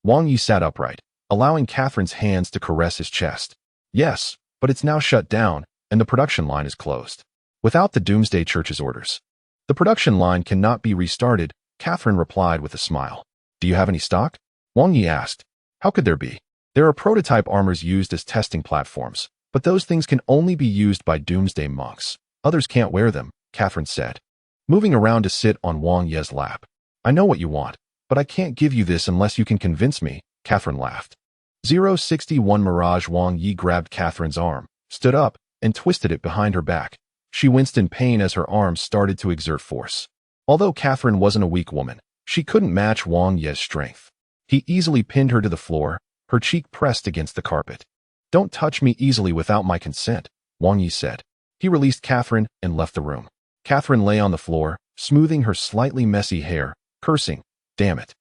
Wang Yi sat upright, allowing Catherine's hands to caress his chest. Yes, but it's now shut down, and the production line is closed. Without the Doomsday Church's orders. The production line cannot be restarted, Catherine replied with a smile. Do you have any stock? Wang Yi asked. How could there be? There are prototype armors used as testing platforms, but those things can only be used by Doomsday monks. Others can't wear them, Catherine said, moving around to sit on Wang Yi's lap. I know what you want, but I can't give you this unless you can convince me, Catherine laughed. 061 Mirage. Wang Yi grabbed Catherine's arm, stood up, and twisted it behind her back. She winced in pain as her arms started to exert force. Although Catherine wasn't a weak woman, she couldn't match Wang Yi's strength. He easily pinned her to the floor, her cheek pressed against the carpet. Don't touch me easily without my consent, Wang Yi said. He released Catherine and left the room. Catherine lay on the floor, smoothing her slightly messy hair, cursing, damn it.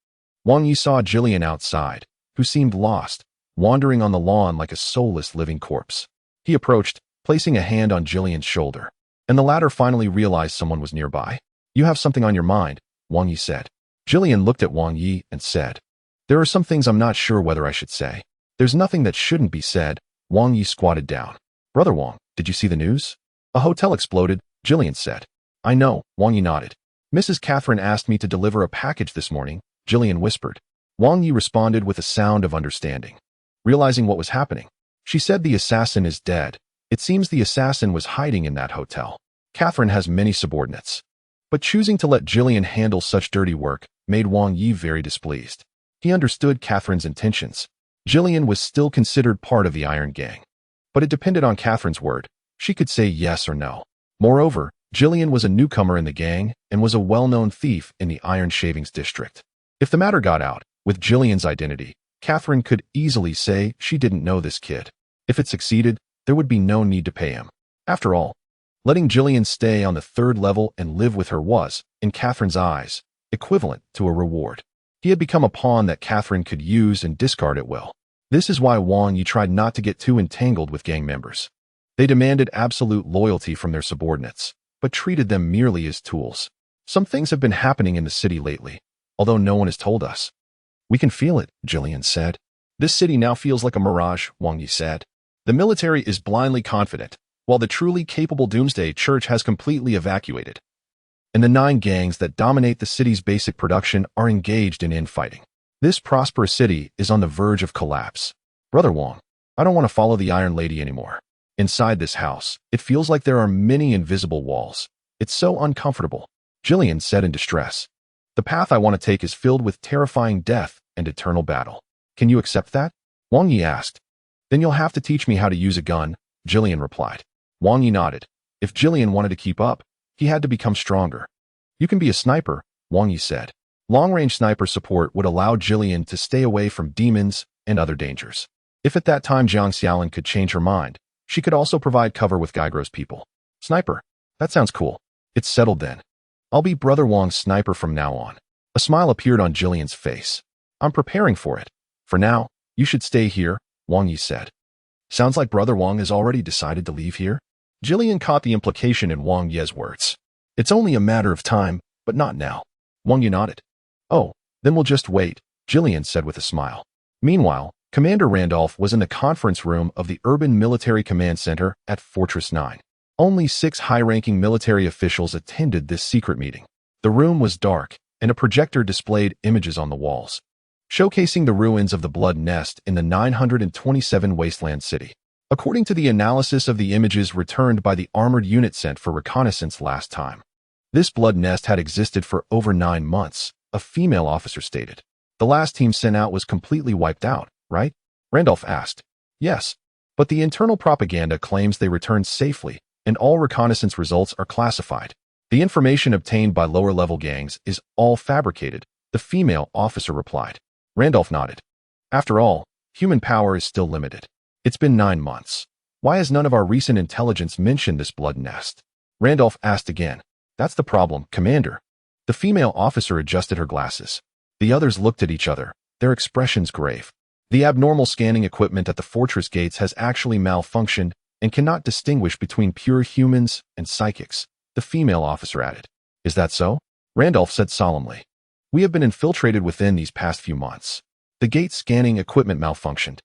Wang Yi saw Jillian outside, who seemed lost, wandering on the lawn like a soulless living corpse. He approached, placing a hand on Jillian's shoulder, and the latter finally realized someone was nearby. You have something on your mind, Wang Yi said. Jillian looked at Wang Yi and said, there are some things I'm not sure whether I should say. There's nothing that shouldn't be said. Wang Yi squatted down. Brother Wang, did you see the news? A hotel exploded, Jillian said. I know, Wang Yi nodded. Mrs. Catherine asked me to deliver a package this morning, Jillian whispered. Wang Yi responded with a sound of understanding. Realizing what was happening, she said the assassin is dead. It seems the assassin was hiding in that hotel. Catherine has many subordinates. But choosing to let Jillian handle such dirty work made Wang Yi very displeased. He understood Catherine's intentions. Jillian was still considered part of the Iron Gang. But it depended on Catherine's word. She could say yes or no. Moreover, Jillian was a newcomer in the gang and was a well-known thief in the Iron Shavings district. If the matter got out, with Jillian's identity, Catherine could easily say she didn't know this kid. If it succeeded, there would be no need to pay him. After all, letting Jillian stay on the third level and live with her was, in Catherine's eyes, equivalent to a reward. He had become a pawn that Catherine could use and discard at will. This is why Wang Yi tried not to get too entangled with gang members. They demanded absolute loyalty from their subordinates, but treated them merely as tools. Some things have been happening in the city lately, although no one has told us. We can feel it, Jillian said. This city now feels like a mirage, Wang Yi said. The military is blindly confident, while the truly capable Doomsday Church has completely evacuated. And the 9 gangs that dominate the city's basic production are engaged in infighting. This prosperous city is on the verge of collapse. Brother Wang, I don't want to follow the Iron Lady anymore. Inside this house, it feels like there are many invisible walls. It's so uncomfortable, Jillian said in distress. The path I want to take is filled with terrifying death and eternal battle. Can you accept that? Wang Yi asked. Then you'll have to teach me how to use a gun, Jillian replied. Wang Yi nodded. If Jillian wanted to keep up, he had to become stronger. You can be a sniper, Wang Yi said. Long-range sniper support would allow Jillian to stay away from demons and other dangers. If at that time Jiang Xiaolin could change her mind, she could also provide cover with Gaigro's people. Sniper. That sounds cool. It's settled then. I'll be Brother Wang's sniper from now on. A smile appeared on Jillian's face. I'm preparing for it. For now, you should stay here, Wang Yi said. Sounds like Brother Wang has already decided to leave here. Jillian caught the implication in Wang Ye's words. It's only a matter of time, but not now. Wang Yi nodded. Oh, then we'll just wait, Jillian said with a smile. Meanwhile, Commander Randolph was in the conference room of the Urban Military Command Center at Fortress 9. Only 6 high-ranking military officials attended this secret meeting. The room was dark, and a projector displayed images on the walls, showcasing the ruins of the Blood Nest in the 927 Wasteland City. According to the analysis of the images returned by the armored unit sent for reconnaissance last time, this Blood Nest had existed for over 9 months, a female officer stated. The last team sent out was completely wiped out, right? Randolph asked. Yes, but the internal propaganda claims they returned safely, and all reconnaissance results are classified. The information obtained by lower-level gangs is all fabricated, the female officer replied. Randolph nodded. After all, human power is still limited. It's been 9 months. Why has none of our recent intelligence mentioned this Blood Nest? Randolph asked again. That's the problem, Commander. The female officer adjusted her glasses. The others looked at each other, their expressions grave. The abnormal scanning equipment at the fortress gates has actually malfunctioned and cannot distinguish between pure humans and psychics, the female officer added. Is that so? Randolph said solemnly. We have been infiltrated within these past few months. The gate scanning equipment malfunctioned,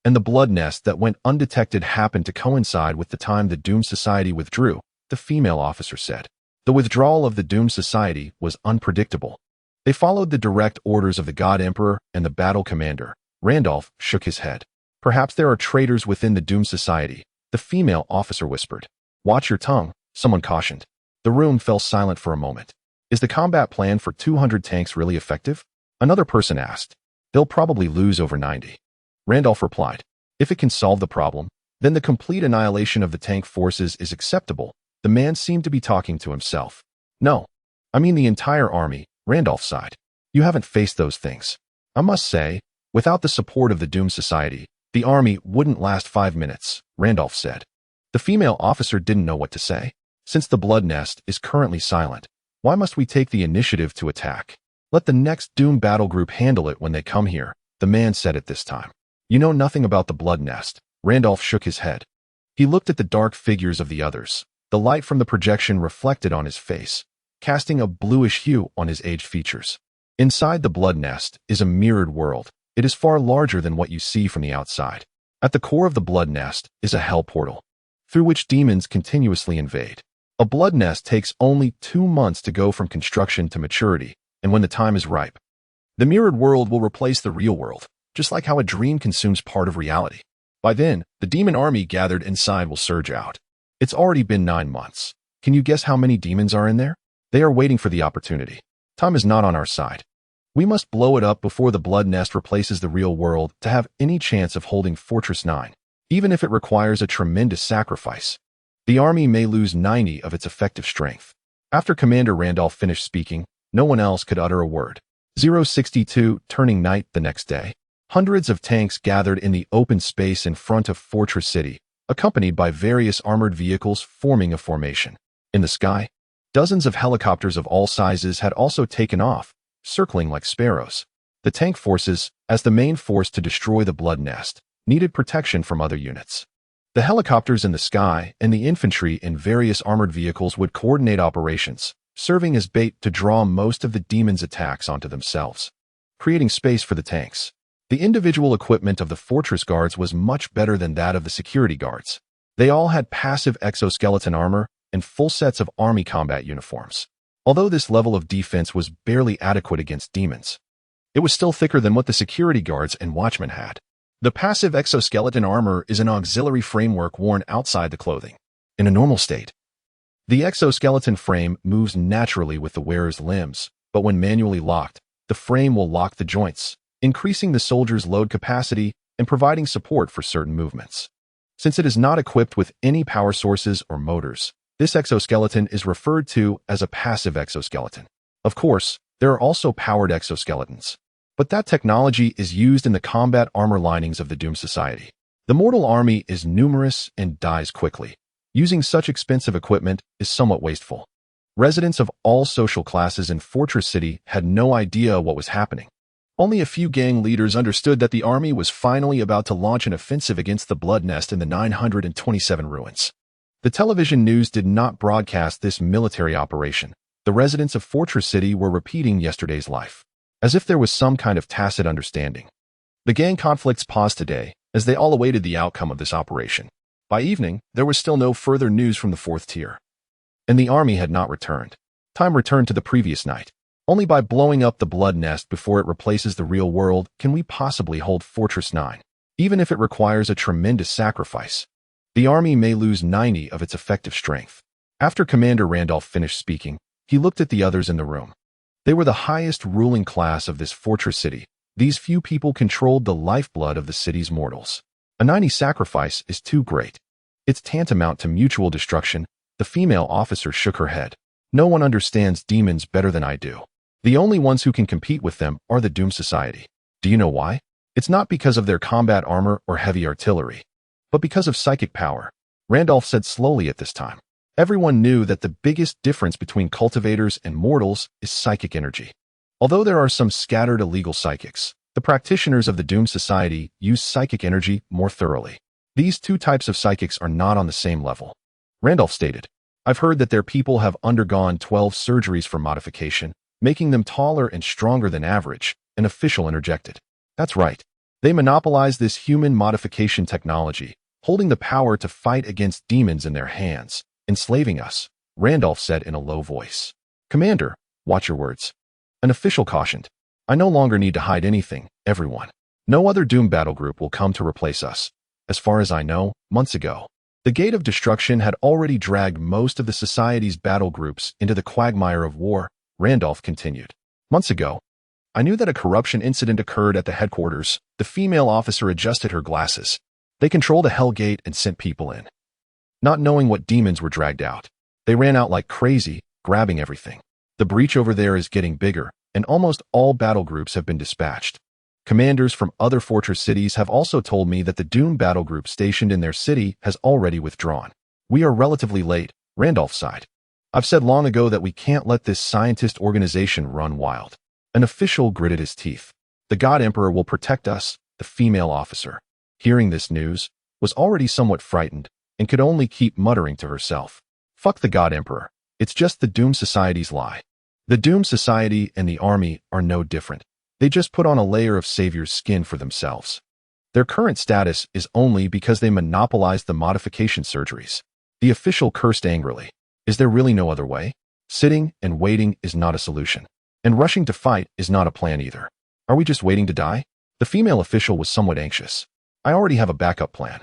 and the Blood Nest that went undetected happened to coincide with the time the Doomed Society withdrew, the female officer said. The withdrawal of the Doomed Society was unpredictable. They followed the direct orders of the God Emperor and the battle commander. Randolph shook his head. Perhaps there are traitors within the Doomed Society, the female officer whispered. Watch your tongue, someone cautioned. The room fell silent for a moment. Is the combat plan for 200 tanks really effective? Another person asked. They'll probably lose over 90. Randolph replied. If it can solve the problem, then the complete annihilation of the tank forces is acceptable. The man seemed to be talking to himself. No, I mean the entire army, Randolph sighed. You haven't faced those things. I must say, without the support of the Doomed Society, the army wouldn't last 5 minutes, Randolph said. The female officer didn't know what to say. Since the Blood Nest is currently silent, why must we take the initiative to attack? Let the next Doom battle group handle it when they come here, the man said at this time. You know nothing about the Blood Nest. Randolph shook his head. He looked at the dark figures of the others. The light from the projection reflected on his face, casting a bluish hue on his aged features. Inside the Blood Nest is a mirrored world. It is far larger than what you see from the outside. At the core of the Blood Nest is a hell portal, through which demons continuously invade. A Blood Nest takes only 2 months to go from construction to maturity, and when the time is ripe, the mirrored world will replace the real world, just like how a dream consumes part of reality. By then, the demon army gathered inside will surge out. It's already been 9 months. Can you guess how many demons are in there? They are waiting for the opportunity. Time is not on our side. We must blow it up before the Blood Nest replaces the real world to have any chance of holding Fortress 9, even if it requires a tremendous sacrifice. The army may lose 90 of its effective strength. After Commander Randolph finished speaking, no one else could utter a word. 062 turning night the next day. Hundreds of tanks gathered in the open space in front of Fortress City, accompanied by various armored vehicles forming a formation. In the sky, dozens of helicopters of all sizes had also taken off, circling like sparrows. The tank forces, as the main force to destroy the Blood Nest, needed protection from other units. The helicopters in the sky and the infantry in various armored vehicles would coordinate operations, serving as bait to draw most of the demons' attacks onto themselves, creating space for the tanks. The individual equipment of the fortress guards was much better than that of the security guards. They all had passive exoskeleton armor and full sets of army combat uniforms. Although this level of defense was barely adequate against demons, it was still thicker than what the security guards and watchmen had. The passive exoskeleton armor is an auxiliary framework worn outside the clothing. In a normal state, the exoskeleton frame moves naturally with the wearer's limbs, but when manually locked, the frame will lock the joints, increasing the soldier's load capacity and providing support for certain movements. Since it is not equipped with any power sources or motors, this exoskeleton is referred to as a passive exoskeleton. Of course, there are also powered exoskeletons. But that technology is used in the combat armor linings of the Doom Society. The mortal army is numerous and dies quickly. Using such expensive equipment is somewhat wasteful. Residents of all social classes in Fortress City had no idea what was happening. Only a few gang leaders understood that the army was finally about to launch an offensive against the Blood Nest in the 927 ruins. The television news did not broadcast this military operation. The residents of Fortress City were repeating yesterday's life, as if there was some kind of tacit understanding. The gang conflicts paused today, as they all awaited the outcome of this operation. By evening, there was still no further news from the fourth tier. And the army had not returned. Time returned to the previous night. Only by blowing up the Blood Nest before it replaces the real world can we possibly hold Fortress 9, even if it requires a tremendous sacrifice. The army may lose 90 of its effective strength. After Commander Randolph finished speaking, he looked at the others in the room. They were the highest ruling class of this Fortress City. These few people controlled the lifeblood of the city's mortals. A 90 sacrifice is too great. It's tantamount to mutual destruction. The female officer shook her head. No one understands demons better than I do. The only ones who can compete with them are the Doom Society. Do you know why? It's not because of their combat armor or heavy artillery, but because of psychic power. Randolph said slowly at this time. Everyone knew that the biggest difference between cultivators and mortals is psychic energy. Although there are some scattered illegal psychics, the practitioners of the Doom Society use psychic energy more thoroughly. These two types of psychics are not on the same level. Randolph stated, I've heard that their people have undergone 12 surgeries for modification, making them taller and stronger than average, an official interjected. That's right. They monopolize this human modification technology, holding the power to fight against demons in their hands, enslaving us, Randolph said in a low voice. Commander, watch your words. An official cautioned. I no longer need to hide anything, everyone. No other Doom battle group will come to replace us. As far as I know, months ago, the Gate of Destruction had already dragged most of the Society's battle groups into the quagmire of war, Randolph continued. Months ago, I knew that a corruption incident occurred at the headquarters. The female officer adjusted her glasses. They controlled a hell gate and sent people in. Not knowing what demons were dragged out, they ran out like crazy, grabbing everything. The breach over there is getting bigger, and almost all battle groups have been dispatched. Commanders from other fortress cities have also told me that the Doom battle group stationed in their city has already withdrawn. We are relatively late, Randolph sighed. I've said long ago that we can't let this scientist organization run wild. An official gritted his teeth. The God Emperor will protect us, the female officer. Hearing this news, was already somewhat frightened, and could only keep muttering to herself. Fuck the God Emperor. It's just the Doom Society's lie. The Doom Society and the army are no different. They just put on a layer of Savior's skin for themselves. Their current status is only because they monopolized the modification surgeries. The official cursed angrily. Is there really no other way? Sitting and waiting is not a solution. And rushing to fight is not a plan either. Are we just waiting to die? The female official was somewhat anxious. I already have a backup plan.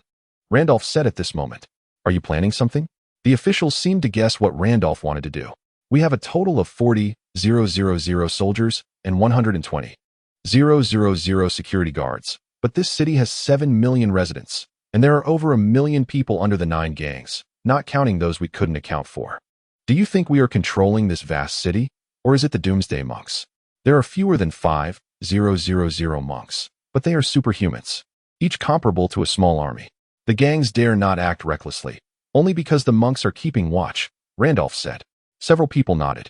Randolph said at this moment. Are you planning something? The official seemed to guess what Randolph wanted to do. We have a total of 40,000 soldiers and 120,000 security guards, but this city has 7 million residents, and there are over 1 million people under the 9 gangs, not counting those we couldn't account for. Do you think we are controlling this vast city, or is it the Doomsday Monks? There are fewer than 5,000 monks, but they are superhumans, each comparable to a small army. The gangs dare not act recklessly, only because the monks are keeping watch, Randolph said. Several people nodded.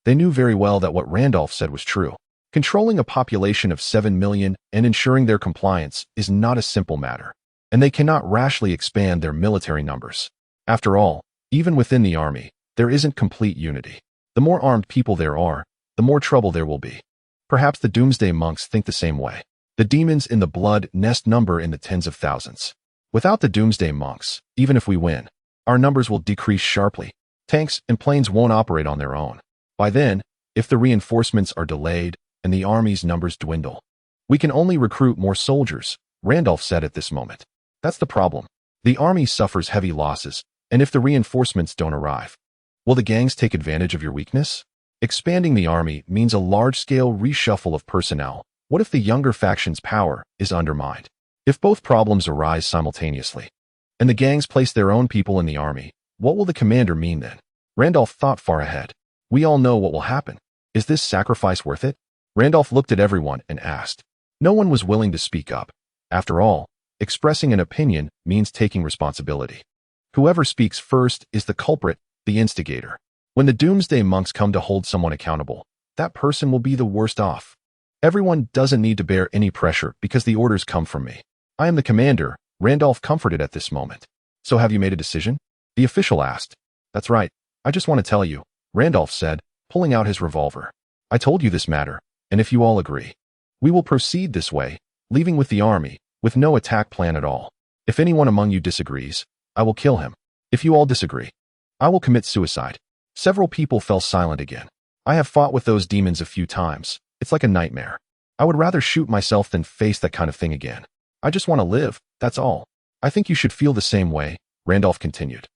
They knew very well that what Randolph said was true. Controlling a population of 7 million and ensuring their compliance is not a simple matter, and they cannot rashly expand their military numbers. After all, even within the army, there isn't complete unity. The more armed people there are, the more trouble there will be. Perhaps the Doomsday Monks think the same way. The demons in the Blood Nest number in the tens of thousands. Without the Doomsday Monks, even if we win, our numbers will decrease sharply. Tanks and planes won't operate on their own. By then, if the reinforcements are delayed and the army's numbers dwindle, we can only recruit more soldiers, Randolph said at this moment. That's the problem. The army suffers heavy losses, and if the reinforcements don't arrive, will the gangs take advantage of your weakness? Expanding the army means a large-scale reshuffle of personnel. What if the younger faction's power is undermined? If both problems arise simultaneously, and the gangs place their own people in the army, what will the commander mean then? Randolph thought far ahead. We all know what will happen. Is this sacrifice worth it? Randolph looked at everyone and asked. No one was willing to speak up. After all, expressing an opinion means taking responsibility. Whoever speaks first is the culprit, the instigator. When the doomsday monks come to hold someone accountable, that person will be the worst off. Everyone doesn't need to bear any pressure because the orders come from me. I am the commander, Randolph comforted at this moment. So have you made a decision? The official asked. That's right. I just want to tell you, Randolph said, pulling out his revolver. I told you this matter, and if you all agree, we will proceed this way, leaving with the army, with no attack plan at all. If anyone among you disagrees, I will kill him. If you all disagree, I will commit suicide. Several people fell silent again. I have fought with those demons a few times. It's like a nightmare. I would rather shoot myself than face that kind of thing again. I just want to live, that's all. I think you should feel the same way, Randolph continued.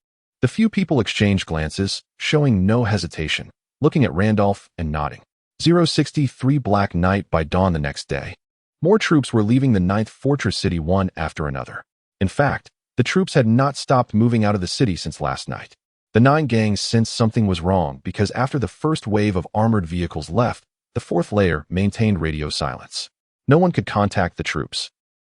The few people exchanged glances, showing no hesitation, looking at Randolph and nodding. 063 Black Night. By dawn the next day, more troops were leaving the 9th Fortress City one after another. In fact, the troops had not stopped moving out of the city since last night. The 9 gangs sensed something was wrong because after the first wave of armored vehicles left, the 4th layer maintained radio silence. No one could contact the troops.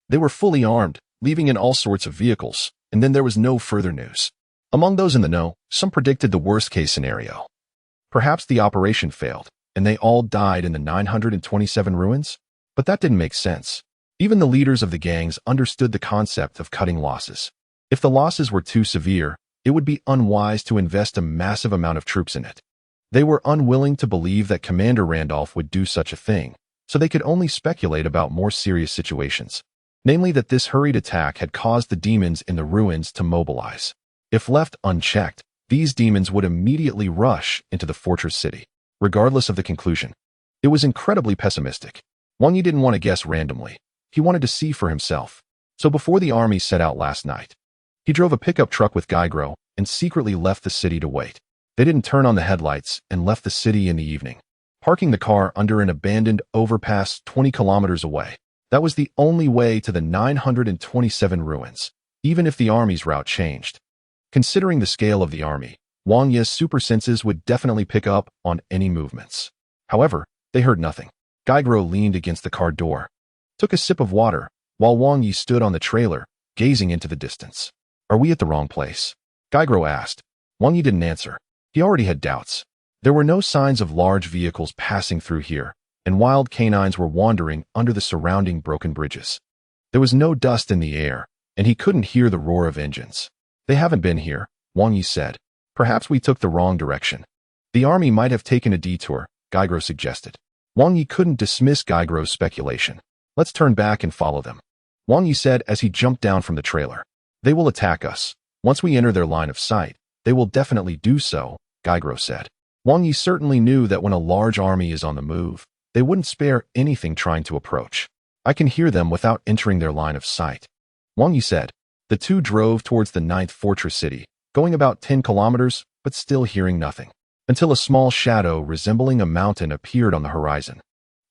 They were fully armed, leaving in all sorts of vehicles, and then there was no further news. Among those in the know, some predicted the worst-case scenario. Perhaps the operation failed, and they all died in the 927 ruins? But that didn't make sense. Even the leaders of the gangs understood the concept of cutting losses. If the losses were too severe, it would be unwise to invest a massive amount of troops in it. They were unwilling to believe that Commander Randolph would do such a thing, so they could only speculate about more serious situations. Namely that this hurried attack had caused the demons in the ruins to mobilize. If left unchecked, these demons would immediately rush into the fortress city, regardless of the conclusion. It was incredibly pessimistic. Wang Yi didn't want to guess randomly. He wanted to see for himself. So before the army set out last night, he drove a pickup truck with Gaigro and secretly left the city to wait. They didn't turn on the headlights and left the city in the evening, parking the car under an abandoned overpass 20 kilometers away. That was the only way to the 927 ruins, even if the army's route changed. Considering the scale of the army, Wang Yi's super senses would definitely pick up on any movements. However, they heard nothing. Gaigro leaned against the car door, took a sip of water, while Wang Yi stood on the trailer, gazing into the distance. Are we at the wrong place? Gaigro asked. Wang Yi didn't answer. He already had doubts. There were no signs of large vehicles passing through here, and wild canines were wandering under the surrounding broken bridges. There was no dust in the air, and he couldn't hear the roar of engines. They haven't been here, Wang Yi said. Perhaps we took the wrong direction. The army might have taken a detour, Gaigro suggested. Wang Yi couldn't dismiss Gaigro's speculation. Let's turn back and follow them, Wang Yi said as he jumped down from the trailer. They will attack us. Once we enter their line of sight, they will definitely do so, Gaigro said. Wang Yi certainly knew that when a large army is on the move, they wouldn't spare anything trying to approach. I can hear them without entering their line of sight, Wang Yi said. The two drove towards the 9th Fortress City, going about 10 kilometers, but still hearing nothing, until a small shadow resembling a mountain appeared on the horizon.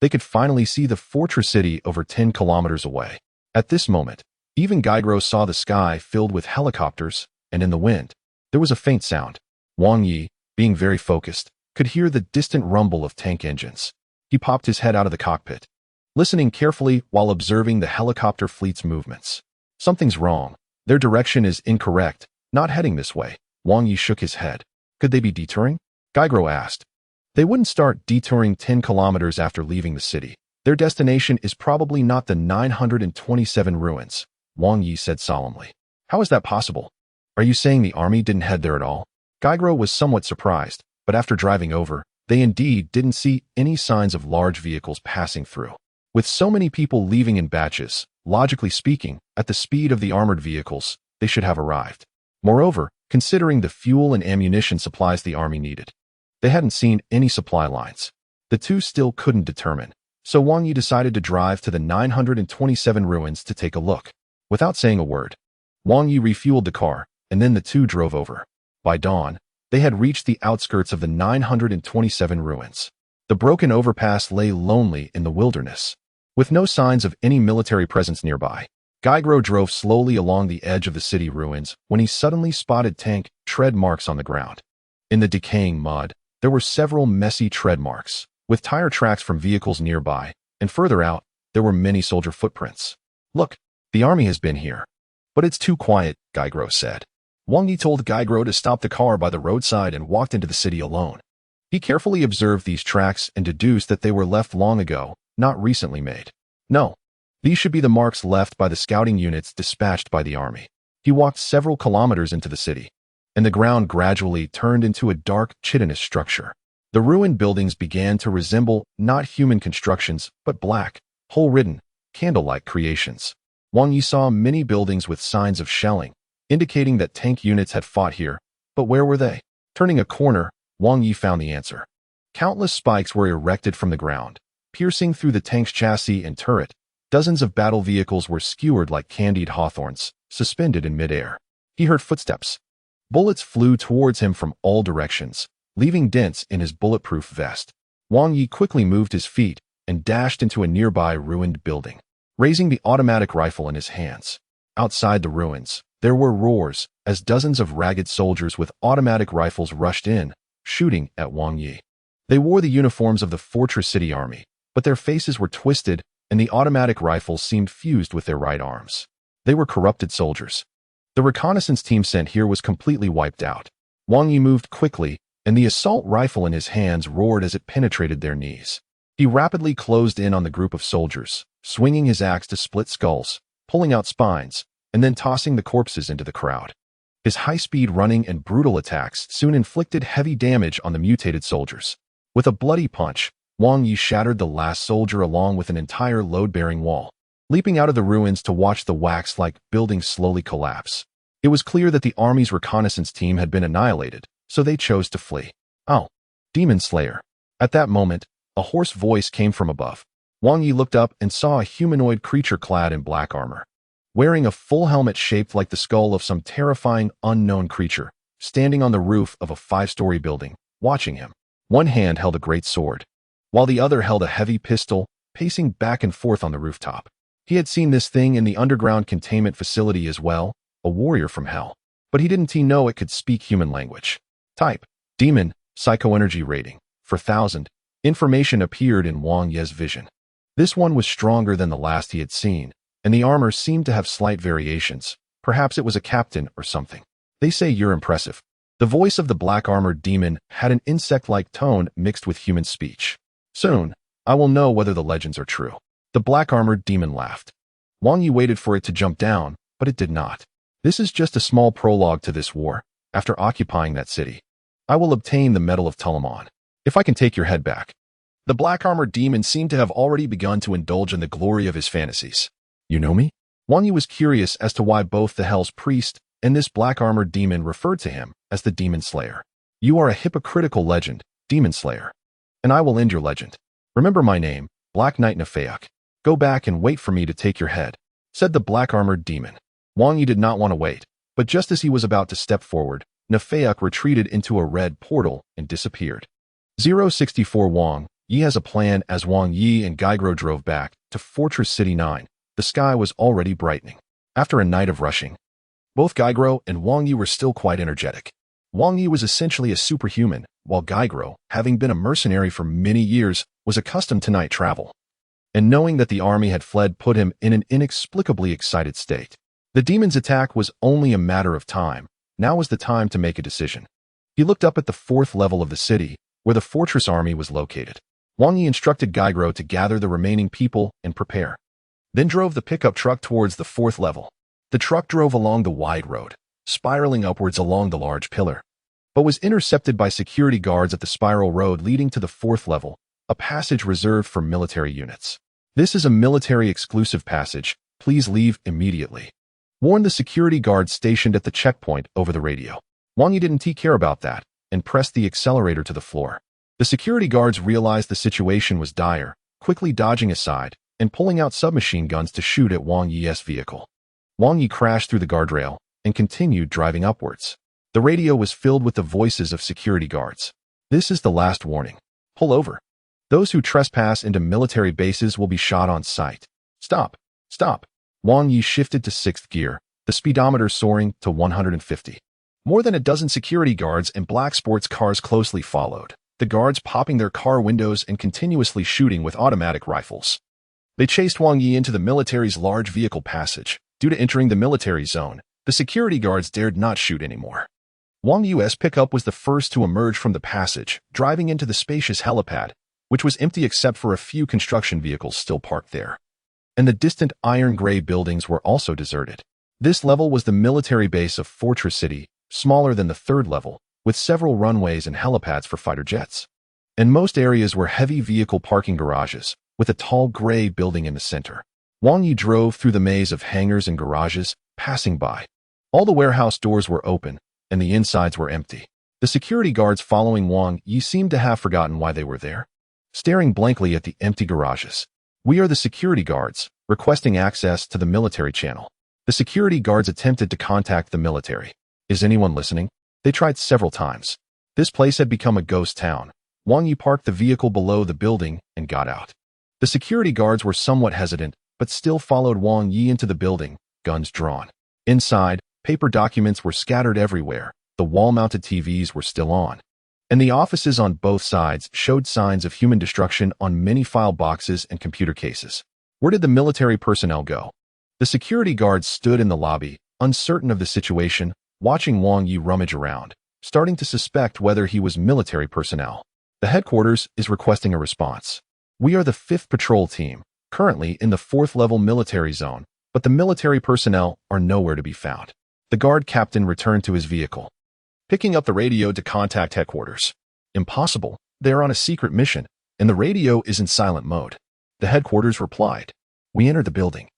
They could finally see the fortress city over 10 kilometers away. At this moment, even Gaigro saw the sky filled with helicopters, and in the wind, there was a faint sound. Wang Yi, being very focused, could hear the distant rumble of tank engines. He popped his head out of the cockpit, listening carefully while observing the helicopter fleet's movements. Something's wrong. Their direction is incorrect, not heading this way. Wang Yi shook his head. Could they be detouring? Gaigro asked. They wouldn't start detouring 10 kilometers after leaving the city. Their destination is probably not the 927 ruins, Wang Yi said solemnly. How is that possible? Are you saying the army didn't head there at all? Gaigro was somewhat surprised, but after driving over, they indeed didn't see any signs of large vehicles passing through. With so many people leaving in batches, logically speaking, at the speed of the armored vehicles, they should have arrived. Moreover, considering the fuel and ammunition supplies the army needed, they hadn't seen any supply lines. The two still couldn't determine, so Wang Yi decided to drive to the 927 ruins to take a look. Without saying a word, Wang Yi refueled the car, and then the two drove over. By dawn, they had reached the outskirts of the 927 ruins. The broken overpass lay lonely in the wilderness, with no signs of any military presence nearby. Gaigro drove slowly along the edge of the city ruins when he suddenly spotted tank tread marks on the ground. In the decaying mud, there were several messy tread marks, with tire tracks from vehicles nearby, and further out, there were many soldier footprints. "Look, the army has been here." "But it's too quiet," Gaigro said. Wang Yi told Gaigro to stop the car by the roadside and walked into the city alone. He carefully observed these tracks and deduced that they were left long ago, not recently made. No, these should be the marks left by the scouting units dispatched by the army. He walked several kilometers into the city, and the ground gradually turned into a dark, chitinous structure. The ruined buildings began to resemble not human constructions, but black, hole-ridden, candle-like creations. Wang Yi saw many buildings with signs of shelling, indicating that tank units had fought here, but where were they? Turning a corner, Wang Yi found the answer. Countless spikes were erected from the ground, piercing through the tank's chassis and turret. Dozens of battle vehicles were skewered like candied hawthorns, suspended in midair. He heard footsteps. Bullets flew towards him from all directions, leaving dents in his bulletproof vest. Wang Yi quickly moved his feet and dashed into a nearby ruined building, raising the automatic rifle in his hands. Outside the ruins, there were roars as dozens of ragged soldiers with automatic rifles rushed in, shooting at Wang Yi. They wore the uniforms of the Fortress City Army, but their faces were twisted and the automatic rifles seemed fused with their right arms. They were corrupted soldiers. The reconnaissance team sent here was completely wiped out. Wang Yi moved quickly, and the assault rifle in his hands roared as it penetrated their knees. He rapidly closed in on the group of soldiers, swinging his axe to split skulls, pulling out spines, and then tossing the corpses into the crowd. His high-speed running and brutal attacks soon inflicted heavy damage on the mutated soldiers. With a bloody punch, Wang Yi shattered the last soldier along with an entire load-bearing wall, leaping out of the ruins to watch the wax-like building slowly collapse. It was clear that the army's reconnaissance team had been annihilated, so they chose to flee. "Oh, Demon Slayer." At that moment, a hoarse voice came from above. Wang Yi looked up and saw a humanoid creature clad in black armor, wearing a full helmet shaped like the skull of some terrifying, unknown creature, standing on the roof of a 5-story building, watching him. One hand held a great sword, while the other held a heavy pistol, pacing back and forth on the rooftop. He had seen this thing in the underground containment facility as well, a warrior from hell. But he didn't know it could speak human language. Type: Demon, Psychoenergy rating, 4,000. Information appeared in Wang Yi's vision. This one was stronger than the last he had seen, and the armor seemed to have slight variations. Perhaps it was a captain or something. "They say you're impressive." The voice of the black-armored demon had an insect-like tone mixed with human speech. "Soon, I will know whether the legends are true." The black-armored demon laughed. Wang Yi waited for it to jump down, but it did not. "This is just a small prologue to this war. After occupying that city, I will obtain the Medal of Telamon, if I can take your head back." The black-armored demon seemed to have already begun to indulge in the glory of his fantasies. "You know me?" Wang Yi was curious as to why both the Hell's Priest and this black-armored demon referred to him as the Demon Slayer. "You are a hypocritical legend, Demon Slayer, and I will end your legend. Remember my name, Black Knight Nefeok. Go back and wait for me to take your head," said the black-armored demon. Wang Yi did not want to wait, but just as he was about to step forward, Nefeok retreated into a red portal and disappeared. 064 Wang Yi has a plan. As Wang Yi and Gaigro drove back to Fortress City 9, the sky was already brightening. After a night of rushing, both Gaigro and Wang Yi were still quite energetic. Wang Yi was essentially a superhuman, while Gaigro, having been a mercenary for many years, was accustomed to night travel. And knowing that the army had fled put him in an inexplicably excited state. The demon's attack was only a matter of time. Now was the time to make a decision. He looked up at the 4th level of the city, where the fortress army was located. Wang Yi instructed Gaigro to gather the remaining people and prepare, then drove the pickup truck towards the 4th level. The truck drove along the wide road, spiraling upwards along the large pillar, but was intercepted by security guards at the spiral road leading to the 4th level, a passage reserved for military units. "This is a military-exclusive passage. Please leave immediately," warned the security guard stationed at the checkpoint over the radio. Wang Yi didn't care about that and pressed the accelerator to the floor. The security guards realized the situation was dire, quickly dodging aside and pulling out submachine guns to shoot at Wang Yi's vehicle. Wang Yi crashed through the guardrail and continued driving upwards. The radio was filled with the voices of security guards. "This is the last warning. Pull over. Those who trespass into military bases will be shot on sight. Stop. Stop." Wang Yi shifted to 6th gear, the speedometer soaring to 150. More than a dozen security guards and black sports cars closely followed. the guards popping their car windows and continuously shooting with automatic rifles. They chased Wang Yi into the military's large vehicle passage. Due to entering the military zone, the security guards dared not shoot anymore. Wang Yi's pickup was the first to emerge from the passage, driving into the spacious helipad, which was empty except for a few construction vehicles still parked there. And the distant iron-gray buildings were also deserted. This level was the military base of Fortress City, smaller than the third level, with several runways and helipads for fighter jets. And most areas were heavy vehicle parking garages, with a tall gray building in the center. Wang Yi drove through the maze of hangars and garages, passing by. All the warehouse doors were open, and the insides were empty. The security guards following Wang Yi seemed to have forgotten why they were there, staring blankly at the empty garages. "We are the security guards, requesting access to the military channel." The security guards attempted to contact the military. "Is anyone listening?" They tried several times. This place had become a ghost town. Wang Yi parked the vehicle below the building and got out. The security guards were somewhat hesitant, but still followed Wang Yi into the building, guns drawn. Inside, paper documents were scattered everywhere, the wall-mounted TVs were still on. And the offices on both sides showed signs of human destruction on many file boxes and computer cases. Where did the military personnel go? The security guards stood in the lobby, uncertain of the situation, watching Wang Yi rummage around, starting to suspect whether he was military personnel. "The headquarters is requesting a response. We are the 5th patrol team, currently in the 4th level military zone, but the military personnel are nowhere to be found." The guard captain returned to his vehicle, picking up the radio to contact headquarters. "Impossible. They are on a secret mission, and the radio is in silent mode." The headquarters replied, "We entered the building,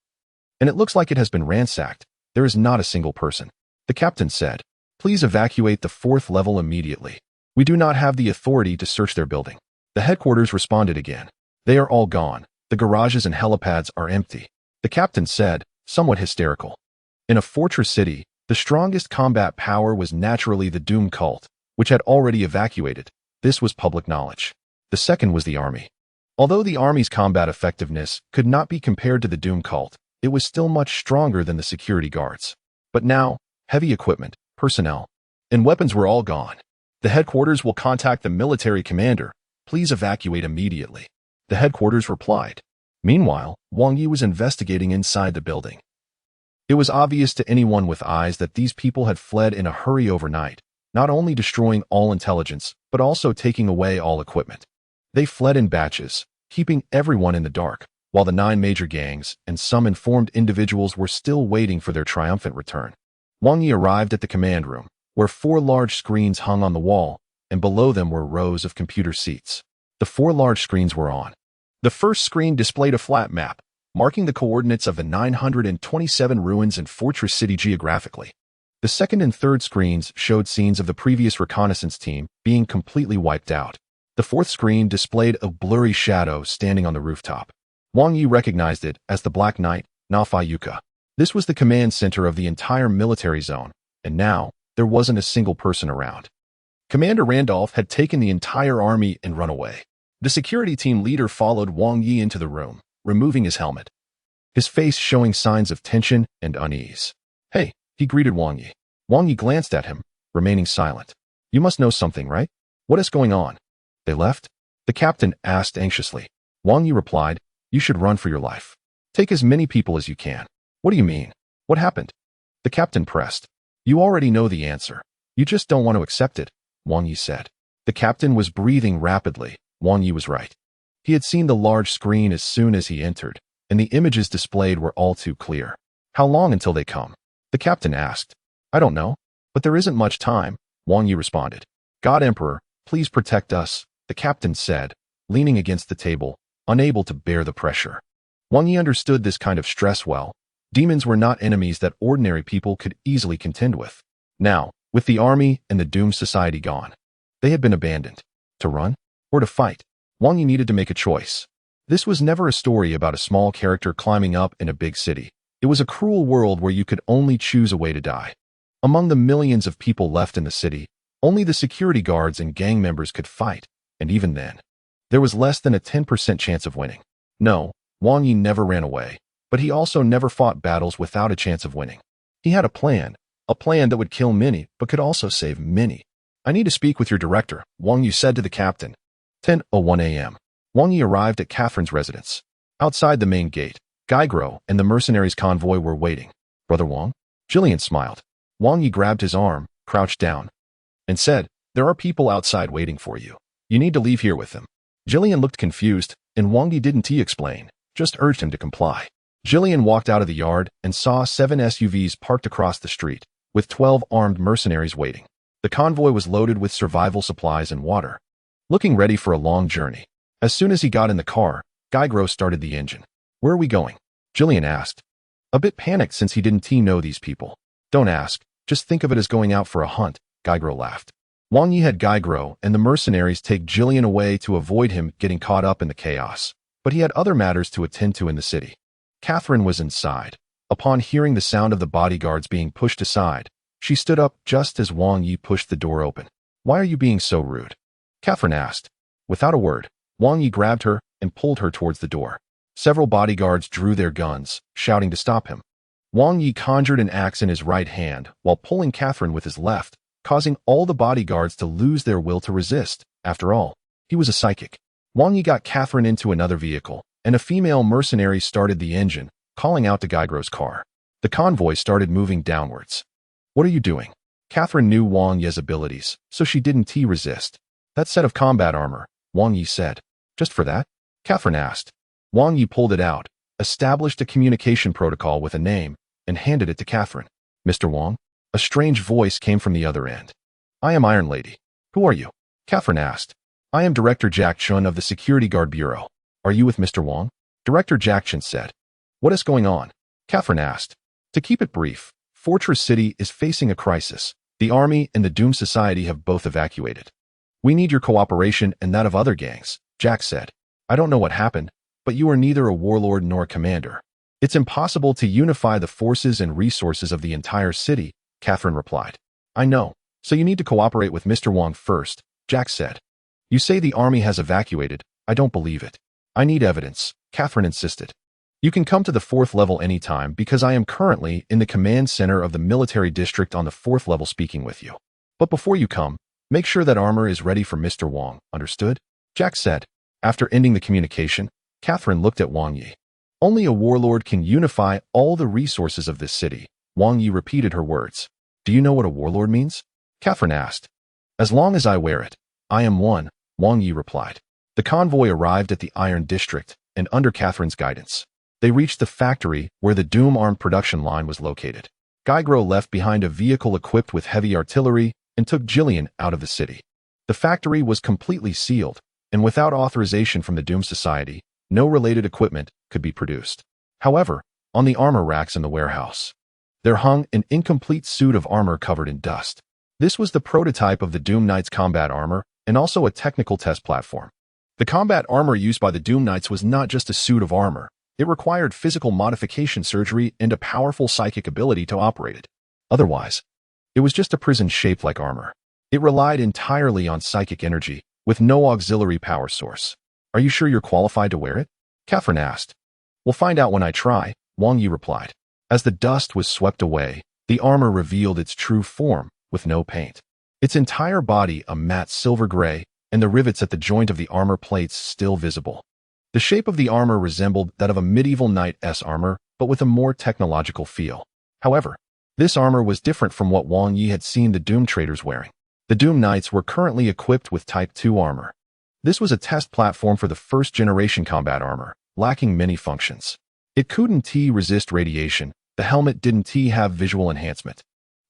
and it looks like it has been ransacked. There is not a single person." The captain said, "Please evacuate the 4th level immediately. We do not have the authority to search their building." The headquarters responded again, "They are all gone. The garages and helipads are empty." The captain said, somewhat hysterical, "In a fortress city, the strongest combat power was naturally the Doom cult, which had already evacuated. This was public knowledge. The second was the army. Although the army's combat effectiveness could not be compared to the Doom cult, it was still much stronger than the security guards. But now, heavy equipment, personnel, and weapons were all gone. The headquarters will contact the military commander. Please evacuate immediately." The headquarters replied. Meanwhile, Wang Yi was investigating inside the building. It was obvious to anyone with eyes that these people had fled in a hurry overnight, not only destroying all intelligence, but also taking away all equipment. They fled in batches, keeping everyone in the dark, while the 9 major gangs and some informed individuals were still waiting for their triumphant return. Wang Yi arrived at the command room, where 4 large screens hung on the wall, and below them were rows of computer seats. The 4 large screens were on. The first screen displayed a flat map, marking the coordinates of the 927 ruins in Fortress City geographically. The second and third screens showed scenes of the previous reconnaissance team being completely wiped out. The fourth screen displayed a blurry shadow standing on the rooftop. Wang Yi recognized it as the Black Knight, Nafa Yuka. This was the command center of the entire military zone, and now there wasn't a single person around. Commander Randolph had taken the entire army and run away. The security team leader followed Wang Yi into the room, removing his helmet, his face showing signs of tension and unease. "Hey," he greeted Wang Yi. Wang Yi glanced at him, remaining silent. "You must know something, right? What is going on?" "They left?" the captain asked anxiously. Wang Yi replied, "You should run for your life. Take as many people as you can." "What do you mean? What happened?" the captain pressed. "You already know the answer. You just don't want to accept it," Wang Yi said. The captain was breathing rapidly. Wang Yi was right. He had seen the large screen as soon as he entered, and the images displayed were all too clear. "How long until they come?" the captain asked. "I don't know, but there isn't much time," Wang Yi responded. "God Emperor, please protect us," the captain said, leaning against the table, unable to bear the pressure. Wang Yi understood this kind of stress well. Demons were not enemies that ordinary people could easily contend with. Now, with the army and the doomed society gone, they had been abandoned. To run? Or to fight? Wang Yi needed to make a choice. This was never a story about a small character climbing up in a big city. It was a cruel world where you could only choose a way to die. Among the millions of people left in the city, only the security guards and gang members could fight, and even then, there was less than a 10% chance of winning. No, Wang Yi never ran away, but he also never fought battles without a chance of winning. He had a plan that would kill many but could also save many. I need to speak with your director, Wang Yu said to the captain. 10:01 a.m. Wang Yi arrived at Catherine's residence. Outside the main gate, Gaigro and the mercenaries' convoy were waiting. Brother Wang? Jillian smiled. Wang Yi grabbed his arm, crouched down, and said, there are people outside waiting for you. You need to leave here with them. Jillian looked confused, and Wang Yi didn't explain, just urged him to comply. Jillian walked out of the yard and saw 7 SUVs parked across the street, with 12 armed mercenaries waiting. The convoy was loaded with survival supplies and water, looking ready for a long journey. As soon as he got in the car, Gaigro started the engine. Where are we going? Jillian asked, a bit panicked since he didn't know these people. Don't ask, just think of it as going out for a hunt, Gaigro laughed. Wang Yi had Gaigro and the mercenaries take Jillian away to avoid him getting caught up in the chaos, but he had other matters to attend to in the city. Catherine was inside. Upon hearing the sound of the bodyguards being pushed aside, she stood up just as Wang Yi pushed the door open. Why are you being so rude? Catherine asked. Without a word, Wang Yi grabbed her and pulled her towards the door. Several bodyguards drew their guns, shouting to stop him. Wang Yi conjured an axe in his right hand while pulling Catherine with his left, causing all the bodyguards to lose their will to resist. After all, he was a psychic. Wang Yi got Catherine into another vehicle, and a female mercenary started the engine, calling out to Gaigro's car. The convoy started moving downwards. What are you doing? Catherine knew Wang Yi's abilities, so she didn't resist. That set of combat armor, Wang Yi said. Just for that? Catherine asked. Wang Yi pulled it out, established a communication protocol with a name, and handed it to Catherine. Mr. Wang? A strange voice came from the other end. I am Iron Lady. Who are you? Catherine asked. I am Director Jack Chun of the Security Guard Bureau. Are you with Mr. Wang? Director Jack Chun said. What is going on? Catherine asked. To keep it brief, Fortress City is facing a crisis. The army and the Doom Society have both evacuated. We need your cooperation and that of other gangs, Jack said. I don't know what happened, but you are neither a warlord nor a commander. It's impossible to unify the forces and resources of the entire city, Catherine replied. I know, so you need to cooperate with Mr. Wang first, Jack said. You say the army has evacuated. I don't believe it. I need evidence, Catherine insisted. You can come to the 4th level anytime because I am currently in the command center of the military district on the 4th level speaking with you. But before you come, make sure that armor is ready for Mr. Wang, understood? Jack said. After ending the communication, Catherine looked at Wang Yi. Only a warlord can unify all the resources of this city. Wang Yi repeated her words. Do you know what a warlord means? Catherine asked. As long as I wear it, I am one, Wang Yi replied. The convoy arrived at the Iron District, and under Catherine's guidance, they reached the factory where the Doom armed production line was located. Gaigro left behind a vehicle equipped with heavy artillery and took Jillian out of the city. The factory was completely sealed, and without authorization from the Doom Society, no related equipment could be produced. However, on the armor racks in the warehouse, there hung an incomplete suit of armor covered in dust. This was the prototype of the Doom Knights combat armor and also a technical test platform. The combat armor used by the Doom Knights was not just a suit of armor. It required physical modification surgery and a powerful psychic ability to operate it. Otherwise, it was just a prison shaped like armor. It relied entirely on psychic energy, with no auxiliary power source. Are you sure you're qualified to wear it? Catherine asked. We'll find out when I try, Wang Yi replied. As the dust was swept away, the armor revealed its true form, with no paint. Its entire body a matte silver gray, and the rivets at the joint of the armor plates still visible. The shape of the armor resembled that of a medieval knight's armor, but with a more technological feel. However, this armor was different from what Wang Yi had seen the Doom traders wearing. The Doom Knights were currently equipped with Type 2 armor. This was a test platform for the first-generation combat armor, lacking many functions. It couldn't resist radiation, the helmet didn't have visual enhancement,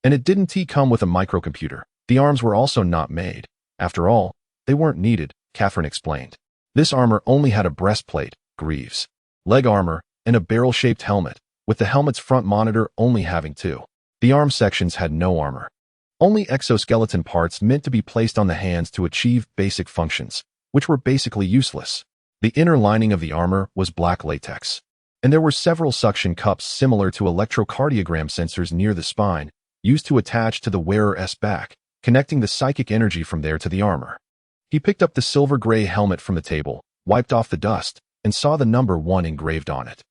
and it didn't come with a microcomputer. The arms were also not made. After all, they weren't needed, Catherine explained. This armor only had a breastplate, greaves, leg armor, and a barrel-shaped helmet, with the helmet's front monitor only having 2. The arm sections had no armor. Only exoskeleton parts meant to be placed on the hands to achieve basic functions, which were basically useless. The inner lining of the armor was black latex, and there were several suction cups similar to electrocardiogram sensors near the spine, used to attach to the wearer's back, connecting the psychic energy from there to the armor. He picked up the silver gray helmet from the table, wiped off the dust, and saw the number 1 engraved on it.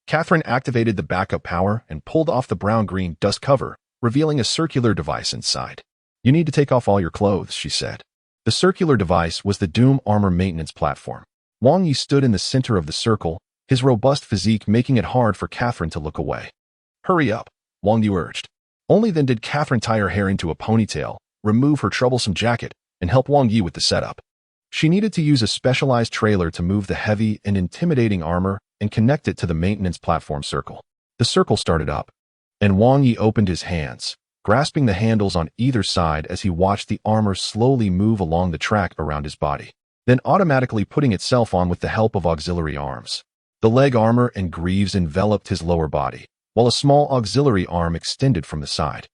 Catherine activated the backup power and pulled off the brown-green dust cover, revealing a circular device inside. You need to take off all your clothes, she said. The circular device was the Doom armor maintenance platform. Wang Yi stood in the center of the circle, his robust physique making it hard for Catherine to look away. Hurry up, Wang Yi urged. Only then did Catherine tie her hair into a ponytail, remove her troublesome jacket, and help Wang Yi with the setup. She needed to use a specialized trailer to move the heavy and intimidating armor and connect it to the maintenance platform circle. The circle started up, and Wang Yi opened his hands, grasping the handles on either side as he watched the armor slowly move along the track around his body, then automatically putting itself on with the help of auxiliary arms. The leg armor and greaves enveloped his lower body, while a small auxiliary arm extended from the side,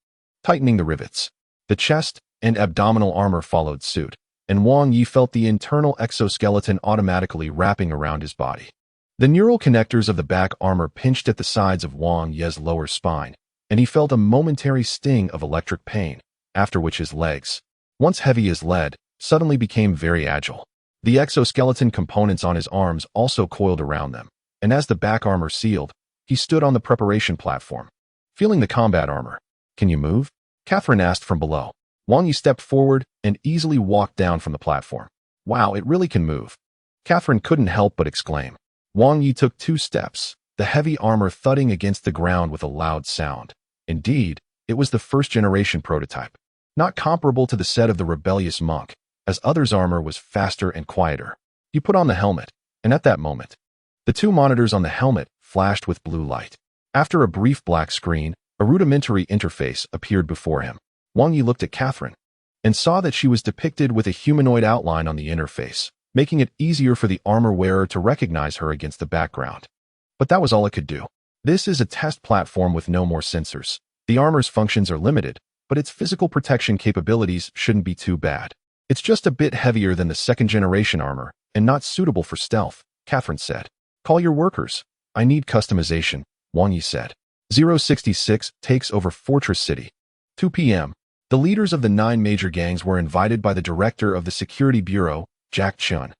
tightening the rivets. The chest and abdominal armor followed suit, and Wang Yi felt the internal exoskeleton automatically wrapping around his body. The neural connectors of the back armor pinched at the sides of Wang Yi's lower spine, and he felt a momentary sting of electric pain, after which his legs, once heavy as lead, suddenly became very agile. The exoskeleton components on his arms also coiled around them, and as the back armor sealed, he stood on the preparation platform, feeling the combat armor. Can you move? Catherine asked from below. Wang Yi stepped forward and easily walked down from the platform. Wow, it really can move. Catherine couldn't help but exclaim. Wang Yi took 2 steps, the heavy armor thudding against the ground with a loud sound. Indeed, it was the first-generation prototype, not comparable to the set of the rebellious monk, as others' armor was faster and quieter. He put on the helmet, and at that moment, the 2 monitors on the helmet flashed with blue light. After a brief black screen, a rudimentary interface appeared before him. Wang Yi looked at Catherine and saw that she was depicted with a humanoid outline on the interface, making it easier for the armor wearer to recognize her against the background. But that was all it could do. This is a test platform with no more sensors. The armor's functions are limited, but its physical protection capabilities shouldn't be too bad. It's just a bit heavier than the second-generation armor and not suitable for stealth, Catherine said. Call your workers. I need customization, Wang Yi said. 066 takes over Fortress City. 2 p.m. The leaders of the 9 major gangs were invited by the director of the Security Bureau, Jack Chun,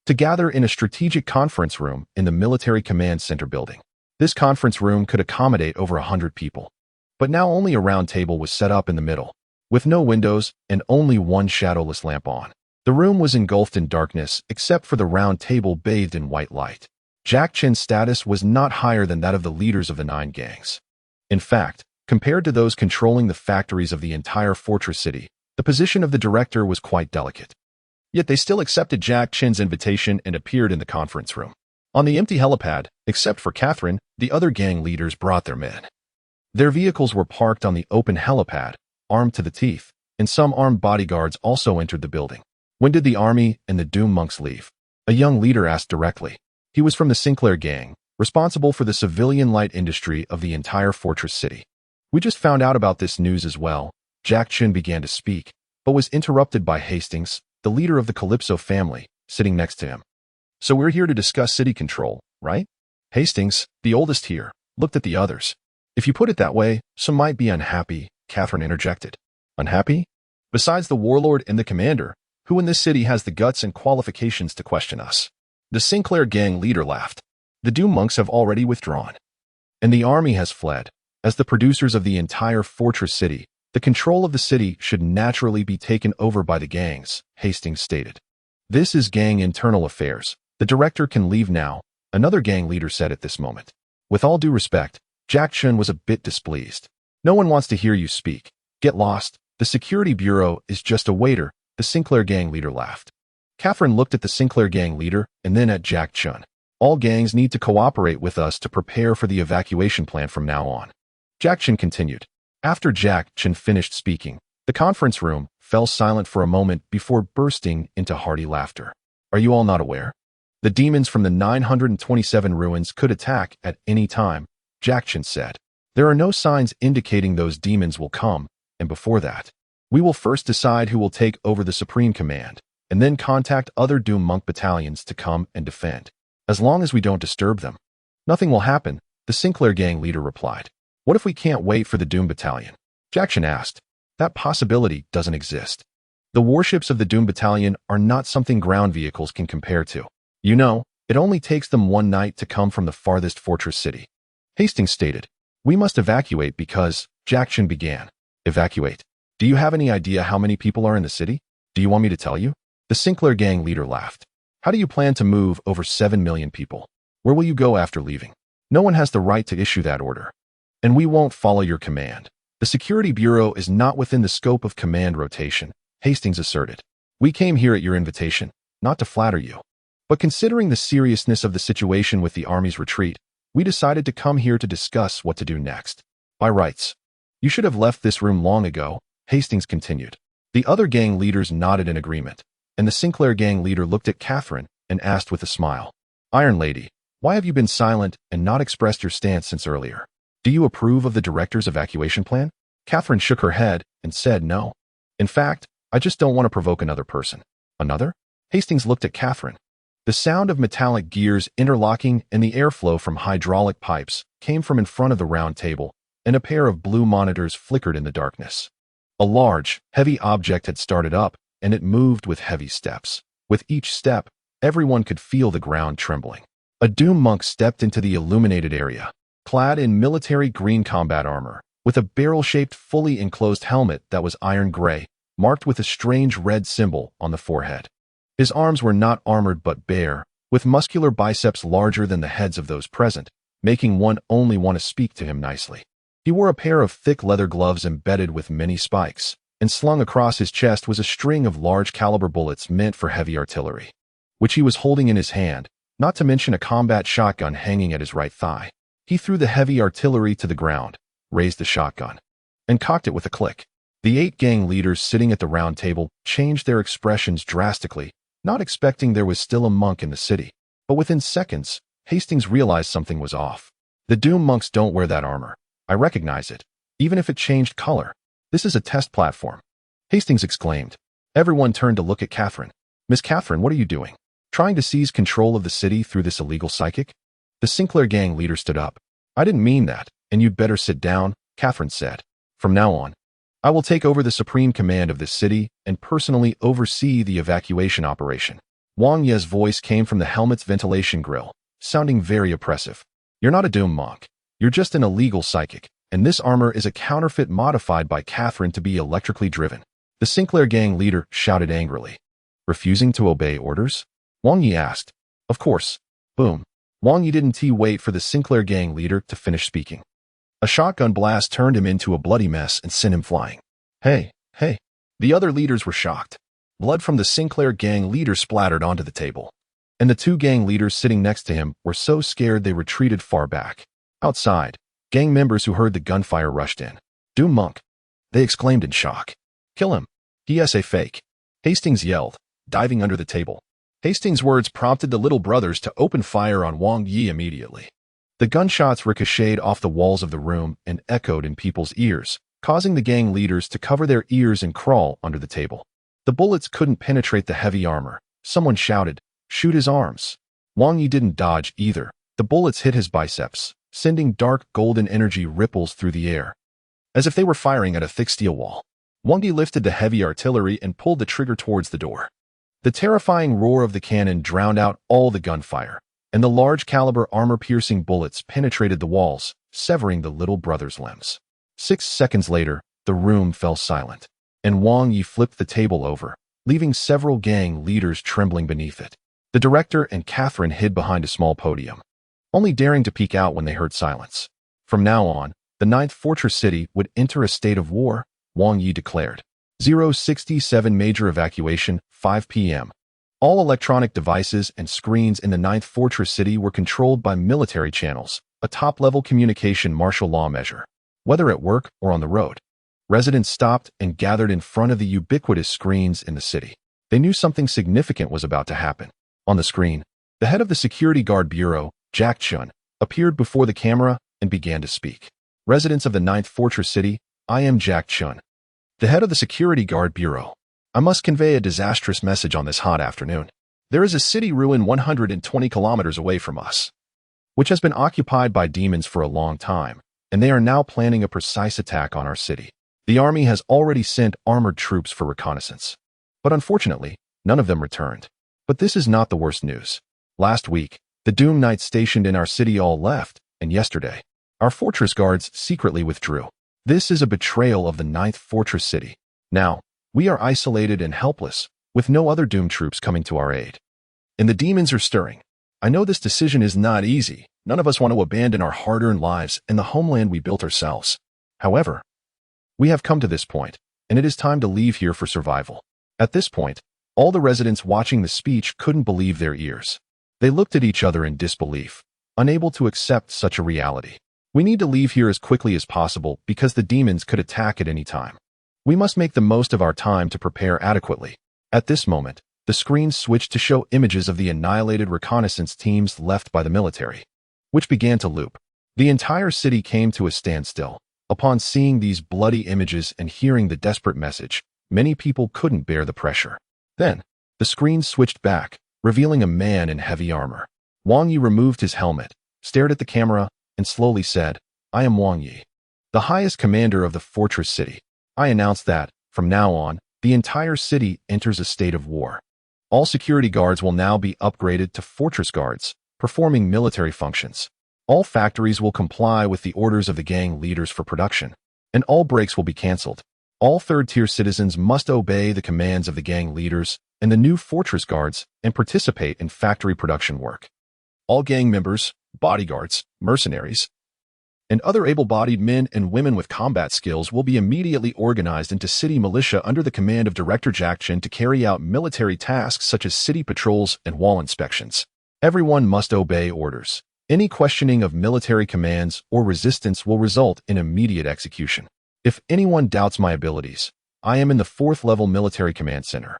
to gather in a strategic conference room in the Military Command Center building. This conference room could accommodate over 100 people. But now only a round table was set up in the middle, with no windows and only one shadowless lamp on. The room was engulfed in darkness except for the round table bathed in white light. Jack Chin's status was not higher than that of the leaders of the 9 gangs. In fact, compared to those controlling the factories of the entire Fortress City, the position of the director was quite delicate. Yet they still accepted Jack Chin's invitation and appeared in the conference room. On the empty helipad, except for Catherine, the other gang leaders brought their men. Their vehicles were parked on the open helipad, armed to the teeth, and some armed bodyguards also entered the building. When did the army and the Doom monks leave? A young leader asked directly. He was from the Sinclair gang, responsible for the civilian light industry of the entire Fortress City. We just found out about this news as well. Jack Chin began to speak, but was interrupted by Hastings, the leader of the Calypso family, sitting next to him. So we're here to discuss city control, right? Hastings, the oldest here, looked at the others. If you put it that way, some might be unhappy, Catherine interjected. Unhappy? Besides the warlord and the commander, who in this city has the guts and qualifications to question us? The Sinclair gang leader laughed. The Doom monks have already withdrawn, and the army has fled. As the producers of the entire Fortress City, the control of the city should naturally be taken over by the gangs, Hastings stated. This is gang internal affairs. The director can leave now, another gang leader said at this moment. With all due respect, Jack Chun was a bit displeased. No one wants to hear you speak. Get lost. The Security Bureau is just a waiter, the Sinclair gang leader laughed. Catherine looked at the Sinclair gang leader and then at Jack Chun. All gangs need to cooperate with us to prepare for the evacuation plan from now on. Jack Chun continued. After Jack Chun finished speaking, the conference room fell silent for a moment before bursting into hearty laughter. Are you all not aware? The demons from the 927 ruins could attack at any time, Jack Chun said. There are no signs indicating those demons will come, and before that, we will first decide who will take over the Supreme Command, and then contact other Doom monk battalions to come and defend. As long as we don't disturb them, nothing will happen, the Sinclair gang leader replied. What if we can't wait for the Doom battalion? Jack Chun asked. That possibility doesn't exist. The warships of the Doom battalion are not something ground vehicles can compare to. You know, it only takes them one night to come from the farthest fortress city. Hastings stated. We must evacuate because, Jack Chun began. Evacuate. Do you have any idea how many people are in the city? Do you want me to tell you? The Sinclair gang leader laughed. How do you plan to move over 7 million people? Where will you go after leaving? No one has the right to issue that order. And we won't follow your command. The Security Bureau is not within the scope of command rotation, Hastings asserted. We came here at your invitation, not to flatter you. But considering the seriousness of the situation with the Army's retreat, we decided to come here to discuss what to do next. By rights. You should have left this room long ago, Hastings continued. The other gang leaders nodded in agreement, and the Sinclair gang leader looked at Catherine and asked with a smile, Iron Lady, why have you been silent and not expressed your stance since earlier? Do you approve of the director's evacuation plan? Catherine shook her head and said no. In fact, I just don't want to provoke another person. Another? Hastings looked at Catherine. The sound of metallic gears interlocking and the airflow from hydraulic pipes came from in front of the round table, and a pair of blue monitors flickered in the darkness. A large, heavy object had started up, and it moved with heavy steps. With each step, everyone could feel the ground trembling. A Doom monk stepped into the illuminated area, clad in military green combat armor, with a barrel-shaped, fully enclosed helmet that was iron gray, marked with a strange red symbol on the forehead. His arms were not armored but bare, with muscular biceps larger than the heads of those present, making one only want to speak to him nicely. He wore a pair of thick leather gloves embedded with many spikes, and slung across his chest was a string of large-caliber bullets meant for heavy artillery, which he was holding in his hand, not to mention a combat shotgun hanging at his right thigh. He threw the heavy artillery to the ground, raised the shotgun, and cocked it with a click. The 8 gang leaders sitting at the round table changed their expressions drastically, not expecting there was still a monk in the city. But within seconds, Hastings realized something was off. The Doom monks don't wear that armor. I recognize it, even if it changed color. This is a test platform. Hastings exclaimed. Everyone turned to look at Catherine. Miss Catherine, what are you doing? Trying to seize control of the city through this illegal psychic? The Sinclair gang leader stood up. I didn't mean that, and you'd better sit down, Catherine said. From now on, I will take over the supreme command of this city and personally oversee the evacuation operation. Wang Ye's voice came from the helmet's ventilation grill, sounding very oppressive. You're not a Doom monk. You're just an illegal psychic, and this armor is a counterfeit modified by Catherine to be electrically driven. The Sinclair gang leader shouted angrily. Refusing to obey orders? Wang Yi asked. Of course. Boom. Wang Yi didn't wait for the Sinclair gang leader to finish speaking. A shotgun blast turned him into a bloody mess and sent him flying. Hey. The other leaders were shocked. Blood from the Sinclair gang leader splattered onto the table, and the 2 gang leaders sitting next to him were so scared they retreated far back. Outside, gang members who heard the gunfire rushed in. Doom monk, they exclaimed in shock. Kill him. He is a fake. Hastings yelled, diving under the table. Hastings' words prompted the little brothers to open fire on Wang Yi immediately. The gunshots ricocheted off the walls of the room and echoed in people's ears, causing the gang leaders to cover their ears and crawl under the table. The bullets couldn't penetrate the heavy armor. Someone shouted, shoot his arms. Wang Yi didn't dodge either. The bullets hit his biceps, sending dark golden energy ripples through the air, as if they were firing at a thick steel wall. Wang Yi lifted the heavy artillery and pulled the trigger towards the door. The terrifying roar of the cannon drowned out all the gunfire, and the large-caliber armor-piercing bullets penetrated the walls, severing the little brother's limbs. 6 seconds later, the room fell silent, and Wang Yi flipped the table over, leaving several gang leaders trembling beneath it. The director and Catherine hid behind a small podium, only daring to peek out when they heard silence. From now on, the 9th Fortress City would enter a state of war, Wang Yi declared. 067 major evacuation, 5 p.m. All electronic devices and screens in the 9th Fortress City were controlled by military channels, a top-level communication martial law measure. Whether at work or on the road, residents stopped and gathered in front of the ubiquitous screens in the city. They knew something significant was about to happen. On the screen, the head of the Security Guard Bureau, Jack Chun, appeared before the camera and began to speak. Residents of the 9th Fortress City, I am Jack Chun, the head of the Security Guard Bureau. I must convey a disastrous message on this hot afternoon. There is a city ruin 120 kilometers away from us, which has been occupied by demons for a long time, and they are now planning a precise attack on our city. The army has already sent armored troops for reconnaissance, but unfortunately, none of them returned. But this is not the worst news. Last week, the Doom Knights stationed in our city all left, and yesterday, our fortress guards secretly withdrew. This is a betrayal of the 9th Fortress City. Now, we are isolated and helpless, with no other doomed troops coming to our aid. And the demons are stirring. I know this decision is not easy. None of us want to abandon our hard-earned lives and the homeland we built ourselves. However, we have come to this point, and it is time to leave here for survival. At this point, all the residents watching the speech couldn't believe their ears. They looked at each other in disbelief, unable to accept such a reality. We need to leave here as quickly as possible because the demons could attack at any time. We must make the most of our time to prepare adequately. At this moment, the screen switched to show images of the annihilated reconnaissance teams left by the military, which began to loop. The entire city came to a standstill. Upon seeing these bloody images and hearing the desperate message, many people couldn't bear the pressure. Then, the screen switched back, revealing a man in heavy armor. Wang Yi removed his helmet, stared at the camera, and slowly said, "I am Wang Yi, the highest commander of the fortress city. I announce that, from now on, the entire city enters a state of war. All security guards will now be upgraded to fortress guards, performing military functions. All factories will comply with the orders of the gang leaders for production, and all breaks will be cancelled. All third-tier citizens must obey the commands of the gang leaders and the new fortress guards and participate in factory production work. All gang members, bodyguards, mercenaries, and other able-bodied men and women with combat skills will be immediately organized into city militia under the command of Director Jack Chen to carry out military tasks such as city patrols and wall inspections. Everyone must obey orders. Any questioning of military commands or resistance will result in immediate execution. If anyone doubts my abilities, I am in the 4th level military command center,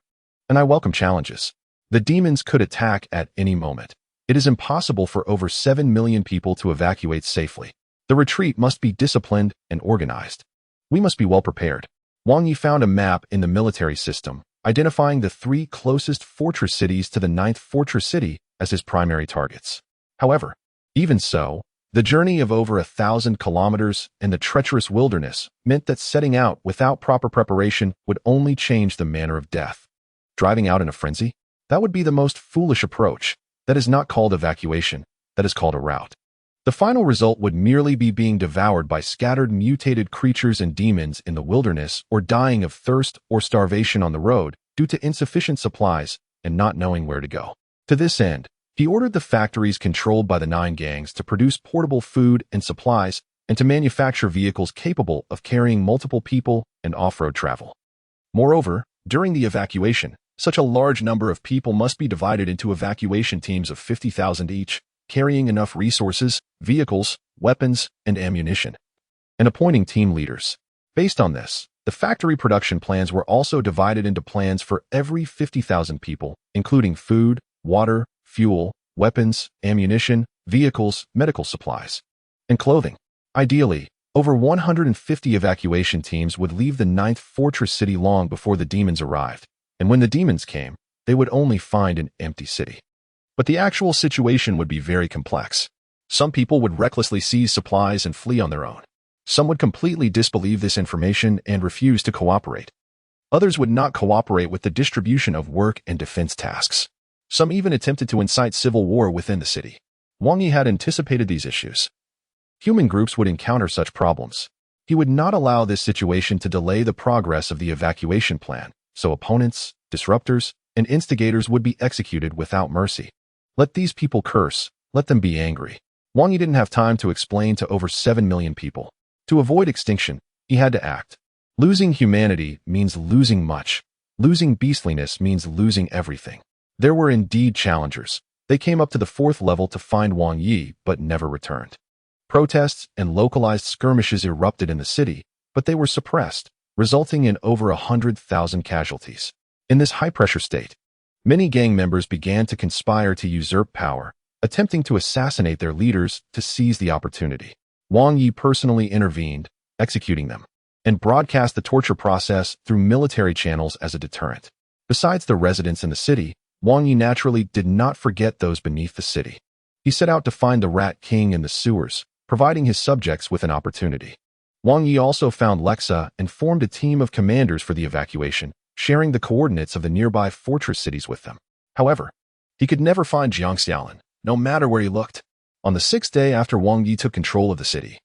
and I welcome challenges. The demons could attack at any moment. It is impossible for over 7 million people to evacuate safely. The retreat must be disciplined and organized. We must be well prepared." Wang Yi found a map in the military system, identifying the 3 closest fortress cities to the 9th fortress city as his primary targets. However, even so, the journey of over 1,000 kilometers in the treacherous wilderness meant that setting out without proper preparation would only change the manner of death. Driving out in a frenzy? That would be the most foolish approach. That is not called evacuation. That is called a rout. The final result would merely be being devoured by scattered mutated creatures and demons in the wilderness or dying of thirst or starvation on the road due to insufficient supplies and not knowing where to go. To this end, he ordered the factories controlled by the 9 gangs to produce portable food and supplies and to manufacture vehicles capable of carrying multiple people and off-road travel. Moreover, during the evacuation, such a large number of people must be divided into evacuation teams of 50,000 each, carrying enough resources, vehicles, weapons, and ammunition, and appointing team leaders. Based on this, the factory production plans were also divided into plans for every 50,000 people, including food, water, fuel, weapons, ammunition, vehicles, medical supplies, and clothing. Ideally, over 150 evacuation teams would leave the 9th fortress city long before the demons arrived, and when the demons came, they would only find an empty city. But the actual situation would be very complex. Some people would recklessly seize supplies and flee on their own. Some would completely disbelieve this information and refuse to cooperate. Others would not cooperate with the distribution of work and defense tasks. Some even attempted to incite civil war within the city. Wang Yi had anticipated these issues. Human groups would encounter such problems. He would not allow this situation to delay the progress of the evacuation plan, so opponents, disruptors, and instigators would be executed without mercy. Let these people curse, let them be angry. Wang Yi didn't have time to explain to over 7 million people. To avoid extinction, he had to act. Losing humanity means losing much. Losing beastliness means losing everything. There were indeed challengers. They came up to the 4th level to find Wang Yi, but never returned. Protests and localized skirmishes erupted in the city, but they were suppressed, resulting in over 100,000 casualties. In this high-pressure state, many gang members began to conspire to usurp power, attempting to assassinate their leaders to seize the opportunity. Wang Yi personally intervened, executing them, and broadcast the torture process through military channels as a deterrent. Besides the residents in the city, Wang Yi naturally did not forget those beneath the city. He set out to find the Rat King in the sewers, providing his subjects with an opportunity. Wang Yi also found Lexa and formed a team of commanders for the evacuation, sharing the coordinates of the nearby fortress cities with them. However, he could never find Jiang Xiaolin, no matter where he looked. On the 6th day after Wang Yi took control of the city,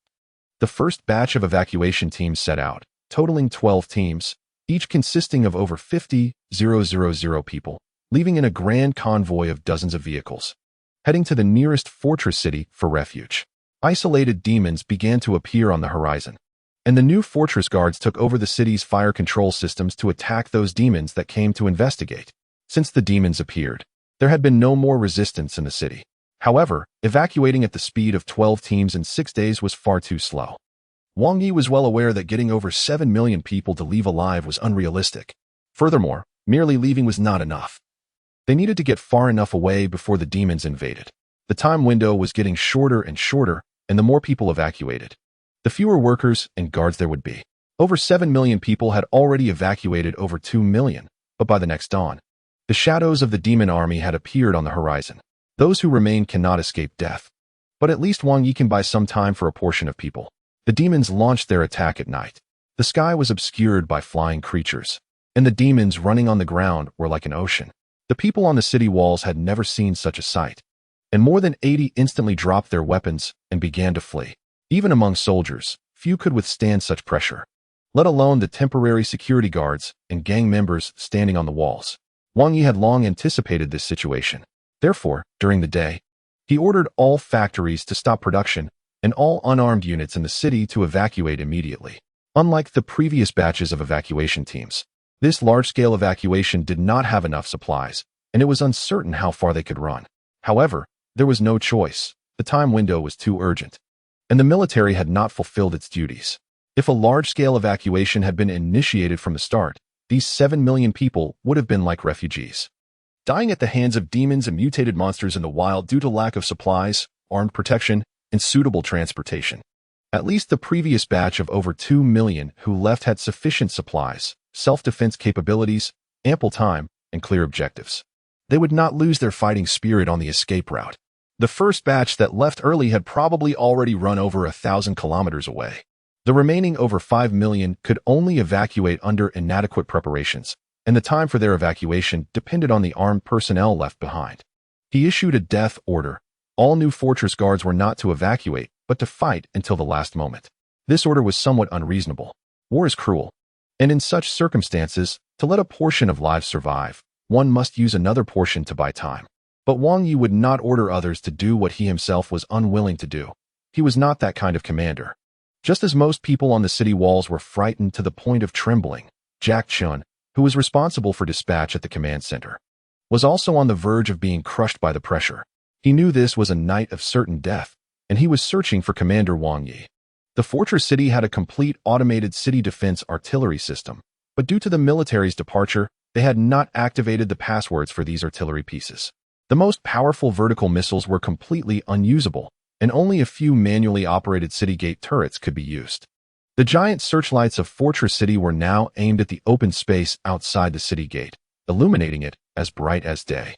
the first batch of evacuation teams set out, totaling 12 teams, each consisting of over 50,000 people, leaving in a grand convoy of dozens of vehicles, heading to the nearest fortress city for refuge. Isolated demons began to appear on the horizon, and the new fortress guards took over the city's fire control systems to attack those demons that came to investigate. Since the demons appeared, there had been no more resistance in the city. However, evacuating at the speed of 12 teams in 6 days was far too slow. Wang Yi was well aware that getting over 7 million people to leave alive was unrealistic. Furthermore, merely leaving was not enough. They needed to get far enough away before the demons invaded. The time window was getting shorter and shorter, and the more people evacuated, the fewer workers and guards there would be. Over 7 million people had already evacuated over 2 million, but by the next dawn, the shadows of the demon army had appeared on the horizon. Those who remain cannot escape death. But at least Wang Yi can buy some time for a portion of people. The demons launched their attack at night. The sky was obscured by flying creatures, and the demons running on the ground were like an ocean. The people on the city walls had never seen such a sight, and more than 80 instantly dropped their weapons and began to flee. Even among soldiers, few could withstand such pressure, let alone the temporary security guards and gang members standing on the walls. Wang Yi had long anticipated this situation. Therefore, during the day, he ordered all factories to stop production and all unarmed units in the city to evacuate immediately. Unlike the previous batches of evacuation teams, this large-scale evacuation did not have enough supplies, and it was uncertain how far they could run. However, there was no choice. The time window was too urgent, and the military had not fulfilled its duties. If a large-scale evacuation had been initiated from the start, these 7 million people would have been like refugees, dying at the hands of demons and mutated monsters in the wild due to lack of supplies, armed protection, and suitable transportation. At least the previous batch of over 2 million who left had sufficient supplies, self-defense capabilities, ample time, and clear objectives. They would not lose their fighting spirit on the escape route. The first batch that left early had probably already run over 1,000 kilometers away. The remaining over 5 million could only evacuate under inadequate preparations, and the time for their evacuation depended on the armed personnel left behind. He issued a death order. All new fortress guards were not to evacuate, but to fight until the last moment. This order was somewhat unreasonable. War is cruel, and in such circumstances, to let a portion of lives survive, one must use another portion to buy time. But Wang Yi would not order others to do what he himself was unwilling to do. He was not that kind of commander. Just as most people on the city walls were frightened to the point of trembling, Jack Chun, who was responsible for dispatch at the command center, was also on the verge of being crushed by the pressure. He knew this was a night of certain death, and he was searching for Commander Wang Yi. The fortress city had a complete automated city defense artillery system, but due to the military's departure, they had not activated the passwords for these artillery pieces. The most powerful vertical missiles were completely unusable, and only a few manually operated city gate turrets could be used. The giant searchlights of Fortress City were now aimed at the open space outside the city gate, illuminating it as bright as day.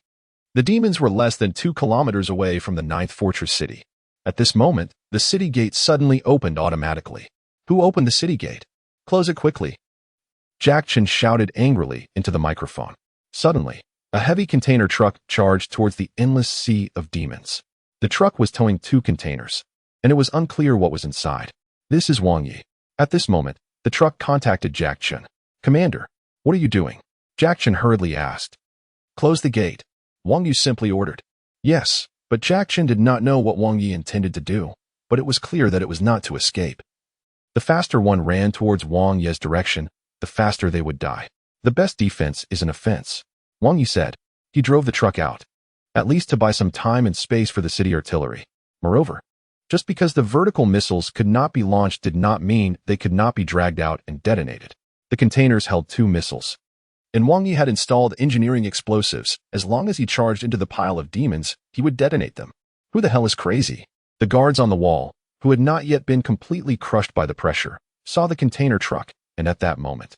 The demons were less than 2 kilometers away from the 9th Fortress City. At this moment, the city gate suddenly opened automatically. Who opened the city gate? Close it quickly. Jack Chen shouted angrily into the microphone. Suddenly, a heavy container truck charged towards the endless sea of demons. The truck was towing 2 containers, and it was unclear what was inside. This is Wang Yi. At this moment, the truck contacted Jack Chen. Commander, what are you doing? Jack Chen hurriedly asked. Close the gate. Wang Yi simply ordered. Yes, but Jack Chen did not know what Wang Yi intended to do, but it was clear that it was not to escape. The faster one ran towards Wang Yi's direction, the faster they would die. The best defense is an offense, Wang Yi said. He drove the truck out, at least to buy some time and space for the city artillery. Moreover, just because the vertical missiles could not be launched did not mean they could not be dragged out and detonated. The containers held 2 missiles, and Wang Yi had installed engineering explosives. As long as he charged into the pile of demons, he would detonate them. Who the hell is crazy? The guards on the wall, who had not yet been completely crushed by the pressure, saw the container truck, and at that moment,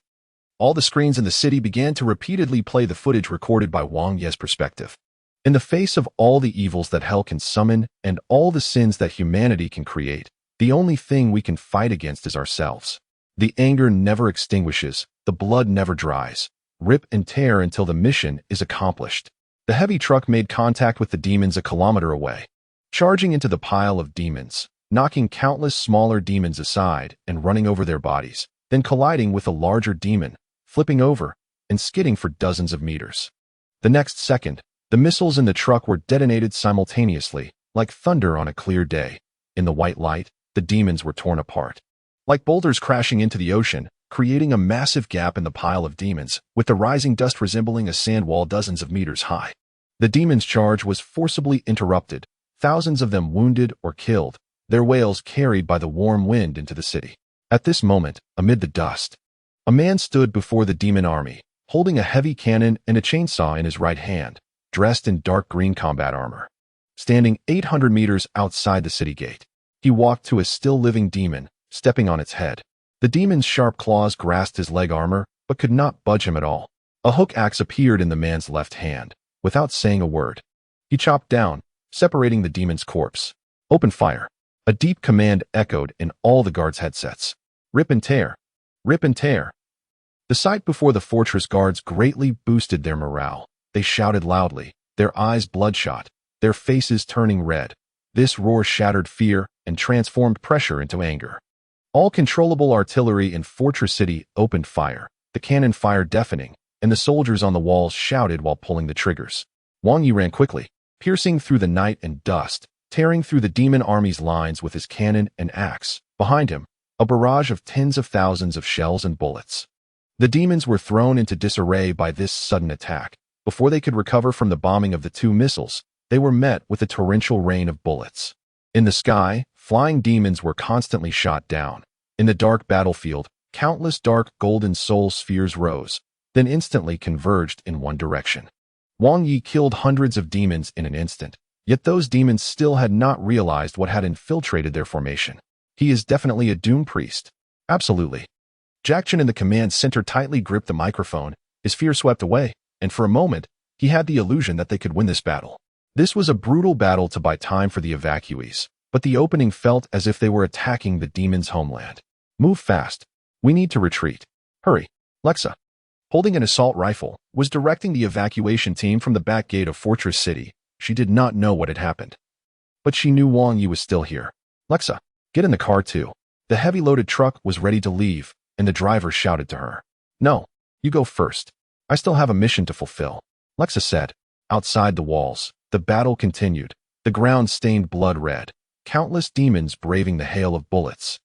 all the screens in the city began to repeatedly play the footage recorded by Wang Yi's perspective. In the face of all the evils that hell can summon and all the sins that humanity can create, the only thing we can fight against is ourselves. The anger never extinguishes, the blood never dries. Rip and tear until the mission is accomplished. The heavy truck made contact with the demons a kilometer away, charging into the pile of demons, knocking countless smaller demons aside and running over their bodies, then colliding with a larger demon, flipping over and skidding for dozens of meters. The next second, the missiles in the truck were detonated simultaneously, like thunder on a clear day. In the white light, the demons were torn apart. Like boulders crashing into the ocean, creating a massive gap in the pile of demons, with the rising dust resembling a sand wall dozens of meters high. The demons' charge was forcibly interrupted, thousands of them wounded or killed, their wails carried by the warm wind into the city. At this moment, amid the dust, a man stood before the demon army, holding a heavy cannon and a chainsaw in his right hand, dressed in dark green combat armor. Standing 800 meters outside the city gate, he walked to a still-living demon, stepping on its head. The demon's sharp claws grasped his leg armor, but could not budge him at all. A hook axe appeared in the man's left hand. Without saying a word, he chopped down, separating the demon's corpse. Open fire. A deep command echoed in all the guards' headsets. Rip and tear. Rip and tear. The sight before the fortress guards greatly boosted their morale. They shouted loudly, their eyes bloodshot, their faces turning red. This roar shattered fear and transformed pressure into anger. All controllable artillery in Fortress City opened fire, the cannon fire deafening, and the soldiers on the walls shouted while pulling the triggers. Wang Yi ran quickly, piercing through the night and dust, tearing through the demon army's lines with his cannon and axe. Behind him, a barrage of tens of thousands of shells and bullets. The demons were thrown into disarray by this sudden attack. Before they could recover from the bombing of the two missiles, they were met with a torrential rain of bullets. In the sky, flying demons were constantly shot down. In the dark battlefield, countless dark golden soul spheres rose, then instantly converged in one direction. Wang Yi killed hundreds of demons in an instant, yet those demons still had not realized what had infiltrated their formation. He is definitely a Doom Priest. Absolutely. Jack Chen in the command center tightly gripped the microphone, his fear swept away, and for a moment, he had the illusion that they could win this battle. This was a brutal battle to buy time for the evacuees, but the opening felt as if they were attacking the demons' homeland. Move fast. We need to retreat. Hurry. Lexa, holding an assault rifle, was directing the evacuation team from the back gate of Fortress City. She did not know what had happened, but she knew Wang Yi was still here. Lexa, get in the car too. The heavy loaded truck was ready to leave, and the driver shouted to her. No, you go first. I still have a mission to fulfill. Lexa said. Outside the walls, the battle continued, the ground stained blood red, countless demons braving the hail of bullets.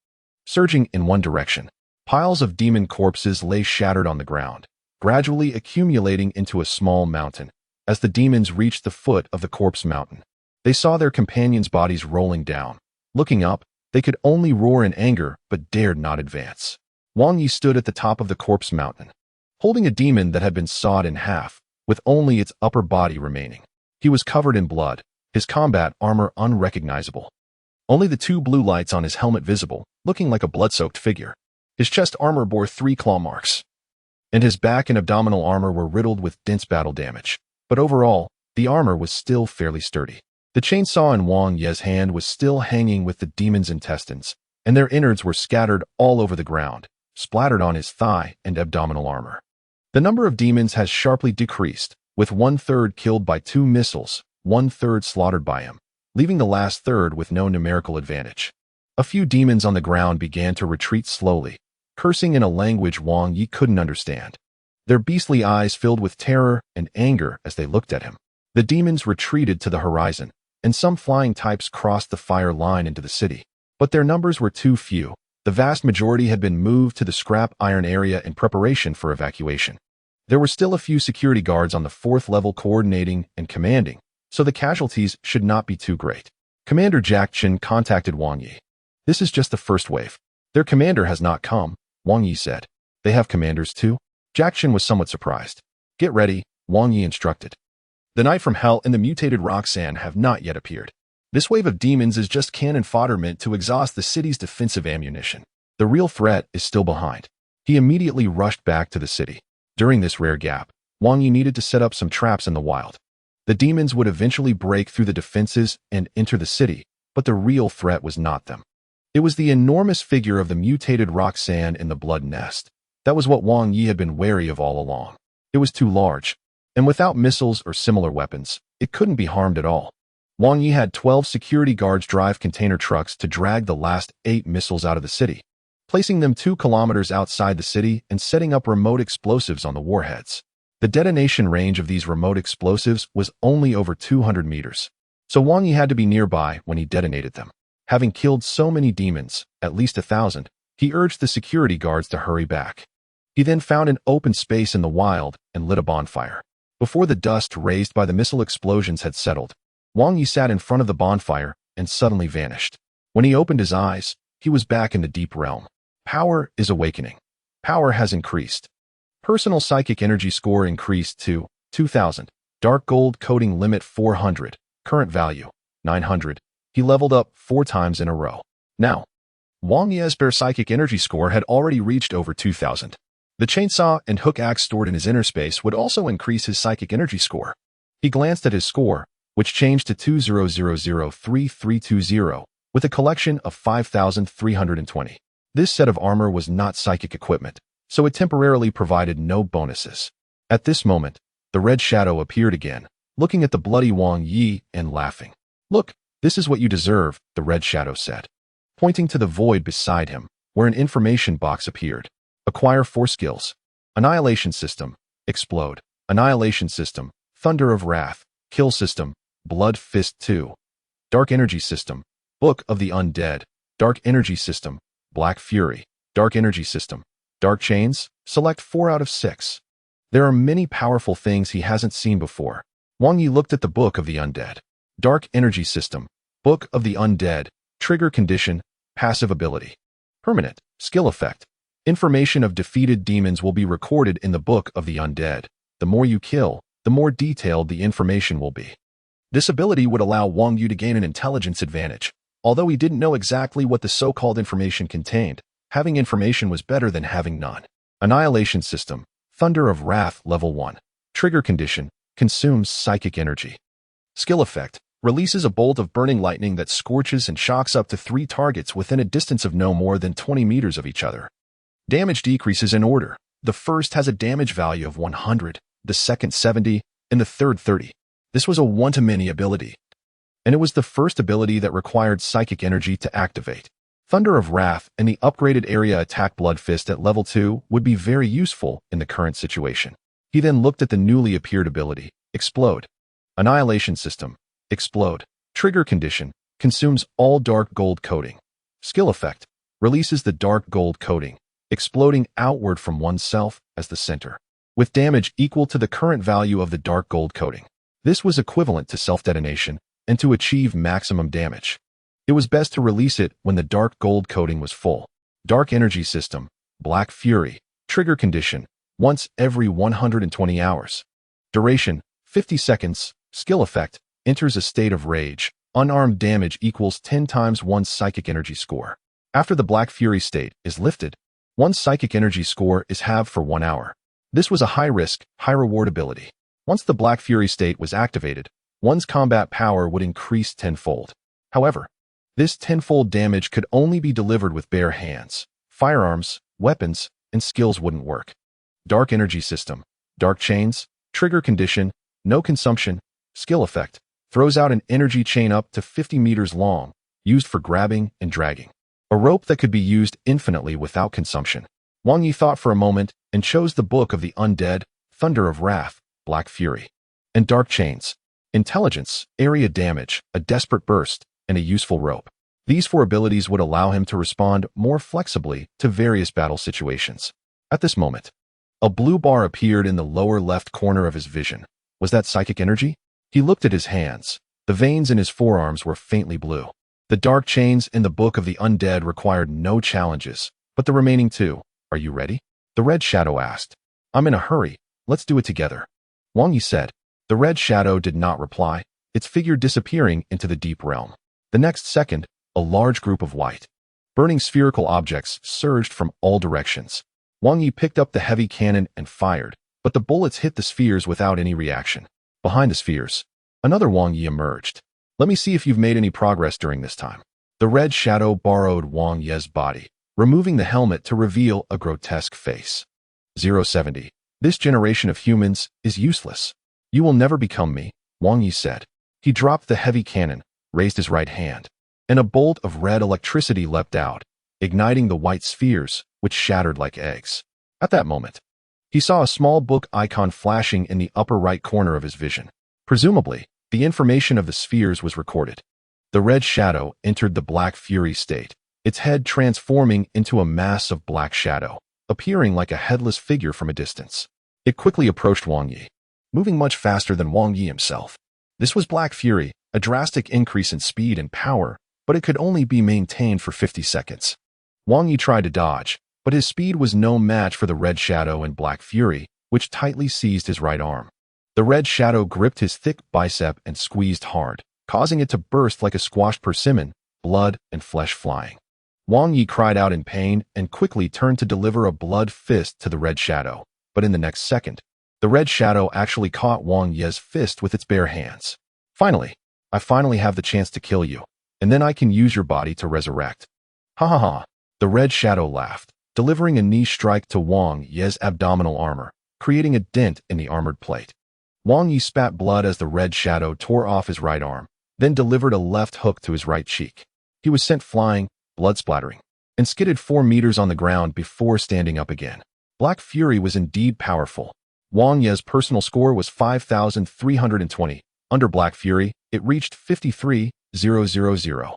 Surging in one direction, piles of demon corpses lay shattered on the ground, gradually accumulating into a small mountain. As the demons reached the foot of the corpse mountain, they saw their companions' bodies rolling down. Looking up, they could only roar in anger but dared not advance. Wang Yi stood at the top of the corpse mountain, holding a demon that had been sawed in half, with only its upper body remaining. He was covered in blood, his combat armor unrecognizable. Only the two blue lights on his helmet visible, looking like a blood-soaked figure. His chest armor bore 3 claw marks, and his back and abdominal armor were riddled with dense battle damage. But overall, the armor was still fairly sturdy. The chainsaw in Wang Yi's hand was still hanging with the demon's intestines, and their innards were scattered all over the ground, splattered on his thigh and abdominal armor. The number of demons has sharply decreased, with 1/3 killed by 2 missiles, 1/3 slaughtered by him, leaving the last third with no numerical advantage. A few demons on the ground began to retreat slowly, cursing in a language Wang Yi couldn't understand. Their beastly eyes filled with terror and anger as they looked at him. The demons retreated to the horizon, and some flying types crossed the fire line into the city. But their numbers were too few. The vast majority had been moved to the scrap iron area in preparation for evacuation. There were still a few security guards on the 4th level coordinating and commanding, so the casualties should not be too great. Commander Jack Chen contacted Wang Yi. This is just the first wave. Their commander has not come, Wang Yi said. They have commanders too? Jack Chen was somewhat surprised. Get ready, Wang Yi instructed. The Knight from Hell and the mutated Roxanne have not yet appeared. This wave of demons is just cannon fodder meant to exhaust the city's defensive ammunition. The real threat is still behind. He immediately rushed back to the city. During this rare gap, Wang Yi needed to set up some traps in the wild. The demons would eventually break through the defenses and enter the city, but the real threat was not them. It was the enormous figure of the mutated Roxanne in the blood nest. That was what Wang Yi had been wary of all along. It was too large, and without missiles or similar weapons, it couldn't be harmed at all. Wang Yi had 12 security guards drive container trucks to drag the last 8 missiles out of the city. placing them 2 kilometers outside the city and setting up remote explosives on the warheads. The detonation range of these remote explosives was only over 200 meters, so Wang Yi had to be nearby when he detonated them. Having killed so many demons, at least 1,000, he urged the security guards to hurry back. He then found an open space in the wild and lit a bonfire. Before the dust raised by the missile explosions had settled, Wang Yi sat in front of the bonfire and suddenly vanished. When he opened his eyes, he was back in the deep realm. Power is awakening. Power has increased. Personal psychic energy score increased to 2,000. Dark gold coding limit 400. Current value 900. He leveled up 4 times in a row. Now, Wang Yi's bare psychic energy score had already reached over 2,000. The chainsaw and hook axe stored in his inner space would also increase his psychic energy score. He glanced at his score, which changed to 2,000,3320, with a collection of 5,320. This set of armor was not psychic equipment, so it temporarily provided no bonuses. At this moment, the red shadow appeared again, looking at the bloody Wang Yi and laughing. "Look, this is what you deserve," the red shadow said, pointing to the void beside him, where an information box appeared. Acquire 4 skills. Annihilation System, Explode. Annihilation System, Thunder of Wrath. Kill System, Blood Fist 2. Dark Energy System, Book of the Undead. Dark Energy System, Black Fury. Dark Energy System, Dark Chains. Select 4 out of 6. There are many powerful things he hasn't seen before. Wang Yi looked at the Book of the Undead. Dark Energy System, Book of the Undead. Trigger condition, passive ability. Permanent, skill effect. Information of defeated demons will be recorded in the Book of the Undead. The more you kill, the more detailed the information will be. This ability would allow Wang Yu to gain an intelligence advantage. Although he didn't know exactly what the so-called information contained, having information was better than having none. Annihilation System, Thunder of Wrath Level 1. Trigger condition, consumes psychic energy. Skill effect, releases a bolt of burning lightning that scorches and shocks up to 3 targets within a distance of no more than 20 meters of each other. Damage decreases in order. The first has a damage value of 100, the second 70, and the third 30. This was a one-to-many ability, and it was the first ability that required psychic energy to activate. Thunder of Wrath and the upgraded area attack Blood Fist at level 2 would be very useful in the current situation. He then looked at the newly appeared ability, Explode. Annihilation System, Explode. Trigger condition, consumes all dark gold coating. Skill effect, releases the dark gold coating, exploding outward from oneself as the center, with damage equal to the current value of the dark gold coating. This was equivalent to self-detonation, and to achieve maximum damage, it was best to release it when the dark gold coating was full. Dark Energy System, Black Fury. Trigger condition, once every 120 hours. Duration, 50 seconds. Skill effect, enters a state of rage. Unarmed damage equals 10 times one's psychic energy score. After the Black Fury state is lifted, one's psychic energy score is halved for 1 hour. This was a high-risk, high-reward ability. Once the Black Fury state was activated, one's combat power would increase tenfold. However, this tenfold damage could only be delivered with bare hands. Firearms, weapons, and skills wouldn't work. Dark Energy System, Dark Chains. Trigger condition, no consumption. Skill effect, throws out an energy chain up to 50 meters long, used for grabbing and dragging. A rope that could be used infinitely without consumption. Wang Yi thought for a moment and chose the Book of the Undead, Thunder of Wrath, Black Fury, and Dark Chains. Intelligence, area damage, a desperate burst, and a useful rope. These 4 abilities would allow him to respond more flexibly to various battle situations. At this moment, a blue bar appeared in the lower left corner of his vision. Was that psychic energy? He looked at his hands. The veins in his forearms were faintly blue. The Dark Chains in the Book of the Undead required no challenges, but the remaining 2, are you ready? The red shadow asked. I'm in a hurry, let's do it together. Wang Yi said. The red shadow did not reply, its figure disappearing into the deep realm. The next second, a large group of white, burning spherical objects surged from all directions. Wang Yi picked up the heavy cannon and fired, but the bullets hit the spheres without any reaction. Behind the spheres, another Wang Yi emerged. Let me see if you've made any progress during this time. The red shadow borrowed Wang Yi's body, removing the helmet to reveal a grotesque face. 070. This generation of humans is useless. You will never become me, Wang Yi said. He dropped the heavy cannon, raised his right hand, and a bolt of red electricity leapt out, igniting the white spheres, which shattered like eggs. At that moment, he saw a small book icon flashing in the upper right corner of his vision. Presumably, the information of the spheres was recorded. The red shadow entered the black fury state, its head transforming into a mass of black shadow, appearing like a headless figure from a distance. It quickly approached Wang Yi, moving much faster than Wang Yi himself. This was Black Fury, a drastic increase in speed and power, but it could only be maintained for 50 seconds. Wang Yi tried to dodge, but his speed was no match for the red shadow and Black Fury, which tightly seized his right arm. The red shadow gripped his thick bicep and squeezed hard, causing it to burst like a squashed persimmon, blood and flesh flying. Wang Yi cried out in pain and quickly turned to deliver a blood fist to the red shadow, but in the next second, the red shadow actually caught Wang Yi's fist with its bare hands. Finally, I finally have the chance to kill you, and then I can use your body to resurrect. Ha ha ha. The red shadow laughed, delivering a knee strike to Wang Yi's abdominal armor, creating a dent in the armored plate. Wang Yi spat blood as the red shadow tore off his right arm, then delivered a left hook to his right cheek. He was sent flying, blood splattering, and skidded 4 meters on the ground before standing up again. Black Fury was indeed powerful. Wang Yi's personal score was 5,320. Under Black Fury, it reached 53,000.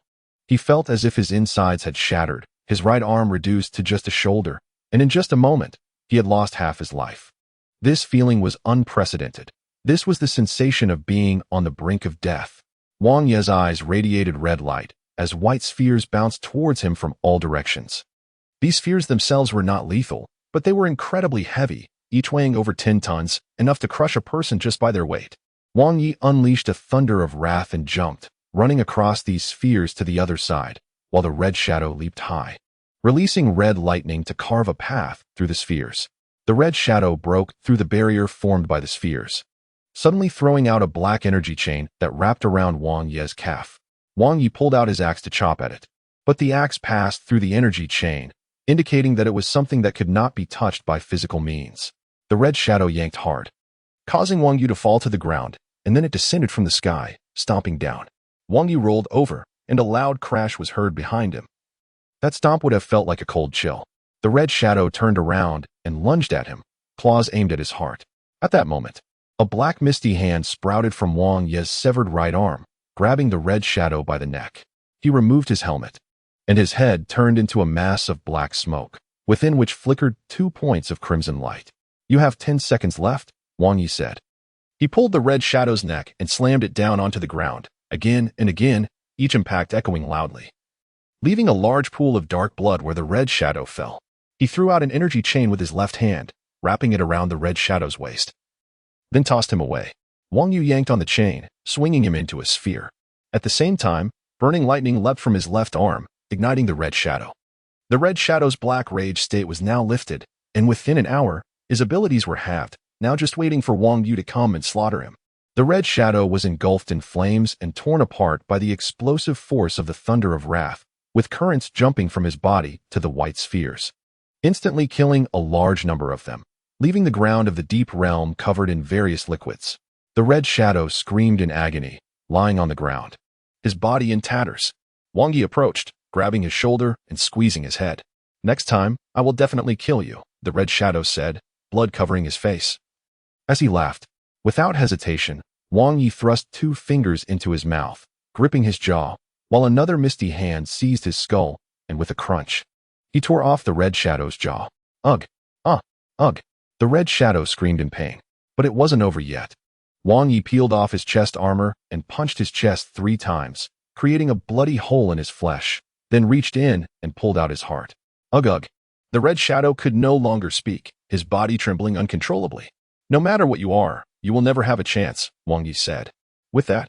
He felt as if his insides had shattered, his right arm reduced to just a shoulder, and in just a moment, he had lost half his life. This feeling was unprecedented. This was the sensation of being on the brink of death. Wang Yi's eyes radiated red light as white spheres bounced towards him from all directions. These spheres themselves were not lethal, but they were incredibly heavy, each weighing over 10 tons, enough to crush a person just by their weight. Wang Yi unleashed a thunder of wrath and jumped, running across these spheres to the other side, while the red shadow leaped high, releasing red lightning to carve a path through the spheres. The red shadow broke through the barrier formed by the spheres, suddenly throwing out a black energy chain that wrapped around Wang Yi's calf. Wang Yi pulled out his axe to chop at it, but the axe passed through the energy chain, indicating that it was something that could not be touched by physical means. The red shadow yanked hard, causing Wang Yi to fall to the ground, and then it descended from the sky, stomping down. Wang Yi rolled over, and a loud crash was heard behind him. That stomp would have felt like a cold chill. The red shadow turned around and lunged at him, claws aimed at his heart. At that moment, a black misty hand sprouted from Wang Yi's severed right arm, grabbing the red shadow by the neck. He removed his helmet, and his head turned into a mass of black smoke, within which flickered 2 points of crimson light. "You have 10 seconds left," Wang Yi said. He pulled the red shadow's neck and slammed it down onto the ground, again and again, each impact echoing loudly, leaving a large pool of dark blood where the red shadow fell. He threw out an energy chain with his left hand, wrapping it around the red shadow's waist, then tossed him away. Wang Yu yanked on the chain, swinging him into a sphere. At the same time, burning lightning leapt from his left arm, igniting the red shadow. The red shadow's black rage state was now lifted, and within an hour, his abilities were halved, now just waiting for Wang Yu to come and slaughter him. The red shadow was engulfed in flames and torn apart by the explosive force of the thunder of wrath, with currents jumping from his body to the white spheres, instantly killing a large number of them, leaving the ground of the deep realm covered in various liquids. The red shadow screamed in agony, lying on the ground, his body in tatters. Wang Yi approached, grabbing his shoulder and squeezing his head. "Next time, I will definitely kill you," the red shadow said, blood covering his face. As he laughed, without hesitation, Wang Yi thrust 2 fingers into his mouth, gripping his jaw, while another misty hand seized his skull, and with a crunch, he tore off the red shadow's jaw. "Ugh! Ugh!" The red shadow screamed in pain, but it wasn't over yet. Wang Yi peeled off his chest armor and punched his chest 3 times, creating a bloody hole in his flesh, then reached in and pulled out his heart. "Ugh ugh." The red shadow could no longer speak, his body trembling uncontrollably. "No matter what you are, you will never have a chance," Wang Yi said. With that,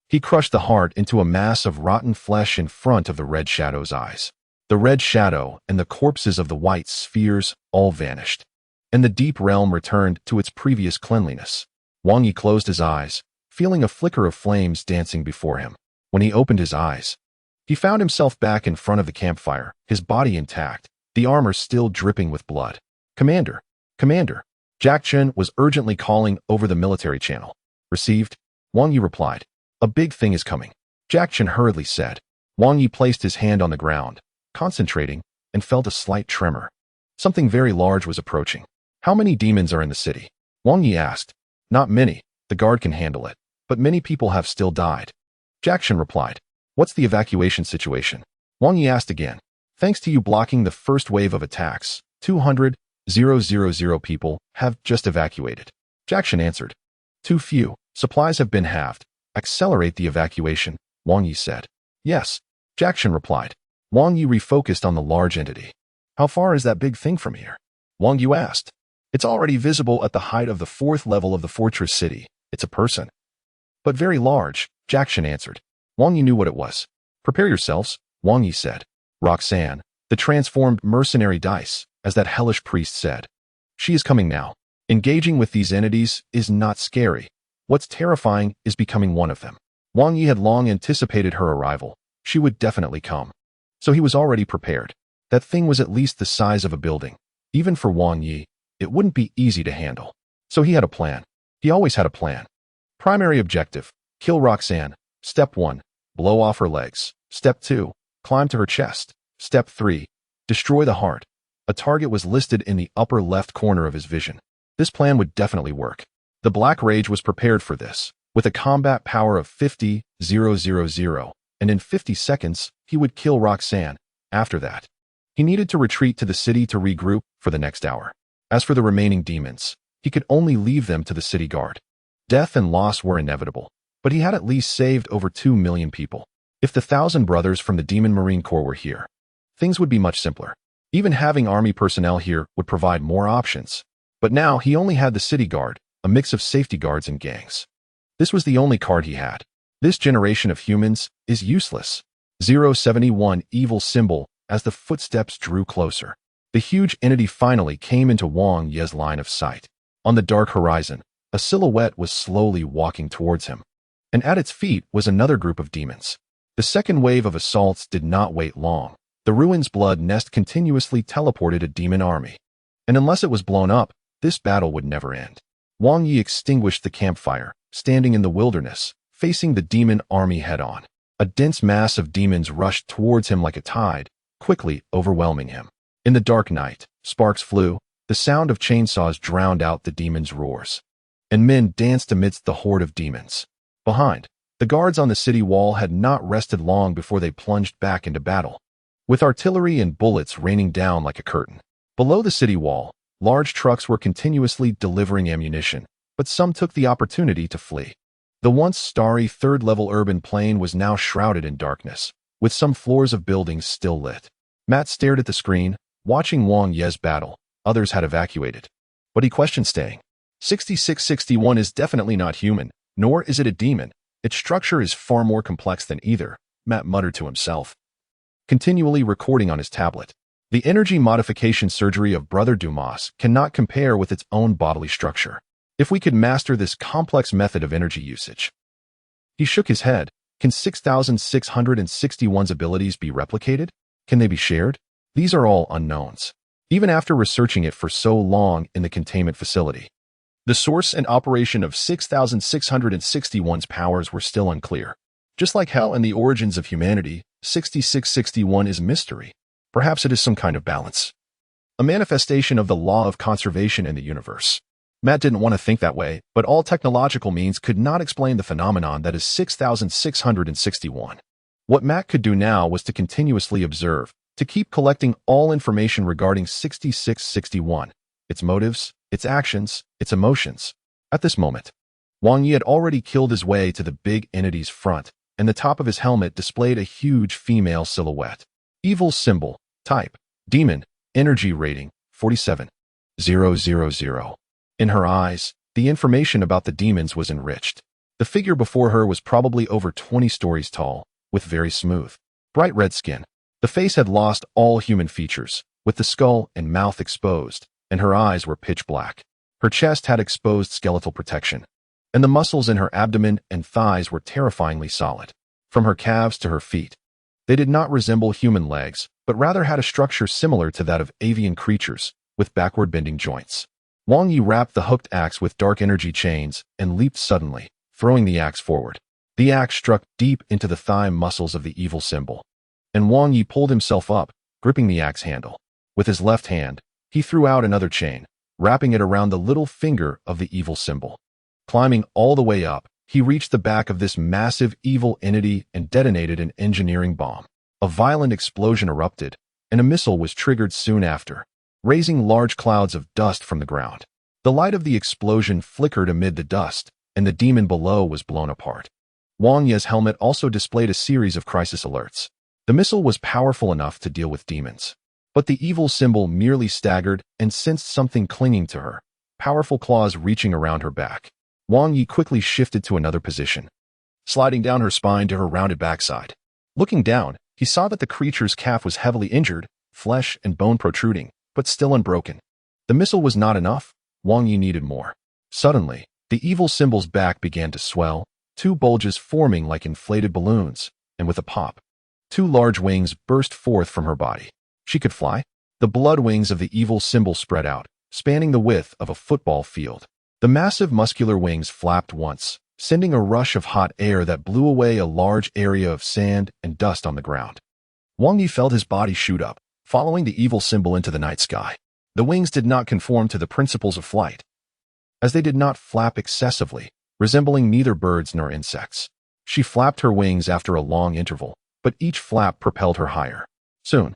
he crushed the heart into a mass of rotten flesh in front of the red shadow's eyes. The red shadow and the corpses of the white spheres all vanished, and the deep realm returned to its previous cleanliness. Wang Yi closed his eyes, feeling a flicker of flames dancing before him. When he opened his eyes, he found himself back in front of the campfire, his body intact, the armor still dripping with blood. "Commander! Commander!" Jack Chen was urgently calling over the military channel. "Received," Wang Yi replied. "A big thing is coming," Jack Chen hurriedly said. Wang Yi placed his hand on the ground, concentrating, and felt a slight tremor. Something very large was approaching. How many demons are in the city? Wang Yi asked. Not many. The guard can handle it. But many people have still died. Jackson replied. What's the evacuation situation? Wang Yi asked again. Thanks to you blocking the first wave of attacks, 200,000 people have just evacuated. Jackson answered. Too few. Supplies have been halved. Accelerate the evacuation, Wang Yi said. Yes, Jackson replied. Wang Yi refocused on the large entity. How far is that big thing from here? Wang Yi asked. It's already visible at the height of the 4th level of the fortress city. It's a person. But very large, Jackson answered. Wang Yi knew what it was. Prepare yourselves, Wang Yi said. Roxanne, the transformed mercenary dice, as that hellish priest said. She is coming now. Engaging with these entities is not scary. What's terrifying is becoming one of them. Wang Yi had long anticipated her arrival. She would definitely come. So he was already prepared. That thing was at least the size of a building. Even for Wang Yi, it wouldn't be easy to handle. So he had a plan. He always had a plan. Primary objective, kill Roxanne. Step 1, blow off her legs. Step 2, climb to her chest. Step 3, destroy the heart. A target was listed in the upper left corner of his vision. This plan would definitely work. The Black Rage was prepared for this, with a combat power of 50,000, and in 50 seconds, he would kill Roxanne. After that, he needed to retreat to the city to regroup for the next hour. As for the remaining demons, he could only leave them to the city guard. Death and loss were inevitable, but he had at least saved over 2 million people. If the 1,000 brothers from the Demon Marine Corps were here, things would be much simpler. Even having army personnel here would provide more options. But now he only had the city guard, a mix of safety guards and gangs. This was the only card he had. This generation of humans is useless. 071 evil symbol as the footsteps drew closer. The huge entity finally came into Wang Yi's line of sight. On the dark horizon, a silhouette was slowly walking towards him. And at its feet was another group of demons. The second wave of assaults did not wait long. The ruin's blood nest continuously teleported a demon army. And unless it was blown up, this battle would never end. Wang Yi extinguished the campfire, standing in the wilderness, facing the demon army head-on. A dense mass of demons rushed towards him like a tide, quickly overwhelming him. In the dark night, sparks flew, the sound of chainsaws drowned out the demons' roars. And men danced amidst the horde of demons. Behind, the guards on the city wall had not rested long before they plunged back into battle, with artillery and bullets raining down like a curtain. Below the city wall, large trucks were continuously delivering ammunition, but some took the opportunity to flee. The once starry third-level urban plain was now shrouded in darkness, with some floors of buildings still lit. Matt stared at the screen, watching Wang Yi's battle. Others had evacuated. But he questioned staying. 6661 is definitely not human, nor is it a demon. Its structure is far more complex than either, Matt muttered to himself, continually recording on his tablet. The energy modification surgery of Brother Dumas cannot compare with its own bodily structure. If we could master this complex method of energy usage. He shook his head. Can 6661's abilities be replicated? Can they be shared? These are all unknowns. Even after researching it for so long in the containment facility, the source and operation of 6661's powers were still unclear. Just like hell and the origins of humanity, 6661 is mystery. Perhaps it is some kind of balance. A manifestation of the law of conservation in the universe. Matt didn't want to think that way, but all technological means could not explain the phenomenon that is 6661. What Matt could do now was to continuously observe, to keep collecting all information regarding 6661, its motives, its actions, its emotions. At this moment, Wang Yi had already killed his way to the big entity's front, and the top of his helmet displayed a huge female silhouette. Evil symbol, type, demon, energy rating, 47,000. In her eyes, the information about the demons was enriched. The figure before her was probably over 20 stories tall, with very smooth, bright red skin. The face had lost all human features, with the skull and mouth exposed, and her eyes were pitch black. Her chest had exposed skeletal protection, and the muscles in her abdomen and thighs were terrifyingly solid. From her calves to her feet, they did not resemble human legs, but rather had a structure similar to that of avian creatures, with backward-bending joints. Wang Yi wrapped the hooked axe with dark energy chains and leaped suddenly, throwing the axe forward. The axe struck deep into the thigh muscles of the evil symbol, and Wang Yi pulled himself up, gripping the axe handle. With his left hand, he threw out another chain, wrapping it around the little finger of the evil symbol. Climbing all the way up, he reached the back of this massive evil entity and detonated an engineering bomb. A violent explosion erupted, and a missile was triggered soon after, raising large clouds of dust from the ground. The light of the explosion flickered amid the dust, and the demon below was blown apart. Wang Ye's helmet also displayed a series of crisis alerts. The missile was powerful enough to deal with demons. But the evil symbol merely staggered and sensed something clinging to her, powerful claws reaching around her back. Wang Yi quickly shifted to another position, sliding down her spine to her rounded backside. Looking down, he saw that the creature's calf was heavily injured, flesh and bone protruding, but still unbroken. The missile was not enough. Wang Yi needed more. Suddenly, the evil symbol's back began to swell, two bulges forming like inflated balloons, and with a pop, two large wings burst forth from her body. She could fly. The blood wings of the evil symbol spread out, spanning the width of a football field. The massive muscular wings flapped once, sending a rush of hot air that blew away a large area of sand and dust on the ground. Wang Yi felt his body shoot up, following the evil symbol into the night sky. The wings did not conform to the principles of flight, as they did not flap excessively, resembling neither birds nor insects. She flapped her wings after a long interval, but each flap propelled her higher. Soon,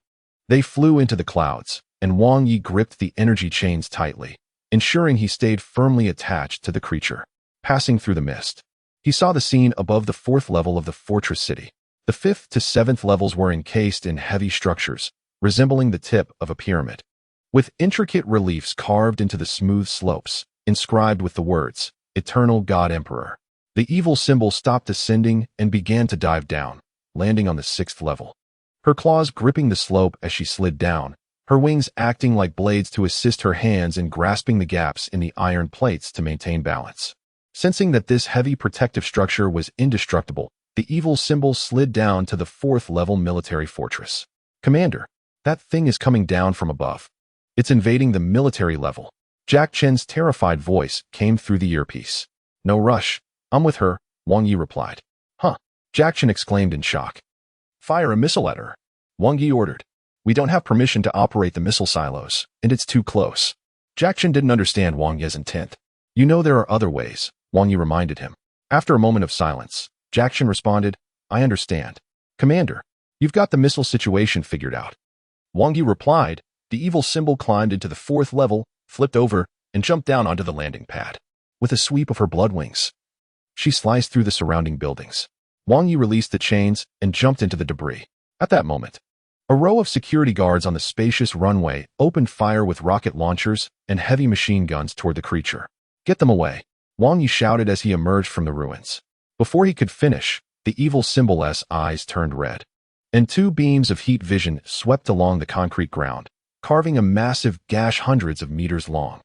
they flew into the clouds, and Wang Yi gripped the energy chains tightly, ensuring he stayed firmly attached to the creature. Passing through the mist, he saw the scene above the 4th level of the fortress city. The 5th to 7th levels were encased in heavy structures, resembling the tip of a pyramid, with intricate reliefs carved into the smooth slopes, inscribed with the words, Eternal God Emperor. The evil symbol stopped descending and began to dive down, landing on the 6th level. Her claws gripping the slope as she slid down, her wings acting like blades to assist her hands in grasping the gaps in the iron plates to maintain balance. Sensing that this heavy protective structure was indestructible, the evil symbol slid down to the 4th level military fortress. Commander, that thing is coming down from above. It's invading the military level. Jack Chen's terrified voice came through the earpiece. No rush. I'm with her, Wang Yi replied. Huh? Jack Chen exclaimed in shock. Fire a missile at her, Wang Yi ordered. We don't have permission to operate the missile silos, and it's too close. Jack Chen didn't understand Wang Yi's intent. You know there are other ways, Wang Yi reminded him. After a moment of silence, Jack Chen responded, I understand. Commander, you've got the missile situation figured out. Wang Yi replied. The evil symbol climbed into the 4th level, flipped over, and jumped down onto the landing pad. With a sweep of her blood wings, she sliced through the surrounding buildings. Wang Yi released the chains and jumped into the debris. At that moment, a row of security guards on the spacious runway opened fire with rocket launchers and heavy machine guns toward the creature. Get them away, Wang Yi shouted as he emerged from the ruins. Before he could finish, the evil symbol's eyes turned red, and two beams of heat vision swept along the concrete ground, carving a massive gash hundreds of meters long.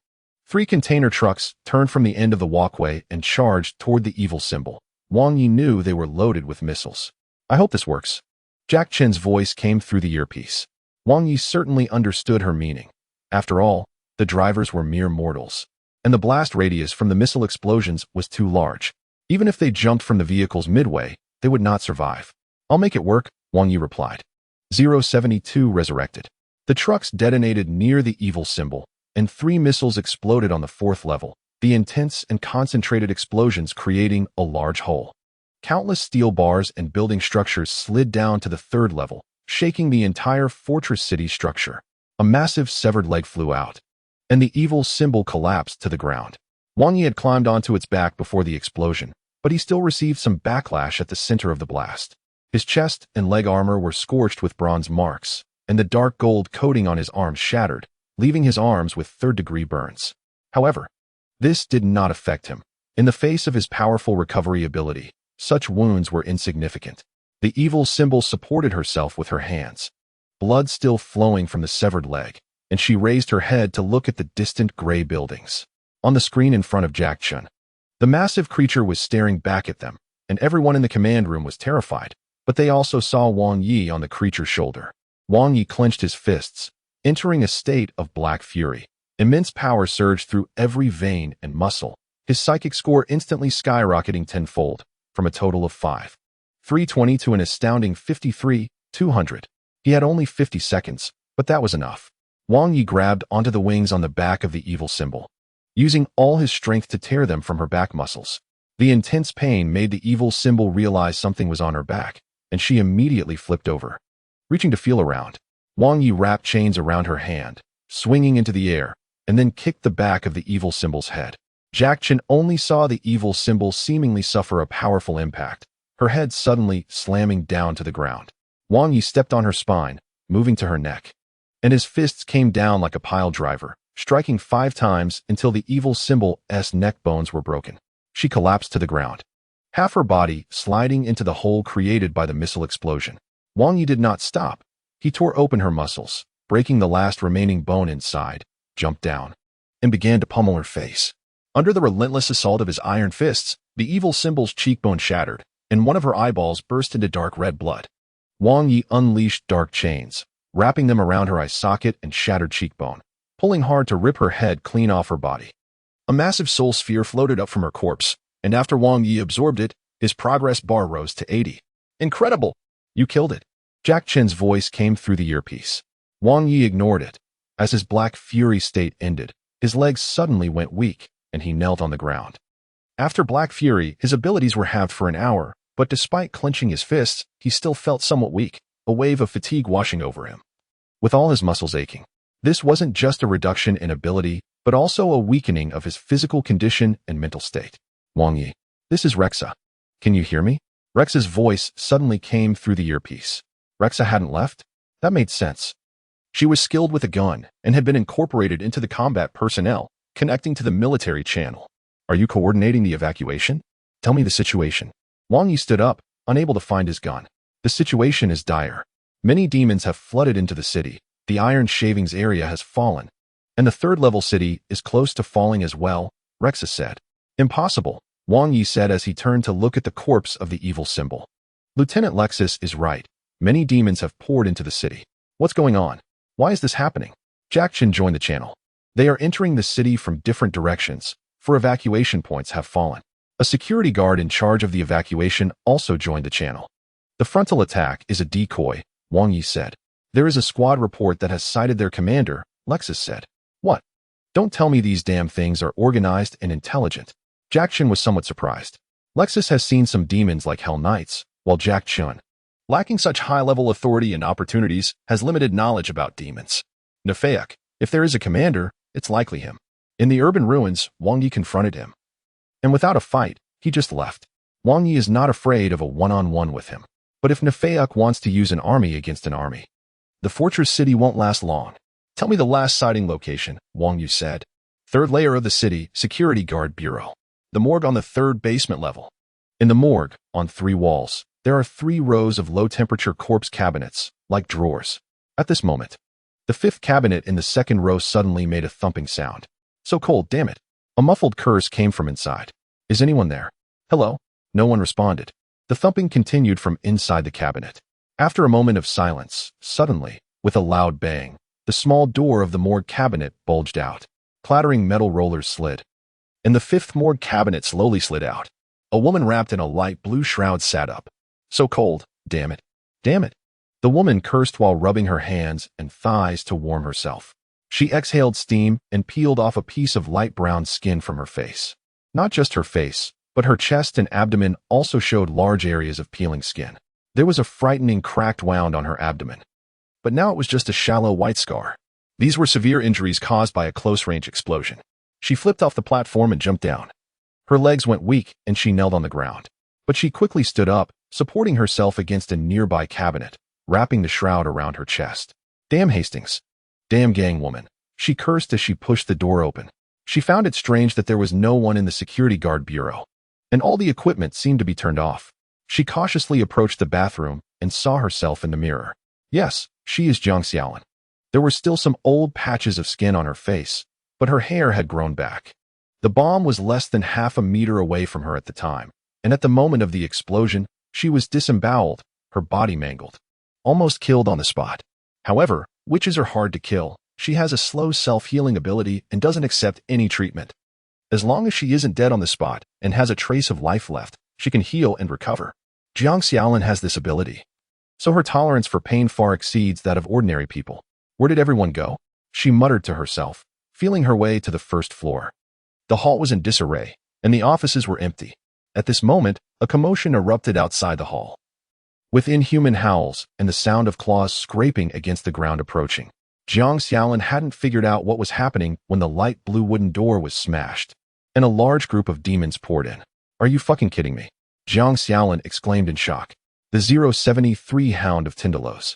3 container trucks turned from the end of the walkway and charged toward the evil symbol. Wang Yi knew they were loaded with missiles. I hope this works. Jack Chen's voice came through the earpiece. Wang Yi certainly understood her meaning. After all, the drivers were mere mortals, and the blast radius from the missile explosions was too large. Even if they jumped from the vehicles midway, they would not survive. I'll make it work, Wang Yi replied. 072 resurrected. The trucks detonated near the evil symbol, and 3 missiles exploded on the 4th level, the intense and concentrated explosions creating a large hole. Countless steel bars and building structures slid down to the 3rd level, shaking the entire fortress city structure. A massive severed leg flew out, and the evil symbol collapsed to the ground. Wang Yi had climbed onto its back before the explosion, but he still received some backlash at the center of the blast. His chest and leg armor were scorched with bronze marks, and the dark gold coating on his arms shattered, leaving his arms with 3rd-degree burns. However, this did not affect him. In the face of his powerful recovery ability, such wounds were insignificant. The evil symbol supported herself with her hands, blood still flowing from the severed leg, and she raised her head to look at the distant gray buildings. On the screen in front of Jack Chen, the massive creature was staring back at them, and everyone in the command room was terrified, but they also saw Wang Yi on the creature's shoulder. Wang Yi clenched his fists, entering a state of black fury. Immense power surged through every vein and muscle, his psychic score instantly skyrocketing tenfold, from a total of 5,320 to an astounding 53,200. He had only 50 seconds, but that was enough. Wang Yi grabbed onto the wings on the back of the evil symbol, using all his strength to tear them from her back muscles. The intense pain made the evil symbol realize something was on her back, and she immediately flipped over. Reaching to feel around, Wang Yi wrapped chains around her hand, swinging into the air, and then kicked the back of the evil symbol's head. Jack Chen only saw the evil symbol seemingly suffer a powerful impact, her head suddenly slamming down to the ground. Wang Yi stepped on her spine, moving to her neck, and his fists came down like a pile driver, striking 5 times until the evil symbol's neck bones were broken. She collapsed to the ground, half her body sliding into the hole created by the missile explosion. Wang Yi did not stop. He tore open her muscles, breaking the last remaining bone inside, jumped down, and began to pummel her face. Under the relentless assault of his iron fists, the evil symbol's cheekbone shattered, and one of her eyeballs burst into dark red blood. Wang Yi unleashed dark chains, wrapping them around her eye socket and shattered cheekbone, pulling hard to rip her head clean off her body. A massive soul sphere floated up from her corpse, and after Wang Yi absorbed it, his progress bar rose to 80. Incredible! You killed it. Jack Chen's voice came through the earpiece. Wang Yi ignored it. As his black fury state ended, his legs suddenly went weak, and he knelt on the ground. After Black Fury, his abilities were halved for an hour, but despite clenching his fists, he still felt somewhat weak, a wave of fatigue washing over him. With all his muscles aching, this wasn't just a reduction in ability, but also a weakening of his physical condition and mental state. Wang Yi, this is Rexa. Can you hear me? Rexa's voice suddenly came through the earpiece. Rexa hadn't left? That made sense. She was skilled with a gun and had been incorporated into the combat personnel, connecting to the military channel. Are you coordinating the evacuation? Tell me the situation. Wang Yi stood up, unable to find his gun. The situation is dire. Many demons have flooded into the city, the Iron Shavings area has fallen, and the third-level city is close to falling as well, Rexa said. Impossible, Wang Yi said as he turned to look at the corpse of the evil symbol. Lieutenant Lexus is right. Many demons have poured into the city. What's going on? Why is this happening? Jack Chen joined the channel. They are entering the city from different directions, for evacuation points have fallen. A security guard in charge of the evacuation also joined the channel. The frontal attack is a decoy, Wang Yi said. There is a squad report that has sighted their commander, Lexus said. What? Don't tell me these damn things are organized and intelligent. Jack Chen was somewhat surprised. Lexus has seen some demons like Hell Knights, while Jack Chen, lacking such high-level authority and opportunities, has limited knowledge about demons. Nefeak, if there is a commander, it's likely him. In the urban ruins, Wang Yi confronted him. And without a fight, he just left. Wang Yi is not afraid of a one-on-one with him. But if Nefeak wants to use an army against an army, the fortress city won't last long. Tell me the last sighting location, Wang Yi said. Third layer of the city, security guard bureau. The morgue on the third basement level. In the morgue, on 3 walls, there are 3 rows of low-temperature corpse cabinets, like drawers. At this moment, the 5th cabinet in the 2nd row suddenly made a thumping sound. So cold, damn it. A muffled curse came from inside. Is anyone there? Hello? No one responded. The thumping continued from inside the cabinet. After a moment of silence, suddenly, with a loud bang, the small door of the morgue cabinet bulged out. Clattering metal rollers slid, and the 5th morgue cabinet slowly slid out. A woman wrapped in a light blue shroud sat up. So cold, damn it. Damn it. The woman cursed while rubbing her hands and thighs to warm herself. She exhaled steam and peeled off a piece of light brown skin from her face. Not just her face, but her chest and abdomen also showed large areas of peeling skin. There was a frightening cracked wound on her abdomen. But now it was just a shallow white scar. These were severe injuries caused by a close-range explosion. She flipped off the platform and jumped down. Her legs went weak and she knelt on the ground. But she quickly stood up, supporting herself against a nearby cabinet, wrapping the shroud around her chest. Damn Hastings. Damn gang woman. She cursed as she pushed the door open. She found it strange that there was no one in the security guard bureau, and all the equipment seemed to be turned off. She cautiously approached the bathroom and saw herself in the mirror. Yes, she is Jiang Xiaolin. There were still some old patches of skin on her face, but her hair had grown back. The bomb was less than half a meter away from her at the time, and at the moment of the explosion, she was disemboweled, her body mangled, almost killed on the spot. However, witches are hard to kill. She has a slow self-healing ability and doesn't accept any treatment. As long as she isn't dead on the spot and has a trace of life left, she can heal and recover. Jiang Xiaolin has this ability. so her tolerance for pain far exceeds that of ordinary people. Where did everyone go? She muttered to herself, feeling her way to the first floor. The hall was in disarray, and the offices were empty. At this moment, a commotion erupted outside the hall, with inhuman howls and the sound of claws scraping against the ground approaching. Jiang Xiaolin hadn't figured out what was happening when the light blue wooden door was smashed, and a large group of demons poured in. Are you fucking kidding me? Jiang Xiaolin exclaimed in shock. The 073 Hound of Tindalos.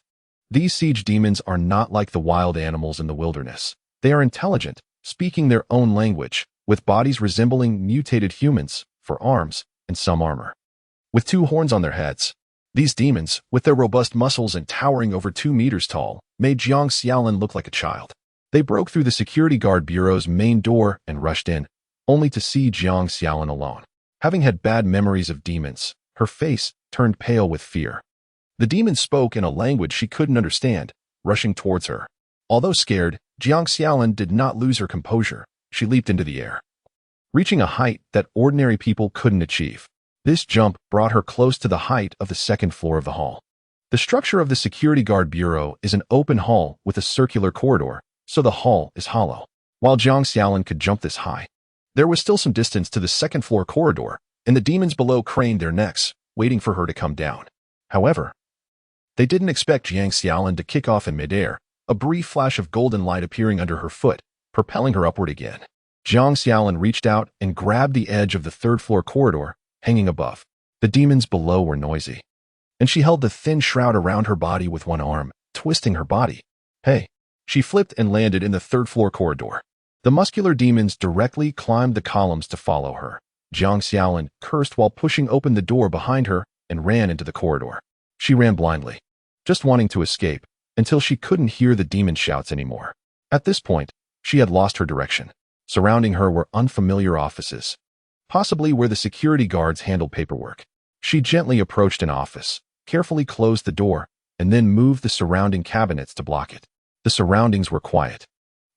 These siege demons are not like the wild animals in the wilderness. They are intelligent, speaking their own language, with bodies resembling mutated humans, for arms, and some armor. With 2 horns on their heads, these demons, with their robust muscles and towering over 2 meters tall, made Jiang Xiaolin look like a child. They broke through the security guard bureau's main door and rushed in, only to see Jiang Xiaolin alone. Having had bad memories of demons, her face turned pale with fear. The demons spoke in a language she couldn't understand, rushing towards her. Although scared, Jiang Xiaolin did not lose her composure. She leaped into the air, reaching a height that ordinary people couldn't achieve. This jump brought her close to the height of the 2nd floor of the hall. The structure of the security guard bureau is an open hall with a circular corridor, so the hall is hollow. While Jiang Xiaolin could jump this high, there was still some distance to the 2nd floor corridor, and the demons below craned their necks, waiting for her to come down. However, they didn't expect Jiang Xiaolin to kick off in midair, a brief flash of golden light appearing under her foot, propelling her upward again. Jiang Xiaolin reached out and grabbed the edge of the 3rd floor corridor, hanging above. The demons below were noisy, and she held the thin shroud around her body with one arm, twisting her body. Hey! She flipped and landed in the 3rd floor corridor. The muscular demons directly climbed the columns to follow her. Jiang Xiaolin cursed while pushing open the door behind her and ran into the corridor. She ran blindly, just wanting to escape, until she couldn't hear the demon shouts anymore. At this point, she had lost her direction. Surrounding her were unfamiliar offices, possibly where the security guards handled paperwork. She gently approached an office, carefully closed the door, and then moved the surrounding cabinets to block it. The surroundings were quiet.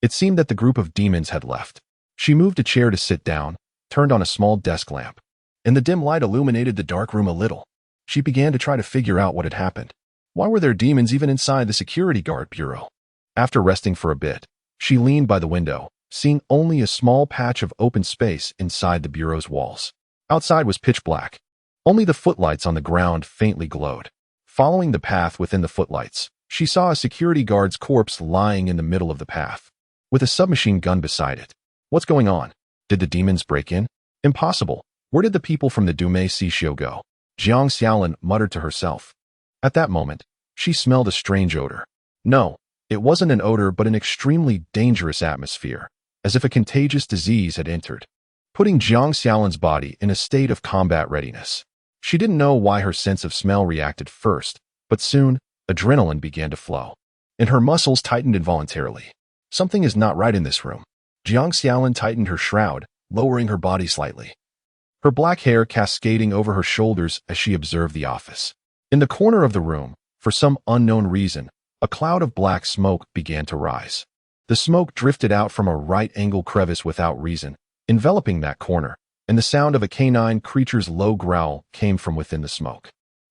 It seemed that the group of demons had left. She moved a chair to sit down, turned on a small desk lamp, and the dim light illuminated the dark room a little. She began to try to figure out what had happened. Why were there demons even inside the security guard bureau? After resting for a bit, she leaned by the window, seeing only a small patch of open space inside the bureau's walls. Outside was pitch black. Only the footlights on the ground faintly glowed. Following the path within the footlights, she saw a security guard's corpse lying in the middle of the path, with a submachine gun beside it. What's going on? Did the demons break in? Impossible. Where did the people from the Dumei Sea show go? Jiang Xiaolin muttered to herself. At that moment, she smelled a strange odor. No, it wasn't an odor but an extremely dangerous atmosphere, as if a contagious disease had entered, putting Jiang Xiaolin's body in a state of combat readiness. She didn't know why her sense of smell reacted first, but soon, adrenaline began to flow, and her muscles tightened involuntarily. Something is not right in this room. Jiang Xiaolin tightened her shroud, lowering her body slightly, her black hair cascading over her shoulders as she observed the office. In the corner of the room, for some unknown reason, a cloud of black smoke began to rise. The smoke drifted out from a right-angle crevice without reason, enveloping that corner, and the sound of a canine creature's low growl came from within the smoke.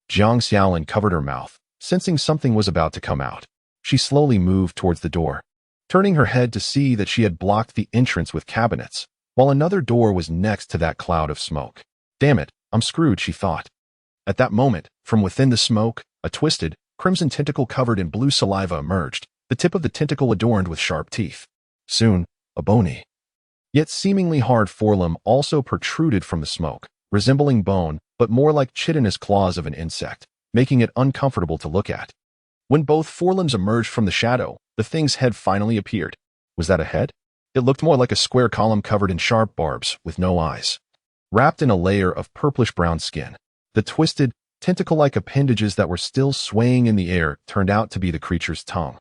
Jiang Xiaolin covered her mouth, sensing something was about to come out. She slowly moved towards the door, turning her head to see that she had blocked the entrance with cabinets, while another door was next to that cloud of smoke. Damn it, I'm screwed, she thought. At that moment, from within the smoke, a twisted, crimson tentacle covered in blue saliva emerged, the tip of the tentacle adorned with sharp teeth. Soon, a bony, yet seemingly hard forelimb also protruded from the smoke, resembling bone, but more like chitinous claws of an insect, making it uncomfortable to look at. When both forelimbs emerged from the shadow, the thing's head finally appeared. Was that a head? It looked more like a square column covered in sharp barbs, with no eyes. Wrapped in a layer of purplish-brown skin, the twisted, tentacle-like appendages that were still swaying in the air turned out to be the creature's tongue.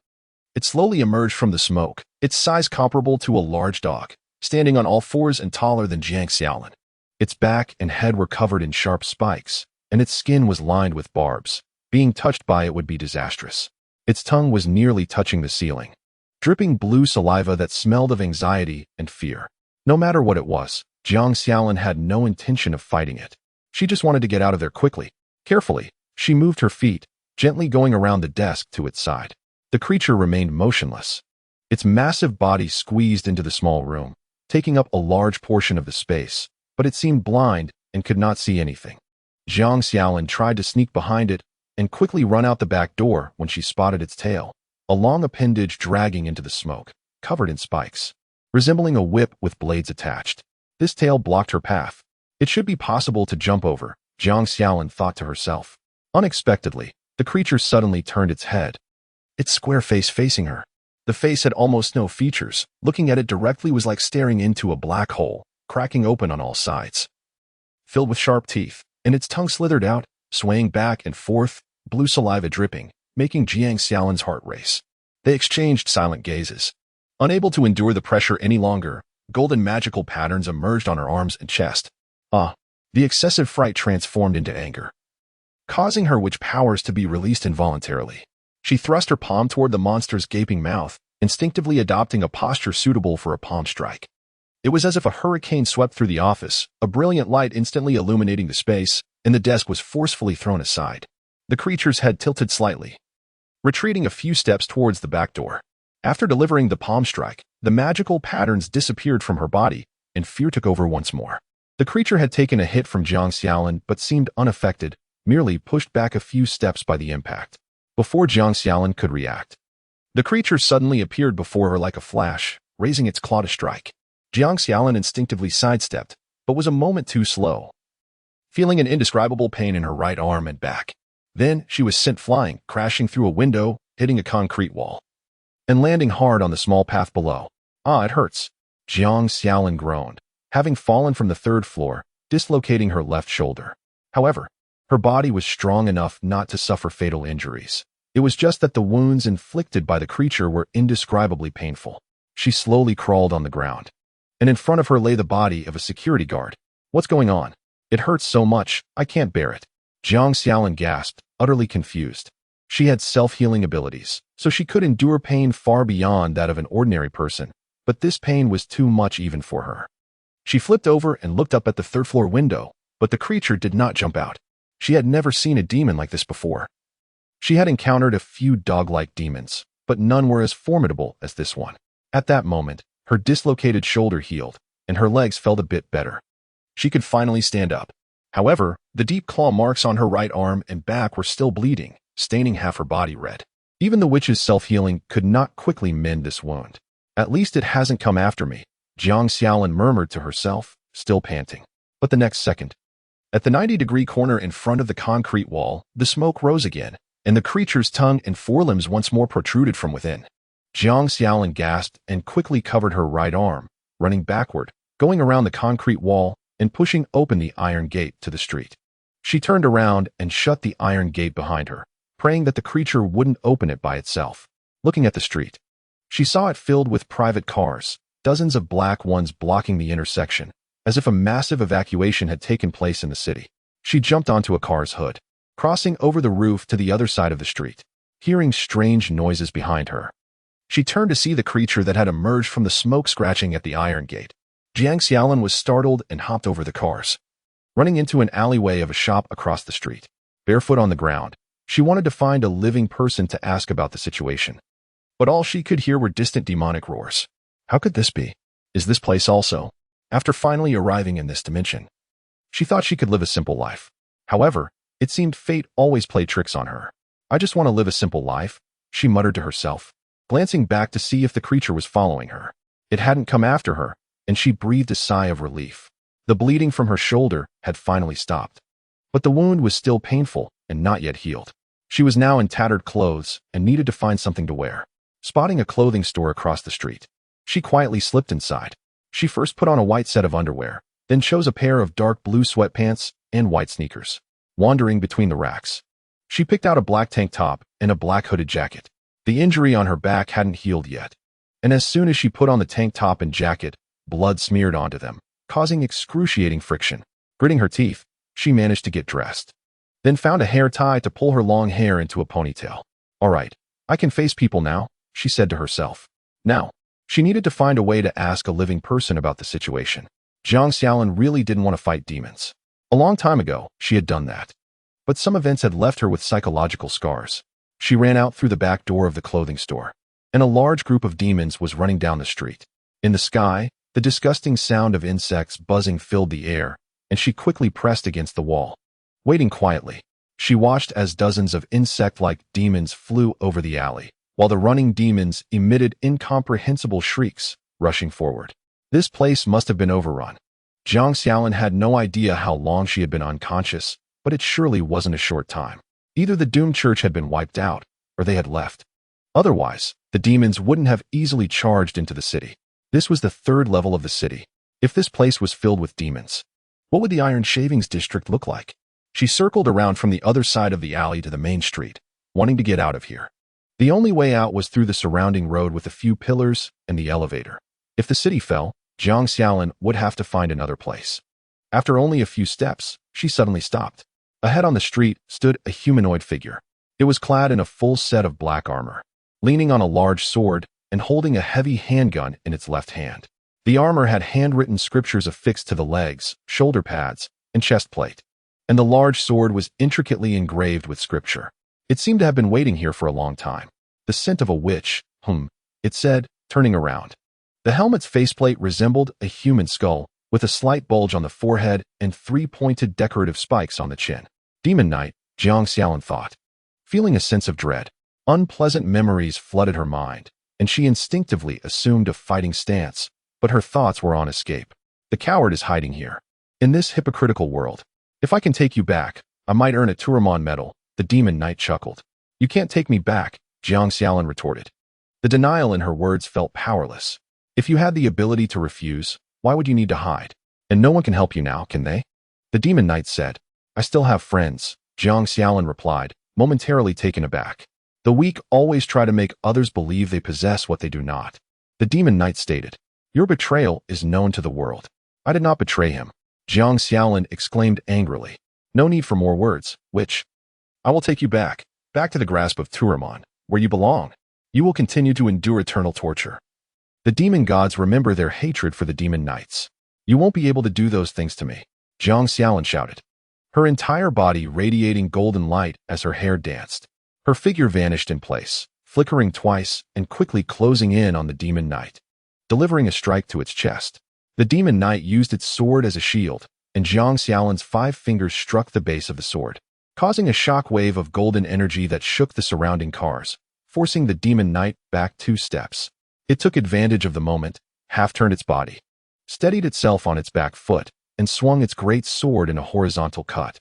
It slowly emerged from the smoke, its size comparable to a large dog, standing on all fours and taller than Jiang Xiaolin. Its back and head were covered in sharp spikes, and its skin was lined with barbs. Being touched by it would be disastrous. Its tongue was nearly touching the ceiling, dripping blue saliva that smelled of anxiety and fear. No matter what it was, Jiang Xiaolin had no intention of fighting it. She just wanted to get out of there quickly. Carefully, she moved her feet, gently going around the desk to its side. The creature remained motionless. Its massive body squeezed into the small room, taking up a large portion of the space, but it seemed blind and could not see anything. Jiang Xiaolin tried to sneak behind it and quickly run out the back door when she spotted its tail, a long appendage dragging into the smoke, covered in spikes, resembling a whip with blades attached. This tail blocked her path. It should be possible to jump over, Jiang Xiaolin thought to herself. Unexpectedly, the creature suddenly turned its head, its square face facing her. The face had almost no features. Looking at it directly was like staring into a black hole, cracking open on all sides. Filled with sharp teeth, and its tongue slithered out, swaying back and forth, blue saliva dripping, making Jiang Xiaolin's heart race. They exchanged silent gazes. Unable to endure the pressure any longer, golden magical patterns emerged on her arms and chest. The excessive fright transformed into anger, causing her witch powers to be released involuntarily. She thrust her palm toward the monster's gaping mouth, instinctively adopting a posture suitable for a palm strike. It was as if a hurricane swept through the office, a brilliant light instantly illuminating the space, and the desk was forcefully thrown aside. The creature's head tilted slightly, retreating a few steps towards the back door. After delivering the palm strike, the magical patterns disappeared from her body, and fear took over once more. The creature had taken a hit from Jiang Xiaolin but seemed unaffected, merely pushed back a few steps by the impact. Before Jiang Xiaolin could react, the creature suddenly appeared before her like a flash, raising its claw to strike. Jiang Xiaolin instinctively sidestepped, but was a moment too slow, feeling an indescribable pain in her right arm and back. Then she was sent flying, crashing through a window, hitting a concrete wall, and landing hard on the small path below. It hurts. Jiang Xiaolin groaned, having fallen from the third floor, dislocating her left shoulder. However, her body was strong enough not to suffer fatal injuries. It was just that the wounds inflicted by the creature were indescribably painful. She slowly crawled on the ground, and in front of her lay the body of a security guard. What's going on? It hurts so much, I can't bear it. Jiang Xiaolin gasped, utterly confused. She had self-healing abilities, so she could endure pain far beyond that of an ordinary person, but this pain was too much even for her. She flipped over and looked up at the third-floor window, but the creature did not jump out. She had never seen a demon like this before. She had encountered a few dog-like demons, but none were as formidable as this one. At that moment, her dislocated shoulder healed, and her legs felt a bit better. She could finally stand up. However, the deep claw marks on her right arm and back were still bleeding, staining half her body red. Even the witch's self-healing could not quickly mend this wound. At least it hasn't come after me, Jiang Xiaolin murmured to herself, still panting. But the next second, at the 90-degree corner in front of the concrete wall, the smoke rose again, and the creature's tongue and forelimbs once more protruded from within. Jiang Xiaolin gasped and quickly covered her right arm, running backward, going around the concrete wall and pushing open the iron gate to the street. She turned around and shut the iron gate behind her, praying that the creature wouldn't open it by itself. Looking at the street, she saw it filled with private cars, dozens of black ones blocking the intersection, as if a massive evacuation had taken place in the city. She jumped onto a car's hood, crossing over the roof to the other side of the street, hearing strange noises behind her. She turned to see the creature that had emerged from the smoke scratching at the iron gate. Jiang Xiaolin was startled and hopped over the cars, running into an alleyway of a shop across the street. Barefoot on the ground, she wanted to find a living person to ask about the situation. But all she could hear were distant demonic roars. How could this be? Is this place also? After finally arriving in this dimension, she thought she could live a simple life. However, it seemed fate always played tricks on her. I just want to live a simple life, she muttered to herself, glancing back to see if the creature was following her. It hadn't come after her, and she breathed a sigh of relief. The bleeding from her shoulder had finally stopped, but the wound was still painful and not yet healed. She was now in tattered clothes and needed to find something to wear. Spotting a clothing store across the street, she quietly slipped inside. She first put on a white set of underwear, then chose a pair of dark blue sweatpants and white sneakers. Wandering between the racks, she picked out a black tank top and a black hooded jacket. The injury on her back hadn't healed yet, and as soon as she put on the tank top and jacket, blood smeared onto them, causing excruciating friction. Gritting her teeth, she managed to get dressed, then found a hair tie to pull her long hair into a ponytail. All right, I can face people now, she said to herself. Now, she needed to find a way to ask a living person about the situation. Jiang Xiaolin really didn't want to fight demons. A long time ago, she had done that. but some events had left her with psychological scars. She ran out through the back door of the clothing store, and a large group of demons was running down the street. In the sky, the disgusting sound of insects buzzing filled the air, and she quickly pressed against the wall. Waiting quietly, she watched as dozens of insect-like demons flew over the alley, while the running demons emitted incomprehensible shrieks, rushing forward. This place must have been overrun. Jiang Xiaolin had no idea how long she had been unconscious, but it surely wasn't a short time. Either the doomed church had been wiped out, or they had left. Otherwise, the demons wouldn't have easily charged into the city. This was the third level of the city. If this place was filled with demons, what would the Iron Shavings district look like? She circled around from the other side of the alley to the main street, wanting to get out of here. The only way out was through the surrounding road with a few pillars and the elevator. If the city fell, Jiang Xiaolin would have to find another place. After only a few steps, she suddenly stopped. Ahead on the street stood a humanoid figure. It was clad in a full set of black armor, leaning on a large sword and holding a heavy handgun in its left hand. The armor had handwritten scriptures affixed to the legs, shoulder pads, and chest plate, and the large sword was intricately engraved with scripture. It seemed to have been waiting here for a long time. The scent of a witch, it said, turning around. The helmet's faceplate resembled a human skull, with a slight bulge on the forehead and 3 pointed decorative spikes on the chin. Demon Knight, Jiang Xiaolin thought. Feeling a sense of dread, unpleasant memories flooded her mind, and she instinctively assumed a fighting stance, but her thoughts were on escape. The coward is hiding here, in this hypocritical world. If I can take you back, I might earn a Turamon medal, the Demon Knight chuckled. You can't take me back, Jiang Xiaolin retorted. The denial in her words felt powerless. If you had the ability to refuse, why would you need to hide? And no one can help you now, can they? The Demon Knight said. I still have friends, Jiang Xiaolin replied, momentarily taken aback. The weak always try to make others believe they possess what they do not. The Demon Knight stated. Your betrayal is known to the world. I did not betray him, Jiang Xiaolin exclaimed angrily. No need for more words, witch. I will take you back to the grasp of Turamon, where you belong. You will continue to endure eternal torture. The demon gods remember their hatred for the demon knights. You won't be able to do those things to me, Jiang Xiaolin shouted, her entire body radiating golden light as her hair danced. Her figure vanished in place, flickering twice and quickly closing in on the demon knight, delivering a strike to its chest. The demon knight used its sword as a shield, and Jiang Xiaolin's 5 fingers struck the base of the sword, causing a shock wave of golden energy that shook the surrounding cars, forcing the demon knight back 2 steps. It took advantage of the moment, half-turned its body, steadied itself on its back foot, and swung its great sword in a horizontal cut,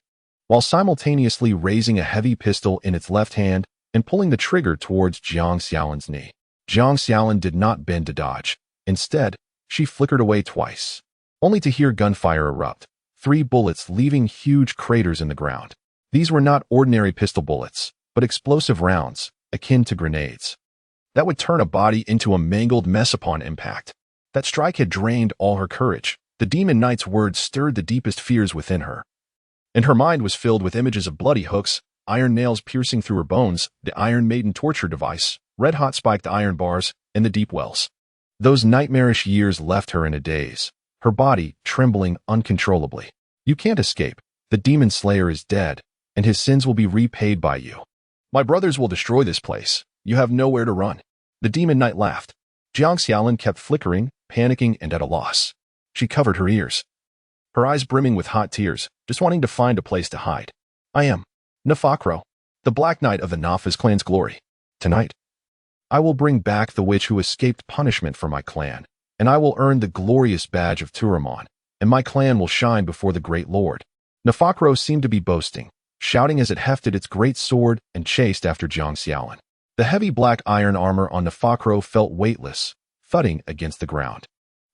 while simultaneously raising a heavy pistol in its left hand and pulling the trigger towards Jiang Xiaolin's knee. Jiang Xiaolin did not bend to dodge. Instead, she flickered away twice, only to hear gunfire erupt, 3 bullets leaving huge craters in the ground. These were not ordinary pistol bullets, but explosive rounds, akin to grenades, that would turn a body into a mangled mess upon impact. That strike had drained all her courage. The demon knight's words stirred the deepest fears within her, and her mind was filled with images of bloody hooks, iron nails piercing through her bones, the Iron Maiden torture device, red-hot spiked iron bars, and the deep wells. Those nightmarish years left her in a daze, her body trembling uncontrollably. You can't escape. The demon slayer is dead, and his sins will be repaid by you. My brothers will destroy this place. You have nowhere to run. The demon knight laughed. Jiang Xiaolin kept flickering, panicking, and at a loss. She covered her ears, her eyes brimming with hot tears, just wanting to find a place to hide. I am Nefakro, the Black Knight of the Nafas clan's glory. Tonight, I will bring back the witch who escaped punishment for my clan, and I will earn the glorious badge of Turamon, and my clan will shine before the great lord. Nefakro seemed to be boasting, shouting as it hefted its great sword and chased after Jiang Xiaolin. The heavy black iron armor on Nefakro felt weightless, thudding against the ground.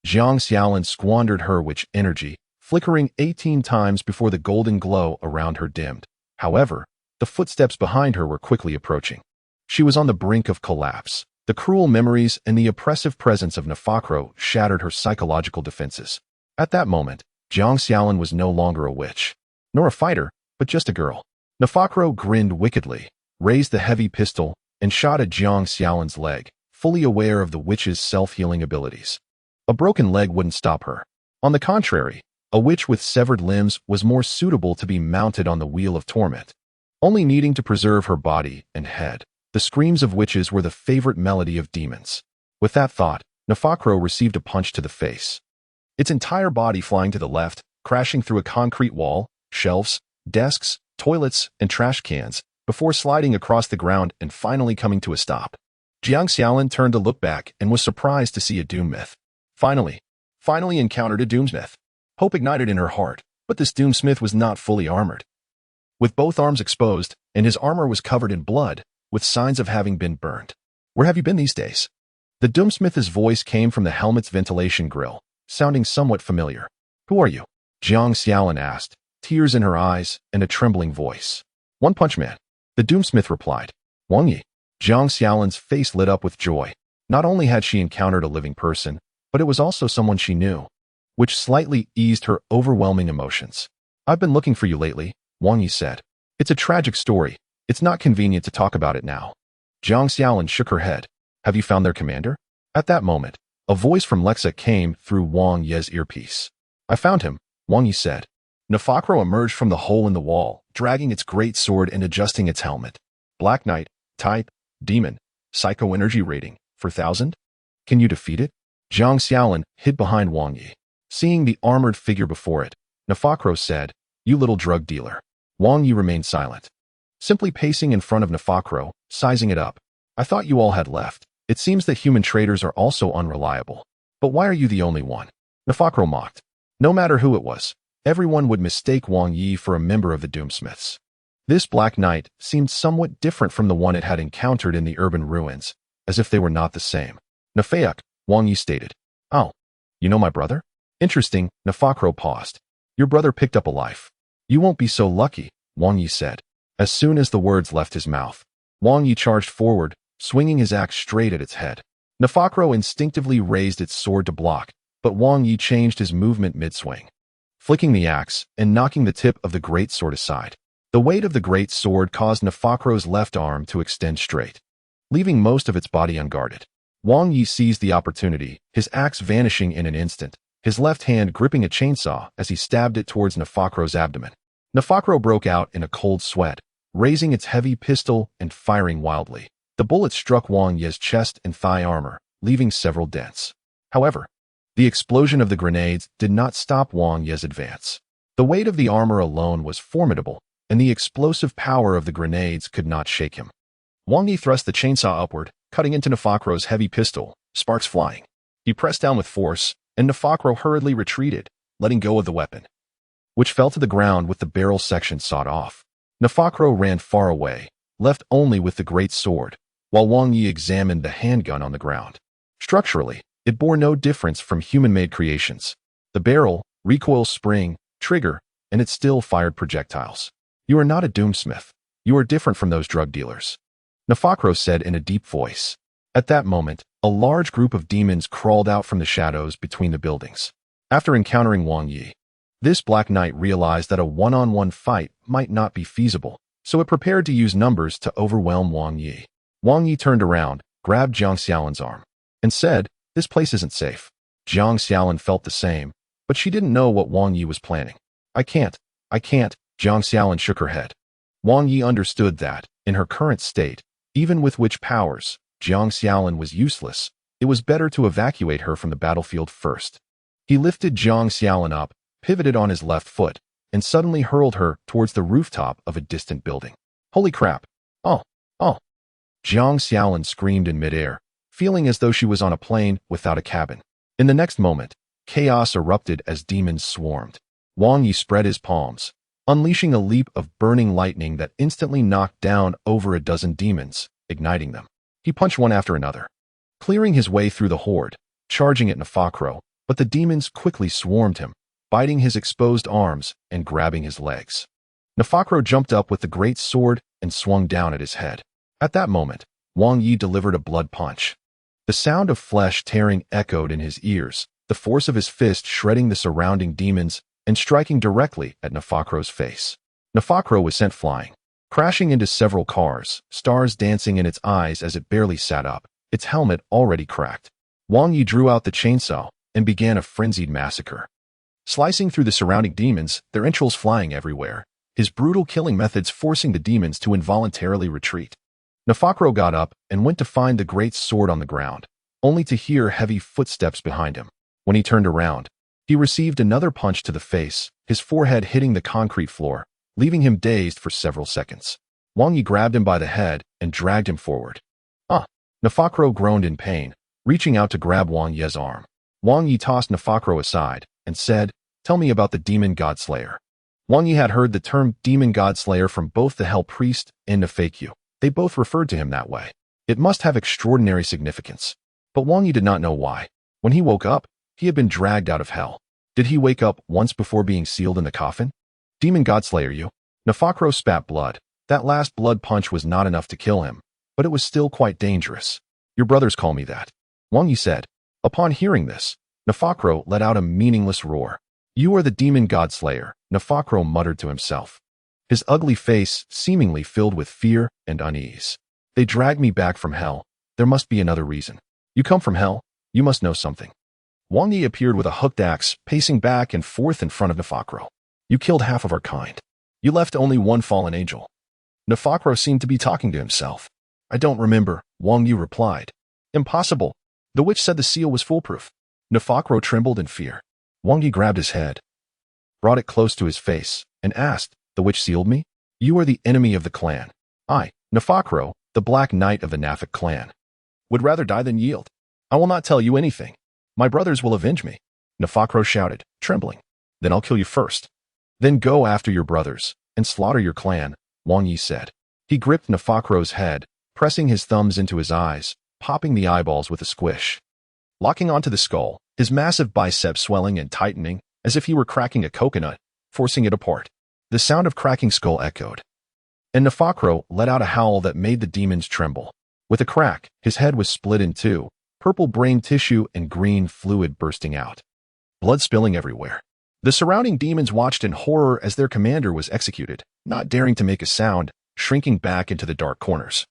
Jiang Xiaolin squandered her witch energy, flickering 18 times before the golden glow around her dimmed. However, the footsteps behind her were quickly approaching. She was on the brink of collapse. The cruel memories and the oppressive presence of Nefakro shattered her psychological defenses. At that moment, Jiang Xiaolin was no longer a witch, nor a fighter, but just a girl. Nefakro grinned wickedly, raised the heavy pistol, and shot at Jiang Xiaolin's leg, fully aware of the witch's self-healing abilities. A broken leg wouldn't stop her. On the contrary, a witch with severed limbs was more suitable to be mounted on the wheel of torment. only needing to preserve her body and head. The screams of witches were the favorite melody of demons. With that thought, Nefakro received a punch to the face, its entire body flying to the left, crashing through a concrete wall, shelves, desks, toilets, and trash cans, before sliding across the ground and finally coming to a stop. Jiang Xiaolin turned to look back and was surprised to see a doom myth. Finally encountered a doomsmith. Hope ignited in her heart, but this doomsmith was not fully armored. With both arms exposed, and his armor was covered in blood, with signs of having been burned. Where have you been these days? The doomsmith's voice came from the helmet's ventilation grill, sounding somewhat familiar. Who are you? Jiang Xiaolin asked, tears in her eyes and a trembling voice. One Punch Man. The doomsmith replied. Wang Yi. Jiang Xiaolin's face lit up with joy. Not only had she encountered a living person, but it was also someone she knew, which slightly eased her overwhelming emotions. I've been looking for you lately, Wang Yi said. It's a tragic story. It's not convenient to talk about it now. Jiang Xiaolin shook her head. Have you found their commander? At that moment, a voice from Lexa came through Wang Yi's earpiece. I found him, Wang Yi said. Nefakro emerged from the hole in the wall, dragging its great sword and adjusting its helmet. Black Knight, type, demon, psycho energy rating, 4,000? Can you defeat it? Jiang Xiaolin hid behind Wang Yi. Seeing the armored figure before it, Nefakro said, You little drug dealer. Wang Yi remained silent, simply pacing in front of Nefakro, sizing it up. I thought you all had left. It seems that human traders are also unreliable. But why are you the only one? Nefakro mocked. No matter who it was, everyone would mistake Wang Yi for a member of the Doomsmiths. This Black Knight seemed somewhat different from the one it had encountered in the urban ruins, as if they were not the same. Nefayuk, Wang Yi stated. Oh, you know my brother? Interesting, Nefakro paused. Your brother picked up a life. You won't be so lucky, Wang Yi said. As soon as the words left his mouth, Wang Yi charged forward, swinging his axe straight at its head. Nefakro instinctively raised its sword to block, but Wang Yi changed his movement mid-swing, flicking the axe and knocking the tip of the great sword aside. The weight of the great sword caused Nefakro's left arm to extend straight, leaving most of its body unguarded. Wang Yi seized the opportunity, his axe vanishing in an instant, his left hand gripping a chainsaw as he stabbed it towards Nefakro's abdomen. Nefakro broke out in a cold sweat, raising its heavy pistol and firing wildly. The bullet struck Wang Yi's chest and thigh armor, leaving several dents. However, the explosion of the grenades did not stop Wang Yi's advance. The weight of the armor alone was formidable, and the explosive power of the grenades could not shake him. Wang Yi thrust the chainsaw upward, cutting into Nefakro's heavy pistol, sparks flying. He pressed down with force, and Nefakro hurriedly retreated, letting go of the weapon, which fell to the ground with the barrel section sawed off. Nefakro ran far away, left only with the great sword, while Wang Yi examined the handgun on the ground. Structurally, it bore no difference from human-made creations. The barrel, recoil spring, trigger, and it still fired projectiles. You are not a doomsmith. You are different from those drug dealers, Nefakro said in a deep voice. At that moment, a large group of demons crawled out from the shadows between the buildings. After encountering Wang Yi, this Black Knight realized that a one-on-one fight might not be feasible, so it prepared to use numbers to overwhelm Wang Yi. Wang Yi turned around, grabbed Jiang Xiaolin's arm, and said, This place isn't safe. Jiang Xiaolin felt the same, but she didn't know what Wang Yi was planning. I can't, Jiang Xiaolin shook her head. Wang Yi understood that, in her current state, even with witch powers, Jiang Xiaolin was useless. It was better to evacuate her from the battlefield first. He lifted Jiang Xiaolin up, pivoted on his left foot, and suddenly hurled her towards the rooftop of a distant building. Holy crap! Oh! Jiang Xiaolin screamed in midair, feeling as though she was on a plane without a cabin. In the next moment, chaos erupted as demons swarmed. Wang Yi spread his palms, unleashing a leap of burning lightning that instantly knocked down over a dozen demons, igniting them. He punched one after another, clearing his way through the horde, charging at Nefakro, but the demons quickly swarmed him, biting his exposed arms and grabbing his legs. Nefakro jumped up with the great sword and swung down at his head. At that moment, Wang Yi delivered a blood punch. The sound of flesh tearing echoed in his ears, the force of his fist shredding the surrounding demons and striking directly at Nefakro's face. Nefakro was sent flying, crashing into several cars, stars dancing in its eyes as it barely sat up, its helmet already cracked. Wang Yi drew out the chainsaw and began a frenzied massacre, slicing through the surrounding demons, their entrails flying everywhere. his brutal killing methods forcing the demons to involuntarily retreat. Nefakro got up and went to find the great sword on the ground, only to hear heavy footsteps behind him. When he turned around, he received another punch to the face, his forehead hitting the concrete floor, leaving him dazed for several seconds. Wang Yi grabbed him by the head and dragged him forward. Nefakro groaned in pain, reaching out to grab Wang Yi's arm. Wang Yi tossed Nefakro aside and said, "Tell me about the demon godslayer." Wang Yi had heard the term demon godslayer from both the Hell Priest and Nefakyu. They both referred to him that way. It must have extraordinary significance. But Wang Yi did not know why. When he woke up, he had been dragged out of hell. Did he wake up once before being sealed in the coffin? Demon godslayer you? Nefakro spat blood. That last blood punch was not enough to kill him, but it was still quite dangerous. Your brothers call me that, Wang Yi said. Upon hearing this, Nefakro let out a meaningless roar. You are the demon godslayer, Nefakro muttered to himself, his ugly face seemingly filled with fear and unease. They dragged me back from hell. There must be another reason. You come from hell. You must know something. Wang Yi appeared with a hooked axe, pacing back and forth in front of Nefakro. You killed half of our kind. You left only one fallen angel. Nefakro seemed to be talking to himself. I don't remember, Wang Yi replied. Impossible. The witch said the seal was foolproof. Nefakro trembled in fear. Wang Yi grabbed his head, brought it close to his face, and asked, The witch sealed me? You are the enemy of the clan. I, Nefakro, the Black Knight of the Nafik clan, would rather die than yield. I will not tell you anything. My brothers will avenge me. Nefakro shouted, trembling. Then I'll kill you first. Then go after your brothers and slaughter your clan, Wang Yi said. He gripped Nefakro's head, pressing his thumbs into his eyes, popping the eyeballs with a squish. Locking onto the skull, his massive biceps swelling and tightening as if he were cracking a coconut, forcing it apart. The sound of cracking skull echoed, and Nefakro let out a howl that made the demons tremble. With a crack, his head was split in two, purple brain tissue and green fluid bursting out, blood spilling everywhere. The surrounding demons watched in horror as their commander was executed, not daring to make a sound, shrinking back into the dark corners,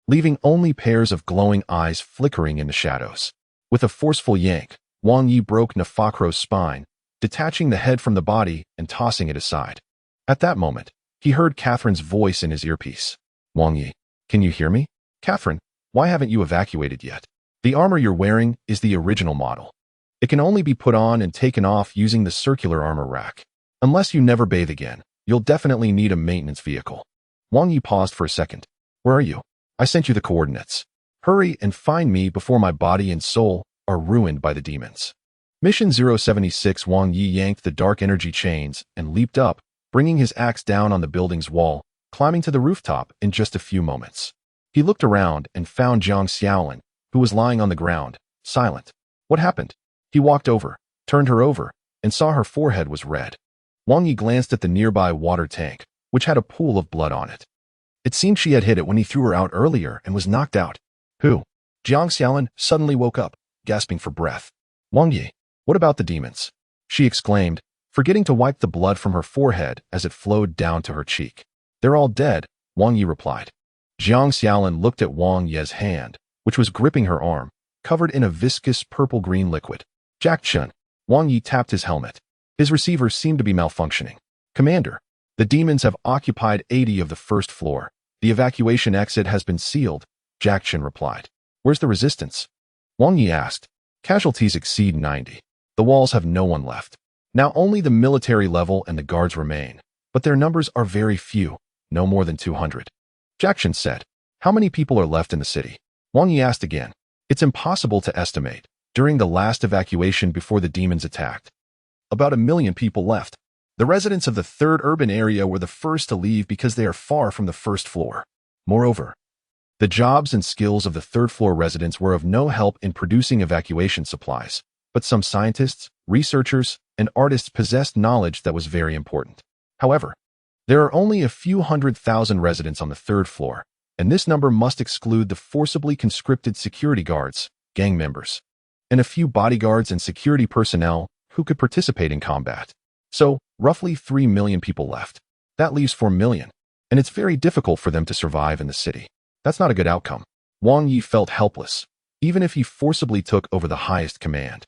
leaving only pairs of glowing eyes flickering in the shadows. With a forceful yank, Wang Yi broke Nefakro's spine, detaching the head from the body and tossing it aside. At that moment, he heard Catherine's voice in his earpiece. Wang Yi, can you hear me? Catherine, why haven't you evacuated yet? The armor you're wearing is the original model. It can only be put on and taken off using the circular armor rack. Unless you never bathe again, you'll definitely need a maintenance vehicle. Wang Yi paused for a second. Where are you? I sent you the coordinates. Hurry and find me before my body and soul are ruined by the demons. Mission 076. Wang Yi yanked the dark energy chains and leaped up, bringing his axe down on the building's wall, climbing to the rooftop in just a few moments. He looked around and found Jiang Xiaolin, who was lying on the ground, silent. What happened? He walked over, turned her over, and saw her forehead was red. Wang Yi glanced at the nearby water tank, which had a pool of blood on it. It seemed she had hit it when he threw her out earlier and was knocked out. Who? Jiang Xiaolin suddenly woke up, gasping for breath. Wang Yi, what about the demons? She exclaimed, forgetting to wipe the blood from her forehead as it flowed down to her cheek. They're all dead, Wang Yi replied. Jiang Xiaolin looked at Wang Yi's hand, which was gripping her arm, covered in a viscous purple-green liquid. Jack Chun. Wang Yi tapped his helmet. His receiver seemed to be malfunctioning. Commander, the demons have occupied 80 of the first floor. The evacuation exit has been sealed, Jack Chun replied. Where's the resistance? Wang Yi asked. Casualties exceed 90. The walls have no one left. Now only the military level and the guards remain, but their numbers are very few, no more than 200. Jack Chun said. How many people are left in the city? Wang Yi asked again. It's impossible to estimate. During the last evacuation before the demons attacked, about 1 million people left. The residents of the third urban area were the first to leave because they are far from the first floor. Moreover, the jobs and skills of the third floor residents were of no help in producing evacuation supplies, but some scientists, researchers, and artists possessed knowledge that was very important. However, there are only a few 100,000 residents on the third floor, and this number must exclude the forcibly conscripted security guards, gang members, and a few bodyguards and security personnel who could participate in combat. So, roughly 3 million people left. That leaves 4 million, and it's very difficult for them to survive in the city. That's not a good outcome. Wang Yi felt helpless, even if he forcibly took over the highest command.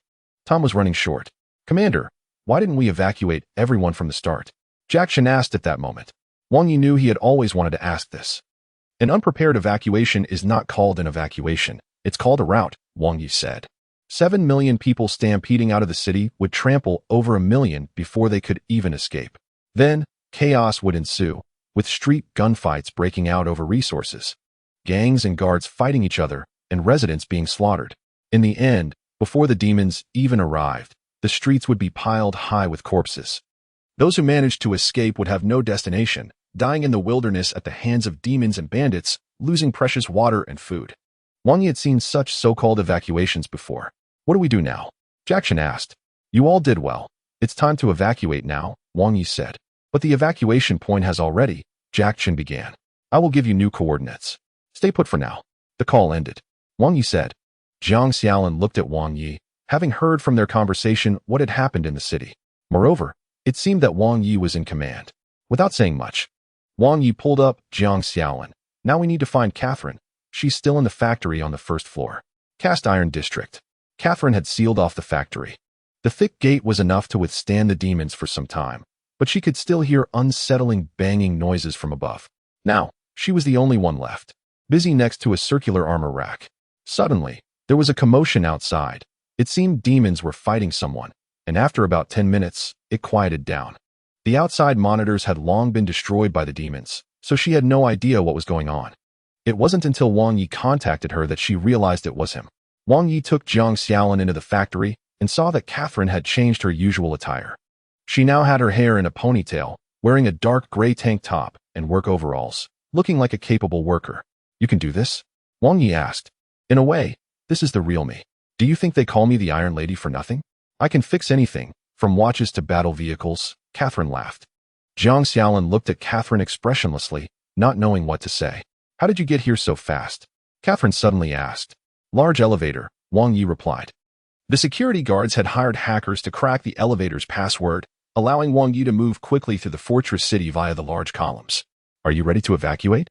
Time was running short. Commander, why didn't we evacuate everyone from the start? Jack Chun asked at that moment. Wang Yi knew he had always wanted to ask this. An unprepared evacuation is not called an evacuation. It's called a rout, Wang Yi said. 7 million people stampeding out of the city would trample over 1 million before they could even escape. Then, chaos would ensue, with street gunfights breaking out over resources, gangs and guards fighting each other, and residents being slaughtered. In the end, before the demons even arrived, the streets would be piled high with corpses. Those who managed to escape would have no destination, dying in the wilderness at the hands of demons and bandits, losing precious water and food. Wang Yi had seen such so-called evacuations before. What do we do now? Jackson asked. You all did well. It's time to evacuate now, Wang Yi said. But the evacuation point has already, Jackson began. I will give you new coordinates. Stay put for now. The call ended. Wang Yi said. Jiang Xiaolin looked at Wang Yi, having heard from their conversation what had happened in the city. Moreover, it seemed that Wang Yi was in command. Without saying much, Wang Yi pulled up Jiang Xiaolin. Now we need to find Catherine. She's still in the factory on the first floor. Cast Iron District. Catherine had sealed off the factory. The thick gate was enough to withstand the demons for some time, but she could still hear unsettling banging noises from above. Now, she was the only one left, busy next to a circular armor rack. Suddenly, there was a commotion outside. It seemed demons were fighting someone, and after about 10 minutes, it quieted down. The outside monitors had long been destroyed by the demons, so she had no idea what was going on. It wasn't until Wang Yi contacted her that she realized it was him. Wang Yi took Jiang Xiaolin into the factory and saw that Catherine had changed her usual attire. She now had her hair in a ponytail, wearing a dark gray tank top and work overalls, looking like a capable worker. You can do this? Wang Yi asked. In a way, this is the real me. Do you think they call me the Iron Lady for nothing? I can fix anything, from watches to battle vehicles, Catherine laughed. Jiang Xiaolin looked at Catherine expressionlessly, not knowing what to say. How did you get here so fast? Catherine suddenly asked. Large elevator, Wang Yi replied. The security guards had hired hackers to crack the elevator's password, allowing Wang Yi to move quickly through the fortress city via the large columns. Are you ready to evacuate?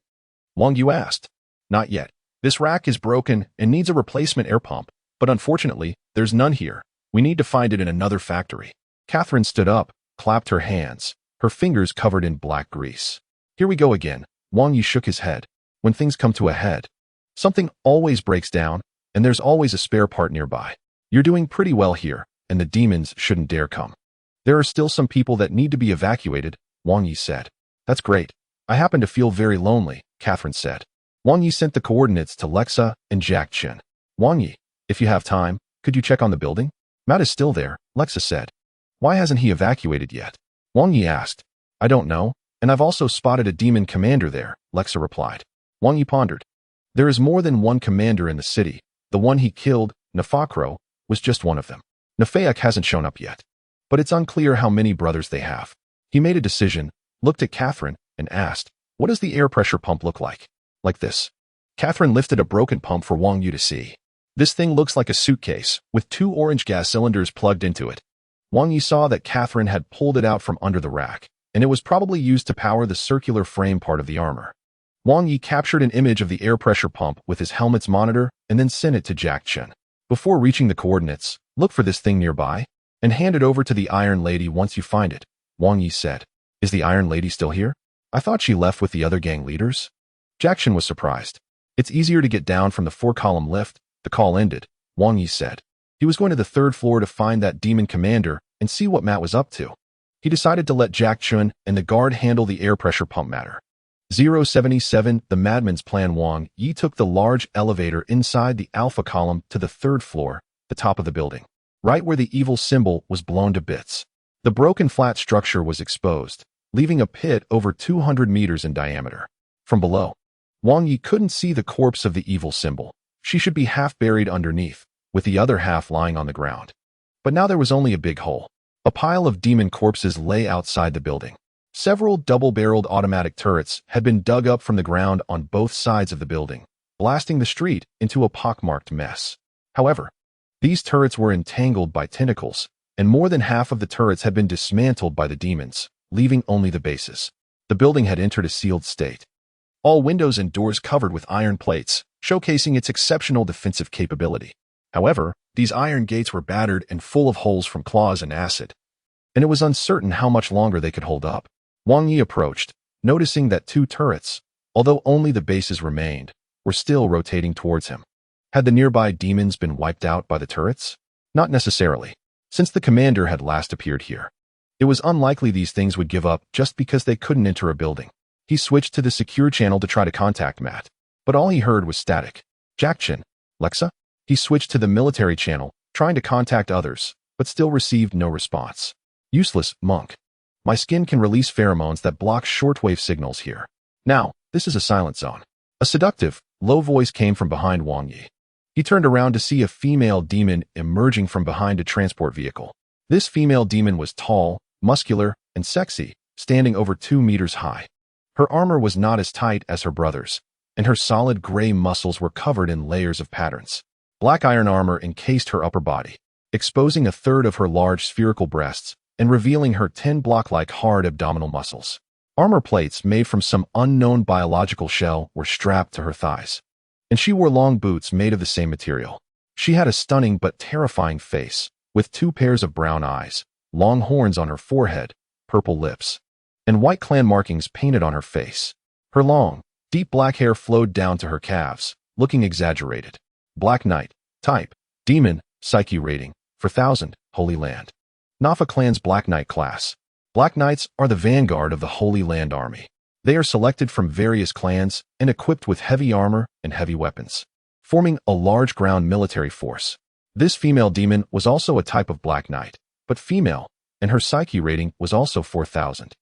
Wang Yi asked. Not yet. This rack is broken and needs a replacement air pump, but unfortunately, there's none here. We need to find it in another factory. Catherine stood up, clapped her hands, her fingers covered in black grease. Here we go again. Wang Yi shook his head. When things come to a head, something always breaks down, and there's always a spare part nearby. You're doing pretty well here, and the demons shouldn't dare come. There are still some people that need to be evacuated, Wang Yi said. That's great. I happen to feel very lonely, Catherine said. Wang Yi sent the coordinates to Lexa and Jack Chen. Wang Yi, if you have time, could you check on the building? Matt is still there, Lexa said. Why hasn't he evacuated yet? Wang Yi asked. I don't know, and I've also spotted a demon commander there, Lexa replied. Wang Yi pondered. There is more than one commander in the city. The one he killed, Nefakro, was just one of them. Nefeak hasn't shown up yet, but it's unclear how many brothers they have. He made a decision, looked at Catherine, and asked, what does the air pressure pump look like? Like this. Catherine lifted a broken pump for Wang Yi to see. This thing looks like a suitcase, with 2 orange gas cylinders plugged into it. Wang Yi saw that Catherine had pulled it out from under the rack, and it was probably used to power the circular frame part of the armor. Wang Yi captured an image of the air pressure pump with his helmet's monitor and then sent it to Jack Chen. Before reaching the coordinates, look for this thing nearby, and hand it over to the Iron Lady once you find it, Wang Yi said. Is the Iron Lady still here? I thought she left with the other gang leaders. Jack Chen was surprised. It's easier to get down from the 4-column lift. The call ended, Wang Yi said. He was going to the 3rd floor to find that demon commander and see what Matt was up to. He decided to let Jack Chen and the guard handle the air pressure pump matter. 077, the madman's plan. Wang Yi took the large elevator inside the Alpha column to the 3rd floor, the top of the building, right where the evil symbol was blown to bits. The broken flat structure was exposed, leaving a pit over 200 meters in diameter. From below, Wang Yi couldn't see the corpse of the evil symbol. She should be half buried underneath, with the other half lying on the ground. But now there was only a big hole. A pile of demon corpses lay outside the building. Several double-barreled automatic turrets had been dug up from the ground on both sides of the building, blasting the street into a pockmarked mess. However, these turrets were entangled by tentacles, and more than half of the turrets had been dismantled by the demons, leaving only the bases. The building had entered a sealed state. All windows and doors covered with iron plates, showcasing its exceptional defensive capability. However, these iron gates were battered and full of holes from claws and acid, and it was uncertain how much longer they could hold up. Wang Yi approached, noticing that 2 turrets, although only the bases remained, were still rotating towards him. Had the nearby demons been wiped out by the turrets? Not necessarily, since the commander had last appeared here. It was unlikely these things would give up just because they couldn't enter a building. He switched to the secure channel to try to contact Matt, but all he heard was static. Jackchin, Lexa? He switched to the military channel, trying to contact others, but still received no response. Useless, monk. My skin can release pheromones that block shortwave signals here. Now, this is a silent zone. A seductive, low voice came from behind Wang Yi. He turned around to see a female demon emerging from behind a transport vehicle. This female demon was tall, muscular, and sexy, standing over 2 meters high. Her armor was not as tight as her brother's, and her solid gray muscles were covered in layers of patterns. Black iron armor encased her upper body, exposing a third of her large spherical breasts and revealing her 10 block-like hard abdominal muscles. Armor plates made from some unknown biological shell were strapped to her thighs, and she wore long boots made of the same material. She had a stunning but terrifying face, with 2 pairs of brown eyes, long horns on her forehead, purple lips, and white clan markings painted on her face. Her long, deep black hair flowed down to her calves, looking exaggerated. Black Knight, type, demon, psyche rating, 4000, Holy Land. Nafa clan's Black Knight class. Black Knights are the vanguard of the Holy Land army. They are selected from various clans and equipped with heavy armor and heavy weapons, forming a large ground military force. This female demon was also a type of Black Knight, but female, and her psyche rating was also 4000,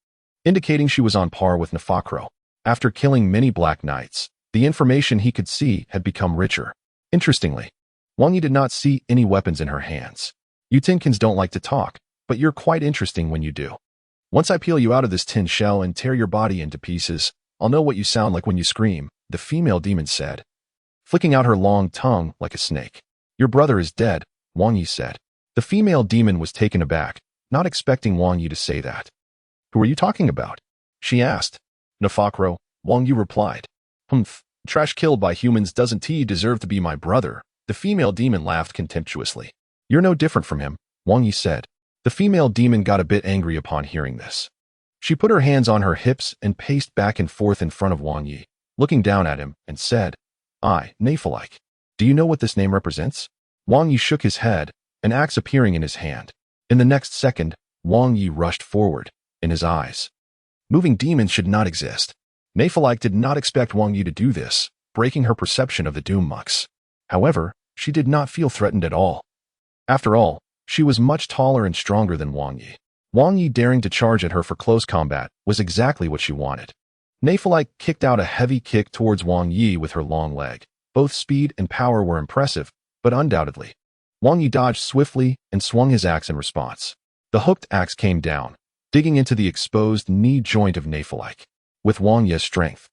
indicating she was on par with Nefakro. After killing many Black Knights, the information he could see had become richer. Interestingly, Wang Yi did not see any weapons in her hands. You Tinkins don't like to talk, but you're quite interesting when you do. Once I peel you out of this tin shell and tear your body into pieces, I'll know what you sound like when you scream, the female demon said, flicking out her long tongue like a snake. Your brother is dead, Wang Yi said. The female demon was taken aback, not expecting Wang Yi to say that. Who are you talking about? She asked. Nefakro, Wang Yi replied. Humph, trash killed by humans doesn't he deserve to be my brother? The female demon laughed contemptuously. You're no different from him, Wang Yi said. The female demon got a bit angry upon hearing this. She put her hands on her hips and paced back and forth in front of Wang Yi, looking down at him, and said, Nephalike. Do you know what this name represents? Wang Yi shook his head, an axe appearing in his hand. In the next second, Wang Yi rushed forward, in his eyes. Moving demons should not exist. Nephalike did not expect Wang Yi to do this, breaking her perception of the Doom Mucks. However, she did not feel threatened at all. After all, she was much taller and stronger than Wang Yi. Wang Yi daring to charge at her for close combat was exactly what she wanted. Nephalike kicked out a heavy kick towards Wang Yi with her long leg. Both speed and power were impressive, but undoubtedly. Wang Yi dodged swiftly and swung his axe in response. The hooked axe came down, digging into the exposed knee joint of Nephalike. With Wang Yi's strength,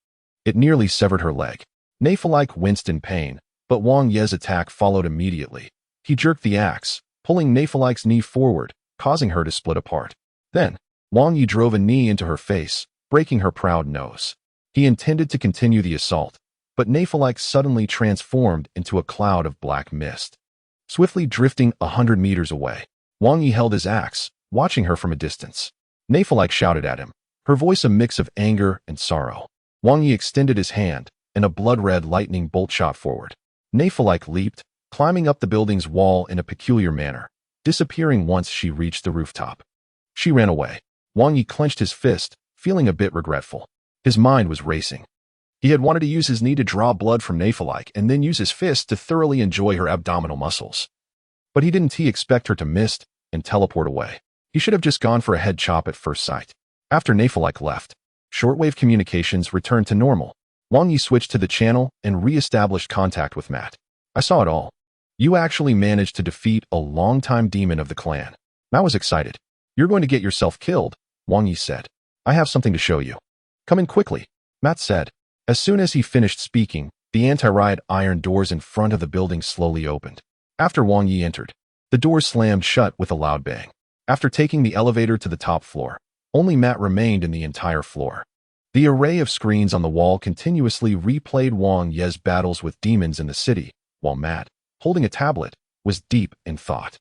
it nearly severed her leg. Nephalike winced in pain, but Wang Yi's attack followed immediately. He jerked the axe, pulling Nephalike's knee forward, causing her to split apart. Then, Wang Yi drove a knee into her face, breaking her proud nose. He intended to continue the assault, but Nephalike suddenly transformed into a cloud of black mist. Swiftly drifting 100 meters away, Wang Yi held his axe, watching her from a distance. Nephalike shouted at him, her voice a mix of anger and sorrow. Wang Yi extended his hand, and a blood-red lightning bolt shot forward. Nephalike leaped, climbing up the building's wall in a peculiar manner, disappearing once she reached the rooftop. She ran away. Wang Yi clenched his fist, feeling a bit regretful. His mind was racing. He had wanted to use his knee to draw blood from Nephalike and then use his fist to thoroughly enjoy her abdominal muscles. But he didn't expect her to miss and teleport away. He should have just gone for a head chop at first sight. After Nephalike left, shortwave communications returned to normal. Wang Yi switched to the channel and re-established contact with Matt. I saw it all. You actually managed to defeat a longtime demon of the clan. Matt was excited. You're going to get yourself killed, Wang Yi said. I have something to show you. Come in quickly, Matt said. As soon as he finished speaking, the anti-riot iron doors in front of the building slowly opened. After Wang Yi entered, the doors slammed shut with a loud bang. After taking the elevator to the top floor, only Matt remained in the entire floor. The array of screens on the wall continuously replayed Wang Yi's battles with demons in the city, while Matt, holding a tablet, was deep in thought.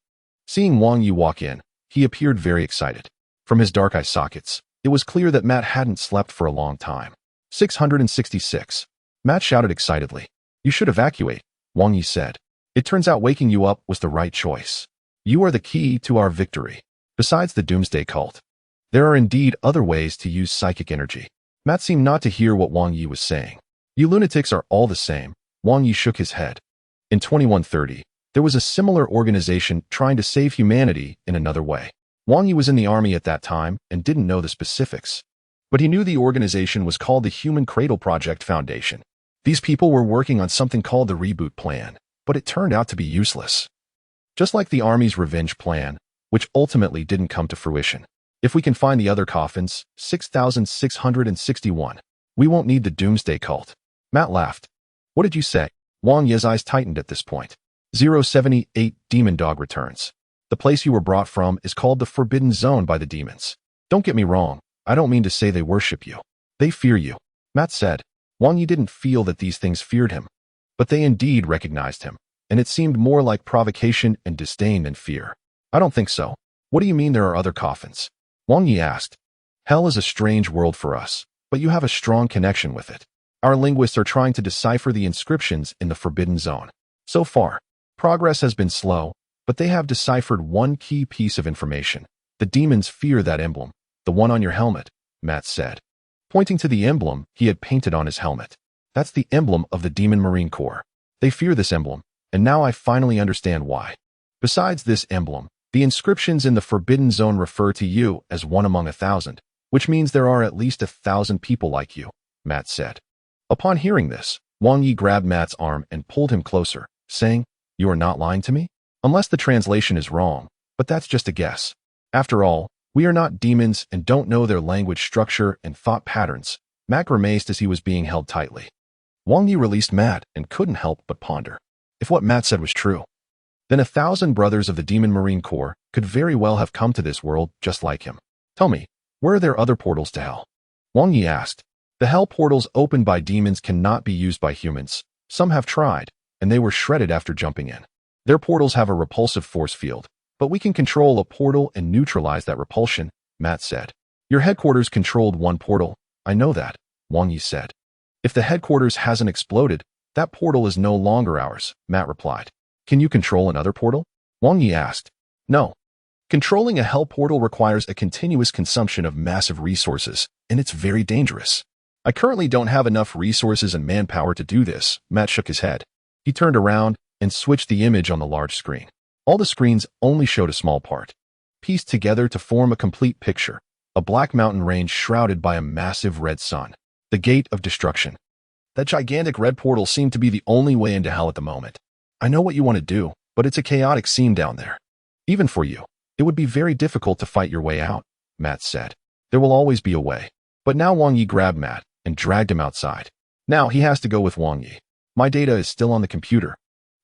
Seeing Wang Yi walk in, he appeared very excited. From his dark eye sockets, It was clear that Matt hadn't slept for a long time. 666. Matt shouted excitedly. You should evacuate, Wang Yi said. It turns out waking you up was the right choice. You are the key to our victory. Besides the Doomsday Cult, there are indeed other ways to use psychic energy. Matt seemed not to hear what Wang Yi was saying. You lunatics are all the same. Wang Yi shook his head. In 2130, there was a similar organization trying to save humanity in another way. Wang Yi was in the army at that time and didn't know the specifics. But he knew the organization was called the Human Cradle Project Foundation. These people were working on something called the Reboot Plan, but it turned out to be useless. Just like the Army's Revenge Plan, which ultimately didn't come to fruition. If we can find the other coffins, 6,661, we won't need the Doomsday Cult. Matt laughed. What did you say? Wang Yi's eyes tightened at this point. 078 Demon Dog returns. The place you were brought from is called the Forbidden Zone by the demons. Don't get me wrong, I don't mean to say they worship you. They fear you. Matt said. Wang Yi didn't feel that these things feared him. But they indeed recognized him, and it seemed more like provocation and disdain than fear. I don't think so. What do you mean there are other coffins? Wang Yi asked. Hell is a strange world for us, but you have a strong connection with it. Our linguists are trying to decipher the inscriptions in the Forbidden Zone. So far, progress has been slow, but they have deciphered one key piece of information. The demons fear that emblem, the one on your helmet, Matt said, pointing to the emblem he had painted on his helmet. That's the emblem of the Demon Marine Corps. They fear this emblem, and now I finally understand why. Besides this emblem, the inscriptions in the Forbidden Zone refer to you as one among 1,000, which means there are at least 1,000 people like you, Matt said. Upon hearing this, Wang Yi grabbed Matt's arm and pulled him closer, saying, You are not lying to me? Unless the translation is wrong, but that's just a guess. After all, we are not demons and don't know their language structure and thought patterns. Matt grimaced as he was being held tightly. Wang Yi released Matt and couldn't help but ponder. If what Matt said was true, then 1,000 brothers of the Demon Marine Corps could very well have come to this world just like him. Tell me, where are there other portals to hell? Wang Yi asked. The hell portals opened by demons cannot be used by humans. Some have tried, and they were shredded after jumping in. Their portals have a repulsive force field, but we can control a portal and neutralize that repulsion, Matt said. Your headquarters controlled one portal. I know that, Wang Yi said. If the headquarters hasn't exploded, that portal is no longer ours, Matt replied. Can you control another portal? Wang Yi asked. No. Controlling a hell portal requires a continuous consumption of massive resources, and it's very dangerous. I currently don't have enough resources and manpower to do this, Matt shook his head. He turned around and switched the image on the large screen. All the screens only showed a small part, pieced together to form a complete picture. A black mountain range shrouded by a massive red sun. The gate of destruction. That gigantic red portal seemed to be the only way into hell at the moment. I know what you want to do, but it's a chaotic scene down there. Even for you, it would be very difficult to fight your way out, Matt said. There will always be a way. But now Wang Yi grabbed Matt and dragged him outside. Now he has to go with Wang Yi. My data is still on the computer.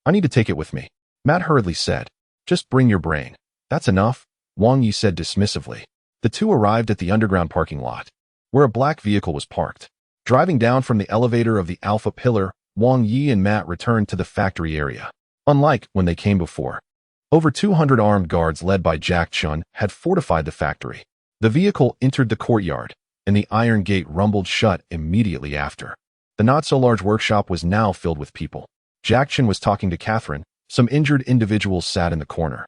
I need to take it with me. Matt hurriedly said. Just bring your brain. That's enough, Wang Yi said dismissively. The two arrived at the underground parking lot, where a black vehicle was parked. Driving down from the elevator of the Alpha Pillar, Wang Yi and Matt returned to the factory area. Unlike when they came before, over 200 armed guards led by Jack Chun had fortified the factory. The vehicle entered the courtyard, and the iron gate rumbled shut immediately after. The not-so-large workshop was now filled with people. Jack Chun was talking to Catherine. Some injured individuals sat in the corner,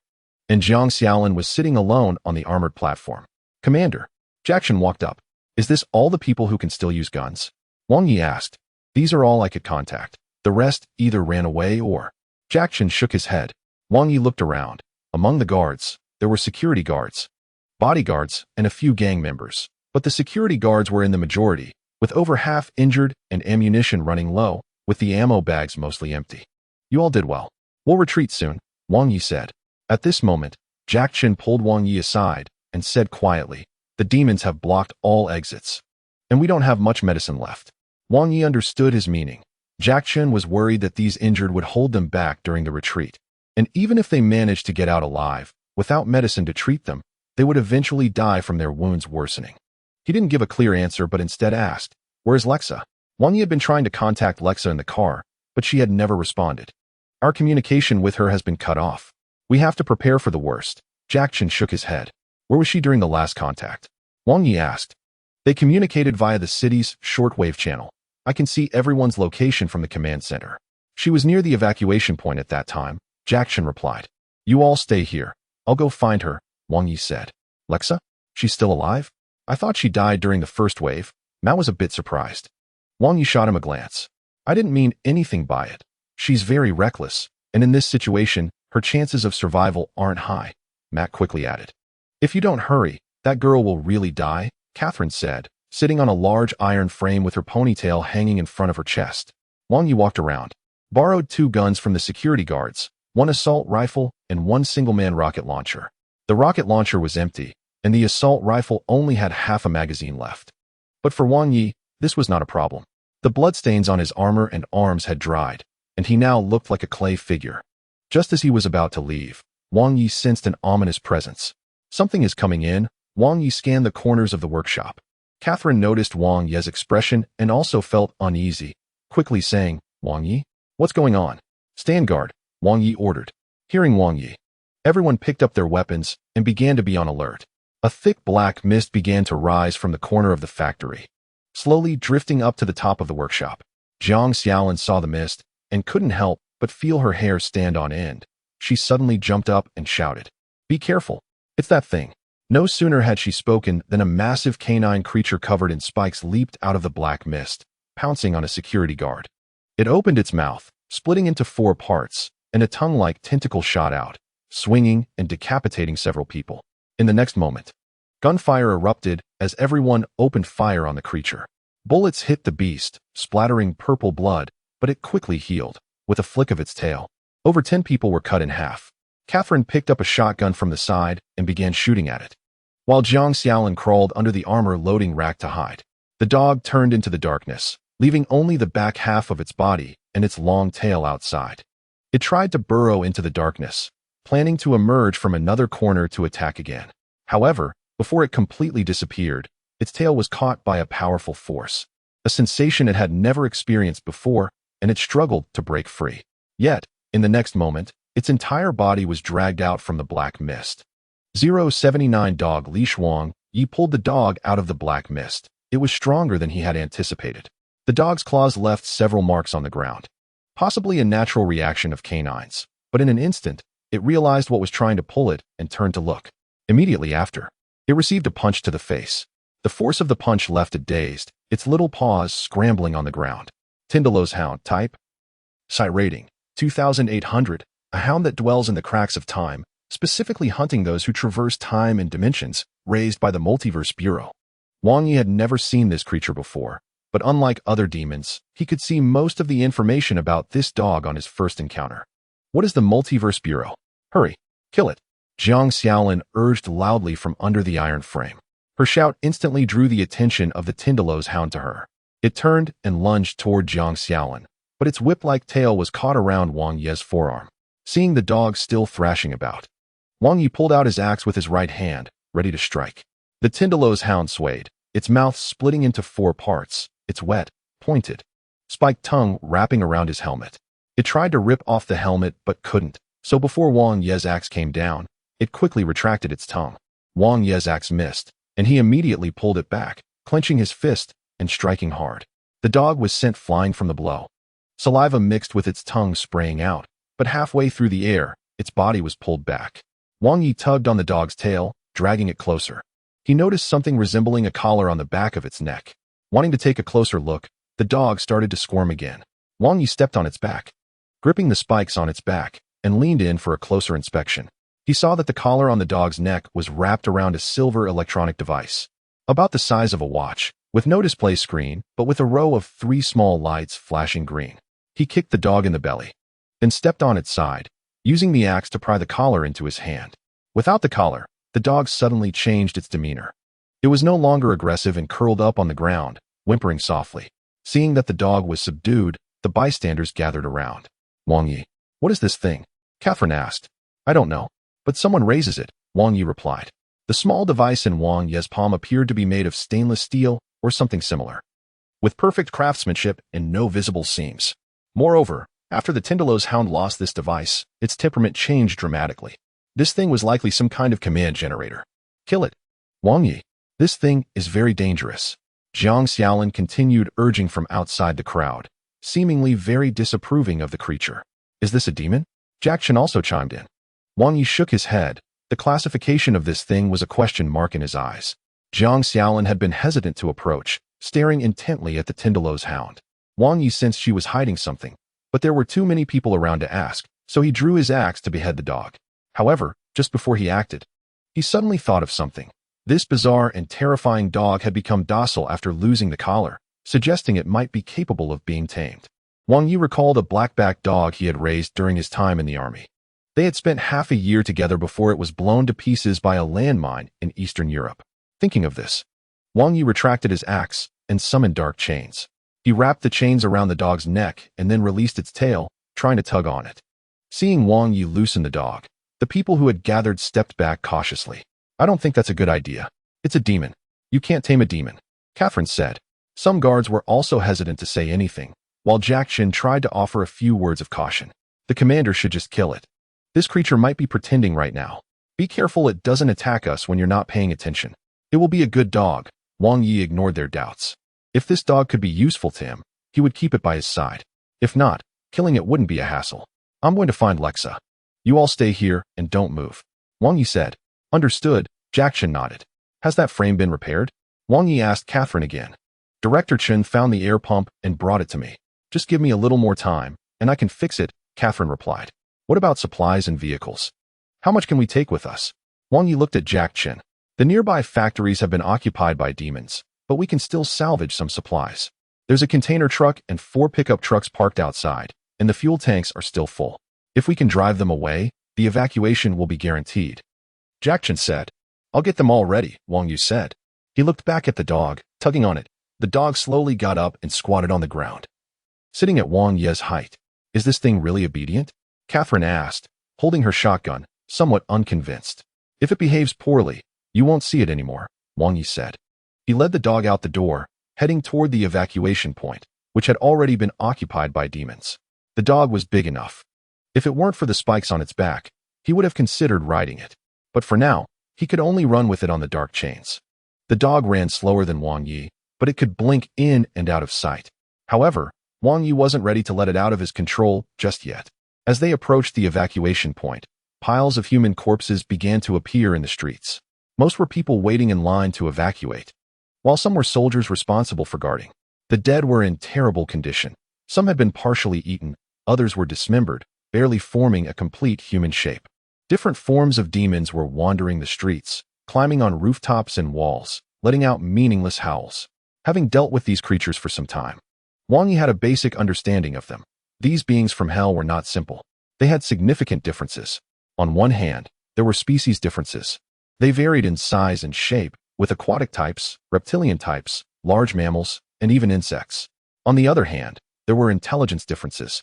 and Jiang Xiaolin was sitting alone on the armored platform. Commander, Jack Chun walked up. Is this all the people who can still use guns? Wang Yi asked. These are all I could contact. The rest either ran away or... Jack Chun shook his head. Wang Yi looked around. Among the guards, there were security guards, bodyguards, and a few gang members. But the security guards were in the majority, with over half injured and ammunition running low, with the ammo bags mostly empty. You all did well. We'll retreat soon, Wang Yi said. At this moment, Jack Chun pulled Wang Yi aside and said quietly, The demons have blocked all exits, and we don't have much medicine left. Wang Yi understood his meaning. Jack Chun was worried that these injured would hold them back during the retreat, and even if they managed to get out alive, without medicine to treat them, they would eventually die from their wounds worsening. He didn't give a clear answer but instead asked, Where's Lexa? Wang Yi had been trying to contact Lexa in the car, but she had never responded. Our communication with her has been cut off. We have to prepare for the worst. Jack Chun shook his head. Where was she during the last contact? Wang Yi asked. They communicated via the city's shortwave channel. I can see everyone's location from the command center. She was near the evacuation point at that time, Jackson replied. You all stay here. I'll go find her, Wang Yi said. Lexa? She's still alive? I thought she died during the first wave. Mao was a bit surprised. Wang Yi shot him a glance. I didn't mean anything by it. She's very reckless, and in this situation, her chances of survival aren't high, Matt quickly added. If you don't hurry, that girl will really die, Catherine said, sitting on a large iron frame with her ponytail hanging in front of her chest. Wang Yi walked around, borrowed 2 guns from the security guards, 1 assault rifle and 1 single-man rocket launcher. The rocket launcher was empty, and the assault rifle only had half a magazine left. But for Wang Yi, this was not a problem. The bloodstains on his armor and arms had dried, and he now looked like a clay figure. Just as he was about to leave, Wang Yi sensed an ominous presence. Something is coming in. Wang Yi scanned the corners of the workshop. Catherine noticed Wang Yi's expression and also felt uneasy, quickly saying, Wang Yi? What's going on? Stand guard, Wang Yi ordered. Hearing Wang Yi, everyone picked up their weapons and began to be on alert. A thick black mist began to rise from the corner of the factory, slowly drifting up to the top of the workshop. Jiang Xiaolin saw the mist and couldn't help but feel her hair stand on end. She suddenly jumped up and shouted, Be careful! It's that thing! No sooner had she spoken than a massive canine creature covered in spikes leaped out of the black mist, pouncing on a security guard. It opened its mouth, splitting into 4 parts, and a tongue-like tentacle shot out, swinging and decapitating several people. In the next moment, gunfire erupted as everyone opened fire on the creature. Bullets hit the beast, splattering purple blood, but it quickly healed, with a flick of its tail. Over 10 people were cut in half. Catherine picked up a shotgun from the side and began shooting at it, while Jiang Xiaolin crawled under the armor loading rack to hide. The dog turned into the darkness, leaving only the back half of its body and its long tail outside. It tried to burrow into the darkness, planning to emerge from another corner to attack again. However, before it completely disappeared, its tail was caught by a powerful force, a sensation it had never experienced before, and it struggled to break free. Yet, in the next moment, its entire body was dragged out from the black mist. 079 dog Li Shuang Yi pulled the dog out of the black mist. It was stronger than he had anticipated. The dog's claws left several marks on the ground, possibly a natural reaction of canines, but in an instant, it realized what was trying to pull it and turned to look. Immediately after, it received a punch to the face. The force of the punch left it dazed, its little paws scrambling on the ground. Tindalow's hound type. Site rating, 2800, a hound that dwells in the cracks of time, specifically hunting those who traverse time and dimensions, raised by the Multiverse Bureau. Wang Yi had never seen this creature before, but unlike other demons, he could see most of the information about this dog on his first encounter. What is the Multiverse Bureau? Hurry, kill it! Jiang Xiaolin urged loudly from under the iron frame. Her shout instantly drew the attention of the Tindalow's hound to her. It turned and lunged toward Jiang Xiaolin, but its whip-like tail was caught around Wang Yi's forearm. Seeing the dog still thrashing about, Wang Yi pulled out his axe with his right hand, ready to strike. The Tindalow's hound swayed, its mouth splitting into 4 parts, its wet, pointed, spiked tongue wrapping around his helmet. It tried to rip off the helmet but couldn't, so before Wang Yi's axe came down, it quickly retracted its tongue. Wang Yi's axe missed, and he immediately pulled it back, clenching his fist and striking hard. The dog was sent flying from the blow, saliva mixed with its tongue spraying out, but halfway through the air, its body was pulled back. Wang Yi tugged on the dog's tail, dragging it closer. He noticed something resembling a collar on the back of its neck. Wanting to take a closer look, the dog started to squirm again. Wang Yi stepped on its back, gripping the spikes on its back, and leaned in for a closer inspection. He saw that the collar on the dog's neck was wrapped around a silver electronic device, about the size of a watch, with no display screen, but with a row of 3 small lights flashing green. He kicked the dog in the belly, then stepped on its side, using the axe to pry the collar into his hand. Without the collar, the dog suddenly changed its demeanor. It was no longer aggressive and curled up on the ground, whimpering softly. Seeing that the dog was subdued, the bystanders gathered around. Wang Yi, what is this thing? Catherine asked. I don't know, but someone raises it, Wang Yi replied. The small device in Wang Yi's palm appeared to be made of stainless steel or something similar, with perfect craftsmanship and no visible seams. Moreover, after the Tindalow's hound lost this device, its temperament changed dramatically. This thing was likely some kind of command generator. Kill it. Wang Yi, this thing is very dangerous, Jiang Xiaolin continued urging from outside the crowd, seemingly very disapproving of the creature. Is this a demon? Jack Chen also chimed in. Wang Yi shook his head. The classification of this thing was a question mark in his eyes. Jiang Xiaolin had been hesitant to approach, staring intently at the Tindalow's hound. Wang Yi sensed she was hiding something, but there were too many people around to ask, so he drew his axe to behead the dog. However, just before he acted, he suddenly thought of something. This bizarre and terrifying dog had become docile after losing the collar, suggesting it might be capable of being tamed. Wang Yi recalled a black-backed dog he had raised during his time in the army. They had spent half a year together before it was blown to pieces by a landmine in Eastern Europe. Thinking of this, Wang Yi retracted his axe and summoned dark chains. He wrapped the chains around the dog's neck and then released its tail, trying to tug on it. Seeing Wang Yi loosen the dog, the people who had gathered stepped back cautiously. I don't think that's a good idea. It's a demon. You can't tame a demon, Catherine said. Some guards were also hesitant to say anything, while Jack Chen tried to offer a few words of caution. The commander should just kill it. This creature might be pretending right now. Be careful it doesn't attack us when you're not paying attention. It will be a good dog. Wang Yi ignored their doubts. If this dog could be useful to him, he would keep it by his side. If not, killing it wouldn't be a hassle. I'm going to find Lexa. You all stay here and don't move, Wang Yi said. Understood, Jack Chen nodded. Has that frame been repaired? Wang Yi asked Catherine again. Director Chen found the air pump and brought it to me. Just give me a little more time, and I can fix it, Catherine replied. What about supplies and vehicles? How much can we take with us? Wang Yi looked at Jack Chen. The nearby factories have been occupied by demons, but we can still salvage some supplies. There's a container truck and 4 pickup trucks parked outside, and the fuel tanks are still full. If we can drive them away, the evacuation will be guaranteed. Jack Chen said. I'll get them all ready, Wang Yu said. He looked back at the dog, tugging on it. The dog slowly got up and squatted on the ground, sitting at Wang Yi's height. Is this thing really obedient? Catherine asked, holding her shotgun, somewhat unconvinced. If it behaves poorly, you won't see it anymore, Wang Yi said. He led the dog out the door, heading toward the evacuation point, which had already been occupied by demons. The dog was big enough. If it weren't for the spikes on its back, he would have considered riding it. But for now, he could only run with it on the dark chains. The dog ran slower than Wang Yi, but it could blink in and out of sight. However, Wang Yi wasn't ready to let it out of his control just yet. As they approached the evacuation point, piles of human corpses began to appear in the streets. Most were people waiting in line to evacuate, while some were soldiers responsible for guarding. The dead were in terrible condition. Some had been partially eaten, others were dismembered, barely forming a complete human shape. Different forms of demons were wandering the streets, climbing on rooftops and walls, letting out meaningless howls. Having dealt with these creatures for some time, Wang Yi had a basic understanding of them. These beings from hell were not simple. They had significant differences. On one hand, there were species differences. They varied in size and shape, with aquatic types, reptilian types, large mammals, and even insects. On the other hand, there were intelligence differences,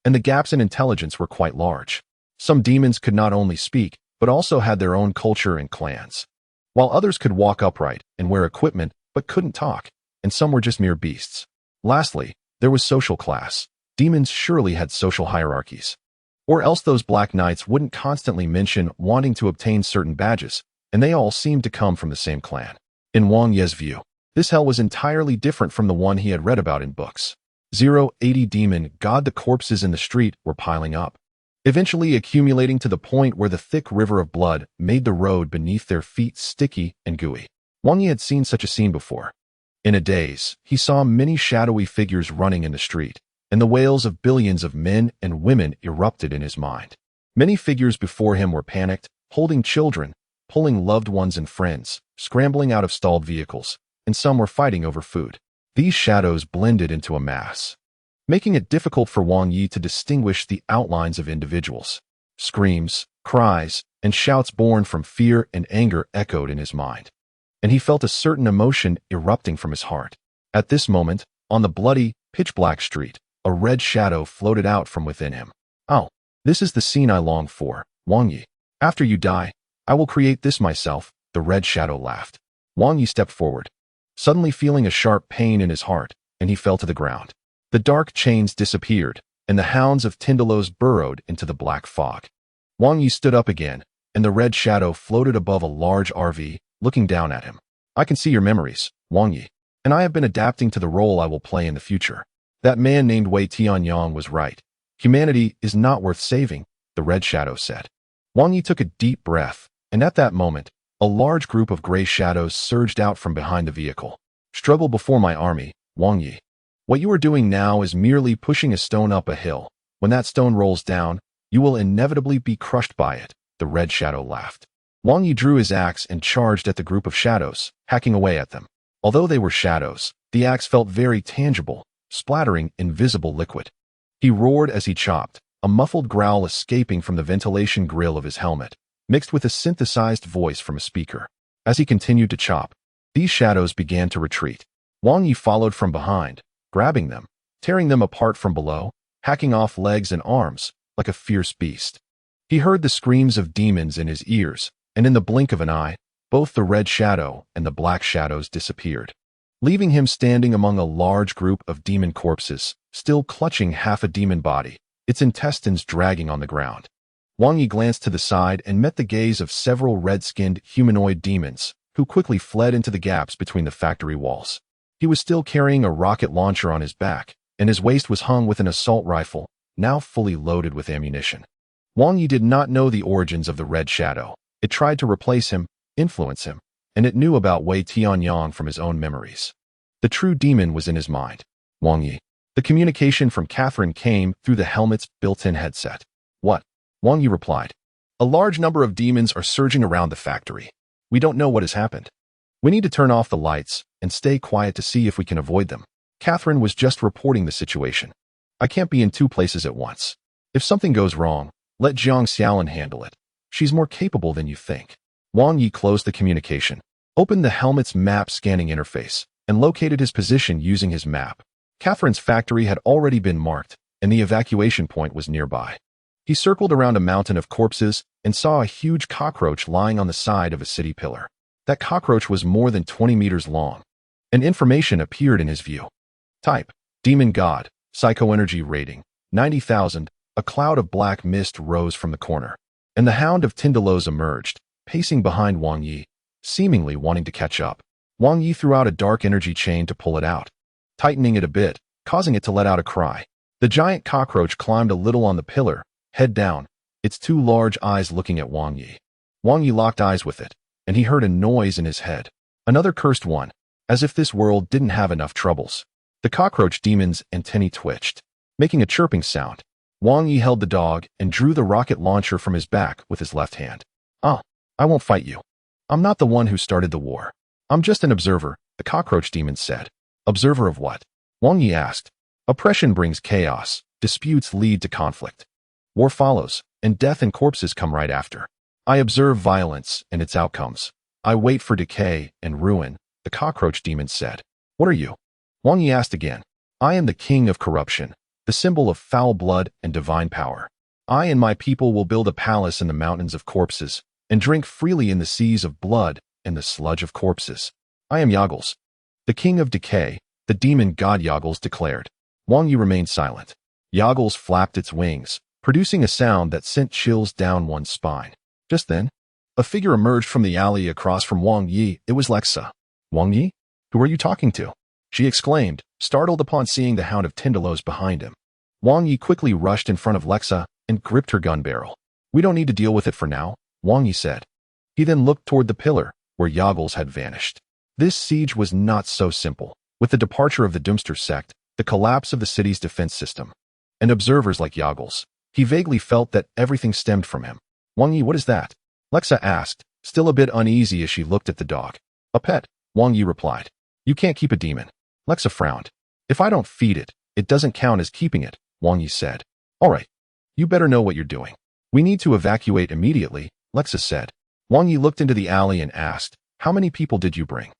and the gaps in intelligence were quite large. Some demons could not only speak, but also had their own culture and clans, while others could walk upright and wear equipment but couldn't talk, and some were just mere beasts. Lastly, there was social class. Demons surely had social hierarchies. Or else those black knights wouldn't constantly mention wanting to obtain certain badges, and they all seemed to come from the same clan. In Wang Yi's view, this hell was entirely different from the one he had read about in books. 080 demon god. The corpses in the street were piling up, eventually accumulating to the point where the thick river of blood made the road beneath their feet sticky and gooey. Wang Yi had seen such a scene before. In a daze, he saw many shadowy figures running in the street, and the wails of billions of men and women erupted in his mind. Many figures before him were panicked, holding children, pulling loved ones and friends, scrambling out of stalled vehicles, and some were fighting over food. These shadows blended into a mass, making it difficult for Wang Yi to distinguish the outlines of individuals. Screams, cries, and shouts born from fear and anger echoed in his mind, and he felt a certain emotion erupting from his heart. At this moment, on the bloody, pitch-black street, a red shadow floated out from within him. Oh, this is the scene I long for, Wang Yi. After you die, I will create this myself, the red shadow laughed. Wang Yi stepped forward, suddenly feeling a sharp pain in his heart, and he fell to the ground. The dark chains disappeared, and the hounds of Tindalow's burrowed into the black fog. Wang Yi stood up again, and the red shadow floated above a large RV, looking down at him. I can see your memories, Wang Yi. and I have been adapting to the role I will play in the future. That man named Wei Tianyang was right. Humanity is not worth saving, the Red Shadow said. Wang Yi took a deep breath, and at that moment, a large group of gray shadows surged out from behind the vehicle. Struggle before my army, Wang Yi. What you are doing now is merely pushing a stone up a hill. When that stone rolls down, you will inevitably be crushed by it, the Red Shadow laughed. Wang Yi drew his axe and charged at the group of shadows, hacking away at them. Although they were shadows, the axe felt very tangible, splattering invisible liquid. He roared as he chopped, a muffled growl escaping from the ventilation grill of his helmet, mixed with a synthesized voice from a speaker. As he continued to chop, these shadows began to retreat. Wang Yi followed from behind, grabbing them, tearing them apart from below, hacking off legs and arms, like a fierce beast. He heard the screams of demons in his ears, and in the blink of an eye, both the Red Shadow and the Black Shadows disappeared, leaving him standing among a large group of demon corpses, still clutching half a demon body, its intestines dragging on the ground. Wang Yi glanced to the side and met the gaze of several red-skinned humanoid demons, who quickly fled into the gaps between the factory walls. He was still carrying a rocket launcher on his back, and his waist was hung with an assault rifle, now fully loaded with ammunition. Wang Yi did not know the origins of the Red Shadow. It tried to replace him, influence him, and it knew about Wei Tianyang from his own memories. The true demon was in his mind. Wang Yi. The communication from Catherine came through the helmet's built-in headset. What? Wang Yi replied. A large number of demons are surging around the factory. We don't know what has happened. We need to turn off the lights and stay quiet to see if we can avoid them. Catherine was just reporting the situation. I can't be in two places at once. If something goes wrong, let Jiang Xiaolin handle it. She's more capable than you think. Wang Yi closed the communication, opened the helmet's map scanning interface, and located his position using his map. Catherine's factory had already been marked, and the evacuation point was nearby. He circled around a mountain of corpses and saw a huge cockroach lying on the side of a city pillar. That cockroach was more than 20 meters long. And information appeared in his view. Type: Demon God, Psychoenergy rating, 90,000. A cloud of black mist rose from the corner, and the Hound of Tindalos emerged, pacing behind Wang Yi, seemingly wanting to catch up. Wang Yi threw out a dark energy chain to pull it out, tightening it a bit, causing it to let out a cry. The giant cockroach climbed a little on the pillar, head down, its two large eyes looking at Wang Yi. Wang Yi locked eyes with it, and he heard a noise in his head. Another cursed one, as if this world didn't have enough troubles. The cockroach demon's antennae twitched, making a chirping sound. Wang Yi held the dog and drew the rocket launcher from his back with his left hand. I won't fight you. I'm not the one who started the war. I'm just an observer, the cockroach demon said. Observer of what? Wang Yi asked. Oppression brings chaos. Disputes lead to conflict. War follows, and death and corpses come right after. I observe violence and its outcomes. I wait for decay and ruin, the cockroach demon said. What are you? Wang Yi asked again. I am the king of corruption, the symbol of foul blood and divine power. I and my people will build a palace in the mountains of corpses, and drink freely in the seas of blood and the sludge of corpses. I am Yagles, the king of decay, the demon god Yagles declared. Wang Yi remained silent. Yagles flapped its wings, producing a sound that sent chills down one's spine. Just then, a figure emerged from the alley across from Wang Yi. It was Lexa. Wang Yi? Who are you talking to? She exclaimed, startled upon seeing the Hound of Tindalos behind him. Wang Yi quickly rushed in front of Lexa and gripped her gun barrel. We don't need to deal with it for now, Wang Yi said. He then looked toward the pillar, where Yagles had vanished. This siege was not so simple. With the departure of the Doomster sect, the collapse of the city's defense system, and observers like Yagles, he vaguely felt that everything stemmed from him. Wang Yi, what is that? Lexa asked, still a bit uneasy as she looked at the dog. A pet, Wang Yi replied. You can't keep a demon. Lexa frowned. If I don't feed it, it doesn't count as keeping it, Wang Yi said. All right. You better know what you're doing. We need to evacuate immediately, Lexa said. Wang Yi looked into the alley and asked, how many people did you bring?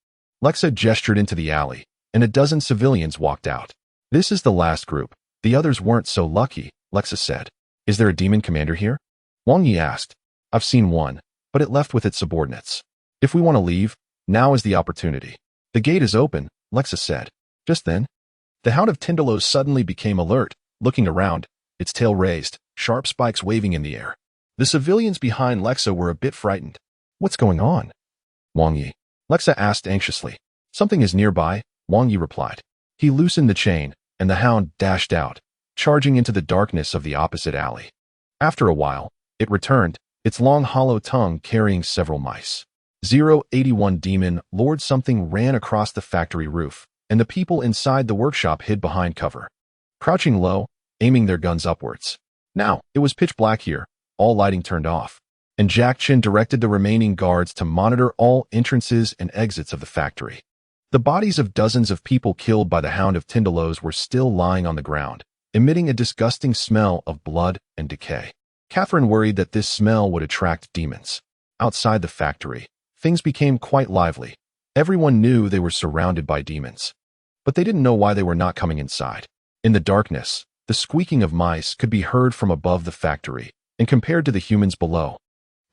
Lexa gestured into the alley, and a dozen civilians walked out. This is the last group. The others weren't so lucky, Lexa said. Is there a demon commander here? Wang Yi asked. I've seen one, but it left with its subordinates. If we want to leave, now is the opportunity. The gate is open, Lexa said. Just then, the Hound of Tindalos suddenly became alert, looking around, its tail raised, sharp spikes waving in the air. The civilians behind Lexa were a bit frightened. What's going on? Wang Yi. Lexa asked anxiously. Something is nearby, Wang Yi replied. He loosened the chain, and the hound dashed out, charging into the darkness of the opposite alley. After a while, it returned, its long hollow tongue carrying several mice. 081 Demon Lord something ran across the factory roof, and the people inside the workshop hid behind cover, crouching low, aiming their guns upwards. Now, it was pitch black here, all lighting turned off, and Jack Chin directed the remaining guards to monitor all entrances and exits of the factory. The bodies of dozens of people killed by the Hound of Tindalos were still lying on the ground, emitting a disgusting smell of blood and decay. Catherine worried that this smell would attract demons. Outside the factory, things became quite lively. Everyone knew they were surrounded by demons, but they didn't know why they were not coming inside. In the darkness, the squeaking of mice could be heard from above the factory, and compared to the humans below,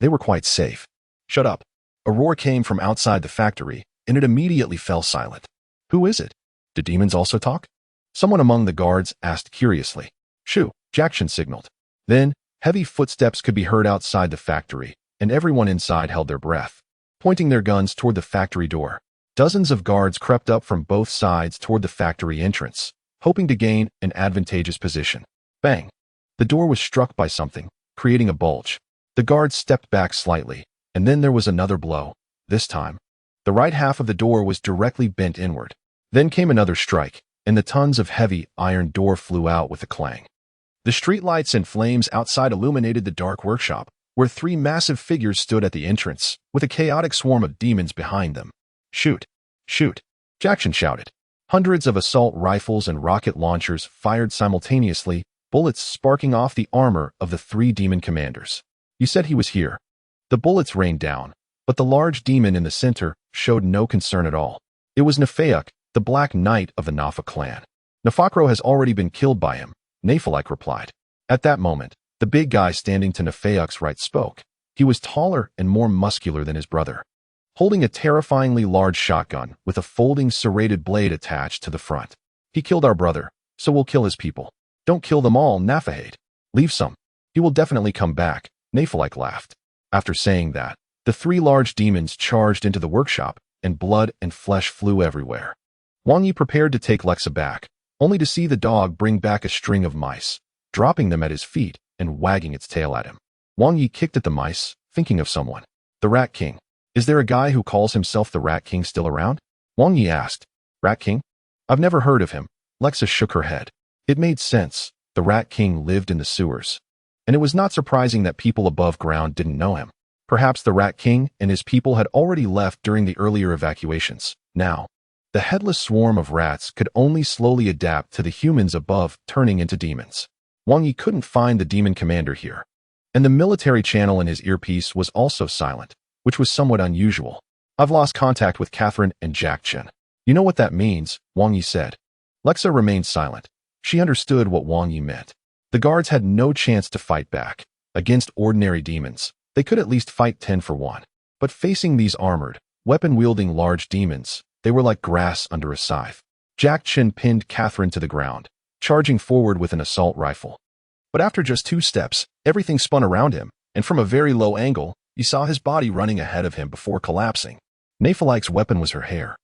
they were quite safe. Shut up. A roar came from outside the factory, and it immediately fell silent. Who is it? Do demons also talk? Someone among the guards asked curiously. Shoo, Jack Chin signaled. Then, heavy footsteps could be heard outside the factory, and everyone inside held their breath, pointing their guns toward the factory door. Dozens of guards crept up from both sides toward the factory entrance, hoping to gain an advantageous position. Bang! The door was struck by something, creating a bulge. The guards stepped back slightly, and then there was another blow. This time, the right half of the door was directly bent inward. Then came another strike, and the tons of heavy iron door flew out with a clang. The streetlights and flames outside illuminated the dark workshop, where three massive figures stood at the entrance, with a chaotic swarm of demons behind them. Shoot! Shoot! Jack Chin shouted. Hundreds of assault rifles and rocket launchers fired simultaneously, bullets sparking off the armor of the three demon commanders. You said he was here. The bullets rained down, but the large demon in the center showed no concern at all. It was Nefayuk, the Black Knight of the Nafa clan. Nefakro has already been killed by him, Nefalik replied. At that moment, the big guy standing to Nefayuk's right spoke. He was taller and more muscular than his brother, holding a terrifyingly large shotgun with a folding serrated blade attached to the front. He killed our brother, so we'll kill his people. Don't kill them all, Nafahade. Leave some. He will definitely come back, Nefalik laughed. After saying that, the three large demons charged into the workshop, and blood and flesh flew everywhere. Wang Yi prepared to take Lexa back, only to see the dog bring back a string of mice, dropping them at his feet and wagging its tail at him. Wang Yi kicked at the mice, thinking of someone. The Rat King. Is there a guy who calls himself the Rat King still around? Wang Yi asked. Rat King? I've never heard of him. Lexa shook her head. It made sense. The Rat King lived in the sewers, and it was not surprising that people above ground didn't know him. Perhaps the Rat King and his people had already left during the earlier evacuations. Now, the headless swarm of rats could only slowly adapt to the humans above turning into demons. Wang Yi couldn't find the demon commander here, and the military channel in his earpiece was also silent, which was somewhat unusual. I've lost contact with Catherine and Jack Chin. You know what that means, Wang Yi said. Lexa remained silent. She understood what Wang Yi meant. The guards had no chance to fight back. Against ordinary demons, they could at least fight 10 for 1. But facing these armored, weapon-wielding large demons, they were like grass under a scythe. Jack Chin pinned Catherine to the ground, charging forward with an assault rifle. But after just 2 steps, everything spun around him, and from a very low angle, he saw his body running ahead of him before collapsing. Nefalik's weapon was her hair.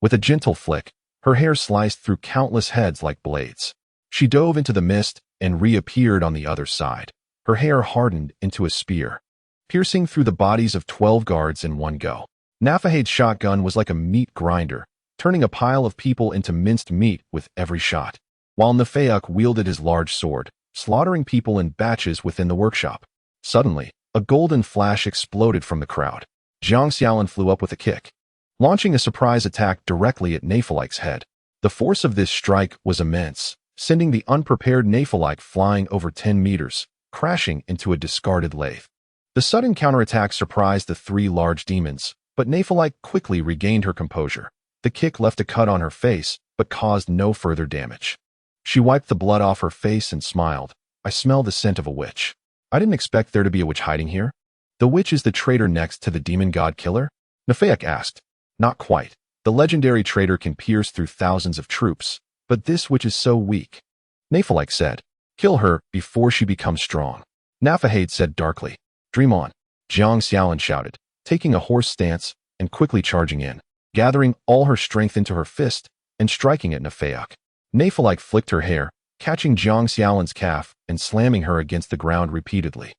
With a gentle flick, her hair sliced through countless heads like blades. She dove into the mist and reappeared on the other side. Her hair hardened into a spear, piercing through the bodies of 12 guards in one go. Nafahade's shotgun was like a meat grinder, turning a pile of people into minced meat with every shot, while Nefayuk wielded his large sword, slaughtering people in batches within the workshop. Suddenly, a golden flash exploded from the crowd. Jiang Xiaolin flew up with a kick, launching a surprise attack directly at Nefalik's head. The force of this strike was immense, sending the unprepared Nefalik flying over 10 meters, crashing into a discarded lathe. The sudden counterattack surprised the 3 large demons, but Nefalik quickly regained her composure. The kick left a cut on her face, but caused no further damage. She wiped the blood off her face and smiled. I smell the scent of a witch. I didn't expect there to be a witch hiding here. The witch is the traitor next to the demon god killer? Nefayuk asked. Not quite. The legendary traitor can pierce through thousands of troops, but this witch is so weak. Nefalik said. Kill her before she becomes strong. Nafahade said darkly. Dream on. Jiang Xiaolin shouted, taking a horse stance and quickly charging in. gathering all her strength into her fist and striking at Nefeok. Nephalike flicked her hair, catching Jiang Xiaolan's calf and slamming her against the ground repeatedly,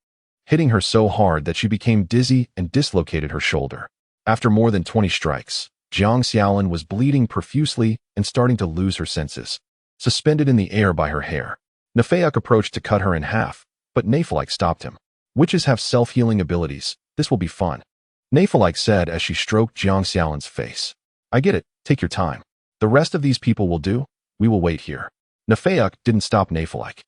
hitting her so hard that she became dizzy and dislocated her shoulder. After more than 20 strikes, Jiang Xiaolan was bleeding profusely and starting to lose her senses, suspended in the air by her hair. Nefeok approached to cut her in half, but Nephalike stopped him. Witches have self-healing abilities. This will be fun, Nephalike said as she stroked Jiang Xiaolan's face. I get it. Take your time. The rest of these people will do. We will wait here. Nefeok didn't stop Nephalike.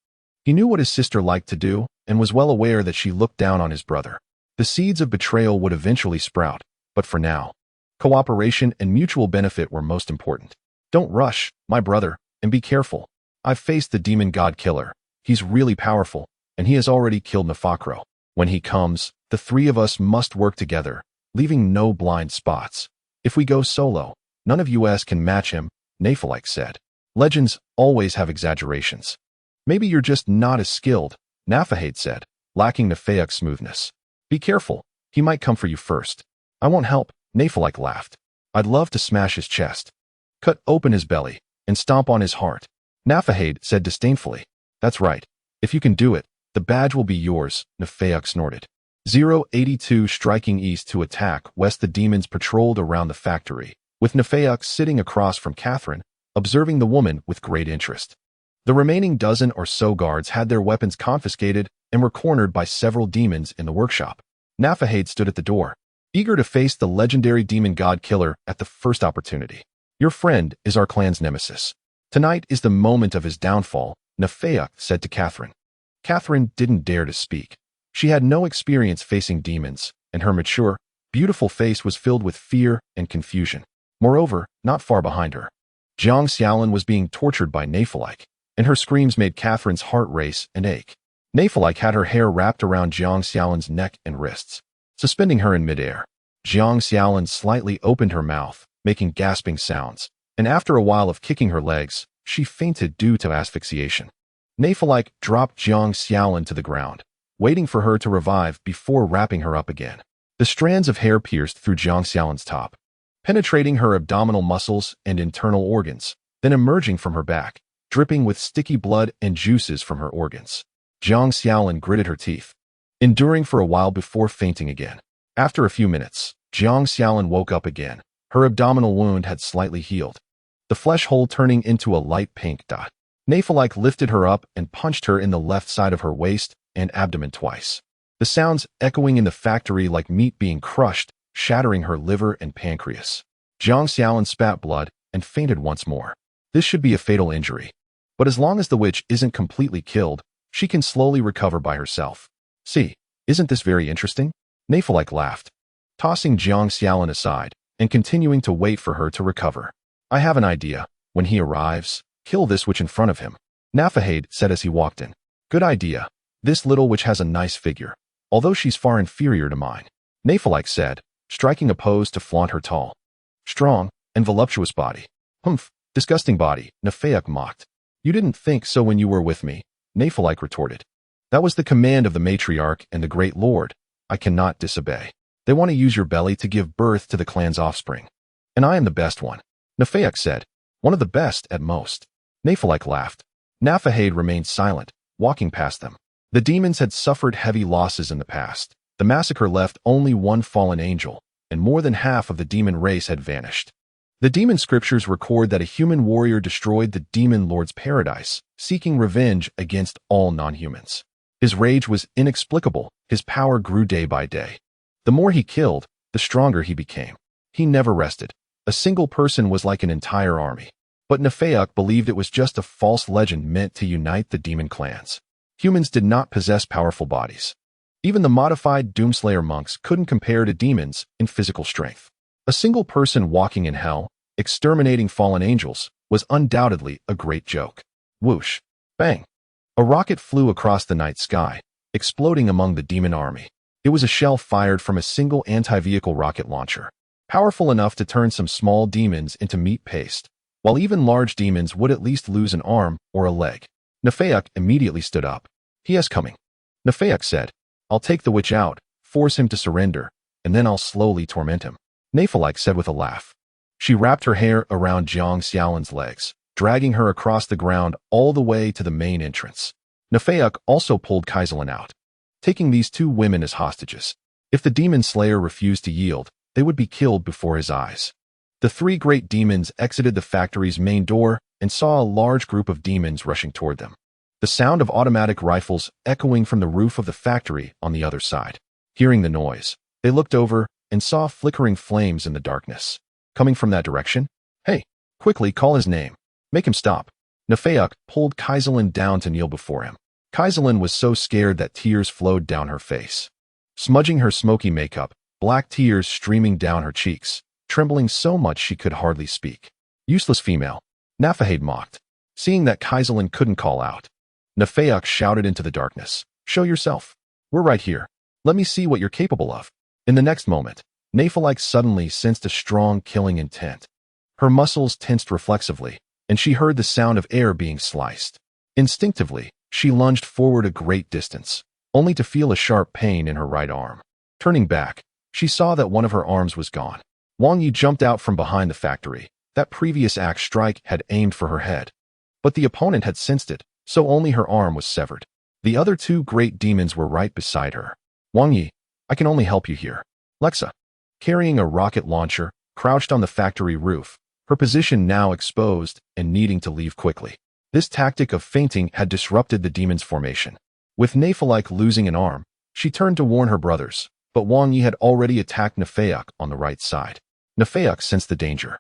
He knew what his sister liked to do and was well aware that she looked down on his brother. The seeds of betrayal would eventually sprout, but for now, cooperation and mutual benefit were most important. Don't rush, my brother, and be careful. I've faced the demon god killer. He's really powerful, and he has already killed Nefakro. When he comes, the three of us must work together, leaving no blind spots. If we go solo, none of us can match him, Nephalike said. Legends always have exaggerations. Maybe you're just not as skilled, Nafahade said, lacking Nefeok's smoothness. Be careful, he might come for you first. I won't help, Nephalike laughed. I'd love to smash his chest, cut open his belly, and stomp on his heart. Nafahade said disdainfully. That's right. If you can do it, the badge will be yours, Nefeok snorted. 082 striking east to attack west. The demons patrolled around the factory, with Nefeok sitting across from Catherine, observing the woman with great interest. The remaining dozen or so guards had their weapons confiscated and were cornered by several demons in the workshop. Nafahade stood at the door, eager to face the legendary demon god killer at the first opportunity. Your friend is our clan's nemesis. Tonight is the moment of his downfall, Nefeok said to Catherine. Catherine didn't dare to speak. She had no experience facing demons, and her mature, beautiful face was filled with fear and confusion. Moreover, not far behind her, Jiang Xiaolan was being tortured by Nephalike, and her screams made Catherine's heart race and ache. Nephalike had her hair wrapped around Jiang Xiaolan's neck and wrists, suspending her in midair. Jiang Xiaolan slightly opened her mouth, making gasping sounds, and after a while of kicking her legs, she fainted due to asphyxiation. Nephalike dropped Jiang Xiaolan to the ground, waiting for her to revive before wrapping her up again. The strands of hair pierced through Jiang Xiaolan's top, penetrating her abdominal muscles and internal organs, then emerging from her back, dripping with sticky blood and juices from her organs. Jiang Xiaolan gritted her teeth, enduring for a while before fainting again. After a few minutes, Jiang Xiaolan woke up again. Her abdominal wound had slightly healed, the flesh hole turning into a light pink dot. Nephalike lifted her up and punched her in the left side of her waist and abdomen twice, the sounds echoing in the factory like meat being crushed, shattering her liver and pancreas. Jiang Xiaolan spat blood and fainted once more. This should be a fatal injury, but as long as the witch isn't completely killed, she can slowly recover by herself. See, isn't this very interesting? Nephalike laughed, tossing Jiang Xiaolan aside and continuing to wait for her to recover. I have an idea. When he arrives, kill this witch in front of him, Nafahade said as he walked in. Good idea. This little witch has a nice figure, although she's far inferior to mine, Nephalike said, striking a pose to flaunt her tall, strong, and voluptuous body. Humph, disgusting body, Nefeok mocked. You didn't think so when you were with me, Nephalike retorted. That was the command of the matriarch and the great lord. I cannot disobey. They want to use your belly to give birth to the clan's offspring. And I am the best one, Nefeok said. One of the best at most. Nephalike laughed. Nafahade remained silent, walking past them. The demons had suffered heavy losses in the past. The massacre left only one fallen angel, and more than half of the demon race had vanished. The demon scriptures record that a human warrior destroyed the demon lord's paradise, seeking revenge against all non-humans. His rage was inexplicable. His power grew day by day. The more he killed, the stronger he became. He never rested. A single person was like an entire army. But Nefeok believed it was just a false legend meant to unite the demon clans. Humans did not possess powerful bodies. Even the modified Doomslayer monks couldn't compare to demons in physical strength. A single person walking in hell, exterminating fallen angels, was undoubtedly a great joke. Whoosh! Bang! A rocket flew across the night sky, exploding among the demon army. It was a shell fired from a single anti-vehicle rocket launcher, powerful enough to turn some small demons into meat paste, while even large demons would at least lose an arm or a leg. Nefeok immediately stood up. He is coming. Nefeok said, I'll take the witch out, force him to surrender, and then I'll slowly torment him. Nephalike said with a laugh. She wrapped her hair around Jiang Xiaolin's legs, dragging her across the ground all the way to the main entrance. Nefeok also pulled Kaiselin out, taking these two women as hostages. If the demon slayer refused to yield, they would be killed before his eyes. The three great demons exited the factory's main door and saw a large group of demons rushing toward them. The sound of automatic rifles echoing from the roof of the factory on the other side. Hearing the noise, they looked over and saw flickering flames in the darkness. Coming from that direction? Hey, quickly call his name. Make him stop. Nefeok pulled Kaiselin down to kneel before him. Kaiselin was so scared that tears flowed down her face. Smudging her smoky makeup, black tears streaming down her cheeks, trembling so much she could hardly speak. Useless female, Nafahade mocked. Seeing that Kaiselin couldn't call out, Nefeok shouted into the darkness, "Show yourself. We're right here. Let me see what you're capable of." In the next moment, Nefeok suddenly sensed a strong killing intent. Her muscles tensed reflexively, and she heard the sound of air being sliced. Instinctively, she lunged forward a great distance, only to feel a sharp pain in her right arm. Turning back, she saw that one of her arms was gone. Wang Yi jumped out from behind the factory. That previous axe strike had aimed for her head. But the opponent had sensed it, so only her arm was severed. The other two great demons were right beside her. "Wang Yi, I can only help you here." Lexa, carrying a rocket launcher, crouched on the factory roof, her position now exposed and needing to leave quickly. This tactic of feinting had disrupted the demon's formation. With Nefeok losing an arm, she turned to warn her brothers, but Wang Yi had already attacked Nefeok on the right side. Nefeok sensed the danger.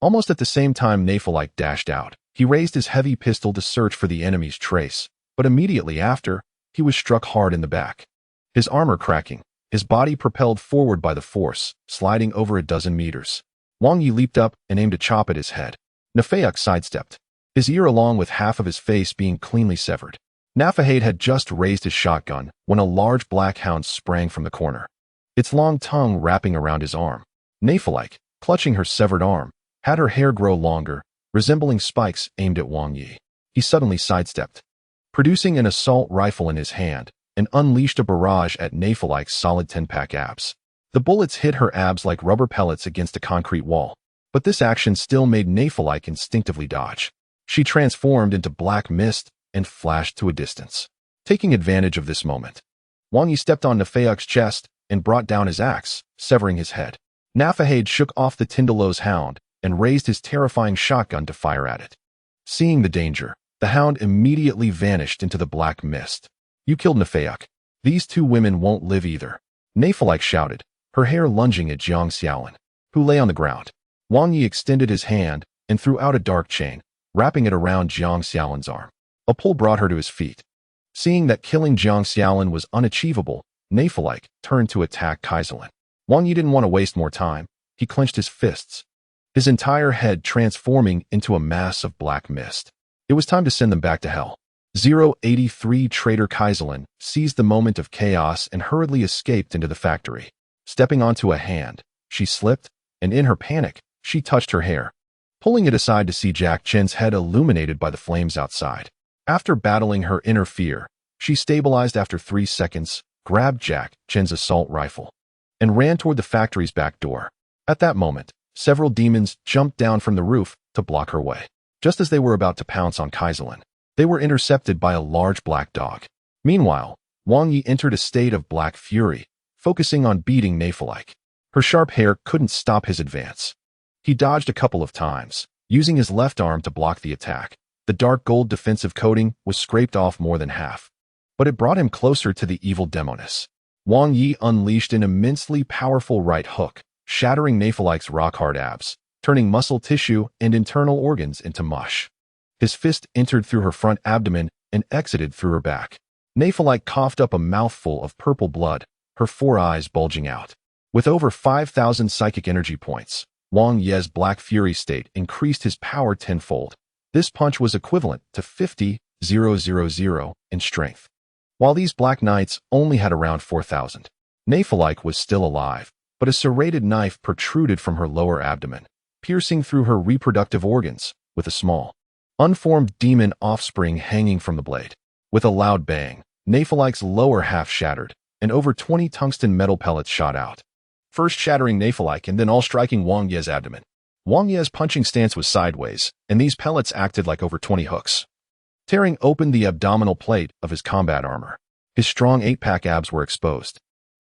Almost at the same time Nefeok dashed out, he raised his heavy pistol to search for the enemy's trace, but immediately after, he was struck hard in the back. His armor cracking, his body propelled forward by the force, sliding over a dozen meters. Wang Yi leaped up and aimed a chop at his head. Nefeok sidestepped, his ear along with half of his face being cleanly severed. Nafahade had just raised his shotgun when a large black hound sprang from the corner, its long tongue wrapping around his arm. Nefeok, clutching her severed arm, had her hair grow longer, resembling spikes aimed at Wang Yi. He suddenly sidestepped, producing an assault rifle in his hand, and unleashed a barrage at Nefeok's solid 10-pack abs. The bullets hit her abs like rubber pellets against a concrete wall, but this action still made Nefeok instinctively dodge. She transformed into black mist and flashed to a distance. Taking advantage of this moment, Wang Yi stepped on Nefeok's chest and brought down his axe, severing his head. Nafahade shook off the Tindalow's hound and raised his terrifying shotgun to fire at it. Seeing the danger, the hound immediately vanished into the black mist. "You killed Nefeok. These two women won't live either," Nefeok shouted, her hair lunging at Jiang Xiaolin, who lay on the ground. Wang Yi extended his hand and threw out a dark chain, wrapping it around Jiang Xiaolin's arm. A pull brought her to his feet. Seeing that killing Jiang Xiaolin was unachievable, Nefeok turned to attack Kaiselin. Wang Yi didn't want to waste more time. He clenched his fists, his entire head transforming into a mass of black mist. It was time to send them back to hell. 083 Traitor Kaiselin seized the moment of chaos and hurriedly escaped into the factory. Stepping onto a hand, she slipped, and in her panic, she touched her hair, pulling it aside to see Jack Chen's head illuminated by the flames outside. After battling her inner fear, she stabilized after 3 seconds, grabbed Jack Chen's assault rifle, and ran toward the factory's back door. At that moment, several demons jumped down from the roof to block her way. Just as they were about to pounce on Kaiselin, they were intercepted by a large black dog. Meanwhile, Wang Yi entered a state of black fury, focusing on beating Nefeok. Her sharp hair couldn't stop his advance. He dodged a couple of times, using his left arm to block the attack. The dark gold defensive coating was scraped off more than half, but it brought him closer to the evil demoness. Wang Yi unleashed an immensely powerful right hook, shattering Nefeok's rock-hard abs, turning muscle tissue and internal organs into mush. His fist entered through her front abdomen and exited through her back. Nefeok coughed up a mouthful of purple blood, her 4 eyes bulging out. With over 5,000 psychic energy points, Wang Yi's Black Fury state increased his power tenfold. This punch was equivalent to 50,000 in strength. While these Black Knights only had around 4,000. Nefeok was still alive, but a serrated knife protruded from her lower abdomen, piercing through her reproductive organs, with a small, unformed demon offspring hanging from the blade. With a loud bang, Nefeok's lower half shattered, and over 20 tungsten metal pellets shot out, first shattering Nefeok and then all striking Wang Yi's abdomen. Wang Ye's punching stance was sideways, and these pellets acted like over 20 hooks, tearing open the abdominal plate of his combat armor. His strong 8-pack abs were exposed,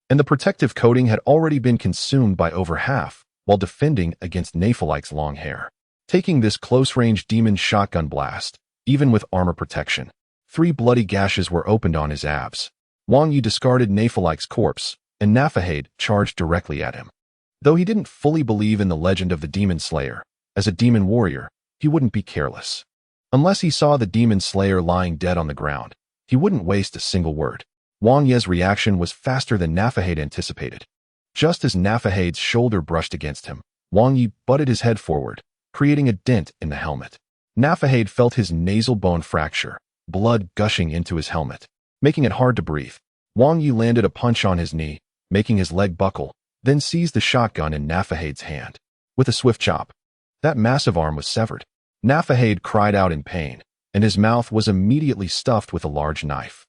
and the protective coating had already been consumed by over half while defending against Nephilik's long hair. Taking this close-range demon shotgun blast, even with armor protection, 3 bloody gashes were opened on his abs. Wang Yi discarded Nephilik's corpse, and Naphahade charged directly at him. Though he didn't fully believe in the legend of the Demon Slayer, as a demon warrior, he wouldn't be careless. Unless he saw the Demon Slayer lying dead on the ground, he wouldn't waste a single word. Wang Ye's reaction was faster than Naphahade anticipated. Just as Naphahade's shoulder brushed against him, Wang Yi butted his head forward, creating a dent in the helmet. Naphahade felt his nasal bone fracture, blood gushing into his helmet, making it hard to breathe. Wang Yi landed a punch on his knee, making his leg buckle, then seized the shotgun in Naphahade's hand. With a swift chop, that massive arm was severed. Naphahade cried out in pain, and his mouth was immediately stuffed with a large knife.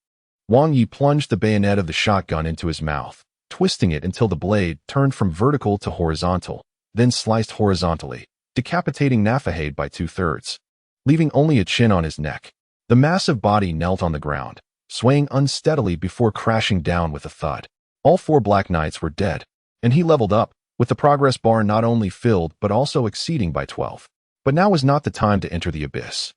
Wang Yi plunged the bayonet of the shotgun into his mouth, twisting it until the blade turned from vertical to horizontal, then sliced horizontally, decapitating Naphahade by 2/3, leaving only a chin on his neck. The massive body knelt on the ground, swaying unsteadily before crashing down with a thud. All 4 Black Knights were dead, and he leveled up, with the progress bar not only filled but also exceeding by 12. But now was not the time to enter the abyss.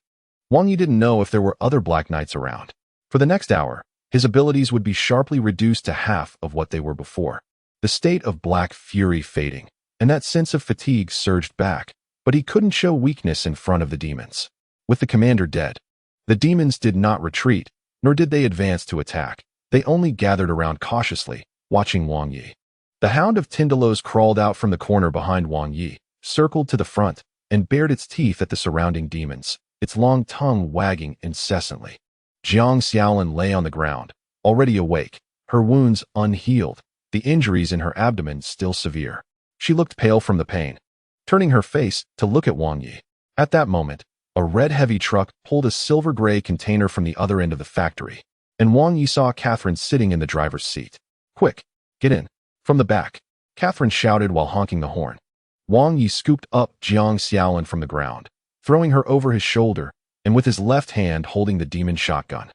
Wang Yi didn't know if there were other Black Knights around. For the next hour, his abilities would be sharply reduced to half of what they were before. The state of black fury fading, and that sense of fatigue surged back, but he couldn't show weakness in front of the demons. With the commander dead, the demons did not retreat, nor did they advance to attack. They only gathered around cautiously, watching Wang Yi. The Hound of Tindalos crawled out from the corner behind Wang Yi, circled to the front, and bared its teeth at the surrounding demons, its long tongue wagging incessantly. Jiang Xiaolin lay on the ground, already awake, her wounds unhealed, the injuries in her abdomen still severe. She looked pale from the pain, turning her face to look at Wang Yi. At that moment, a red heavy truck pulled a silver-gray container from the other end of the factory, and Wang Yi saw Catherine sitting in the driver's seat. "Quick, get in." From the back, Catherine shouted while honking the horn. Wang Yi scooped up Jiang Xiaolin from the ground, throwing her over his shoulder, and with his left hand holding the demon shotgun.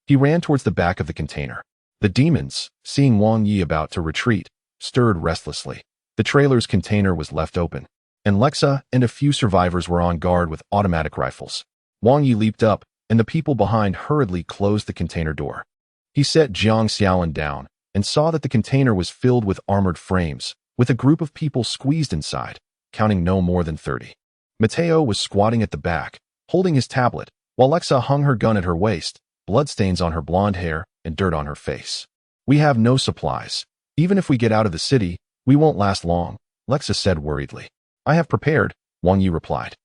He ran towards the back of the container. The demons, seeing Wang Yi about to retreat, stirred restlessly. The trailer's container was left open, and Lexa and a few survivors were on guard with automatic rifles. Wang Yi leaped up, and the people behind hurriedly closed the container door. He set Jiang Xiaolin down, and saw that the container was filled with armored frames, with a group of people squeezed inside, counting no more than 30. Mateo was squatting at the back, holding his tablet, while Lexa hung her gun at her waist, bloodstains on her blonde hair and dirt on her face. "We have no supplies. Even if we get out of the city, we won't last long," Lexa said worriedly. "I have prepared," Wang Yi replied.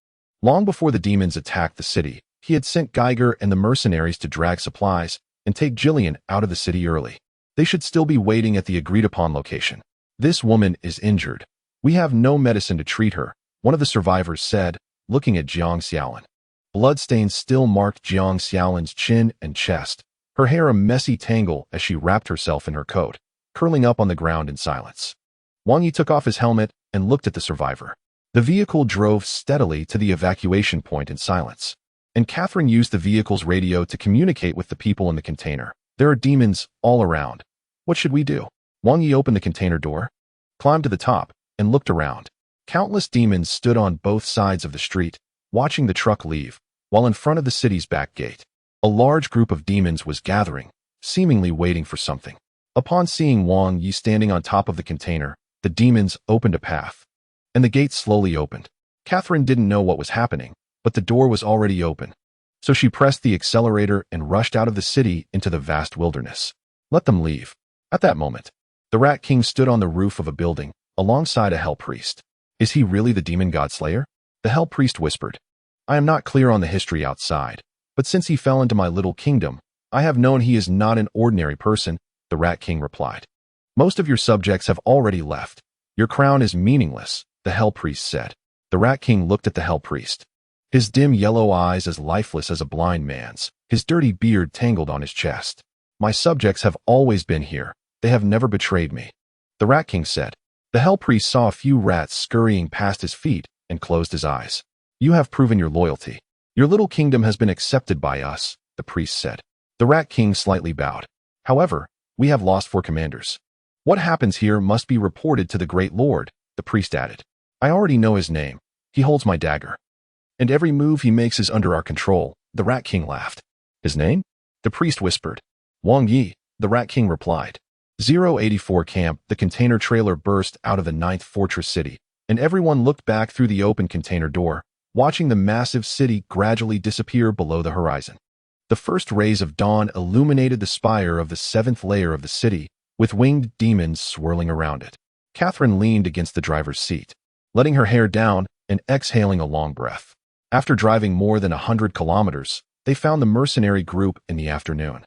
Long before the demons attacked the city, he had sent Geiger and the mercenaries to drag supplies and take Jillian out of the city early. They should still be waiting at the agreed-upon location. "This woman is injured. We have no medicine to treat her," one of the survivors said, looking at Jiang Xiaolin. Bloodstains still marked Jiang Xiaolin's chin and chest, her hair a messy tangle as she wrapped herself in her coat, curling up on the ground in silence. Wang Yi took off his helmet and looked at the survivor. The vehicle drove steadily to the evacuation point in silence, and Catherine used the vehicle's radio to communicate with the people in the container. "There are demons all around. What should we do?" Wang Yi opened the container door, climbed to the top, and looked around. Countless demons stood on both sides of the street, watching the truck leave, while in front of the city's back gate, a large group of demons was gathering, seemingly waiting for something. Upon seeing Wang Yi standing on top of the container, the demons opened a path, and the gate slowly opened. Catherine didn't know what was happening, but the door was already open, so she pressed the accelerator and rushed out of the city into the vast wilderness. "Let them leave." At that moment, the Rat King stood on the roof of a building, alongside a Hell Priest. "Is he really the Demon God Slayer?" The Hell Priest whispered. "I am not clear on the history outside, but since he fell into my little kingdom, I have known he is not an ordinary person," the Rat King replied. "Most of your subjects have already left. Your crown is meaningless," the Hell Priest said. The Rat King looked at the Hell Priest, his dim yellow eyes as lifeless as a blind man's, his dirty beard tangled on his chest. "My subjects have always been here. They have never betrayed me," the Rat King said. The Hell Priest saw a few rats scurrying past his feet and closed his eyes. You have proven your loyalty. Your little kingdom has been accepted by us, the priest said. The Rat King slightly bowed. However, we have lost 4 commanders. What happens here must be reported to the Great Lord, the priest added. I already know his name. He holds my dagger. And every move he makes is under our control, the Rat King laughed. His name? The priest whispered. Wang Yi, the Rat King replied. 084 Camp, the container trailer burst out of the 9th Fortress City, and everyone looked back through the open container door, watching the massive city gradually disappear below the horizon. The first rays of dawn illuminated the spire of the 7th layer of the city, with winged demons swirling around it. Catherine leaned against the driver's seat, letting her hair down and exhaling a long breath. After driving more than 100 kilometers, they found the mercenary group in the afternoon,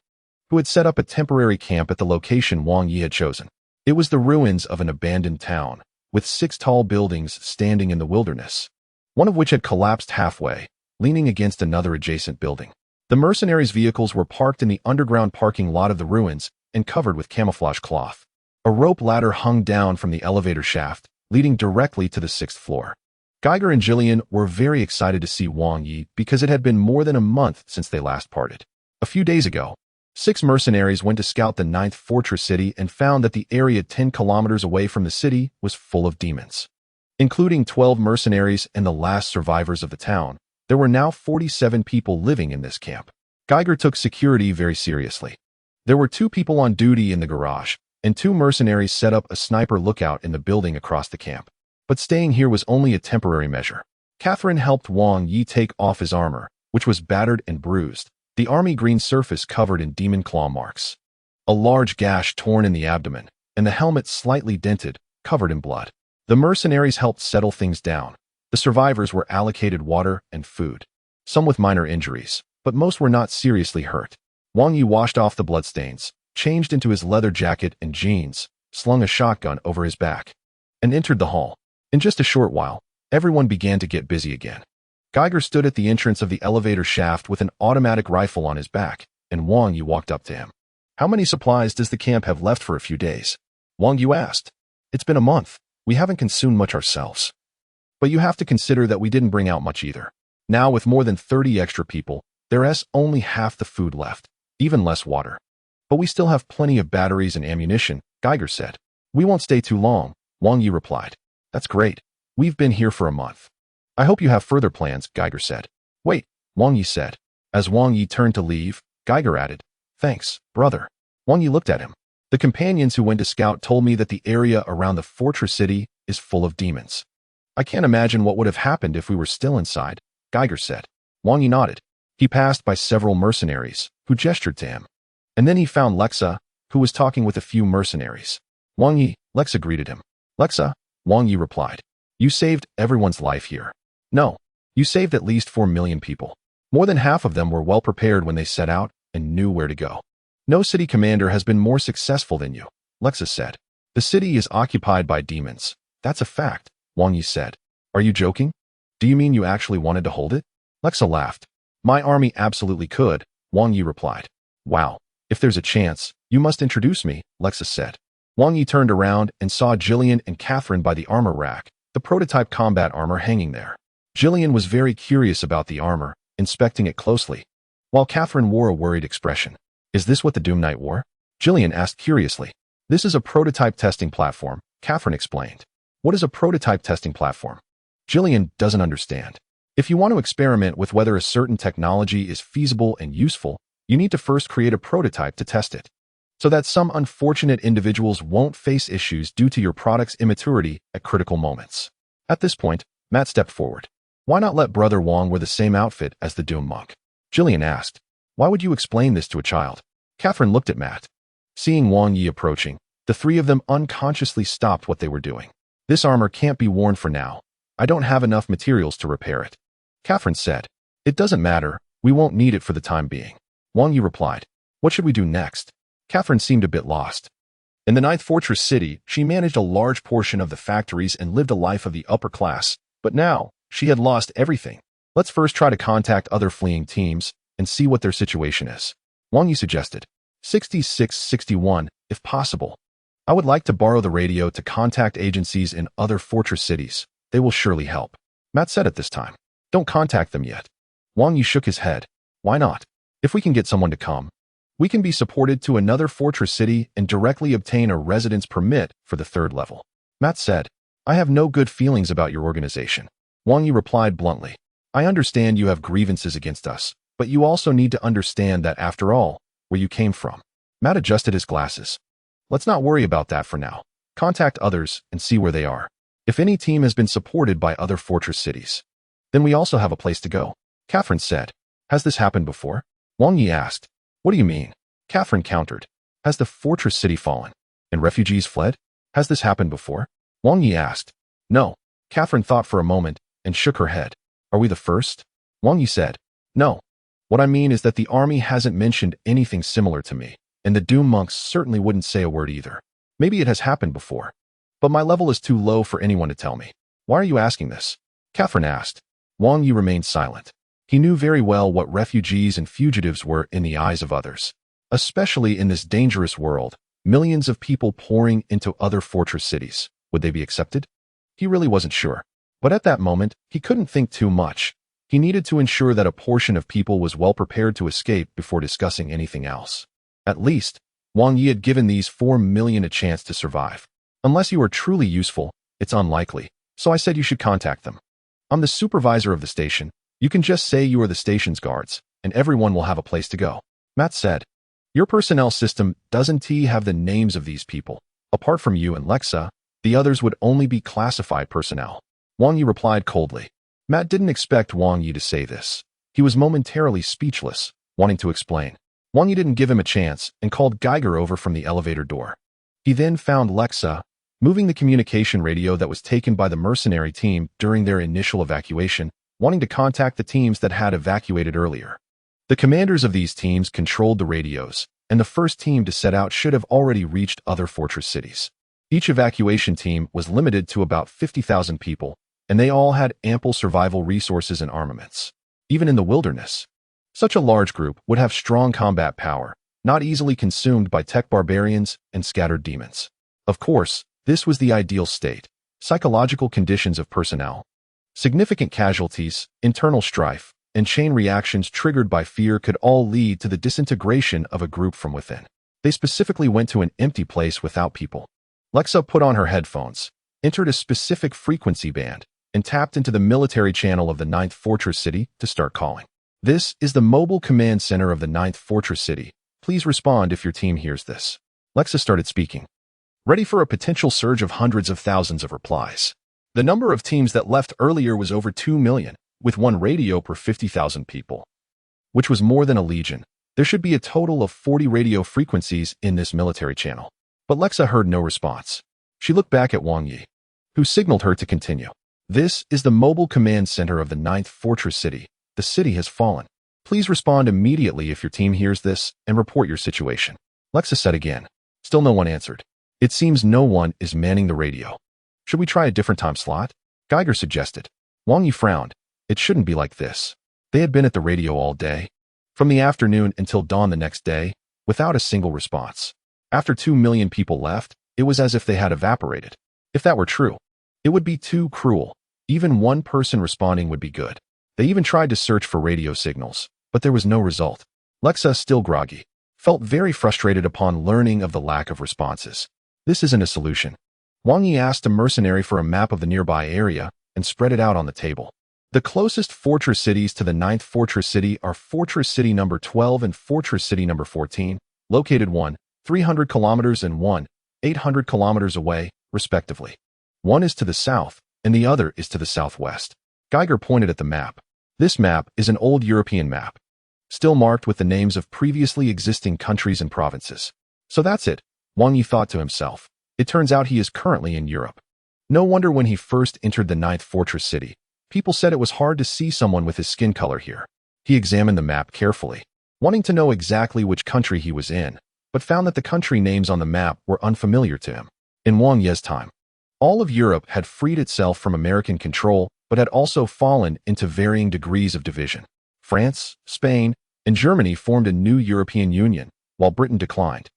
who had set up a temporary camp at the location Wang Yi had chosen. It was the ruins of an abandoned town, with 6 tall buildings standing in the wilderness, one of which had collapsed halfway, leaning against another adjacent building. The mercenaries' vehicles were parked in the underground parking lot of the ruins and covered with camouflage cloth. A rope ladder hung down from the elevator shaft, leading directly to the 6th floor. Geiger and Jillian were very excited to see Wang Yi because it had been more than a month since they last parted. A few days ago, 6 mercenaries went to scout the 9th Fortress City and found that the area 10 kilometers away from the city was full of demons. Including 12 mercenaries and the last survivors of the town, there were now 47 people living in this camp. Geiger took security very seriously. There were 2 people on duty in the garage, and 2 mercenaries set up a sniper lookout in the building across the camp. But staying here was only a temporary measure. Catherine helped Wang Yi take off his armor, which was battered and bruised, the army green surface covered in demon claw marks. A large gash torn in the abdomen, and the helmet slightly dented, covered in blood. The mercenaries helped settle things down. The survivors were allocated water and food, some with minor injuries, but most were not seriously hurt. Wang Yi washed off the bloodstains, changed into his leather jacket and jeans, slung a shotgun over his back, and entered the hall. In just a short while, everyone began to get busy again. Geiger stood at the entrance of the elevator shaft with an automatic rifle on his back, and Wang Yi walked up to him. How many supplies does the camp have left for a few days? Wang Yi asked. It's been a month. We haven't consumed much ourselves. But you have to consider that we didn't bring out much either. Now, with more than 30 extra people, there's only half the food left, even less water. But we still have plenty of batteries and ammunition, Geiger said. We won't stay too long, Wang Yi replied. That's great. We've been here for a month. I hope you have further plans, Geiger said. Wait, Wang Yi said. As Wang Yi turned to leave, Geiger added, Thanks, brother. Wang Yi looked at him. The companions who went to scout told me that the area around the fortress city is full of demons. I can't imagine what would have happened if we were still inside, Geiger said. Wang Yi nodded. He passed by several mercenaries, who gestured to him. And then he found Lexa, who was talking with a few mercenaries. Wang Yi, Lexa greeted him. Lexa, Wang Yi replied. You saved everyone's life here. No, you saved at least 4 million people. More than half of them were well prepared when they set out and knew where to go. No city commander has been more successful than you, Lexa said. The city is occupied by demons. That's a fact, Wang Yi said. Are you joking? Do you mean you actually wanted to hold it? Lexa laughed. My army absolutely could, Wang Yi replied. Wow, if there's a chance, you must introduce me, Lexa said. Wang Yi turned around and saw Jillian and Catherine by the armor rack, the prototype combat armor hanging there. Jillian was very curious about the armor, inspecting it closely, while Catherine wore a worried expression. Is this what the Doom Knight wore? Jillian asked curiously. This is a prototype testing platform, Catherine explained. What is a prototype testing platform? Jillian doesn't understand. If you want to experiment with whether a certain technology is feasible and useful, you need to first create a prototype to test it, so that some unfortunate individuals won't face issues due to your product's immaturity at critical moments. At this point, Matt stepped forward. Why not let Brother Wong wear the same outfit as the Doom Monk? Jillian asked. Why would you explain this to a child? Catherine looked at Matt. Seeing Wang Yi approaching, the 3 of them unconsciously stopped what they were doing. This armor can't be worn for now. I don't have enough materials to repair it. Catherine said. It doesn't matter. We won't need it for the time being. Wang Yi replied. What should we do next? Catherine seemed a bit lost. In the 9th Fortress City, she managed a large portion of the factories and lived a life of the upper class, but now, she had lost everything. Let's first try to contact other fleeing teams and see what their situation is. Wang Yi suggested. 6661, if possible. I would like to borrow the radio to contact agencies in other fortress cities. They will surely help. Matt said at this time. Don't contact them yet. Wang Yi shook his head. Why not? If we can get someone to come, we can be supported to another fortress city and directly obtain a residence permit for the third level. Matt said, I have no good feelings about your organization. Wang Yi replied bluntly. I understand you have grievances against us, but you also need to understand that after all, where you came from. Matt adjusted his glasses. Let's not worry about that for now. Contact others and see where they are. If any team has been supported by other fortress cities, then we also have a place to go. Catherine said. Has this happened before? Wang Yi asked. What do you mean? Catherine countered. Has the fortress city fallen and refugees fled? Has this happened before? Wang Yi asked. No. Catherine thought for a moment and shook her head. Are we the first? Wang Yi said. No. What I mean is that the army hasn't mentioned anything similar to me, and the Doom monks certainly wouldn't say a word either. Maybe it has happened before, but my level is too low for anyone to tell me. Why are you asking this? Catherine asked. Wang Yi remained silent. He knew very well what refugees and fugitives were in the eyes of others. Especially in this dangerous world, millions of people pouring into other fortress cities. Would they be accepted? He really wasn't sure. But at that moment, he couldn't think too much. He needed to ensure that a portion of people was well prepared to escape before discussing anything else. At least, Wang Yi had given these 4 million a chance to survive. Unless you are truly useful, it's unlikely, so I said you should contact them. I'm the supervisor of the station. You can just say you are the station's guards, and everyone will have a place to go. Matt said. Your personnel system doesn't have the names of these people. Apart from you and Lexa, the others would only be classified personnel. Wang Yi replied coldly. Matt didn't expect Wang Yi to say this. He was momentarily speechless, wanting to explain. Wang Yi didn't give him a chance and called Geiger over from the elevator door. He then found Lexa, moving the communication radio that was taken by the mercenary team during their initial evacuation, wanting to contact the teams that had evacuated earlier. The commanders of these teams controlled the radios, and the first team to set out should have already reached other fortress cities. Each evacuation team was limited to about 50,000 people, and they all had ample survival resources and armaments. Even in the wilderness, such a large group would have strong combat power, not easily consumed by tech barbarians and scattered demons. Of course, this was the ideal state. Psychological conditions of personnel, significant casualties, internal strife, and chain reactions triggered by fear could all lead to the disintegration of a group from within. They specifically went to an empty place without people. Lexa put on her headphones, entered a specific frequency band, and tapped into the military channel of the 9th Fortress City to start calling. This is the mobile command center of the 9th Fortress City. Please respond if your team hears this. Lexa started speaking, ready for a potential surge of hundreds of thousands of replies. The number of teams that left earlier was over 2 million, with one radio per 50,000 people, which was more than a legion. There should be a total of 40 radio frequencies in this military channel. But Lexa heard no response. She looked back at Wang Yi, who signaled her to continue. This is the mobile command center of the 9th Fortress City. The city has fallen. Please respond immediately if your team hears this and report your situation. Lexa said again. Still no one answered. It seems no one is manning the radio. Should we try a different time slot? Geiger suggested. Wang Yi frowned. It shouldn't be like this. They had been at the radio all day, from the afternoon until dawn the next day, without a single response. After 2 million people left, it was as if they had evaporated. If that were true, it would be too cruel. Even one person responding would be good. They even tried to search for radio signals, but there was no result. Lexa, still groggy, felt very frustrated upon learning of the lack of responses. This isn't a solution. Wang Yi asked a mercenary for a map of the nearby area and spread it out on the table. The closest fortress cities to the 9th Fortress City are Fortress City number 12 and Fortress City number 14, located 300 kilometers and 800 kilometers away, respectively. One is to the south, and the other is to the southwest. Geiger pointed at the map. This map is an old European map, still marked with the names of previously existing countries and provinces. So that's it, Wang Yi thought to himself. It turns out he is currently in Europe. No wonder when he first entered the 9th Fortress City, people said it was hard to see someone with his skin color here. He examined the map carefully, wanting to know exactly which country he was in, but found that the country names on the map were unfamiliar to him. In Wang Yi's time, all of Europe had freed itself from American control, but had also fallen into varying degrees of division. France, Spain, and Germany formed a new European Union, while Britain declined.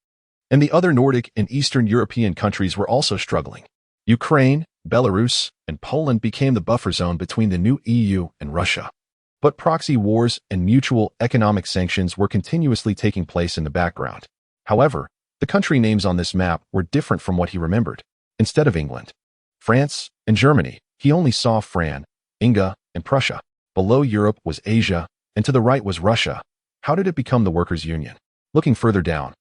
And the other Nordic and Eastern European countries were also struggling. Ukraine, Belarus, and Poland became the buffer zone between the new EU and Russia. But proxy wars and mutual economic sanctions were continuously taking place in the background. However, the country names on this map were different from what he remembered. Instead of England, France, and Germany, he only saw Fran, Inga, and Prussia. Below Europe was Asia, and to the right was Russia. How did it become the Workers' Union? Looking further down,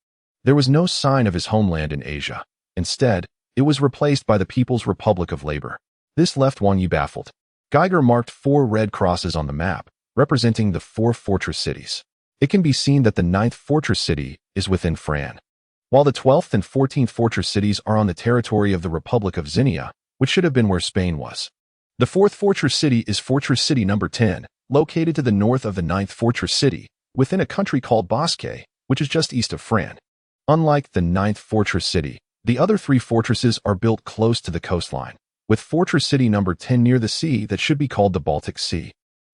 there was no sign of his homeland in Asia. Instead, it was replaced by the People's Republic of Labor. This left Wang Yi baffled. Geiger marked 4 red crosses on the map, representing the 4 fortress cities. It can be seen that the 9th fortress city is within Fran, while the 12th and 14th fortress cities are on the territory of the Republic of Xenia, which should have been where Spain was. The 4th fortress city is Fortress City number 10, located to the north of the 9th fortress city, within a country called Basque, which is just east of Fran. Unlike the 9th fortress city, the other 3 fortresses are built close to the coastline, with Fortress City number 10 near the sea that should be called the Baltic Sea,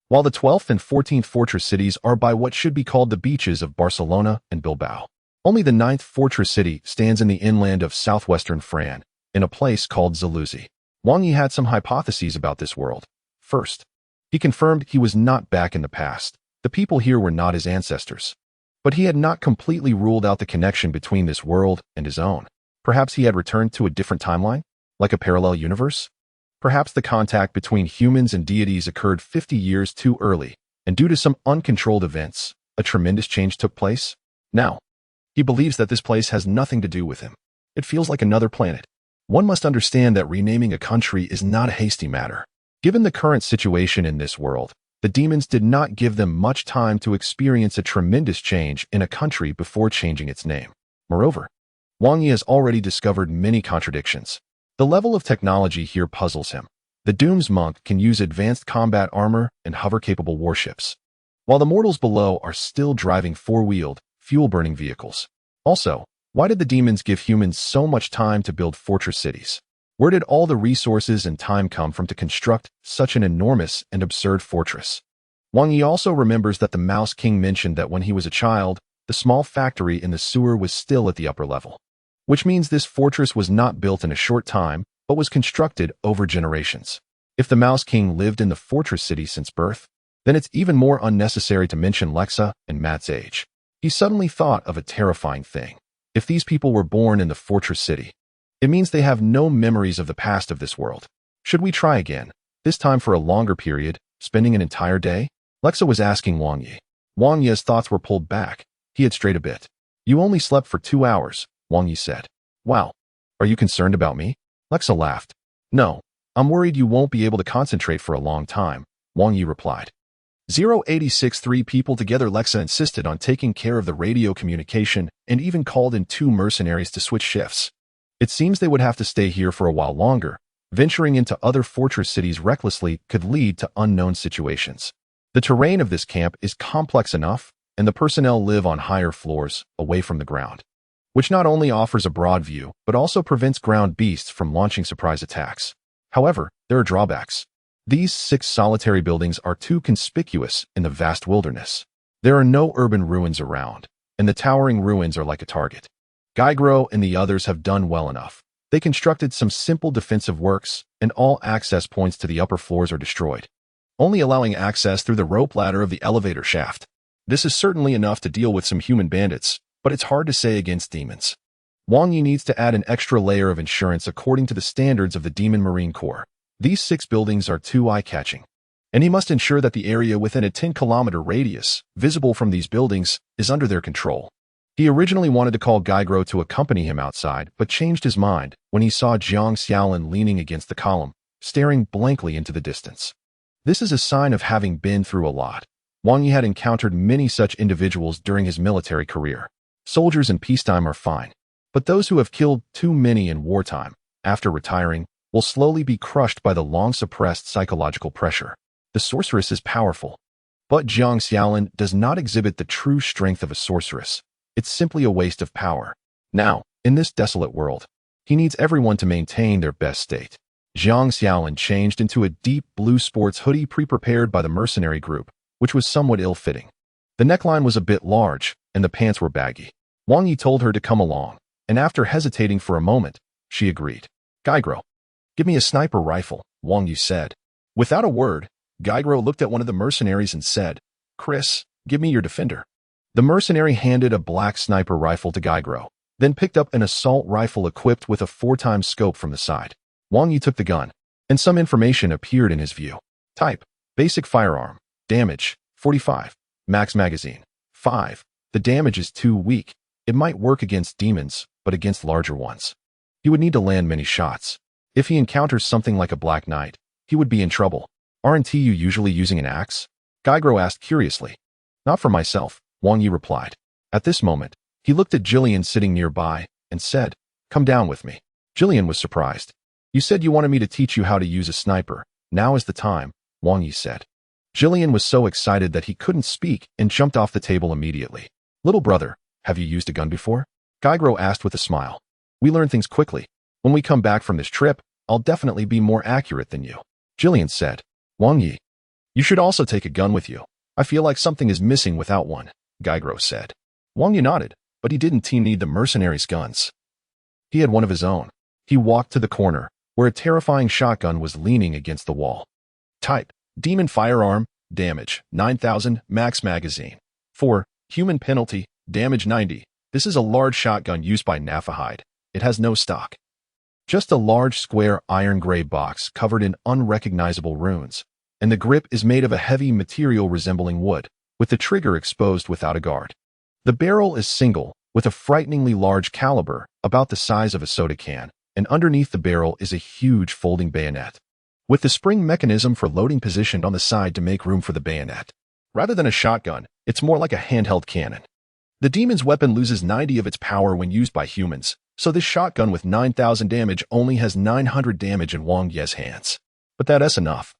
while the 12th and 14th fortress cities are by what should be called the beaches of Barcelona and Bilbao. Only the 9th fortress city stands in the inland of southwestern Fran, in a place called Zaluzi. Wang Yi had some hypotheses about this world. First, he confirmed he was not back in the past. The people here were not his ancestors. But he had not completely ruled out the connection between this world and his own. Perhaps he had returned to a different timeline, like a parallel universe? Perhaps the contact between humans and deities occurred 50 years too early, and due to some uncontrolled events, a tremendous change took place? Now, he believes that this place has nothing to do with him. It feels like another planet. One must understand that renaming a country is not a hasty matter. Given the current situation in this world, the demons did not give them much time to experience a tremendous change in a country before changing its name. Moreover, Wang Yi has already discovered many contradictions. The level of technology here puzzles him. The Doom's monk can use advanced combat armor and hover-capable warships, while the mortals below are still driving 4-wheeled, fuel-burning vehicles. Also, why did the demons give humans so much time to build fortress cities? Where did all the resources and time come from to construct such an enormous and absurd fortress? Wang Yi also remembers that the Mouse King mentioned that when he was a child, the small factory in the sewer was still at the upper level, which means this fortress was not built in a short time, but was constructed over generations. If the Mouse King lived in the fortress city since birth, then it's even more unnecessary to mention Lexa and Matt's age. He suddenly thought of a terrifying thing. If these people were born in the fortress city, it means they have no memories of the past of this world. Should we try again, this time for a longer period, spending an entire day? Lexa was asking Wang Yi. Wang Yi's thoughts were pulled back. He had strayed a bit. You only slept for 2 hours, Wang Yi said. Wow. Are you concerned about me? Lexa laughed. No, I'm worried you won't be able to concentrate for a long time, Wang Yi replied. 086 people together. Lexa insisted on taking care of the radio communication and even called in 2 mercenaries to switch shifts. It seems they would have to stay here for a while longer. Venturing into other fortress cities recklessly could lead to unknown situations. The terrain of this camp is complex enough, and the personnel live on higher floors, away from the ground, which not only offers a broad view, but also prevents ground beasts from launching surprise attacks. However, there are drawbacks. These 6 solitary buildings are too conspicuous in the vast wilderness. There are no urban ruins around, and the towering ruins are like a target. Gaigro and the others have done well enough. They constructed some simple defensive works, and all access points to the upper floors are destroyed, only allowing access through the rope ladder of the elevator shaft. This is certainly enough to deal with some human bandits, but it's hard to say against demons. Wang Yi needs to add an extra layer of insurance according to the standards of the Demon Marine Corps. These 6 buildings are too eye-catching, and he must ensure that the area within a 10-kilometer radius, visible from these buildings, is under their control. He originally wanted to call Gaigro to accompany him outside, but changed his mind when he saw Jiang Xiaolin leaning against the column, staring blankly into the distance. This is a sign of having been through a lot. Wang Yi had encountered many such individuals during his military career. Soldiers in peacetime are fine, but those who have killed too many in wartime, after retiring, will slowly be crushed by the long-suppressed psychological pressure. The sorceress is powerful, but Jiang Xiaolin does not exhibit the true strength of a sorceress. It's simply a waste of power. Now, in this desolate world, he needs everyone to maintain their best state. Jiang Xiaolin changed into a deep blue sports hoodie pre-prepared by the mercenary group, which was somewhat ill-fitting. The neckline was a bit large, and the pants were baggy. Wang Yi told her to come along, and after hesitating for a moment, she agreed. Gaigro, Give me a sniper rifle, Wang Yi said. Without a word, Gaigro looked at one of the mercenaries and said, Chris, give me your defender. The mercenary handed a black sniper rifle to Gaigro, then picked up an assault rifle equipped with a 4x scope from the side. Wang Yi took the gun, and some information appeared in his view. Type, basic firearm, damage, 45, max magazine, 5. The damage is too weak. It might work against demons, but against larger ones. He would need to land many shots. If he encounters something like a Black Knight, he would be in trouble. Aren't you usually using an axe? Gaigro asked curiously. Not for myself, Wang Yi replied. At this moment, he looked at Jillian sitting nearby and said, Come down with me. Jillian was surprised. You said you wanted me to teach you how to use a sniper. Now is the time, Wang Yi said. Jillian was so excited that he couldn't speak and jumped off the table immediately. Little brother, have you used a gun before? Gaigro asked with a smile. We learn things quickly. When we come back from this trip, I'll definitely be more accurate than you. Jillian said. Wang Yi, you should also take a gun with you. I feel like something is missing without one, Gaigro said. Wang Yi nodded, but he didn't need the mercenaries' guns. He had one of his own. He walked to the corner, where a terrifying shotgun was leaning against the wall. Type, demon firearm, damage, 9,000, max magazine. 4. Human penalty, damage 90. This is a large shotgun used by Nafahide. It has no stock. Just a large square iron gray box covered in unrecognizable runes, and the grip is made of a heavy material resembling wood, with the trigger exposed without a guard. The barrel is single, with a frighteningly large caliber, about the size of a soda can, and underneath the barrel is a huge folding bayonet, with the spring mechanism for loading positioned on the side to make room for the bayonet. Rather than a shotgun, it's more like a handheld cannon. The demon's weapon loses 90 of its power when used by humans, so this shotgun with 9,000 damage only has 900 damage in Wang Yi's hands. But that's enough.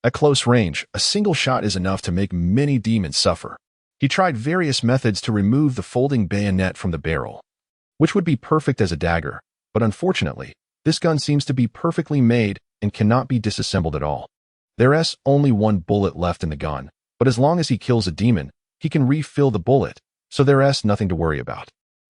At close range, a single shot is enough to make many demons suffer. He tried various methods to remove the folding bayonet from the barrel, which would be perfect as a dagger, but unfortunately, this gun seems to be perfectly made and cannot be disassembled at all. There's only one bullet left in the gun, but as long as he kills a demon, he can refill the bullet, so there's nothing to worry about.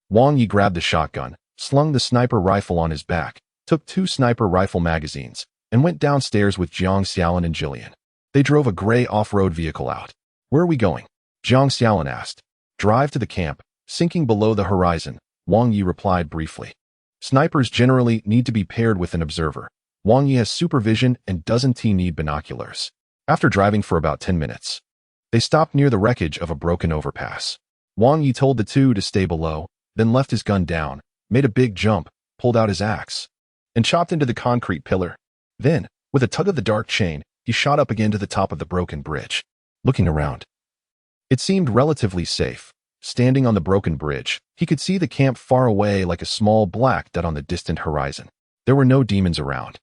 Wang Yi grabbed the shotgun, slung the sniper rifle on his back, took 2 sniper rifle magazines, and went downstairs with Jiang Xiaolin and Jillian. They drove a gray off-road vehicle out. Where are we going? Jiang Xiaolin asked. Drive to the camp, sinking below the horizon, Wang Yi replied briefly. Snipers generally need to be paired with an observer. Wang Yi has supervision and doesn't need binoculars. After driving for about 10 minutes, they stopped near the wreckage of a broken overpass. Wang Yi told the two to stay below, then left his gun down, made a big jump, pulled out his axe, and chopped into the concrete pillar. Then, with a tug of the dark chain, he shot up again to the top of the broken bridge. Looking around, it seemed relatively safe. Standing on the broken bridge, he could see the camp far away like a small black dot on the distant horizon. There were no demons around,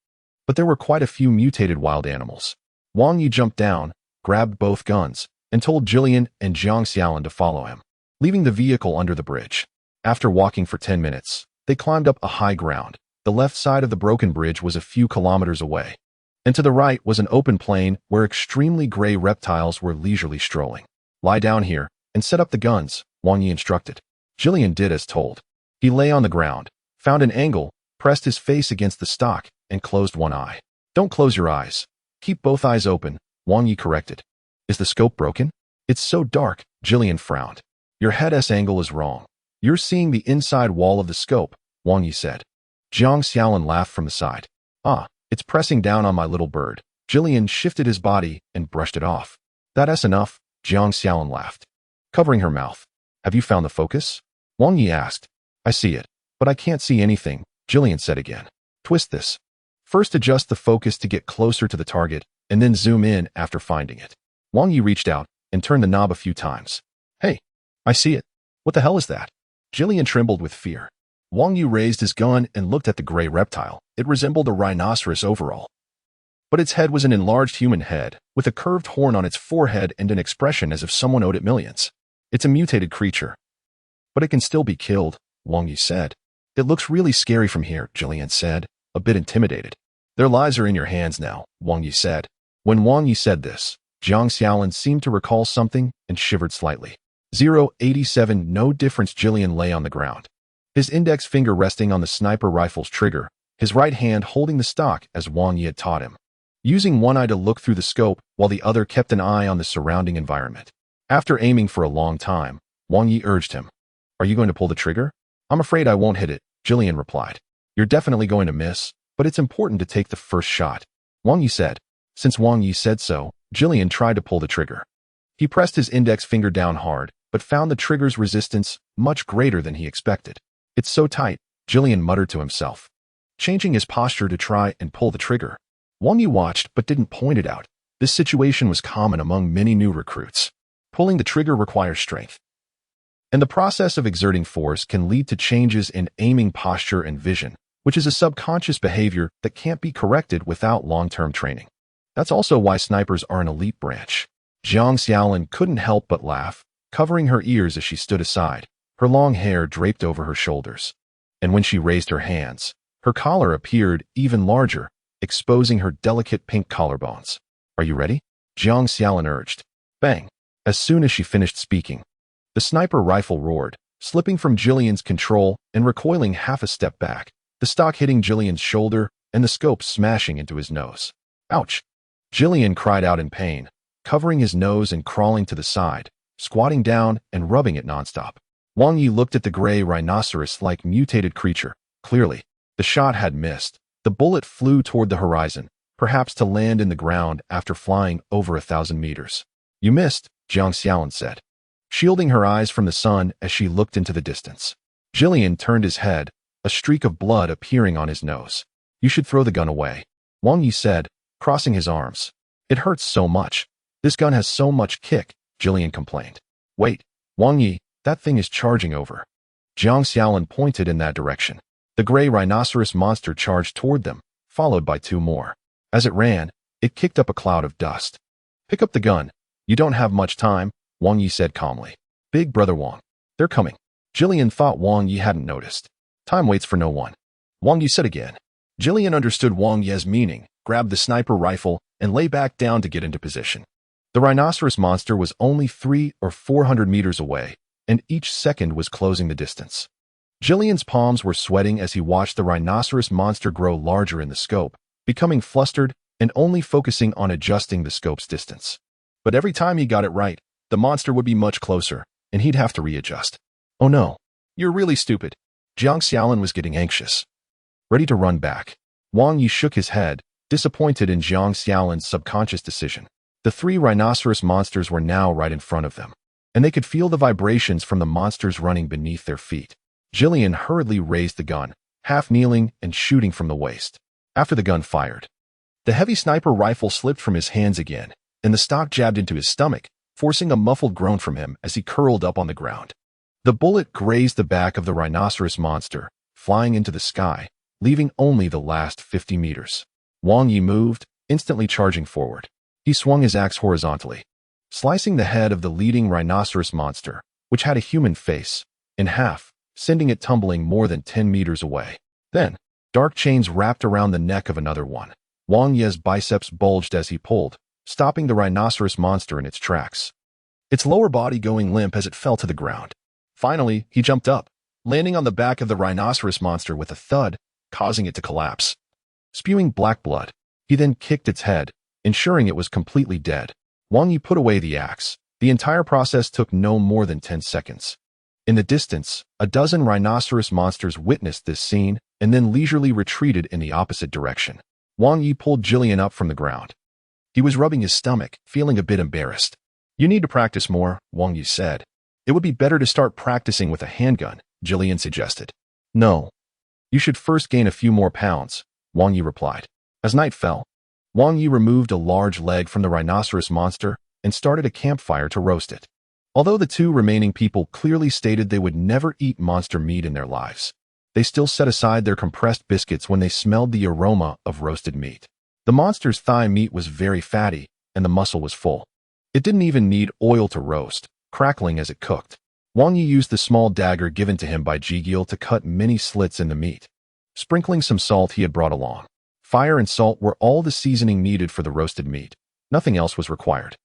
but there were quite a few mutated wild animals. Wang Yi jumped down, grabbed both guns, and told Jillian and Jiang Xiaolin to follow him, leaving the vehicle under the bridge. After walking for 10 minutes, they climbed up a high ground. The left side of the broken bridge was a few kilometers away, and to the right was an open plain where extremely gray reptiles were leisurely strolling. Lie down here and set up the guns, Wang Yi instructed. Jillian did as told. He lay on the ground, found an angle, pressed his face against the stock, and closed one eye. Don't close your eyes. Keep both eyes open, Wang Yi corrected. Is the scope broken? It's so dark, Jillian frowned. Your head's angle is wrong. You're seeing the inside wall of the scope, Wang Yi said. Jiang Xiaolin laughed from the side. Ah, it's pressing down on my little bird. Jillian shifted his body and brushed it off. That's enough, Jiang Xiaolin laughed, covering her mouth. Have you found the focus? Wang Yi asked. I see it, but I can't see anything, Jillian said again. Twist this. First adjust the focus to get closer to the target, and then zoom in after finding it. Wang Yi reached out and turned the knob a few times. Hey, I see it. What the hell is that? Jillian trembled with fear. Wang Yi raised his gun and looked at the gray reptile. It resembled a rhinoceros overall, but its head was an enlarged human head, with a curved horn on its forehead and an expression as if someone owed it millions. It's a mutated creature, but it can still be killed, Wang Yi said. It looks really scary from here, Jillian said, a bit intimidated. Their lives are in your hands now, Wang Yi said. When Wang Yi said this, Jiang Xiaolin seemed to recall something and shivered slightly. 087 No difference. Jillian lay on the ground, his index finger resting on the sniper rifle's trigger, his right hand holding the stock as Wang Yi had taught him, using one eye to look through the scope while the other kept an eye on the surrounding environment. After aiming for a long time, Wang Yi urged him, "Are you going to pull the trigger?" "I'm afraid I won't hit it," Jillian replied. "You're definitely going to miss, but it's important to take the first shot," Wang Yi said. Since Wang Yi said so, Jillian tried to pull the trigger. He pressed his index finger down hard, but found the trigger's resistance much greater than he expected. "It's so tight," Jillian muttered to himself. Changing his posture to try and pull the trigger, Wang Yi watched but didn't point it out. This situation was common among many new recruits. Pulling the trigger requires strength, and the process of exerting force can lead to changes in aiming posture and vision, which is a subconscious behavior that can't be corrected without long-term training. That's also why snipers are an elite branch. Jiang Xiaolin couldn't help but laugh, covering her ears as she stood aside, her long hair draped over her shoulders. And when she raised her hands, her collar appeared even larger, exposing her delicate pink collarbones. "Are you ready?" Jiang Xiaolin urged. Bang! As soon as she finished speaking, the sniper rifle roared, slipping from Jillian's control and recoiling half a step back, the stock hitting Jillian's shoulder and the scope smashing into his nose. "Ouch!" Jillian cried out in pain, covering his nose and crawling to the side, squatting down and rubbing it nonstop. Wang Yi looked at the gray rhinoceros-like mutated creature. Clearly, the shot had missed. The bullet flew toward the horizon, perhaps to land in the ground after flying over 1,000 meters. "You missed," Jiang Xiaolin said, shielding her eyes from the sun as she looked into the distance. Jillian turned his head, a streak of blood appearing on his nose. "You should throw the gun away," Wang Yi said, crossing his arms. "It hurts so much. This gun has so much kick," Jillian complained. "Wait, Wang Yi, that thing is charging over." Jiang Xiaolin pointed in that direction. The gray rhinoceros monster charged toward them, followed by two more. As it ran, it kicked up a cloud of dust. "Pick up the gun. You don't have much time," Wang Yi said calmly. "Big brother Wang, they're coming." Jillian thought Wang Yi hadn't noticed. "Time waits for no one," Wang Yi said again. Jillian understood Wang Yi's meaning, grabbed the sniper rifle, and lay back down to get into position. The rhinoceros monster was only 300 or 400 meters away, and each second was closing the distance. Jillian's palms were sweating as he watched the rhinoceros monster grow larger in the scope, becoming flustered and only focusing on adjusting the scope's distance. But every time he got it right, the monster would be much closer, and he'd have to readjust. "Oh no, you're really stupid." Jiang Xiaolin was getting anxious, ready to run back. Wang Yi shook his head, disappointed in Jiang Xiaolin's subconscious decision. The three rhinoceros monsters were now right in front of them, and they could feel the vibrations from the monsters running beneath their feet. Jillian hurriedly raised the gun, half kneeling and shooting from the waist. After the gun fired, the heavy sniper rifle slipped from his hands again, and the stock jabbed into his stomach, forcing a muffled groan from him as he curled up on the ground. The bullet grazed the back of the rhinoceros monster, flying into the sky, leaving only the last 50 meters. Wang Yi moved, instantly charging forward. He swung his axe horizontally, slicing the head of the leading rhinoceros monster, which had a human face, in half, sending it tumbling more than 10 meters away. Then, dark chains wrapped around the neck of another one. Wang Yi's biceps bulged as he pulled, stopping the rhinoceros monster in its tracks, its lower body going limp as it fell to the ground. Finally, he jumped up, landing on the back of the rhinoceros monster with a thud, causing it to collapse. Spewing black blood, he then kicked its head, ensuring it was completely dead. Wang Yi put away the axe. The entire process took no more than 10 seconds. In the distance, a dozen rhinoceros monsters witnessed this scene and then leisurely retreated in the opposite direction. Wang Yi pulled Jillian up from the ground. He was rubbing his stomach, feeling a bit embarrassed. "You need to practice more," Wang Yi said. "It would be better to start practicing with a handgun," Jillian suggested. "No. You should first gain a few more pounds," Wang Yi replied. As night fell, Wang Yi removed a large leg from the rhinoceros monster and started a campfire to roast it. Although the two remaining people clearly stated they would never eat monster meat in their lives, they still set aside their compressed biscuits when they smelled the aroma of roasted meat. The monster's thigh meat was very fatty, and the muscle was full. It didn't even need oil to roast, crackling as it cooked. Wang Yi used the small dagger given to him by Jigil to cut many slits in the meat, sprinkling some salt he had brought along. Fire and salt were all the seasoning needed for the roasted meat. Nothing else was required.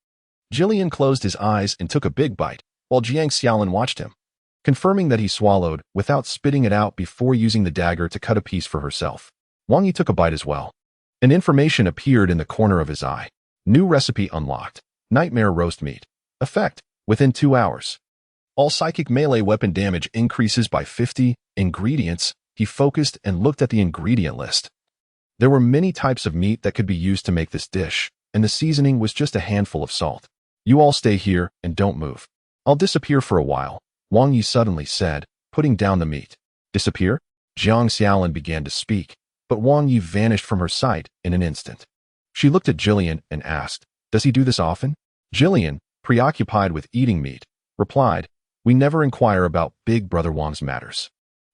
Jillian closed his eyes and took a big bite, while Jiang Xiaolin watched him, confirming that he swallowed without spitting it out before using the dagger to cut a piece for herself. Wang Yi took a bite as well. An information appeared in the corner of his eye. New recipe unlocked. Nightmare roast meat. Effect: within 2 hours. All psychic melee weapon damage increases by 50. Ingredients: he focused and looked at the ingredient list. There were many types of meat that could be used to make this dish, and the seasoning was just a handful of salt. You all stay here and don't move. I'll disappear for a while, Wang Yi suddenly said, putting down the meat. Disappear? Jiang Xiaolin began to speak, but Wang Yi vanished from her sight in an instant. She looked at Jillian and asked, does he do this often? Jillian, preoccupied with eating meat, replied, we never inquire about Big Brother Wang's matters.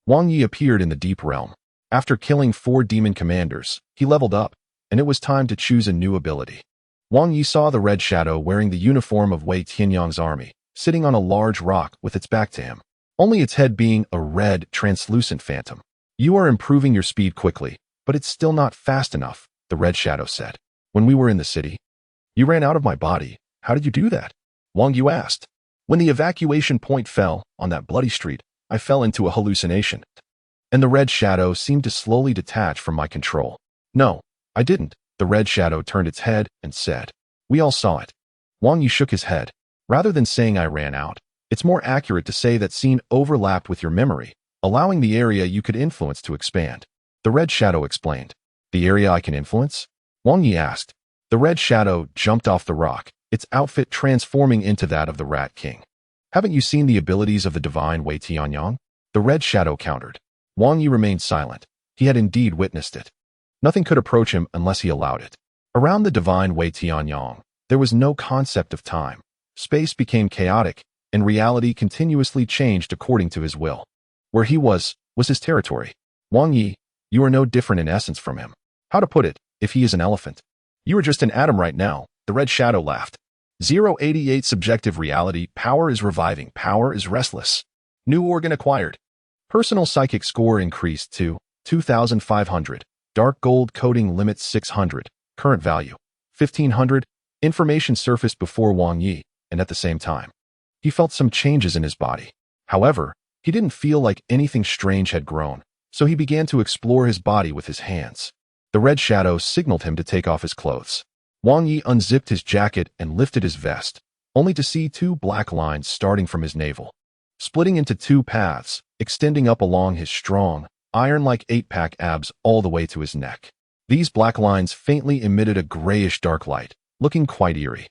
Wang Yi appeared in the deep realm. After killing 4 demon commanders, he leveled up, and it was time to choose a new ability. Wang Yi saw the red shadow wearing the uniform of Wei Tianyang's army, sitting on a large rock with its back to him, only its head being a red, translucent phantom. You are improving your speed quickly, but it's still not fast enough, the red shadow said. When we were in the city, you ran out of my body. How did you do that? Wang Yu asked. When the evacuation point fell on that bloody street, I fell into a hallucination, and the red shadow seemed to slowly detach from my control. No, I didn't. The red shadow turned its head and said, we all saw it. Wang Yu shook his head. Rather than saying I ran out, it's more accurate to say that scene overlapped with your memory, allowing the area you could influence to expand. The red shadow explained. The area I can influence? Wang Yi asked. The red shadow jumped off the rock, its outfit transforming into that of the Rat King. Haven't you seen the abilities of the divine Wei Tianyang? The red shadow countered. Wang Yi remained silent. He had indeed witnessed it. Nothing could approach him unless he allowed it. Around the divine Wei Tianyang, there was no concept of time. Space became chaotic, and reality continuously changed according to his will. Where he was his territory. Wang Yi, you are no different in essence from him. How to put it, if he is an elephant? You are just an atom right now, the red shadow laughed. 088 Subjective reality, power is reviving, power is restless. New organ acquired. Personal psychic score increased to 2,500. Dark gold coding limit 600. Current value 1,500. Information surfaced before Wang Yi, and at the same time, he felt some changes in his body. However, he didn't feel like anything strange had grown, so he began to explore his body with his hands. The red shadow signaled him to take off his clothes. Wang Yi unzipped his jacket and lifted his vest, only to see 2 black lines starting from his navel, splitting into 2 paths, extending up along his strong, iron-like 8-pack abs all the way to his neck. These black lines faintly emitted a grayish dark light, looking quite eerie.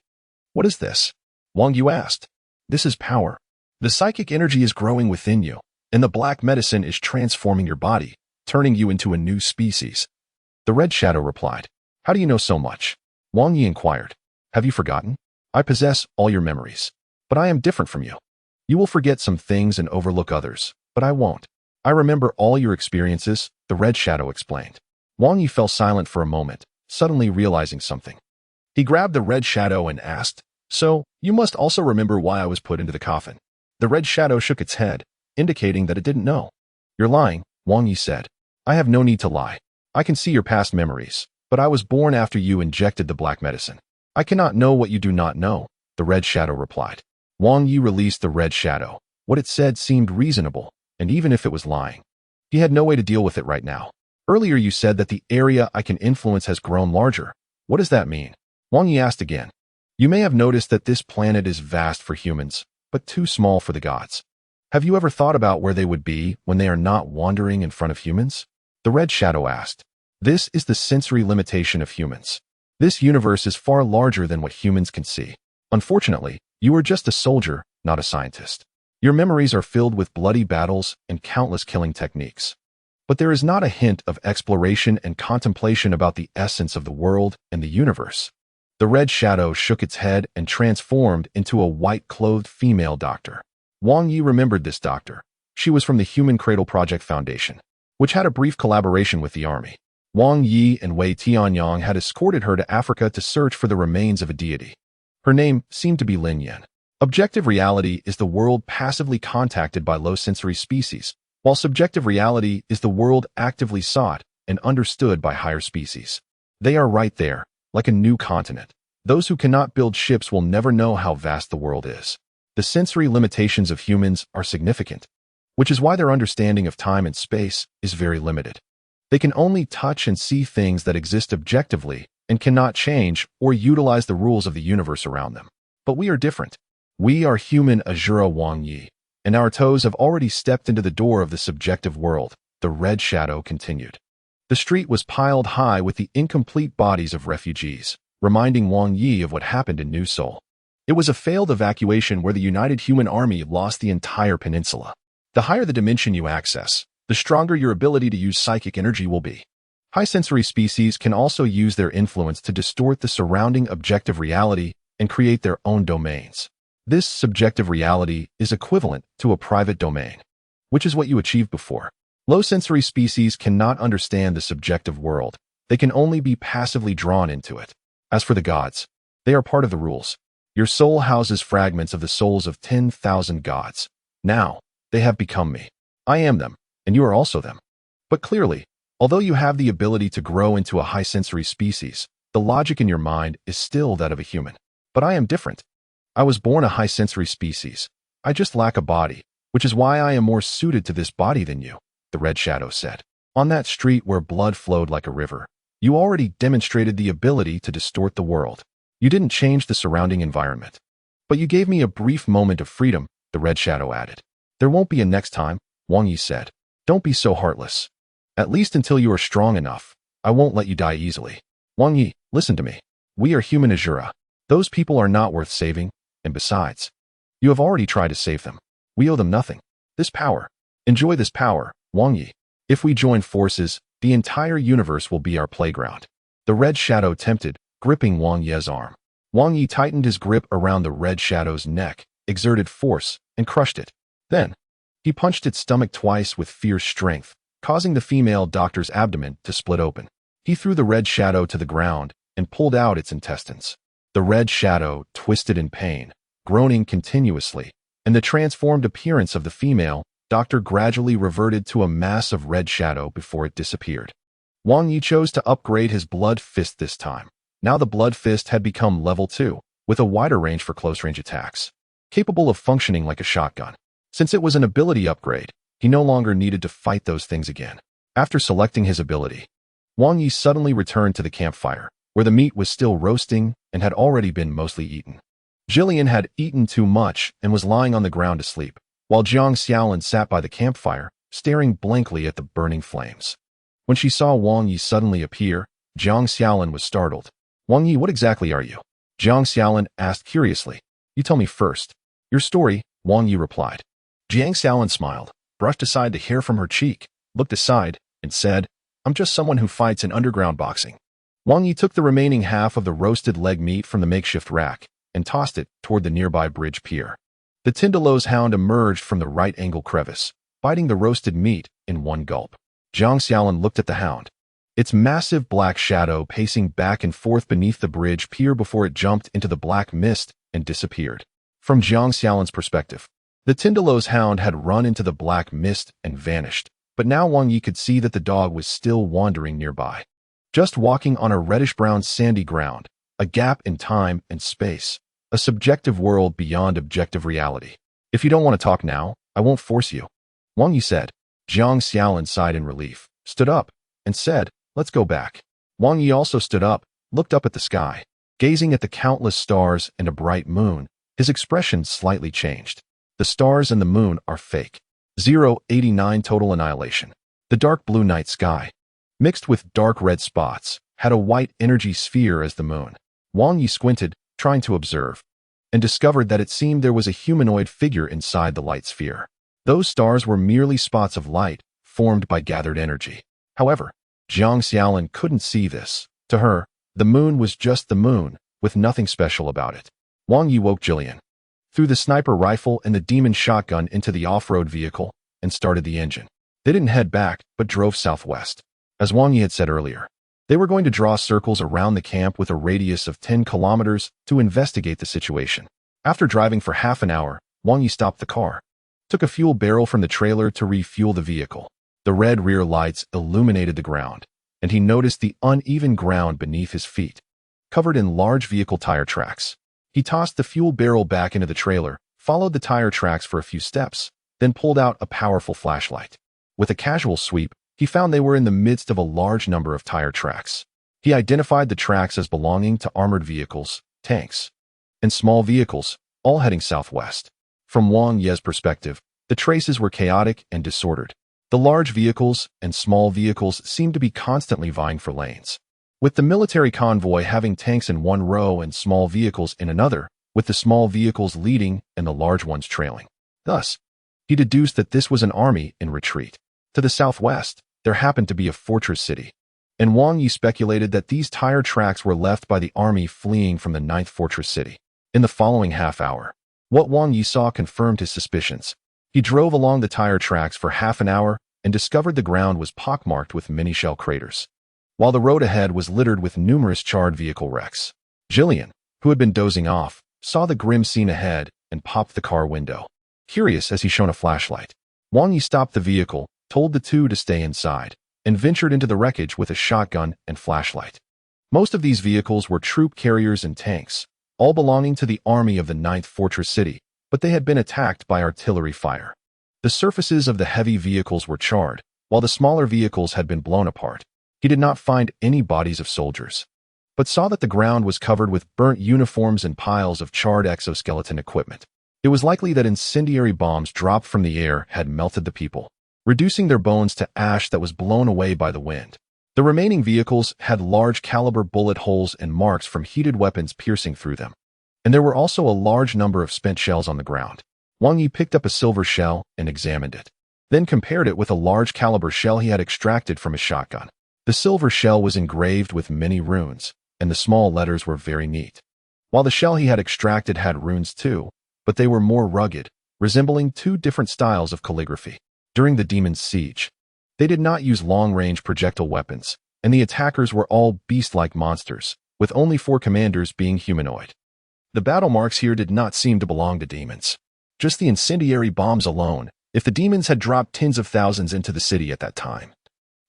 What is this? Wang Yu asked. This is power. The psychic energy is growing within you, and the black medicine is transforming your body, turning you into a new species. The red shadow replied. How do you know so much? Wang Yi inquired. Have you forgotten? I possess all your memories, but I am different from you. You will forget some things and overlook others, but I won't. I remember all your experiences, the red shadow explained. Wang Yi fell silent for a moment, suddenly realizing something. He grabbed the red shadow and asked, so, you must also remember why I was put into the coffin. The red shadow shook its head, indicating that it didn't know. You're lying, Wang Yi said. I have no need to lie. I can see your past memories, but I was born after you injected the black medicine. I cannot know what you do not know, the red shadow replied. Wang Yi released the red shadow. What it said seemed reasonable, and even if it was lying, he had no way to deal with it right now. Earlier you said that the area I can influence has grown larger. What does that mean? Wang Yi asked again. You may have noticed that this planet is vast for humans, but too small for the gods. Have you ever thought about where they would be when they are not wandering in front of humans? The red shadow asked. This is the sensory limitation of humans. This universe is far larger than what humans can see. Unfortunately, you are just a soldier, not a scientist. Your memories are filled with bloody battles and countless killing techniques. But there is not a hint of exploration and contemplation about the essence of the world and the universe. The red shadow shook its head and transformed into a white-clothed female doctor. Wang Yi remembered this doctor. She was from the Human Cradle Project Foundation, which had a brief collaboration with the army. Wang Yi and Wei Tianyang had escorted her to Africa to search for the remains of a deity. Her name seemed to be Lin Yan. Objective reality is the world passively contacted by low-sensory species, while subjective reality is the world actively sought and understood by higher species. They are right there, like a new continent. Those who cannot build ships will never know how vast the world is. The sensory limitations of humans are significant, which is why their understanding of time and space is very limited. They can only touch and see things that exist objectively and cannot change or utilize the rules of the universe around them. But we are different. We are human Azura Wang Yi, and our toes have already stepped into the door of the subjective world, the red shadow continued. The street was piled high with the incomplete bodies of refugees, reminding Wang Yi of what happened in New Seoul. It was a failed evacuation where the United Human Army lost the entire peninsula. The higher the dimension you access, the stronger your ability to use psychic energy will be. High-sensory species can also use their influence to distort the surrounding objective reality and create their own domains. This subjective reality is equivalent to a private domain, which is what you achieved before. Low-sensory species cannot understand the subjective world. They can only be passively drawn into it. As for the gods, they are part of the rules. Your soul houses fragments of the souls of 10,000 gods. Now, they have become me. I am them, and you are also them. But clearly, although you have the ability to grow into a high-sensory species, the logic in your mind is still that of a human. But I am different. I was born a high-sensory species. I just lack a body, which is why I am more suited to this body than you, the red shadow said. On that street where blood flowed like a river, you already demonstrated the ability to distort the world. You didn't change the surrounding environment. But you gave me a brief moment of freedom, the red shadow added. There won't be a next time, Wang Yi said. Don't be so heartless. At least until you are strong enough, I won't let you die easily. Wang Yi, listen to me. We are human Azura. Those people are not worth saving, and besides, you have already tried to save them. We owe them nothing. This power. Enjoy this power, Wang Yi. If we join forces, the entire universe will be our playground. The red shadow tempted, gripping Wang Yi's arm. Wang Yi tightened his grip around the red shadow's neck, exerted force, and crushed it. Then, he punched its stomach twice with fierce strength, causing the female doctor's abdomen to split open. He threw the red shadow to the ground and pulled out its intestines. The red shadow twisted in pain, groaning continuously, and the transformed appearance of the female doctor gradually reverted to a mass of red shadow before it disappeared. Wang Yi chose to upgrade his blood fist this time. Now the blood fist had become level 2, with a wider range for close-range attacks, capable of functioning like a shotgun. Since it was an ability upgrade, he no longer needed to fight those things again. After selecting his ability, Wang Yi suddenly returned to the campfire, where the meat was still roasting and had already been mostly eaten. Jillian had eaten too much and was lying on the ground to sleep, while Jiang Xiaolin sat by the campfire, staring blankly at the burning flames. When she saw Wang Yi suddenly appear, Jiang Xiaolin was startled. Wang Yi, what exactly are you? Jiang Xiaolin asked curiously. You tell me first. Your story, Wang Yi replied. Jiang Xiaolin smiled, brushed aside the hair from her cheek, looked aside, and said, I'm just someone who fights in underground boxing. Wang Yi took the remaining half of the roasted leg meat from the makeshift rack and tossed it toward the nearby bridge pier. The Tindalow's hound emerged from the right-angle crevice, biting the roasted meat in one gulp. Jiang Xiaolin looked at the hound, its massive black shadow pacing back and forth beneath the bridge pier before it jumped into the black mist and disappeared. From Jiang Xiaolin's perspective, the Tindalow's hound had run into the black mist and vanished, but now Wang Yi could see that the dog was still wandering nearby, just walking on a reddish-brown sandy ground, a gap in time and space, a subjective world beyond objective reality. If you don't want to talk now, I won't force you, Wang Yi said. Jiang Xiaolin sighed in relief, stood up, and said, let's go back. Wang Yi also stood up, looked up at the sky. Gazing at the countless stars and a bright moon, his expression slightly changed. The stars and the moon are fake. 089 total annihilation. The dark blue night sky, mixed with dark red spots, had a white energy sphere as the moon. Wang Yi squinted, trying to observe, and discovered that it seemed there was a humanoid figure inside the light sphere. Those stars were merely spots of light, formed by gathered energy. However, Jiang Xiaolin couldn't see this. To her, the moon was just the moon, with nothing special about it. Wang Yi woke Jillian, threw the sniper rifle and the demon shotgun into the off-road vehicle, and started the engine. They didn't head back, but drove southwest. As Wang Yi had said earlier, they were going to draw circles around the camp with a radius of 10 kilometers to investigate the situation. After driving for half an hour, Wang Yi stopped the car, took a fuel barrel from the trailer to refuel the vehicle. The red rear lights illuminated the ground, and he noticed the uneven ground beneath his feet, covered in large vehicle tire tracks. He tossed the fuel barrel back into the trailer, followed the tire tracks for a few steps, then pulled out a powerful flashlight. With a casual sweep, He found they were in the midst of a large number of tire tracks. He identified the tracks as belonging to armored vehicles, tanks, and small vehicles, all heading southwest. From Wang Ye's perspective, the traces were chaotic and disordered. The large vehicles and small vehicles seemed to be constantly vying for lanes, with the military convoy having tanks in one row and small vehicles in another, with the small vehicles leading and the large ones trailing. Thus, he deduced that this was an army in retreat. To the southwest, there happened to be a fortress city, and Wang Yi speculated that these tire tracks were left by the army fleeing from the 9th fortress city. In the following half hour, what Wang Yi saw confirmed his suspicions. He drove along the tire tracks for half an hour and discovered the ground was pockmarked with many shell craters, while the road ahead was littered with numerous charred vehicle wrecks. Jillian, who had been dozing off, saw the grim scene ahead and popped the car window. Curious as he shone a flashlight, Wang Yi stopped the vehicle, told the two to stay inside, and ventured into the wreckage with a shotgun and flashlight. Most of these vehicles were troop carriers and tanks, all belonging to the army of the 9th fortress city, but they had been attacked by artillery fire. The surfaces of the heavy vehicles were charred, while the smaller vehicles had been blown apart. He did not find any bodies of soldiers, but saw that the ground was covered with burnt uniforms and piles of charred exoskeleton equipment. It was likely that incendiary bombs dropped from the air had melted the people, reducing their bones to ash that was blown away by the wind. The remaining vehicles had large caliber bullet holes and marks from heated weapons piercing through them, and there were also a large number of spent shells on the ground. Wang Yi picked up a silver shell and examined it, then compared it with a large caliber shell he had extracted from his shotgun. The silver shell was engraved with many runes, and the small letters were very neat, while the shell he had extracted had runes too, but they were more rugged, resembling two different styles of calligraphy. During the demon's siege, they did not use long-range projectile weapons, and the attackers were all beast-like monsters, with only 4 commanders being humanoid. The battle marks here did not seem to belong to demons, just the incendiary bombs alone. If the demons had dropped tens of thousands into the city at that time,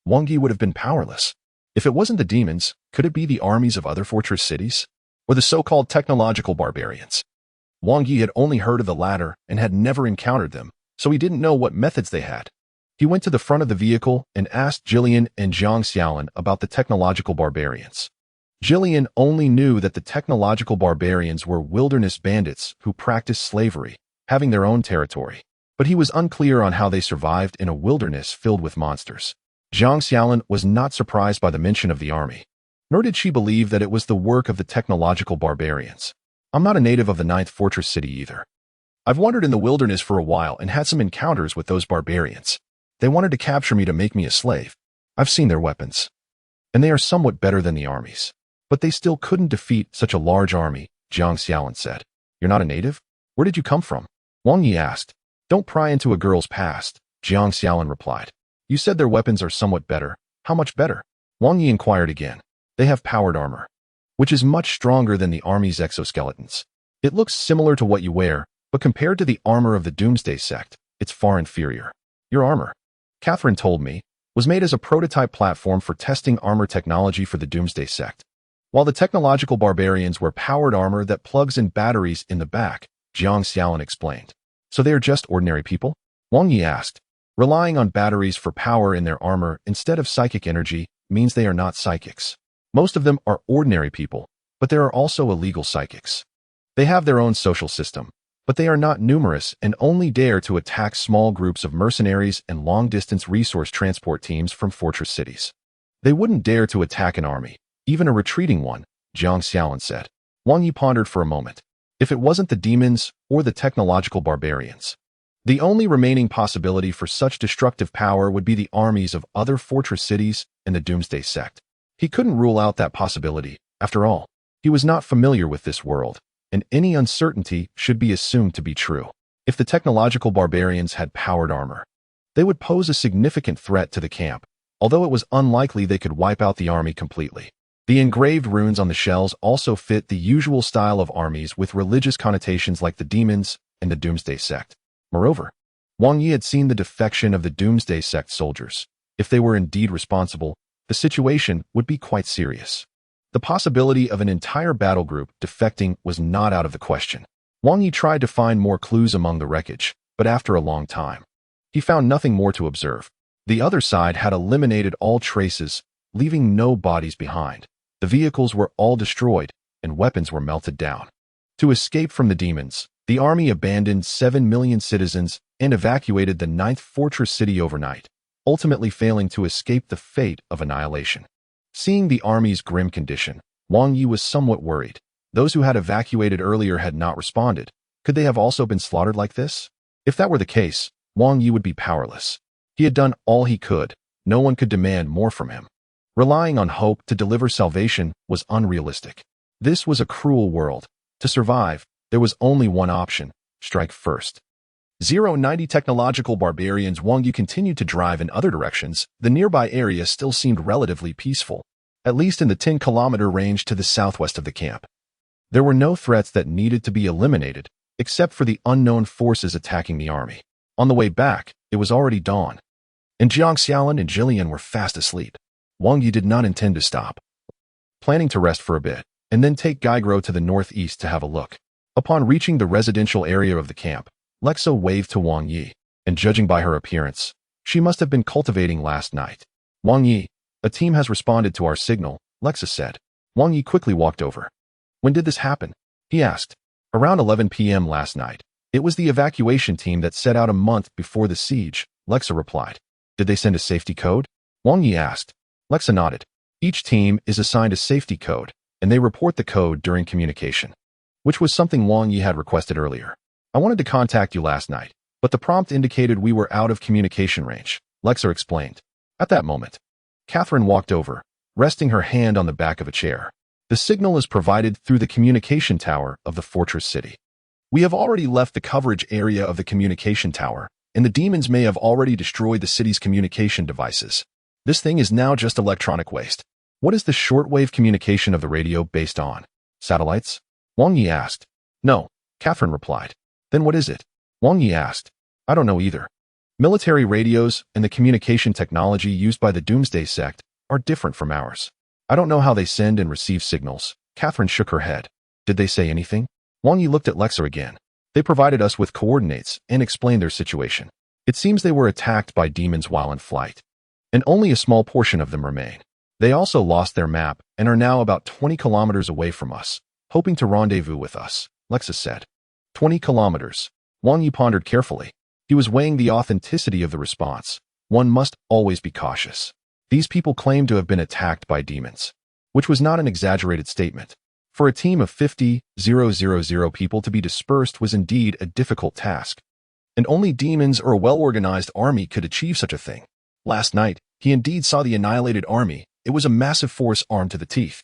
Wang Yi would have been powerless. If it wasn't the demons, could it be the armies of other fortress cities? Or the so-called technological barbarians? Wang Yi had only heard of the latter and had never encountered them, so he didn't know what methods they had. He went to the front of the vehicle and asked Jillian and Zhang Xiaolin about the technological barbarians. Jillian only knew that the technological barbarians were wilderness bandits who practiced slavery, having their own territory, but he was unclear on how they survived in a wilderness filled with monsters. Zhang Xiaolin was not surprised by the mention of the army, nor did she believe that it was the work of the technological barbarians. I'm not a native of the 9th fortress city either. I've wandered in the wilderness for a while and had some encounters with those barbarians. They wanted to capture me to make me a slave. I've seen their weapons, and they are somewhat better than the armies. But they still couldn't defeat such a large army, Zhang Xiaolin said. You're not a native? Where did you come from? Wang Yi asked. Don't pry into a girl's past, Zhang Xiaolin replied. You said their weapons are somewhat better. How much better? Wang Yi inquired again. They have powered armor, which is much stronger than the army's exoskeletons. It looks similar to what you wear, but compared to the armor of the Doomsday sect, it's far inferior. Your armor, Catherine told me, was made as a prototype platform for testing armor technology for the Doomsday sect, while the technological barbarians wear powered armor that plugs in batteries in the back, Zhang Xiaolin explained. So they are just ordinary people? Wang Yi asked. Relying on batteries for power in their armor instead of psychic energy means they are not psychics. Most of them are ordinary people, but there are also illegal psychics. They have their own social system, but they are not numerous and only dare to attack small groups of mercenaries and long-distance resource transport teams from fortress cities. They wouldn't dare to attack an army, even a retreating one, Zhang Xiaolin said. Wang Yi pondered for a moment. If it wasn't the demons or the technological barbarians, the only remaining possibility for such destructive power would be the armies of other fortress cities and the Doomsday sect. He couldn't rule out that possibility. After all, he was not familiar with this world, and any uncertainty should be assumed to be true. If the technological barbarians had powered armor, they would pose a significant threat to the camp, although it was unlikely they could wipe out the army completely. The engraved runes on the shells also fit the usual style of armies with religious connotations like the demons and the Doomsday sect. Moreover, Wang Yi had seen the defection of the Doomsday sect soldiers. If they were indeed responsible, the situation would be quite serious. The possibility of an entire battle group defecting was not out of the question. Wang Yi tried to find more clues among the wreckage, but after a long time, he found nothing more to observe. The other side had eliminated all traces, leaving no bodies behind. The vehicles were all destroyed, and weapons were melted down. To escape from the demons, the army abandoned 7 million citizens and evacuated the 9th fortress city overnight, ultimately failing to escape the fate of annihilation. Seeing the army's grim condition, Wang Yi was somewhat worried. Those who had evacuated earlier had not responded. Could they have also been slaughtered like this? If that were the case, Wang Yi would be powerless. He had done all he could. No one could demand more from him. Relying on hope to deliver salvation was unrealistic. This was a cruel world. To survive, there was only one option: strike first. 090 technological barbarians. Wang Yi continued to drive in other directions. The nearby area still seemed relatively peaceful, at least in the 10-kilometer range to the southwest of the camp. There were no threats that needed to be eliminated, except for the unknown forces attacking the army. On the way back, it was already dawn, and Jiang Xiaolin and Jillian were fast asleep. Wang Yi did not intend to stop, planning to rest for a bit, and then take Gaigro to the northeast to have a look. Upon reaching the residential area of the camp, Lexa waved to Wang Yi, and judging by her appearance, she must have been cultivating last night. Wang Yi, a team has responded to our signal, Lexa said. Wang Yi quickly walked over. When did this happen? He asked. Around 11 p.m. last night. It was the evacuation team that set out a month before the siege, Lexa replied. Did they send a safety code? Wang Yi asked. Lexa nodded. Each team is assigned a safety code, and they report the code during communication, which was something Wang Yi had requested earlier. I wanted to contact you last night, but the prompt indicated we were out of communication range, Lexa explained. At that moment, Catherine walked over, resting her hand on the back of a chair. The signal is provided through the communication tower of the fortress city. We have already left the coverage area of the communication tower, and the demons may have already destroyed the city's communication devices. This thing is now just electronic waste. What is the shortwave communication of the radio based on? Satellites? Wang Yi asked. No, Catherine replied. Then what is it? Wang Yi asked. I don't know either. Military radios and the communication technology used by the Doomsday sect are different from ours. I don't know how they send and receive signals. Catherine shook her head. Did they say anything? Wang Yi looked at Lexa again. They provided us with coordinates and explained their situation. It seems they were attacked by demons while in flight, and only a small portion of them remain. They also lost their map and are now about 20 kilometers away from us, hoping to rendezvous with us, Lexa said. 20 kilometers. Wang Yi pondered carefully. He was weighing the authenticity of the response. One must always be cautious. These people claimed to have been attacked by demons, which was not an exaggerated statement. For a team of 50,000 people to be dispersed was indeed a difficult task, and only demons or a well-organized army could achieve such a thing. Last night, he indeed saw the annihilated army. It was a massive force armed to the teeth.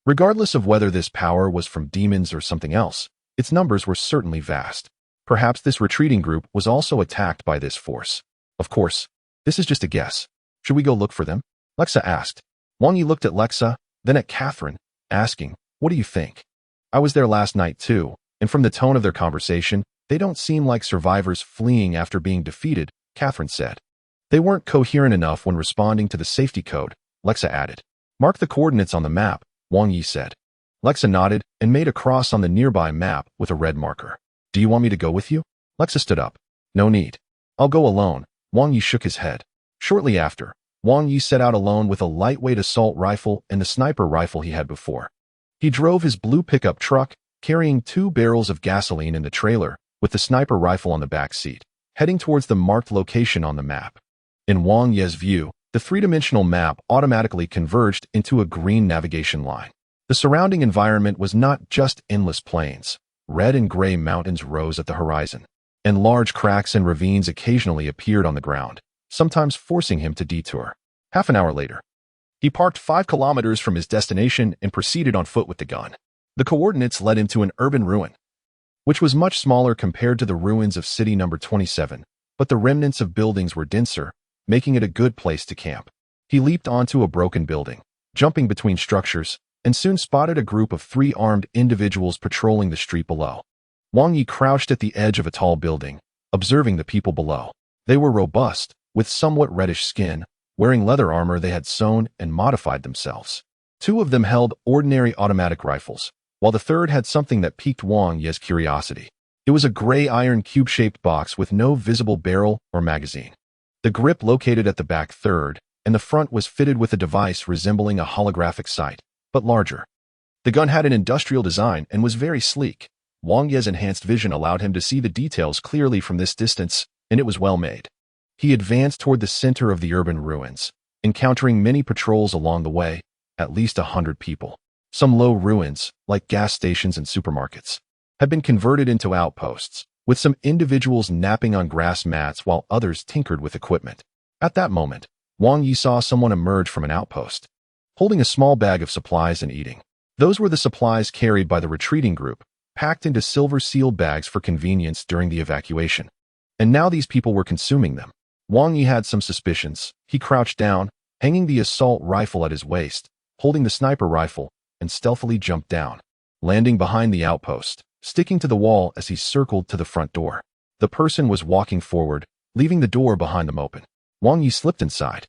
Regardless of whether this power was from demons or something else, its numbers were certainly vast. Perhaps this retreating group was also attacked by this force. Of course, this is just a guess. Should we go look for them? Lexa asked. Wang Yi looked at Lexa, then at Catherine, asking, what do you think? I was there last night too, and from the tone of their conversation, they don't seem like survivors fleeing after being defeated, Catherine said. They weren't coherent enough when responding to the safety code, Lexa added. Mark the coordinates on the map, Wang Yi said. Lexa nodded and made a cross on the nearby map with a red marker. Do you want me to go with you? Lexa stood up. No need. I'll go alone. Wang Yi shook his head. Shortly after, Wang Yi set out alone with a lightweight assault rifle and the sniper rifle he had before. He drove his blue pickup truck, carrying 2 barrels of gasoline in the trailer, with the sniper rifle on the back seat, heading towards the marked location on the map. In Wang Yi's view, the three-dimensional map automatically converged into a green navigation line. The surrounding environment was not just endless plains. Red and gray mountains rose at the horizon, and large cracks and ravines occasionally appeared on the ground, sometimes forcing him to detour. Half an hour later, he parked 5 kilometers from his destination and proceeded on foot with the gun. The coordinates led him to an urban ruin, which was much smaller compared to the ruins of city number 27, but the remnants of buildings were denser, making it a good place to camp. He leaped onto a broken building, jumping between structures, and soon spotted a group of 3 armed individuals patrolling the street below. Wang Yi crouched at the edge of a tall building, observing the people below. They were robust, with somewhat reddish skin, wearing leather armor they had sewn and modified themselves. 2 of them held ordinary automatic rifles, while the third had something that piqued Wang Yi's curiosity. It was a gray iron cube-shaped box with no visible barrel or magazine. The grip located at the back third, and the front was fitted with a device resembling a holographic sight, but larger. The gun had an industrial design and was very sleek. Wang Ye's enhanced vision allowed him to see the details clearly from this distance, and it was well made. He advanced toward the center of the urban ruins, encountering many patrols along the way, at least 100 people. Some low ruins, like gas stations and supermarkets, had been converted into outposts, with some individuals napping on grass mats while others tinkered with equipment. At that moment, Wang Yi saw someone emerge from an outpost, holding a small bag of supplies and eating. Those were the supplies carried by the retreating group, packed into silver-sealed bags for convenience during the evacuation. And now these people were consuming them. Wang Yi had some suspicions. He crouched down, hanging the assault rifle at his waist, holding the sniper rifle, and stealthily jumped down, landing behind the outpost, sticking to the wall as he circled to the front door. The person was walking forward, leaving the door behind them open. Wang Yi slipped inside.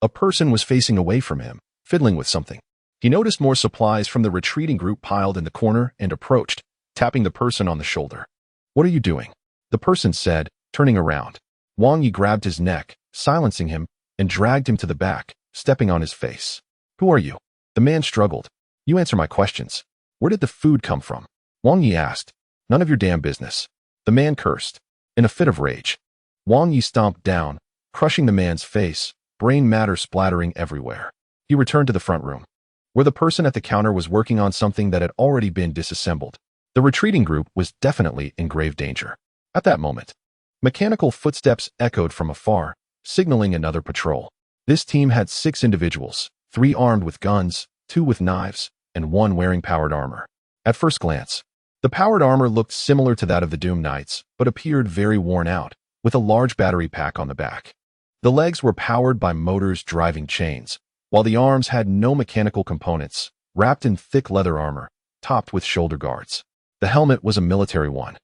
A person was facing away from him, fiddling with something. He noticed more supplies from the retreating group piled in the corner and approached, tapping the person on the shoulder. "What are you doing?" the person said, turning around. Wang Yi grabbed his neck, silencing him, and dragged him to the back, stepping on his face. "Who are you?" The man struggled. "You answer my questions. Where did the food come from?" Wang Yi asked. "None of your damn business." The man cursed. In a fit of rage, Wang Yi stomped down, crushing the man's face, brain matter splattering everywhere. He returned to the front room, where the person at the counter was working on something that had already been disassembled. The retreating group was definitely in grave danger. At that moment, mechanical footsteps echoed from afar, signaling another patrol. This team had 6 individuals, 3 armed with guns, 2 with knives, and 1 wearing powered armor. At first glance, the powered armor looked similar to that of the Doom Knights, but appeared very worn out, with a large battery pack on the back. The legs were powered by motors driving chains, while the arms had no mechanical components, wrapped in thick leather armor, topped with shoulder guards. The helmet was a military one,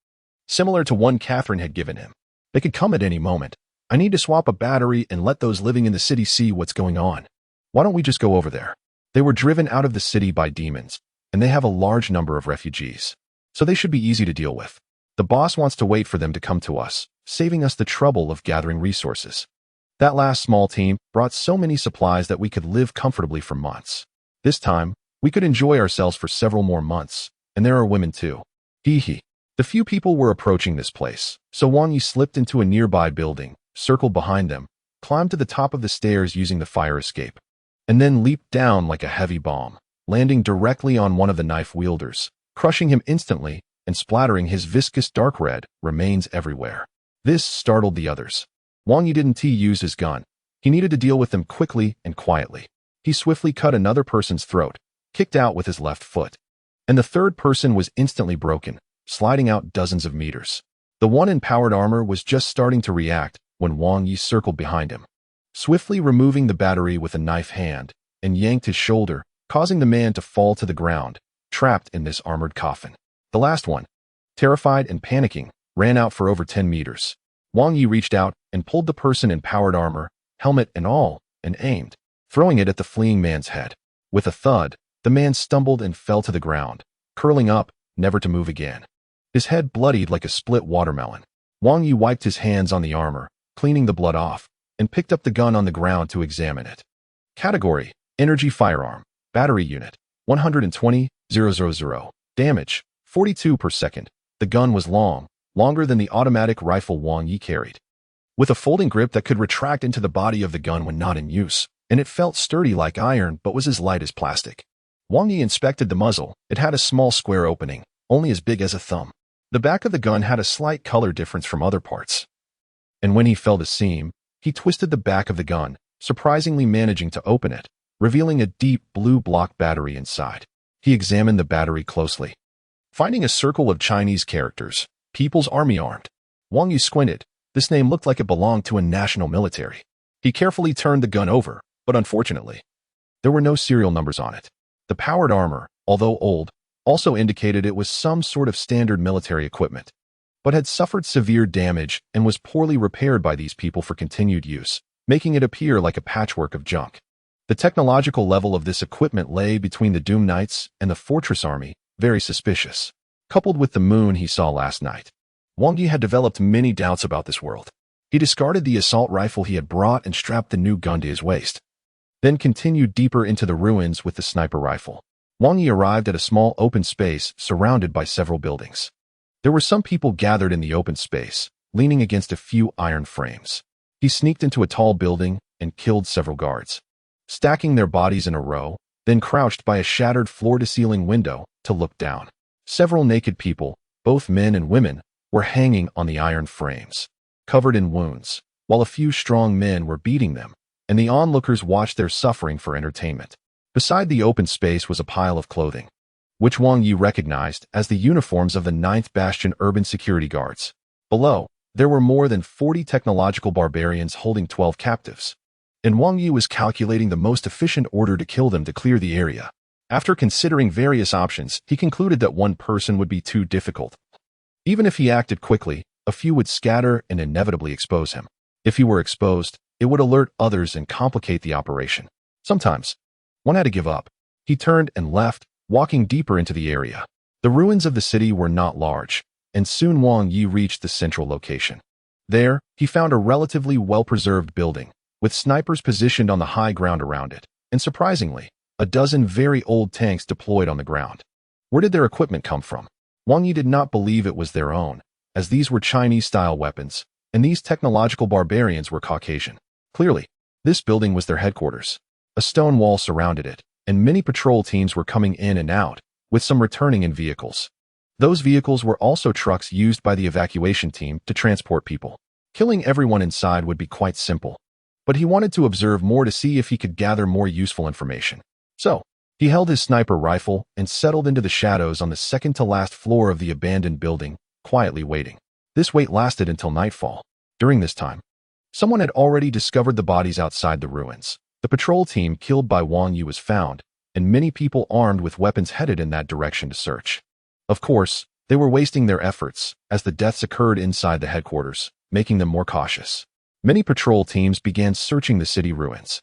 similar to one Catherine had given him. "They could come at any moment. I need to swap a battery and let those living in the city see what's going on. Why don't we just go over there?" They were driven out of the city by demons, and they have a large number of refugees, so they should be easy to deal with. The boss wants to wait for them to come to us, saving us the trouble of gathering resources. That last small team brought so many supplies that we could live comfortably for months. This time, we could enjoy ourselves for several more months, and there are women too. Hee hee. The few people were approaching this place, so Wang Yi slipped into a nearby building, circled behind them, climbed to the top of the stairs using the fire escape, and then leaped down like a heavy bomb, landing directly on one of the knife wielders, crushing him instantly and splattering his viscous dark red remains everywhere. This startled the others. Wang Yi didn't use his gun. He needed to deal with them quickly and quietly. He swiftly cut another person's throat, kicked out with his left foot, and the third person was instantly broken, sliding out dozens of meters. The one in powered armor was just starting to react when Wang Yi circled behind him, swiftly removing the battery with a knife hand, and yanked his shoulder, causing the man to fall to the ground, trapped in this armored coffin. The last one, terrified and panicking, ran out for over 10 meters. Wang Yi reached out and pulled the person in powered armor, helmet and all, and aimed, throwing it at the fleeing man's head. With a thud, the man stumbled and fell to the ground, curling up, never to move again. His head bloodied like a split watermelon. Wang Yi wiped his hands on the armor, cleaning the blood off, and picked up the gun on the ground to examine it. Category: Energy Firearm. Battery Unit: 120,000. Damage: 42 per second. The gun was long, longer than the automatic rifle Wang Yi carried, with a folding grip that could retract into the body of the gun when not in use, and it felt sturdy like iron but was as light as plastic. Wang Yi inspected the muzzle. It had a small square opening, only as big as a thumb. The back of the gun had a slight color difference from other parts, and when he felt a seam, he twisted the back of the gun, surprisingly managing to open it, revealing a deep blue block battery inside. He examined the battery closely, finding a circle of Chinese characters, People's Army Armed. Wang Yi squinted. This name looked like it belonged to a national military. He carefully turned the gun over, but unfortunately, there were no serial numbers on it. The powered armor, although old, also indicated it was some sort of standard military equipment, but had suffered severe damage and was poorly repaired by these people for continued use, making it appear like a patchwork of junk. The technological level of this equipment lay between the Doom Knights and the Fortress Army, very suspicious. Coupled with the moon he saw last night, Wang Yi had developed many doubts about this world. He discarded the assault rifle he had brought and strapped the new gun to his waist, then continued deeper into the ruins with the sniper rifle. Wang Yi arrived at a small open space surrounded by several buildings. There were some people gathered in the open space, leaning against a few iron frames. He sneaked into a tall building and killed several guards, stacking their bodies in a row, then crouched by a shattered floor-to-ceiling window to look down. Several naked people, both men and women, were hanging on the iron frames, covered in wounds, while a few strong men were beating them, and the onlookers watched their suffering for entertainment. Beside the open space was a pile of clothing, which Wang Yi recognized as the uniforms of the 9th Bastion urban security guards. Below, there were more than 40 technological barbarians holding 12 captives, and Wang Yi was calculating the most efficient order to kill them to clear the area. After considering various options, he concluded that one person would be too difficult. Even if he acted quickly, a few would scatter and inevitably expose him. If he were exposed, it would alert others and complicate the operation. Sometimes, one had to give up. He turned and left, walking deeper into the area. The ruins of the city were not large, and soon Wang Yi reached the central location. There, he found a relatively well-preserved building, with snipers positioned on the high ground around it, and surprisingly, a dozen very old tanks deployed on the ground. Where did their equipment come from? Wang Yi did not believe it was their own, as these were Chinese-style weapons, and these technological barbarians were Caucasian. Clearly, this building was their headquarters. A stone wall surrounded it, and many patrol teams were coming in and out, with some returning in vehicles. Those vehicles were also trucks used by the evacuation team to transport people. Killing everyone inside would be quite simple, but he wanted to observe more to see if he could gather more useful information. So, he held his sniper rifle and settled into the shadows on the second-to-last floor of the abandoned building, quietly waiting. This wait lasted until nightfall. During this time, someone had already discovered the bodies outside the ruins. The patrol team killed by Wang Yi was found, and many people armed with weapons headed in that direction to search. Of course, they were wasting their efforts, as the deaths occurred inside the headquarters, making them more cautious. Many patrol teams began searching the city ruins.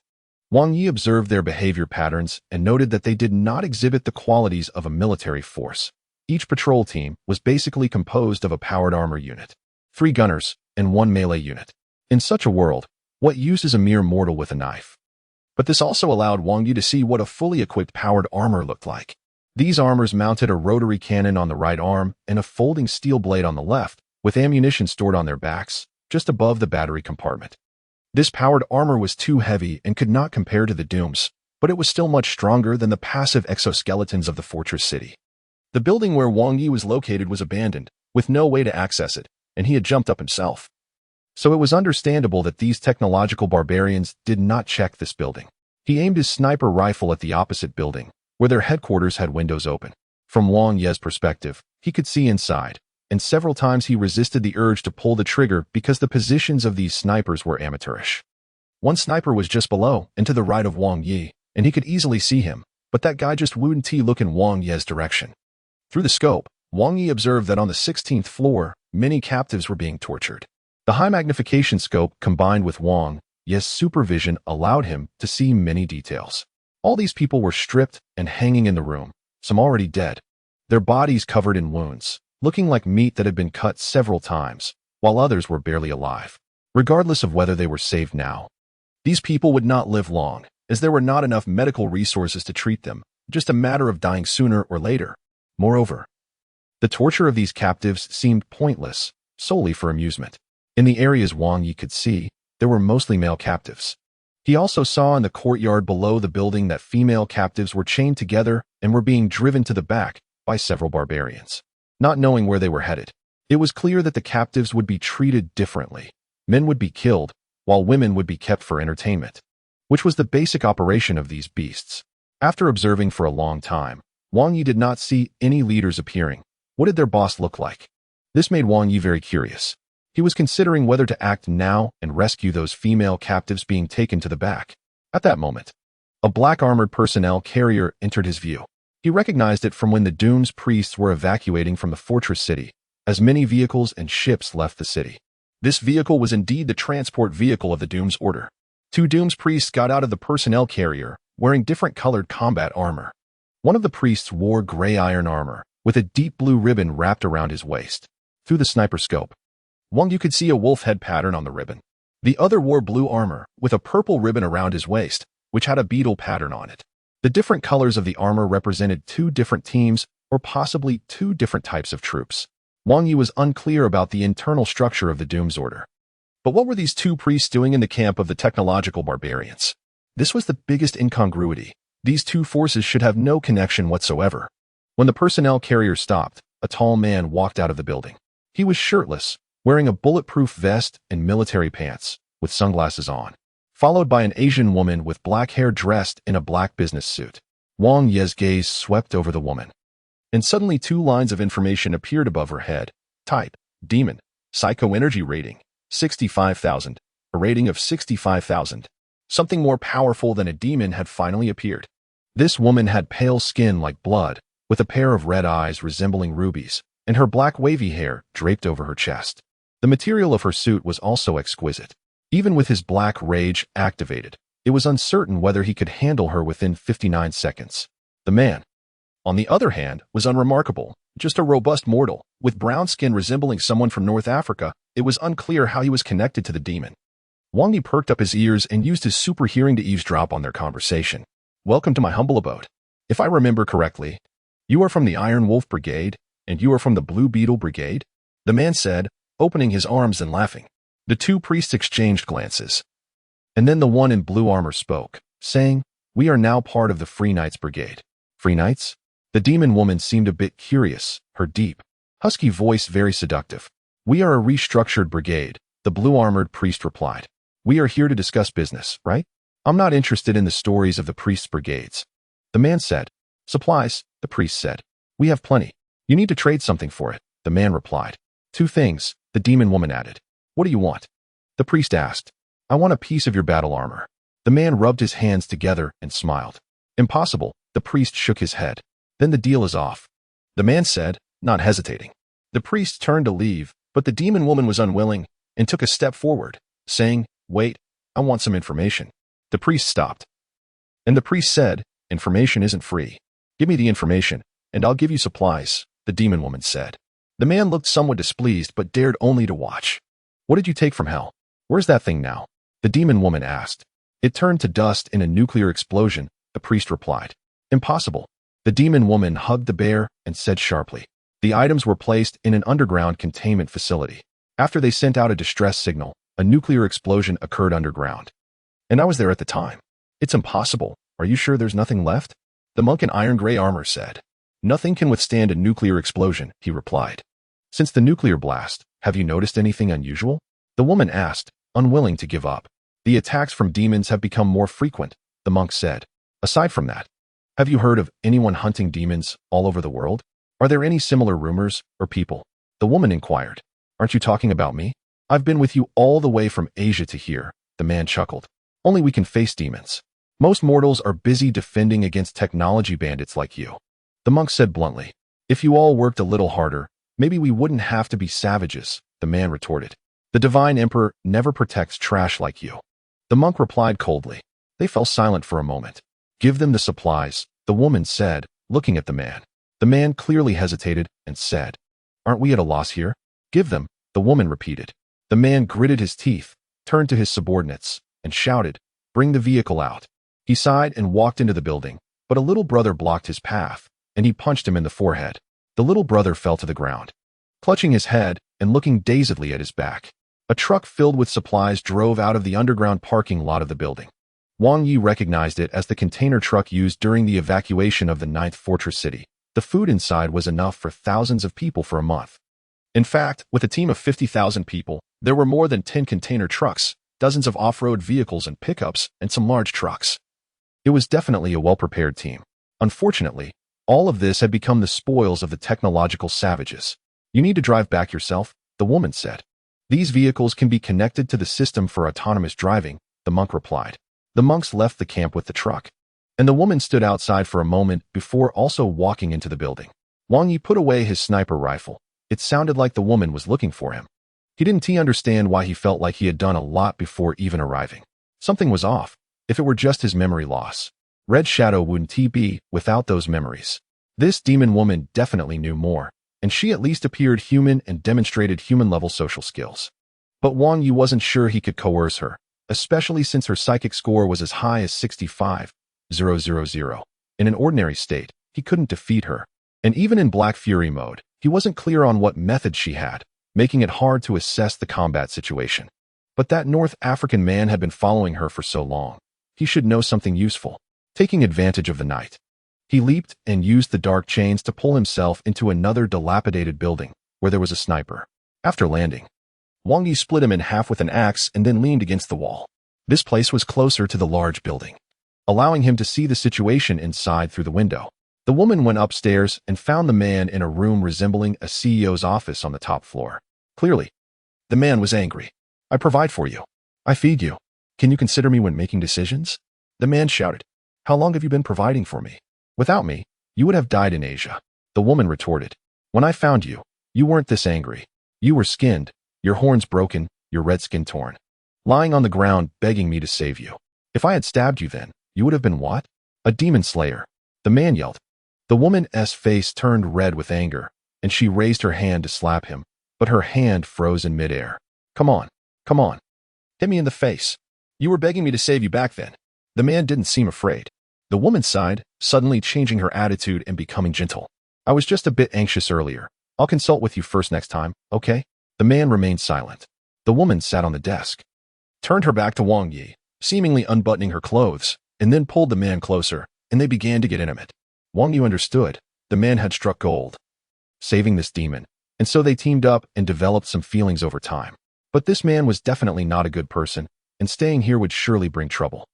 Wang Yi observed their behavior patterns and noted that they did not exhibit the qualities of a military force. Each patrol team was basically composed of a powered armor unit, 3 gunners, and 1 melee unit. In such a world, what use is a mere mortal with a knife? But this also allowed Wang Yi to see what a fully equipped powered armor looked like. These armors mounted a rotary cannon on the right arm and a folding steel blade on the left, with ammunition stored on their backs, just above the battery compartment. This powered armor was too heavy and could not compare to the Dooms, but it was still much stronger than the passive exoskeletons of the fortress city. The building where Wang Yi was located was abandoned, with no way to access it, and he had jumped up himself. So it was understandable that these technological barbarians did not check this building. He aimed his sniper rifle at the opposite building, where their headquarters had windows open. From Wang Yi's perspective, he could see inside, and several times he resisted the urge to pull the trigger because the positions of these snipers were amateurish. One sniper was just below and to the right of Wang Yi, and he could easily see him, but that guy just wouldn't look in Wang Yi's direction. Through the scope, Wang Yi observed that on the 16th floor, many captives were being tortured. The high magnification scope combined with Wang Yi's supervision allowed him to see many details. All these people were stripped and hanging in the room, some already dead, their bodies covered in wounds, looking like meat that had been cut several times, while others were barely alive. Regardless of whether they were saved now, these people would not live long, as there were not enough medical resources to treat them, just a matter of dying sooner or later. Moreover, the torture of these captives seemed pointless, solely for amusement. In the areas Wang Yi could see, there were mostly male captives. He also saw in the courtyard below the building that female captives were chained together and were being driven to the back by several barbarians. Not knowing where they were headed, it was clear that the captives would be treated differently. Men would be killed, while women would be kept for entertainment, which was the basic operation of these beasts. After observing for a long time, Wang Yi did not see any leaders appearing. What did their boss look like? This made Wang Yi very curious. He was considering whether to act now and rescue those female captives being taken to the back. At that moment, a black armored personnel carrier entered his view. He recognized it from when the Doom's priests were evacuating from the fortress city, as many vehicles and ships left the city. This vehicle was indeed the transport vehicle of the Doom's order. 2 Doom's priests got out of the personnel carrier, wearing different colored combat armor. One of the priests wore gray iron armor, with a deep blue ribbon wrapped around his waist. Through the sniper scope, One you could see a wolf head pattern on the ribbon. The other wore blue armor, with a purple ribbon around his waist, which had a beetle pattern on it. The different colors of the armor represented two different teams, or possibly two different types of troops. Wang Yi was unclear about the internal structure of the Doom's Order. But what were these two priests doing in the camp of the technological barbarians? This was the biggest incongruity. These two forces should have no connection whatsoever. When the personnel carrier stopped, a tall man walked out of the building. He was shirtless, wearing a bulletproof vest and military pants, with sunglasses on, followed by an Asian woman with black hair dressed in a black business suit. Wang Yi's gaze swept over the woman. And suddenly 2 lines of information appeared above her head. Type, Demon, Psychoenergy rating, 65,000, a rating of 65,000. Something more powerful than a demon had finally appeared. This woman had pale skin like blood, with a pair of red eyes resembling rubies, and her black wavy hair draped over her chest. The material of her suit was also exquisite. Even with his black rage activated, it was uncertain whether he could handle her within 59 seconds. The man, on the other hand, was unremarkable, just a robust mortal, with brown skin resembling someone from North Africa. It was unclear how he was connected to the demon. Wang Yi perked up his ears and used his super hearing to eavesdrop on their conversation. Welcome to my humble abode. If I remember correctly, you are from the Iron Wolf Brigade, and you are from the Blue Beetle Brigade? The man said, opening his arms and laughing. The 2 priests exchanged glances. And then the one in blue armor spoke, saying, we are now part of the Free Knights Brigade. Free Knights? The demon woman seemed a bit curious, her deep, husky voice very seductive. We are a restructured brigade, the blue-armored priest replied. We are here to discuss business, right? I'm not interested in the stories of the priests' brigades. The man said. Supplies, the priest said. We have plenty. You need to trade something for it, the man replied. 2 things, the demon woman added. What do you want? The priest asked. I want a piece of your battle armor. The man rubbed his hands together and smiled. Impossible, the priest shook his head. Then the deal is off. The man said, not hesitating. The priest turned to leave, but the demon woman was unwilling and took a step forward, saying, wait, I want some information. The priest stopped. And the priest said, information isn't free. Give me the information, and I'll give you supplies, the demon woman said. The man looked somewhat displeased but dared only to watch. What did you take from hell? Where's that thing now? The demon woman asked. It turned to dust in a nuclear explosion, the priest replied. Impossible. The demon woman hugged the bear and said sharply. The items were placed in an underground containment facility. After they sent out a distress signal, a nuclear explosion occurred underground. And I was there at the time. It's impossible. Are you sure there's nothing left? The monk in iron gray armor said. Nothing can withstand a nuclear explosion, he replied. Since the nuclear blast, have you noticed anything unusual? The woman asked, unwilling to give up. The attacks from demons have become more frequent, the monk said. Aside from that, have you heard of anyone hunting demons all over the world? Are there any similar rumors or people? The woman inquired. Aren't you talking about me? I've been with you all the way from Asia to here, the man chuckled. Only we can face demons. Most mortals are busy defending against technology bandits like you. The monk said bluntly. If you all worked a little harder, maybe we wouldn't have to be savages, the man retorted. The divine emperor never protects trash like you. The monk replied coldly. They fell silent for a moment. Give them the supplies, the woman said, looking at the man. The man clearly hesitated and said, aren't we at a loss here? Give them, the woman repeated. The man gritted his teeth, turned to his subordinates, and shouted, bring the vehicle out. He sighed and walked into the building, but a little brother blocked his path, and he punched him in the forehead. The little brother fell to the ground, clutching his head and looking dazedly at his back. A truck filled with supplies drove out of the underground parking lot of the building. Wang Yi recognized it as the container truck used during the evacuation of the 9th Fortress City. The food inside was enough for thousands of people for a month. In fact, with a team of 50,000 people, there were more than 10 container trucks, dozens of off-road vehicles and pickups, and some large trucks. It was definitely a well-prepared team. Unfortunately, all of this had become the spoils of the technological savages. You need to drive back yourself, the woman said. These vehicles can be connected to the system for autonomous driving, the monk replied. The monks left the camp with the truck, and the woman stood outside for a moment before also walking into the building. Wang Yi put away his sniper rifle. It sounded like the woman was looking for him. He didn't understand why he felt like he had done a lot before even arriving. Something was off, if it were just his memory loss. Red Shadow wouldn't be without those memories. This demon woman definitely knew more, and and she at least appeared human and demonstrated human-level social skills. But Wang Yi wasn't sure he could coerce her, especially since her psychic score was as high as 65,000. In an ordinary state, he couldn't defeat her, and even in Black Fury mode, he wasn't clear on what method she had, making it hard to assess the combat situation. But that North African man had been following her for so long. He should know something useful. Taking advantage of the night, he leaped and used the dark chains to pull himself into another dilapidated building, where there was a sniper. After landing, Wang Yi split him in half with an axe and then leaned against the wall. This place was closer to the large building, allowing him to see the situation inside through the window. The woman went upstairs and found the man in a room resembling a CEO's office on the top floor. Clearly, the man was angry. "I provide for you. I feed you. Can you consider me when making decisions?" The man shouted. "How long have you been providing for me? Without me, you would have died in Asia." The woman retorted. "When I found you, you weren't this angry. You were skinned, your horns broken, your red skin torn, lying on the ground begging me to save you. If I had stabbed you then, you would have been what? A demon slayer." The man yelled. The woman's face turned red with anger, and she raised her hand to slap him, but her hand froze in midair. Come on. Hit me in the face. You were begging me to save you back then." The man didn't seem afraid. The woman sighed, suddenly changing her attitude and becoming gentle. "I was just a bit anxious earlier. I'll consult with you first next time, okay?" The man remained silent. The woman sat on the desk, turned her back to Wang Yi, seemingly unbuttoning her clothes, and then pulled the man closer, and they began to get intimate. Wang Yi understood. The man had struck gold, saving this demon, and so they teamed up and developed some feelings over time. But this man was definitely not a good person, and staying here would surely bring trouble.